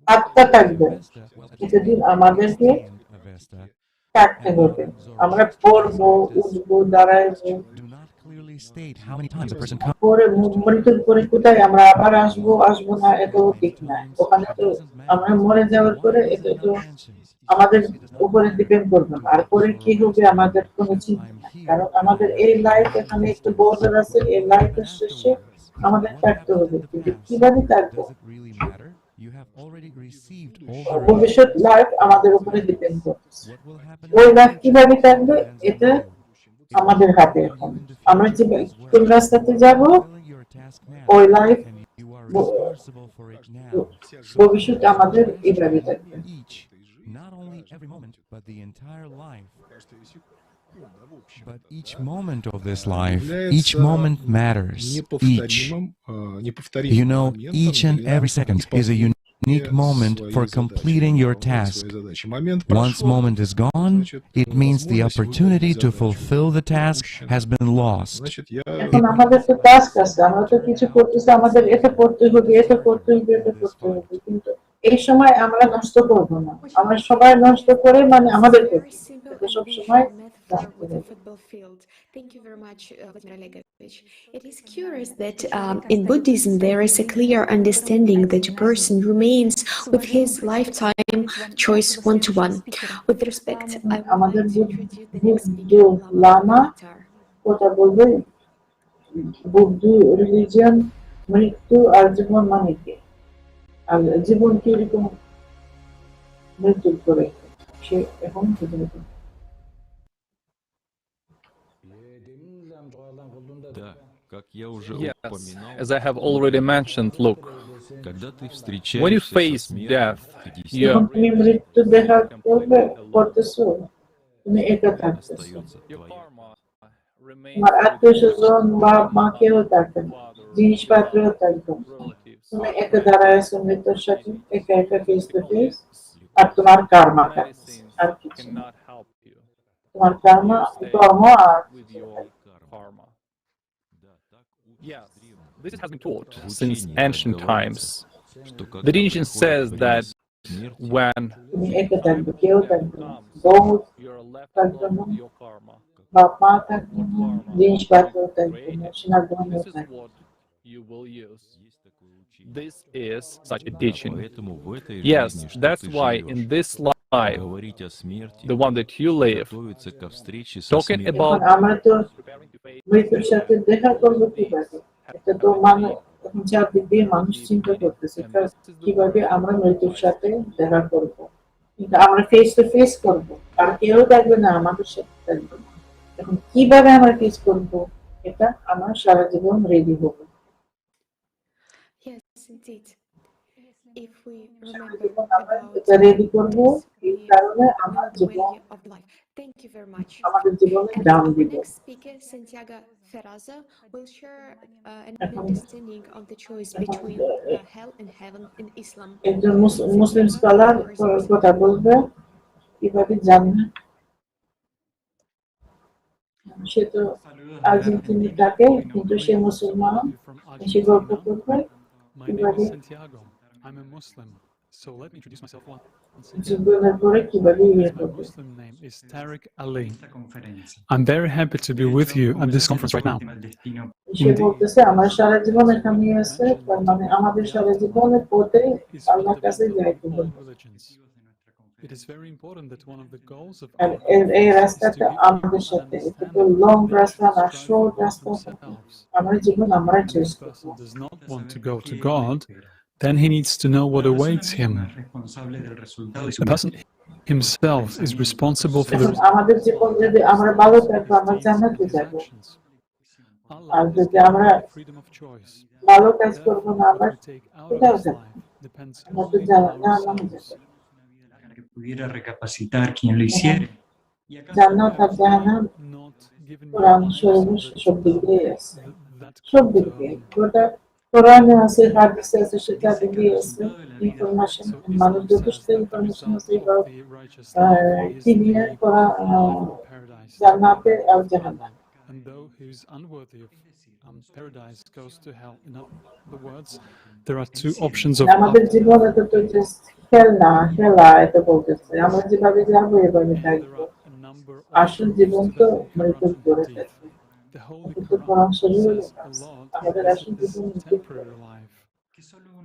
আত্মা থাকবে, সেদিন আমাদেরকে থাকতে হবে। আমরা পড়বো, উঠবো, দাঁড়াইবো, পরে মৃত্যুর পরে কোথায় আমরা আবার আসবো না, এটাও ঠিক না। ওখানে তো আমরা মরে যাওয়ার পরে এটা তো আমাদের উপরে ডিপেন্ড করবে না, আর পরে কি হবে আমাদের কোনো চিন্তা নাই, কারণ আমাদের এই লাইফ এখানে একটু বর্ডার আছে, এই লাইফের শেষে আমাদের থাকতে হবে, কিন্তু কিভাবে থাকবো ভবিষ্যৎ লাইফ আমাদের উপরে ডিপেন্ড করতেছে। ওই লাইফ কিভাবে থাকবে এটা আমাদের হাতে। এখন আমরা যে কোন রাস্তাতে যাব, ওই লাইফ ভবিষ্যৎ আমাদের এইভাবে থাকবে। not only every moment, but the entire life. But each moment of this life, each moment matters. Each. You know, each and every second is a unique moment for completing your task. Once moment is gone, it means the opportunity to fulfill the task has been lost. এখন আমাদের তো task আছে, আমরা তো কিছু করতেছি, আমাদের এটা করতে হবে, এটা করতে হবে, এটা করতে হবে, কিন্তু এই সময় আমরা নষ্ট করব না, আমরা সবাই নষ্ট করে মানে আমাদের করতে হবে সব সময়। With a football field. Thank you very much, Vladimir Olegovich. It is curious that in Buddhism there is a clear understanding that a person remains with his lifetime choice one-to-one. With respect, I would like to introduce the next speaker, Lama Avatar. কথা বলবে Buddha religion মৃত্যু আর জীবন মানে কি, আর জীবন কি এরকম মৃত্যু করে সে এখন বুঝতে। Yes, as I have already mentioned, look, when you face death, you মৃত্যু দেখা করতেছো, তুমি একা থাকতেছো, তোমার আত্মীয় স্বজন বা মা কেউ থাকবে না, জিনিসপত্রও থাকবে না, তুমি একা দাঁড়ায় আছো মৃত্যুর সাথে, একা একা ফেস টু ফেস, আর তোমার কর্মা থাকছে, আর কিছু না, তোমার কর্ম আর Yes, this has been taught since ancient times. The religion says that when you're left alone with your karma, this is what you will use. This is such a teaching. Yes, that's why in this life, the one that you live, talking about মৃত্যুর সাথে দেখা করবো কিভাবে, এটা তো মানে এখন চারদিকে মানুষ চিন্তা করতেছে কিভাবে আমরা মৃত্যুর সাথে দেখা করব, কিন্তু আমরা ফেস টু ফেস করবো, আর কেউ থাকবে না আমাদের সাথে থাকবে না, এখন কিভাবে আমরা ফেস করব, এটা আমরা সারা জীবন রেডি হব। Yes, indeed. If we remember about ready করব, এই কারণে আমার জীবন of life. Thank you very much. আমাদের জীবনে দাম দিব। Next speaker, Santiago Ferraza, will share an understanding of the choice between hell and heaven in Islam. একজন মুসলিম স্কলার কথা বলবে, কিভাবে জানেন, সে তো আর্জেন্টিনা থাকে কিন্তু সে মুসলমান, সে গল্প করবে কিভাবে I'm a Muslim, so let me introduce myself once জীবনের পরে কিভাবে ইয়ে My করবে। Muslim name is Tariq Ali. I'm very happy to be with you at this conference right now. সে বলতেছে আমার সারা জীবন এখানে আছে, তার মানে আমাদের সারা জীবনের পথে আল্লাহর কাছে যাইতে হবে। It is very important that one of the goals of আর এই রাস্তাটা আমাদের সাথে, এটা তো লং রাস্তা না, শর্ট রাস্তা, আমার জীবন আমরা চয়েস করব। does not want to go to God, then he needs to know what awaits him. The person himself is responsible for the আমাদের জীবন যদি আমরা ভালো থাকবো আমরা জান্নাতে যাব, আর যদি আমরা ভালো কাজ করবো না আমরা কোথাও যাব, আমরা তো জাহান্নামে যাব। জান্নাত আর জাহান্নাম কোরআন শরীফে সব দিক দিয়ে আছে, সব দিক দিয়ে গোটা কোরআনে আছে, হাদিসে আছে, সেটা দিক দিয়ে আছে ইনফরমেশন, মানুষ যথেষ্ট ইনফরমেশন আছে কি নিয়ে জান্নাতে আর জাহান্নাম। And though who is unworthy of paradise goes to hell. In other words, there are two options of আমাদের জীবনে তো জাস্ট খেলনা খেলা এটা বলতেছে, আমরা যেভাবে যাবো এভাবে থাকবো, আসল জীবন তো মৃত্যুর পরে থাকবে। কিন্তু কোরআন শরীফে আমাদের আসল জীবন মৃত্যুর পরে।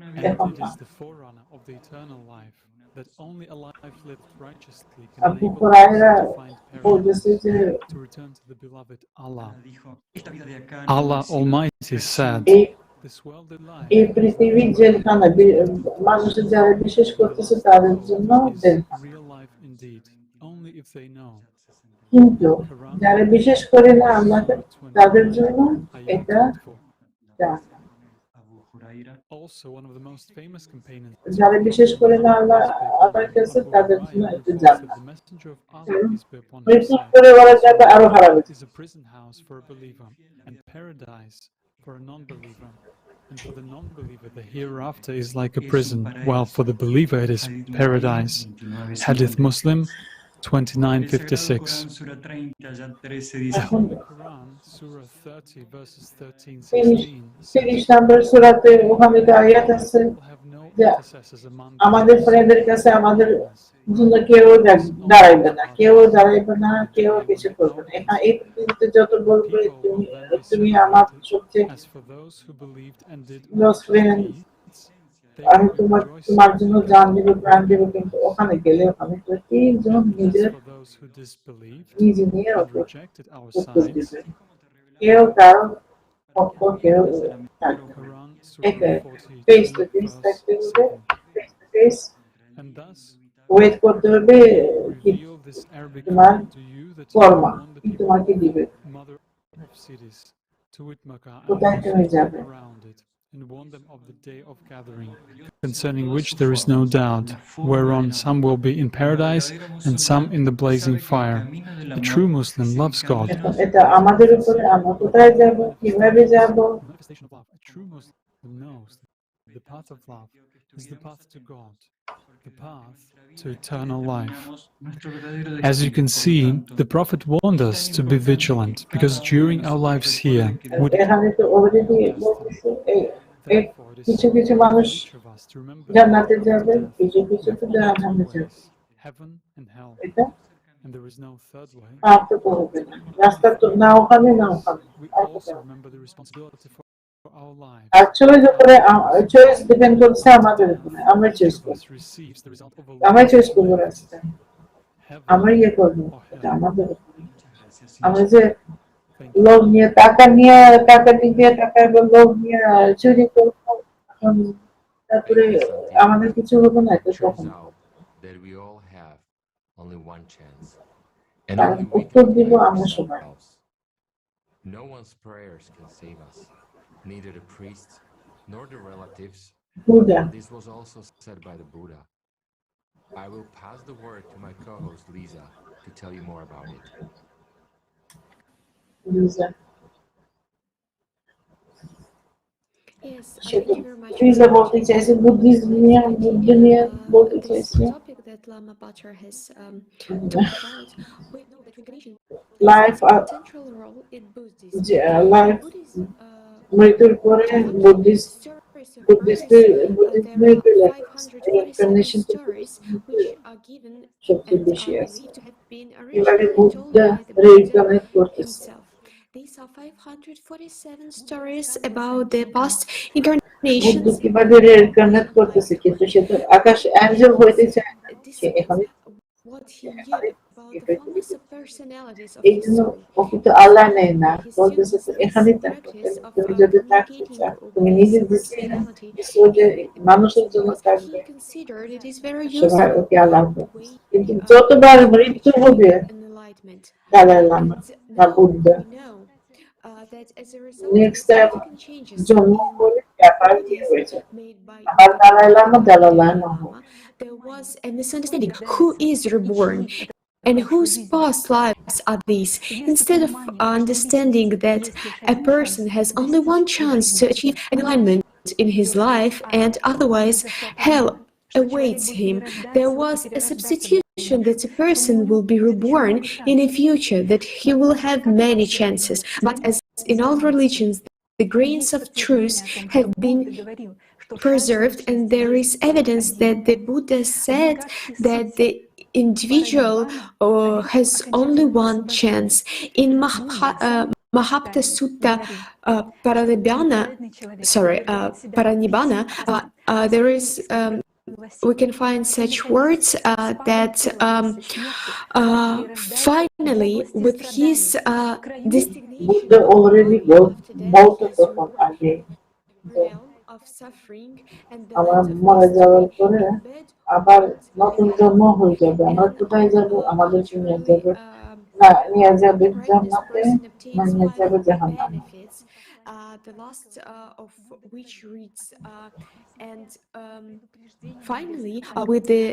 and it is the forerunner of the eternal life that only a life lived righteously can আপনি enable কোরআনে us to find বলতেছে যে paradise, to return to the beloved Allah. Allah Almighty said, this worldly life এই পৃথিবীর জেলখানা, মানুষের যারা বিশ্বাস করতেছে তাদের জন্য জেলখানা, real life indeed, only if they know. কিন্তু যারা বিশ্বাস করে না আল্লাহকে তাদের জন্য এটা জাহান্নাম। Also, one of the most famous companions যারা বিশেষ করে না আল্লাহ আল্লাহর কাছে তাদের জন্য একটু জান্নাত the messenger of Allah, peace be upon him, মৃত্যুর said, পরে ওরা যাবে আরো হারাবে is a prison house for a believer and paradise for a non-believer. And for the non-believer, the hereafter is like a prison, while for the believer it is paradise. Hadith Muslim 2956. এখন The Quran, Surah 30, verses 13-16 30 says, নম্বর সূরাতে ওখানে একটা আয়াত আছে যে আমাদের ফ্রেন্ডের কাছে আমাদের জন্য কেউ দাঁড়াইবে না, কেউ দাঁড়াইবে না, কেউ কিছু করবে না। হ্যাঁ, এই পৃথিবীতে যত বলবে তুমি তুমি আমার সবচেয়ে as for those who believed and did close friend, they আমি will তোমার rejoice তোমার জন্য in জান the দিব, প্রাণ দিব, কিন্তু ওখানে গেলে ওখানে প্রতিজন And as নিজের for those who disbelieved নিজে নিয়ে and উত্তর rejected our উত্তর signs, দিবে। কেউ কারো পক্ষ, কেউ থাকবে না। Quran, এটা Surah face to 42, face verse থাকতে হবে, 7. Face to face And thus wait করতে হবে কি reveal this Arabic তোমার Quran to you that you Karma may warn the কি people তোমাকে দিবে, of mother of cities, to wit Makkah and কোথায় those তুমি who যাবে। dwell around it, and warn them of the day of gathering, concerning which there is no doubt, whereon some will be in paradise and some in the blazing fire. The true Muslim loves God. এখন এটা আমাদের উপরে, আমরা কোথায় যাব, কিভাবে যাব। The manifestation of love. A true Muslim knows that the path of love is the path to God, the path to eternal life. As you can see, the Prophet warned us to be vigilant, because during our lives here, we এখানে তো already বলতেছে এই therefore it is কিছু so কিছু important মানুষ for each of us to remember জান্নাতে after যাবে, death কিছু কিছু we তো have only জাহান্নামে two যাবে। ways, heaven and hell, এটা and there is no third way. আর তো হবে না, রাস্তা তো না ওখানে না ওখানে। We also remember the responsibility for our lives. আর চয়েস উপরে, চয়েস ডিপেন্ড করছে আমাদের উপরে, আমরা চয়েস Each of করব, us receives the result of a আমরা life চয়েস করবো lived, রাস্তা, heaven আমরা ইয়ে করবো, or এটা hell. আমাদের উপরে। আমরা যে Thank লোভ নিয়ে টাকা নিয়ে টাকা লোভ নিয়ে চুরি করবো, তারপরে আমাদের কিছু হবে না, এটা তখন that we all have only one chance, and কারণ only we উত্তর can দিব save আমরা সবাই। ourselves. No one's prayers can save us, neither the priests nor the relatives. বুঝা This was also said by the Buddha. I will pass the word to my co-host Lisa to tell you more about it. বুঝা Yes, thank you very much. ফ্রিজা বলতে চাইছে, Buddhism নিয়ে বলতে This চাইছে। topic that Lama Bhatter has talked about, we know that reincarnation life plays a central role in Buddhism. Life Buddhism মৃত্যুর পরে Buddhist stories of Buddhist others, Buddhism there are লেখা 547 stories which are given সবচেয়ে and বেশি are আছে। believed to have been এবারে originally told Buddha by the Buddha রিইনকার্নেট করতেছে। himself. These are 547 stories about the past incarnations. Buddha কিভাবে রিইনকার্নেট করতেছে, কিন্তু সে তো আকাশ অ্যাঞ্জেল হইতে চায় না, সে এখানে What he knew about the former subpersonalities of এই his জন্য soul. ওকে তো আল্লাহ নেয় না, His বলতেছে students তো this এখানেই থাকো, practice of তুমি যদি থাকতে communicating চাও, with তুমি his নিজে দিচ্ছি না, personality যে মানুষের জন্য because থাকবে, he considered it is very সবাই useful ওকে আল্লাহ the করতেছে। way কিন্তু যতবার মৃত্যু হবে enlightenment. দালাই লামা And বা now Buddha we know that as a result of next time significant changes জন্ম in করে আবার ইয়ে bodies হয়েছে, made by আবার Dalai Lama Lama, there was a misunderstanding. Who is reborn? And whose past lives are these? Instead of understanding that a person has only one chance to achieve alignment in his life and otherwise hell awaits him, there was a substitution that a person will be reborn in a future, that he will have many chances. But as in all religions, the grains of truth have been preserved, and there is evidence that the Buddha said that the individual has only one chance. In Mahapta Sutta Paranibbana, there is we can find such words that finally, with his destination Buddha already বলতো তখন আগে realm of suffering and the আমার land of মারা যাওয়ার mystery, পরে bed আবার নতুন জন্ম হয়ে যাবে, আমরা কোথায় যাব, আমাদের দুনিয়া যাবে, না নিয়ে যাবে জান্নাতে না নিয়ে যাবে জাহান্নামে the last of which reads and finally with the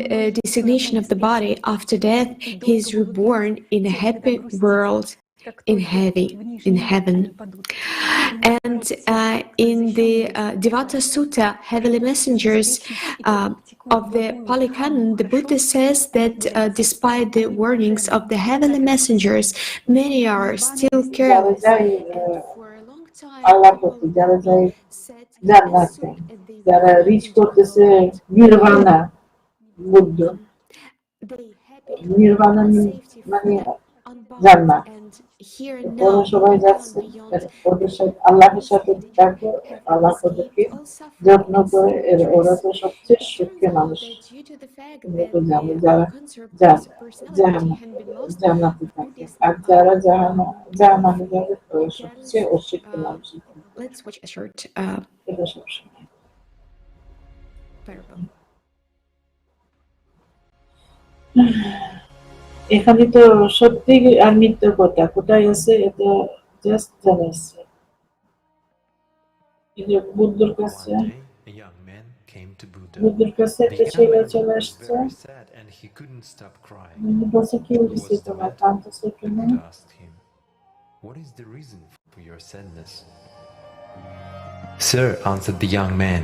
designation of the body after death he is reborn in a happy world in heaven. And in the Devata Sutta, Heavenly Messengers of the Pali Canon, the Buddha says that despite the warnings of the Heavenly Messengers, many are still careless. And for a long time, people said জান্নাতে যারা rich করতেছে নির্বাণা বুদ্ধ নির্বাণা মানে জান্নাত ওরা সবাই যাচ্ছে ওদের সাথে আল্লাহর সাথে থাকে আল্লাহ ওদেরকে যত্ন করে ওরা তো সবচেয়ে সুখী মানুষ জানে যারা জান্নাতে থাকে আর যারা জাহান্নামে যাবে ওরা সবচেয়ে অশিক্ষিত মানুষ Let's watch a short parable. এখানে তো সত্যি আর মিথ্যা কথা কোথায় আছে এটা জাস্ট জানাচ্ছে বুদ্ধর কাছে একটা ছেলে চলে আসছে বলছে কি হয়েছে তোমার কাঁদতেছে কেন What is the reason for your sadness? Sir, answered the young man,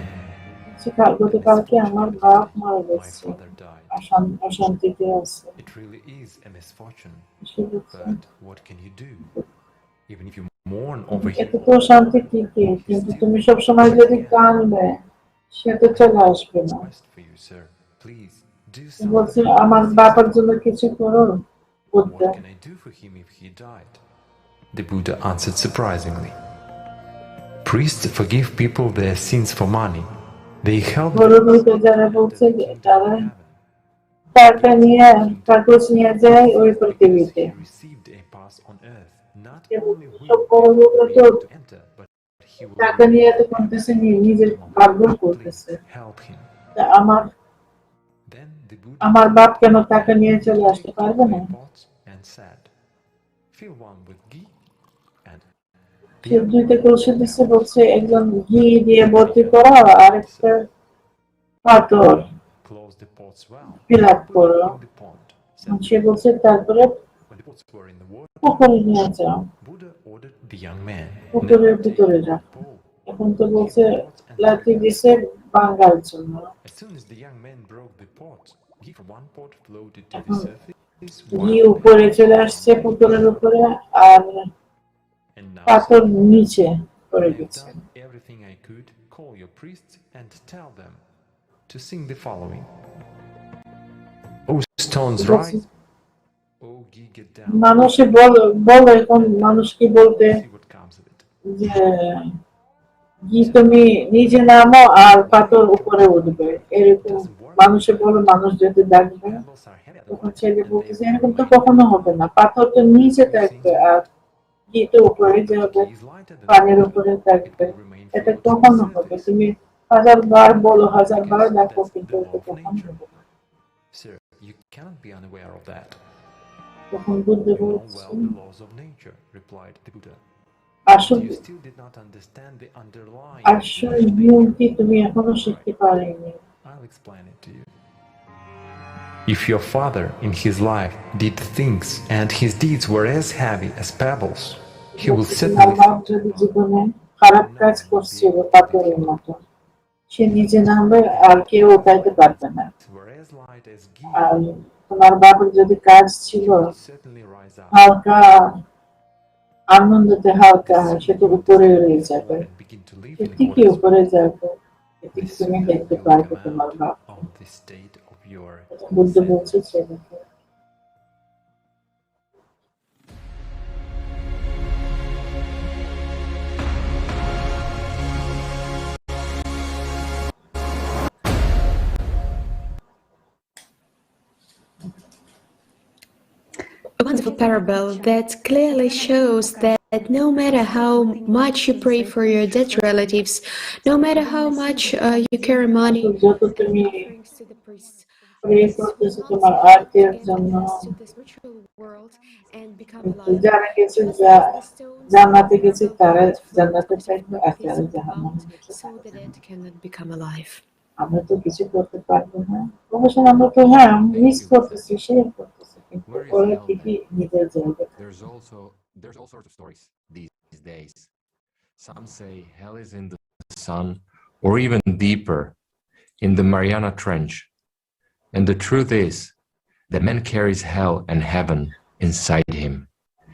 গতকালকে আমার বাপ মারা গেছে অশান্তিতে আছে it really is a misfortune, but what can you do? Even if you mourn over him, এত তো শান্তি ঠিকই কিন্তু তুমি সবসময় যদি কাঁদবে সে তো চলে আসবে না বলছে আমার বাবার জন্য কিছু করো Buddha what can I do for him if he died? The Buddha answered surprisingly, priests forgive people their sins for money. They help যারা বলছে তারা টাকা নিয়ে কাগজ নিয়ে যায় ওই পৃথিবীতে টাকা নিয়ে তো করতেছে নিজের ভাগ্য করতেছে আমার বাপ কেন টাকা নিয়ে চলে আসতে পারবে না সে দুইটা কলসি দিচ্ছে বলছে একজন ঘি দিয়ে ভর্তি করা আর একটা পাথর fill up করো সে বলছে তারপরে পুকুরে নিয়ে যাও পুকুরের ভিতরে যাও এখন তো বলছে লাঠি দিছে ভাঙার জন্য ঘি উপরে চলে আসছে পুকুরের উপরে আর পাথর নিচে পড়ে গেছে everything I could. Call your priests and tell them to sing the following. Oh stones rise. Oh ghee get down. মানুষে বলে এখন মানুষ কি বলতে যে ঘি তুমি নিচে নামো আর পাথর উপরে উঠবে এরকম মানুষে বলে মানুষ যদি ডাকবে তখন ছেলে বলতেছে এরকম তো কখনো হবে না পাথর তো নিচে থাকবে আর ঘি তো উপরে যাবে পানির উপরে থাকবে এটা কখনো হবে তুমি 1000বার বলো 1000বার ডাকো কিন্তু এটা কখনো হবে না Sir, you cannot be unaware of that. তখন বুদ্ধ You know বলছে well the laws of nature, replied the Buddha. আসল You still did not understand the underlying. আসল নিয়ম কি তুমি এখনো শিখতে পারোনি I'll explain it to you. If your father in his life did things and his deeds were as heavy as pebbles, he will certainly বাপ যদি জীবনে খারাপ কাজ করছিল পাথরের মতো সে নিজে নামবে আর কেউ উঠাইতে পারবে না আর তোমার বাবার যদি কাজ ছিল হালকা আনন্দতে হালকা সেটা উপরে রয়ে যাবে ঠিকই উপরে যাবে তুমি দেখতে পারবে তোমার বাপ বুদ্ধ বলছে ছেলেকে A wonderful parable that clearly shows that no matter how much you pray for your dead relatives, no matter how much you carry money and offerings to the priests, pray করতেছে তোমার আর্থের জন্য যারা গেছে জান্নাতে গেছে তারা জান্নাতে থাকবে আর যারা জাহান্নামে গেছে আমরা তো কিছু করতে পারবো না অবশ্য আমরা তো হ্যাঁ মিস করতেছি শেয়ার করতেছি কিন্তু ওরা ঠিকই নিজের জায়গা There's all sorts of stories these days. Some say hell is in the sun, or even deeper, in the Mariana Trench. And the truth is that man carries hell and heaven inside him.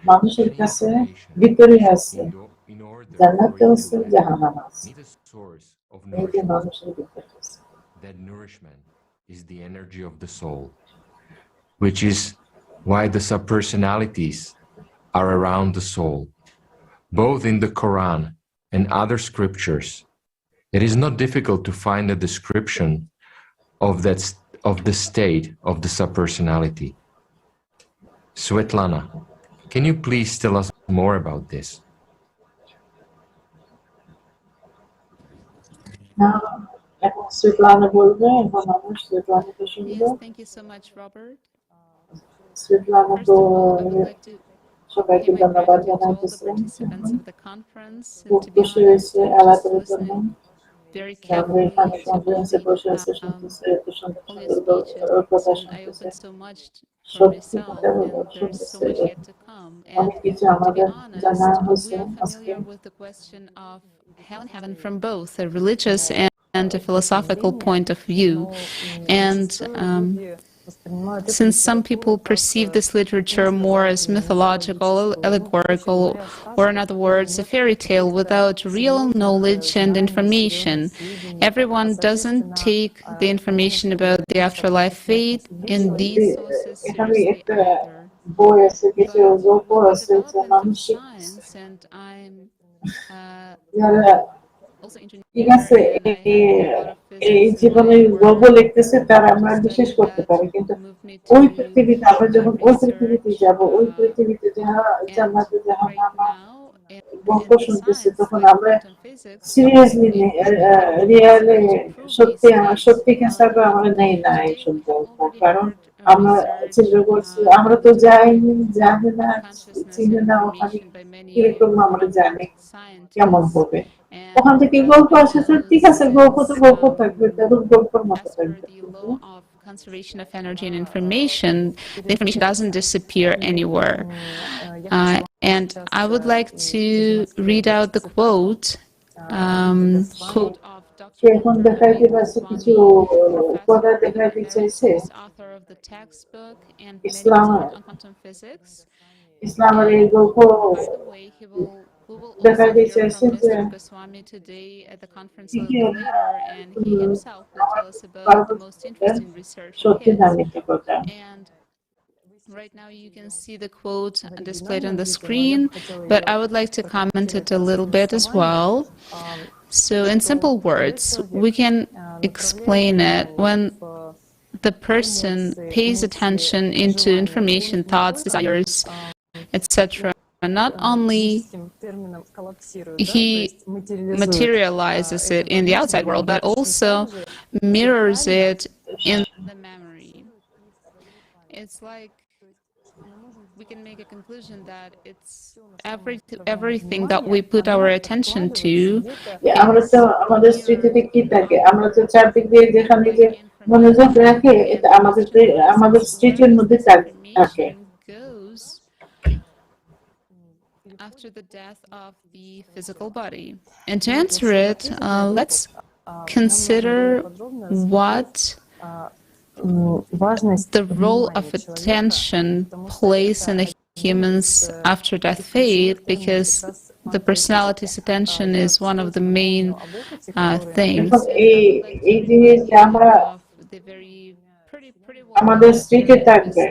মানুষের কাছে ভিতরে আছে জান্নাতে আছে জাহান্নাম আছে এই যে মানুষের ভিতরে আছে That nourishment is the energy of the soul, which is why the subpersonalities are around the soul, both in the Quran and other scriptures. It is not difficult to find a description of the state of the subpersonality. Svetlana, can you please tell us more about this? Svetlana বলবে এখন আমরা Svetlana-কে শুনবো Yes, thank you so much, Robert. Svetlana তো সবাইকে Give my ধন্যবাদ gratitude to all the জানাইতেছেন participants of the conference. খুব And to be খুশি honest, হয়েছে I was আলাপের just জন্য listening very আমরা carefully এখানে to all কনফারেন্সে বসে আছে the শুনতেছে এত সুন্দর all সুন্দর your speeches, কথা and I শুনতেছে opened so much for সত্যি myself, কথা and there's so শুনতেছে much yet to come. অনেক And কিছু to be আমাদের জানা honest, we হয়েছে are আজকে familiar with the question of hell and heaven from both a religious and a philosophical point of view. And since some people perceive this literature more as mythological, allegorical, or in other words, a fairy tale without real knowledge and information, everyone doesn't take the information about the afterlife fate in these sources seriously either. বই আছে কিছু গল্প With the আছে যে development of মানুষ science, and I'm যারা also engineer, ঠিক আছে and I have done a lot of এই physics in জীবনে my গল্প work. লিখতেছে তারা To আমরা বিশ্বাস study করতে that পারি কিন্তু moved me ওই to পৃথিবীতে আমরা যখন ওই পৃথিবীতে research. যাব ওই পৃথিবীতে And জান্নাতে right জাহান্নামে now, গল্প in শুনতেছে science তখন like আমরা quantum physics, seriously it has been রিয়ালে possible to prove সত্যি these things. সত্যি হিসাবে আমরা নেই না Today এইসব we have গল্প already কারণ heard আমরা research চিন্তা করছি আমরা তো যাইনি জানি না consciousness চিনি and না ওখানে information by many কিরকম আমরা জানি কেমন scientists. হবে And ওখান থেকে as গল্প we আসে know, ঠিক আছে গল্প তো গল্প থাকবে তাদের গল্পের মতো as per থাকবে the law of conservation of energy and information, the information doesn't disappear anywhere. And I would like to read out the quote of Dr. এখন দেখাইতে পারছে কিছু কথা দেখাইতে চাইছে author of the textbook and Islam medical on quantum physics. ইসলামের এই গল্প By the way, we will দেখাইতে also hear চাইছে from যে Mr. Goswami today at the conference a little bit later, and he himself will tell us about the most interesting research of সত্যি his. না মিথ্যা কথা And right now you can see the quote displayed on the screen, but I would like to comment it a little bit as well. So in simple words, we can explain it when the person pays attention into information, thoughts, desires, etc. Not only he materializes it in the outside world, but also mirrors it in the memory. It's like we can make a conclusion that it's everything that we put our attention to. আমরা তো আমাদের স্মৃতিতে কি থাকে আমরা তো চারদিক দিয়ে যেখানে যে মনোযোগ রাখে এটা আমাদের স্মৃতির মধ্যে থাকে Goes after the death of the physical body. And to answer it, let's consider what the role of attention plays in a human's after-death fate, because the personality's attention is one of the main things. এই জিনিস আমরা আমাদের স্মৃতি থাকবে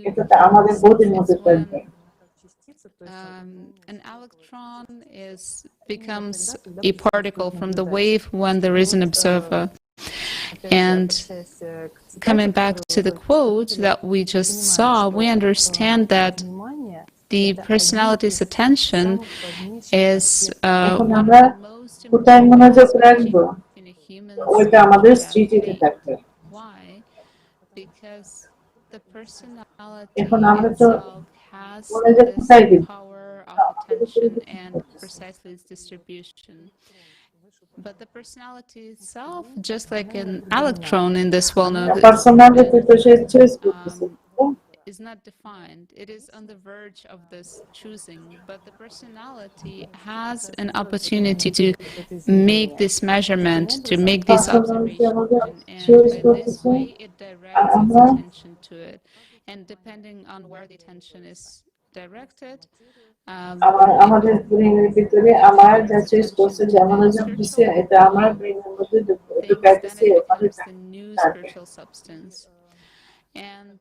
এটা তো আমাদের বোধের মধ্যে থাকবে An electron becomes a particle from the wave when there is an observer. And coming back to the quote that we just saw, we understand that the personality's attention is এখন আমরা কোথায় মনোযোগ রাখবো ওইটা আমাদের স্মৃতিতে থাকবে because the এখন personality আমরা তো itself has মনে যে this কোথায় দিব power of attention and precisely its distribution. But the personality itself, just like an electron in this well-known personality তো সে চয়েস করতেছে is not defined. It is on the verge of this choosing, but the personality has an opportunity to make this measurement, to make this observation, and by this way it directs its attention to it. And depending on where the attention is directed, আমাদের ব্রেনের ভিতরে আমার যা choice করছে যে মনোযোগ দিছে এটা আমার ব্রেনের মধ্যে ঢুকাইতেছে ওখানে the new spiritual substance. And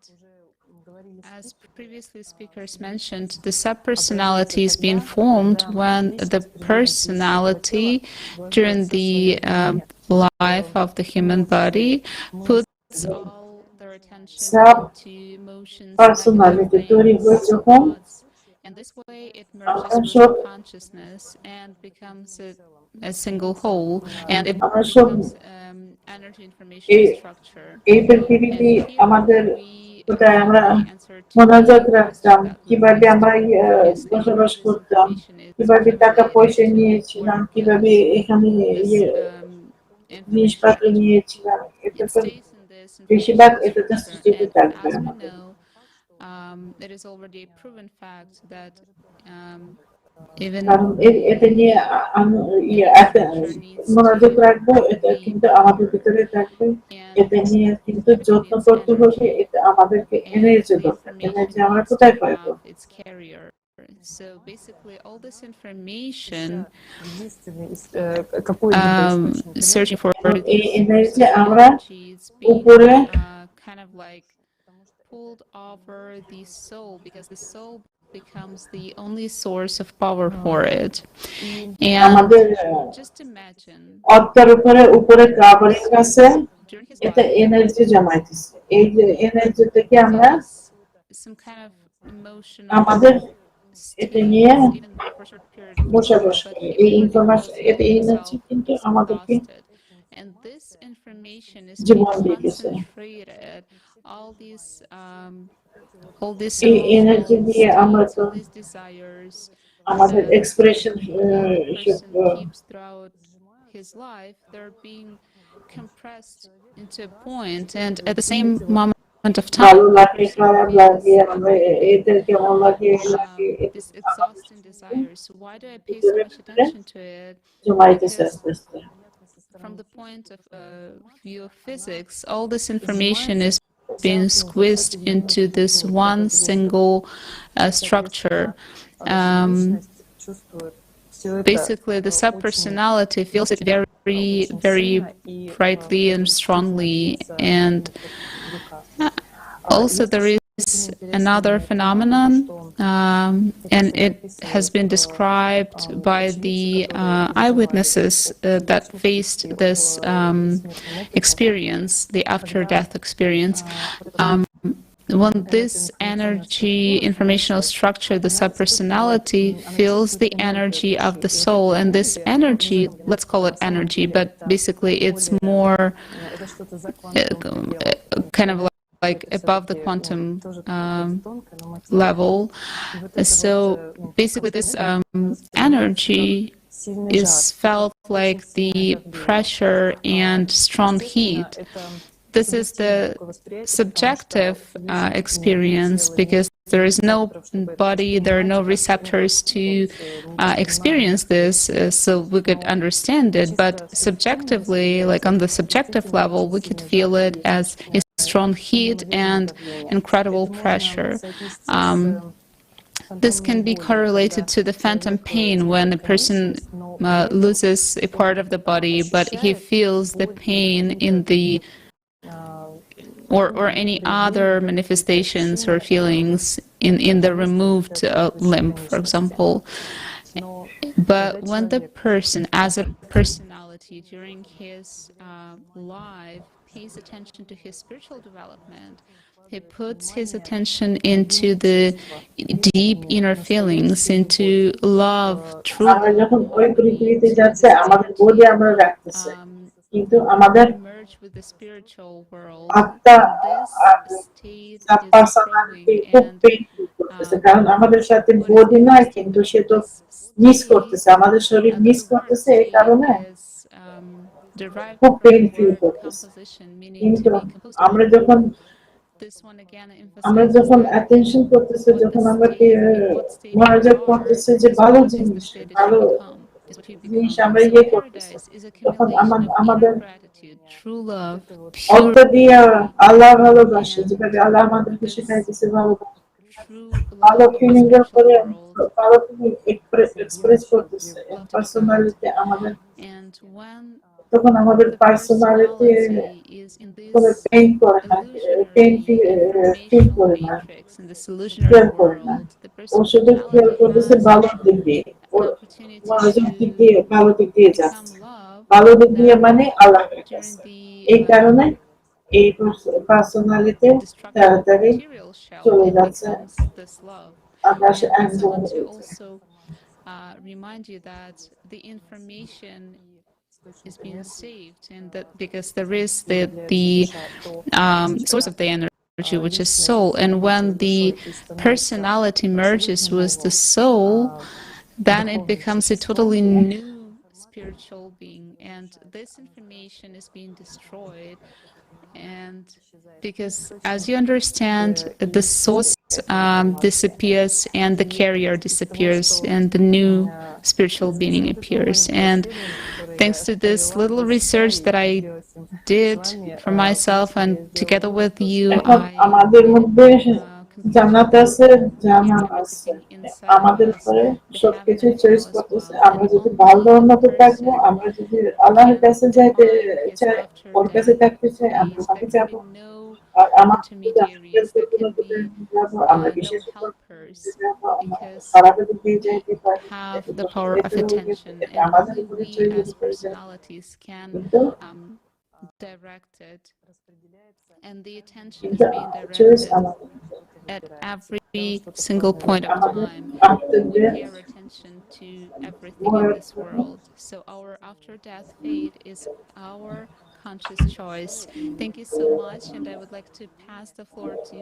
as previously speakers mentioned, the subpersonality is being formed when the personality during the life of the human body puts all their attention into emotions, personality তৈরি হয় যখন and this way it merges with consciousness and becomes a single whole, and it becomes energy information structure. এই পৃথিবীতে আমাদের কোথায় আমরা মনোযোগ রাখতাম, কিভাবে আমরা বসবাস করতাম, কিভাবে টাকা পয়সা নিয়েছিলাম, কিভাবে এখানে জিনিসপত্র নিয়েছিলাম, এটা তো বেশিরভাগ এটাতে সৃষ্টিতে থাকবে আমাদের। It is already a proven fact that কারণ এটা নিয়ে মনোযোগ রাখবো, এটা কিন্তু আমাদের ভিতরে থাকবে, এটা নিয়ে কিন্তু যত্ন করতে হবে, এটা আমাদেরকে এনার্জি দরকার, এনার্জি আমরা কোথায় পাবো? So basically all this information searching for এই এনার্জি আমরা উপরে kind of like pulled over the soul, because the soul becomes the only source of power for it. And just imagine অত্তর উপরে covering আছে, এটা energy জমাইতেছে, এই যে energy থেকে আমরা some kind of emotional আমাদের এটা নিয়ে বসবাস করি, এই ইনফরমেশন, এটা এনার্জি কিন্তু আমাদেরকে and this information is জীবন দিয়ে গেছে। concentrated, all these এই এনার্জি দিয়ে আমরা তো desires আমাদের expression keeps throughout his life, they're being compressed into a point, and at the same moment of time ভালো লাগে, খারাপ লাগে, আমরা এদের কেমন লাগে, this exhausting desires. Why do I pay so much attention to it? জমাইতেছে আস্তে আস্তে। From the point of view of physics, all this information is being squeezed into this one single structure. Basically, the subpersonality feels it very, very brightly and strongly. And also there is another phenomenon, and it has been described by the eyewitnesses that faced this experience, the after-death experience. When this energy informational structure, the subpersonality, feels the energy of the soul, and this energy, let's call it energy, but basically it's more kind of like above the quantum level. So basically this energy is felt like the pressure and strong heat. This is the subjective experience, because there is no body, there are no receptors to experience this, so we could understand it. But subjectively, like on the subjective level, we could feel it as a strong heat and incredible pressure. This can be correlated to the phantom pain when a person loses a part of the body, but he feels the pain in the or any other manifestations or feelings in the removed limb, for example. But when the person, as a personality, during his life, pays attention to his spiritual development, he puts his attention into the deep inner feelings, into love, truth. কিন্তু আমাদের merge with the spiritual world. আত্মা This state তার is personality growing, খুব and painful করতেছে, কারণ আমাদের সাথে body নাই, কিন্তু সে তো মিস করতেছে, আমাদের শরীর মিস করতেছে, এই কারণে derived খুব from pain the feel word করতেছে। composition, meaning to কিন্তু be composed of. আমরা যখন This one again emphasizes যখন that অ্যাটেনশন করতেছে, যখন আমরা in what state we মনোযোগ are করতেছে যে is ভালো what is the জিনিস, state it ভালো should become, is what we জিনিস become. আমরা So ইয়ে করতেছি, paradise is a তখন accumulation of আমাদের inner gratitude, true love, অর্থ pure দিয়ে joy, আল্লাহ ভালোবাসে, and যেভাবে আল্লাহ আমাদেরকে this শেখাইতেছে ভালোবাসা, true ভালো love of the ফিলিং এর spiritual করে world. ভালো ফিলিং এক্সপ্রেস করতেছে Love to be God. Personality আমাদের, And when তখন আমাদের the personality personality is in কোনো this পেইন করে না, পেইন illusionary ফিল informational করে না, matrix, in this illusionary খেয়াল করে না, world, the ও শুধু খেয়াল personality করতেছে has ভালো দিক দিয়ে, ওর an opportunity মনোযোগ দিক to দিয়ে ভালো দিক দিয়ে become যাচ্ছে, love ভালো দিক দিয়ে that মানে আল্লাহর during কাছে। the এই কারণে এই পার্সোনালিটি destruction of the তাড়াতাড়ি material shell, চলে it যাচ্ছে, becomes this love. আকাশে And I একজন want to হয়েছে। also remind you that the information is being saved, and that because there is the source of the energy, which is soul, and when the personality merges with the soul, then it becomes a totally new spiritual being, and this information is being destroyed. And because, as you understand, the source disappears and the carrier disappears and the new spiritual being appears. And thanks to this little research that I did for myself and together with you, এখন I আমাদের মধ্যে জান্নাত আছে, জাহান্নাম created আছে, everything inside of আমাদের us, উপরে the সবকিছু heaven and choice hell as করতেছে, well. আমরা And যদি only ভালোর a মতো থাকবো, person আমরা যদি আল্লাহর can কাছে যাইতে define his চাই, after ওর কাছে death থাকতে চাই, আমরা fate. ওখানে There can যাবো, be no আর আমার intermediaries, there can be যাবো, আমরা no বিশেষ helpers, যাবো, আমরা because খারাপের দিক দিয়ে we যাইতে পারি, have এটা the তো power of এটা হয়ে গেছে, attention, এটা and আমাদের only উপরে we তৈরি as করে যায়, personalities can কিন্তু direct it, and the attention is কিন্তু being চয়েস directed আমাদের, at every single point of আমাদের time after when we pay death our attention to everything in this world. So our after death fate is our conscious choice. Thank you so much, and I would like to pass the floor to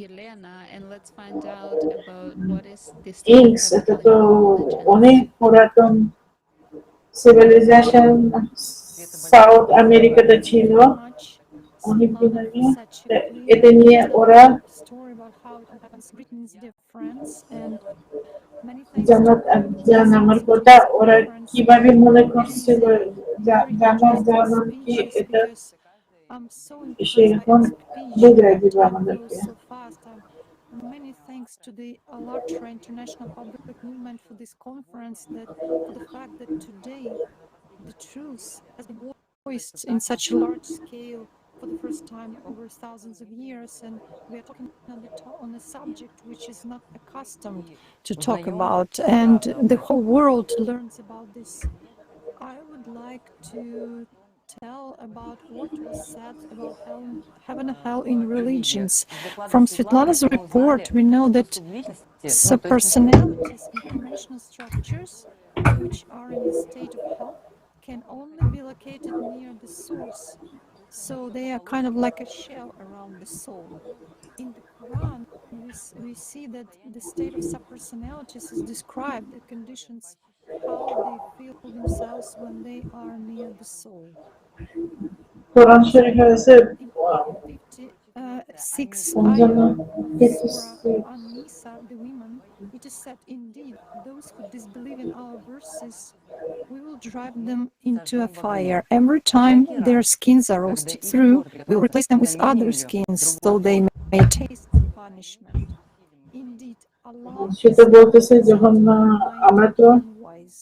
Yelena, and let's find out about what is the state of ইংস, এটা heaven তো telling অনেক পুরাতন civilisation, south আমেরিকাতে ছিল অনেক দিন আগে, এটা নিয়ে ওরা জান্নাত আর জাহান্নামের কথা ওরা কিভাবে মনে করছিল, জান্নাত জাহান্নাম কি, এটা সেরকম বুঝাই দিবে আমাদেরকে। Many thanks to the Alatra International Public Movement for this conference, that for the fact that today the truth has been voiced in such a large scale for the first time over thousands of years, and we are talking on a subject which is not accustomed to talk about, and the whole world learns about this. I would like to tell about what was said about heaven and hell in religions. From Svetlana's report, we know that subpersonalities, informational structures, which are in a state of health, can only be located near the source. So they are kind of like a shell around the soul. In the Quran, we see that the state of subpersonalities is described, the conditions, how they feel themselves when they are near the soul. কোরআন শরীফে আছে 6 56 An-Nisa, the women, it is said, indeed, those who disbelieve in our verses, we will drive them into a fire. Every time their skins are roasted through, we will replace them with other skins, so they may taste the punishment. Indeed, Allah সেটা বলতেছে যখন আমরা তো wise.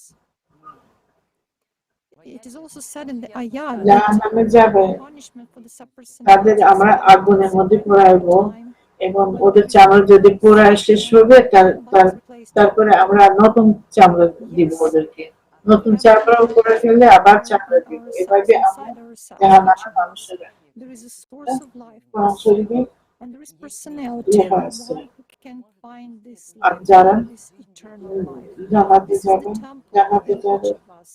It is also said in the ayat জাহান্নামে যাবে, punishment for the তাদের আমরা আগুনের মধ্যে পোড়াইবো, এবং ওদের চামড়া যদি পোড়ায় শেষ হবে, তারপরে আমরা নতুন চামড়া দিব ওদেরকে, নতুন চামড়া উপরে ফেলে আবার চামড়া দিব, এভাবে আমরা জাহান্নামের মানুষেরা there is a source of life, কোরআন শরীফে and there is personality, লেখা আছে। one who can find this R life, যারা this eternal life. জান্নাতে This is the যাবেন, temple জান্নাতে within যাবে, each of us.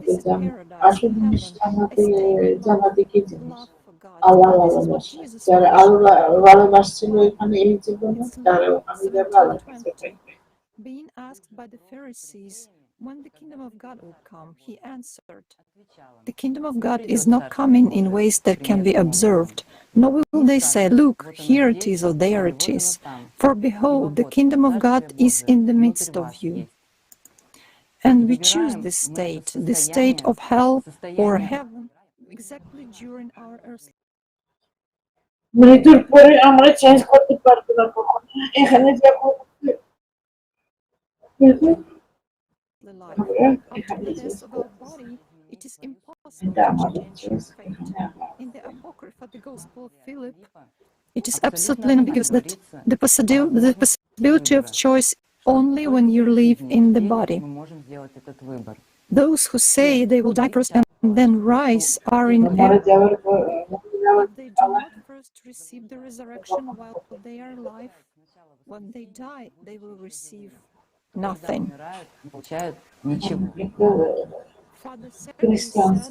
This is paradise, আসল জিনিস heaven, a জান্নাতে, state of love, জান্নাতে কি জিনিস? love for God. Allah This is what ভালোবাসা। Jesus যারা mentioned. আল্লাহ ভালোবাসছিল এখানে এই জীবনে, তারা আমি যাবো আল্লাহ কাছে 17:20. পাইবে। Being asked by the Pharisees when the kingdom of God would come, he answered, "The kingdom of God is not coming in ways that can be observed, nor will they say, 'Look, here it is,' or 'there it is.' For behold, the kingdom of God is in the midst of you." And we choose this state, the state of hell or heaven, exactly during our earthly মৃত্যুর পরে আমরা change করতে পারবো না কখনো। এখানে যাবো life. আমরা After এখানে the change death of our করবো। body, it is impossible এটা to আমাদের change চয়েস, our fate. এখানে আমরা In the Apocrypha, the Gospel of Philip, it is absolutely ambiguous that the possibility of choice only when you live in the body. Those who say they will die first and then rise are in error. If they do not first receive the resurrection while they are alive, when they die, they will receive nothing. Father Sergey said, in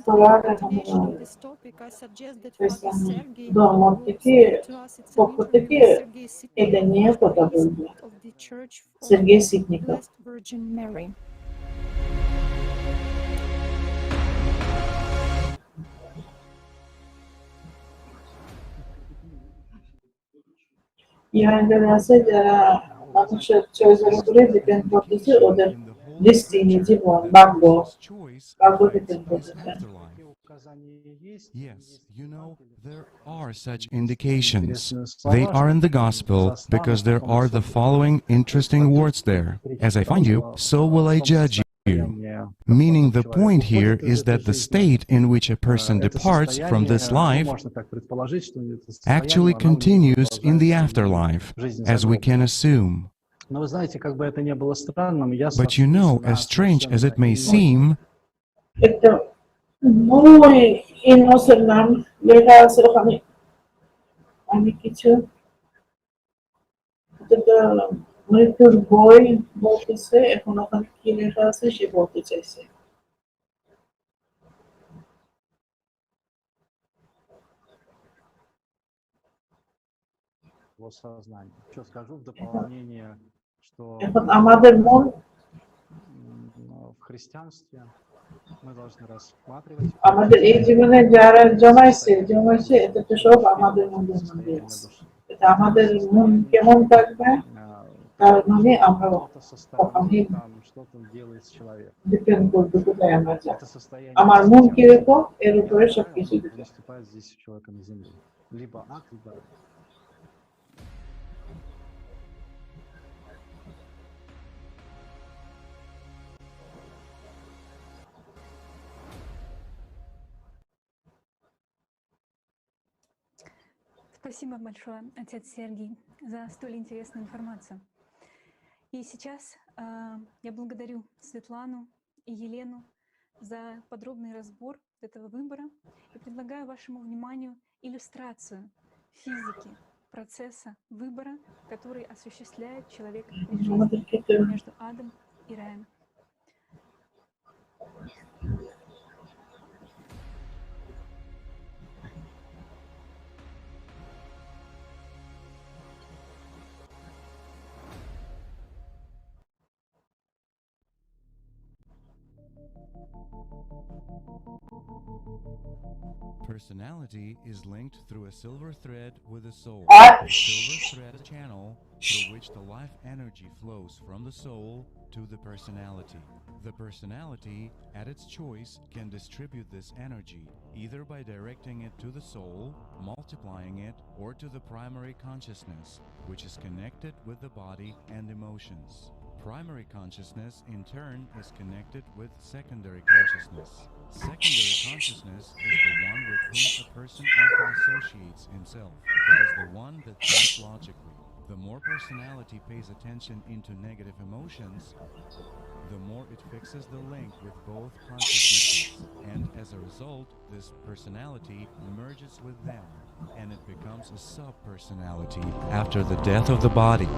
continuation of this topic, I suggest that Father Sergey will speak to us. It's an interview with Sergey Sitnikov, priest of the Church of the Blessed Virgin Mary. ইহানদের আছে যারা মানুষের চয়েসের উপরে depend করতেছে, ওদের destiny, জীবন, ভাগ্য depend করতেছে। Yes, you know, there are such indications. They are in the Gospel because there are the following interesting words there. As I find you, so will I judge you. Meaning the point here is that the state in which a person departs from this life actually continues in the afterlife, as we can assume. But you know, as strange as it may seem, muy emocional লেখা আছে ওখানে, আমি কিছু মৃত্যুর বই বলতেছে, এখন ওখানে কি লেখা আছে সে বলতে চাইছে। এখন আমাদের মন আমাদের এই জীবনে যারা জমাইছে এটা তো সব আমাদের মধ্যে আছে। এটা আমাদের মন কেমন থাকবে তার মানে আমরা ওখানে ডিপেন্ড করবে কোথায় আমরা যাই। আমার মন কিরকম এর উপরে সবকিছু depend. Спасибо большое, отец Сергий, за столь интересную информацию. И сейчас я благодарю Светлану и Елену за подробный разбор этого выбора и предлагаю вашему вниманию иллюстрацию физики процесса выбора, который осуществляет человек при жизни между адом и раем. personality is linked through a silver thread with the soul. The silver thread is a channel through which the life energy flows from the soul to the personality. The personality, at its choice, can distribute this energy either by directing it to the soul, multiplying it, or to the primary consciousness, which is connected with the body and emotions. Primary consciousness, in turn, is connected with secondary consciousness. Secondary consciousness is the one with whom a person often associates himself. It is the one that thinks logically. The more personality pays attention into negative emotions, the more it fixes the link with both consciousnesses. And As a result, this personality merges with them, and it becomes a subpersonality after the death of the body.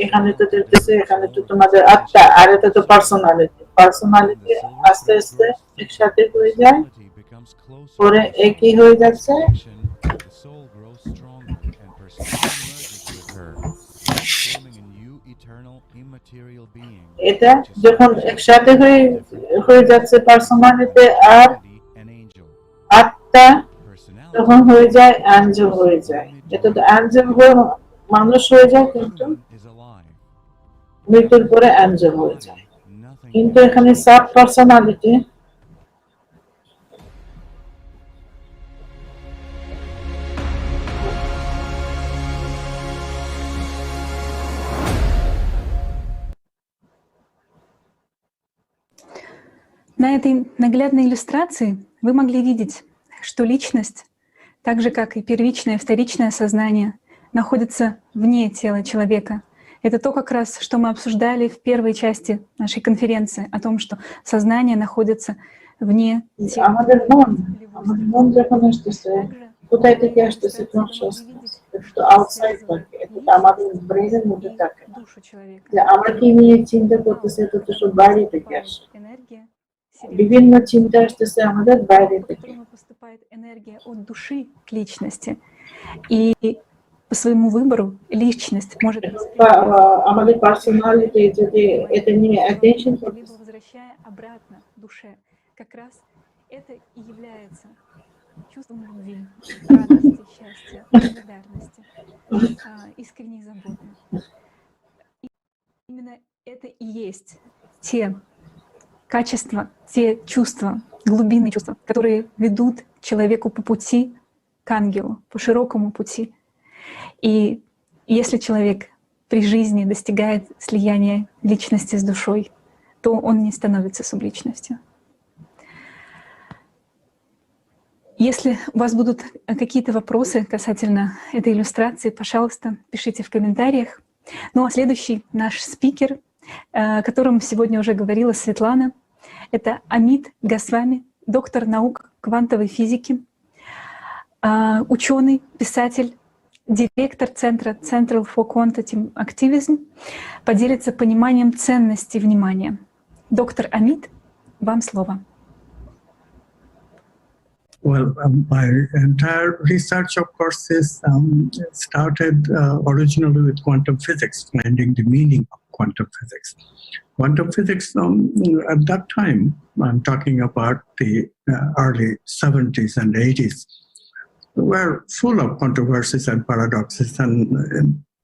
এখানে তো দেখতেছে এখানে তো তোমাদের আত্মা আর এটা তো personality আস্তে আস্তে একসাথে হয়ে যায় পরে একই হয়ে যাচ্ছে এটা যখন একসাথে হয়ে যাচ্ছে পার্সোনালিটি আর আত্মা তখন হয়ে যায় অ্যাঞ্জেল হয়ে যায় এটা তো অ্যাঞ্জেল মানুষ হয়ে যায় কিন্তু মৃত্যুর পরে অ্যাঞ্জেল হয়ে যায় কিন্তু এখানে সাব পার্সোনালিটি На этой наглядной иллюстрации вы могли видеть, что личность, так же как и первичное и вторичное сознание, находится вне тела человека. Это то как раз, что мы обсуждали в первой части нашей конференции, о том, что сознание находится вне тела. কোথায় থেকে আসতেছে কনসিয়াসনেস এটা আউটসাইড থাকে এটা আমাদের ব্রেনের মধ্যে থাকে যে আমরা কি নিয়ে চিন্তা করতেছি এটা তো সব বাইরে থেকে আসে বিভিন্ন চিন্তা আসতেছে আমাদের বাইরে থেকে поступает энергия от души к личности и по своему выбору личность может আমাদের পার্সোনালিটি যদি এটা নিয়ে অ্যাটেনশন করতেছে возвращая обратно душе как раз это и является чувством любви, радости, счастья, благодарности, искренней заботы. И именно это и есть те качества, те чувства, глубинные чувства, которые ведут человеку по пути к ангелу, по широкому пути. И если человек при жизни достигает слияния личности с душой, то он не становится субличностью. Если у вас будут какие-то вопросы касательно этой иллюстрации, пожалуйста, пишите в комментариях. Ну а следующий наш спикер, о котором сегодня уже говорила Светлана, это Amit Goswami, доктор наук квантовой физики, ученый, писатель, директор центра Central for Quantitative Activism, поделится пониманием ценности внимания. Доктор Amit, вам слово. Well, my entire research, of course, is started originally with quantum physics, finding the meaning of quantum physics. Quantum physics, at that time, I'm talking about the early 70s and 80s, were full of controversies and paradoxes. And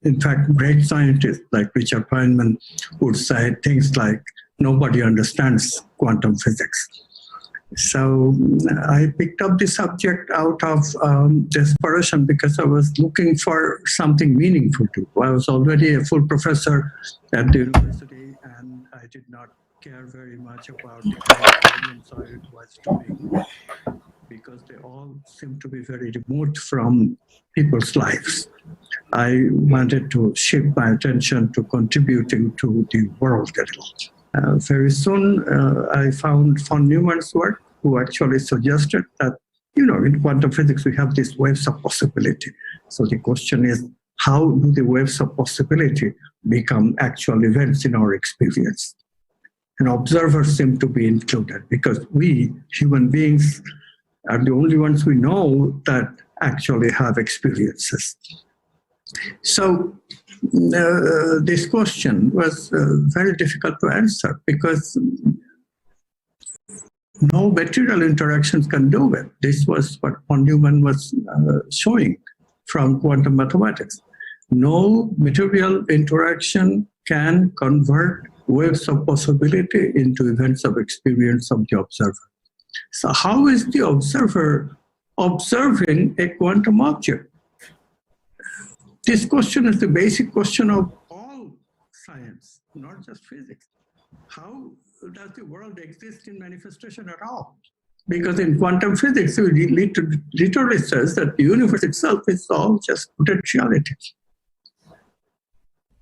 in fact, great scientists like Richard Feynman would say things like, nobody understands quantum physics. So I picked up the subject out of desperation because I was looking for something meaningful to. I was already a full professor at the university and I did not care very much about the kind of audience I was doing because they all seemed to be very remote from people's lives. I wanted to shift my attention to contributing to the world a little. Very soon, I found von Neumann's work, who actually suggested that, in quantum physics, we have these waves of possibility. So the question is, how do the waves of possibility become actual events in our experience? And observers seem to be included because we, human beings, are the only ones we know that actually have experiences. So this question was very difficult to answer because no material interactions can do it. This was what von Neumann was showing from quantum mathematics. No material interaction can convert waves of possibility into events of experience of the observer. So how is the observer observing a quantum object? This question is the basic question of all science, not just physics. How does the world exist in manifestation at all? Because in quantum physics, it literally says that the universe itself is all just potentiality.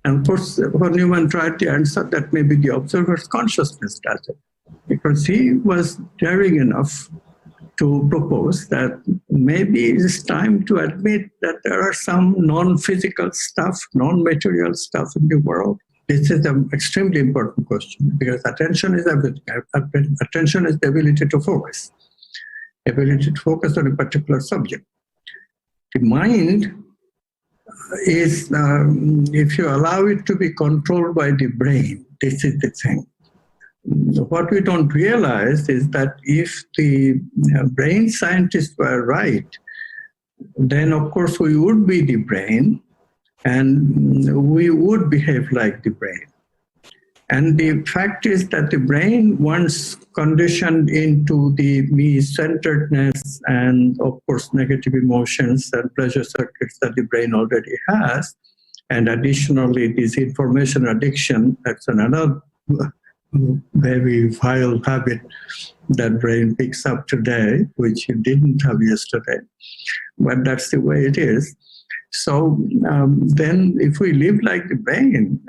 And of course, von Neumann tried to answer that maybe the observer's consciousness does it, because he was daring enough to propose that maybe it's time to admit that there are some non-physical stuff, non-material stuff in the world. This is an extremely important question, because attention is everything. Attention is the ability to focus on a particular subject. The mind is, if you allow it to be controlled by the brain, this is the thing. What we don't realize is that if the brain scientists were right, then of course we would be the brain and we would behave like the brain. And the fact is that the brain, once conditioned into the me-centeredness and of course negative emotions and pleasure circuits that the brain already has, and additionally this information addiction, that's another very vile habit that brain picks up today, which it didn't have yesterday, but that's the way it is. So then if we live like the brain,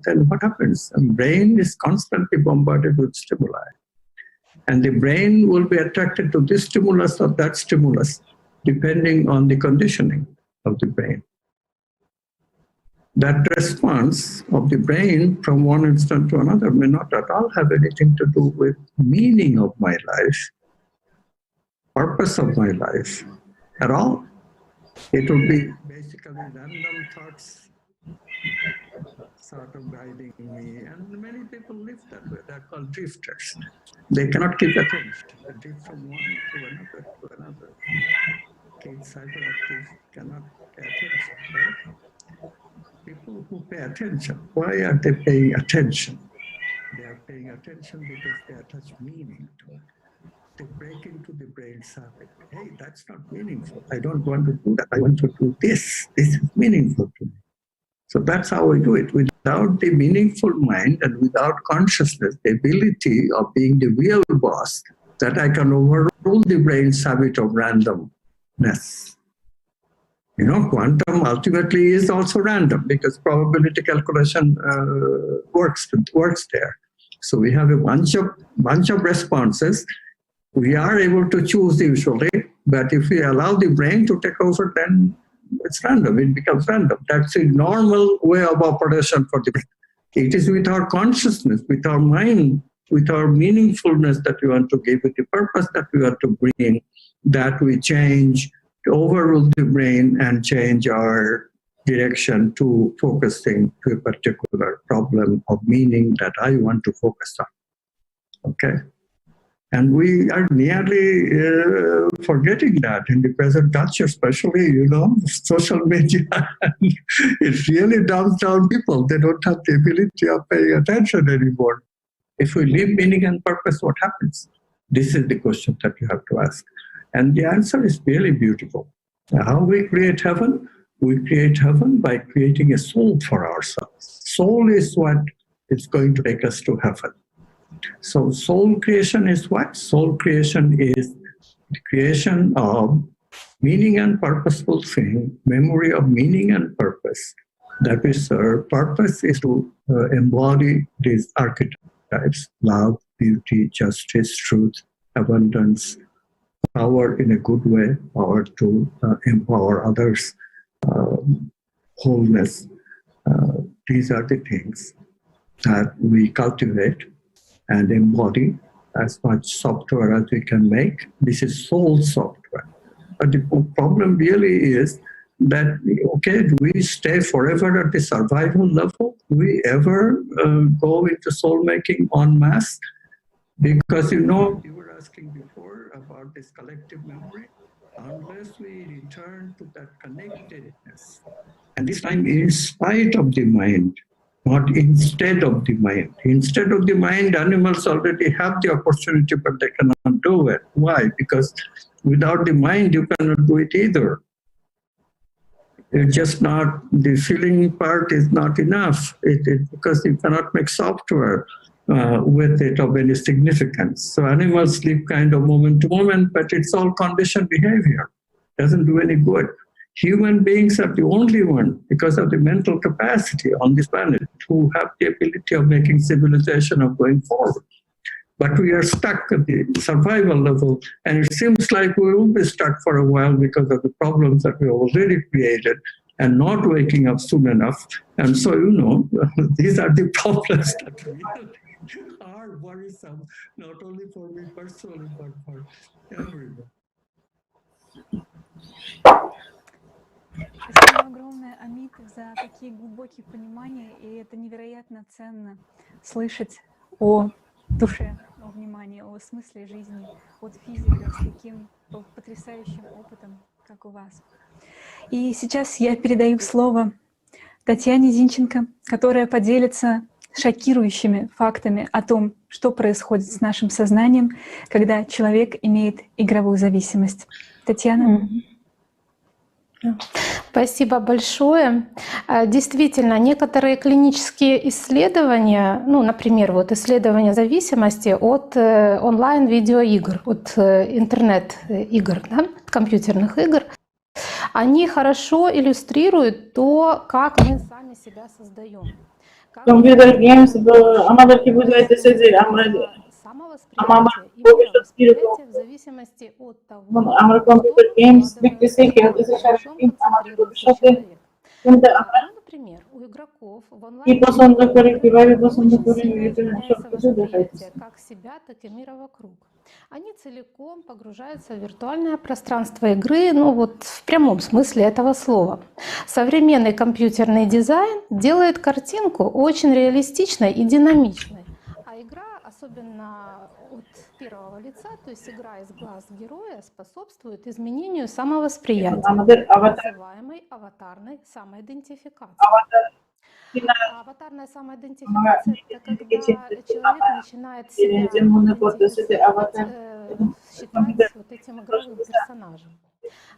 then what happens? The brain is constantly bombarded with stimuli. And the brain will be attracted to this stimulus or that stimulus, depending on the conditioning of the brain. That response of the brain from one instant to another may not at all have anything to do with meaning of my life, purpose of my life at all. It will be basically random thoughts sort of guiding me. And many people live that way. They're called drifters. They cannot keep attention. They drift from one to another to another. Kids, hyperactive, cannot pay attention. Right? People who pay attention, why are they paying attention? They are paying attention because they attach meaning to it. They break into the brain's habit. Hey, that's not meaningful. I don't want to do that. I want to do this. This is meaningful to me. So that's how we do it. Without the meaningful mind and without consciousness, the ability of being the real boss, that I can overrule the brain's habit of randomness. You know, quantum ultimately is also random because probability calculation works there. So we have a bunch of responses. We are able to choose usually, but if we allow the brain to take over, then it's random. It becomes random. That's a normal way of operation for the brain. It is with our consciousness, with our mind, with our meaningfulness that we want to give, with the purpose that we want to bring, that we change, to overrule the brain and change our direction to focusing to a particular problem of meaning that I want to focus on. Okay? And we are nearly forgetting that in the present culture, especially, you know, social media. It really dumbs down people. They don't have the ability of paying attention anymore. If we leave meaning and purpose, what happens? This is the question that you have to ask. And the answer is really beautiful. How we create heaven? We create heaven by creating a soul for ourselves. Soul is what is going to take us to heaven. So soul creation is what? Soul creation is the creation of meaning and purposeful thing, memory of meaning and purpose that we serve. Purpose is to embody these archetypes: love, beauty, justice, truth, abundance, power in a good way, power to empower others, wholeness. These are the things that we cultivate and embody as much software as we can make. This is soul software. But the problem really is that, okay, do we stay forever at the survival level? Do we ever go into soul making en masse? Because, you know, you were asking before about this collective memory. Unless we return to that connectedness, and this time in spite of the mind, not instead of the mind. Instead of the mind, animals already have the opportunity, but they cannot do it. Why? Because without the mind, you cannot do it either. It's just not, the feeling part is not enough, because you cannot make software with it of any significance. So animals live kind of moment to moment, but it's all conditioned behavior. Doesn't do any good. Human beings are the only one, because of the mental capacity on this planet, who have the ability of making civilization of going forward. But we are stuck at the survival level, and it seems like we will be stuck for a while because of the problems that we already created and not waking up soon enough. And so, these are the problems that really are worrisome, not only for me personally, but for everyone. Спасибо огромное, Amit, за такие глубокие понимания, и это невероятно ценно слышать о душе, о внимании, о смысле жизни от физика с таким потрясающим опытом, как у вас. И сейчас я передаю слово Татьяне Зинченко, которая поделится шокирующими фактами о том, что происходит с нашим сознанием, когда человек имеет игровую зависимость. Татьяна. Спасибо большое. Действительно, некоторые клинические исследования, например, исследования зависимости от онлайн-видеоигр, от интернет-игр, компьютерных игр, они хорошо иллюстрируют то, как мы сами себя создаем. Computer games, আমাদের কি বুঝাইতেছে যে আমরা computer games দেখতেছি খেলতেছি সারাদিন আমাদের ভবিষ্যতে কোনটা আমরা কি পছন্দ করি কিভাবে পছন্দ করি এটা সবকিছু দেখাইতেছে Они целиком погружаются в виртуальное пространство игры, в прямом смысле этого слова. Современный компьютерный дизайн делает картинку очень реалистичной и динамичной. А игра, особенно от первого лица, то есть игра из глаз героя, способствует изменению самовосприятия, называемой аватарной самоидентификацией. Аватарная самоидентификация — это когда человек начинает себя считать этим игровым персонажем.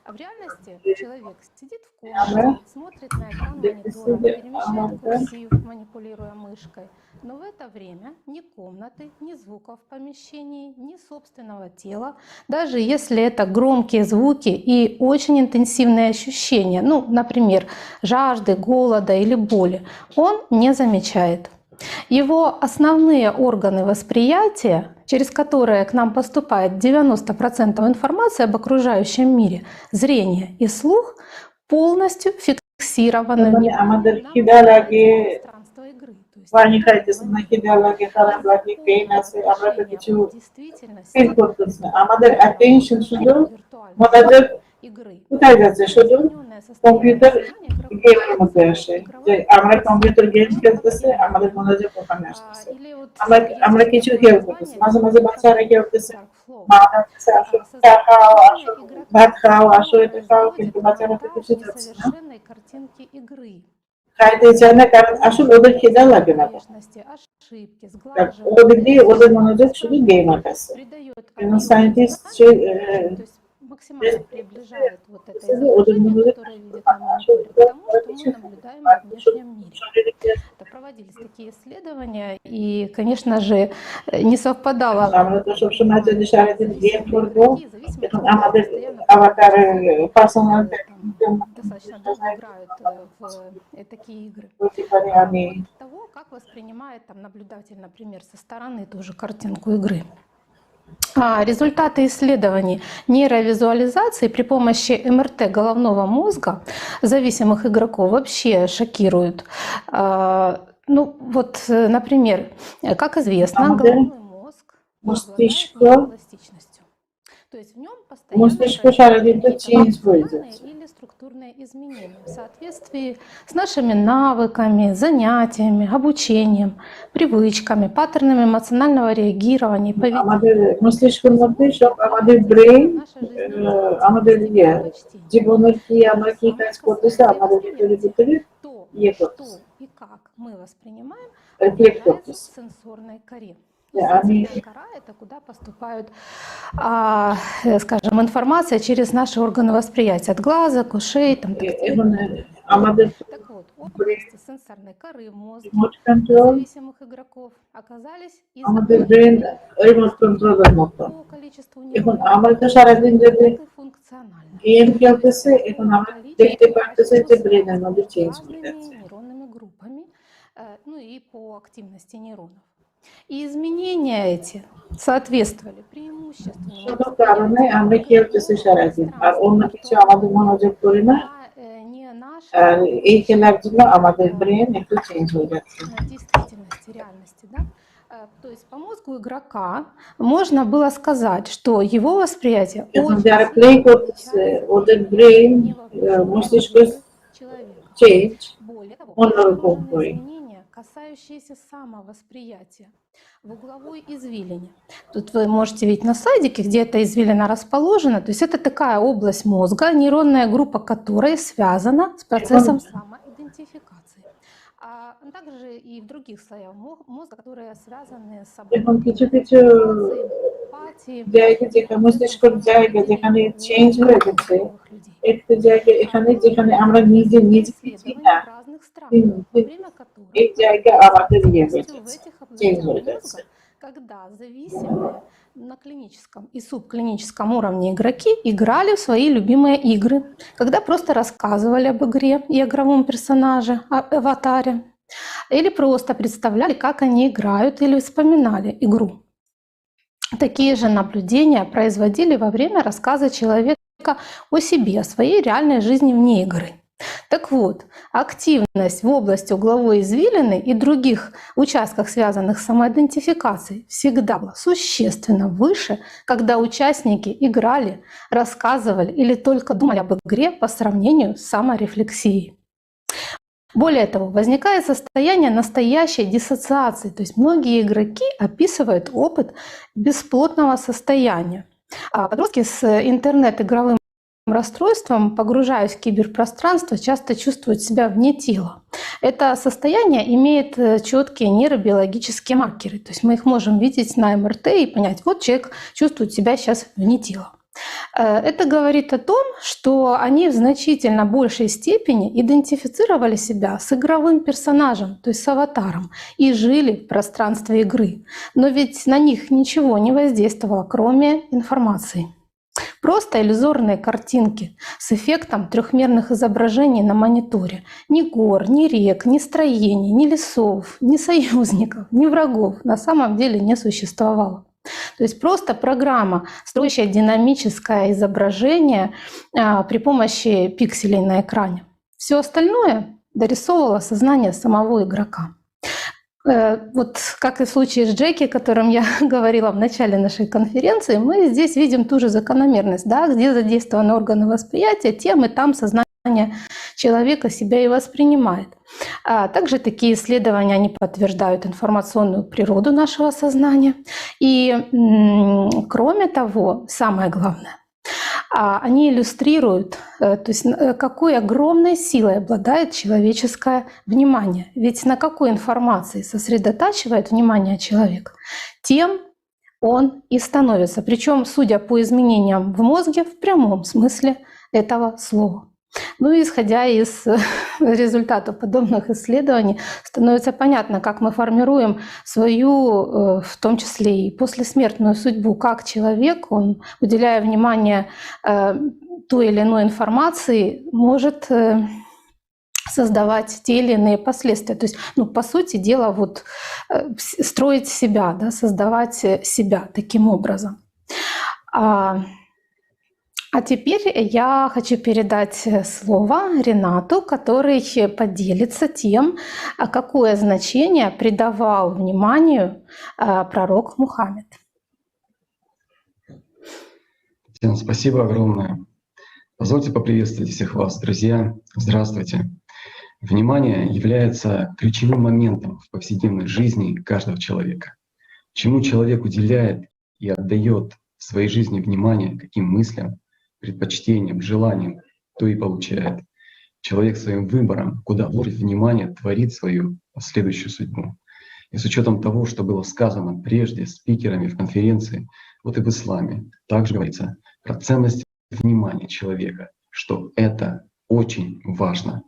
А в реальности человек сидит в комнате, смотрит на экран монитора, перемещает курсив, манипулируя мышкой. Но в это время ни комнаты, ни звуков в помещении, ни собственного тела, даже если это громкие звуки и очень интенсивные ощущения, например, жажды, голода или боли, он не замечает. Его основные органы восприятия, через которые к нам поступает 90% информации об окружающем мире, зрение и слух, полностью фиксированы в пространство игры. পানি খাইতেছে না খিদা লাগে খারাপ লাগে পেইন আছে আমরা তো কিছু ফিল করতেছি না আমাদের অ্যাটেনশন শুধু মনোযোগ কোথায় যাচ্ছে শুধু কম্পিউটার গেমের মধ্যে আসে যে আমরা কম্পিউটার গেম খেলতেছি আমাদের মনোযোগ ওখানে আসতেছে আমরা কিছু খেয়াল করতেছি মাঝে মাঝে বাচ্চারা কি করতেছে মা ডাকতেছে আসো চা খাও আসো ভাত খাও আসো এটা খাও কিন্তু বাচ্চারা তো কিছু চাচ্ছে না খাইতে চায় না কারণ আসলে ওদের খিদা লাগে না ওদের দিয়ে ওদের মনোযোগ শুধু গেমের কাছে সায়েন্টিস্ট максимально приближает это изображение, которое видит на мониторе, к тому, что мы наблюдаем в внешнем мире. Это проводились такие исследования, и, конечно же, не совпадало. Достаточно долго играют в такие игры. Того, как воспринимает наблюдатель, например, со стороны тоже картинку игры. Результаты исследований нейровизуализации при помощи МРТ головного мозга зависимых игроков вообще шокируют. Например, как известно, головной мозг обладает пластичностью. То есть в нем постоянно или структурные изменения в соответствии с нашими навыками, занятиями, обучением, привычками, паттернами эмоционального реагирования, поведения. মস্তিষ্কের মধ্যে সব আমাদের ব্রেইন আমাদের জীবনের কি আমরা কি কাজ করতেছি আমাদের ভিতরে ইয়ে করতেছে И как мы воспринимаем, рефлект является сенсорной коре. Сенсорная кора — это куда поступают, скажем, информация через наши органы восприятия, от глаза, к ушей, Так вот, области сенсорной коры в мозге зависимых игроков оказались по количеству нейронов, так и функционально. গেম খেলতেছে, এখন আমরা দেখতে পারতেছি যে ব্রেনের মধ্যে চেঞ্জ হয়ে যাচ্ছে। нейронными группами, ну и по активности нейронов. И изменения эти соответствовали преимущественно কোনো কারণে আমরা খেলতেছি সারাদিন, আর অন্য কিছু আমাদের মনোযোগ করি না, не нашей আর এই খেলার জন্য আমাদের ব্রেন একটু চেঞ্জ হয়ে যাচ্ছে। действительности, реальности, да? То есть по мозгу игрока можно было сказать, что его восприятие এখন очень যারা প্লে сильно করতেছে отличается ওদের ব্রেন невооруженного মস্তিষ্ক человека. চেঞ্জ Более того, অন্যরকম обнаружены হয়। изменения, касающиеся самовосприятия в угловой извилине. Тут вы можете видеть на слайдике, где эта извилина расположена. То есть это такая область мозга, нейронная группа которой связана с процессом самоидентификации. А также и в других слоях мозга, которые связаны с এখন কিছু обработкой কিছু информации, эмпатией, জায়গা যেখানে মস্তিষ্কের জায়গা যেখানে চেঞ্জ হয়ে গেছে, একটু জায়গা এখানে যেখানে আমরা নিজে নিজেকে চিনি না, এই জায়গা আমাদের ইয়ে হয়ে যাচ্ছে, চেঞ্জ হয়ে যাচ্ছে। когда зависимые на клиническом и субклиническом уровне игроки играли в свои любимые игры, когда просто рассказывали об игре и игровом персонаже, аватаре, или просто представляли, как они играют, или вспоминали игру. Такие же наблюдения производили во время рассказа человека о себе, о своей реальной жизни вне игры. Так вот, активность в области угловой извилины и других участках, связанных с самоидентификацией, всегда была существенно выше, когда участники играли, рассказывали или только думали об игре по сравнению с саморефлексией. Более того, возникает состояние настоящей диссоциации, то есть многие игроки описывают опыт бесплотного состояния. А подростки с интернет-игровым расстройством, погружаясь в киберпространство, часто чувствуют себя вне тела. Это состояние имеет четкие нейробиологические маркеры, то есть мы их можем видеть на МРТ и понять, вот человек чувствует себя сейчас вне тела. Это говорит о том, что они в значительно большей степени идентифицировали себя с игровым персонажем, то есть с аватаром, и жили в пространстве игры. Но ведь на них ничего не воздействовало, кроме информации. Просто иллюзорные картинки с эффектом трехмерных изображений на мониторе. Ни гор, ни рек, ни строений, ни лесов, ни союзников, ни врагов на самом деле не существовало. То есть просто программа, строящая динамическое изображение при помощи пикселей на экране. Все остальное дорисовывало сознание самого игрока. Вот как и в случае с Джеки, о котором я говорила в начале нашей конференции, мы здесь видим ту же закономерность, да, где задействованы органы восприятия, тем и там сознание человека себя и воспринимает. А также такие исследования, они подтверждают информационную природу нашего сознания. И кроме того, самое главное, они иллюстрируют, то есть какой огромной силой обладает человеческое внимание. Ведь на какой информации сосредотачивает внимание человек, тем он и становится. Причем, судя по изменениям в мозге, в прямом смысле этого слова. Ну и исходя из результатов подобных исследований, становится понятно, как мы формируем свою, в том числе и послесмертную судьбу, как человек, он, уделяя внимание той или иной информации, может создавать те или иные последствия. То есть, ну, по сути дела, вот, строить себя, да, создавать себя таким образом. А теперь я хочу передать слово Ренату, который поделится тем, какое значение придавал вниманию пророк Мухаммед. Татьяна, спасибо огромное. Позвольте поприветствовать всех вас, друзья. Здравствуйте. Внимание является ключевым моментом в повседневной жизни каждого человека. Чему человек уделяет и отдает в своей жизни внимание, каким мыслям, предпочтениям, желаниям, то и получает. Человек своим выбором, куда вложит внимание, творит свою последующую судьбу. И с учетом того, что было сказано прежде спикерами в конференции, вот и в исламе также говорится про ценность внимания человека, что это очень важно.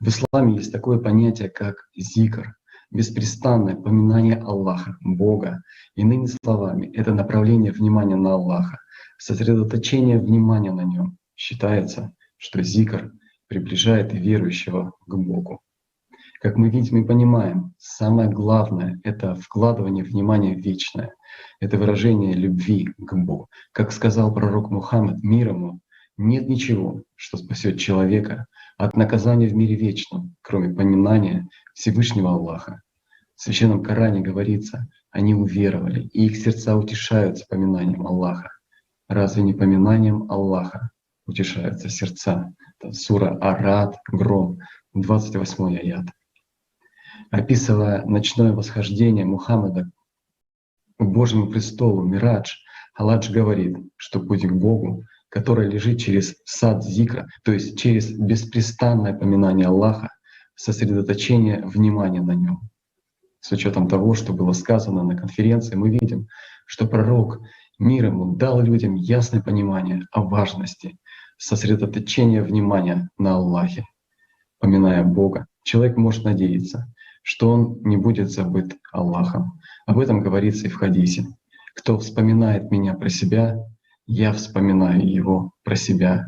В исламе есть такое понятие, как зикр, беспрестанное поминание Аллаха, Бога. Иными словами, это направление внимания на Аллаха, сосредоточение внимания на Нем, Считается, что зикр приближает верующего к Богу. Как мы видим и понимаем, самое главное — это вкладывание внимания в вечное, это выражение любви к Богу. Как сказал пророк Мухаммад, мир ему, нет ничего, что спасет человека от наказания в мире вечном, кроме поминания Всевышнего Аллаха. В Священном Коране говорится, они уверовали, и их сердца утешаются поминанием Аллаха. Разве не поминанием Аллаха утешаются сердца? Это сура Арад, Гром, 28 аят. Описывая ночное восхождение Мухаммада к Божьему престолу Мирадж, Алладж говорит, что путь к Богу, который лежит через сад зикра, то есть через беспрестанное поминание Аллаха, сосредоточение внимания на нем. С учетом того, что было сказано на конференции, мы видим, что пророк, мир ему, дал людям ясное понимание о важности сосредоточения внимания на Аллахе. Поминая Бога, человек может надеяться, что он не будет забыт Аллахом. Об этом говорится и в хадисе. «Кто вспоминает меня про себя, я вспоминаю его про себя».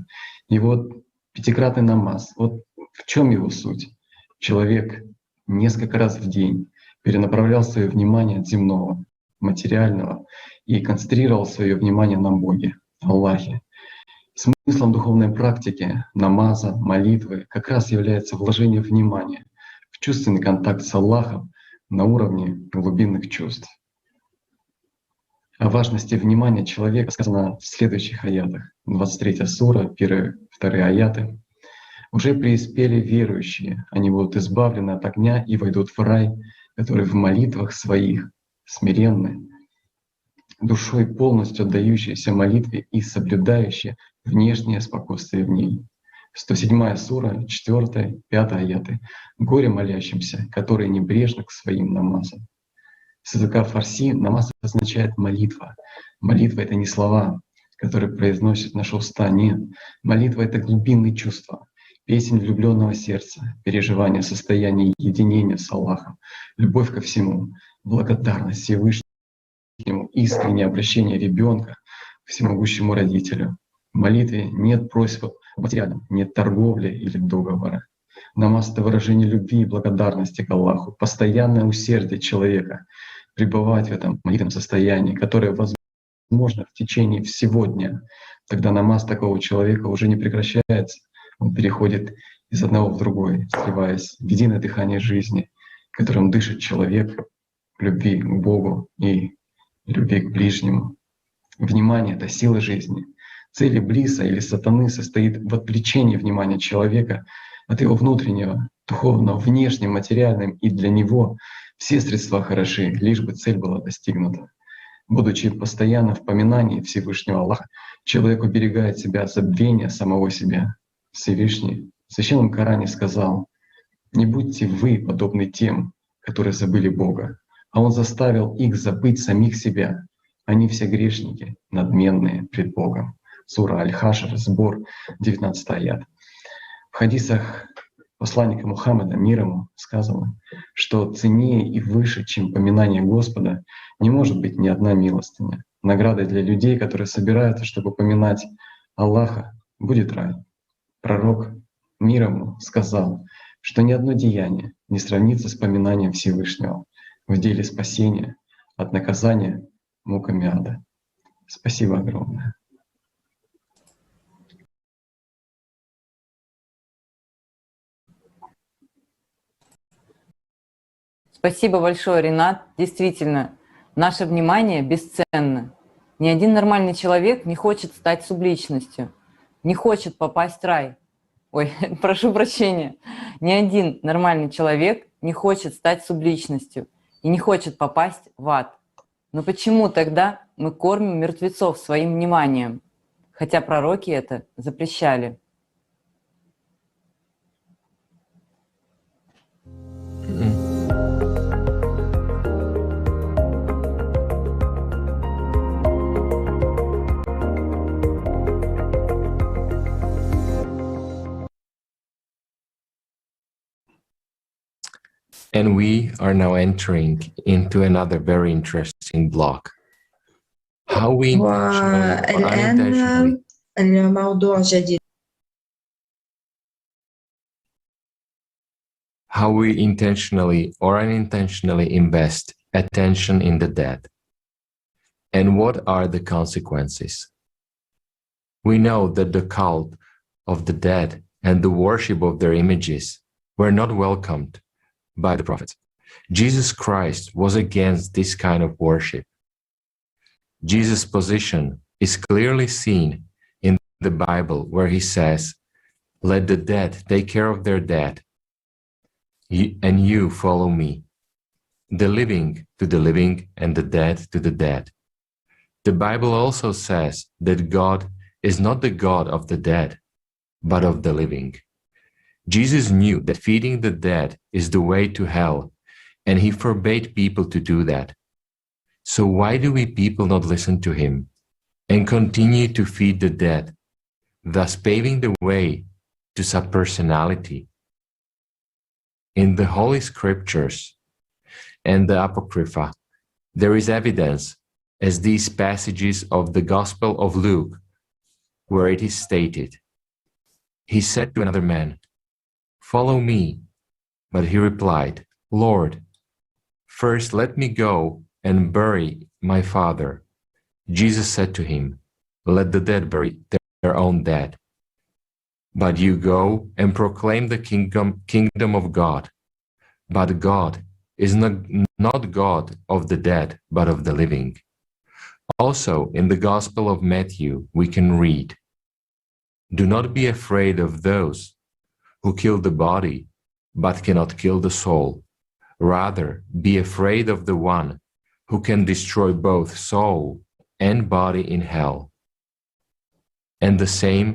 И вот пятикратный намаз, вот в чем его суть? Человек несколько раз в день перенаправлял свое внимание от земного, материального и концентрировал свое внимание на Боге, Аллахе. Смыслом духовной практики, намаза, молитвы как раз является вложение внимания в чувственный контакт с Аллахом на уровне глубинных чувств. О важности внимания человека сказано в следующих аятах. 23 сура, 1-2 аяты. «Уже преуспели верующие, они будут избавлены от огня и войдут в рай, который в молитвах своих смиренны, душой полностью отдающиеся молитве и соблюдающие внешнее спокойствие в ней». 107 сура, 4-5 аяты. «Горе молящимся, которые небрежны к своим намазам». С языка фарси намаз означает молитва. Молитва — это не слова, которые произносят наши уста, нет. Молитва — это глубинные чувства, песнь влюбленного сердца, переживание состояния единения с Аллахом, любовь ко всему, благодарность Всевышнему, искреннее обращение ребенка к всемогущему родителю. В молитве нет просьб о материальном, нет торговли или договора. Намаз — это выражение любви и благодарности к Аллаху, постоянное усердие человека пребывать в этом молитвенном состоянии, которое возможно в течение всего дня. Тогда намаз такого человека уже не прекращается, он переходит из одного в другой, сливаясь в единое дыхание жизни, которым дышит человек, любви к Богу и любви к ближнему. Внимание — это сила жизни. Цель Иблиса или сатаны состоит в отвлечении внимания человека от его внутреннего, духовного, внешним, материальным, и для него все средства хороши, лишь бы цель была достигнута. Будучи постоянно в поминании Всевышнего Аллаха, человек уберегает себя от забвения самого себя. Всевышний в Священном Коране сказал: «Не будьте вы подобны тем, которые забыли Бога, а Он заставил их забыть самих себя. Они все грешники, надменные пред Богом». Сура Аль-Хашр, сбор, 19 аят. В хадисах посланника Мухаммада, мир ему, сказано, что ценнее и выше, чем поминание Господа, не может быть ни одна милостыня. Наградой для людей, которые собираются, чтобы поминать Аллаха, будет рай. Пророк, мир ему, сказал, что ни одно деяние не сравнится с поминанием Всевышнего в деле спасения от наказания муками ада. Спасибо огромное. Спасибо большое, Ренат. Действительно, наше внимание бесценно. Ни один нормальный человек не хочет стать субличностью, не хочет попасть в рай. Ой, прошу прощения. Ни один нормальный человек не хочет стать субличностью и не хочет попасть в ад. Но почему тогда мы кормим мертвецов своим вниманием, хотя пророки это запрещали? And we are now entering into another very interesting block. How we intentionally or unintentionally الموضوع جديد. How we intentionally or unintentionally invest attention in the dead, and what are the consequences. We know that the cult of the dead and the worship of their images were not welcomed by the prophets. Jesus Christ was against this kind of worship. Jesus' position is clearly seen in the Bible, where he says, "Let the dead take care of their dead, and you follow me, the living to the living and the dead to the dead." The Bible also says that God is not the God of the dead, but of the living. Jesus knew that feeding the dead is the way to hell, and he forbade people to do that. So why do we people not listen to him and continue to feed the dead, thus paving the way to subpersonality? In the Holy Scriptures and the Apocrypha, there is evidence, as these passages of the Gospel of Luke, where it is stated, "He said to another man, 'Follow me.' But he replied, 'Lord, first let me go and bury my father.' Jesus said to him, 'Let the dead bury their own dead. But you go and proclaim the kingdom of God. But God is not God of the dead, but of the living.'" Also, in the Gospel of Matthew, we can read, "Do not be afraid of those who kill the body, but cannot kill the soul. Rather, be afraid of the one who can destroy both soul and body in hell." And the same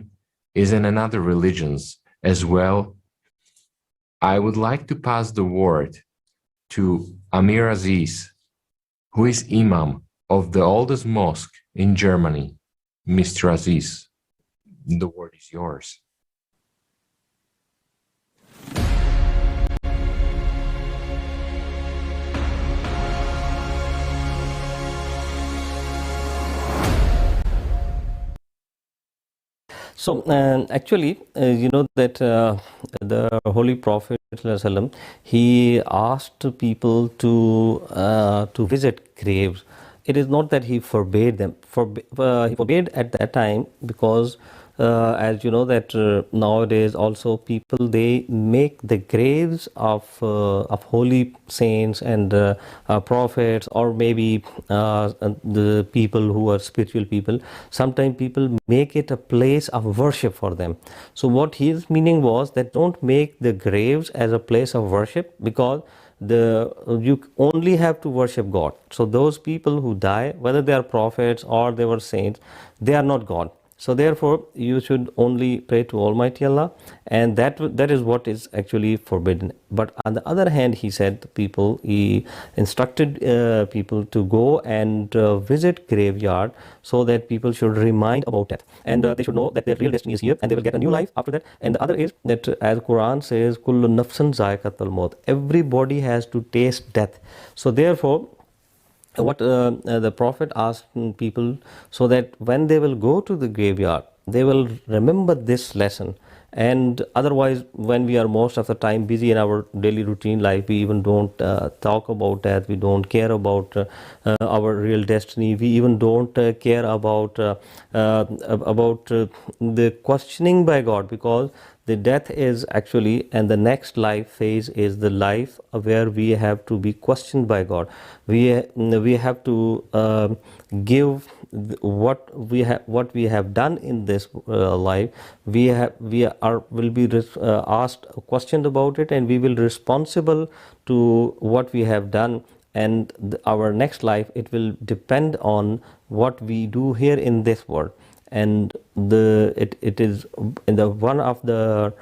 is in another religions as well. I would like to pass the word to Amir Aziz, who is Imam of the oldest mosque in Germany. Mr. Aziz, the word is yours. So actually, you know that the Holy Prophet ﷺ, he asked people to visit graves. It is not that he forbade them. He forbade at that time because, as you know, that nowadays also people, they make the graves of holy saints and prophets, or maybe the people who are spiritual people. Sometimes people make it a place of worship for them. So what his meaning was that don't make the graves as a place of worship, because you only have to worship God. So those people who die, whether they are prophets or they were saints, they are not God. So therefore, you should only pray to Almighty Allah, and that is what is actually forbidden. But on the other hand, he said he instructed people to go and visit graveyard, so that people should remind about death, and they should know that their real destiny is here, and they will get a new life after that. And the other is that, as Quran says, "Kullu nafsin zaiqatul maut." Everybody has to taste death. So therefore, what the Prophet asked people, so that when they will go to the graveyard, they will remember this lesson. And otherwise, when we are most of the time busy in our daily routine life, we even don't talk about that. We don't care about our real destiny. We even don't care about the questioning by God, because the death is actually, and the next life phase is the life where we have to be questioned by God. We have to give what we have done in this life. Will be asked, questioned about it, and we will responsible to what we have done. And our next life, it will depend on what we do here in this world. And it is in the one of the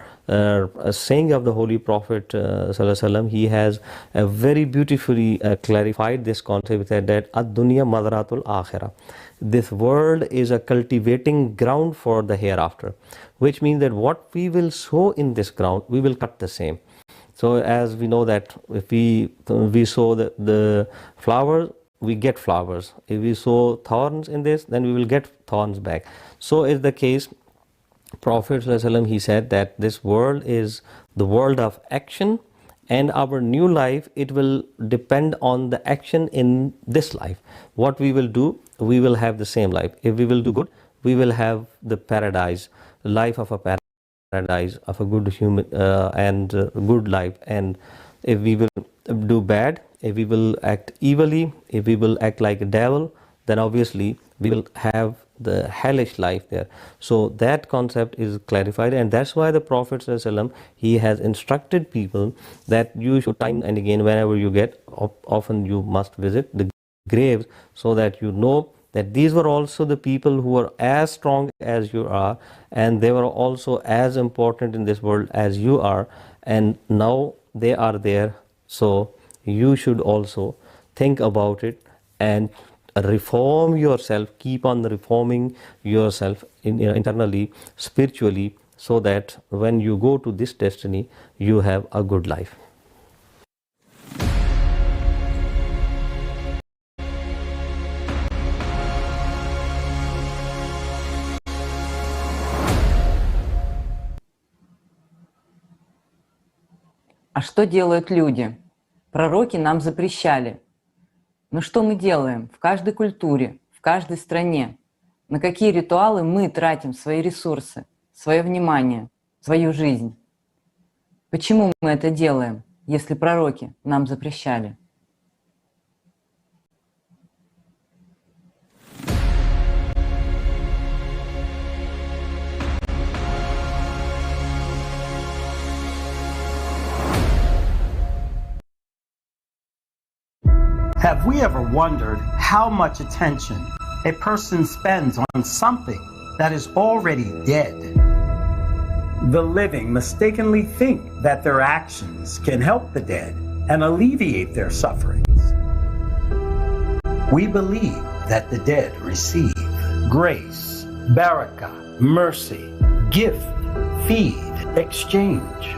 saying of the Holy Prophet ﷺ, he has very beautifully clarified this concept, that ad-dunya madaratul akhirah. This world is a cultivating ground for the hereafter, which means that what we will sow in this ground, we will cut the same. So as we know that if we sow the flowers, we get flowers. If we sow thorns in this, then we will get thorns back. So is the case. Prophet ﷺ, he said that this world is the world of action, and our new life, it will depend on the action in this life. What we will do, we will have the same life. If we will do good, we will have the paradise, life of a paradise, of a good human and good life. And if we will do bad, if we will act evilly, if we will act like a devil, then obviously we will have the hellish life there. So that concept is clarified, and that's why the Prophet ﷺ, he has instructed people that you should time and again, whenever you get, often you must visit the graves, so that you know that these were also the people who were as strong as you are, and they were also as important in this world as you are, and now they are there. So you should also think about it and reform yourself, keep on reforming yourself internally, spiritually, so that when you go to this destiny, you have a good life. А что делают люди? Пророки нам запрещали. Но что мы делаем в каждой культуре, в каждой стране? На какие ритуалы мы тратим свои ресурсы, свое внимание, свою жизнь? Почему мы это делаем, если пророки нам запрещали? Have we ever wondered how much attention a person spends on something that is already dead? The living mistakenly think that their actions can help the dead and alleviate their sufferings. We believe that the dead receive grace, barakah, mercy, gift, feed, exchange.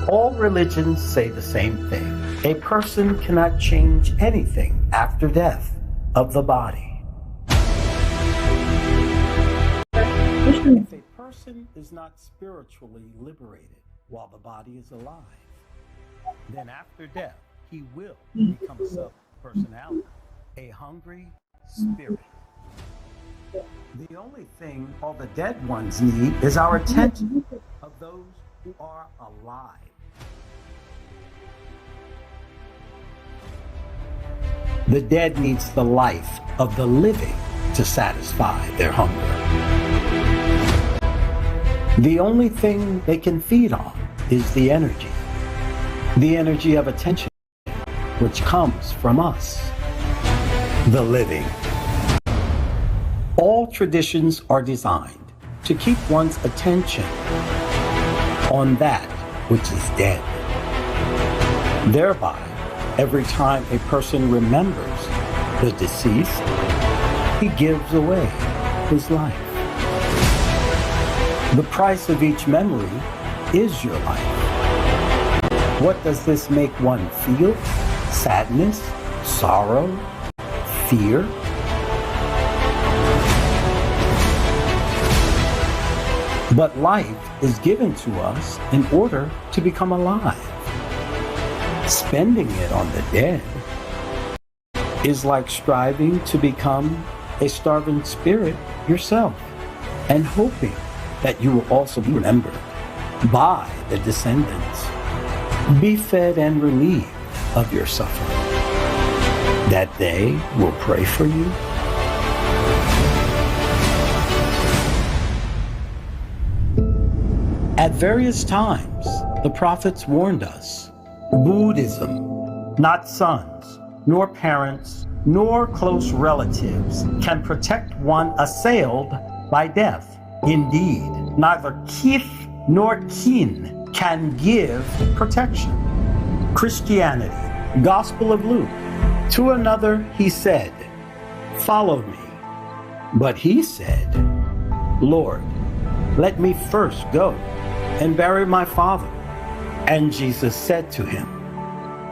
All religions say the same thing. A person cannot change anything after death of the body. If a person is not spiritually liberated while the body is alive, then after death he will become a subpersonality, a hungry spirit. The only thing all the dead ones need is our attention of those who are alive. The dead needs the life of the living to satisfy their hunger. The only thing they can feed on is the energy of attention, which comes from us, the living. All traditions are designed to keep one's attention on that which is dead. Thereby, every time a person remembers the deceased, he gives away his life. The price of each memory is your life. What does this make one feel? Sadness, sorrow, fear? But life is given to us in order to become alive. Spending it on the dead is like striving to become a starving spirit yourself and hoping that you will also be remembered by the descendants. Be fed and relieved of your suffering, that they will pray for you. At various times, the prophets warned us. Buddhism, not sons, nor parents, nor close relatives can protect one assailed by death. Indeed, neither kith nor kin can give protection. Christianity, Gospel of Luke. To another he said, "Follow me." But he said, "Lord, let me first go and bury my father." And Jesus said to him,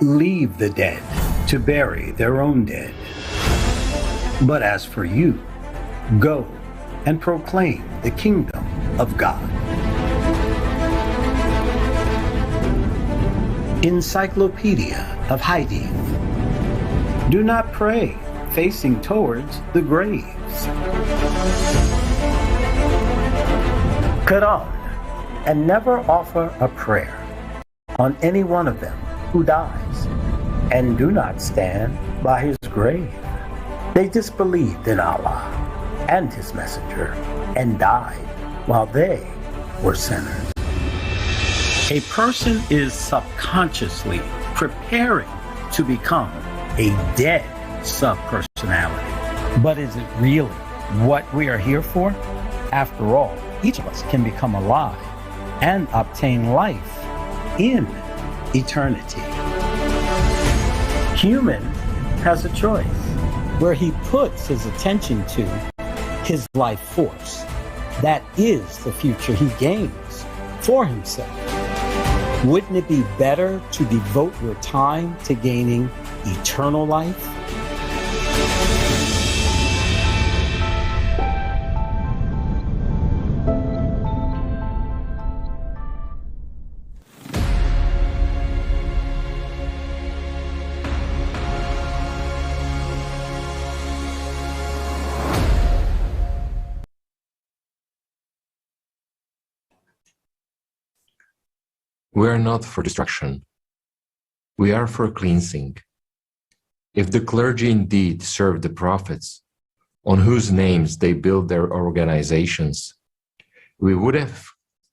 "Leave the dead to bury their own dead. But as for you, go and proclaim the kingdom of God. Encyclopedia of Hadith. Do not pray facing towards the graves. Quran, and never offer a prayer on any one of them who dies, and do not stand by his grave. They disbelieved in Allah and his messenger and died while they were sinners. A person is subconsciously preparing to become a dead subpersonality. But is it really what we are here for? After all, each of us can become alive and obtain life in eternity. Human has a choice where he puts his attention to his life force. That is the future he gains for himself. Wouldn't it be better to devote your time to gaining eternal life? We are not for destruction. We are for cleansing. If the clergy indeed served the prophets, on whose names they build their organizations, we would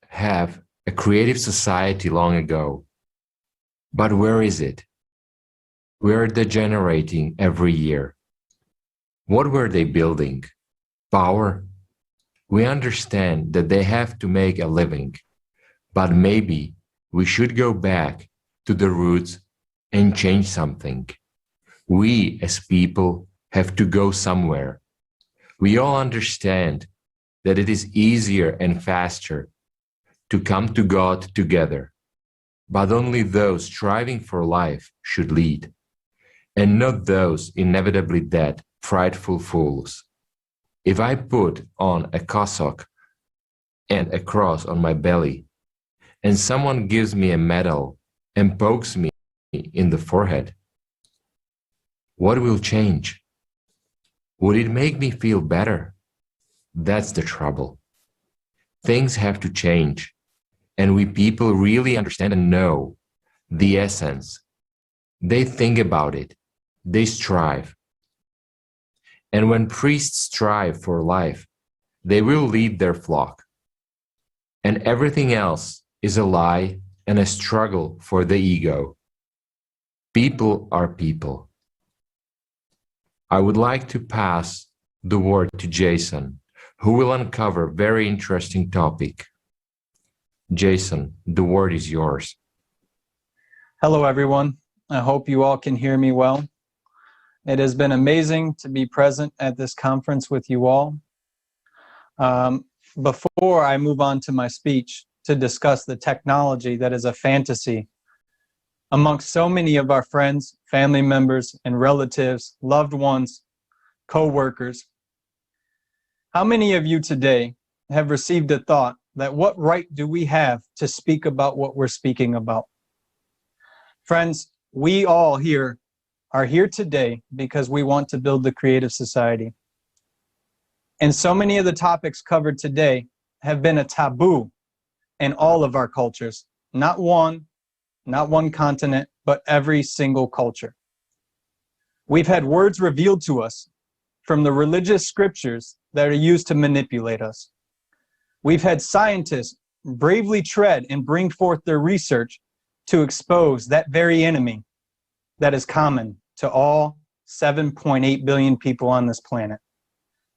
have a creative society long ago. But where is it? We are degenerating every year. What were they building? Power? We understand that they have to make a living, but maybe we should go back to the roots and change something. We, as people, have to go somewhere. We all understand that it is easier and faster to come to God together, but only those striving for life should lead, and not those inevitably dead, frightful fools. If I put on a cassock and a cross on my belly, and someone gives me a medal and pokes me in the forehead, what will change? Would it make me feel better? That's the trouble. Things have to change, and we people really understand and know the essence. They think about it, they strive. And when priests strive for life, they will lead their flock. And everything else is a lie and a struggle for the ego. People are people. I would like to pass the word to Jason, who will uncover a very interesting topic. Jason, the word is yours. Hello, everyone. I hope you all can hear me well. It has been amazing to be present at this conference with you all. Before I move on to my speech to discuss the technology that is a fantasy amongst so many of our friends, family members, and relatives, loved ones, co-workers, how many of you today have received a thought that what right do we have to speak about what we're speaking about? Friends, we all here are here today because we want to build the creative society. And so many of the topics covered today have been a taboo in all of our cultures, not one continent, but every single culture. We've had words revealed to us from the religious scriptures that are used to manipulate us. We've had scientists bravely tread and bring forth their research to expose that very enemy that is common to all 7.8 billion people on this planet.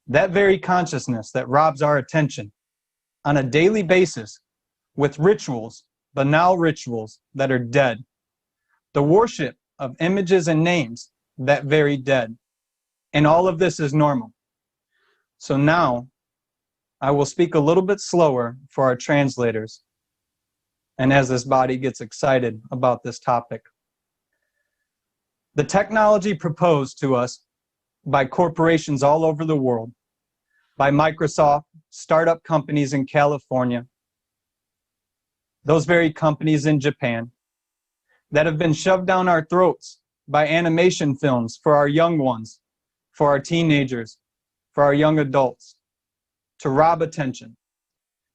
That very consciousness that robs our attention on a daily basis with rituals, banal rituals that are dead. The worship of images and names that very dead. And all of this is normal. So now I will speak a little bit slower for our translators and as this body gets excited about this topic. The technology proposed to us by corporations all over the world, by Microsoft, startup companies in California, those very companies in Japan, that have been shoved down our throats by animation films for our young ones, for our teenagers, for our young adults, to rob attention.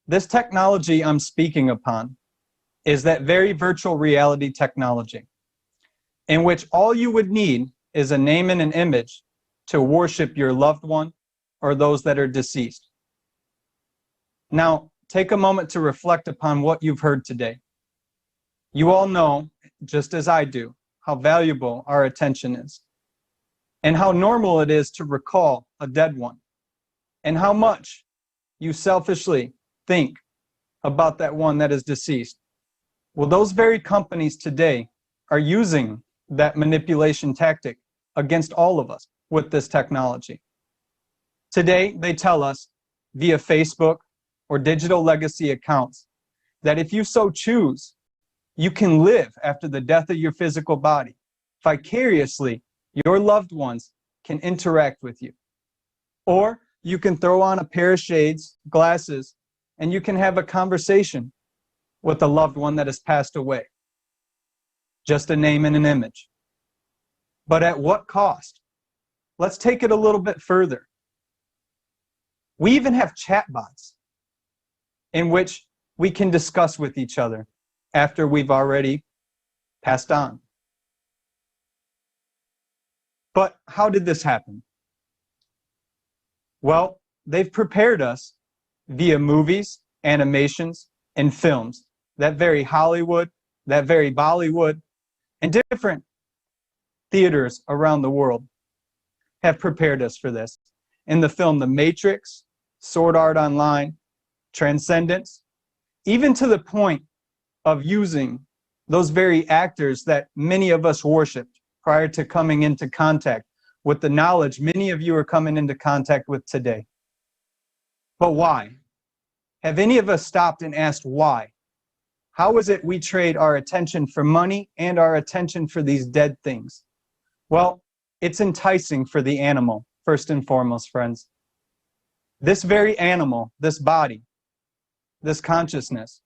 This technology I'm speaking upon is that very virtual reality technology, in which all you would need is a name and an image to worship your loved one or those that are deceased. Now, take a moment to reflect upon what you've heard today. You all know, just as I do, how valuable our attention is, and how normal it is to recall a dead one, and how much you selfishly think about that one that is deceased. Well, those very companies today are using that manipulation tactic against all of us with this technology. Today, they tell us via Facebook or digital legacy accounts that if you so choose, you can live after the death of your physical body. Vicariously, your loved ones can interact with you. Or you can throw on a pair of shades, glasses, and you can have a conversation with a loved one that has passed away. Just a name and an image. But at what cost? Let's take it a little bit further. We even have chatbots in which we can discuss with each other after we've already passed on. But how did this happen? Well, they've prepared us via movies, animations, and films. That very Hollywood, that very Bollywood, and different theaters around the world have prepared us for this. In the film The Matrix, Sword Art Online, Transcendence, even to the point of using those very actors that many of us worshipped prior to coming into contact with the knowledge many of you are coming into contact with today. But why? Have any of us stopped and asked why? How is it we trade our attention for money and our attention for these dead things? Well, it's enticing for the animal, first and foremost, friends. This very animal, this body, this consciousness,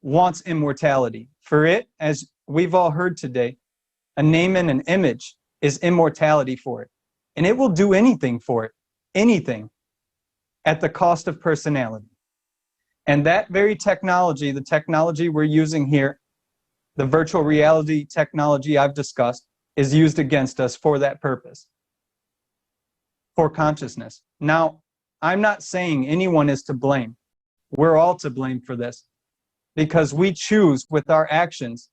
wants immortality. For it, as we've all heard today, a name and an image is immortality for it. And it will do anything for it, anything, at the cost of personality. And that very technology, the technology we're using here, the virtual reality technology I've discussed, is used against us for that purpose, for consciousness. Now, I'm not saying anyone is to blame. We're all to blame for this, because we choose with our actions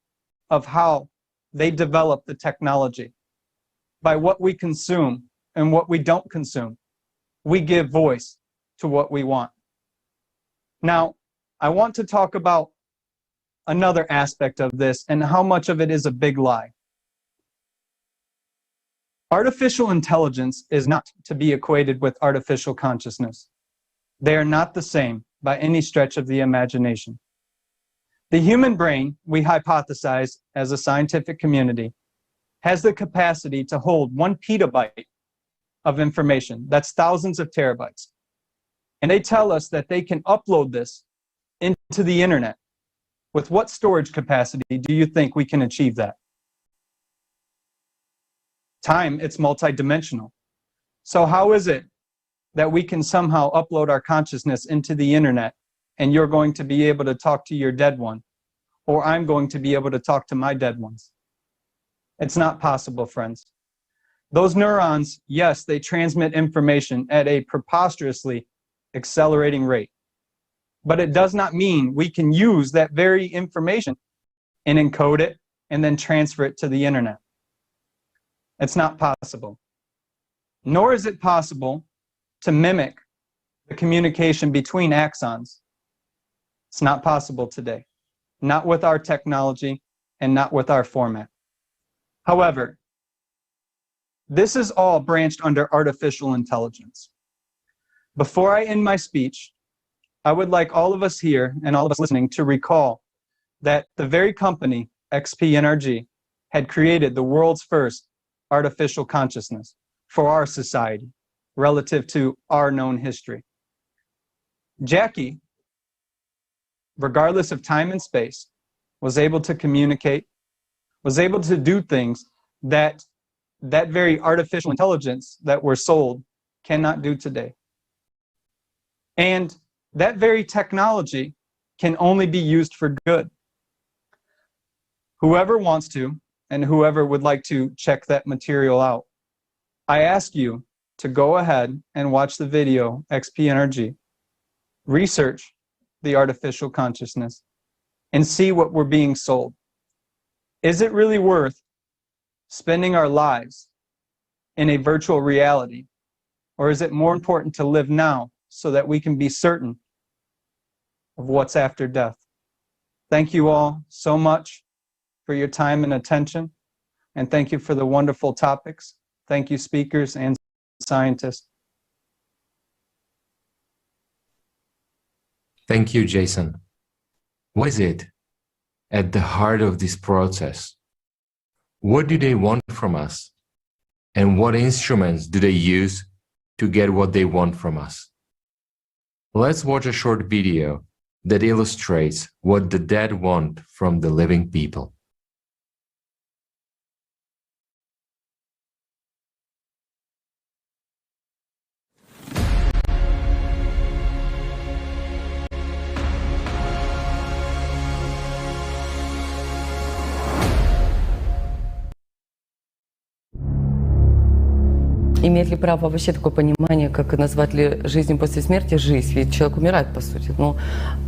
of how they develop the technology. By what we consume and what we don't consume, we give voice to what we want. Now, I want to talk about another aspect of this and how much of it is a big lie. Artificial intelligence is not to be equated with artificial consciousness. They are not the same by any stretch of the imagination. The human brain, we hypothesize as a scientific community, has the capacity to hold 1 petabyte of information. That's thousands of terabytes. And they tell us that they can upload this into the internet. With what storage capacity do you think we can achieve that? Time, it's multidimensional. So how is it that we can somehow upload our consciousness into the internet and you're going to be able to talk to your dead one, or I'm going to be able to talk to my dead ones? It's not possible, friends. Those neurons, yes, they transmit information at a preposterously accelerating rate. But it does not mean we can use that very information and encode it and then transfer it to the internet. It's not possible. Nor is it possible to mimic the communication between axons. It's not possible today. Not with our technology and not with our format. However, this is all branched under artificial intelligence. Before I end my speech, I would like all of us here and all of us listening to recall that the very company, XP NRG, had created the world's first artificial consciousness for our society relative to our known history. Jackie, regardless of time and space, was able to communicate, was able to do things that very artificial intelligence that we're sold cannot do today. And that very technology can only be used for good. Whoever wants to, and whoever would like to check that material out, I ask you to go ahead and watch the video XP Energy, research the artificial consciousness, and see what we're being sold. Is it really worth spending our lives in a virtual reality? Or is it more important to live now so that we can be certain of what's after death? Thank you all so much for your time and attention. And thank you for the wonderful topics. Thank you, speakers and scientists. Thank you, Jason. What is it at the heart of this process? What do they want from us? And what instruments do they use to get what they want from us? Let's watch a short video that illustrates what the dead want from the living people. Имеет ли право вообще такое понимание, как назвать ли жизнь после смерти жизнь? Ведь человек умирает, по сути. Но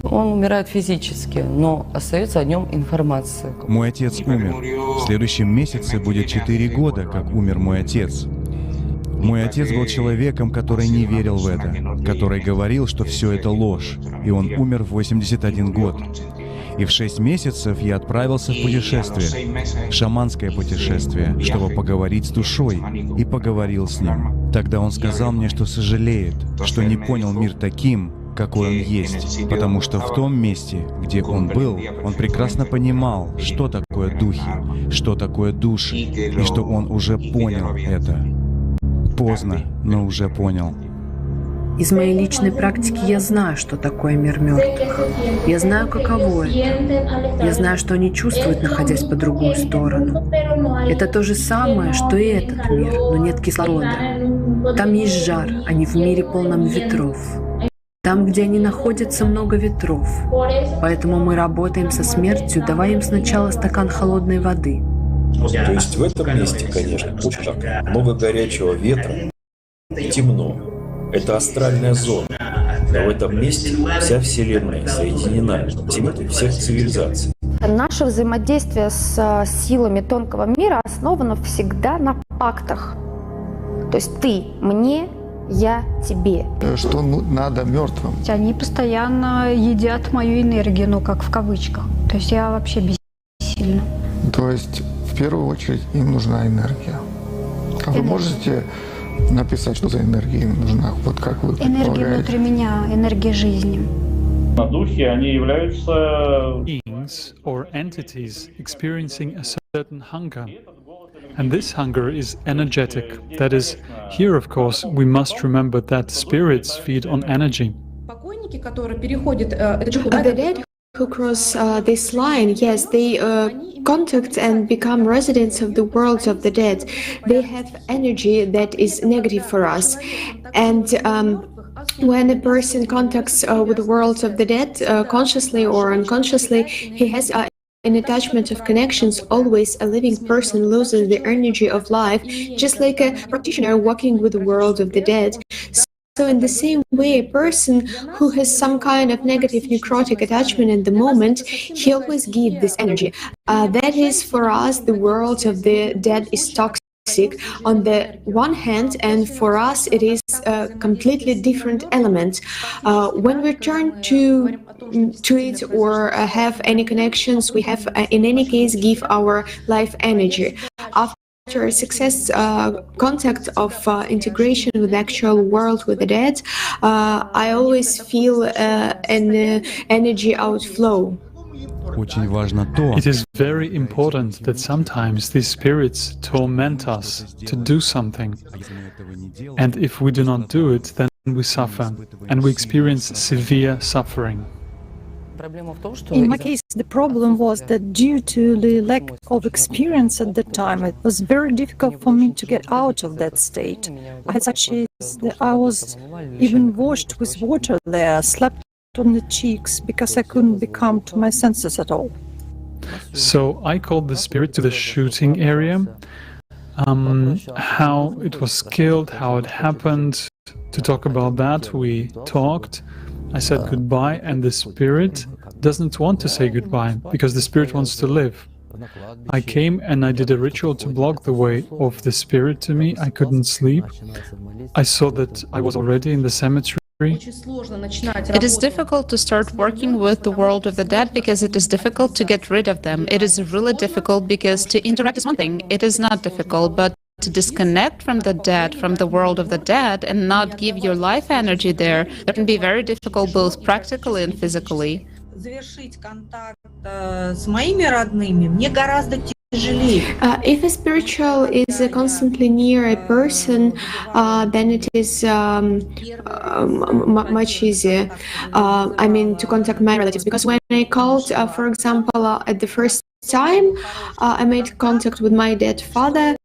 он умирает физически, но остается о нем информация. Мой отец умер. В следующем месяце будет 4 года, как умер мой отец. Мой отец был человеком, который не верил в это, который говорил, что все это ложь, и он умер в 81 год. И в 6 месяцев я отправился в путешествие, шаманское путешествие, чтобы поговорить с душой, и поговорил с ним. Тогда он сказал мне, что сожалеет, что не понял мир таким, какой он есть, потому что в том месте, где он был, он прекрасно понимал, что такое духи, что такое души, и что он уже понял это. Поздно, но уже понял. Из моей личной практики я знаю, что такое мир мертвых. Я знаю, каково это. Я знаю, что они чувствуют, находясь по другую сторону. Это то же самое, что и этот мир, но нет кислорода. Там есть жар, они в мире полном ветров. Там, где они находятся, много ветров. Поэтому мы работаем со смертью, давая им сначала стакан холодной воды. То есть в этом месте, конечно, очень жарко, много горячего ветра, темно. Это астральная зона, но в этом месте вся Вселенная соединена, темнотой всех цивилизаций. Наше взаимодействие с силами тонкого мира основано всегда на пактах. То есть ты мне, я тебе. Что надо мертвым? Они постоянно едят мою энергию, ну как в кавычках. То есть я вообще бессильна. То есть в первую очередь им нужна энергия. А вы можете написать, что за энергия им нужна? Вот как вы предполагаете? Энергия внутри меня, энергия жизни. Духи, они являются beings or entities experiencing a certain hunger. And this hunger is energetic. That is, here of course we must remember that spirits feed on energy. The dead who cross this line, yes, they contact and become residents of the world of the dead. They have energy that is negative for us. And when a person contacts with the world of the dead, consciously or unconsciously, he has an attachment of connections. Always a living person loses the energy of life, just like a practitioner walking with the world of the dead. So in the same way, a person who has some kind of negative necrotic attachment at the moment, he always gives this energy. That is, for us, the world of the dead is toxic on the one hand, and for us it is a completely different element. When we turn to it or have any connections, we have in any case give our life energy. After a success contact of integration with the actual world with the dead, I always feel an energy outflow. Очень важно то, It is very important that sometimes these spirits torment us to do something. And if we do not do it, then we suffer, and we experience severe suffering. In my case, the problem was that due to the lack of experience at the time, it was very difficult for me to get out of that state. I had such as that I was even washed with water there, slapped on the cheeks, because I couldn't become to my senses at all. So I called the spirit to the shooting area, how it was killed, how it happened. To talk about that, we talked. I said goodbye, and the spirit doesn't want to say goodbye, because the spirit wants to live. I came and I did a ritual to block the way of the spirit to me. I couldn't sleep. I saw that I was already in the cemetery. It is difficult to start working with the world of the dead because it is difficult to get rid of them. It is really difficult because to interact is one thing. It is not difficult, but to disconnect from the dead, from the world of the dead, and not give your life energy there, that can be very difficult both practically and physically. If a spiritual is constantly near a person, then it is much easier. I mean, to contact my relatives, because when I called, for example, at the first time I made contact with my dead father,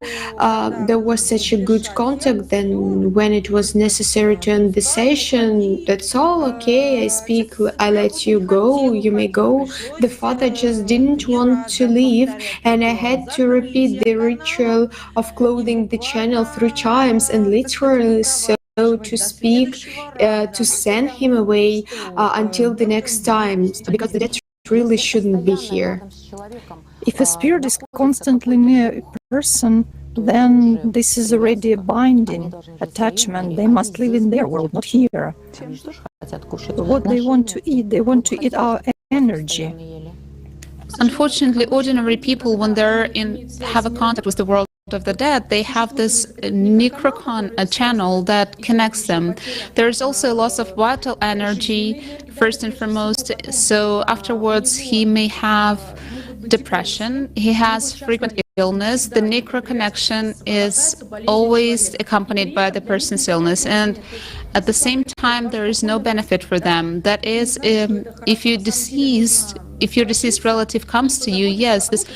there was such a good contact. Then when it was necessary to end the session, that's all okay, I speak, I let you go, you may go. The father just didn't want to leave, and I had to repeat the ritual of clothing the channel 3 times, and literally so to speak, to send him away until the next time, because the dead really shouldn't be here. If a spirit is constantly near a person, then this is already a binding attachment. They must live in their world, not here. What they want to eat our energy. Unfortunately, ordinary people, when have a contact with the world of the dead, they have this necrocon channel that connects them. There is also a loss of vital energy, first and foremost, so afterwards he may have depression, he has frequent illness. The necro connection is always accompanied by the person's illness, and at the same time there is no benefit for them. That is, if your deceased relative comes to you, yes, this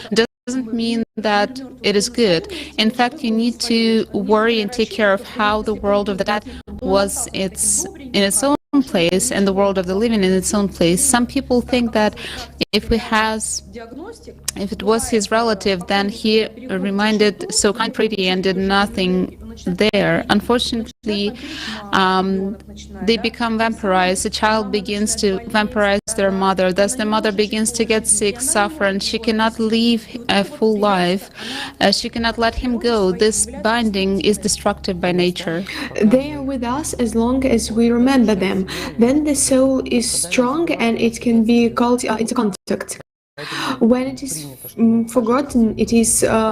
doesn't mean that it is good. In fact, you need to worry and take care of how the world of the dead was in its own place, and the world of the living in its own place. Some people think that if it was his relative, then he remained so kind, pretty, and did nothing there. Unfortunately, they become vampirized. The child begins to vampirize their mother. Thus, the mother begins to get sick, suffer, and she cannot live a full life. She cannot let him go. This binding is destructive by nature. They are with us as long as we remember them. Then the soul is strong, and it can be called into contact. When it is forgotten, it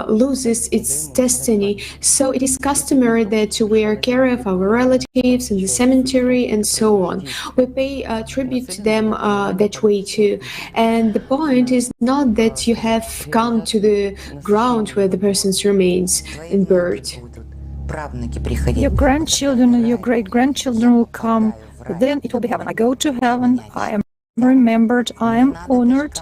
loses its destiny. So it is customary that we are care of our relatives in the cemetery and so on. We pay tribute to them that way too. And the point is not that you have come to the ground where the person's remains and buried. Your grandchildren and your great-grandchildren will come. Then it will be heaven. I go to heaven. I am remembered, I am honored.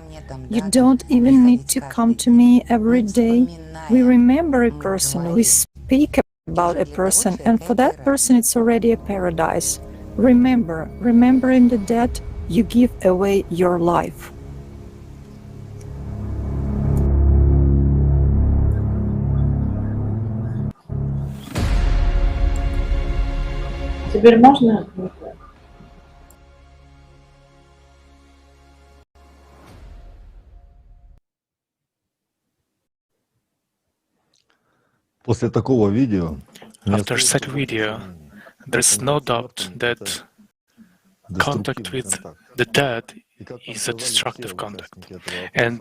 You don't even need to come to me every day. We remember a person, we speak about a person, and for that person it's already a paradise. Remembering the dead, you give away your life. Теперь можно? После такого видео After such video, there's no doubt that contact with the dead is a destructive conduct. And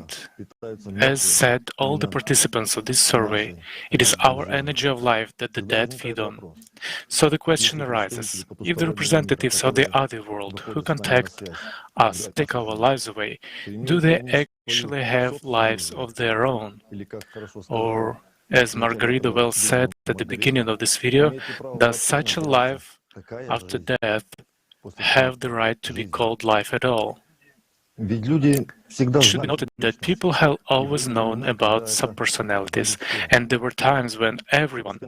as said all the participants of this survey, it is our energy of life that the dead feed on. So the question arises, if the representatives of the other world who contact us take our lives away, do they actually have lives of their own? Or, as Margarita well said at the beginning of this video, does such a life after death have the right to be called life at all? It should be noted that people have always known about subpersonalities, and there were times when everyone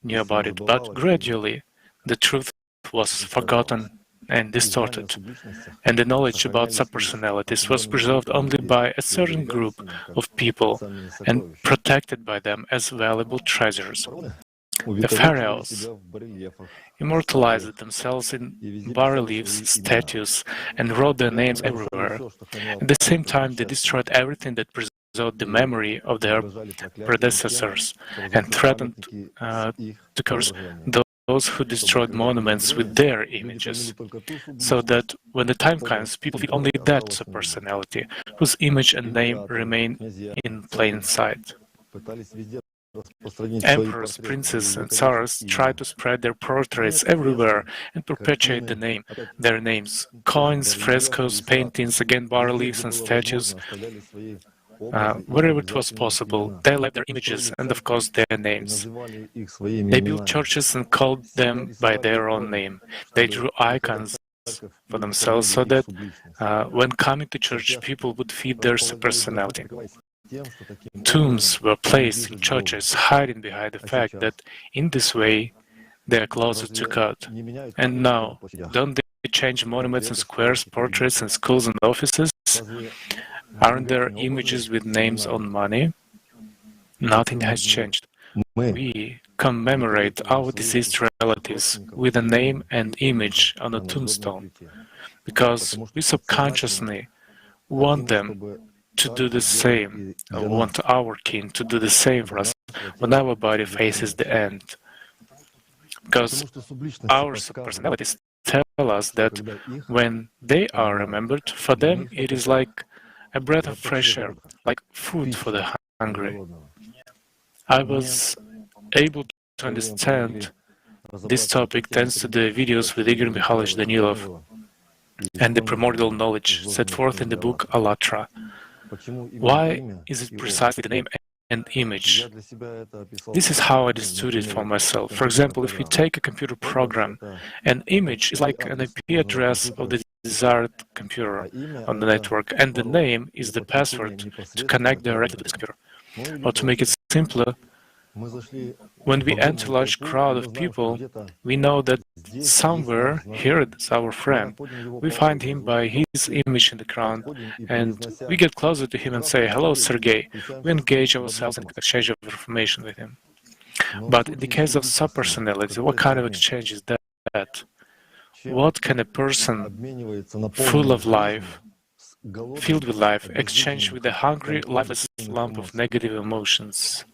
knew about it, but gradually the truth was forgotten and distorted, and the knowledge about subpersonalities was preserved only by a certain group of people and protected by them as valuable treasures. The pharaohs immortalized themselves in bas-reliefs, statues, and wrote their names everywhere. At the same time, they destroyed everything that preserved the memory of their predecessors and threatened to curse those who destroyed monuments with their images, so that when the time comes, people feed only that subpersonality, whose image and name remain in plain sight. Emperors, princes, and tsars try to spread their portraits everywhere and perpetuate their names. Coins, frescoes, paintings, again bas-reliefs and statues. Wherever it was possible, they left their images and, of course, their names. They built churches and called them by their own name. They drew icons for themselves so that when coming to church, people would feed their personality. Tombs were placed in churches, hiding behind the fact that in this way they are closer to God. And now, don't they change monuments and squares, portraits in schools and offices? Aren't there images with names on money? Nothing has changed. We commemorate our deceased relatives with a name and image on a tombstone because we subconsciously want them to do the same, or want our kin to do the same for us when our body faces the end. Because our personalities tell us that when they are remembered, for them it is like a breath of fresh air, like food for the hungry. I was able to understand this topic thanks to the videos with Igor Mikhailovich Danilov and the primordial knowledge set forth in the book Allatra. Why is it precisely the name and image? This is how I understood it for myself. For example, if we take a computer program, an image is like an IP address of the desired computer on the network, and the name is the password to connect directly to this computer. Or to make it simpler, when we enter a large crowd of people, we know that somewhere here is our friend. We find him by his image in the crowd, and we get closer to him and say, "Hello, Sergey." We engage ourselves in exchange of information with him. But in the case of subpersonality, what kind of exchange is that? What can a person full of life, filled with life, exchange with a hungry, lifeless lump of negative emotions?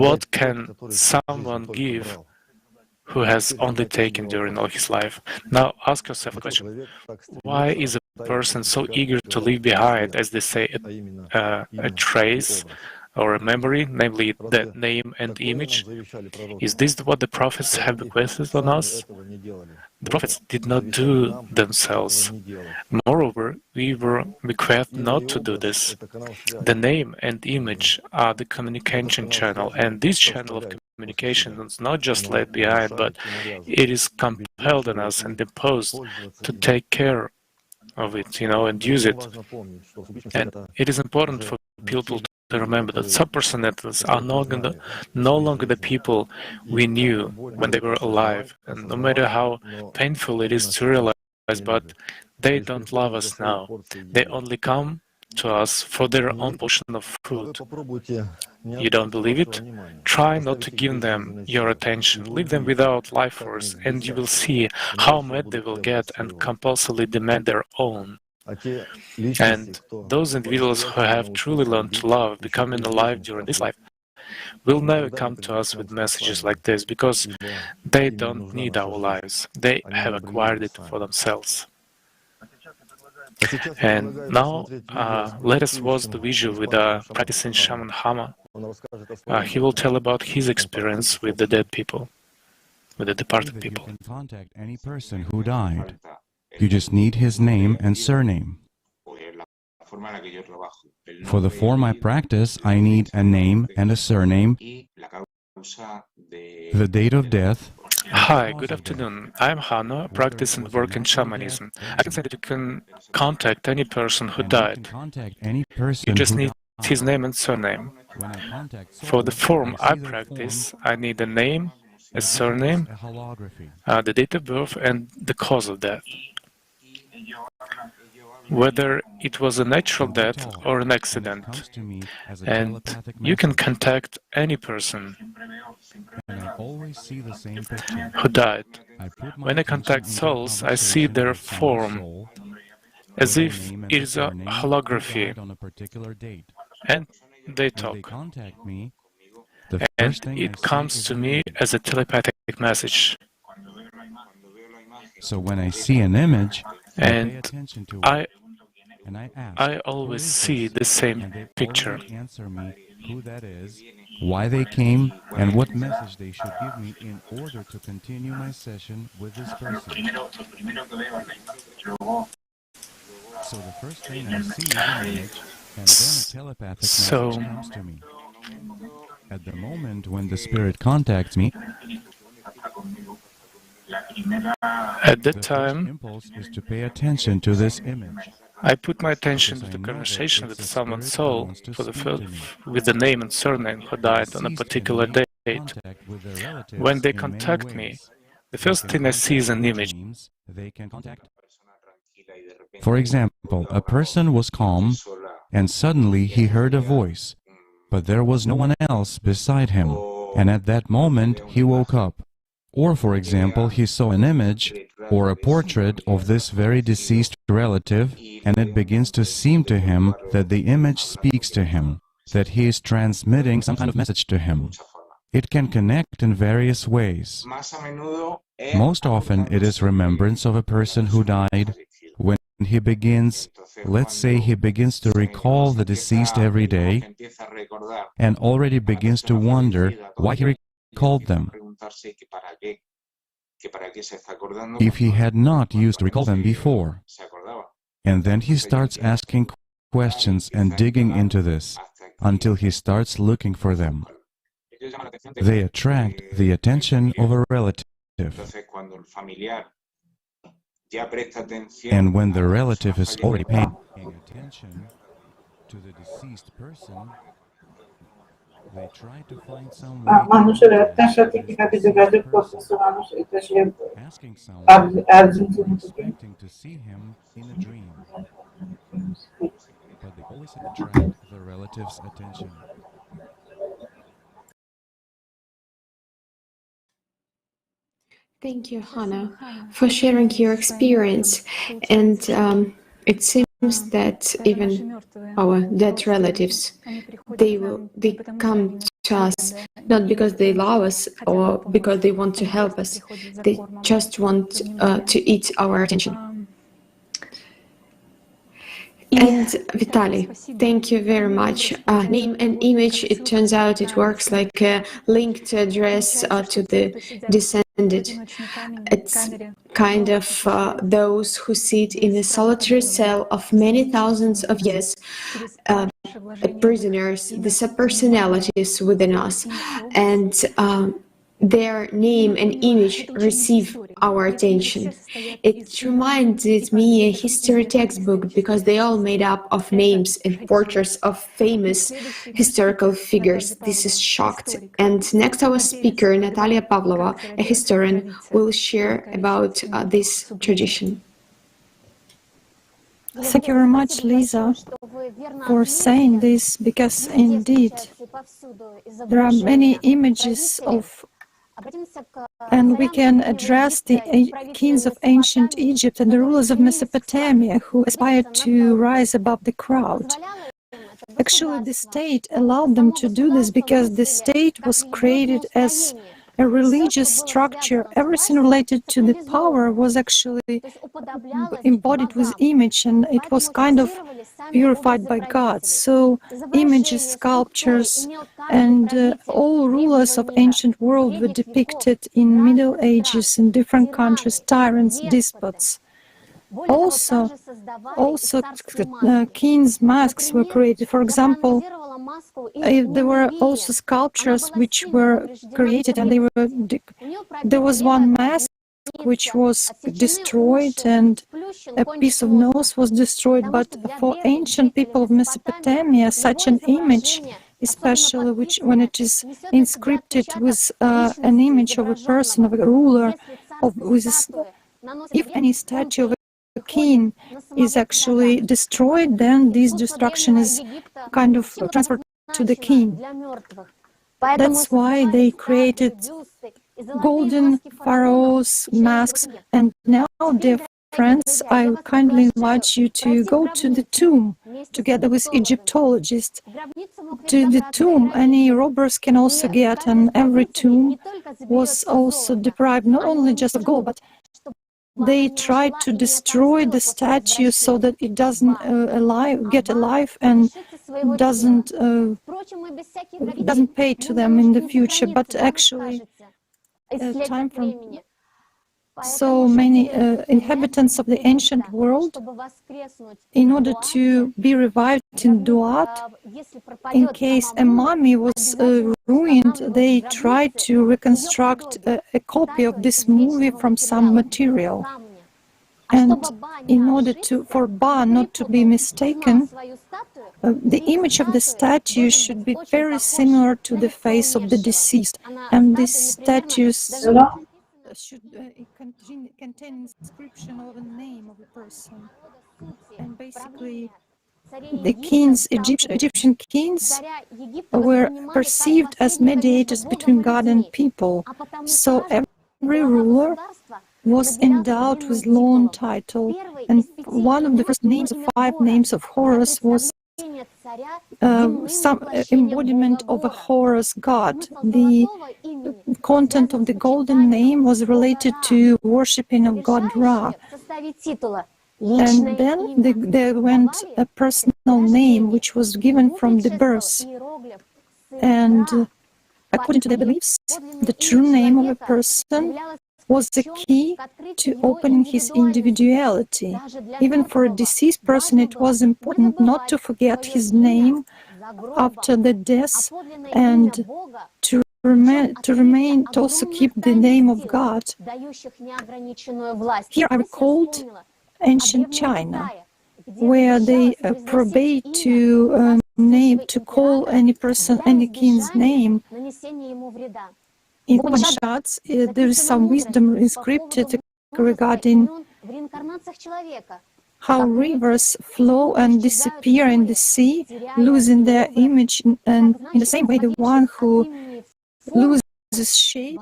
What can someone give who has only taken during all his life? Now ask yourself a question. Why is a person so eager to leave behind, as they say, a trace or a memory, namely the name and image? Is this what the prophets have bequeathed on us? The prophets did not do themselves. Moreover, we were bequeathed not to do this. The name and image are the communication channel, and this channel of communication is not just left behind, but it is compelled on us and imposed to take care of it, and use it. And it is important for people to remember that subpersonalities are no longer the people we knew when they were alive, and no matter how painful it is to realize, but they don't love us now. They only come to us for their own portion of food. You don't believe it? Try not to give them your attention. Leave them without life force, and you will see how mad they will get and compulsively demand their own. And those individuals who have truly learned to love, becoming alive during this life, will never come to us with messages like this, because they don't need our lives. They have acquired it for themselves. And now let us watch the visual with a practicing shaman Hama. He will tell about his experience with the dead people, with the departed people. You can contact any person who died. You just need his name and surname. For the form I practice, I need a name and a surname, the date of death. Hi, good afternoon. I'm Hano, practice and work in shamanism. I can say that you can contact any person who died. You just need his name and surname. For the form I practice, I need a name, a surname, the date of birth, and the cause of death. Whether it was a natural death or an accident. And you can contact any person who died. When I contact souls, I see their form as if it is a holography, and they talk. And it comes to me as a telepathic message. So when I see an image, and I always see the same picture. Answer me who that is, why they came, and what message they should give me in order to continue my session with this person. So the first thing I see is an image, and then a telepathic message comes to me. At the moment when the spirit contacts me, at that time, the impulse is to pay attention to this image. I put my attention to the conversation with someone's soul with the name and surname who died on a particular date. When they contact me, the first thing I see is an image. For example, a person was calm, and suddenly he heard a voice, but there was no one else beside him, and at that moment he woke up. Or, for example, he saw an image or a portrait of this very deceased relative, and it begins to seem to him that the image speaks to him, that he is transmitting some kind of message to him. It can connect in various ways. Most often it is remembrance of a person who died. When he begins, let's say he begins to recall the deceased every day, and already begins to wonder why he recalled them. If he had not used to recall them before. And then he starts asking questions and digging into this until he starts looking for them. They attract the attention of a relative. And when the relative is already paying attention to the deceased person, they try to find some way asking someone expecting to see him in a dream. But they always attract the relative's attention. Thank you, Hannah, for sharing your experience. And it seems that even our dead relatives, they come to us not because they love us or because they want to help us. They just want to eat our attention. And Vitaly, thank you very much. Name and image, it turns out it works like a link to address to the descended. It's kind of those who sit in a solitary cell of many thousands of years, prisoners, the subpersonalities within us, and their name and image receive our attention. It reminded me a history textbook because they all made up of names and portraits of famous historical figures. This is shocked. And next our speaker, Natalia Pavlova, a historian, will share about this tradition. Thank you very much, Lisa, for saying this, because indeed there are many images of, and we can address the kings of ancient Egypt and the rulers of Mesopotamia who aspired to rise above the crowd. Actually, the state allowed them to do this because the state was created as a religious structure. Everything related to the power was actually embodied with image, and it was kind of purified by God. So images, sculptures, and all rulers of ancient world were depicted in Middle Ages in different countries, tyrants, despots. Also, kings' masks were created. For example, there were also sculptures which were created, and there was one mask which was destroyed, and a piece of nose was destroyed. But for ancient people of Mesopotamia, such an image, especially when it is inscripted with an image of a person, of a ruler, if any statue of a king is actually destroyed, then this destruction is kind of transferred to the king. That's why they created golden pharaohs masks. And now, dear friends, I kindly invite you to go to the tomb together with Egyptologists. To the tomb, any robbers can also get, and every tomb was also deprived not only just of gold, but they tried to destroy the statue so that it doesn't get alive and doesn't pay to them in the future. But actually, time from so many inhabitants of the ancient world, in order to be revived in Duat, in case a mummy was ruined, they tried to reconstruct a copy of this movie from some material. And in order for Ba not to be mistaken, the image of the statue should be very similar to the face of the deceased. And these statues should contain inscription of a name of a person. And basically, the kings, Egyptian kings, were perceived as mediators between God and people. So every ruler was endowed with long title, and one of the first names, 5 names of Horus, was some embodiment of a Horus god. The content of the golden name was related to worshipping of God Ra. And then there went a personal name which was given from the birth. And according to their beliefs, the true name of a person was the key to opening his individuality. Even for a deceased person, it was important not to forget his name after the death, and to also keep the name of God. Here I recalled ancient China, where they forbade to call any person, any king's name. In Upanishads, there is some wisdom inscripted regarding how rivers flow and disappear in the sea, losing their image, and in the same way, the one who loses shape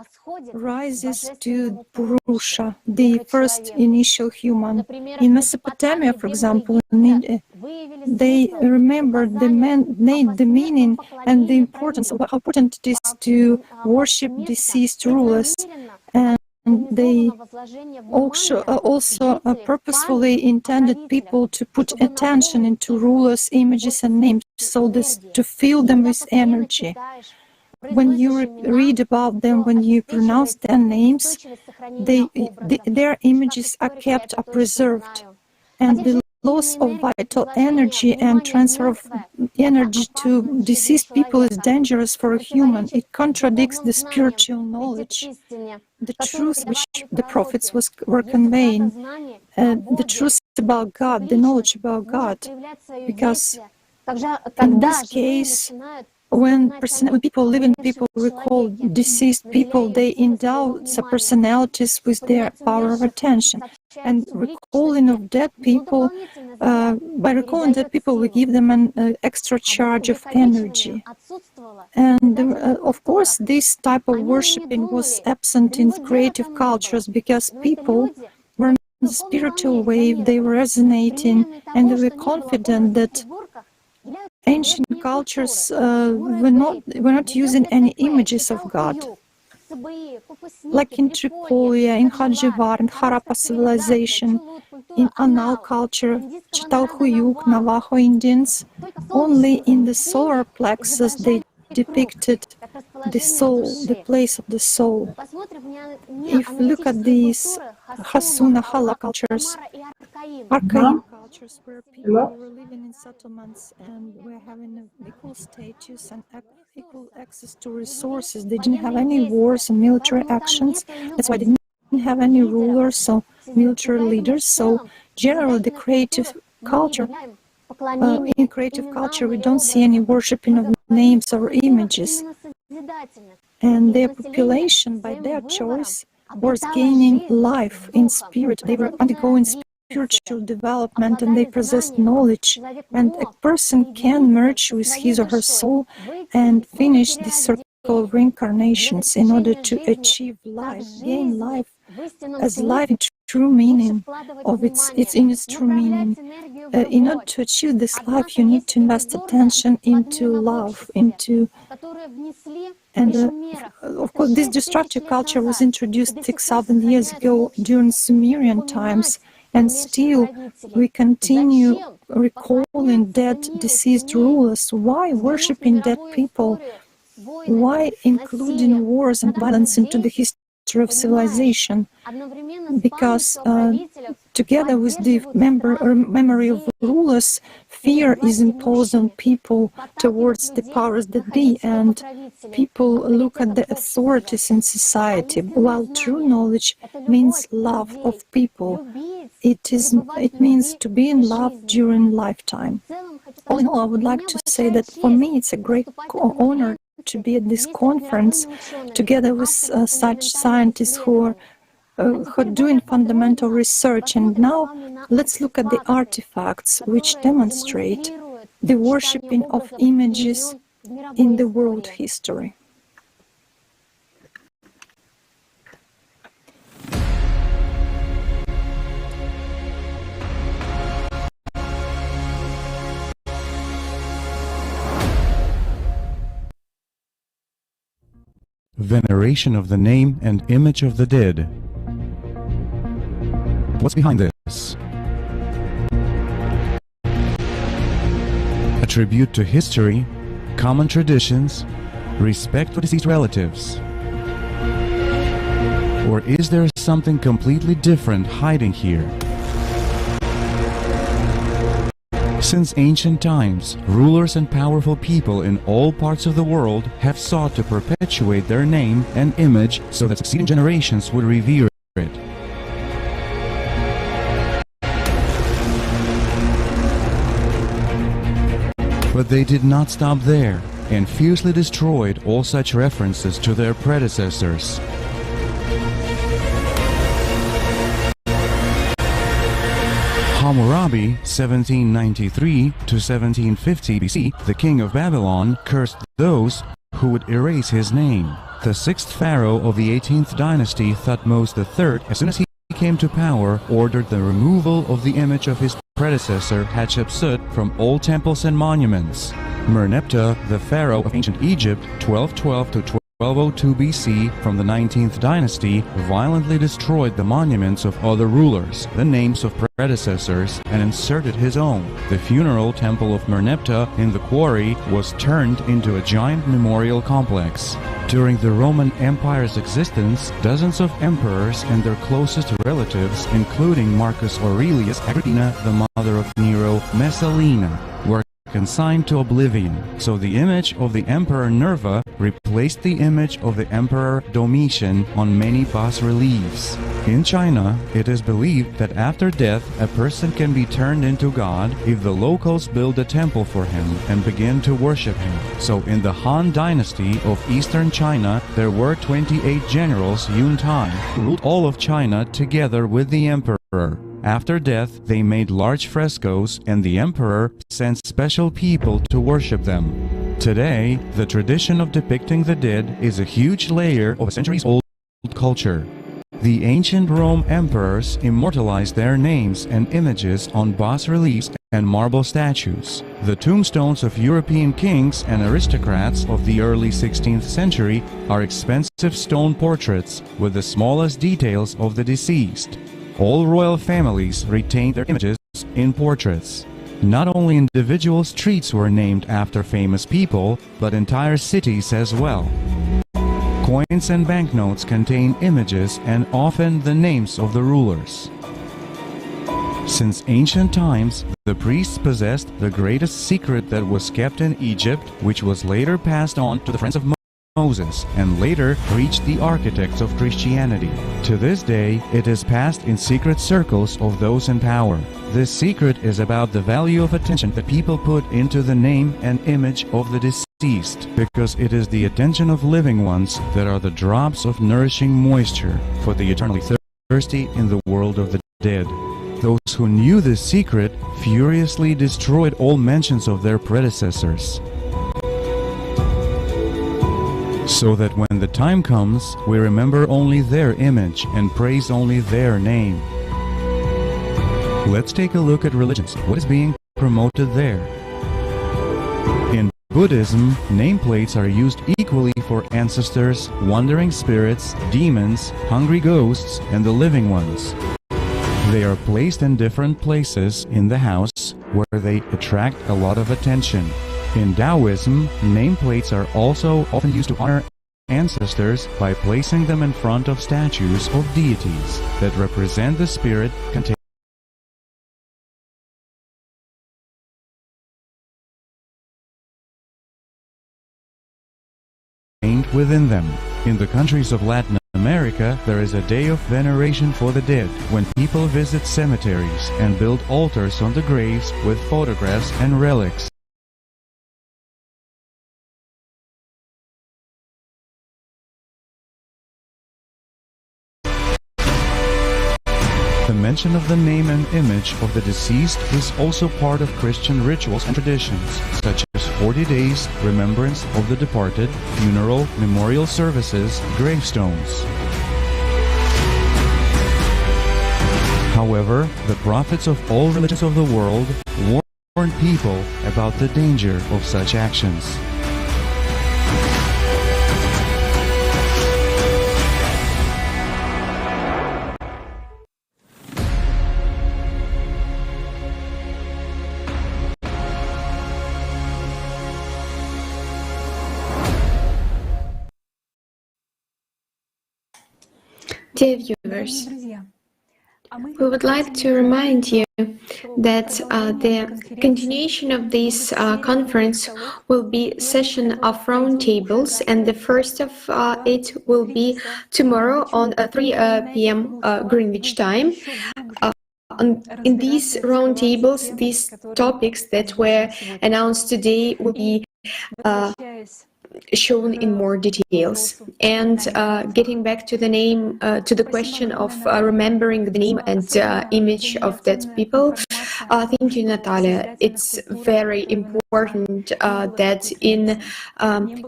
rises to Purusha, the first initial human. In Mesopotamia, for example, they remembered the meaning and the importance of how important it is to worship deceased rulers. And they also purposefully intended people to put attention into rulers' images and names, so this to fill them with energy. When you read about them, when you pronounce their names, their images are preserved, and the loss of vital energy and transfer of energy to deceased people is dangerous for a human. It contradicts the spiritual knowledge, the truth which the prophets were conveying, the truth about God, the knowledge about God. Because in this case, when living people recall deceased people, they endow subpersonalities with their power of attention. And recalling of dead people, by recalling dead people, we give them an extra charge of energy. And of course, this type of worshipping was absent in creative cultures, because people were in the spiritual wave, they were resonating, and they were confident that ancient cultures were not using any images of God. like in Tripolia, in Hadjivar, in Harappa civilization, in Anal culture, Chitalhuyuk, Navajo Indians, only in the solar plexus they depicted the soul, the place of the soul. If we look at these Hasuna Hala cultures, archaic cultures where people were living in settlements and were having equal status and equal access to resources. They didn't have any wars and military actions. That's why they didn't have any rulers or military leaders. So generally the creative culture, in creative culture we don't see any worshipping of names or images. And their population, by their choice, was gaining life in spirit. They were undergoing spiritual development and they possessed knowledge. And a person can merge with his or her soul and finish the circle of reincarnations in order to achieve life, gain life as life in true meaning of its true meaning. In order to achieve this life, you need to invest attention into love, of course, this destructive culture was introduced 6,000 years ago during Sumerian times, and still we continue recalling dead, deceased rulers. Why worshipping dead people? Why including wars and violence into the history of civilization? Because together with the memory of rulers, fear is imposed on people towards the powers that be, and people look at the authorities in society, while true knowledge means love of people. It means to be in love during lifetime. All in all, I would like to say that for me it's a great honor to be at this conference together with such scientists who are doing fundamental research. And now let's look at the artifacts which demonstrate the worshipping of images in the world history. Veneration of the name and image of the dead. What's behind this? A tribute to history, common traditions, respect for deceased relatives? Or is there something completely different hiding here? Since ancient times, rulers and powerful people in all parts of the world have sought to perpetuate their name and image so that succeeding generations would revere it. But they did not stop there and fiercely destroyed all such references to their predecessors. Hammurabi, 1793 to 1750 BC, the king of Babylon, cursed those who would erase his name. The sixth pharaoh of the 18th dynasty, Thutmose III, as soon as he came to power, ordered the removal of the image of his predecessor Hatshepsut from all temples and monuments. Merneptah, the pharaoh of ancient Egypt, 1212 to 1202 BC, from the 19th dynasty, violently destroyed the monuments of other rulers, the names of predecessors, and inserted his own. The funeral temple of Merneptah in the quarry was turned into a giant memorial complex. During the Roman Empire's existence, dozens of emperors and their closest relatives, including Marcus Aurelius, Agrippina, the mother of Nero, Messalina, were consigned to oblivion, so the image of the Emperor Nerva replaced the image of the Emperor Domitian on many bas-reliefs. In China, it is believed that after death, a person can be turned into God if the locals build a temple for him and begin to worship him. So in the Han Dynasty of eastern China, there were 28 generals Yun Tai, who ruled all of China together with the emperor. After death, they made large frescoes, and the emperor sent special people to worship them. Today, the tradition of depicting the dead is a huge layer of a centuries-old culture. The ancient Rome emperors immortalized their names and images on bas-reliefs and marble statues. The tombstones of European kings and aristocrats of the early 16th century are expensive stone portraits with the smallest details of the deceased. All royal families retained their images in portraits. Not only individual streets were named after famous people, but entire cities as well. Coins and banknotes contain images and often the names of the rulers. Since ancient times, the priests possessed the greatest secret that was kept in Egypt, which was later passed on to the friends of Moses and later reached the architects of Christianity. To this day, it is passed in secret circles of those in power. This secret is about the value of attention that people put into the name and image of the deceased, because it is the attention of living ones that are the drops of nourishing moisture for the eternally thirsty in the world of the dead. Those who knew this secret furiously destroyed all mentions of their predecessors, so that when the time comes, we remember only their image and praise only their name. Let's take a look at religions. What is being promoted there? In Buddhism, nameplates are used equally for ancestors, wandering spirits, demons, hungry ghosts, and the living ones. They are placed in different places in the house where they attract a lot of attention. In Taoism, nameplates are also often used to honor ancestors by placing them in front of statues of deities that represent the spirit contained within them. In the countries of Latin America, there is a day of veneration for the dead, when people visit cemeteries and build altars on the graves with photographs and relics. The mention of the name and image of the deceased is also part of Christian rituals and traditions, such as 40 days, remembrance of the departed, funeral, memorial services, gravestones. However, the prophets of all religions of the world warn people about the danger of such actions. Dear viewers, we would like to remind you that the continuation of this conference will be session of roundtables, and the first of it will be tomorrow on 3 p.m. Greenwich time. In these roundtables, these topics that were announced today will be shown in more details. And getting back to the name, to the question of remembering the name and image of dead people, thank you, Natalia. It's very important that in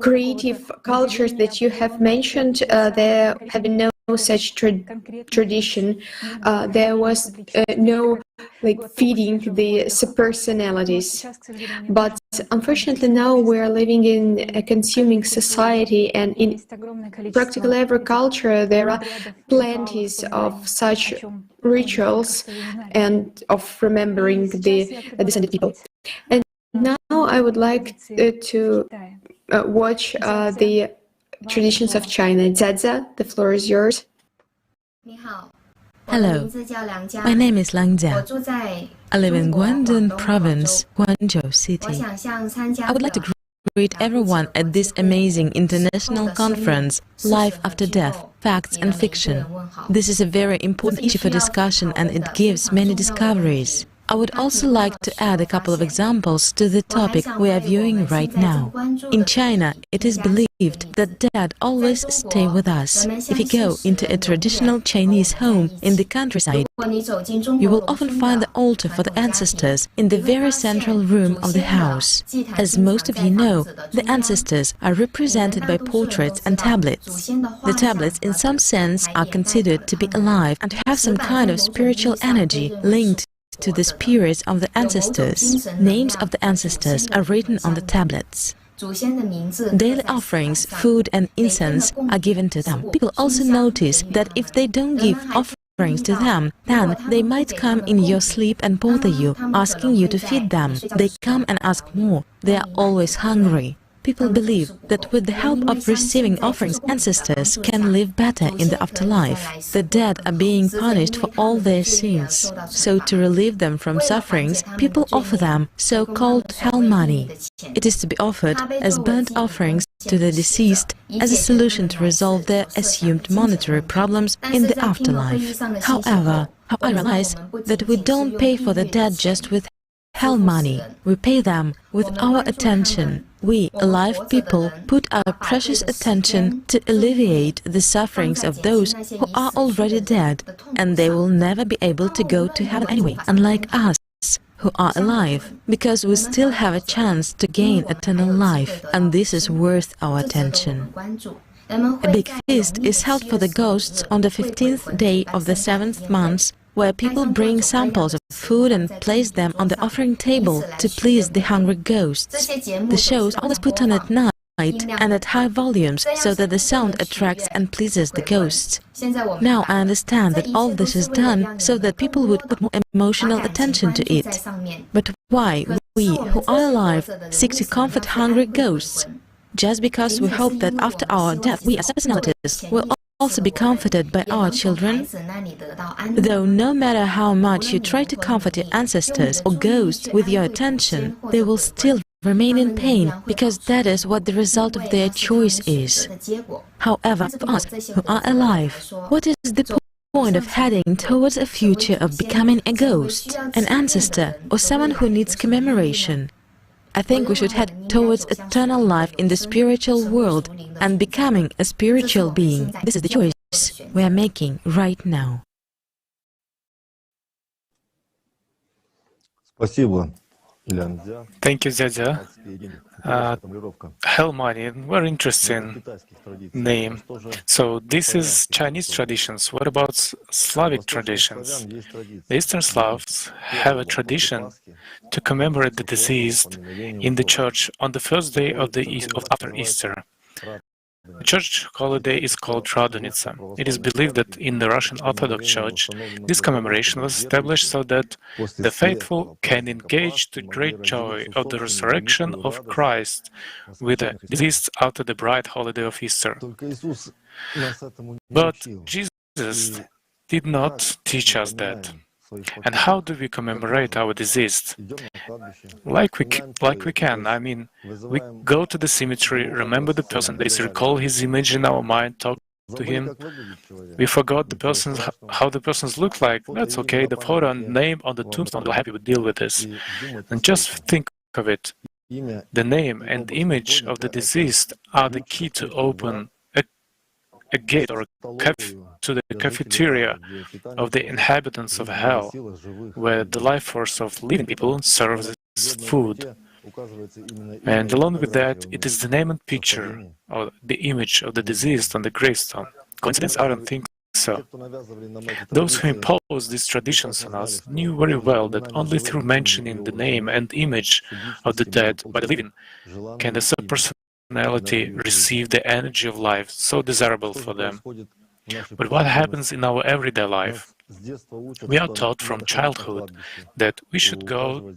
creative cultures that you have mentioned, there have been no such tradition. There was no feeding the subpersonalities. But unfortunately now we are living in a consuming society, and in practically every culture there are plenty of such rituals and of remembering the descended people. And now I would like to watch the traditions of China. Jiazia, the floor is yours. Hello, my name is Lang Jia. I live in Guangdong Province, Guangzhou City. I would like to greet everyone at this amazing international conference, Life After Death, Facts and Fiction. This is a very important issue for discussion, and it gives many discoveries. I would also like to add a couple of examples to the topic we are viewing right now. In China, it is believed that dead always stay with us. If you go into a traditional Chinese home in the countryside, you will often find the altar for the ancestors in the very central room of the house. As most of you know, the ancestors are represented by portraits and tablets. The tablets, in some sense, are considered to be alive and have some kind of spiritual energy linked to the spirits of the ancestors. Names of the ancestors are written on the tablets. Daily offerings, food and incense are given to them. People also notice that if they don't give offerings to them, then they might come in your sleep and bother you, asking you to feed them. They come and ask more. They are always hungry. People believe that with the help of receiving offerings, ancestors can live better in the afterlife. The dead are being punished for all their sins. So to relieve them from sufferings, people offer them so-called hell money. It is to be offered as burnt offerings to the deceased as a solution to resolve their assumed monetary problems in the afterlife. However, I realize that we don't pay for the dead just with hell money. We pay them with our attention. We, alive people, put our precious attention to alleviate the sufferings of those who are already dead, and they will never be able to go to heaven anyway, unlike us, who are alive, because we still have a chance to gain eternal life, and this is worth our attention. A big feast is held for the ghosts on the 15th day of the 7th month, where people bring samples of food and place them on the offering table to please the hungry ghosts. The shows are always put on at night and at high volumes so that the sound attracts and pleases the ghosts. Now I understand that all this is done so that people would put more emotional attention to it. But why we, who are alive, seek to comfort hungry ghosts? Just because we hope that after our death we as personalities will also be comforted by our children? Though no matter how much you try to comfort your ancestors or ghosts with your attention, they will still remain in pain, because that is what the result of their choice is. However, for us who are alive, what is the point of heading towards a future of becoming a ghost, an ancestor, or someone who needs commemoration? I think we should head towards eternal life in the spiritual world and becoming a spiritual being. This is the choice we are making right now. Thank you, Zazia. Hell money, very interesting name. So this is Chinese traditions. What about Slavic traditions? The Eastern Slavs have a tradition to commemorate the deceased in the church on the first day of after Easter. The church holiday is called Radonitsa. It is believed that in the Russian Orthodox Church, this commemoration was established so that the faithful can engage the great joy of the resurrection of Christ with the deceased after the bright holiday of Easter. But Jesus did not teach us that. And how do we commemorate our deceased? Like we can. I mean, we go to the cemetery, remember the person, recall his image in our mind, talk to him. We forgot the person, how the persons look like. That's okay. The photo and name on the tombstone will help you deal with this. And just think of it. The name and image of the deceased are the key to open a gate or to the cafeteria of the inhabitants of hell, where the life force of living people serves as food. And along with that, it is the name and picture, or the image of the deceased on the gravestone. Coincidence? I don't think so. Those who imposed these traditions on us knew very well that only through mentioning the name and image of the dead by the living can the subpersonality receive the energy of life so desirable for them. But what happens in our everyday life? We are taught from childhood that we should go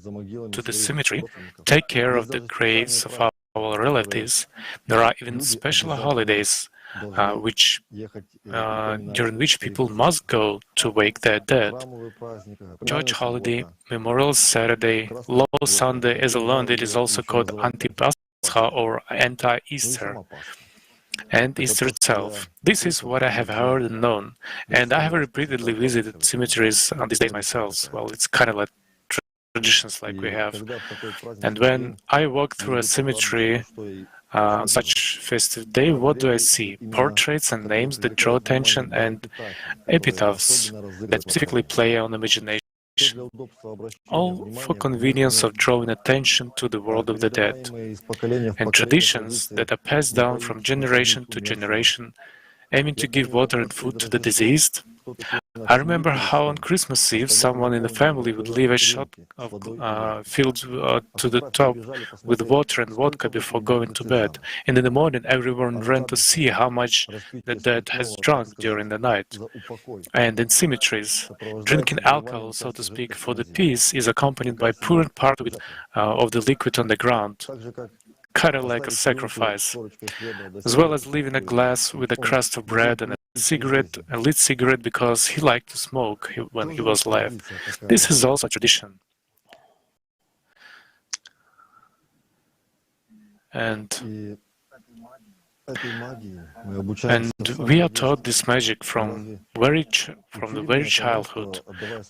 to the cemetery, take care of the graves of our relatives. There are even special holidays during which people must go to wake their dead. Church holiday, Memorial Saturday, Low Sunday, as I learned, it is also called Anti-Pascha or Anti-Easter, and Easter itself. This is what I have heard and known, and I have repeatedly visited cemeteries on these days myself. Well, it's kind of like traditions like we have. And when I walk through a cemetery on such festive day, what do I see? Portraits and names that draw attention and epitaphs that specifically play on imagination, all for convenience of drawing attention to the world of the dead, and traditions that are passed down from generation to generation, aiming to give water and food to the deceased. I remember how on Christmas Eve someone in the family would leave a shot of filled to the top with water and vodka before going to bed, and in the morning everyone ran to see how much the dead has drunk during the night. And in cemeteries, drinking alcohol, so to speak, for the peace is accompanied by pouring part of the liquid on the ground, kind of like a sacrifice, as well as leaving a glass with a crust of bread and a lit cigarette because he liked to smoke when he was alive. This is also a tradition. And we are taught this magic from the very childhood.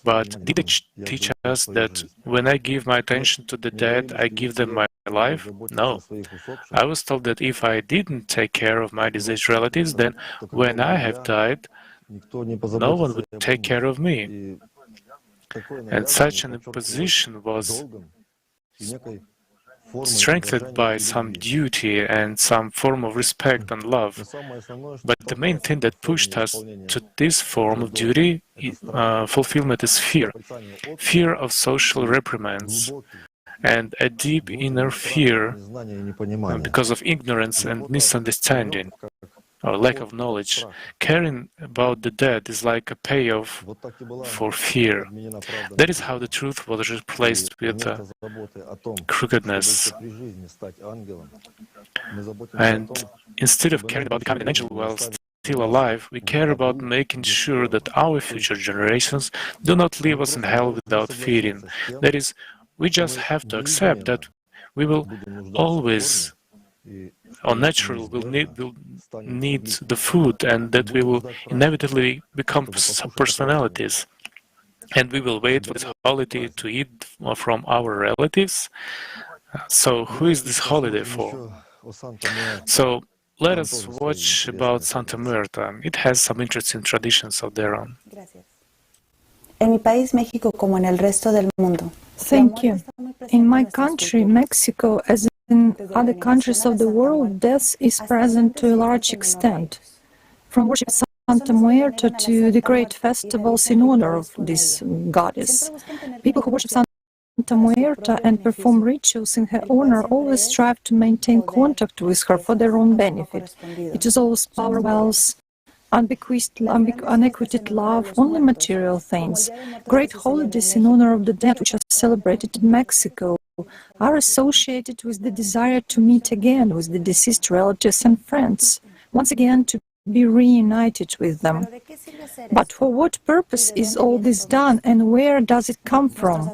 But did it teach us that when I give my attention to the dead, I give them my life? No. I was told that if I didn't take care of my deceased relatives, then when I have died, no one would take care of me. And such an imposition was strengthened by some duty and some form of respect and love. But the main thing that pushed us to this form of duty fulfillment is fear. Fear of social reprimands and a deep inner fear because of ignorance and misunderstanding or lack of knowledge. Caring about the dead is like a payoff for fear. That is how the truth was replaced with crookedness. And instead of caring about becoming an angel while still alive, we care about making sure that our future generations do not leave us in hell without feeding. That is, we just have to accept that we will always or natural will need the food, and that we will inevitably become subpersonalities, and we will wait for this holiday to eat from our relatives. So who is this holiday for? So let us watch about Santa Muerta. It has some interesting traditions of their own. Thank you. In my country, Mexico, as in other countries of the world, death is present to a large extent. From worship Santa Muerta to the great festivals in honor of this goddess. People who worship Santa Muerta and perform rituals in her honor always strive to maintain contact with her for their own benefit. It is always power, wealth, unequated love, only material things. Great holidays in honor of the dead, which are celebrated in Mexico, are associated with the desire to meet again with the deceased relatives and friends, once again to be reunited with them. But for what purpose is all this done, and where does it come from?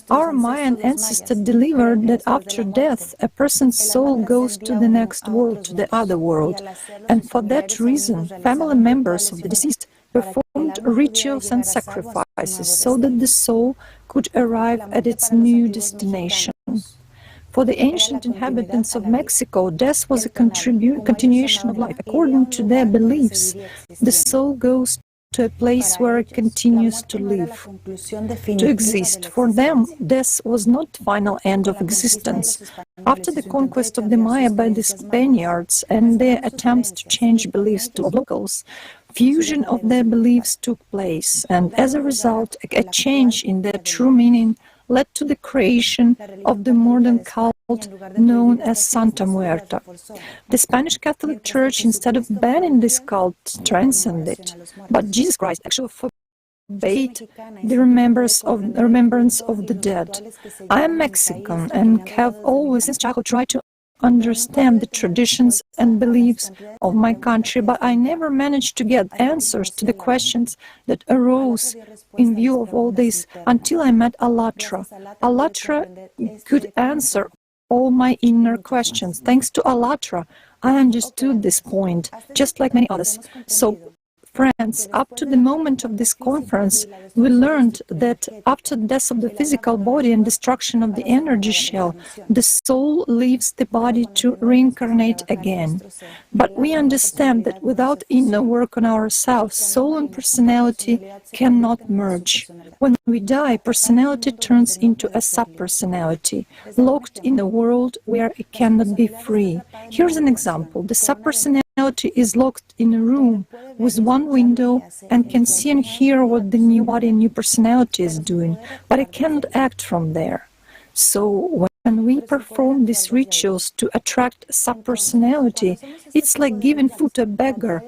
Our Mayan ancestors delivered that after death, a person's soul goes to the next world, to the other world, and for that reason, family members of the deceased performed rituals and sacrifices so that the soul could arrive at its new destination. For the ancient inhabitants of Mexico, death was a continuation of life. According to their beliefs, the soul goes to a place where it continues to live, to exist. For them, death was not the final end of existence. After the conquest of the Maya by the Spaniards and their attempts to change beliefs to locals, fusion of their beliefs took place, and as a result, a change in their true meaning led to the creation of the modern cult known as Santa Muerta. The Spanish Catholic Church, instead of banning this cult, strengthened it. But Jesus Christ actually forbade the remembrance of the dead. I am Mexican and have always since childhood tried to understand the traditions and beliefs of my country, but I never managed to get answers to the questions that arose in view of all this until I met Alatra. Alatra could answer all my inner questions. Thanks to Alatra, I understood this point, just like many others. So, Friends, up to the moment of this conference, we learned that after death of the physical body and destruction of the energy shell, the soul leaves the body to reincarnate again. But we understand that without inner work on ourselves, soul and personality cannot merge. When we die, personality turns into a subpersonality, locked in a world where it cannot be free. Here's an example. The subpersonality is locked in a room with one window and can see and hear what the new body and new personality is doing, but it cannot act from there. So when we perform these rituals to attract subpersonality, it's like giving food to a beggar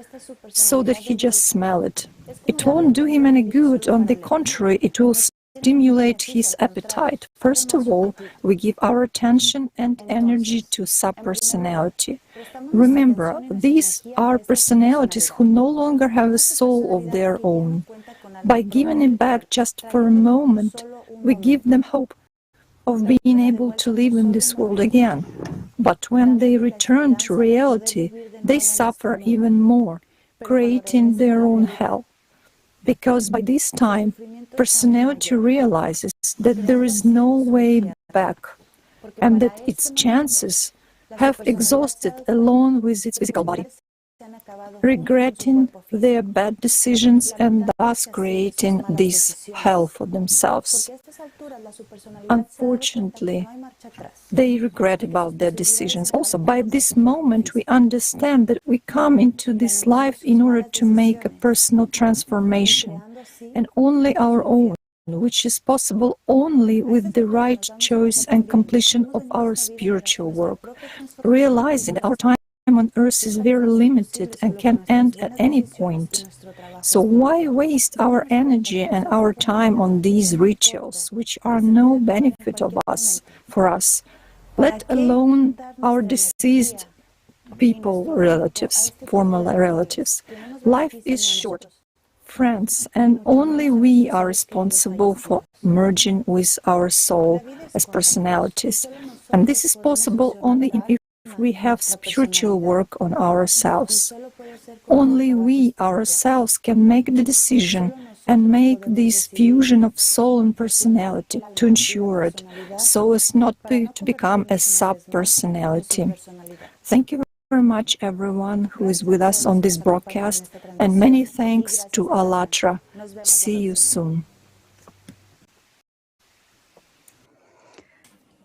so that he just smell it. It won't do him any good. On the contrary, it will stimulate his appetite. First of all, we give our attention and energy to subpersonality. Remember, these are personalities who no longer have a soul of their own. By giving it back just for a moment, we give them hope of being able to live in this world again. But when they return to reality, they suffer even more, creating their own hell. Because by this time, personality realizes that there is no way back and that its chances have exhausted along with its physical body, regretting their bad decisions and thus creating this hell for themselves. Unfortunately, they regret about their decisions. Also, by this moment, we understand that we come into this life in order to make a personal transformation, and only our own, which is possible only with the right choice and completion of our spiritual work, realizing that our time on earth is very limited and can end at any point. So why waste our energy and our time on these rituals, which are no benefit of us, for us, let alone our deceased people, relatives, former relatives? Life is short, friends, and only we are responsible for merging with our soul as personalities. And this is possible only if we have spiritual work on ourselves. Only we ourselves can make the decision and make this fusion of soul and personality to ensure it, so as not to become a sub-personality. Thank you very much, everyone who is with us on this broadcast, and many thanks to Allatra. See you soon.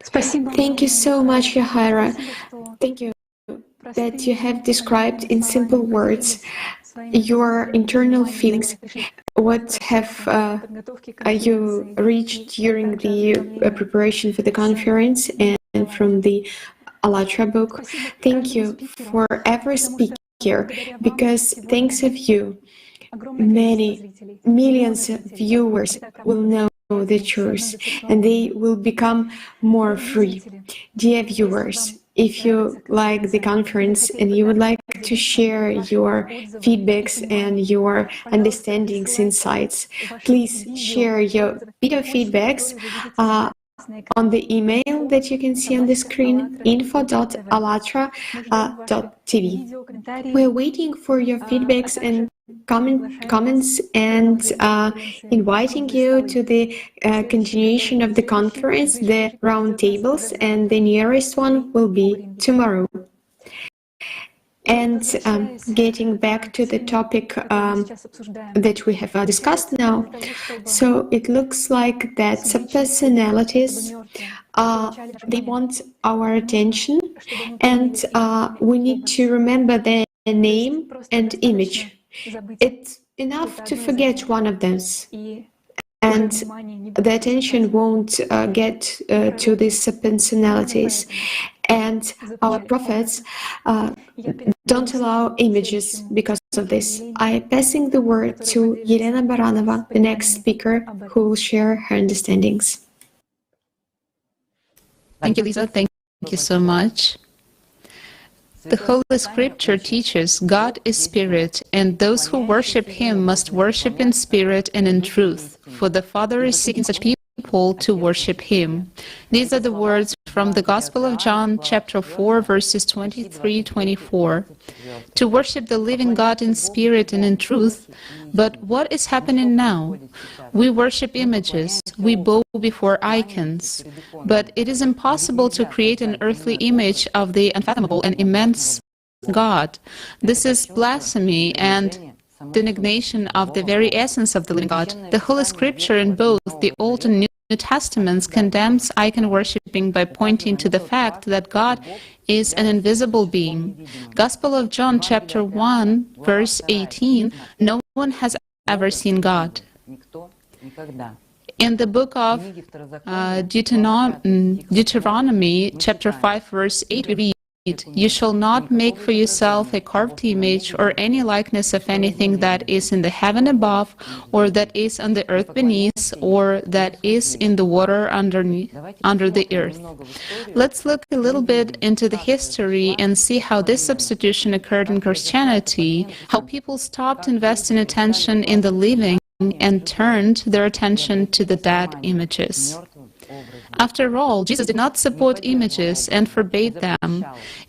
Thank you so much, Yahaira. Thank you that you have described in simple words your internal feelings. What have you reached during the preparation for the conference and from the Allatra book? Thank you for every speaker, because thanks of you, many millions of viewers will know the truth and they will become more free. Dear viewers, if you like the conference and you would like to share your feedbacks and your understandings, insights, please share your video feedbacks on the email that you can see on the screen, info.allatra.tv. We're waiting for your feedbacks and comments and inviting you to the continuation of the conference, the round tables, and the nearest one will be tomorrow. And getting back to the topic that we have discussed now, so it looks like that subpersonalities, they want our attention, and we need to remember their name and image. It's enough to forget one of them, and the attention won't get to these subpersonalities. And our prophets don't allow images because of this. I'm passing the word to Elena Baranova, the next speaker, who will share her understandings. Thank you, Lisa. Thank you so much. The Holy Scripture teaches God is spirit, and those who worship Him must worship in spirit and in truth. For the Father is seeking such people people to worship him. These are the words from the Gospel of John, chapter 4, verses 23-24. To worship the living God in spirit and in truth. But what is happening now? We worship images, we bow before icons. But it is impossible to create an earthly image of the unfathomable and immense God. This is blasphemy and denigration of the very essence of the living God. The Holy Scripture in both the Old and New Testaments condemns icon worshipping by pointing to the fact that God is an invisible being. Gospel of John, chapter 1, verse 18, no one has ever seen God. In the book of Deuteronomy, chapter 5, verse 8, we read, "You shall not make for yourself a carved image or any likeness of anything that is in the heaven above, or that is on the earth beneath, or that is in the water under the earth." Let's look a little bit into the history and see how this substitution occurred in Christianity, how people stopped investing attention in the living and turned their attention to the dead images. After all, Jesus did not support images and forbade them.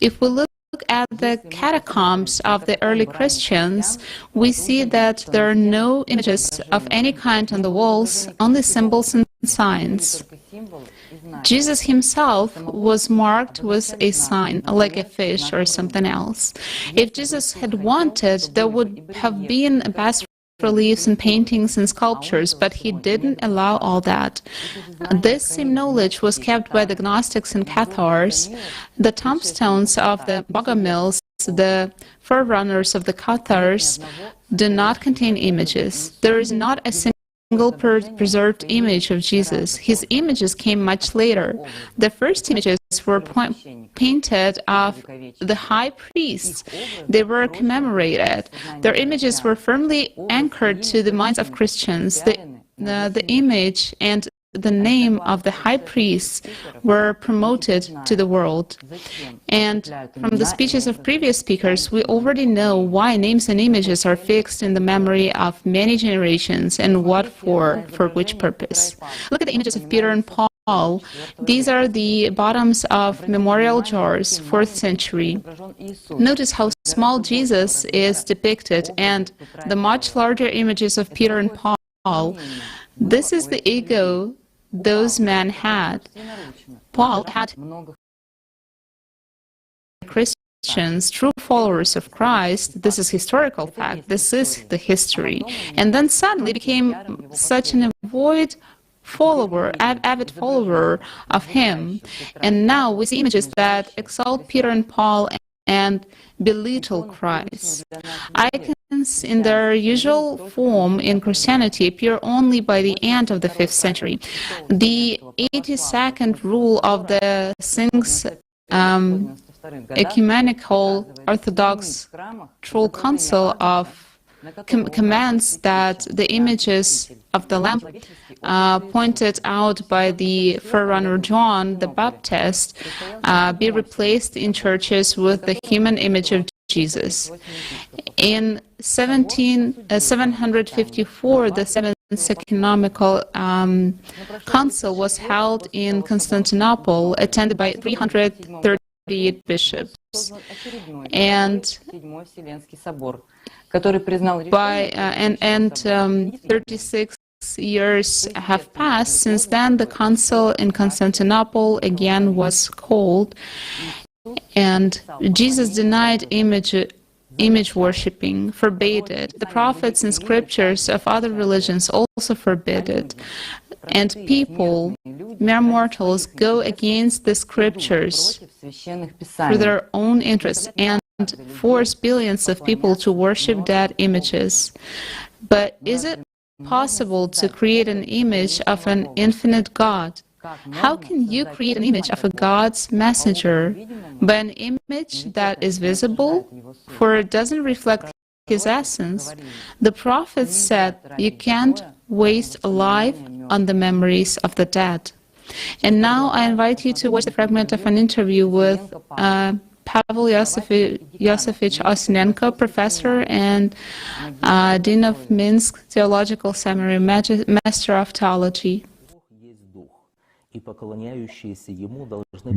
If we look at the catacombs of the early Christians, we see that there are no images of any kind on the walls, only symbols and signs. Jesus himself was marked with a sign, like a fish or something else. If Jesus had wanted, there would have been bas reliefs and paintings and sculptures, but he didn't allow all that. This same knowledge was kept by the Gnostics and Cathars. The tombstones of the Bogomils, the forerunners of the Cathars, do not contain images. There is not a single preserved image of Jesus. His images came much later. The first images were painted of the high priests. They were commemorated. Their images were firmly anchored to the minds of Christians. The image and the name of the high priests were promoted to the world. And from the speeches of previous speakers, we already know why names and images are fixed in the memory of many generations and what for which purpose. Look at the images of Peter and Paul. These are the bottoms of memorial jars, 4th century. Notice how small Jesus is depicted and the much larger images of Peter and Paul. This is the ego those men had. Paul had Christians, true followers of Christ. This is historical fact. This is the history. And then suddenly became such an avid follower of him. And now we see images that exalt Peter and Paul and belittle Christ. Icons in their usual form in Christianity appear only by the end of the 5th century. The 82nd rule of the Sixth Ecumenical Orthodox True Council commands that the images of the lamp pointed out by the forerunner John the Baptist be replaced in churches with the human image of Jesus. In 754, the Seventh Ecumenical Council was held in Constantinople, attended by 338 bishops. And 36 years have passed. Since then, the council in Constantinople again was called, and Jesus denied image worshipping, forbade it. The prophets and scriptures of other religions also forbid it. And people, mere mortals, go against the scriptures for their own interests and force billions of people to worship dead images. But is it possible to create an image of an infinite God? How can you create an image of a God's messenger by an image that is visible, for it doesn't reflect his essence? The prophets said you can't waste a life on the memories of the dead. And now I invite you to watch the fragment of an interview with Pavel Yosefovich Osinenko, professor and Dean of Minsk Theological Seminary, Master of Theology.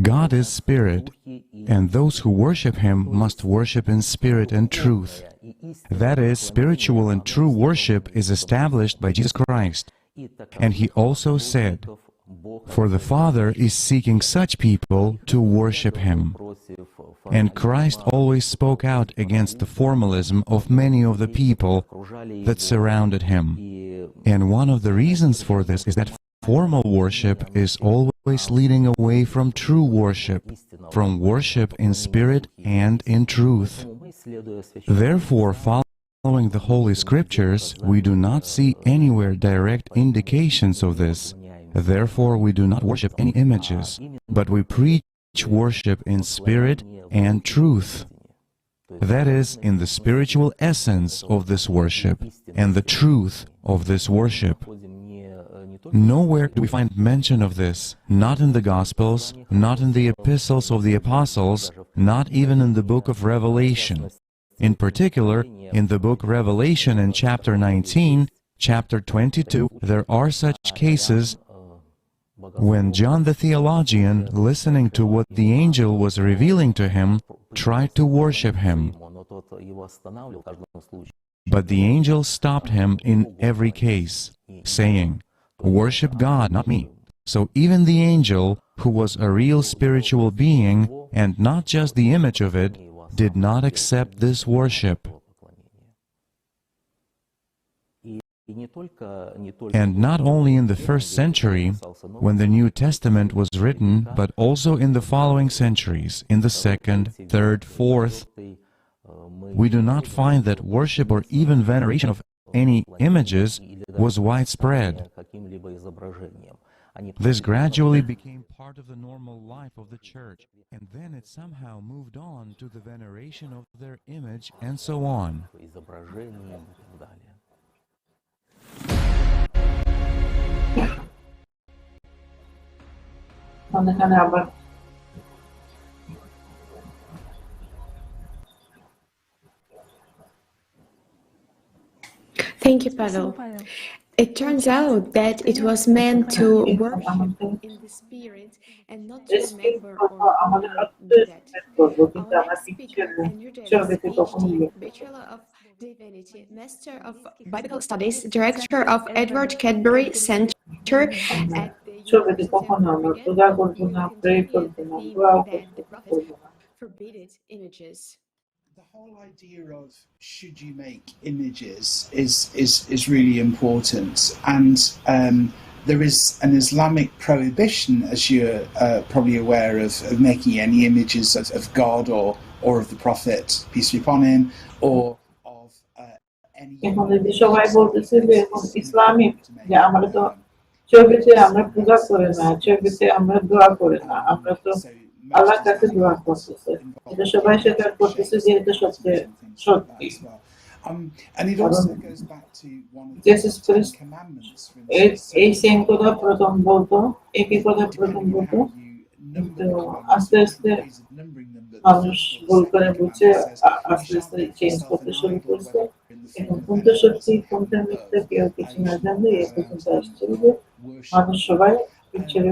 God is spirit, and those who worship him must worship in spirit and truth. That is, spiritual and true worship is established by Jesus Christ. And he also said, "For the Father is seeking such people to worship him." And Christ always spoke out against the formalism of many of the people that surrounded him. And one of the reasons for this is that formal worship is always leading away from true worship, from worship in spirit and in truth. Therefore, following the Holy Scriptures, we do not see anywhere direct indications of this. Therefore, we do not worship any images, but we preach worship in spirit and truth. That is, in the spiritual essence of this worship and the truth of this worship. Nowhere do we find mention of this, not in the Gospels, not in the epistles of the apostles, not even in the book of Revelation. In particular, in the book Revelation in chapter 19, chapter 22, there are such cases when John the theologian, listening to what the angel was revealing to him, tried to worship him. But the angel stopped him in every case, saying, "Worship God, not me." So even the angel, who was a real spiritual being, and not just the image of it, did not accept this worship. And not only in the first century, when the New Testament was written, but also in the following centuries, in the second, third, fourth, we do not find that worship or even veneration of any images was widespread. This gradually became part of the normal life of the church, and then it somehow moved on to the veneration of their image and so on. Thank you, Pavel. It turns out that it was meant to worship in the spirit and not to remember or only do that. Our next speaker, and you're PhD, Bachelor of Divinity, Master of Biblical Studies, Director of Edward Cadbury Center at the University of Oregon, will continue the theme that the prophet forbade images. The whole idea of should you make images is really important, and there is an Islamic prohibition, as you're probably aware, of making any images of God or of the Prophet, peace be upon him, or of any. সবাই বলতেছে যে এখন Islamic যে আমরা তো ছবিতে আমরা পূজা করি না, ছবিতে আমরা দোয়া করি না, আমরা তো আল্লাহর কাছে দোয়া করতেছে, এটা সবাই স্বীকার করতেছে যে এটা সত্যি। And it also goes back to one of the commandments. এই সেম কথা প্রথম বলতো, একই কথা প্রথম বলতো, কিন্তু আস্তে আস্তে মানুষ ভুল করে বুঝে আস্তে আস্তে চেঞ্জ করতে শুরু করছে। এখন কোনটা সত্যি কোনটা মিথ্যা কেউ কিছু না জানলে এ পর্যন্ত আসছে যে মানুষ সবাই পিকচারে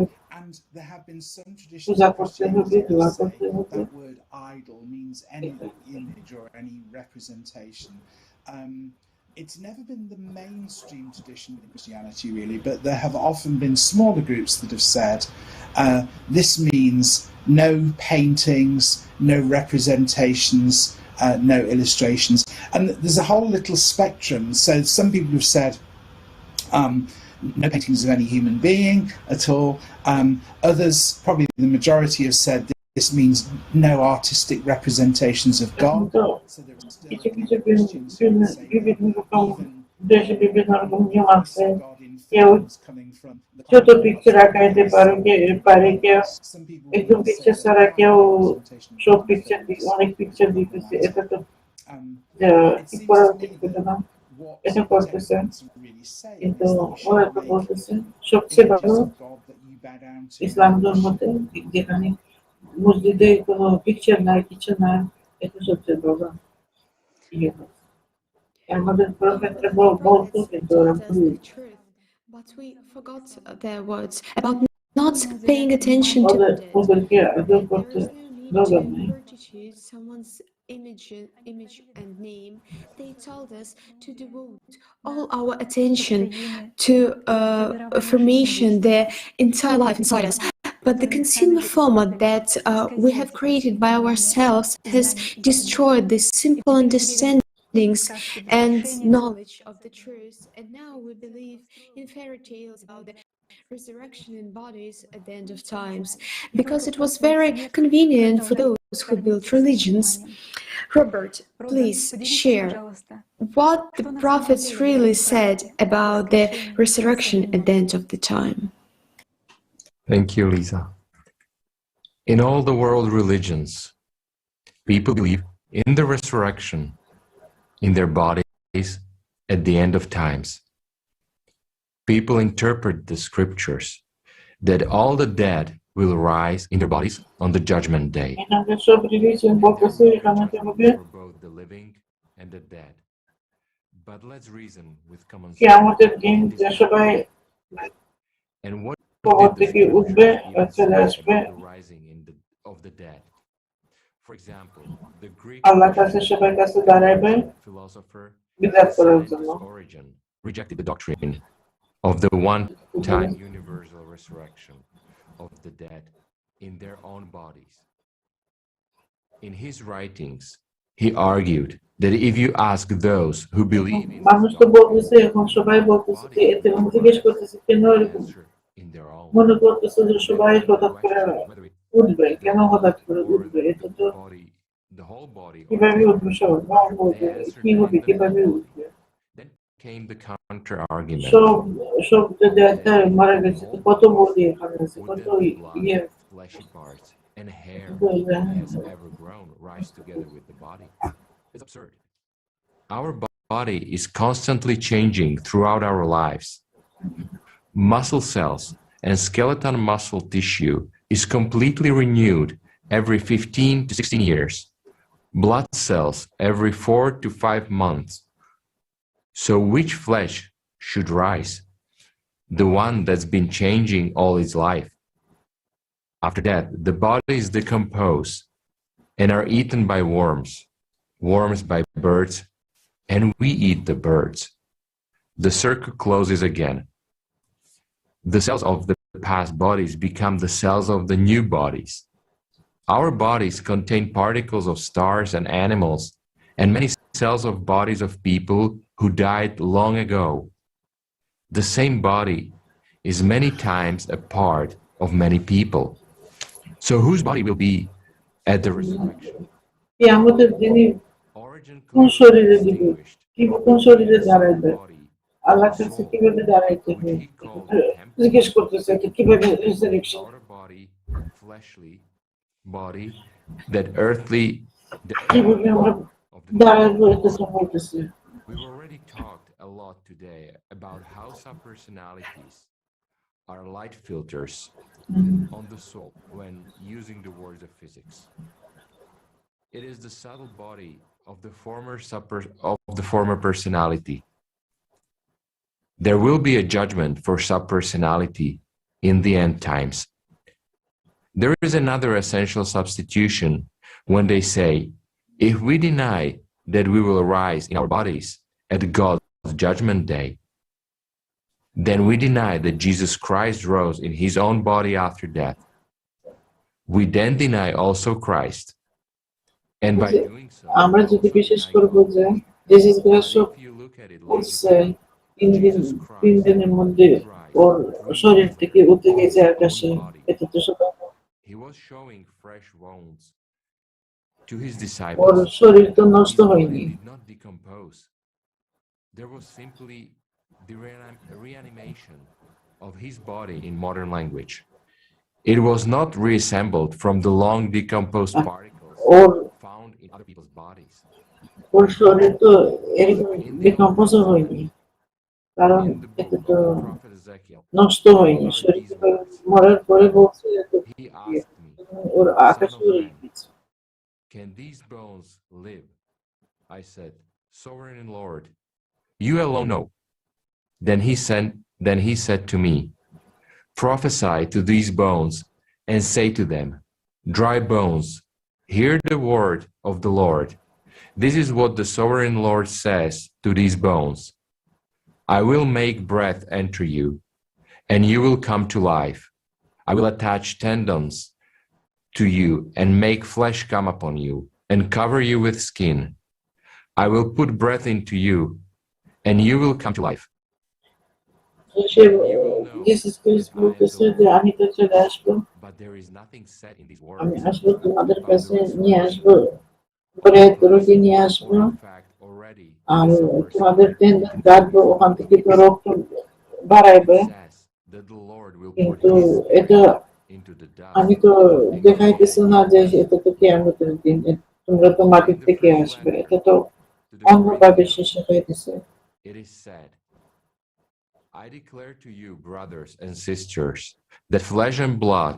পূজা করতে হবে, দোয়া করতে হবে। That word idol means any image or any representation. It's never been the mainstream tradition in Christianity, really, but there have often been smaller groups that have said this means no paintings, no representations, no illustrations. And there's a whole little spectrum. So some people have said no paintings of any human being at all. Others, probably the majority, have said this means no artistic representations of God. So there are still coming from ছোট picture আঁকাইতে পারে কেউ, একদম picture ছাড়া কেউ সব picture অনেক picture দিতেছে, এটা তো ঠিক করা উচিত ছিল না, এটা করতেছে। কিন্তু ওরা তো বলতেছে সবচেয়ে ভালো ইসলাম ধর্মতে, যেখানে মসজিদে কোনো পিকচার নাই, কিছু নাই, এটা সবচেয়ে ভালো। আমাদের বলতো কিন্তু ওরা ভুল। But we forgot their words about not paying attention to that. There is no need to fortitude someone's image and name. They told us to devote all our attention to affirmation, their entire life inside us. But the consumer format that we have created by ourselves has destroyed this simple understandings and knowledge of the truth. And now we believe in fairy tales about the resurrection in bodies at the end of times, because it was very convenient for those who built religions. Robert, please share what the prophets really said about the resurrection at the end of the time. Thank you, Lisa. In all the world religions, people believe in the resurrection in their bodies at the end of times. People interpret the scriptures that all the dead will rise in their bodies on the judgment day. For both the living and the dead. But let's reason with common sense. And what did the scriptures about the rising of the dead? For example, the Greek philosopher Origin rejected the doctrine of the one-time universal resurrection of the dead in their own bodies. In his writings, he argued that if you ask those who believe in in their own, the whole body, then came the counter argument. Fleshy parts and hair that has ever grown rise together with the body. It's absurd. Our body is constantly changing throughout our lives. Muscle cells and skeletal muscle tissue is completely renewed every 15 to 16 years. Blood cells every 4 to 5 months. So which flesh should rise? The one that's been changing all its life. After that, the bodies decompose and are eaten by worms, worms by birds, and we eat the birds. The circle closes again. The cells of the past bodies become the cells of the new bodies. Our bodies contain particles of stars and animals, and many cells of bodies of people who died long ago. The same body is many times a part of many people. So whose body will be at the resurrection? Origin distinguished আল্লাহর কাছে কিভাবে দাঁড়াইতে হবে জিজ্ঞেস করতেছে কিভাবে resurrection body that earthly কিভাবে আমরা দাঁড়াবো এটা তো বলতেছে We've already talked a lot today about how subpersonalities are light filters on the soul when using the words of physics. It is the subtle body of the former personality. There will be a judgment for subpersonality in the end times. There is another essential substitution when they say, if we deny that we will rise in our bodies at God's judgment day, then we deny that Jesus Christ rose in his own body after death. We then deny also Christ. And by doing so, আমরা যদি বিশ্বাস করব যে Jesus Christ উঠছে তিন দিনের মধ্যে ওর শরীর থেকে উঠে গেছে আকাশে এটা তো সবাই he was showing fresh wounds to his or disciples. শরীর তো নষ্ট হয়নি They did not decompose. There was simply the reanimation of his body in modern language. It was not reassembled from the long decomposed particles found in other people's bodies. ওর শরীর তো এরকম decompose হয়নি কারণ এটা তো নষ্ট হয়নি শরীর মরার পরে বলছে ওর আকাশ উড়ে গেছে Can these bones live? I said, Sovereign Lord, you alone know. Then he said to me, Prophesy to these bones and say to them, dry bones, hear the word of the Lord. This is what the sovereign Lord says to these bones. I will make breath enter you, and you will come to life. I will attach tendons to you and make flesh come upon you and cover you with skin. I will put breath into you, and you will come to life. Jesus Christ বলতেছে যে আমি তো চলে আসবো, আমি আসবো তোমাদের কাছে নিয়ে আসবো, রোগী নিয়ে আসবো, আর তোমাদের টেন্ডন কাটবো, ওখান থেকে তো রক্ত বাড়াইবে, কিন্তু এটা আমি তো দেখাইতেছি না যে এটা তো কিয়ামতের দিন, তোমরা তো মাটির থেকে আসবে, এটা তো অন্যভাবে শেষ হইতেছে। I declare to you, brothers and sisters, that flesh and blood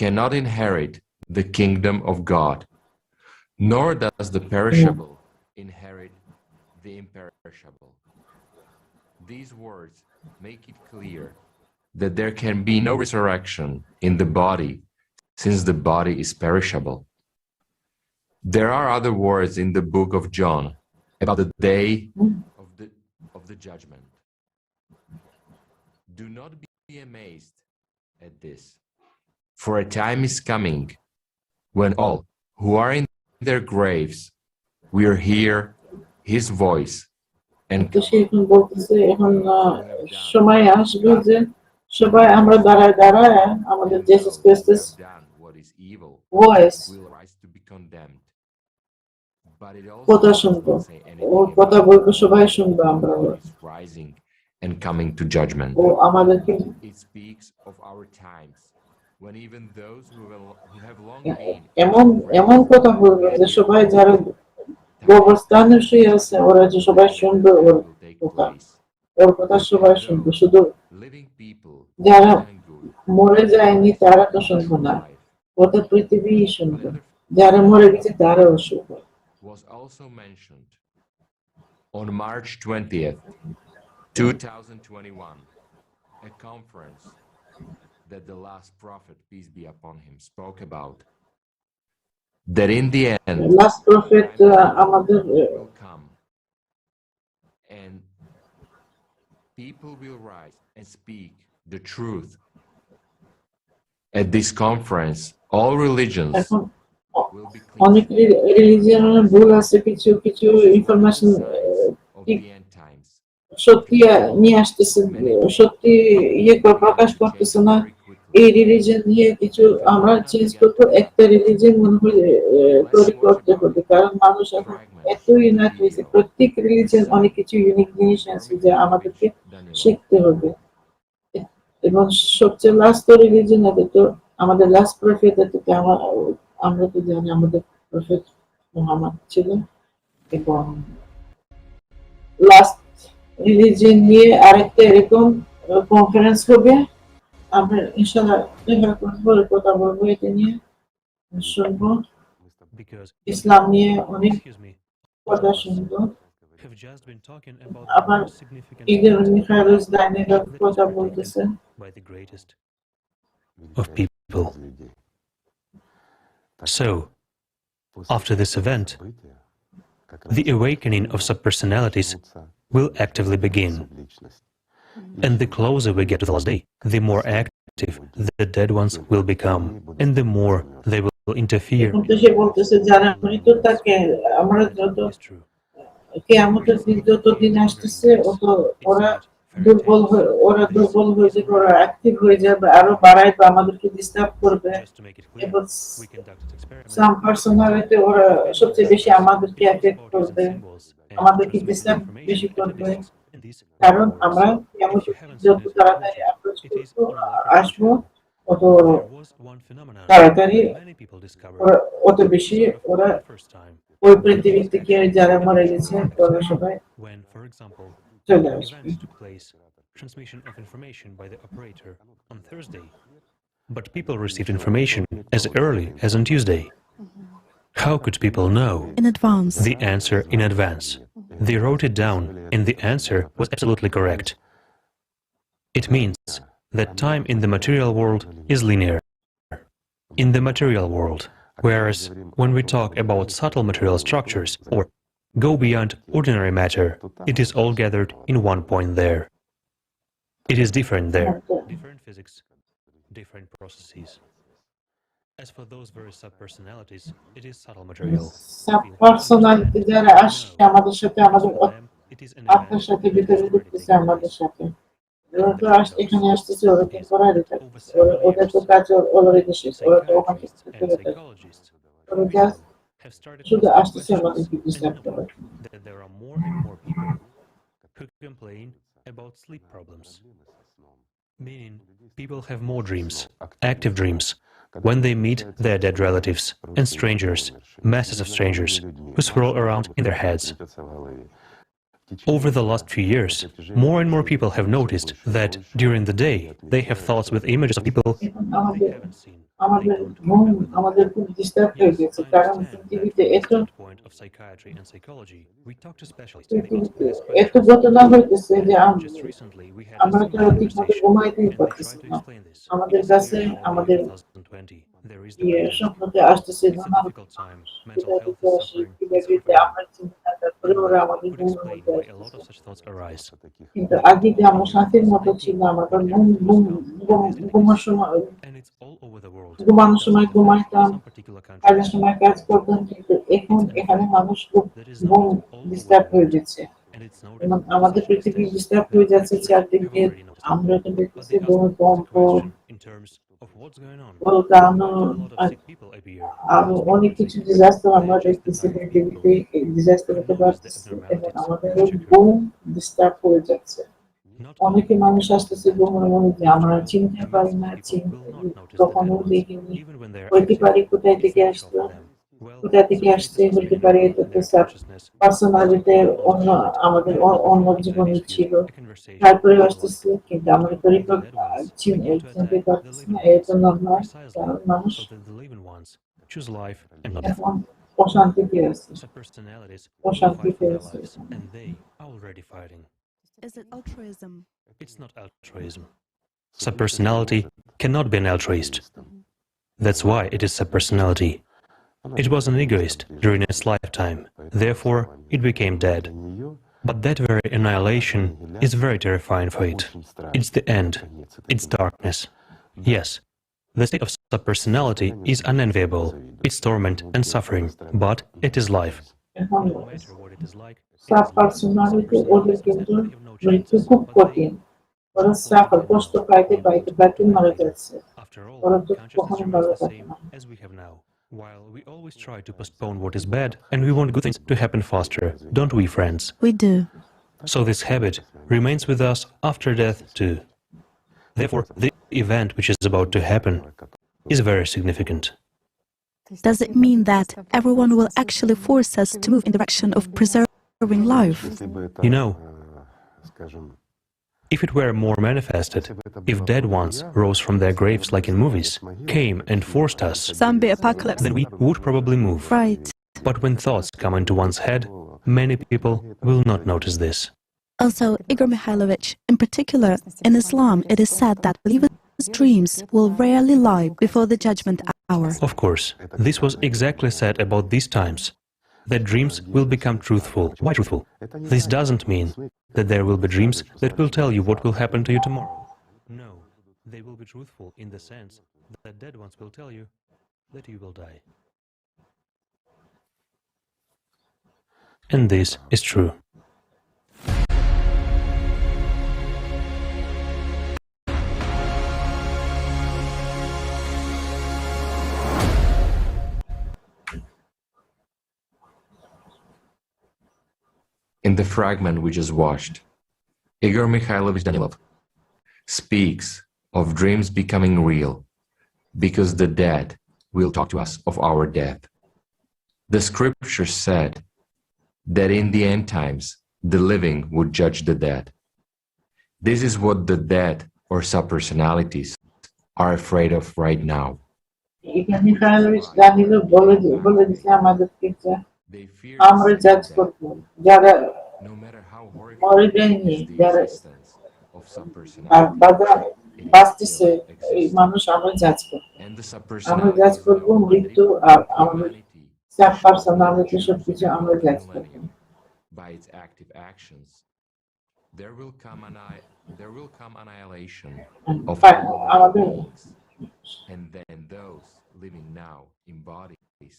cannot inherit the kingdom of God, nor does the perishable inherit the imperishable. These words make it clear that there can be no resurrection in the body, since the body is perishable. There are other words in the book of John about the day of the judgment. Do not be amazed at this, for a time is coming when all who are in their graves will hear his voice and সময় আসবে যে সবাই আমরা দাঁড়ায় দাঁড়ায় আমাদের Jesus ক্রিস্টাস voice কথা শুনবো, ওর কথা বলবো, সবাই শুনবো আমরা, and coming to judgment. It speaks of our times when even those who have long been এমন কথা বলবো যে সবাই যারা গোবরস্থানে শুয়ে আছে ওরা যে সবাই শুনবে ওর কথা সবাই শুনবে, শুধু যারা মরে যায়নি তারা তো শুনবো না, ওটা পৃথিবী শুনবে, যারা মরে গেছে তারাও শুনবে। Was also mentioned on March 20th, 2021, a conference that the last prophet, peace be upon him, spoke about. That in the end, last prophet will come, and people will rise and speak the truth. At this conference, all religions will be cleansed. অনেক রিলিজিয়নের ভুল আছে, কিছু কিছু information সত্যি নিয়ে আসতেছে, সত্যি প্রকাশ করতেছে না, এই রিলিজিয়ন নিয়ে কিছু আমরা চেঞ্জ করবো, একটা রিলিজিয়ন মনে হয় তৈরি করতে হবে, কারণ মানুষ এখন এত ইউনাইট হয়েছে, প্রত্যেক রিলিজিয়ন অনেক কিছু ইউনিক জিনিস আছে যা আমাদেরকে শিখতে হবে। এবং সবচেয়ে লাস্ট রিলিজিয়ন হবে তো আমাদের লাস্ট প্রফেট, আমরা তো জানি আমাদের প্রফেট মুহাম্মদ ছিল, এবং লাস্ট রিলিজিয়ন নিয়ে আরেকটা এরকম কনফারেন্স হবে, আমরা ইনশাআল্লাহ দেখা করবো, কথা বলবো, এটা নিয়ে শুনবো, ইসলাম নিয়ে অনেক কথা শুনবো। আবার ঈদের মিখাইলস ডাইনেগার কথা বলতেছে of people. So, after this event, the awakening of subpersonalities will actively begin. And the closer we get to the last day, the more active the dead ones will become, and the more they will interfere. যতদিন আসতেছে ওরা দুর্বল হয়ে যাবে, ওরা active হয়ে যাবে, আরো বাড়াইবে, আমাদেরকে ডিস্টার্ব করবে, এবং সাম পার্সোনালিটি ওরা সবচেয়ে বেশি আমাদেরকে এফেক্ট করবে, আমাদেরকে ডিস্টার্ব বেশি করবে, কারণ আমরা যত তাড়াতাড়ি অ্যাপ্রোচ করবো আসবো অত তাড়াতাড়ি অত বেশি ওরা ওই পৃথিবী থেকে যারা মারা গেছে ওরা সবাই চলে আসবে। Transmission of information by the operator on Thursday, but people received information as early as on Tuesday. How could people know? In advance. The answer in advance. They wrote it down, and the answer was absolutely correct. It means that time in the material world is linear. In the material world. Whereas when we talk about subtle material structures or go beyond ordinary matter, it is all gathered in one point there. It is different there. Different physics, different processes. As for those very subpersonalities, it is subtle material. Subpersonality যারা আসে আমাদের সাথে আমাদের আত্মার সাথে ভিতরে ঢুকতেছে আমাদের সাথে ওরা তো এখানে আসতেছে ওরা তো করারই থাকতেছে ওদের তো কাজ অলরেডি শেষ ওরা তো ওখান থেকে চলে যাচ্ছে ওরা জাস্ট শুধু আসতেছে আমাদেরকে ডিস্টার্ব করার That there are more and more people who complain about sleep problems. Meaning, people have more dreams, active dreams, when they meet their dead relatives and strangers, masses of strangers, who swirl around in their heads. Over the last few years, more and more people have noticed that during the day, they have thoughts with images of people they haven't seen. আমাদের ঘুম আমাদের খুব disturb হয়ে গেছে কারণ পৃথিবীতে এত এত ঘটনা হইতেছে যে আমরা তো ঠিকমতো ঘুমাইতেই পারতেছি না আমাদের কাছে আমাদের স্বপ্নতে আসতেছে নানা আমরা চিন্তা করে ওরা আমাদের ঘুমের মধ্যে আসতেছে কিন্তু আগে যে আমরা শান্তির মতো ছিলাম আমরা ঘুমার সময় ঘুমানোর সময় ঘুমাইতাম কাজের সময় কাজ করতাম কিন্তু এখন এখানে মানুষ খুব ঘুম ডিস্টার্ব হয়ে যাচ্ছে আমাদের পৃথিবী ডিস্টার্ব হয়ে যাচ্ছে চারদিকে আমরা তো দেখতেছি ভূমিকম্প ভলকানো আরো অনেক কিছু ডিজাস্টার আমরা দেখতেছি পৃথিবীতে ডিজাস্টার হতে পারতেছে এবং আমাদের ঘুম ডিস্টার্ব হয়ে যাচ্ছে অনেকে মানুষ আসতেছে ঘুমের মধ্যে আমরা চিনতে পারি না কখনো দেখিনি হইতে পারি কোথায় থেকে আসছে হইতে পারে পার্সোনালিটি অন্য আমাদের অন্য জীবনে ছিল তারপরে আসতেছে কিন্তু আমরা চিনতে পারতেছি না এটা নর্মাল কারণ মানুষ এখন অশান্তিতে আছে অশান্তিতে আছে Is it altruism? It's not altruism. Subpersonality cannot be an altruist. That's why it is subpersonality. It was an egoist during its lifetime, therefore it became dead. But that very annihilation is very terrifying for it. It's the end. It's darkness. Yes, the state of subpersonality is unenviable. It's torment and suffering, but it is life. No matter what it is like, subpersonality ওদের কিন্তু মৃত্যু খুব কঠিন ওরা suffer কষ্ট পাইতে পাইতে পাইতে মারা যাচ্ছে ওরা তো কখনো ভালো থাকে না While we always try to postpone what is bad and we want good things to happen faster, don't we, friends? We do. So this habit remains with us after death too. Therefore, the event which is about to happen is very significant. Does it mean that everyone will actually force us to move in the direction of preserving life? You know, if it were more manifested, if dead ones rose from their graves like in movies, came and forced us, zombie apocalypse, then we would probably move. Right. But when thoughts come into one's head, many people will not notice this. Also, Igor Mikhailovich, in particular, in Islam, it is said that believers' dreams will rarely lie before the judgment hour. Of course, this was exactly said about these times, that dreams will become truthful. Why truthful? This doesn't mean that there will be dreams that will tell you what will happen to you tomorrow. No, they will be truthful in the sense that dead ones will tell you that you will die. And this is true. In the fragment we just watched, Igor Mikhailovich Danilov speaks of dreams becoming real because the dead will talk to us of our death. The scripture said that in the end times, the living would judge the dead. This is what the dead or subpersonalities are afraid of right now. Igor Mikhailovich Danilov বলে দিছে আমাদেরকে আমরা জাজ করব যারা মরে যায়নি যারা বাধা বাঁচতেছে এই মানুষ আমরা জাজ করব, আমরা জাজ করব মৃত্যু আর আমাদের সাব পার্সোনালিটি সবকিছু আমরা জাজ করব। By its active actions, there will come annihilation of all beings, and then those living now in bodies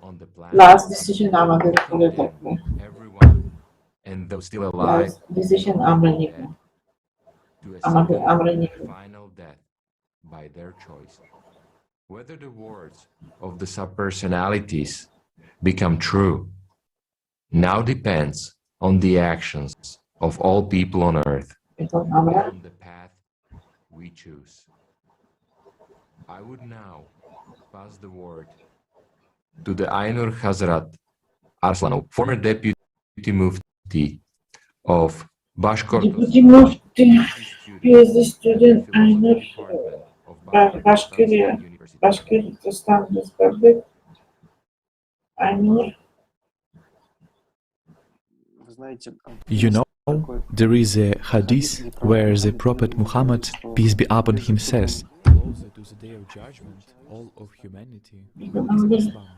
on the planet, last decision আমাদের উপরে থাকবে, everyone, and those still alive, last decision আমরা নিব, to a আমরা নিব। final death by their choice. Whether the words of the subpersonalities become true now depends on the actions of all people on earth and on the path we choose. I would now pass the word to the Ainur Hazrat Arslanov, former deputy mufti of Bashkortostan. Deputy Mufti, he is the student Ainur Bashkortostan Republic. Ainur. You know, there is a hadith where the Prophet Muhammad, peace be upon him, says, Closer to the day of judgment, all of humanity will become Islam.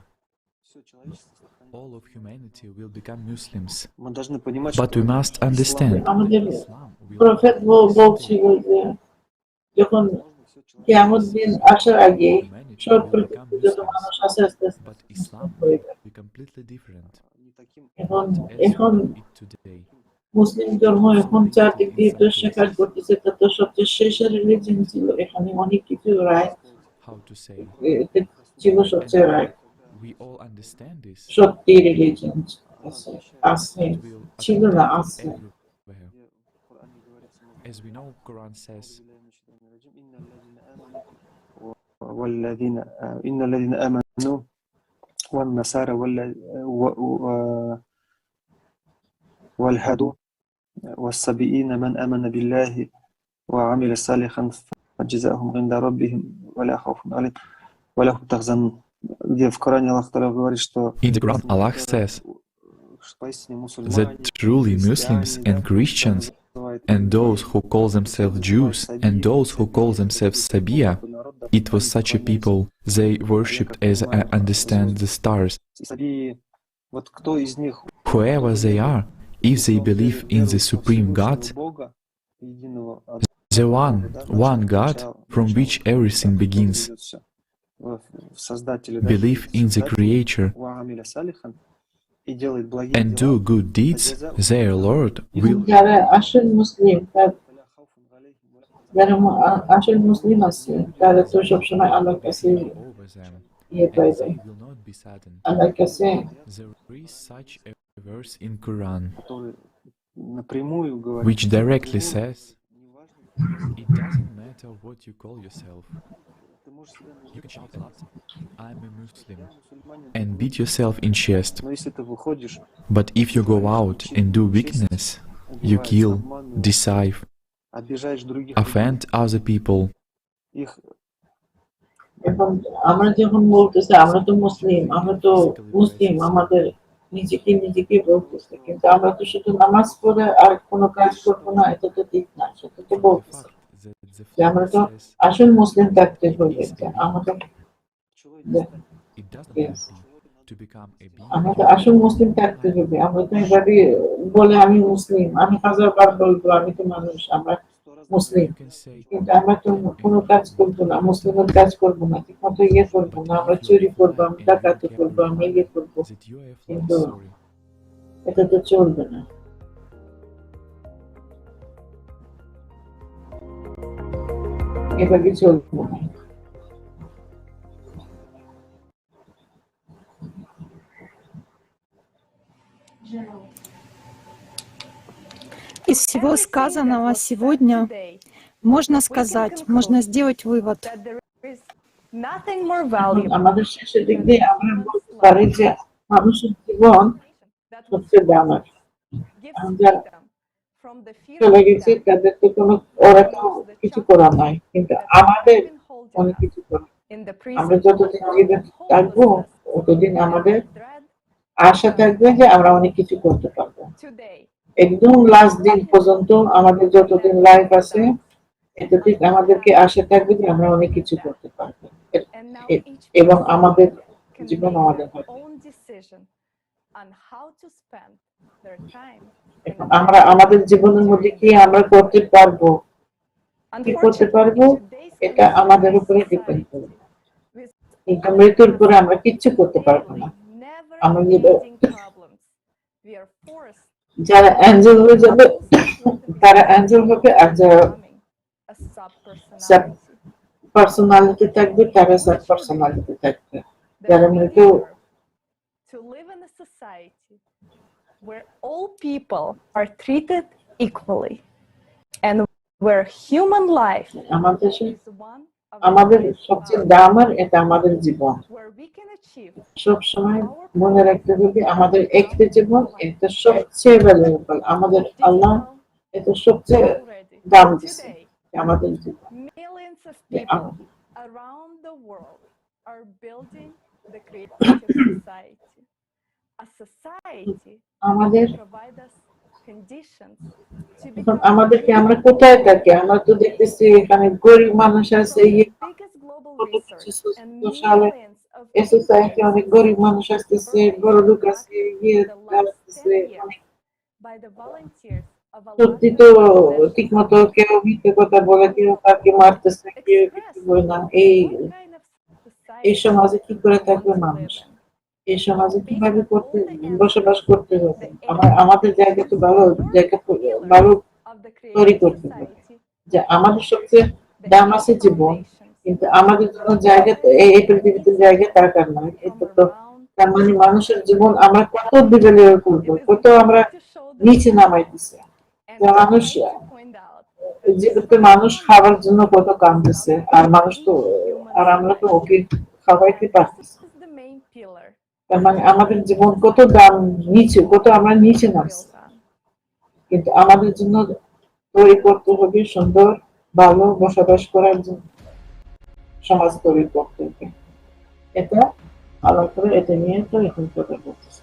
All of humanity will become Muslims. But we must understand, আমাদের prophet বলছিল যে যখন কিয়ামত দিন আসার আগে সব যত মানুষ আস্তে আস্তে but Islam will be completely different. এখন মুসলিম ধর্ম এখন চারদিক দিয়ে তো স্বীকার করতেছে, তা তো সবচেয়ে শেষ রিলিজিয়ন ছিল, এখানে অনেক কিছু রায় ছিল, সবচেয়ে রায় We all understand this. সত্যি রিলিজিয়ন আছে ছিল না আছে। As we know, Quran says, والذين إن الذين آمنوا والنصارى والهدوا والصبيين من آمن بالله وعمل صالحا فجزاؤهم عند ربهم ولا خوف عليهم ولا هم يحزنون. Где в Коране Аллах Та'аля говорит, что in the Quran Allah says that truly Muslims and Christians and those who call themselves Jews and those who call themselves Sabiya, it was such a people, they worshipped as I understand the stars. Whoever they are, if they believe in the Supreme God, the one God from which everything begins, believe in the Creator, and do good deeds, their Lord will. যারা আসল মুসলিম আছে তারা তো সবসময় আল্লাহর কাছে ইয়ে পাইবে, আল্লাহর কাছে। There is such a verse in Quran which directly says, it doesn't matter what you call yourself. You can shout aloud, I'm a Muslim, and beat yourself in chest. But if you go out and do wickedness, you kill, deceive, offend other people. এখন আমরা যখন বলতেছি আমরা তো মুসলিম আমাদের নিজেকে বলতেছে, কিন্তু আমরা তো শুধু নামাজ পড়ে আর কোনো কাজ করবো না, এটা তো ঠিক না। সেটা তো বলতেছে যে আমরা তো আসল মুসলিম থাকতে হবে, আমাদের আসল মুসলিম থাকতে হবে। আমরা তো এভাবে বলে আমি মুসলিম, আমি 1000 বার বলবো আমি তো মানুষ, আমরা মুসলিম, কিন্তু আমরা তো কোনো কাজ করবো না, মুসলিমের কাজ করবো না, ঠিক মতো ইয়ে করবো না, আমরা চুরি করবো, আমরা ডাকাতি করবো, আমরা ইয়ে করবো, কিন্তু এটা তো চলবে না। এভাবে চলবো না। Из всего сказанного сегодня можно сказать, можно сделать вывод. আমাদের শেষের দিক দিয়ে আমরা বলতে পারি যে মানুষের জীবন সবচেয়ে দামি। আমরা চলে গেছি, তাদের তো কোনো ওরা তো কিছু করার নাই, কিন্তু আমাদের অনেক কিছু করার। আমরা যতদিন জীবিত থাকবো ততদিন আমাদের আশা থাকবে যে আমরা অনেক কিছু করতে পারবো। একদম লাস্ট দিন পর্যন্ত আমাদের যতদিন লাইফ আছে এতটুকু আমাদেরকে আশা থাকবে যে আমরা অনেক কিছু করতে পারবো এবং আমাদের জীবন আমাদের হবে। আমরা আমাদের জীবনের মধ্যে কি আমরা করতে পারবো, কি করতে পারবো, এটা আমাদের উপরে ডিপেন্ড করবে। কিন্তু মৃত্যুর পরে আমরা কিচ্ছু করতে পারবো না। আমরা যারা অ্যাঞ্জেল হয়ে যাবে তারা অ্যাঞ্জেল হবে, আর যারা পার্সোনালিটি থাকবে তারা সাব পার্সোনালিটি থাকবে। যারা মৃত্যু to live in a society where all people are treated equally and where human life is one আমাদের সবচেয়ে দামের এটা আমাদের জীবন। সব সময় মনে রাখতে হবে আমাদের একটি জীবন, এটা সবচেয়ে ভ্যালুয়েবল। আমাদের আল্লাহ এটা সবচেয়ে দাম দিছে আমাদের জীবন। millions of people around the world are building the creative society, a society আমাদের that provides us conditions to এখন become আমাদেরকে আমরা কোথায় থাকি? আমরা তো দেখতেছি এখানে গরিব মানুষ আছে, এই সোসাইটি অনেক গরিব মানুষ আসতেছে, বড় লোক আছে, আসতেছে। by the volunteers of a সত্যি তো ঠিক মতো কেউ মিথ্যে কথা বলে, কেউ কাকে মারতেছে, কেউ কিছু বলে না। এই সমাজে কি করে থাকবে মানুষ? এই সমাজে কিভাবে বসবাস করতে হবে? আমাদের জায়গা তো ভালো তৈরি করতে হবে। যে আমাদের সবচেয়ে দাম আছে জীবন, কিন্তু আমাদের জন্য জায়গা এই পৃথিবীতে জায়গা দরকার নয়। এটা তো তার মানে মানুষের জীবন আমরা কত বিবেচনা করবো, কত আমরা নিচে নামাইতেছি। মানুষ খাবার জন্য কত কাঁদতেছে, আর মানুষ তো আর আমরা তো ওকে খাওয়াইতে পারতেছি। তার মানে আমাদের জীবন কত দাম নিচে, কত আমরা নিচে নামছি। কিন্তু আমাদের জন্য তৈরি করতে হবে সুন্দর ভালো বসবাস করার জন্য সমাজ তৈরি করতে হবে। এটা আলাদা করে এটা নিয়ে তো এখন কথা বলতেছি।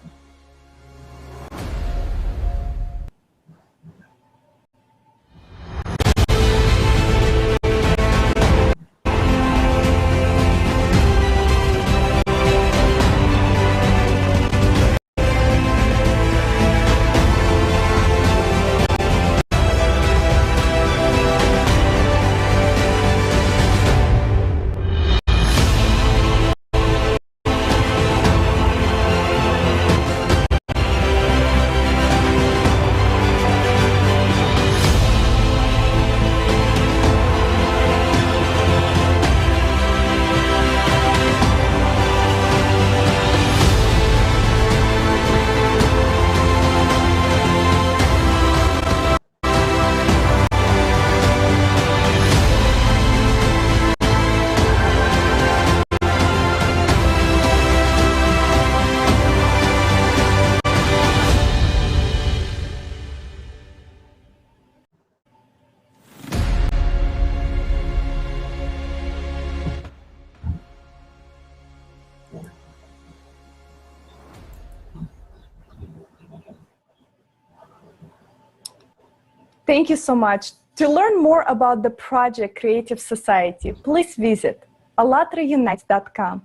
Thank you so much. To learn more about the project Creative Society, please visit allatraunites.com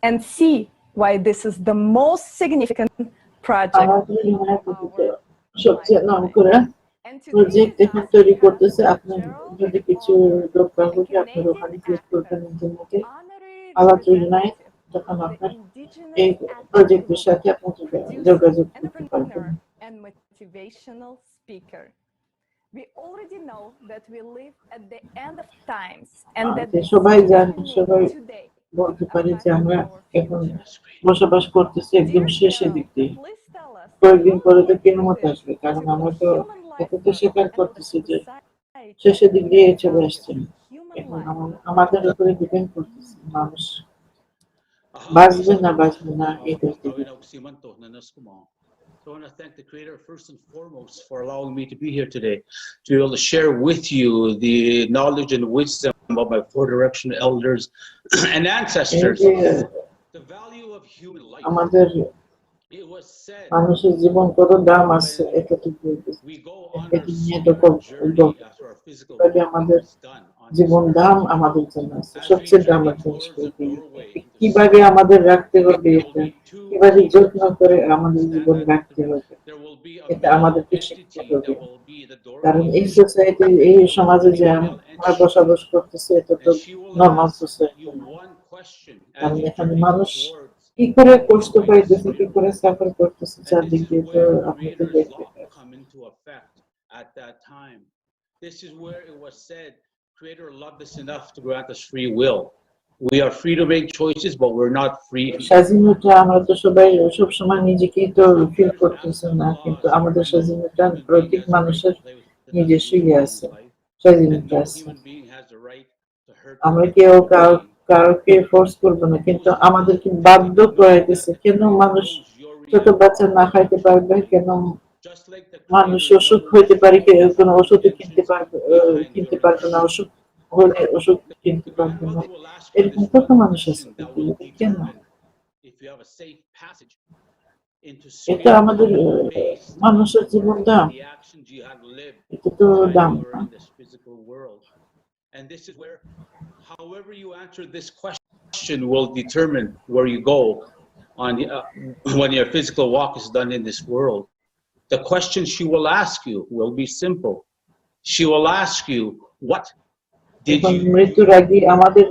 and see why this is the most significant project. Project এখন তৈরি করতেছে। আপনার যদি কিছু দরকার হবে আপনার ওখানে ক্লিক করবেন ইন্টারনেটে আলাদা ইউনাইট, তখন আপনার এই প্রজেক্টের সাথে আপনি যোগাযোগ করতে পারবেন। We already know that we live at the end of times and that সবাই জানে, সবাই বলতে পারে যে আমরা এখন বসবাস করতেছি একদম শেষের দিকে। কয়েকদিন পরে তো কিয়ামত আসবে, কারণ আমরা তো এটা তো স্বীকার করতেছি যে শেষের দিক দিয়ে চলে আসছে। এখন আমাদের উপরে ডিপেন্ড করতেছে মানুষ বাঁচবে না বাঁচবে না এটা। So I want to thank the Creator first and foremost for allowing me to be here today, to be able to share with you the knowledge and wisdom of my four direction elders and ancestors. The value of human life. It was said মানুষের জীবন কত দাম আছে এটা ঠিক বলতেছে। এটা নিয়ে তো খুব আমাদের জীবন দাম আমাদের জন্য আছে, সবচেয়ে দামের জিনিস। কিভাবে আমাদের রাখতে হবে, এটা কিভাবে যত্ন করে আমাদের জীবন রাখতে হবে, এটা আমাদেরকে শিখতে হবে। কারণ এই সোসাইটি, এই সমাজে যে আমরা বসবাস করতেছি, এটা তো নর্মাল সোসাইটি না। কারণ এখানে মানুষ কি করে কষ্ট পাইতেছে, কি করে সাফার করতেছে চারদিক দিয়ে, তো আপনি তো দেখতে পাচ্ছেন। This is where it was said, Creator loved us enough to grant us free will. We are free to make choices, but we're not free. স্বাধীনতা আমরা তো সবাই সব সময় নিজেকেই তো ফিল করতেছি না, কিন্তু আমাদের স্বাধীনতা প্রত্যেক মানুষের নিজস্বই আছে, স্বাধীনতা আছে। আমরা কেউ কাউকে ফোর্স করবো না, কিন্তু আমাদেরকে বাধ্য করাইতেছে। কেন মানুষ ছোট বাচ্চা না খাইতে পারবে, কেন মানুষ অসুখ হইতে পারে, কোনো ওষুধ কিনতে পারবে না, অসুখ হলে ওষুধ কিনতে পারবে না, এরকম কত মানুষ আছে পৃথিবীতে। কেন? এটা আমাদের মানুষের জীবন দাম, এটা তো দাম। And this is where, however you answer this question will determine where you go on when your physical walk is done in this world. The question she will ask you will be simple. She will ask you, what did you মৃত্যুর আগে আমাদের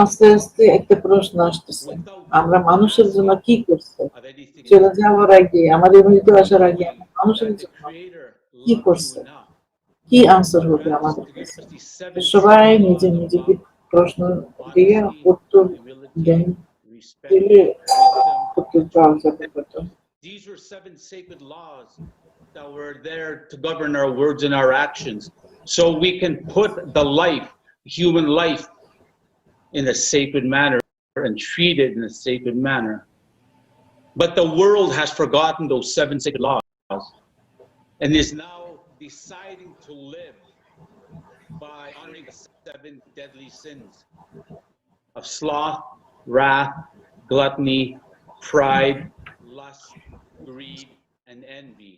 আস্তে আস্তে একটা প্রশ্ন আসতেছে, আমরা মানুষের জন্য কি করছি? চলে যাওয়ার আগে, আমাদের মৃত্যু আসার আগে মানুষের জন্য কি করছে? কি আনসার হবে আমাদের কাছে? সবাই নিজে নিজেকে প্রশ্ন দিয়ে উত্তর দেন, দিলে উত্তর পাওয়া যাবে। These were 7 sacred laws that were there to govern our words and our actions, so we can put the life, human life, in a sacred manner and treat it in a sacred manner. But the world has forgotten those 7 sacred laws and is now deciding to live by honoring the 7 deadly sins of sloth, wrath, gluttony, pride, lust, greed, and envy.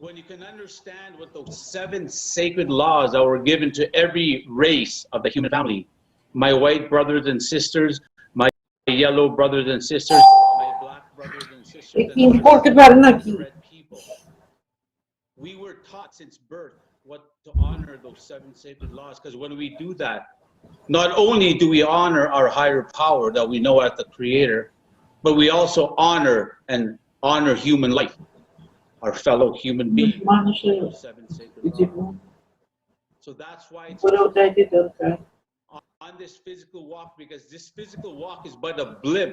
When you can understand what those 7 sacred laws that were given to every race of the human family, my white brothers and sisters, my yellow brothers and sisters, my black brothers and sisters, and red people, we were taught since birth what to honor those 7 sacred laws, because when we do that, not only do we honor our higher power that we know as the Creator, but we also honor human life, our fellow human being. So that's why it's on this physical walk, because this physical walk is but a blip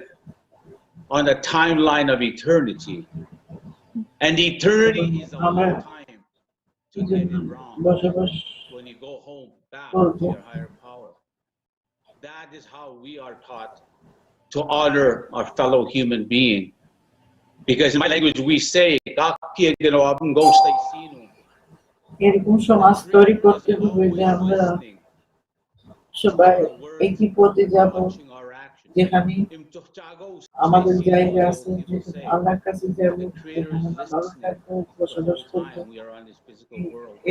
on the timeline of eternity, and eternity is a long time to get it wrong. When you go home back to your higher power, that is how we are taught to honor our fellow human being. Because in my language we say, এরকম সমাজ তৈরি করতে হবে যে আমরা সবাই একই পথে যাব, যেখানে আমাদের জায়গা আছে, যেখানে আল্লাহর কাছে যাব, যেখানে ভালো থাকবো, বসবাস করবো।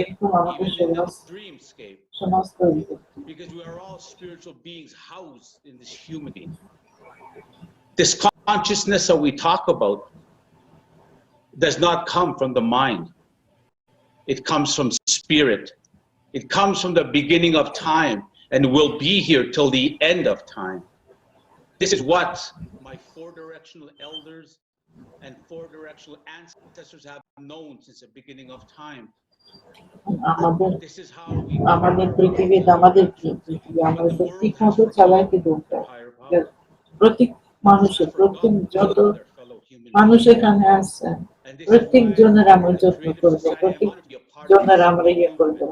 এরকম আমাদের সমাজ তৈরি করতে হবে। Because we are all spiritual beings housed in this humanity. This consciousness that we talk about does not come from the mind. It comes from spirit. It comes from the beginning of time and will be here till the end of time. This is what my 4 directional elders and 4 directional ancestors have known since the beginning of time. আমাদের পৃথিবী আমাদের ঠিক মতো চালাইতে দরকার। প্রত্যেক মানুষের, প্রত্যেক যত মানুষ এখানে আছে, প্রত্যেক জনের আমরা যত্ন করবো, প্রত্যেক জনের আমরা ইয়ে করবো।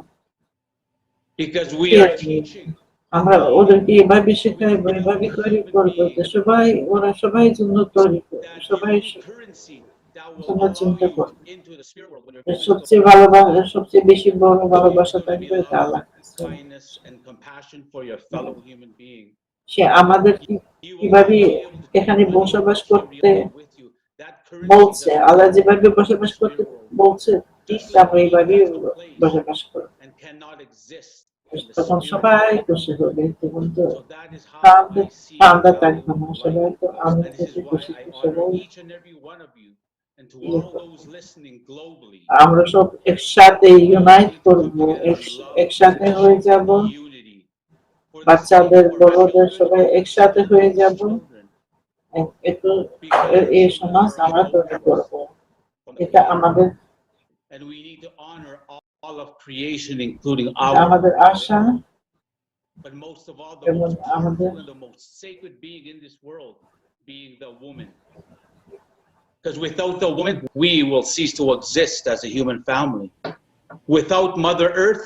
আমরা ওদেরকে এভাবে শেখাইবো, এভাবে তৈরি করবো যে সবাই, ওরা সবাই জন্য তৈরি করবে, সবাই চিন্তা করবে। সবচেয়ে ভালোবাসা, সবচেয়ে বেশি বড় ভালোবাসা থাকবে তা আল্লাহর কাছে। সে আমাদের কিভাবে এখানে বসবাস করতে বলছে, আল্লাহ যেভাবে বসবাস করতে বলছে ঠিক আমরা এইভাবে বসবাস করব। তখন সবাই খুশি হবে, তখন তো কান্দা থাকবে না, সবাই তো আনন্দে খুশি সবাই। আমরা সব একসাথে ইউনাইট করব, একসাথে হয়ে যাব, বাচ্চাদের বড়দের সবাই একসাথে হয়ে যাব, একটু এই সমাজ আমরা তৈরি করব। এটা আমাদের আমাদের আশা এবং আমাদের Because without the woman, we will cease to exist as a human family. Without Mother Earth,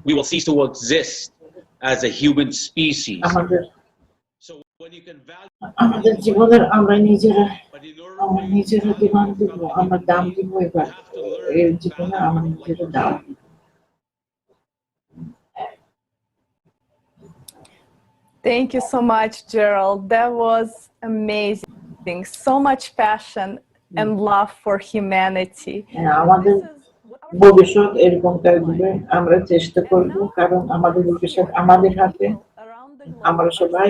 we will cease to exist as a human species. আমাদের জীবনের আমরা নিজেরা জীবন দিব, আমরা দাম দিব, এবার এই জীবনে আমরা নিজেরা দাম দিব। Thank you so much, Gerald. That was amazing. So much passion and love for humanity. আমাদের ভবিষ্যৎ এরকম থাকবে, আমরা চেষ্টা করব, কারণ আমাদের ভবিষ্যৎ আমাদের হাতে। আমরা সবাই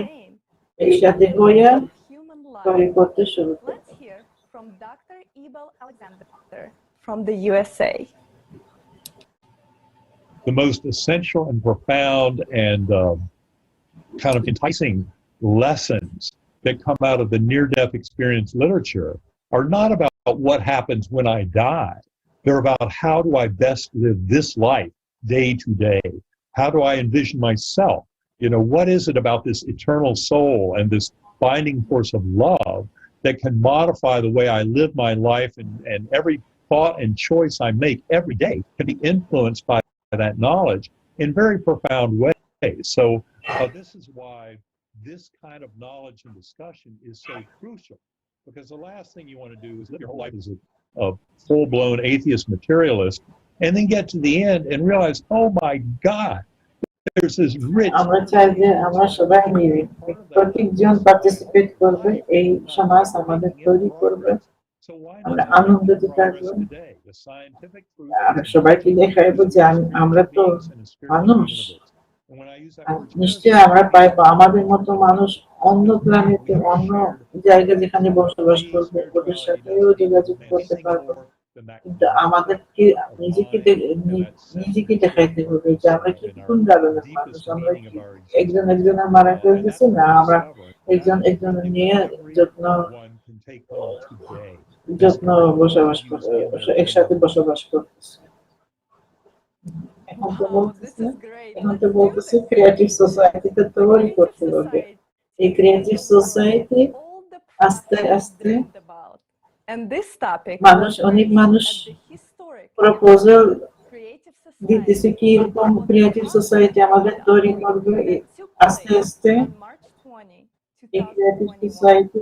একসাথে হয়ে তৈরি করতে শুরু করব। From Dr. Ebel Alexander from the USA. The most essential and profound and kind of enticing lessons that come out of the near-death experience literature are not about what happens when I die. They're about how do I best live this life day to day? How do I envision myself? You know, what is it about this eternal soul and this binding force of love that can modify the way I live my life, and every thought and choice I make every day can be influenced by that knowledge in very profound ways. So this is why this kind of knowledge and discussion is so crucial, because the last thing you want to do is live your whole life as a full-blown atheist materialist and then get to the end and realize, oh my God, there's this rich... আমরা চাই যে আমরা সবাই মিলে প্রত্যেকজন participate করবে, এই সমাজ আমাদের তৈরি করবে, আমরা আনন্দিত থাকবো, আমরা সবাইকে দেখাইবো যে আমরা তো মানুষ, নিশ্চয়ই আমরা পাইবো আমাদের মতো মানুষ অন্য প্ল্যানেটে, অন্য জায়গায় যেখানে বসবাস করবে, ওদের সাথেও যোগাযোগ করতে পারবো। কিন্তু আমাদেরকে নিজেকে দেখাইতে হবে যে আমরা কি কোন ধরনের মানুষ, আমরা একজনের মারা করতেছি না, আমরা একজনের নিয়ে যত্ন বসবাস করতে, একসাথে বসবাস করতেছি। এখন তো বলতেছি ক্রিয়েটিভ সোসাইটিতে তৈরি করতে হবে। এই ক্রিয়েটিভ সোসাইটি আস্তে আস্তে অনেক মানুষ প্রপোজাল দিতেছে কি এরকম ক্রিয়েটিভ সোসাইটি আমাদের তৈরি করবে। আস্তে আস্তে এই ক্রিয়েটিভ সোসাইটি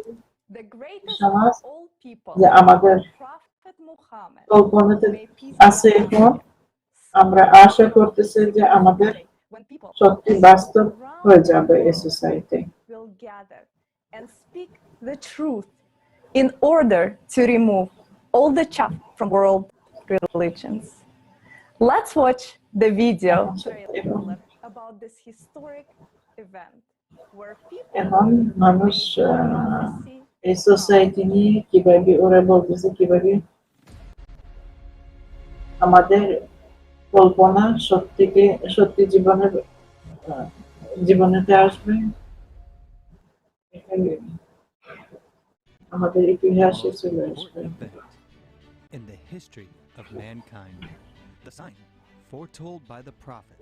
সমাজ যে আমাদের কল্পনাতে আছে, এখন আমরা আশা করতেছি যে আমাদের সত্যি বাস্তব হয়ে যাবে এই society. In order to remove all the chaff from world religions. Let's watch the video about this historic event where people এখন মানুষ এই সোসাইটি নিয়ে কিভাবে ওরা বলতেছে, কিভাবে আমাদের কল্পনা সত্যি জীবনেতে আসবে, আমাদের ইতিহাসে চলে আসবে। In the history of mankind, the sign foretold by the prophet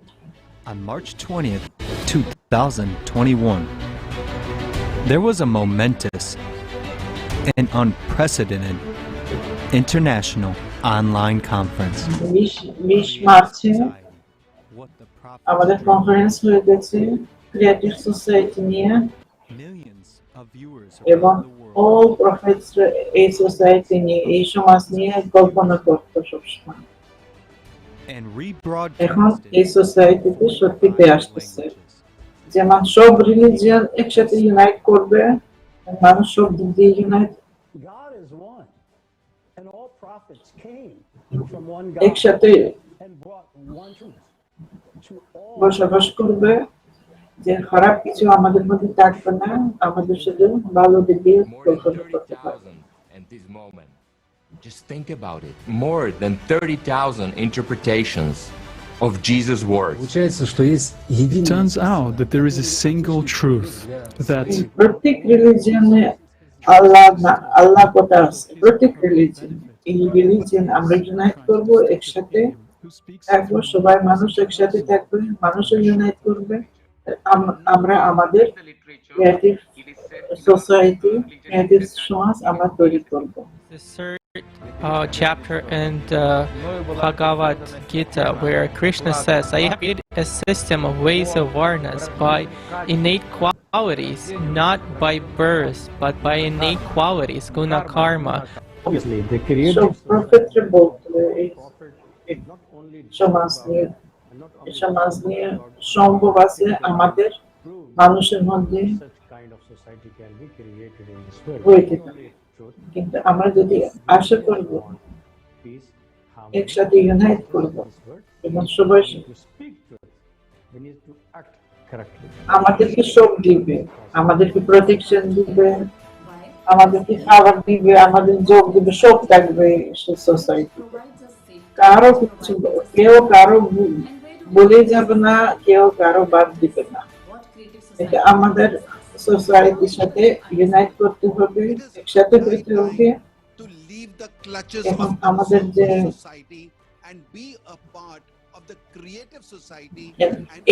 on March 20th, 2021. There was a momentous and unprecedented international online conference. 20 মার্চে আমাদের কনফারেন্স হয়ে গেছে ক্রিয়েটিভ সোসাইটি নিয়ে, এবং all prophets এই সোসাইটি নিয়ে, এই সমাজ নিয়ে কল্পনা করতো সবসময়। এখন এই সোসাইটিতে সত্যিতে আসতেছে, যেমন সব রিলিজিয়ন একসাথে ইউনাইট করবে, মানুষ সব দিক দিয়ে unite. God is one, and all prophets came একসাথে বসবাস করবে, যে খারাপ কিছু আমাদের মধ্যে থাকবে না, আমাদের শুধু ভালো দিকে কল্পনা করতে পারবে। Just think about it. More than 30,000 interpretations of Jesus' words. It turns out that there is a single truth that প্রত্যেক রিলিজিয়নে আল্লাহ কথা আছে, প্রত্যেক রিলিজিয়ন। এই রিলিজিয়ন আমরা ইউনাইট করব, একসাথে থাকবো, সবাই মানুষ একসাথে থাকবে, মানুষও ইউনাইট করবে। আমরা আমাদের ক্রিয়েটিভ সোসাইটি, ক্রিয়েটিভ সমাজ আমরা তৈরি করব। Chapter in the Bhagavad Gita where Krishna says, I have created a system of ways of awareness by innate qualities, not by birth, but by innate qualities, guna karma. Obviously, the creative সমাজ নিয়ে সম্ভব আছে আমাদের মানুষের মধ্যে হইতে পারে, কিন্তু আমরা যদি আশা করব একসাথে ইউনাইট করব এবং সবাই আমাদেরকে সব দিবে, আমাদেরকে প্রোটেকশন দিবে, আমাদেরকে খাবার দিবে, আমাদের যোগ দিবে, সব থাকবে সোসাইটি। কারো কিছু, কেউ কারো বলে যাবে না, কেউ কারো বাদ দিবে না। এটা আমাদের সোসাইটির সাথে ইউনাইট করতে হবে, একসাথে করতে হবে। এখন আমাদের যে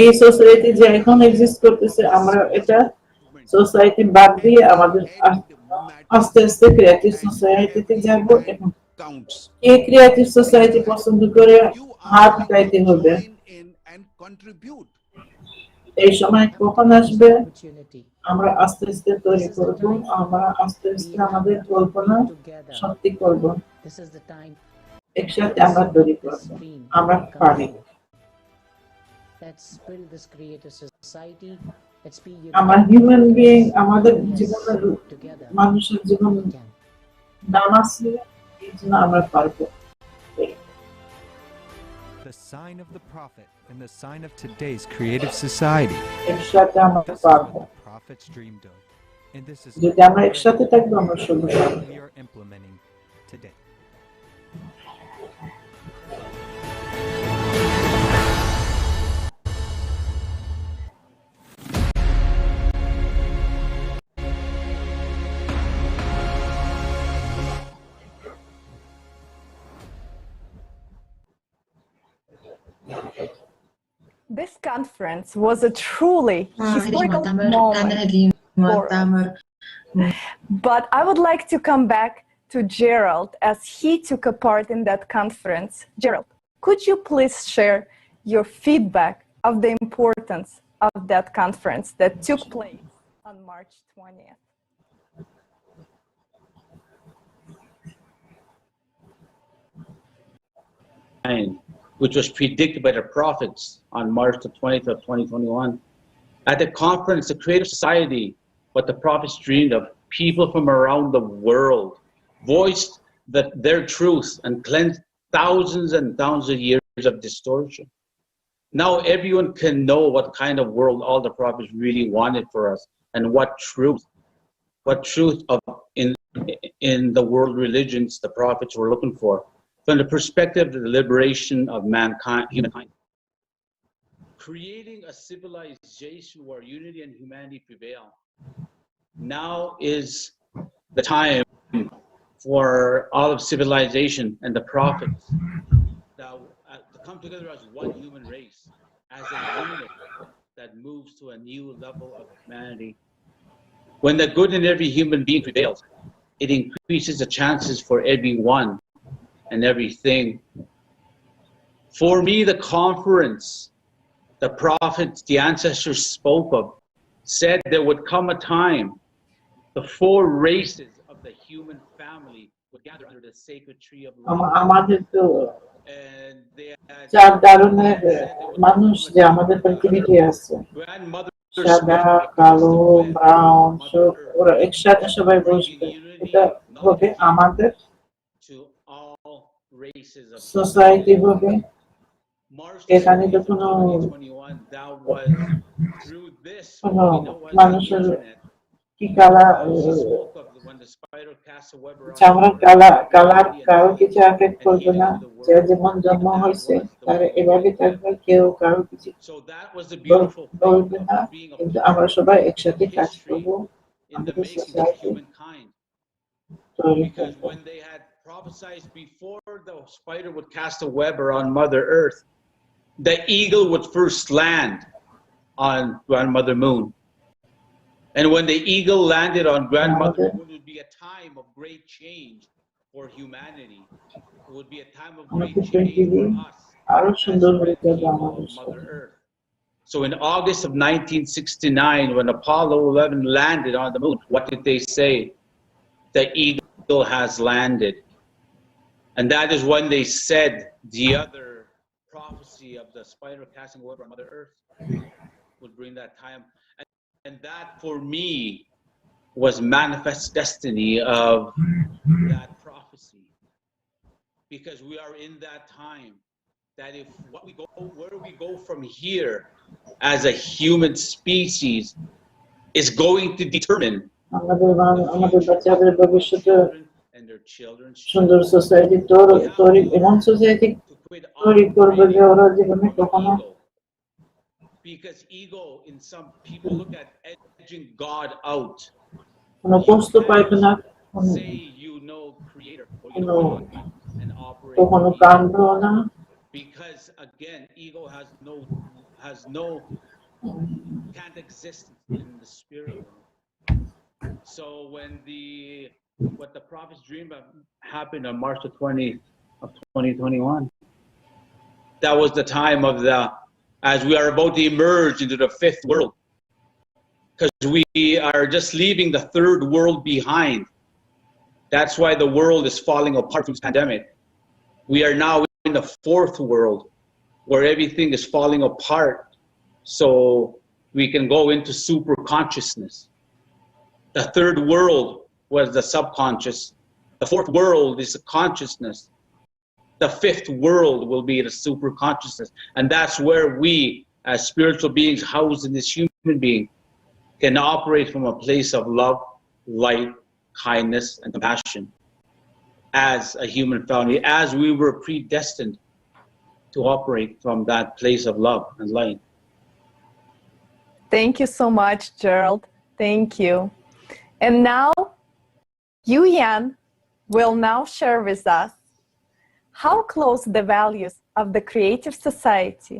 এই সোসাইটি যে এখন এক্সিস্ট করতেছে, আমরা এটা সোসাইটি বাদ দিয়ে আমাদের আস্তে আস্তে ক্রিয়েটিভ সোসাইটিতে যাব। এবং এই ক্রিয়েটিভ সোসাইটি পছন্দ করে হাত উঠাইতে হবে। এই সময় কখন আসবে আমরা আস্তে আস্তে তৈরি করব, আমরা আস্তে আস্তে আমাদের কল্পনা সত্যি করব, একসাথে আমরা তৈরি করব, আমরা পারি। আমার হিউম্যান বিইং, আমাদের জীবনের মানুষের জীবন নাম আছে, এই জন্য আমরা পারবো। The sign of the prophet and the sign of today's creative society. একসাথে আমরা পারবো। Prophets dreamed of. And this is যদি আমরা একসাথে থাকবো, আমরা সব পারবো। we are implementing today. This conference was a truly historical moment for us. But I would like to come back to Gerald as he took a part in that conference. Gerald, could you please share your feedback of the importance of that conference that took place on March 20th? Which was predicted by the prophets on March the 20th of 2021. At the conference, the Creative Society, what the prophets dreamed of, people from around the world voiced their truth and cleansed thousands and thousands of years of distortion. Now everyone can know what kind of world all the prophets really wanted for us, and what truth of in the world religions the prophets were looking for. From the perspective of the liberation of mankind, humankind. Creating a civilization where unity and humanity prevail. Now is the time for all of civilization and the prophets to come together as one human race, as a unit that moves to a new level of humanity. When the good in every human being prevails, it increases the chances for everyone and everything. For me, the conference, the prophets, the ancestors spoke of, said there would come a time the four races of the human family would gather under the sacred tree of life. আমাদের তো চার ধরনের মানুষ যে আমাদের পৃথিবীতে আছে, সাদা, কালো, ব্রাউন, ওরা একসাথে সবাই বসবে। এটা হবে আমাদের সোসাইটি হবে এখানে তো কোনো মানুষের কি চামড়ার কালার কারো কিছু এফেক্ট করবে না, যে যেমন জন্ম হয়েছে তার এভাবে থাকবে, কেউ কারো কিছু বলবে না, কিন্তু আমরা সবাই একসাথে কাজ করবো আমাদের সোসাইটি তৈরি করবো। Prophesied before the spider would cast a web around Mother Earth, the eagle would first land on Grandmother Moon. And when the eagle landed on Grandmother Moon, it would be a time of great change for humanity. It would be a time of great change for us as Mother Earth. So in August of 1969, when Apollo 11 landed on the moon, what did they say? The eagle has landed. And that is when they said the other prophecy of the spider casting over Mother Earth would bring that time. And that, for me, was manifest destiny of that prophecy. Because we are in that time that if where we go from here as a human species is going to determine সুন্দর society তৈরি, এমন society তৈরি করবে যে ওরা জীবনে কখনো কোনো কষ্ট পাইবে না, কখনো কাঁদবেও না। Because again, ego can't exist in the spirit world. So when what the prophet's dream happened on March the 20th of 2021, that was the time of as we are about to emerge into the fifth world, because we are just leaving the third world behind. That's why the world is falling apart from this pandemic. We are now in the fourth world, where everything is falling apart, so we can go into super consciousness. The third world was the subconscious. The fourth world is the consciousness. The fifth world will be the super consciousness. And that's where we, as spiritual beings housed in this human being, can operate from a place of love, light, kindness, and compassion as a human family, as we were predestined to operate from that place of love and light. Thank you so much, Gerald. Thank you. And now, Yu Yan will now share with us how close the values of the Creative Society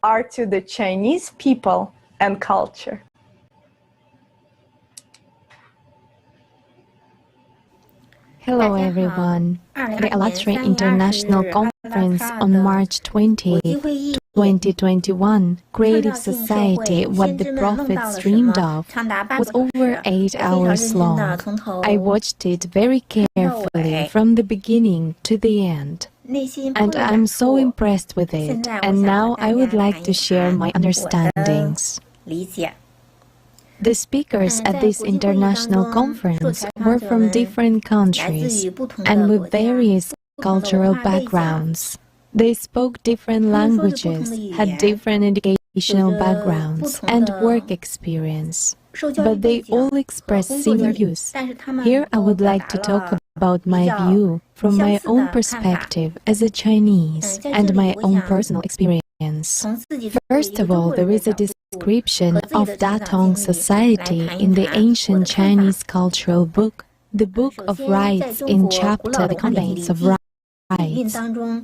are to the Chinese people and culture. Hello everyone. At the Alatra International Conference on March 20, 2021, Creative Society, What the Prophets Dreamed of, was over 8 hours long. I watched it very carefully from the beginning to the end. And I'm so impressed with it, and now I would like to share my understandings. The speakers at this international conference were from different countries and with various cultural backgrounds. They spoke different languages, had different educational backgrounds and work experience, but they all expressed similar views. Here I would like to talk about my view from my own perspective as a Chinese and my own personal experience. First of all, there is a description of Datong society in the ancient Chinese cultural book, the Book of Rites, in chapter The Conveys of Rites.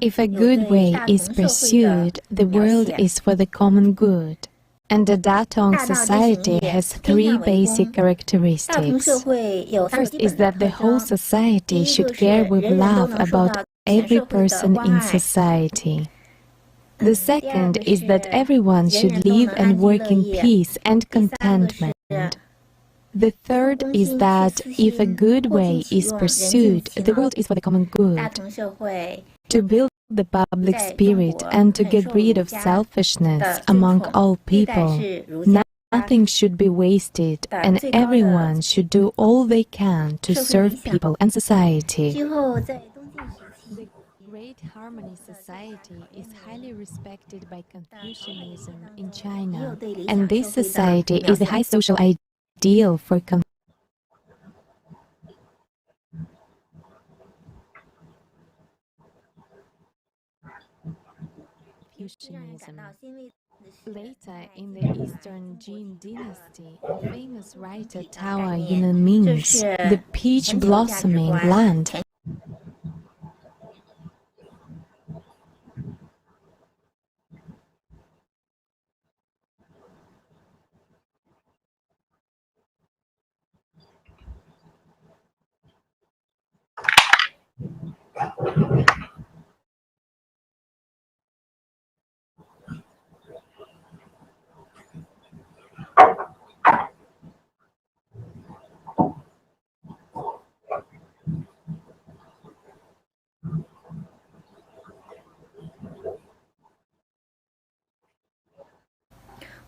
If a good way is pursued, the world is for the common good. And the Datong society has 3 basic characteristics. First is that the whole society should care with love about every person in society. The second is that everyone should live and work in peace and contentment. The third is that if a good way is pursued, the world is for the common good. To build the public spirit and to get rid of selfishness among all people, nothing should be wasted and everyone should do all they can to serve people and society. Great Harmony Society is highly respected by Confucianism in China, and this society is the high social ideal for Confucianism. Later, in the Eastern Jin dynasty, the famous writer Tao Yunan means the peach blossoming land.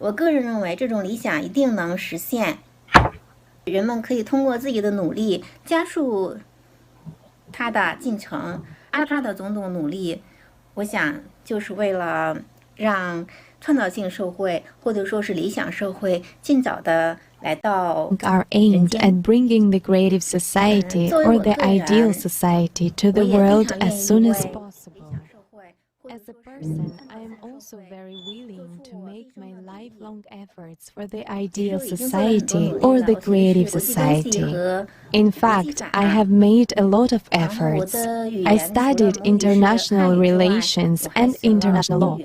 我个人认为这种理想一定能实现，人们可以通过自己的努力加速它的进程。阿扎的种种努力，我想就是为了让创造性社会或者说是理想社会尽早的来到。Are aimed at bringing the creative society or the ideal society to the world as soon as possible. As a person, I am also very willing to make my lifelong efforts for the ideal society or the creative society. In fact, I have made a lot of efforts. I studied international relations and international law.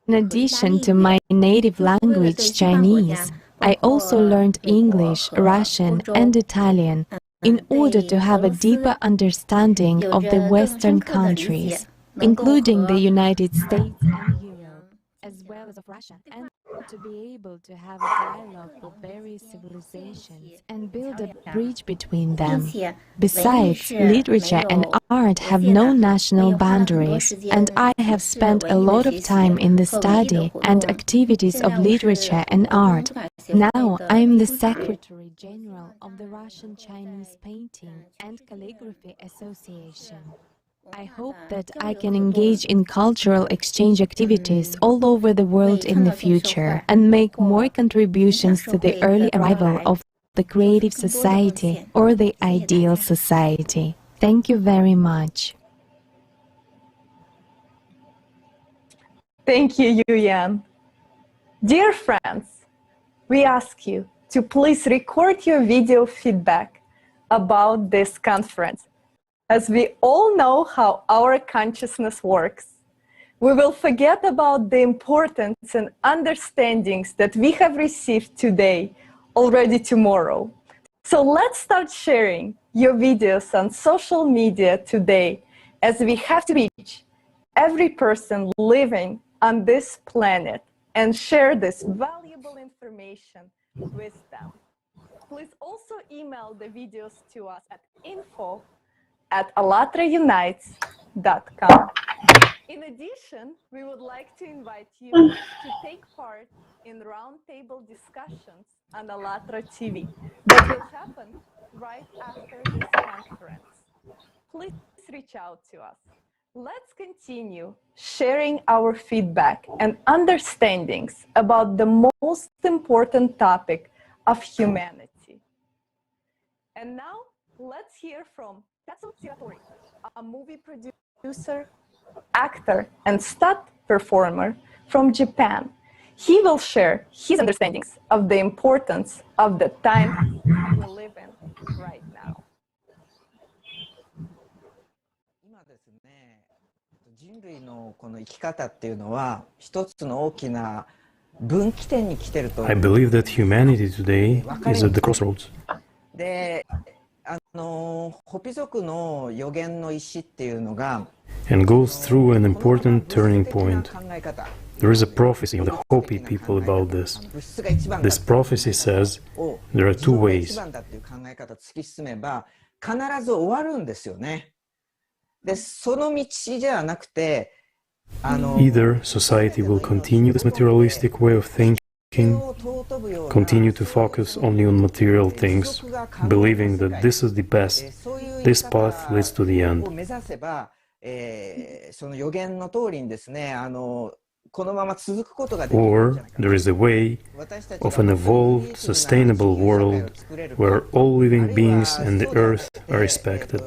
In addition to my native language, Chinese, I also learned English, Russian, and Italian in order to have a deeper understanding of the Western countries, including the United States and Europe, as well as of Russia, and to be able to have a dialogue with various civilizations and build a bridge between them. Besides, literature and art have no national boundaries, and I have spent a lot of time in the study and activities of literature and art. Now I am the Secretary General of the Russian Chinese Painting and Calligraphy Association. I hope that I can engage in cultural exchange activities all over the world in the future and make more contributions to the early arrival of the creative society or the ideal society. Thank you very much. Thank you, Yuyan. Dear friends, we ask you to please record your video feedback about this conference. As we all know how our consciousness works, we will forget about the importance and understandings that we have received today already tomorrow. So let's start sharing your videos on social media today, as we have to reach every person living on this planet and share this valuable information with them. Please also email the videos to us at info@allatraunites.com. In addition, we would like to invite you to take part in roundtable discussions on Allatra TV that will happen right after this conference. Please reach out to us. Let's continue sharing our feedback and understandings about the most important topic of humanity. And now, let's hear from Tatsu Tsuyatori, a movie producer, actor, and stunt performer from Japan. He will share his understandings of the importance of the time we live in right now. 人類のこの生き方っていうのは一つの大きな分岐点に来てると。I believe that humanity today is at the crossroads. で、ホピ族の予言の石っていうのが and goes through an important turning point. There is a prophecy of the Hopi people about this. This prophecy says there are two ways. Either society will continue this materialistic way of thinking, continue to focus only on material things, believing that this is the best, this path leads to the end. その予言の通りにですね、このまま続くことができる。Or there is a way of an evolved, sustainable world where all living beings and the earth are respected.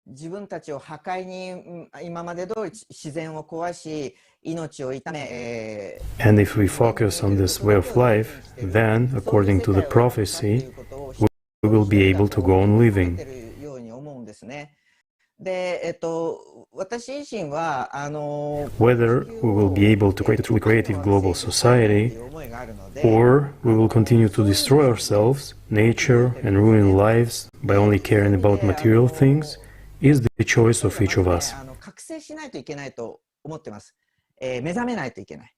自分たちを破壊に今まで通り自然を壊し命を痛め And if we focus on this way of life, then, according to the prophecy, we will be able to go on living. で、私自身はWhether we will be able to create a truly creative global society, or we will continue to destroy ourselves, nature, and ruin lives by only caring about material things, is the choice of each of us. 覚醒しないといけないと思ってます。目覚めないといけない。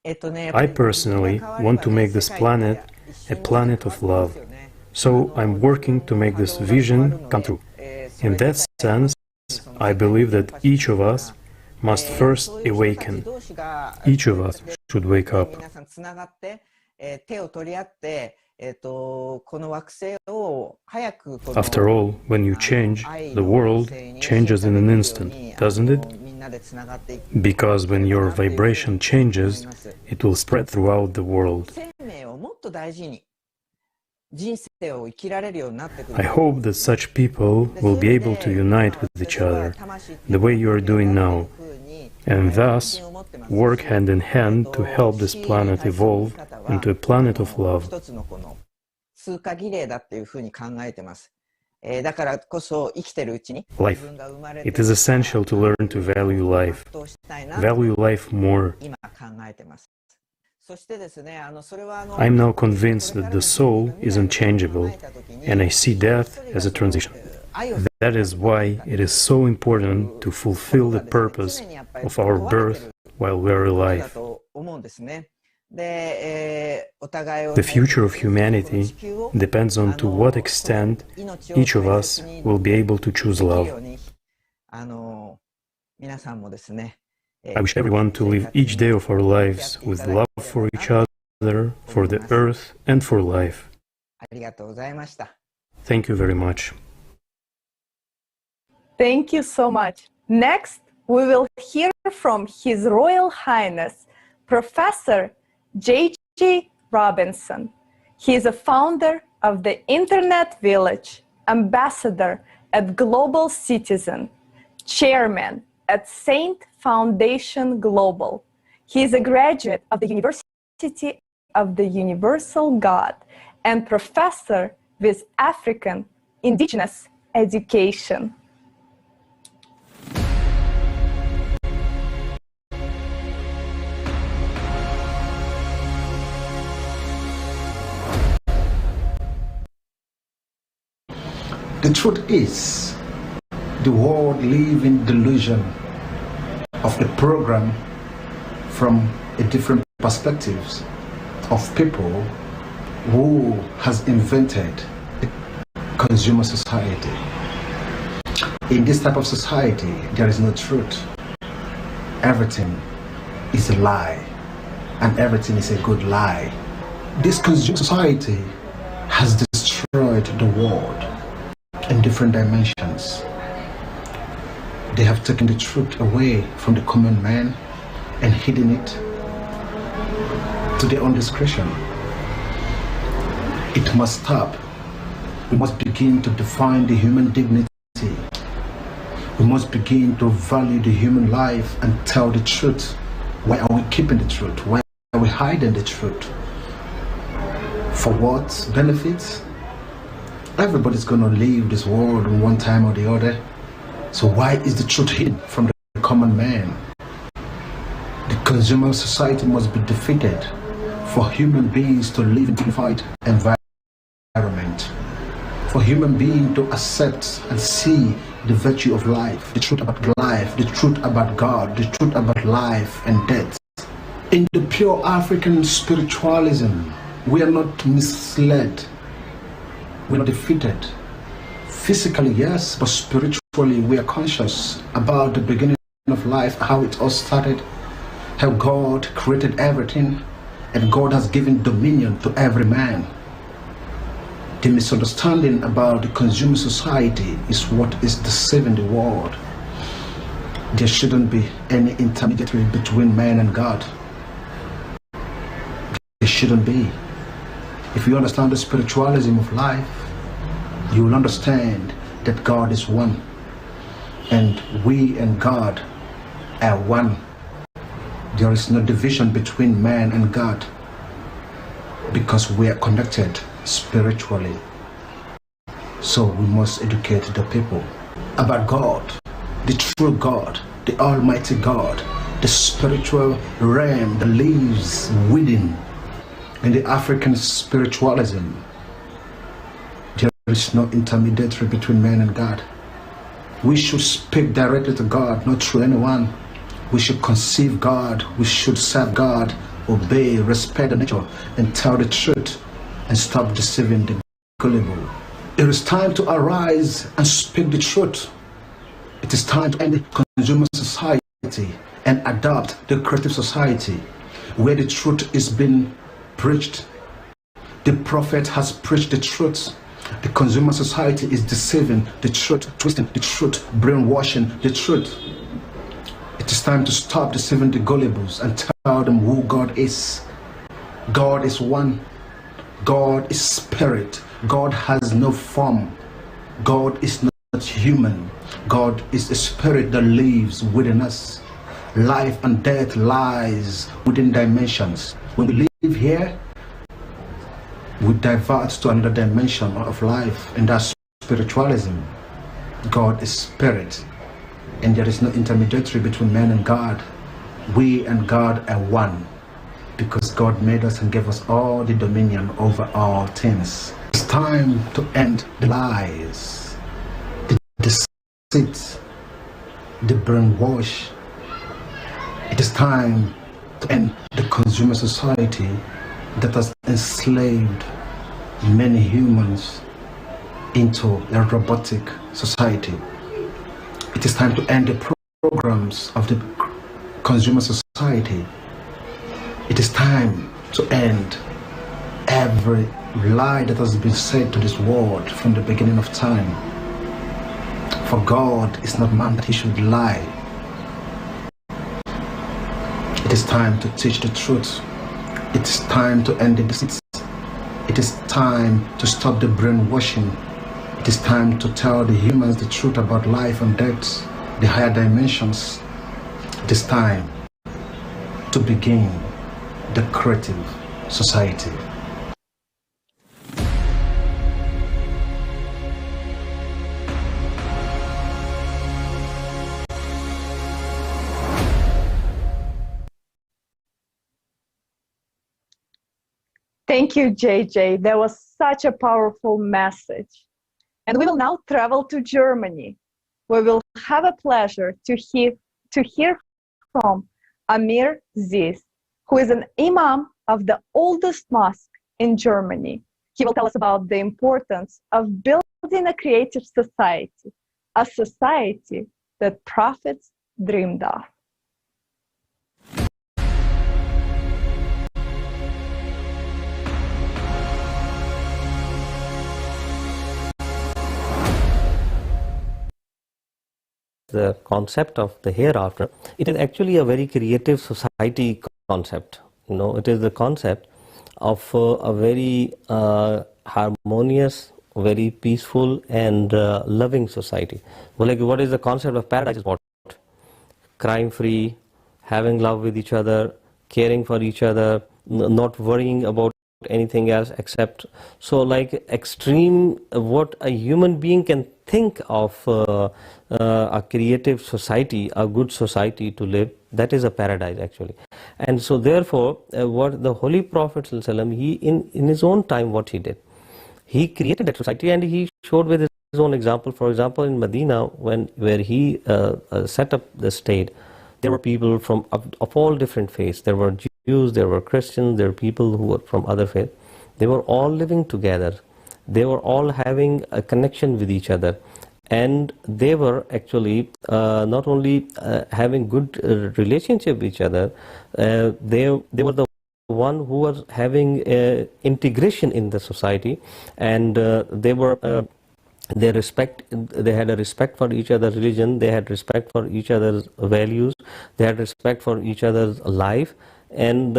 I personally want to make this planet a planet of love. So I'm working to make this vision come true. In that sense, I believe that each of us must first awaken. Each of us should wake up. After all, when you change, the world changes in an instant, doesn't it? Because when your vibration changes, it will spread throughout the world. I hope that such people will be able to unite with each other, the way you are doing now, and thus work hand in hand to help this planet evolve into a planet of love. Life. It is essential to learn to value life. Value life more. I am now convinced that the soul is unchangeable, and I see death as a transition. That is why it is so important to fulfill the purpose of our birth while we are alive. The future of humanity depends on to what extent each of us will be able to choose love. I wish everyone to live each day of our lives with love for each other, for the earth, and for life. Thank you very much. Thank you so much. Next, we will hear from His Royal Highness, Professor J.G. Robinson. He is a founder of the Internet Village, ambassador at Global Citizen, chairman at Saint Foundation Global. He is a graduate of the University of the Universal God and professor with African Indigenous Education. The truth is, the world lives in delusion of the program from a different perspectives of people who has invented a consumer society. In this type of society, there is no truth. Everything is a lie, and everything is a good lie. This consumer society has destroyed the world in different dimensions. They have taken the truth away from the common man and hidden it to their own discretion. It must stop. We must begin to define the human dignity. We must begin to value the human life and tell the truth. Why are we keeping the truth? Why are we hiding the truth? For what benefits? Everybody's gonna leave this world in one time or the other. So why is the truth hidden from the common man? The consumer society must be defeated for human beings to live in a dignified environment. For human beings to accept and see the virtue of life, the truth about life, the truth about God, the truth about life and death. In the pure African spiritualism, we are not misled. We are defeated. Physically, yes, but spiritually, we are conscious about the beginning of life, how it all started, how God created everything, and God has given dominion to every man. The misunderstanding about the consumer society is what is deceiving the world. There shouldn't be any intermediary between man and God. There shouldn't be. If you understand the spiritualism of life, you will understand that God is one, and we and God are one. There is no division between man and God, because we are connected spiritually. So we must educate the people about God, the true God, the Almighty God, the spiritual realm that lives within. In the African spiritualism, there is no intermediary between man and God. We should speak directly to God, not through anyone. We should conceive God, we should serve God, obey, respect the nature, and tell the truth, and stop deceiving the gullible. It is time to arise and speak the truth. It is time to end the consumer society and adopt the creative society, where the truth is being preached. The prophet has preached the truth. The consumer society is deceiving the truth, twisting the truth, brainwashing the truth. It is time to stop deceiving the gullibles and tell them who God is. God is one. God is spirit. God has no form. God is not human. God is a spirit that lives within us. Life and death lies within dimensions. When we live here, we divert to another dimension of life, and that's spiritualism. God is spirit, and there is no intermediary between man and God. We and God are one, because God made us and gave us all the dominion over all things. It's time to end the lies, the deceit, the brainwash. It is time to end the consumer society that has enslaved many humans into a robotic society. It is time to end the programs of the consumer society. It is time to end every lie that has been said to this world from the beginning of time. For God is not man that he should lie. It is time to teach the truth. It is time to end the deceit. It is time to stop the brainwashing. It is time to tell the humans the truth about life and death, the higher dimensions. It is time to begin the creative society. Thank you, JJ. That was such a powerful message. And we will now travel to Germany, where we'll have a pleasure to hear from Amir Ziz, who is an imam of the oldest mosque in Germany. He will tell us about the importance of building a creative society, a society that prophets dreamed of. The concept of the hereafter, it is actually a very creative society concept. You know, it is the concept of a very harmonious, very peaceful and loving society. Well, like, what is the concept of paradise? Is what? Crime-free, having love with each other, caring for each other, not worrying about anything else except, so like extreme what a human being can think of a creative society, a good society to live, that is a paradise actually. And so therefore what the Holy Prophet ﷺ, he in his own time, what he did, he created that society and he showed with his own example. For example, in Medina, where he set up the state, there were people from of all different faiths. There were Jews, there were Christians, there were people who were from other faiths. They were all living together. They were all having a connection with each other. And they were actually not only having good relationship with each other, they were the one who was having integration in the society, and they were they had a respect for each other's religion, they had respect for each other's values, they had respect for each other's life, and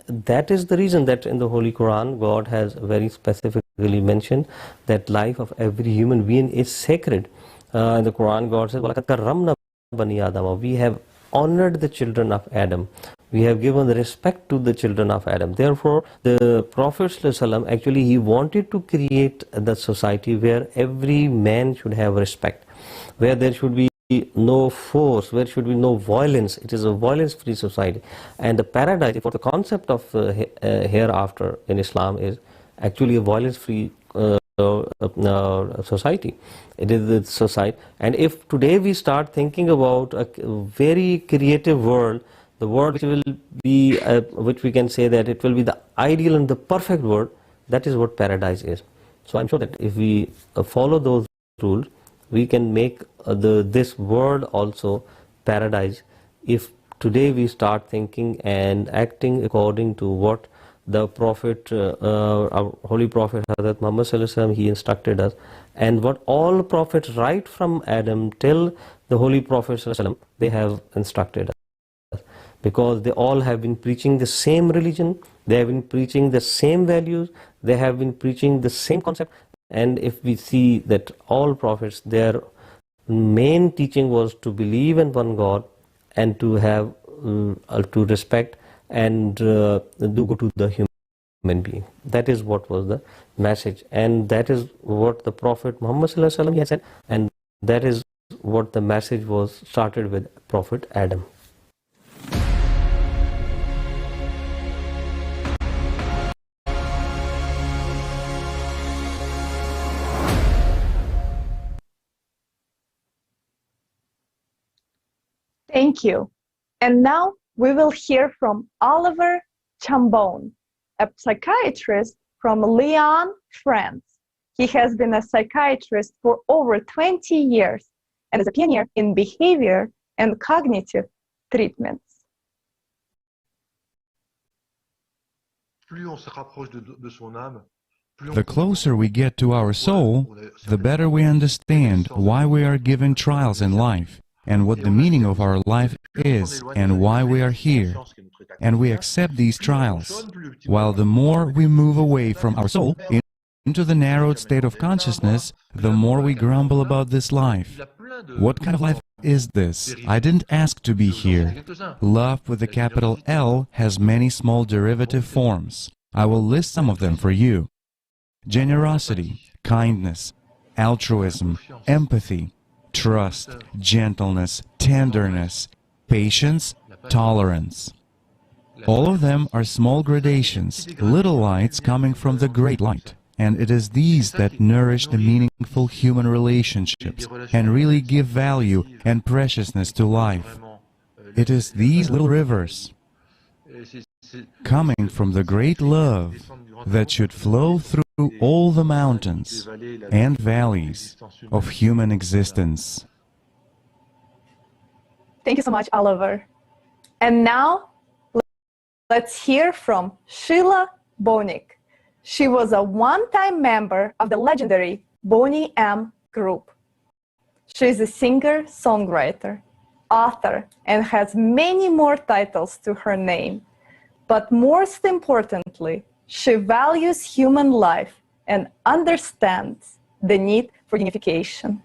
that is the reason that in the Holy Quran God has very specifically mentioned that life of every human being is sacred. In the Quran God says, وَلَقَدْ كَرَّمْنَا بَنِي آدَمَ, we have honored the children of Adam, we have given respect to the children of Adam. Therefore the Prophet ﷺ, actually he wanted to create the society where every man should have respect, where there should be no force, where should be no violence. It is a violence-free society. And the paradise, for the concept of hereafter in Islam, is actually a violence-free society. It is the society. And if today we start thinking about a very creative world, the world which will be, which we can say that it will be the ideal and the perfect world, that is what paradise is. So I'm sure that if we follow those rules, we can make this world also paradise, if today we start thinking and acting according to what the Prophet, our Holy Prophet Hazrat Muhammad Sallallahu Alaihi Wasallam, he instructed us, and what all prophets right from Adam till the Holy Prophet Sallallahu Alaihi Wasallam, they have instructed us, because they all have been preaching the same religion, they have been preaching the same values, they have been preaching the same concept. And if we see that all prophets, their main teaching was to believe in one God and to have to respect and do good to the human being. That is what was the message, and that is what the Prophet Muhammad Sallallahu Alaihi Wasallam has said, and that is what the message was started with Prophet Adam. Thank you. And now we will hear from Oliver Chambon, a psychiatrist from Lyon, France. He has been a psychiatrist for over 20 years and is a pioneer in behavior and cognitive treatments. The closer we get to our soul, the better we understand why we are given trials in life, and what the meaning of our life is, and why we are here. And we accept these trials, while the more we move away from our soul into the narrowed state of consciousness, the more we grumble about this life. What kind of life is this? I didn't ask to be here. Love with a capital L has many small derivative forms. I will list some of them for you. Generosity, kindness, altruism, empathy, trust, gentleness, tenderness, patience, tolerance. All of them are small gradations, little lights coming from the great light. And it is these that nourish the meaningful human relationships and really give value and preciousness to life. It is these little rivers coming from the great love that should flow through all the mountains and valleys of human existence. Thank you so much, Oliver. And now, let's hear from Sheila Bonig. She was a one-time member of the legendary Boney M group. She is a singer, songwriter, author, and has many more titles to her name. But most importantly, she values human life and understands the need for unification.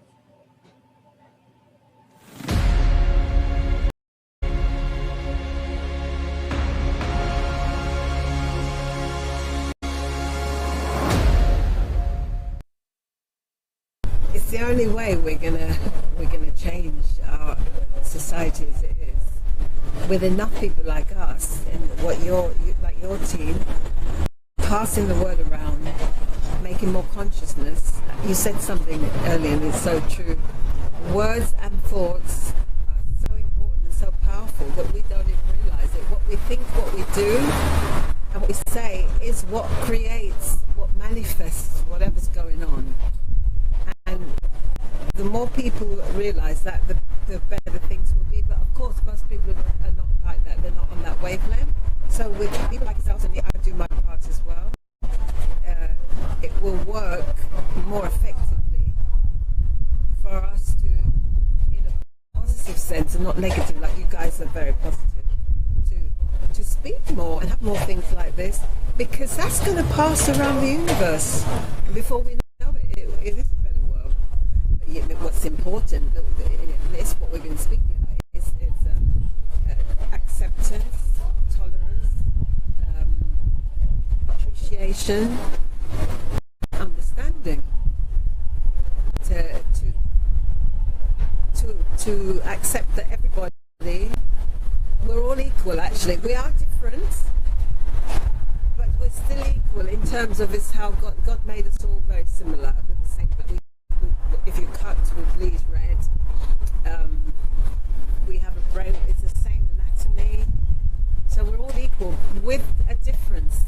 It's the only way we're gonna change our society as it is, with enough people like us and like your team, passing the word around, making more consciousness. You said something earlier, and it's so true. Words and thoughts are so important and so powerful that we don't even realize it. What we think, what we do, and what we say is what creates, what manifests whatever's going on. And the more people realize that, the better things will be. But of course, most people are not like that. They're not on that wavelength. So with people like yourselves, and I do my part as well, it will work more effectively and not negative, like you guys are very positive, to speak more and have more things like this, because that's going to pass around the universe. And before we know it, it is a better world. But what's important, it's what we've been speaking about, is acceptance, tolerance, appreciation, understanding. To accept that everybody, we're all equal. Actually, we are different, but we're still equal in terms of it's how God made us all very similar with the same. If you cut with leaves red, we have a brain. It's the same anatomy, so we're all equal with a difference,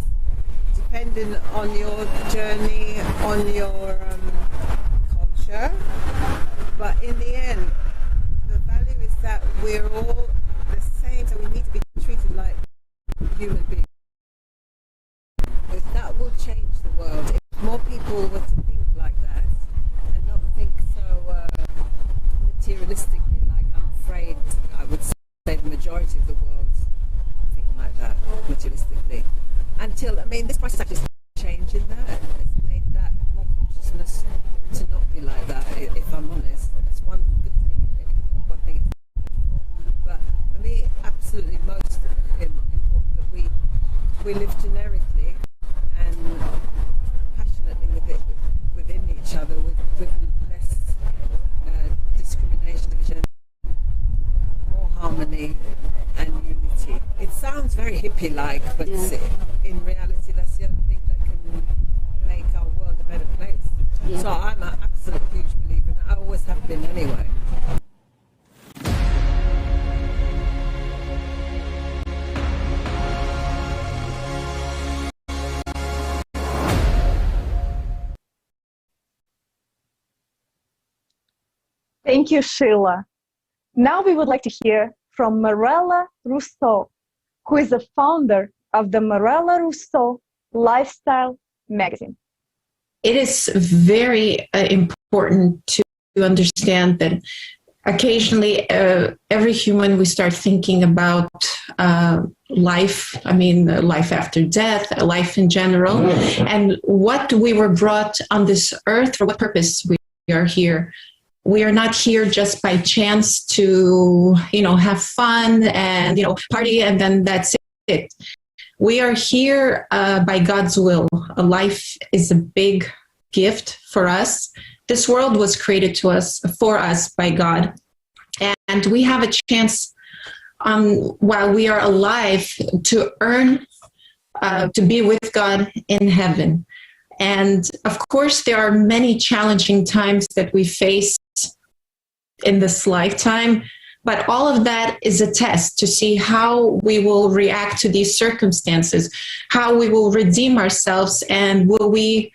depending on your journey, on your culture. But in the end, the value is that we're all the same, so we need to be treated like human beings. Because that will change the world. If more people were to think like that and not think so materialistically, like I'm afraid I would say the majority of the world think like that, materialistically. Until, I mean, this process actually is changing that. It's made that more consciousness to not be like that, if I'm honest. That's one good thing. One thing. But for me, absolutely most important that we live generically and passionately within each other, with less discrimination, division, more harmony and unity. It sounds very hippie-like, but in reality, that's the only thing that can make our world a better place. So I'm an absolute huge believer, and I always have been anyway. Thank you, Sheila. Now we would like to hear from Marella Rousseau, who is the founder of the Marella Rousseau Lifestyle magazine. It is very important to understand that occasionally every human, we start thinking about life, life after death, life in general, and what we were brought on this earth, for what purpose we are here. We are not here just by chance to, have fun and, party, and then that's it. We are here by God's will. A life is a big gift for us. This world was created for us by God. And we have a chance while we are alive to earn, to be with God in heaven. And of course, there are many challenging times that we face in this lifetime, but all of that is a test to see how we will react to these circumstances, how we will redeem ourselves, and will we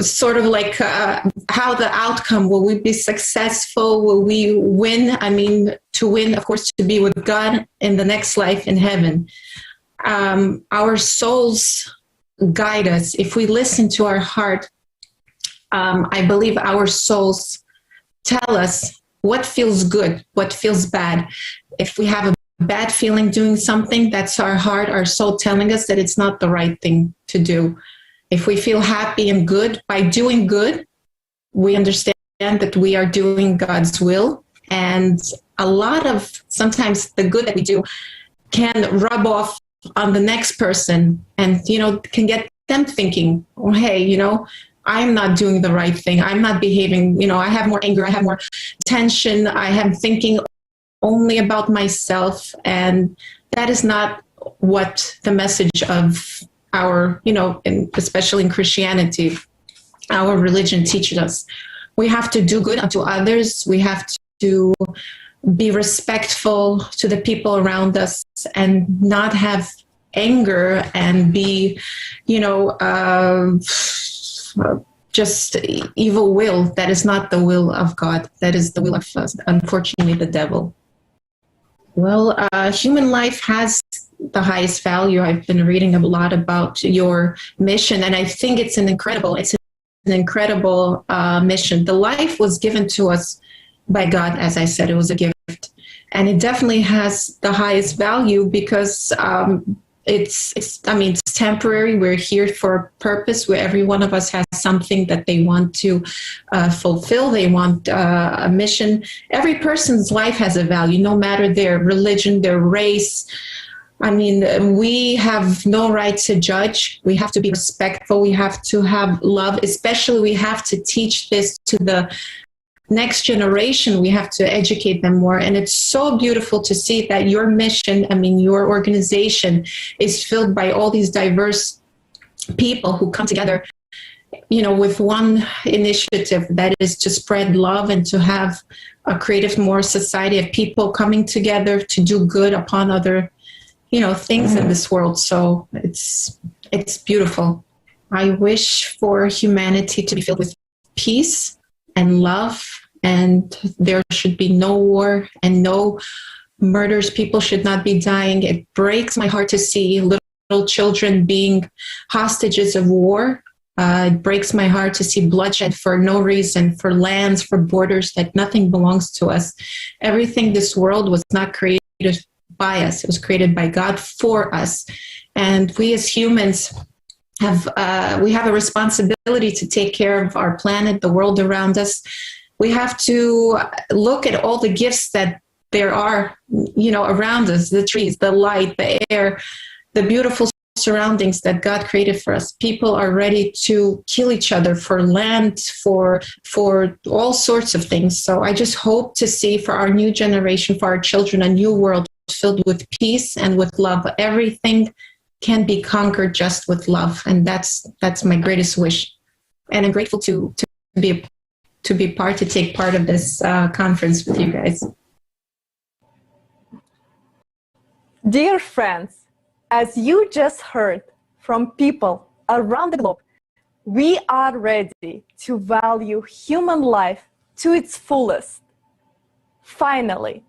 sort of like how the outcome, will we be successful, will we win? To win, of course, to be with God in the next life in heaven. Our souls guide us. If we listen to our heart, I believe our souls tell us what feels good, what feels bad. If we have a bad feeling doing something, that's our heart, our soul telling us that it's not the right thing to do. If we feel happy and good by doing good, we understand that we are doing God's will. And a lot of sometimes the good that we do can rub off on the next person and, can get them thinking, oh, hey, I'm not doing the right thing. I'm not behaving, I have more anger, I have more tension, I am thinking only about myself. And that is not what the message of our, especially in Christianity, our religion teaches us. We have to do good unto others. We have to be respectful to the people around us and not have anger and be, just evil will. That is not the will of God. That is the will of, unfortunately, the devil. Well, human life has the highest value. I've been reading a lot about your mission, and I think it's an incredible mission. The life was given to us by God, as I said, it was a gift. And it definitely has the highest value because it's temporary. We're here for a purpose where every one of us has something that they want to fulfill. They want a mission. Every person's life has a value, no matter their religion, their race. I mean, we have no right to judge. We have to be respectful. We have to have love. Especially, we have to teach this to the next generation. We have to educate them more. And it's so beautiful to see that your mission, your organization is filled by all these diverse people who come together, with one initiative, that is to spread love and to have a creative, more society of people coming together to do good upon other, things in this world. So it's beautiful. I wish for humanity to be filled with peace and love, and there should be no war and no murders. People should not be dying. It breaks my heart to see little children being hostages of war. It breaks my heart to see bloodshed for no reason, for lands, for borders, that nothing belongs to us. Everything this world was not created by us. It was created by God for us. And we as humans have a responsibility to take care of our planet, the world around us. We have to look at all the gifts that there are, around us, the trees, the light, the air, the beautiful surroundings that God created for us. People are ready to kill each other for land, for all sorts of things. So I just hope to see for our new generation, for our children, a new world filled with peace and with love. Everything can be conquered just with love, and that's my greatest wish. And I'm grateful to take part of this conference with you guys. Dear friends, as you just heard from people around the globe, we are ready to value human life to its fullest. Finally,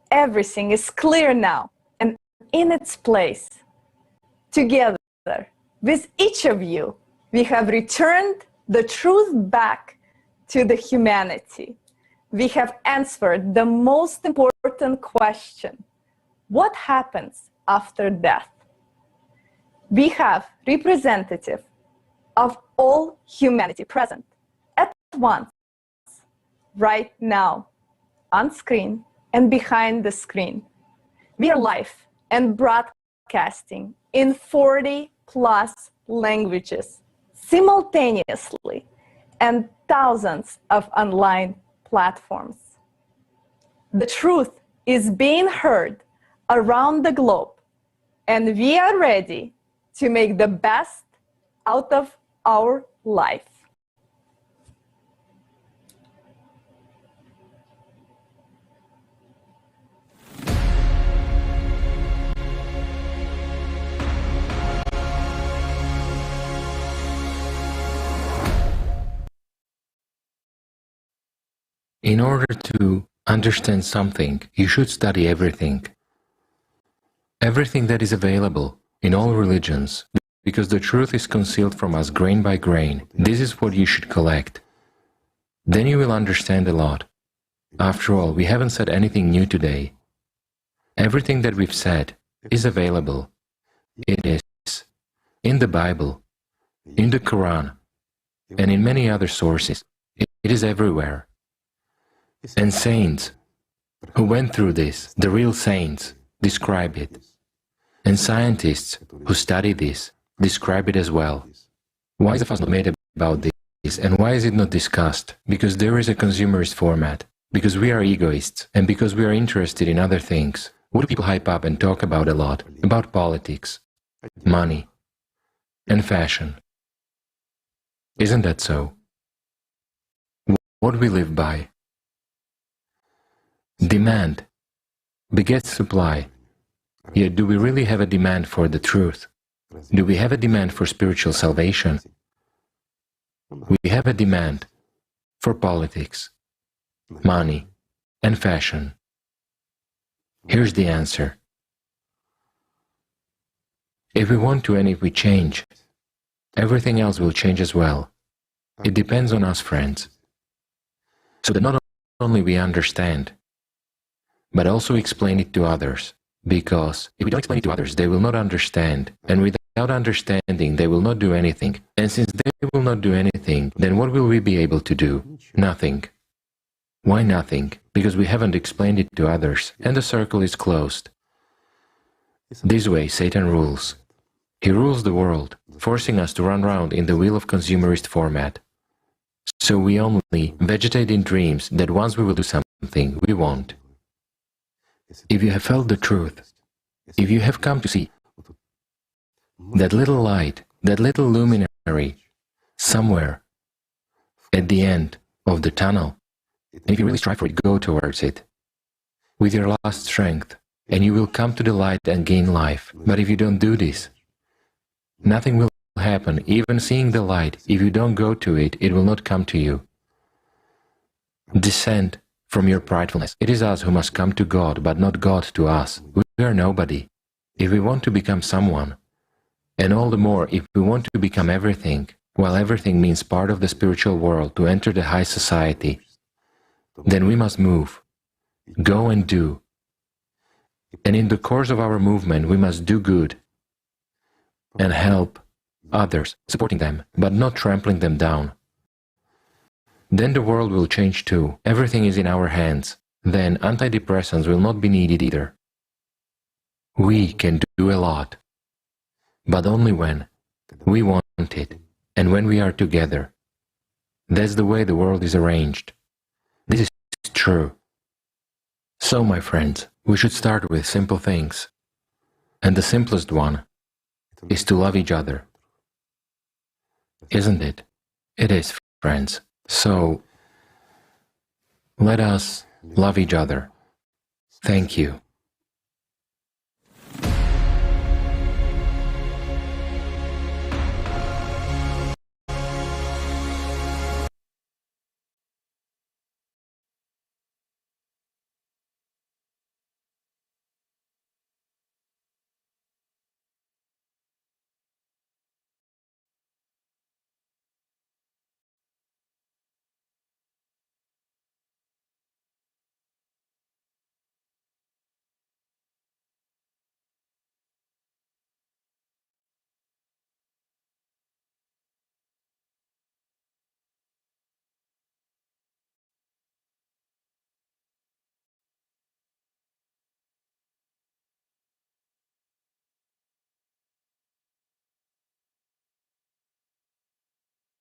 everything is clear now and in its place. Together with each of you, we have returned the truth back to the humanity. We have answered the most important question: what happens after death? We have representative of all humanity present at once, right now, on screen and behind the screen. We are live and broadcasting in 40+ languages simultaneously and thousands of online platforms. The truth is being heard around the globe, and we are ready to make the best out of our life. In order to understand something, you should study everything. Everything that is available in all religions, because the truth is concealed from us grain by grain. This is what you should collect. Then you will understand a lot. After all, we haven't said anything new today. Everything that we've said is available. It is in the Bible, in the Quran, and in many other sources. It is everywhere. And saints who went through this, the real saints, describe it. And scientists who study this describe it as well. Why is the fuss not made about this, and why is it not discussed? Because there is a consumerist format, because we are egoists, and because we are interested in other things. What do people hype up and talk about a lot? About politics, money, and fashion. Isn't that so? What we live by. Demand begets supply. Yet do we really have a demand for the truth? Do we have a demand for spiritual salvation? We have a demand for politics, money, and fashion. Here's the answer. If we want to and if we change, everything else will change as well. It depends on us, friends. So that not only we understand, but also explain it to others. Because if we don't explain it to others, they will not understand. And without understanding, they will not do anything. And since they will not do anything, then what will we be able to do? Nothing. Why nothing? Because we haven't explained it to others, and the circle is closed. This way, Satan rules. He rules the world, forcing us to run round in the wheel of consumerist format. So we only vegetate in dreams that once we will do something, we won't. If you have felt the truth, if you have come to see that little light, that little luminary, somewhere at the end of the tunnel, and if you really strive for it, go towards it with your last strength, and you will come to the light and gain life. But if you don't do this, nothing will happen. Even seeing the light, if you don't go to it, it will not come to you. Descend from your pridefulness. It is us who must come to God, but not God to us. We are nobody. If we want to become someone, and all the more if we want to become everything, while everything means part of the spiritual world to enter the high society, then we must move, go and do. And in the course of our movement, we must do good and help others, supporting them, but not trampling them down. Then the world will change too. Everything is in our hands. Then antidepressants will not be needed either. We can do a lot, but only when we want it and when we are together. That's the way the world is arranged. This is true. So, my friends, we should start with simple things. And the simplest one is to love each other. Isn't it? It is, friends. So, let us love each other. Thank you.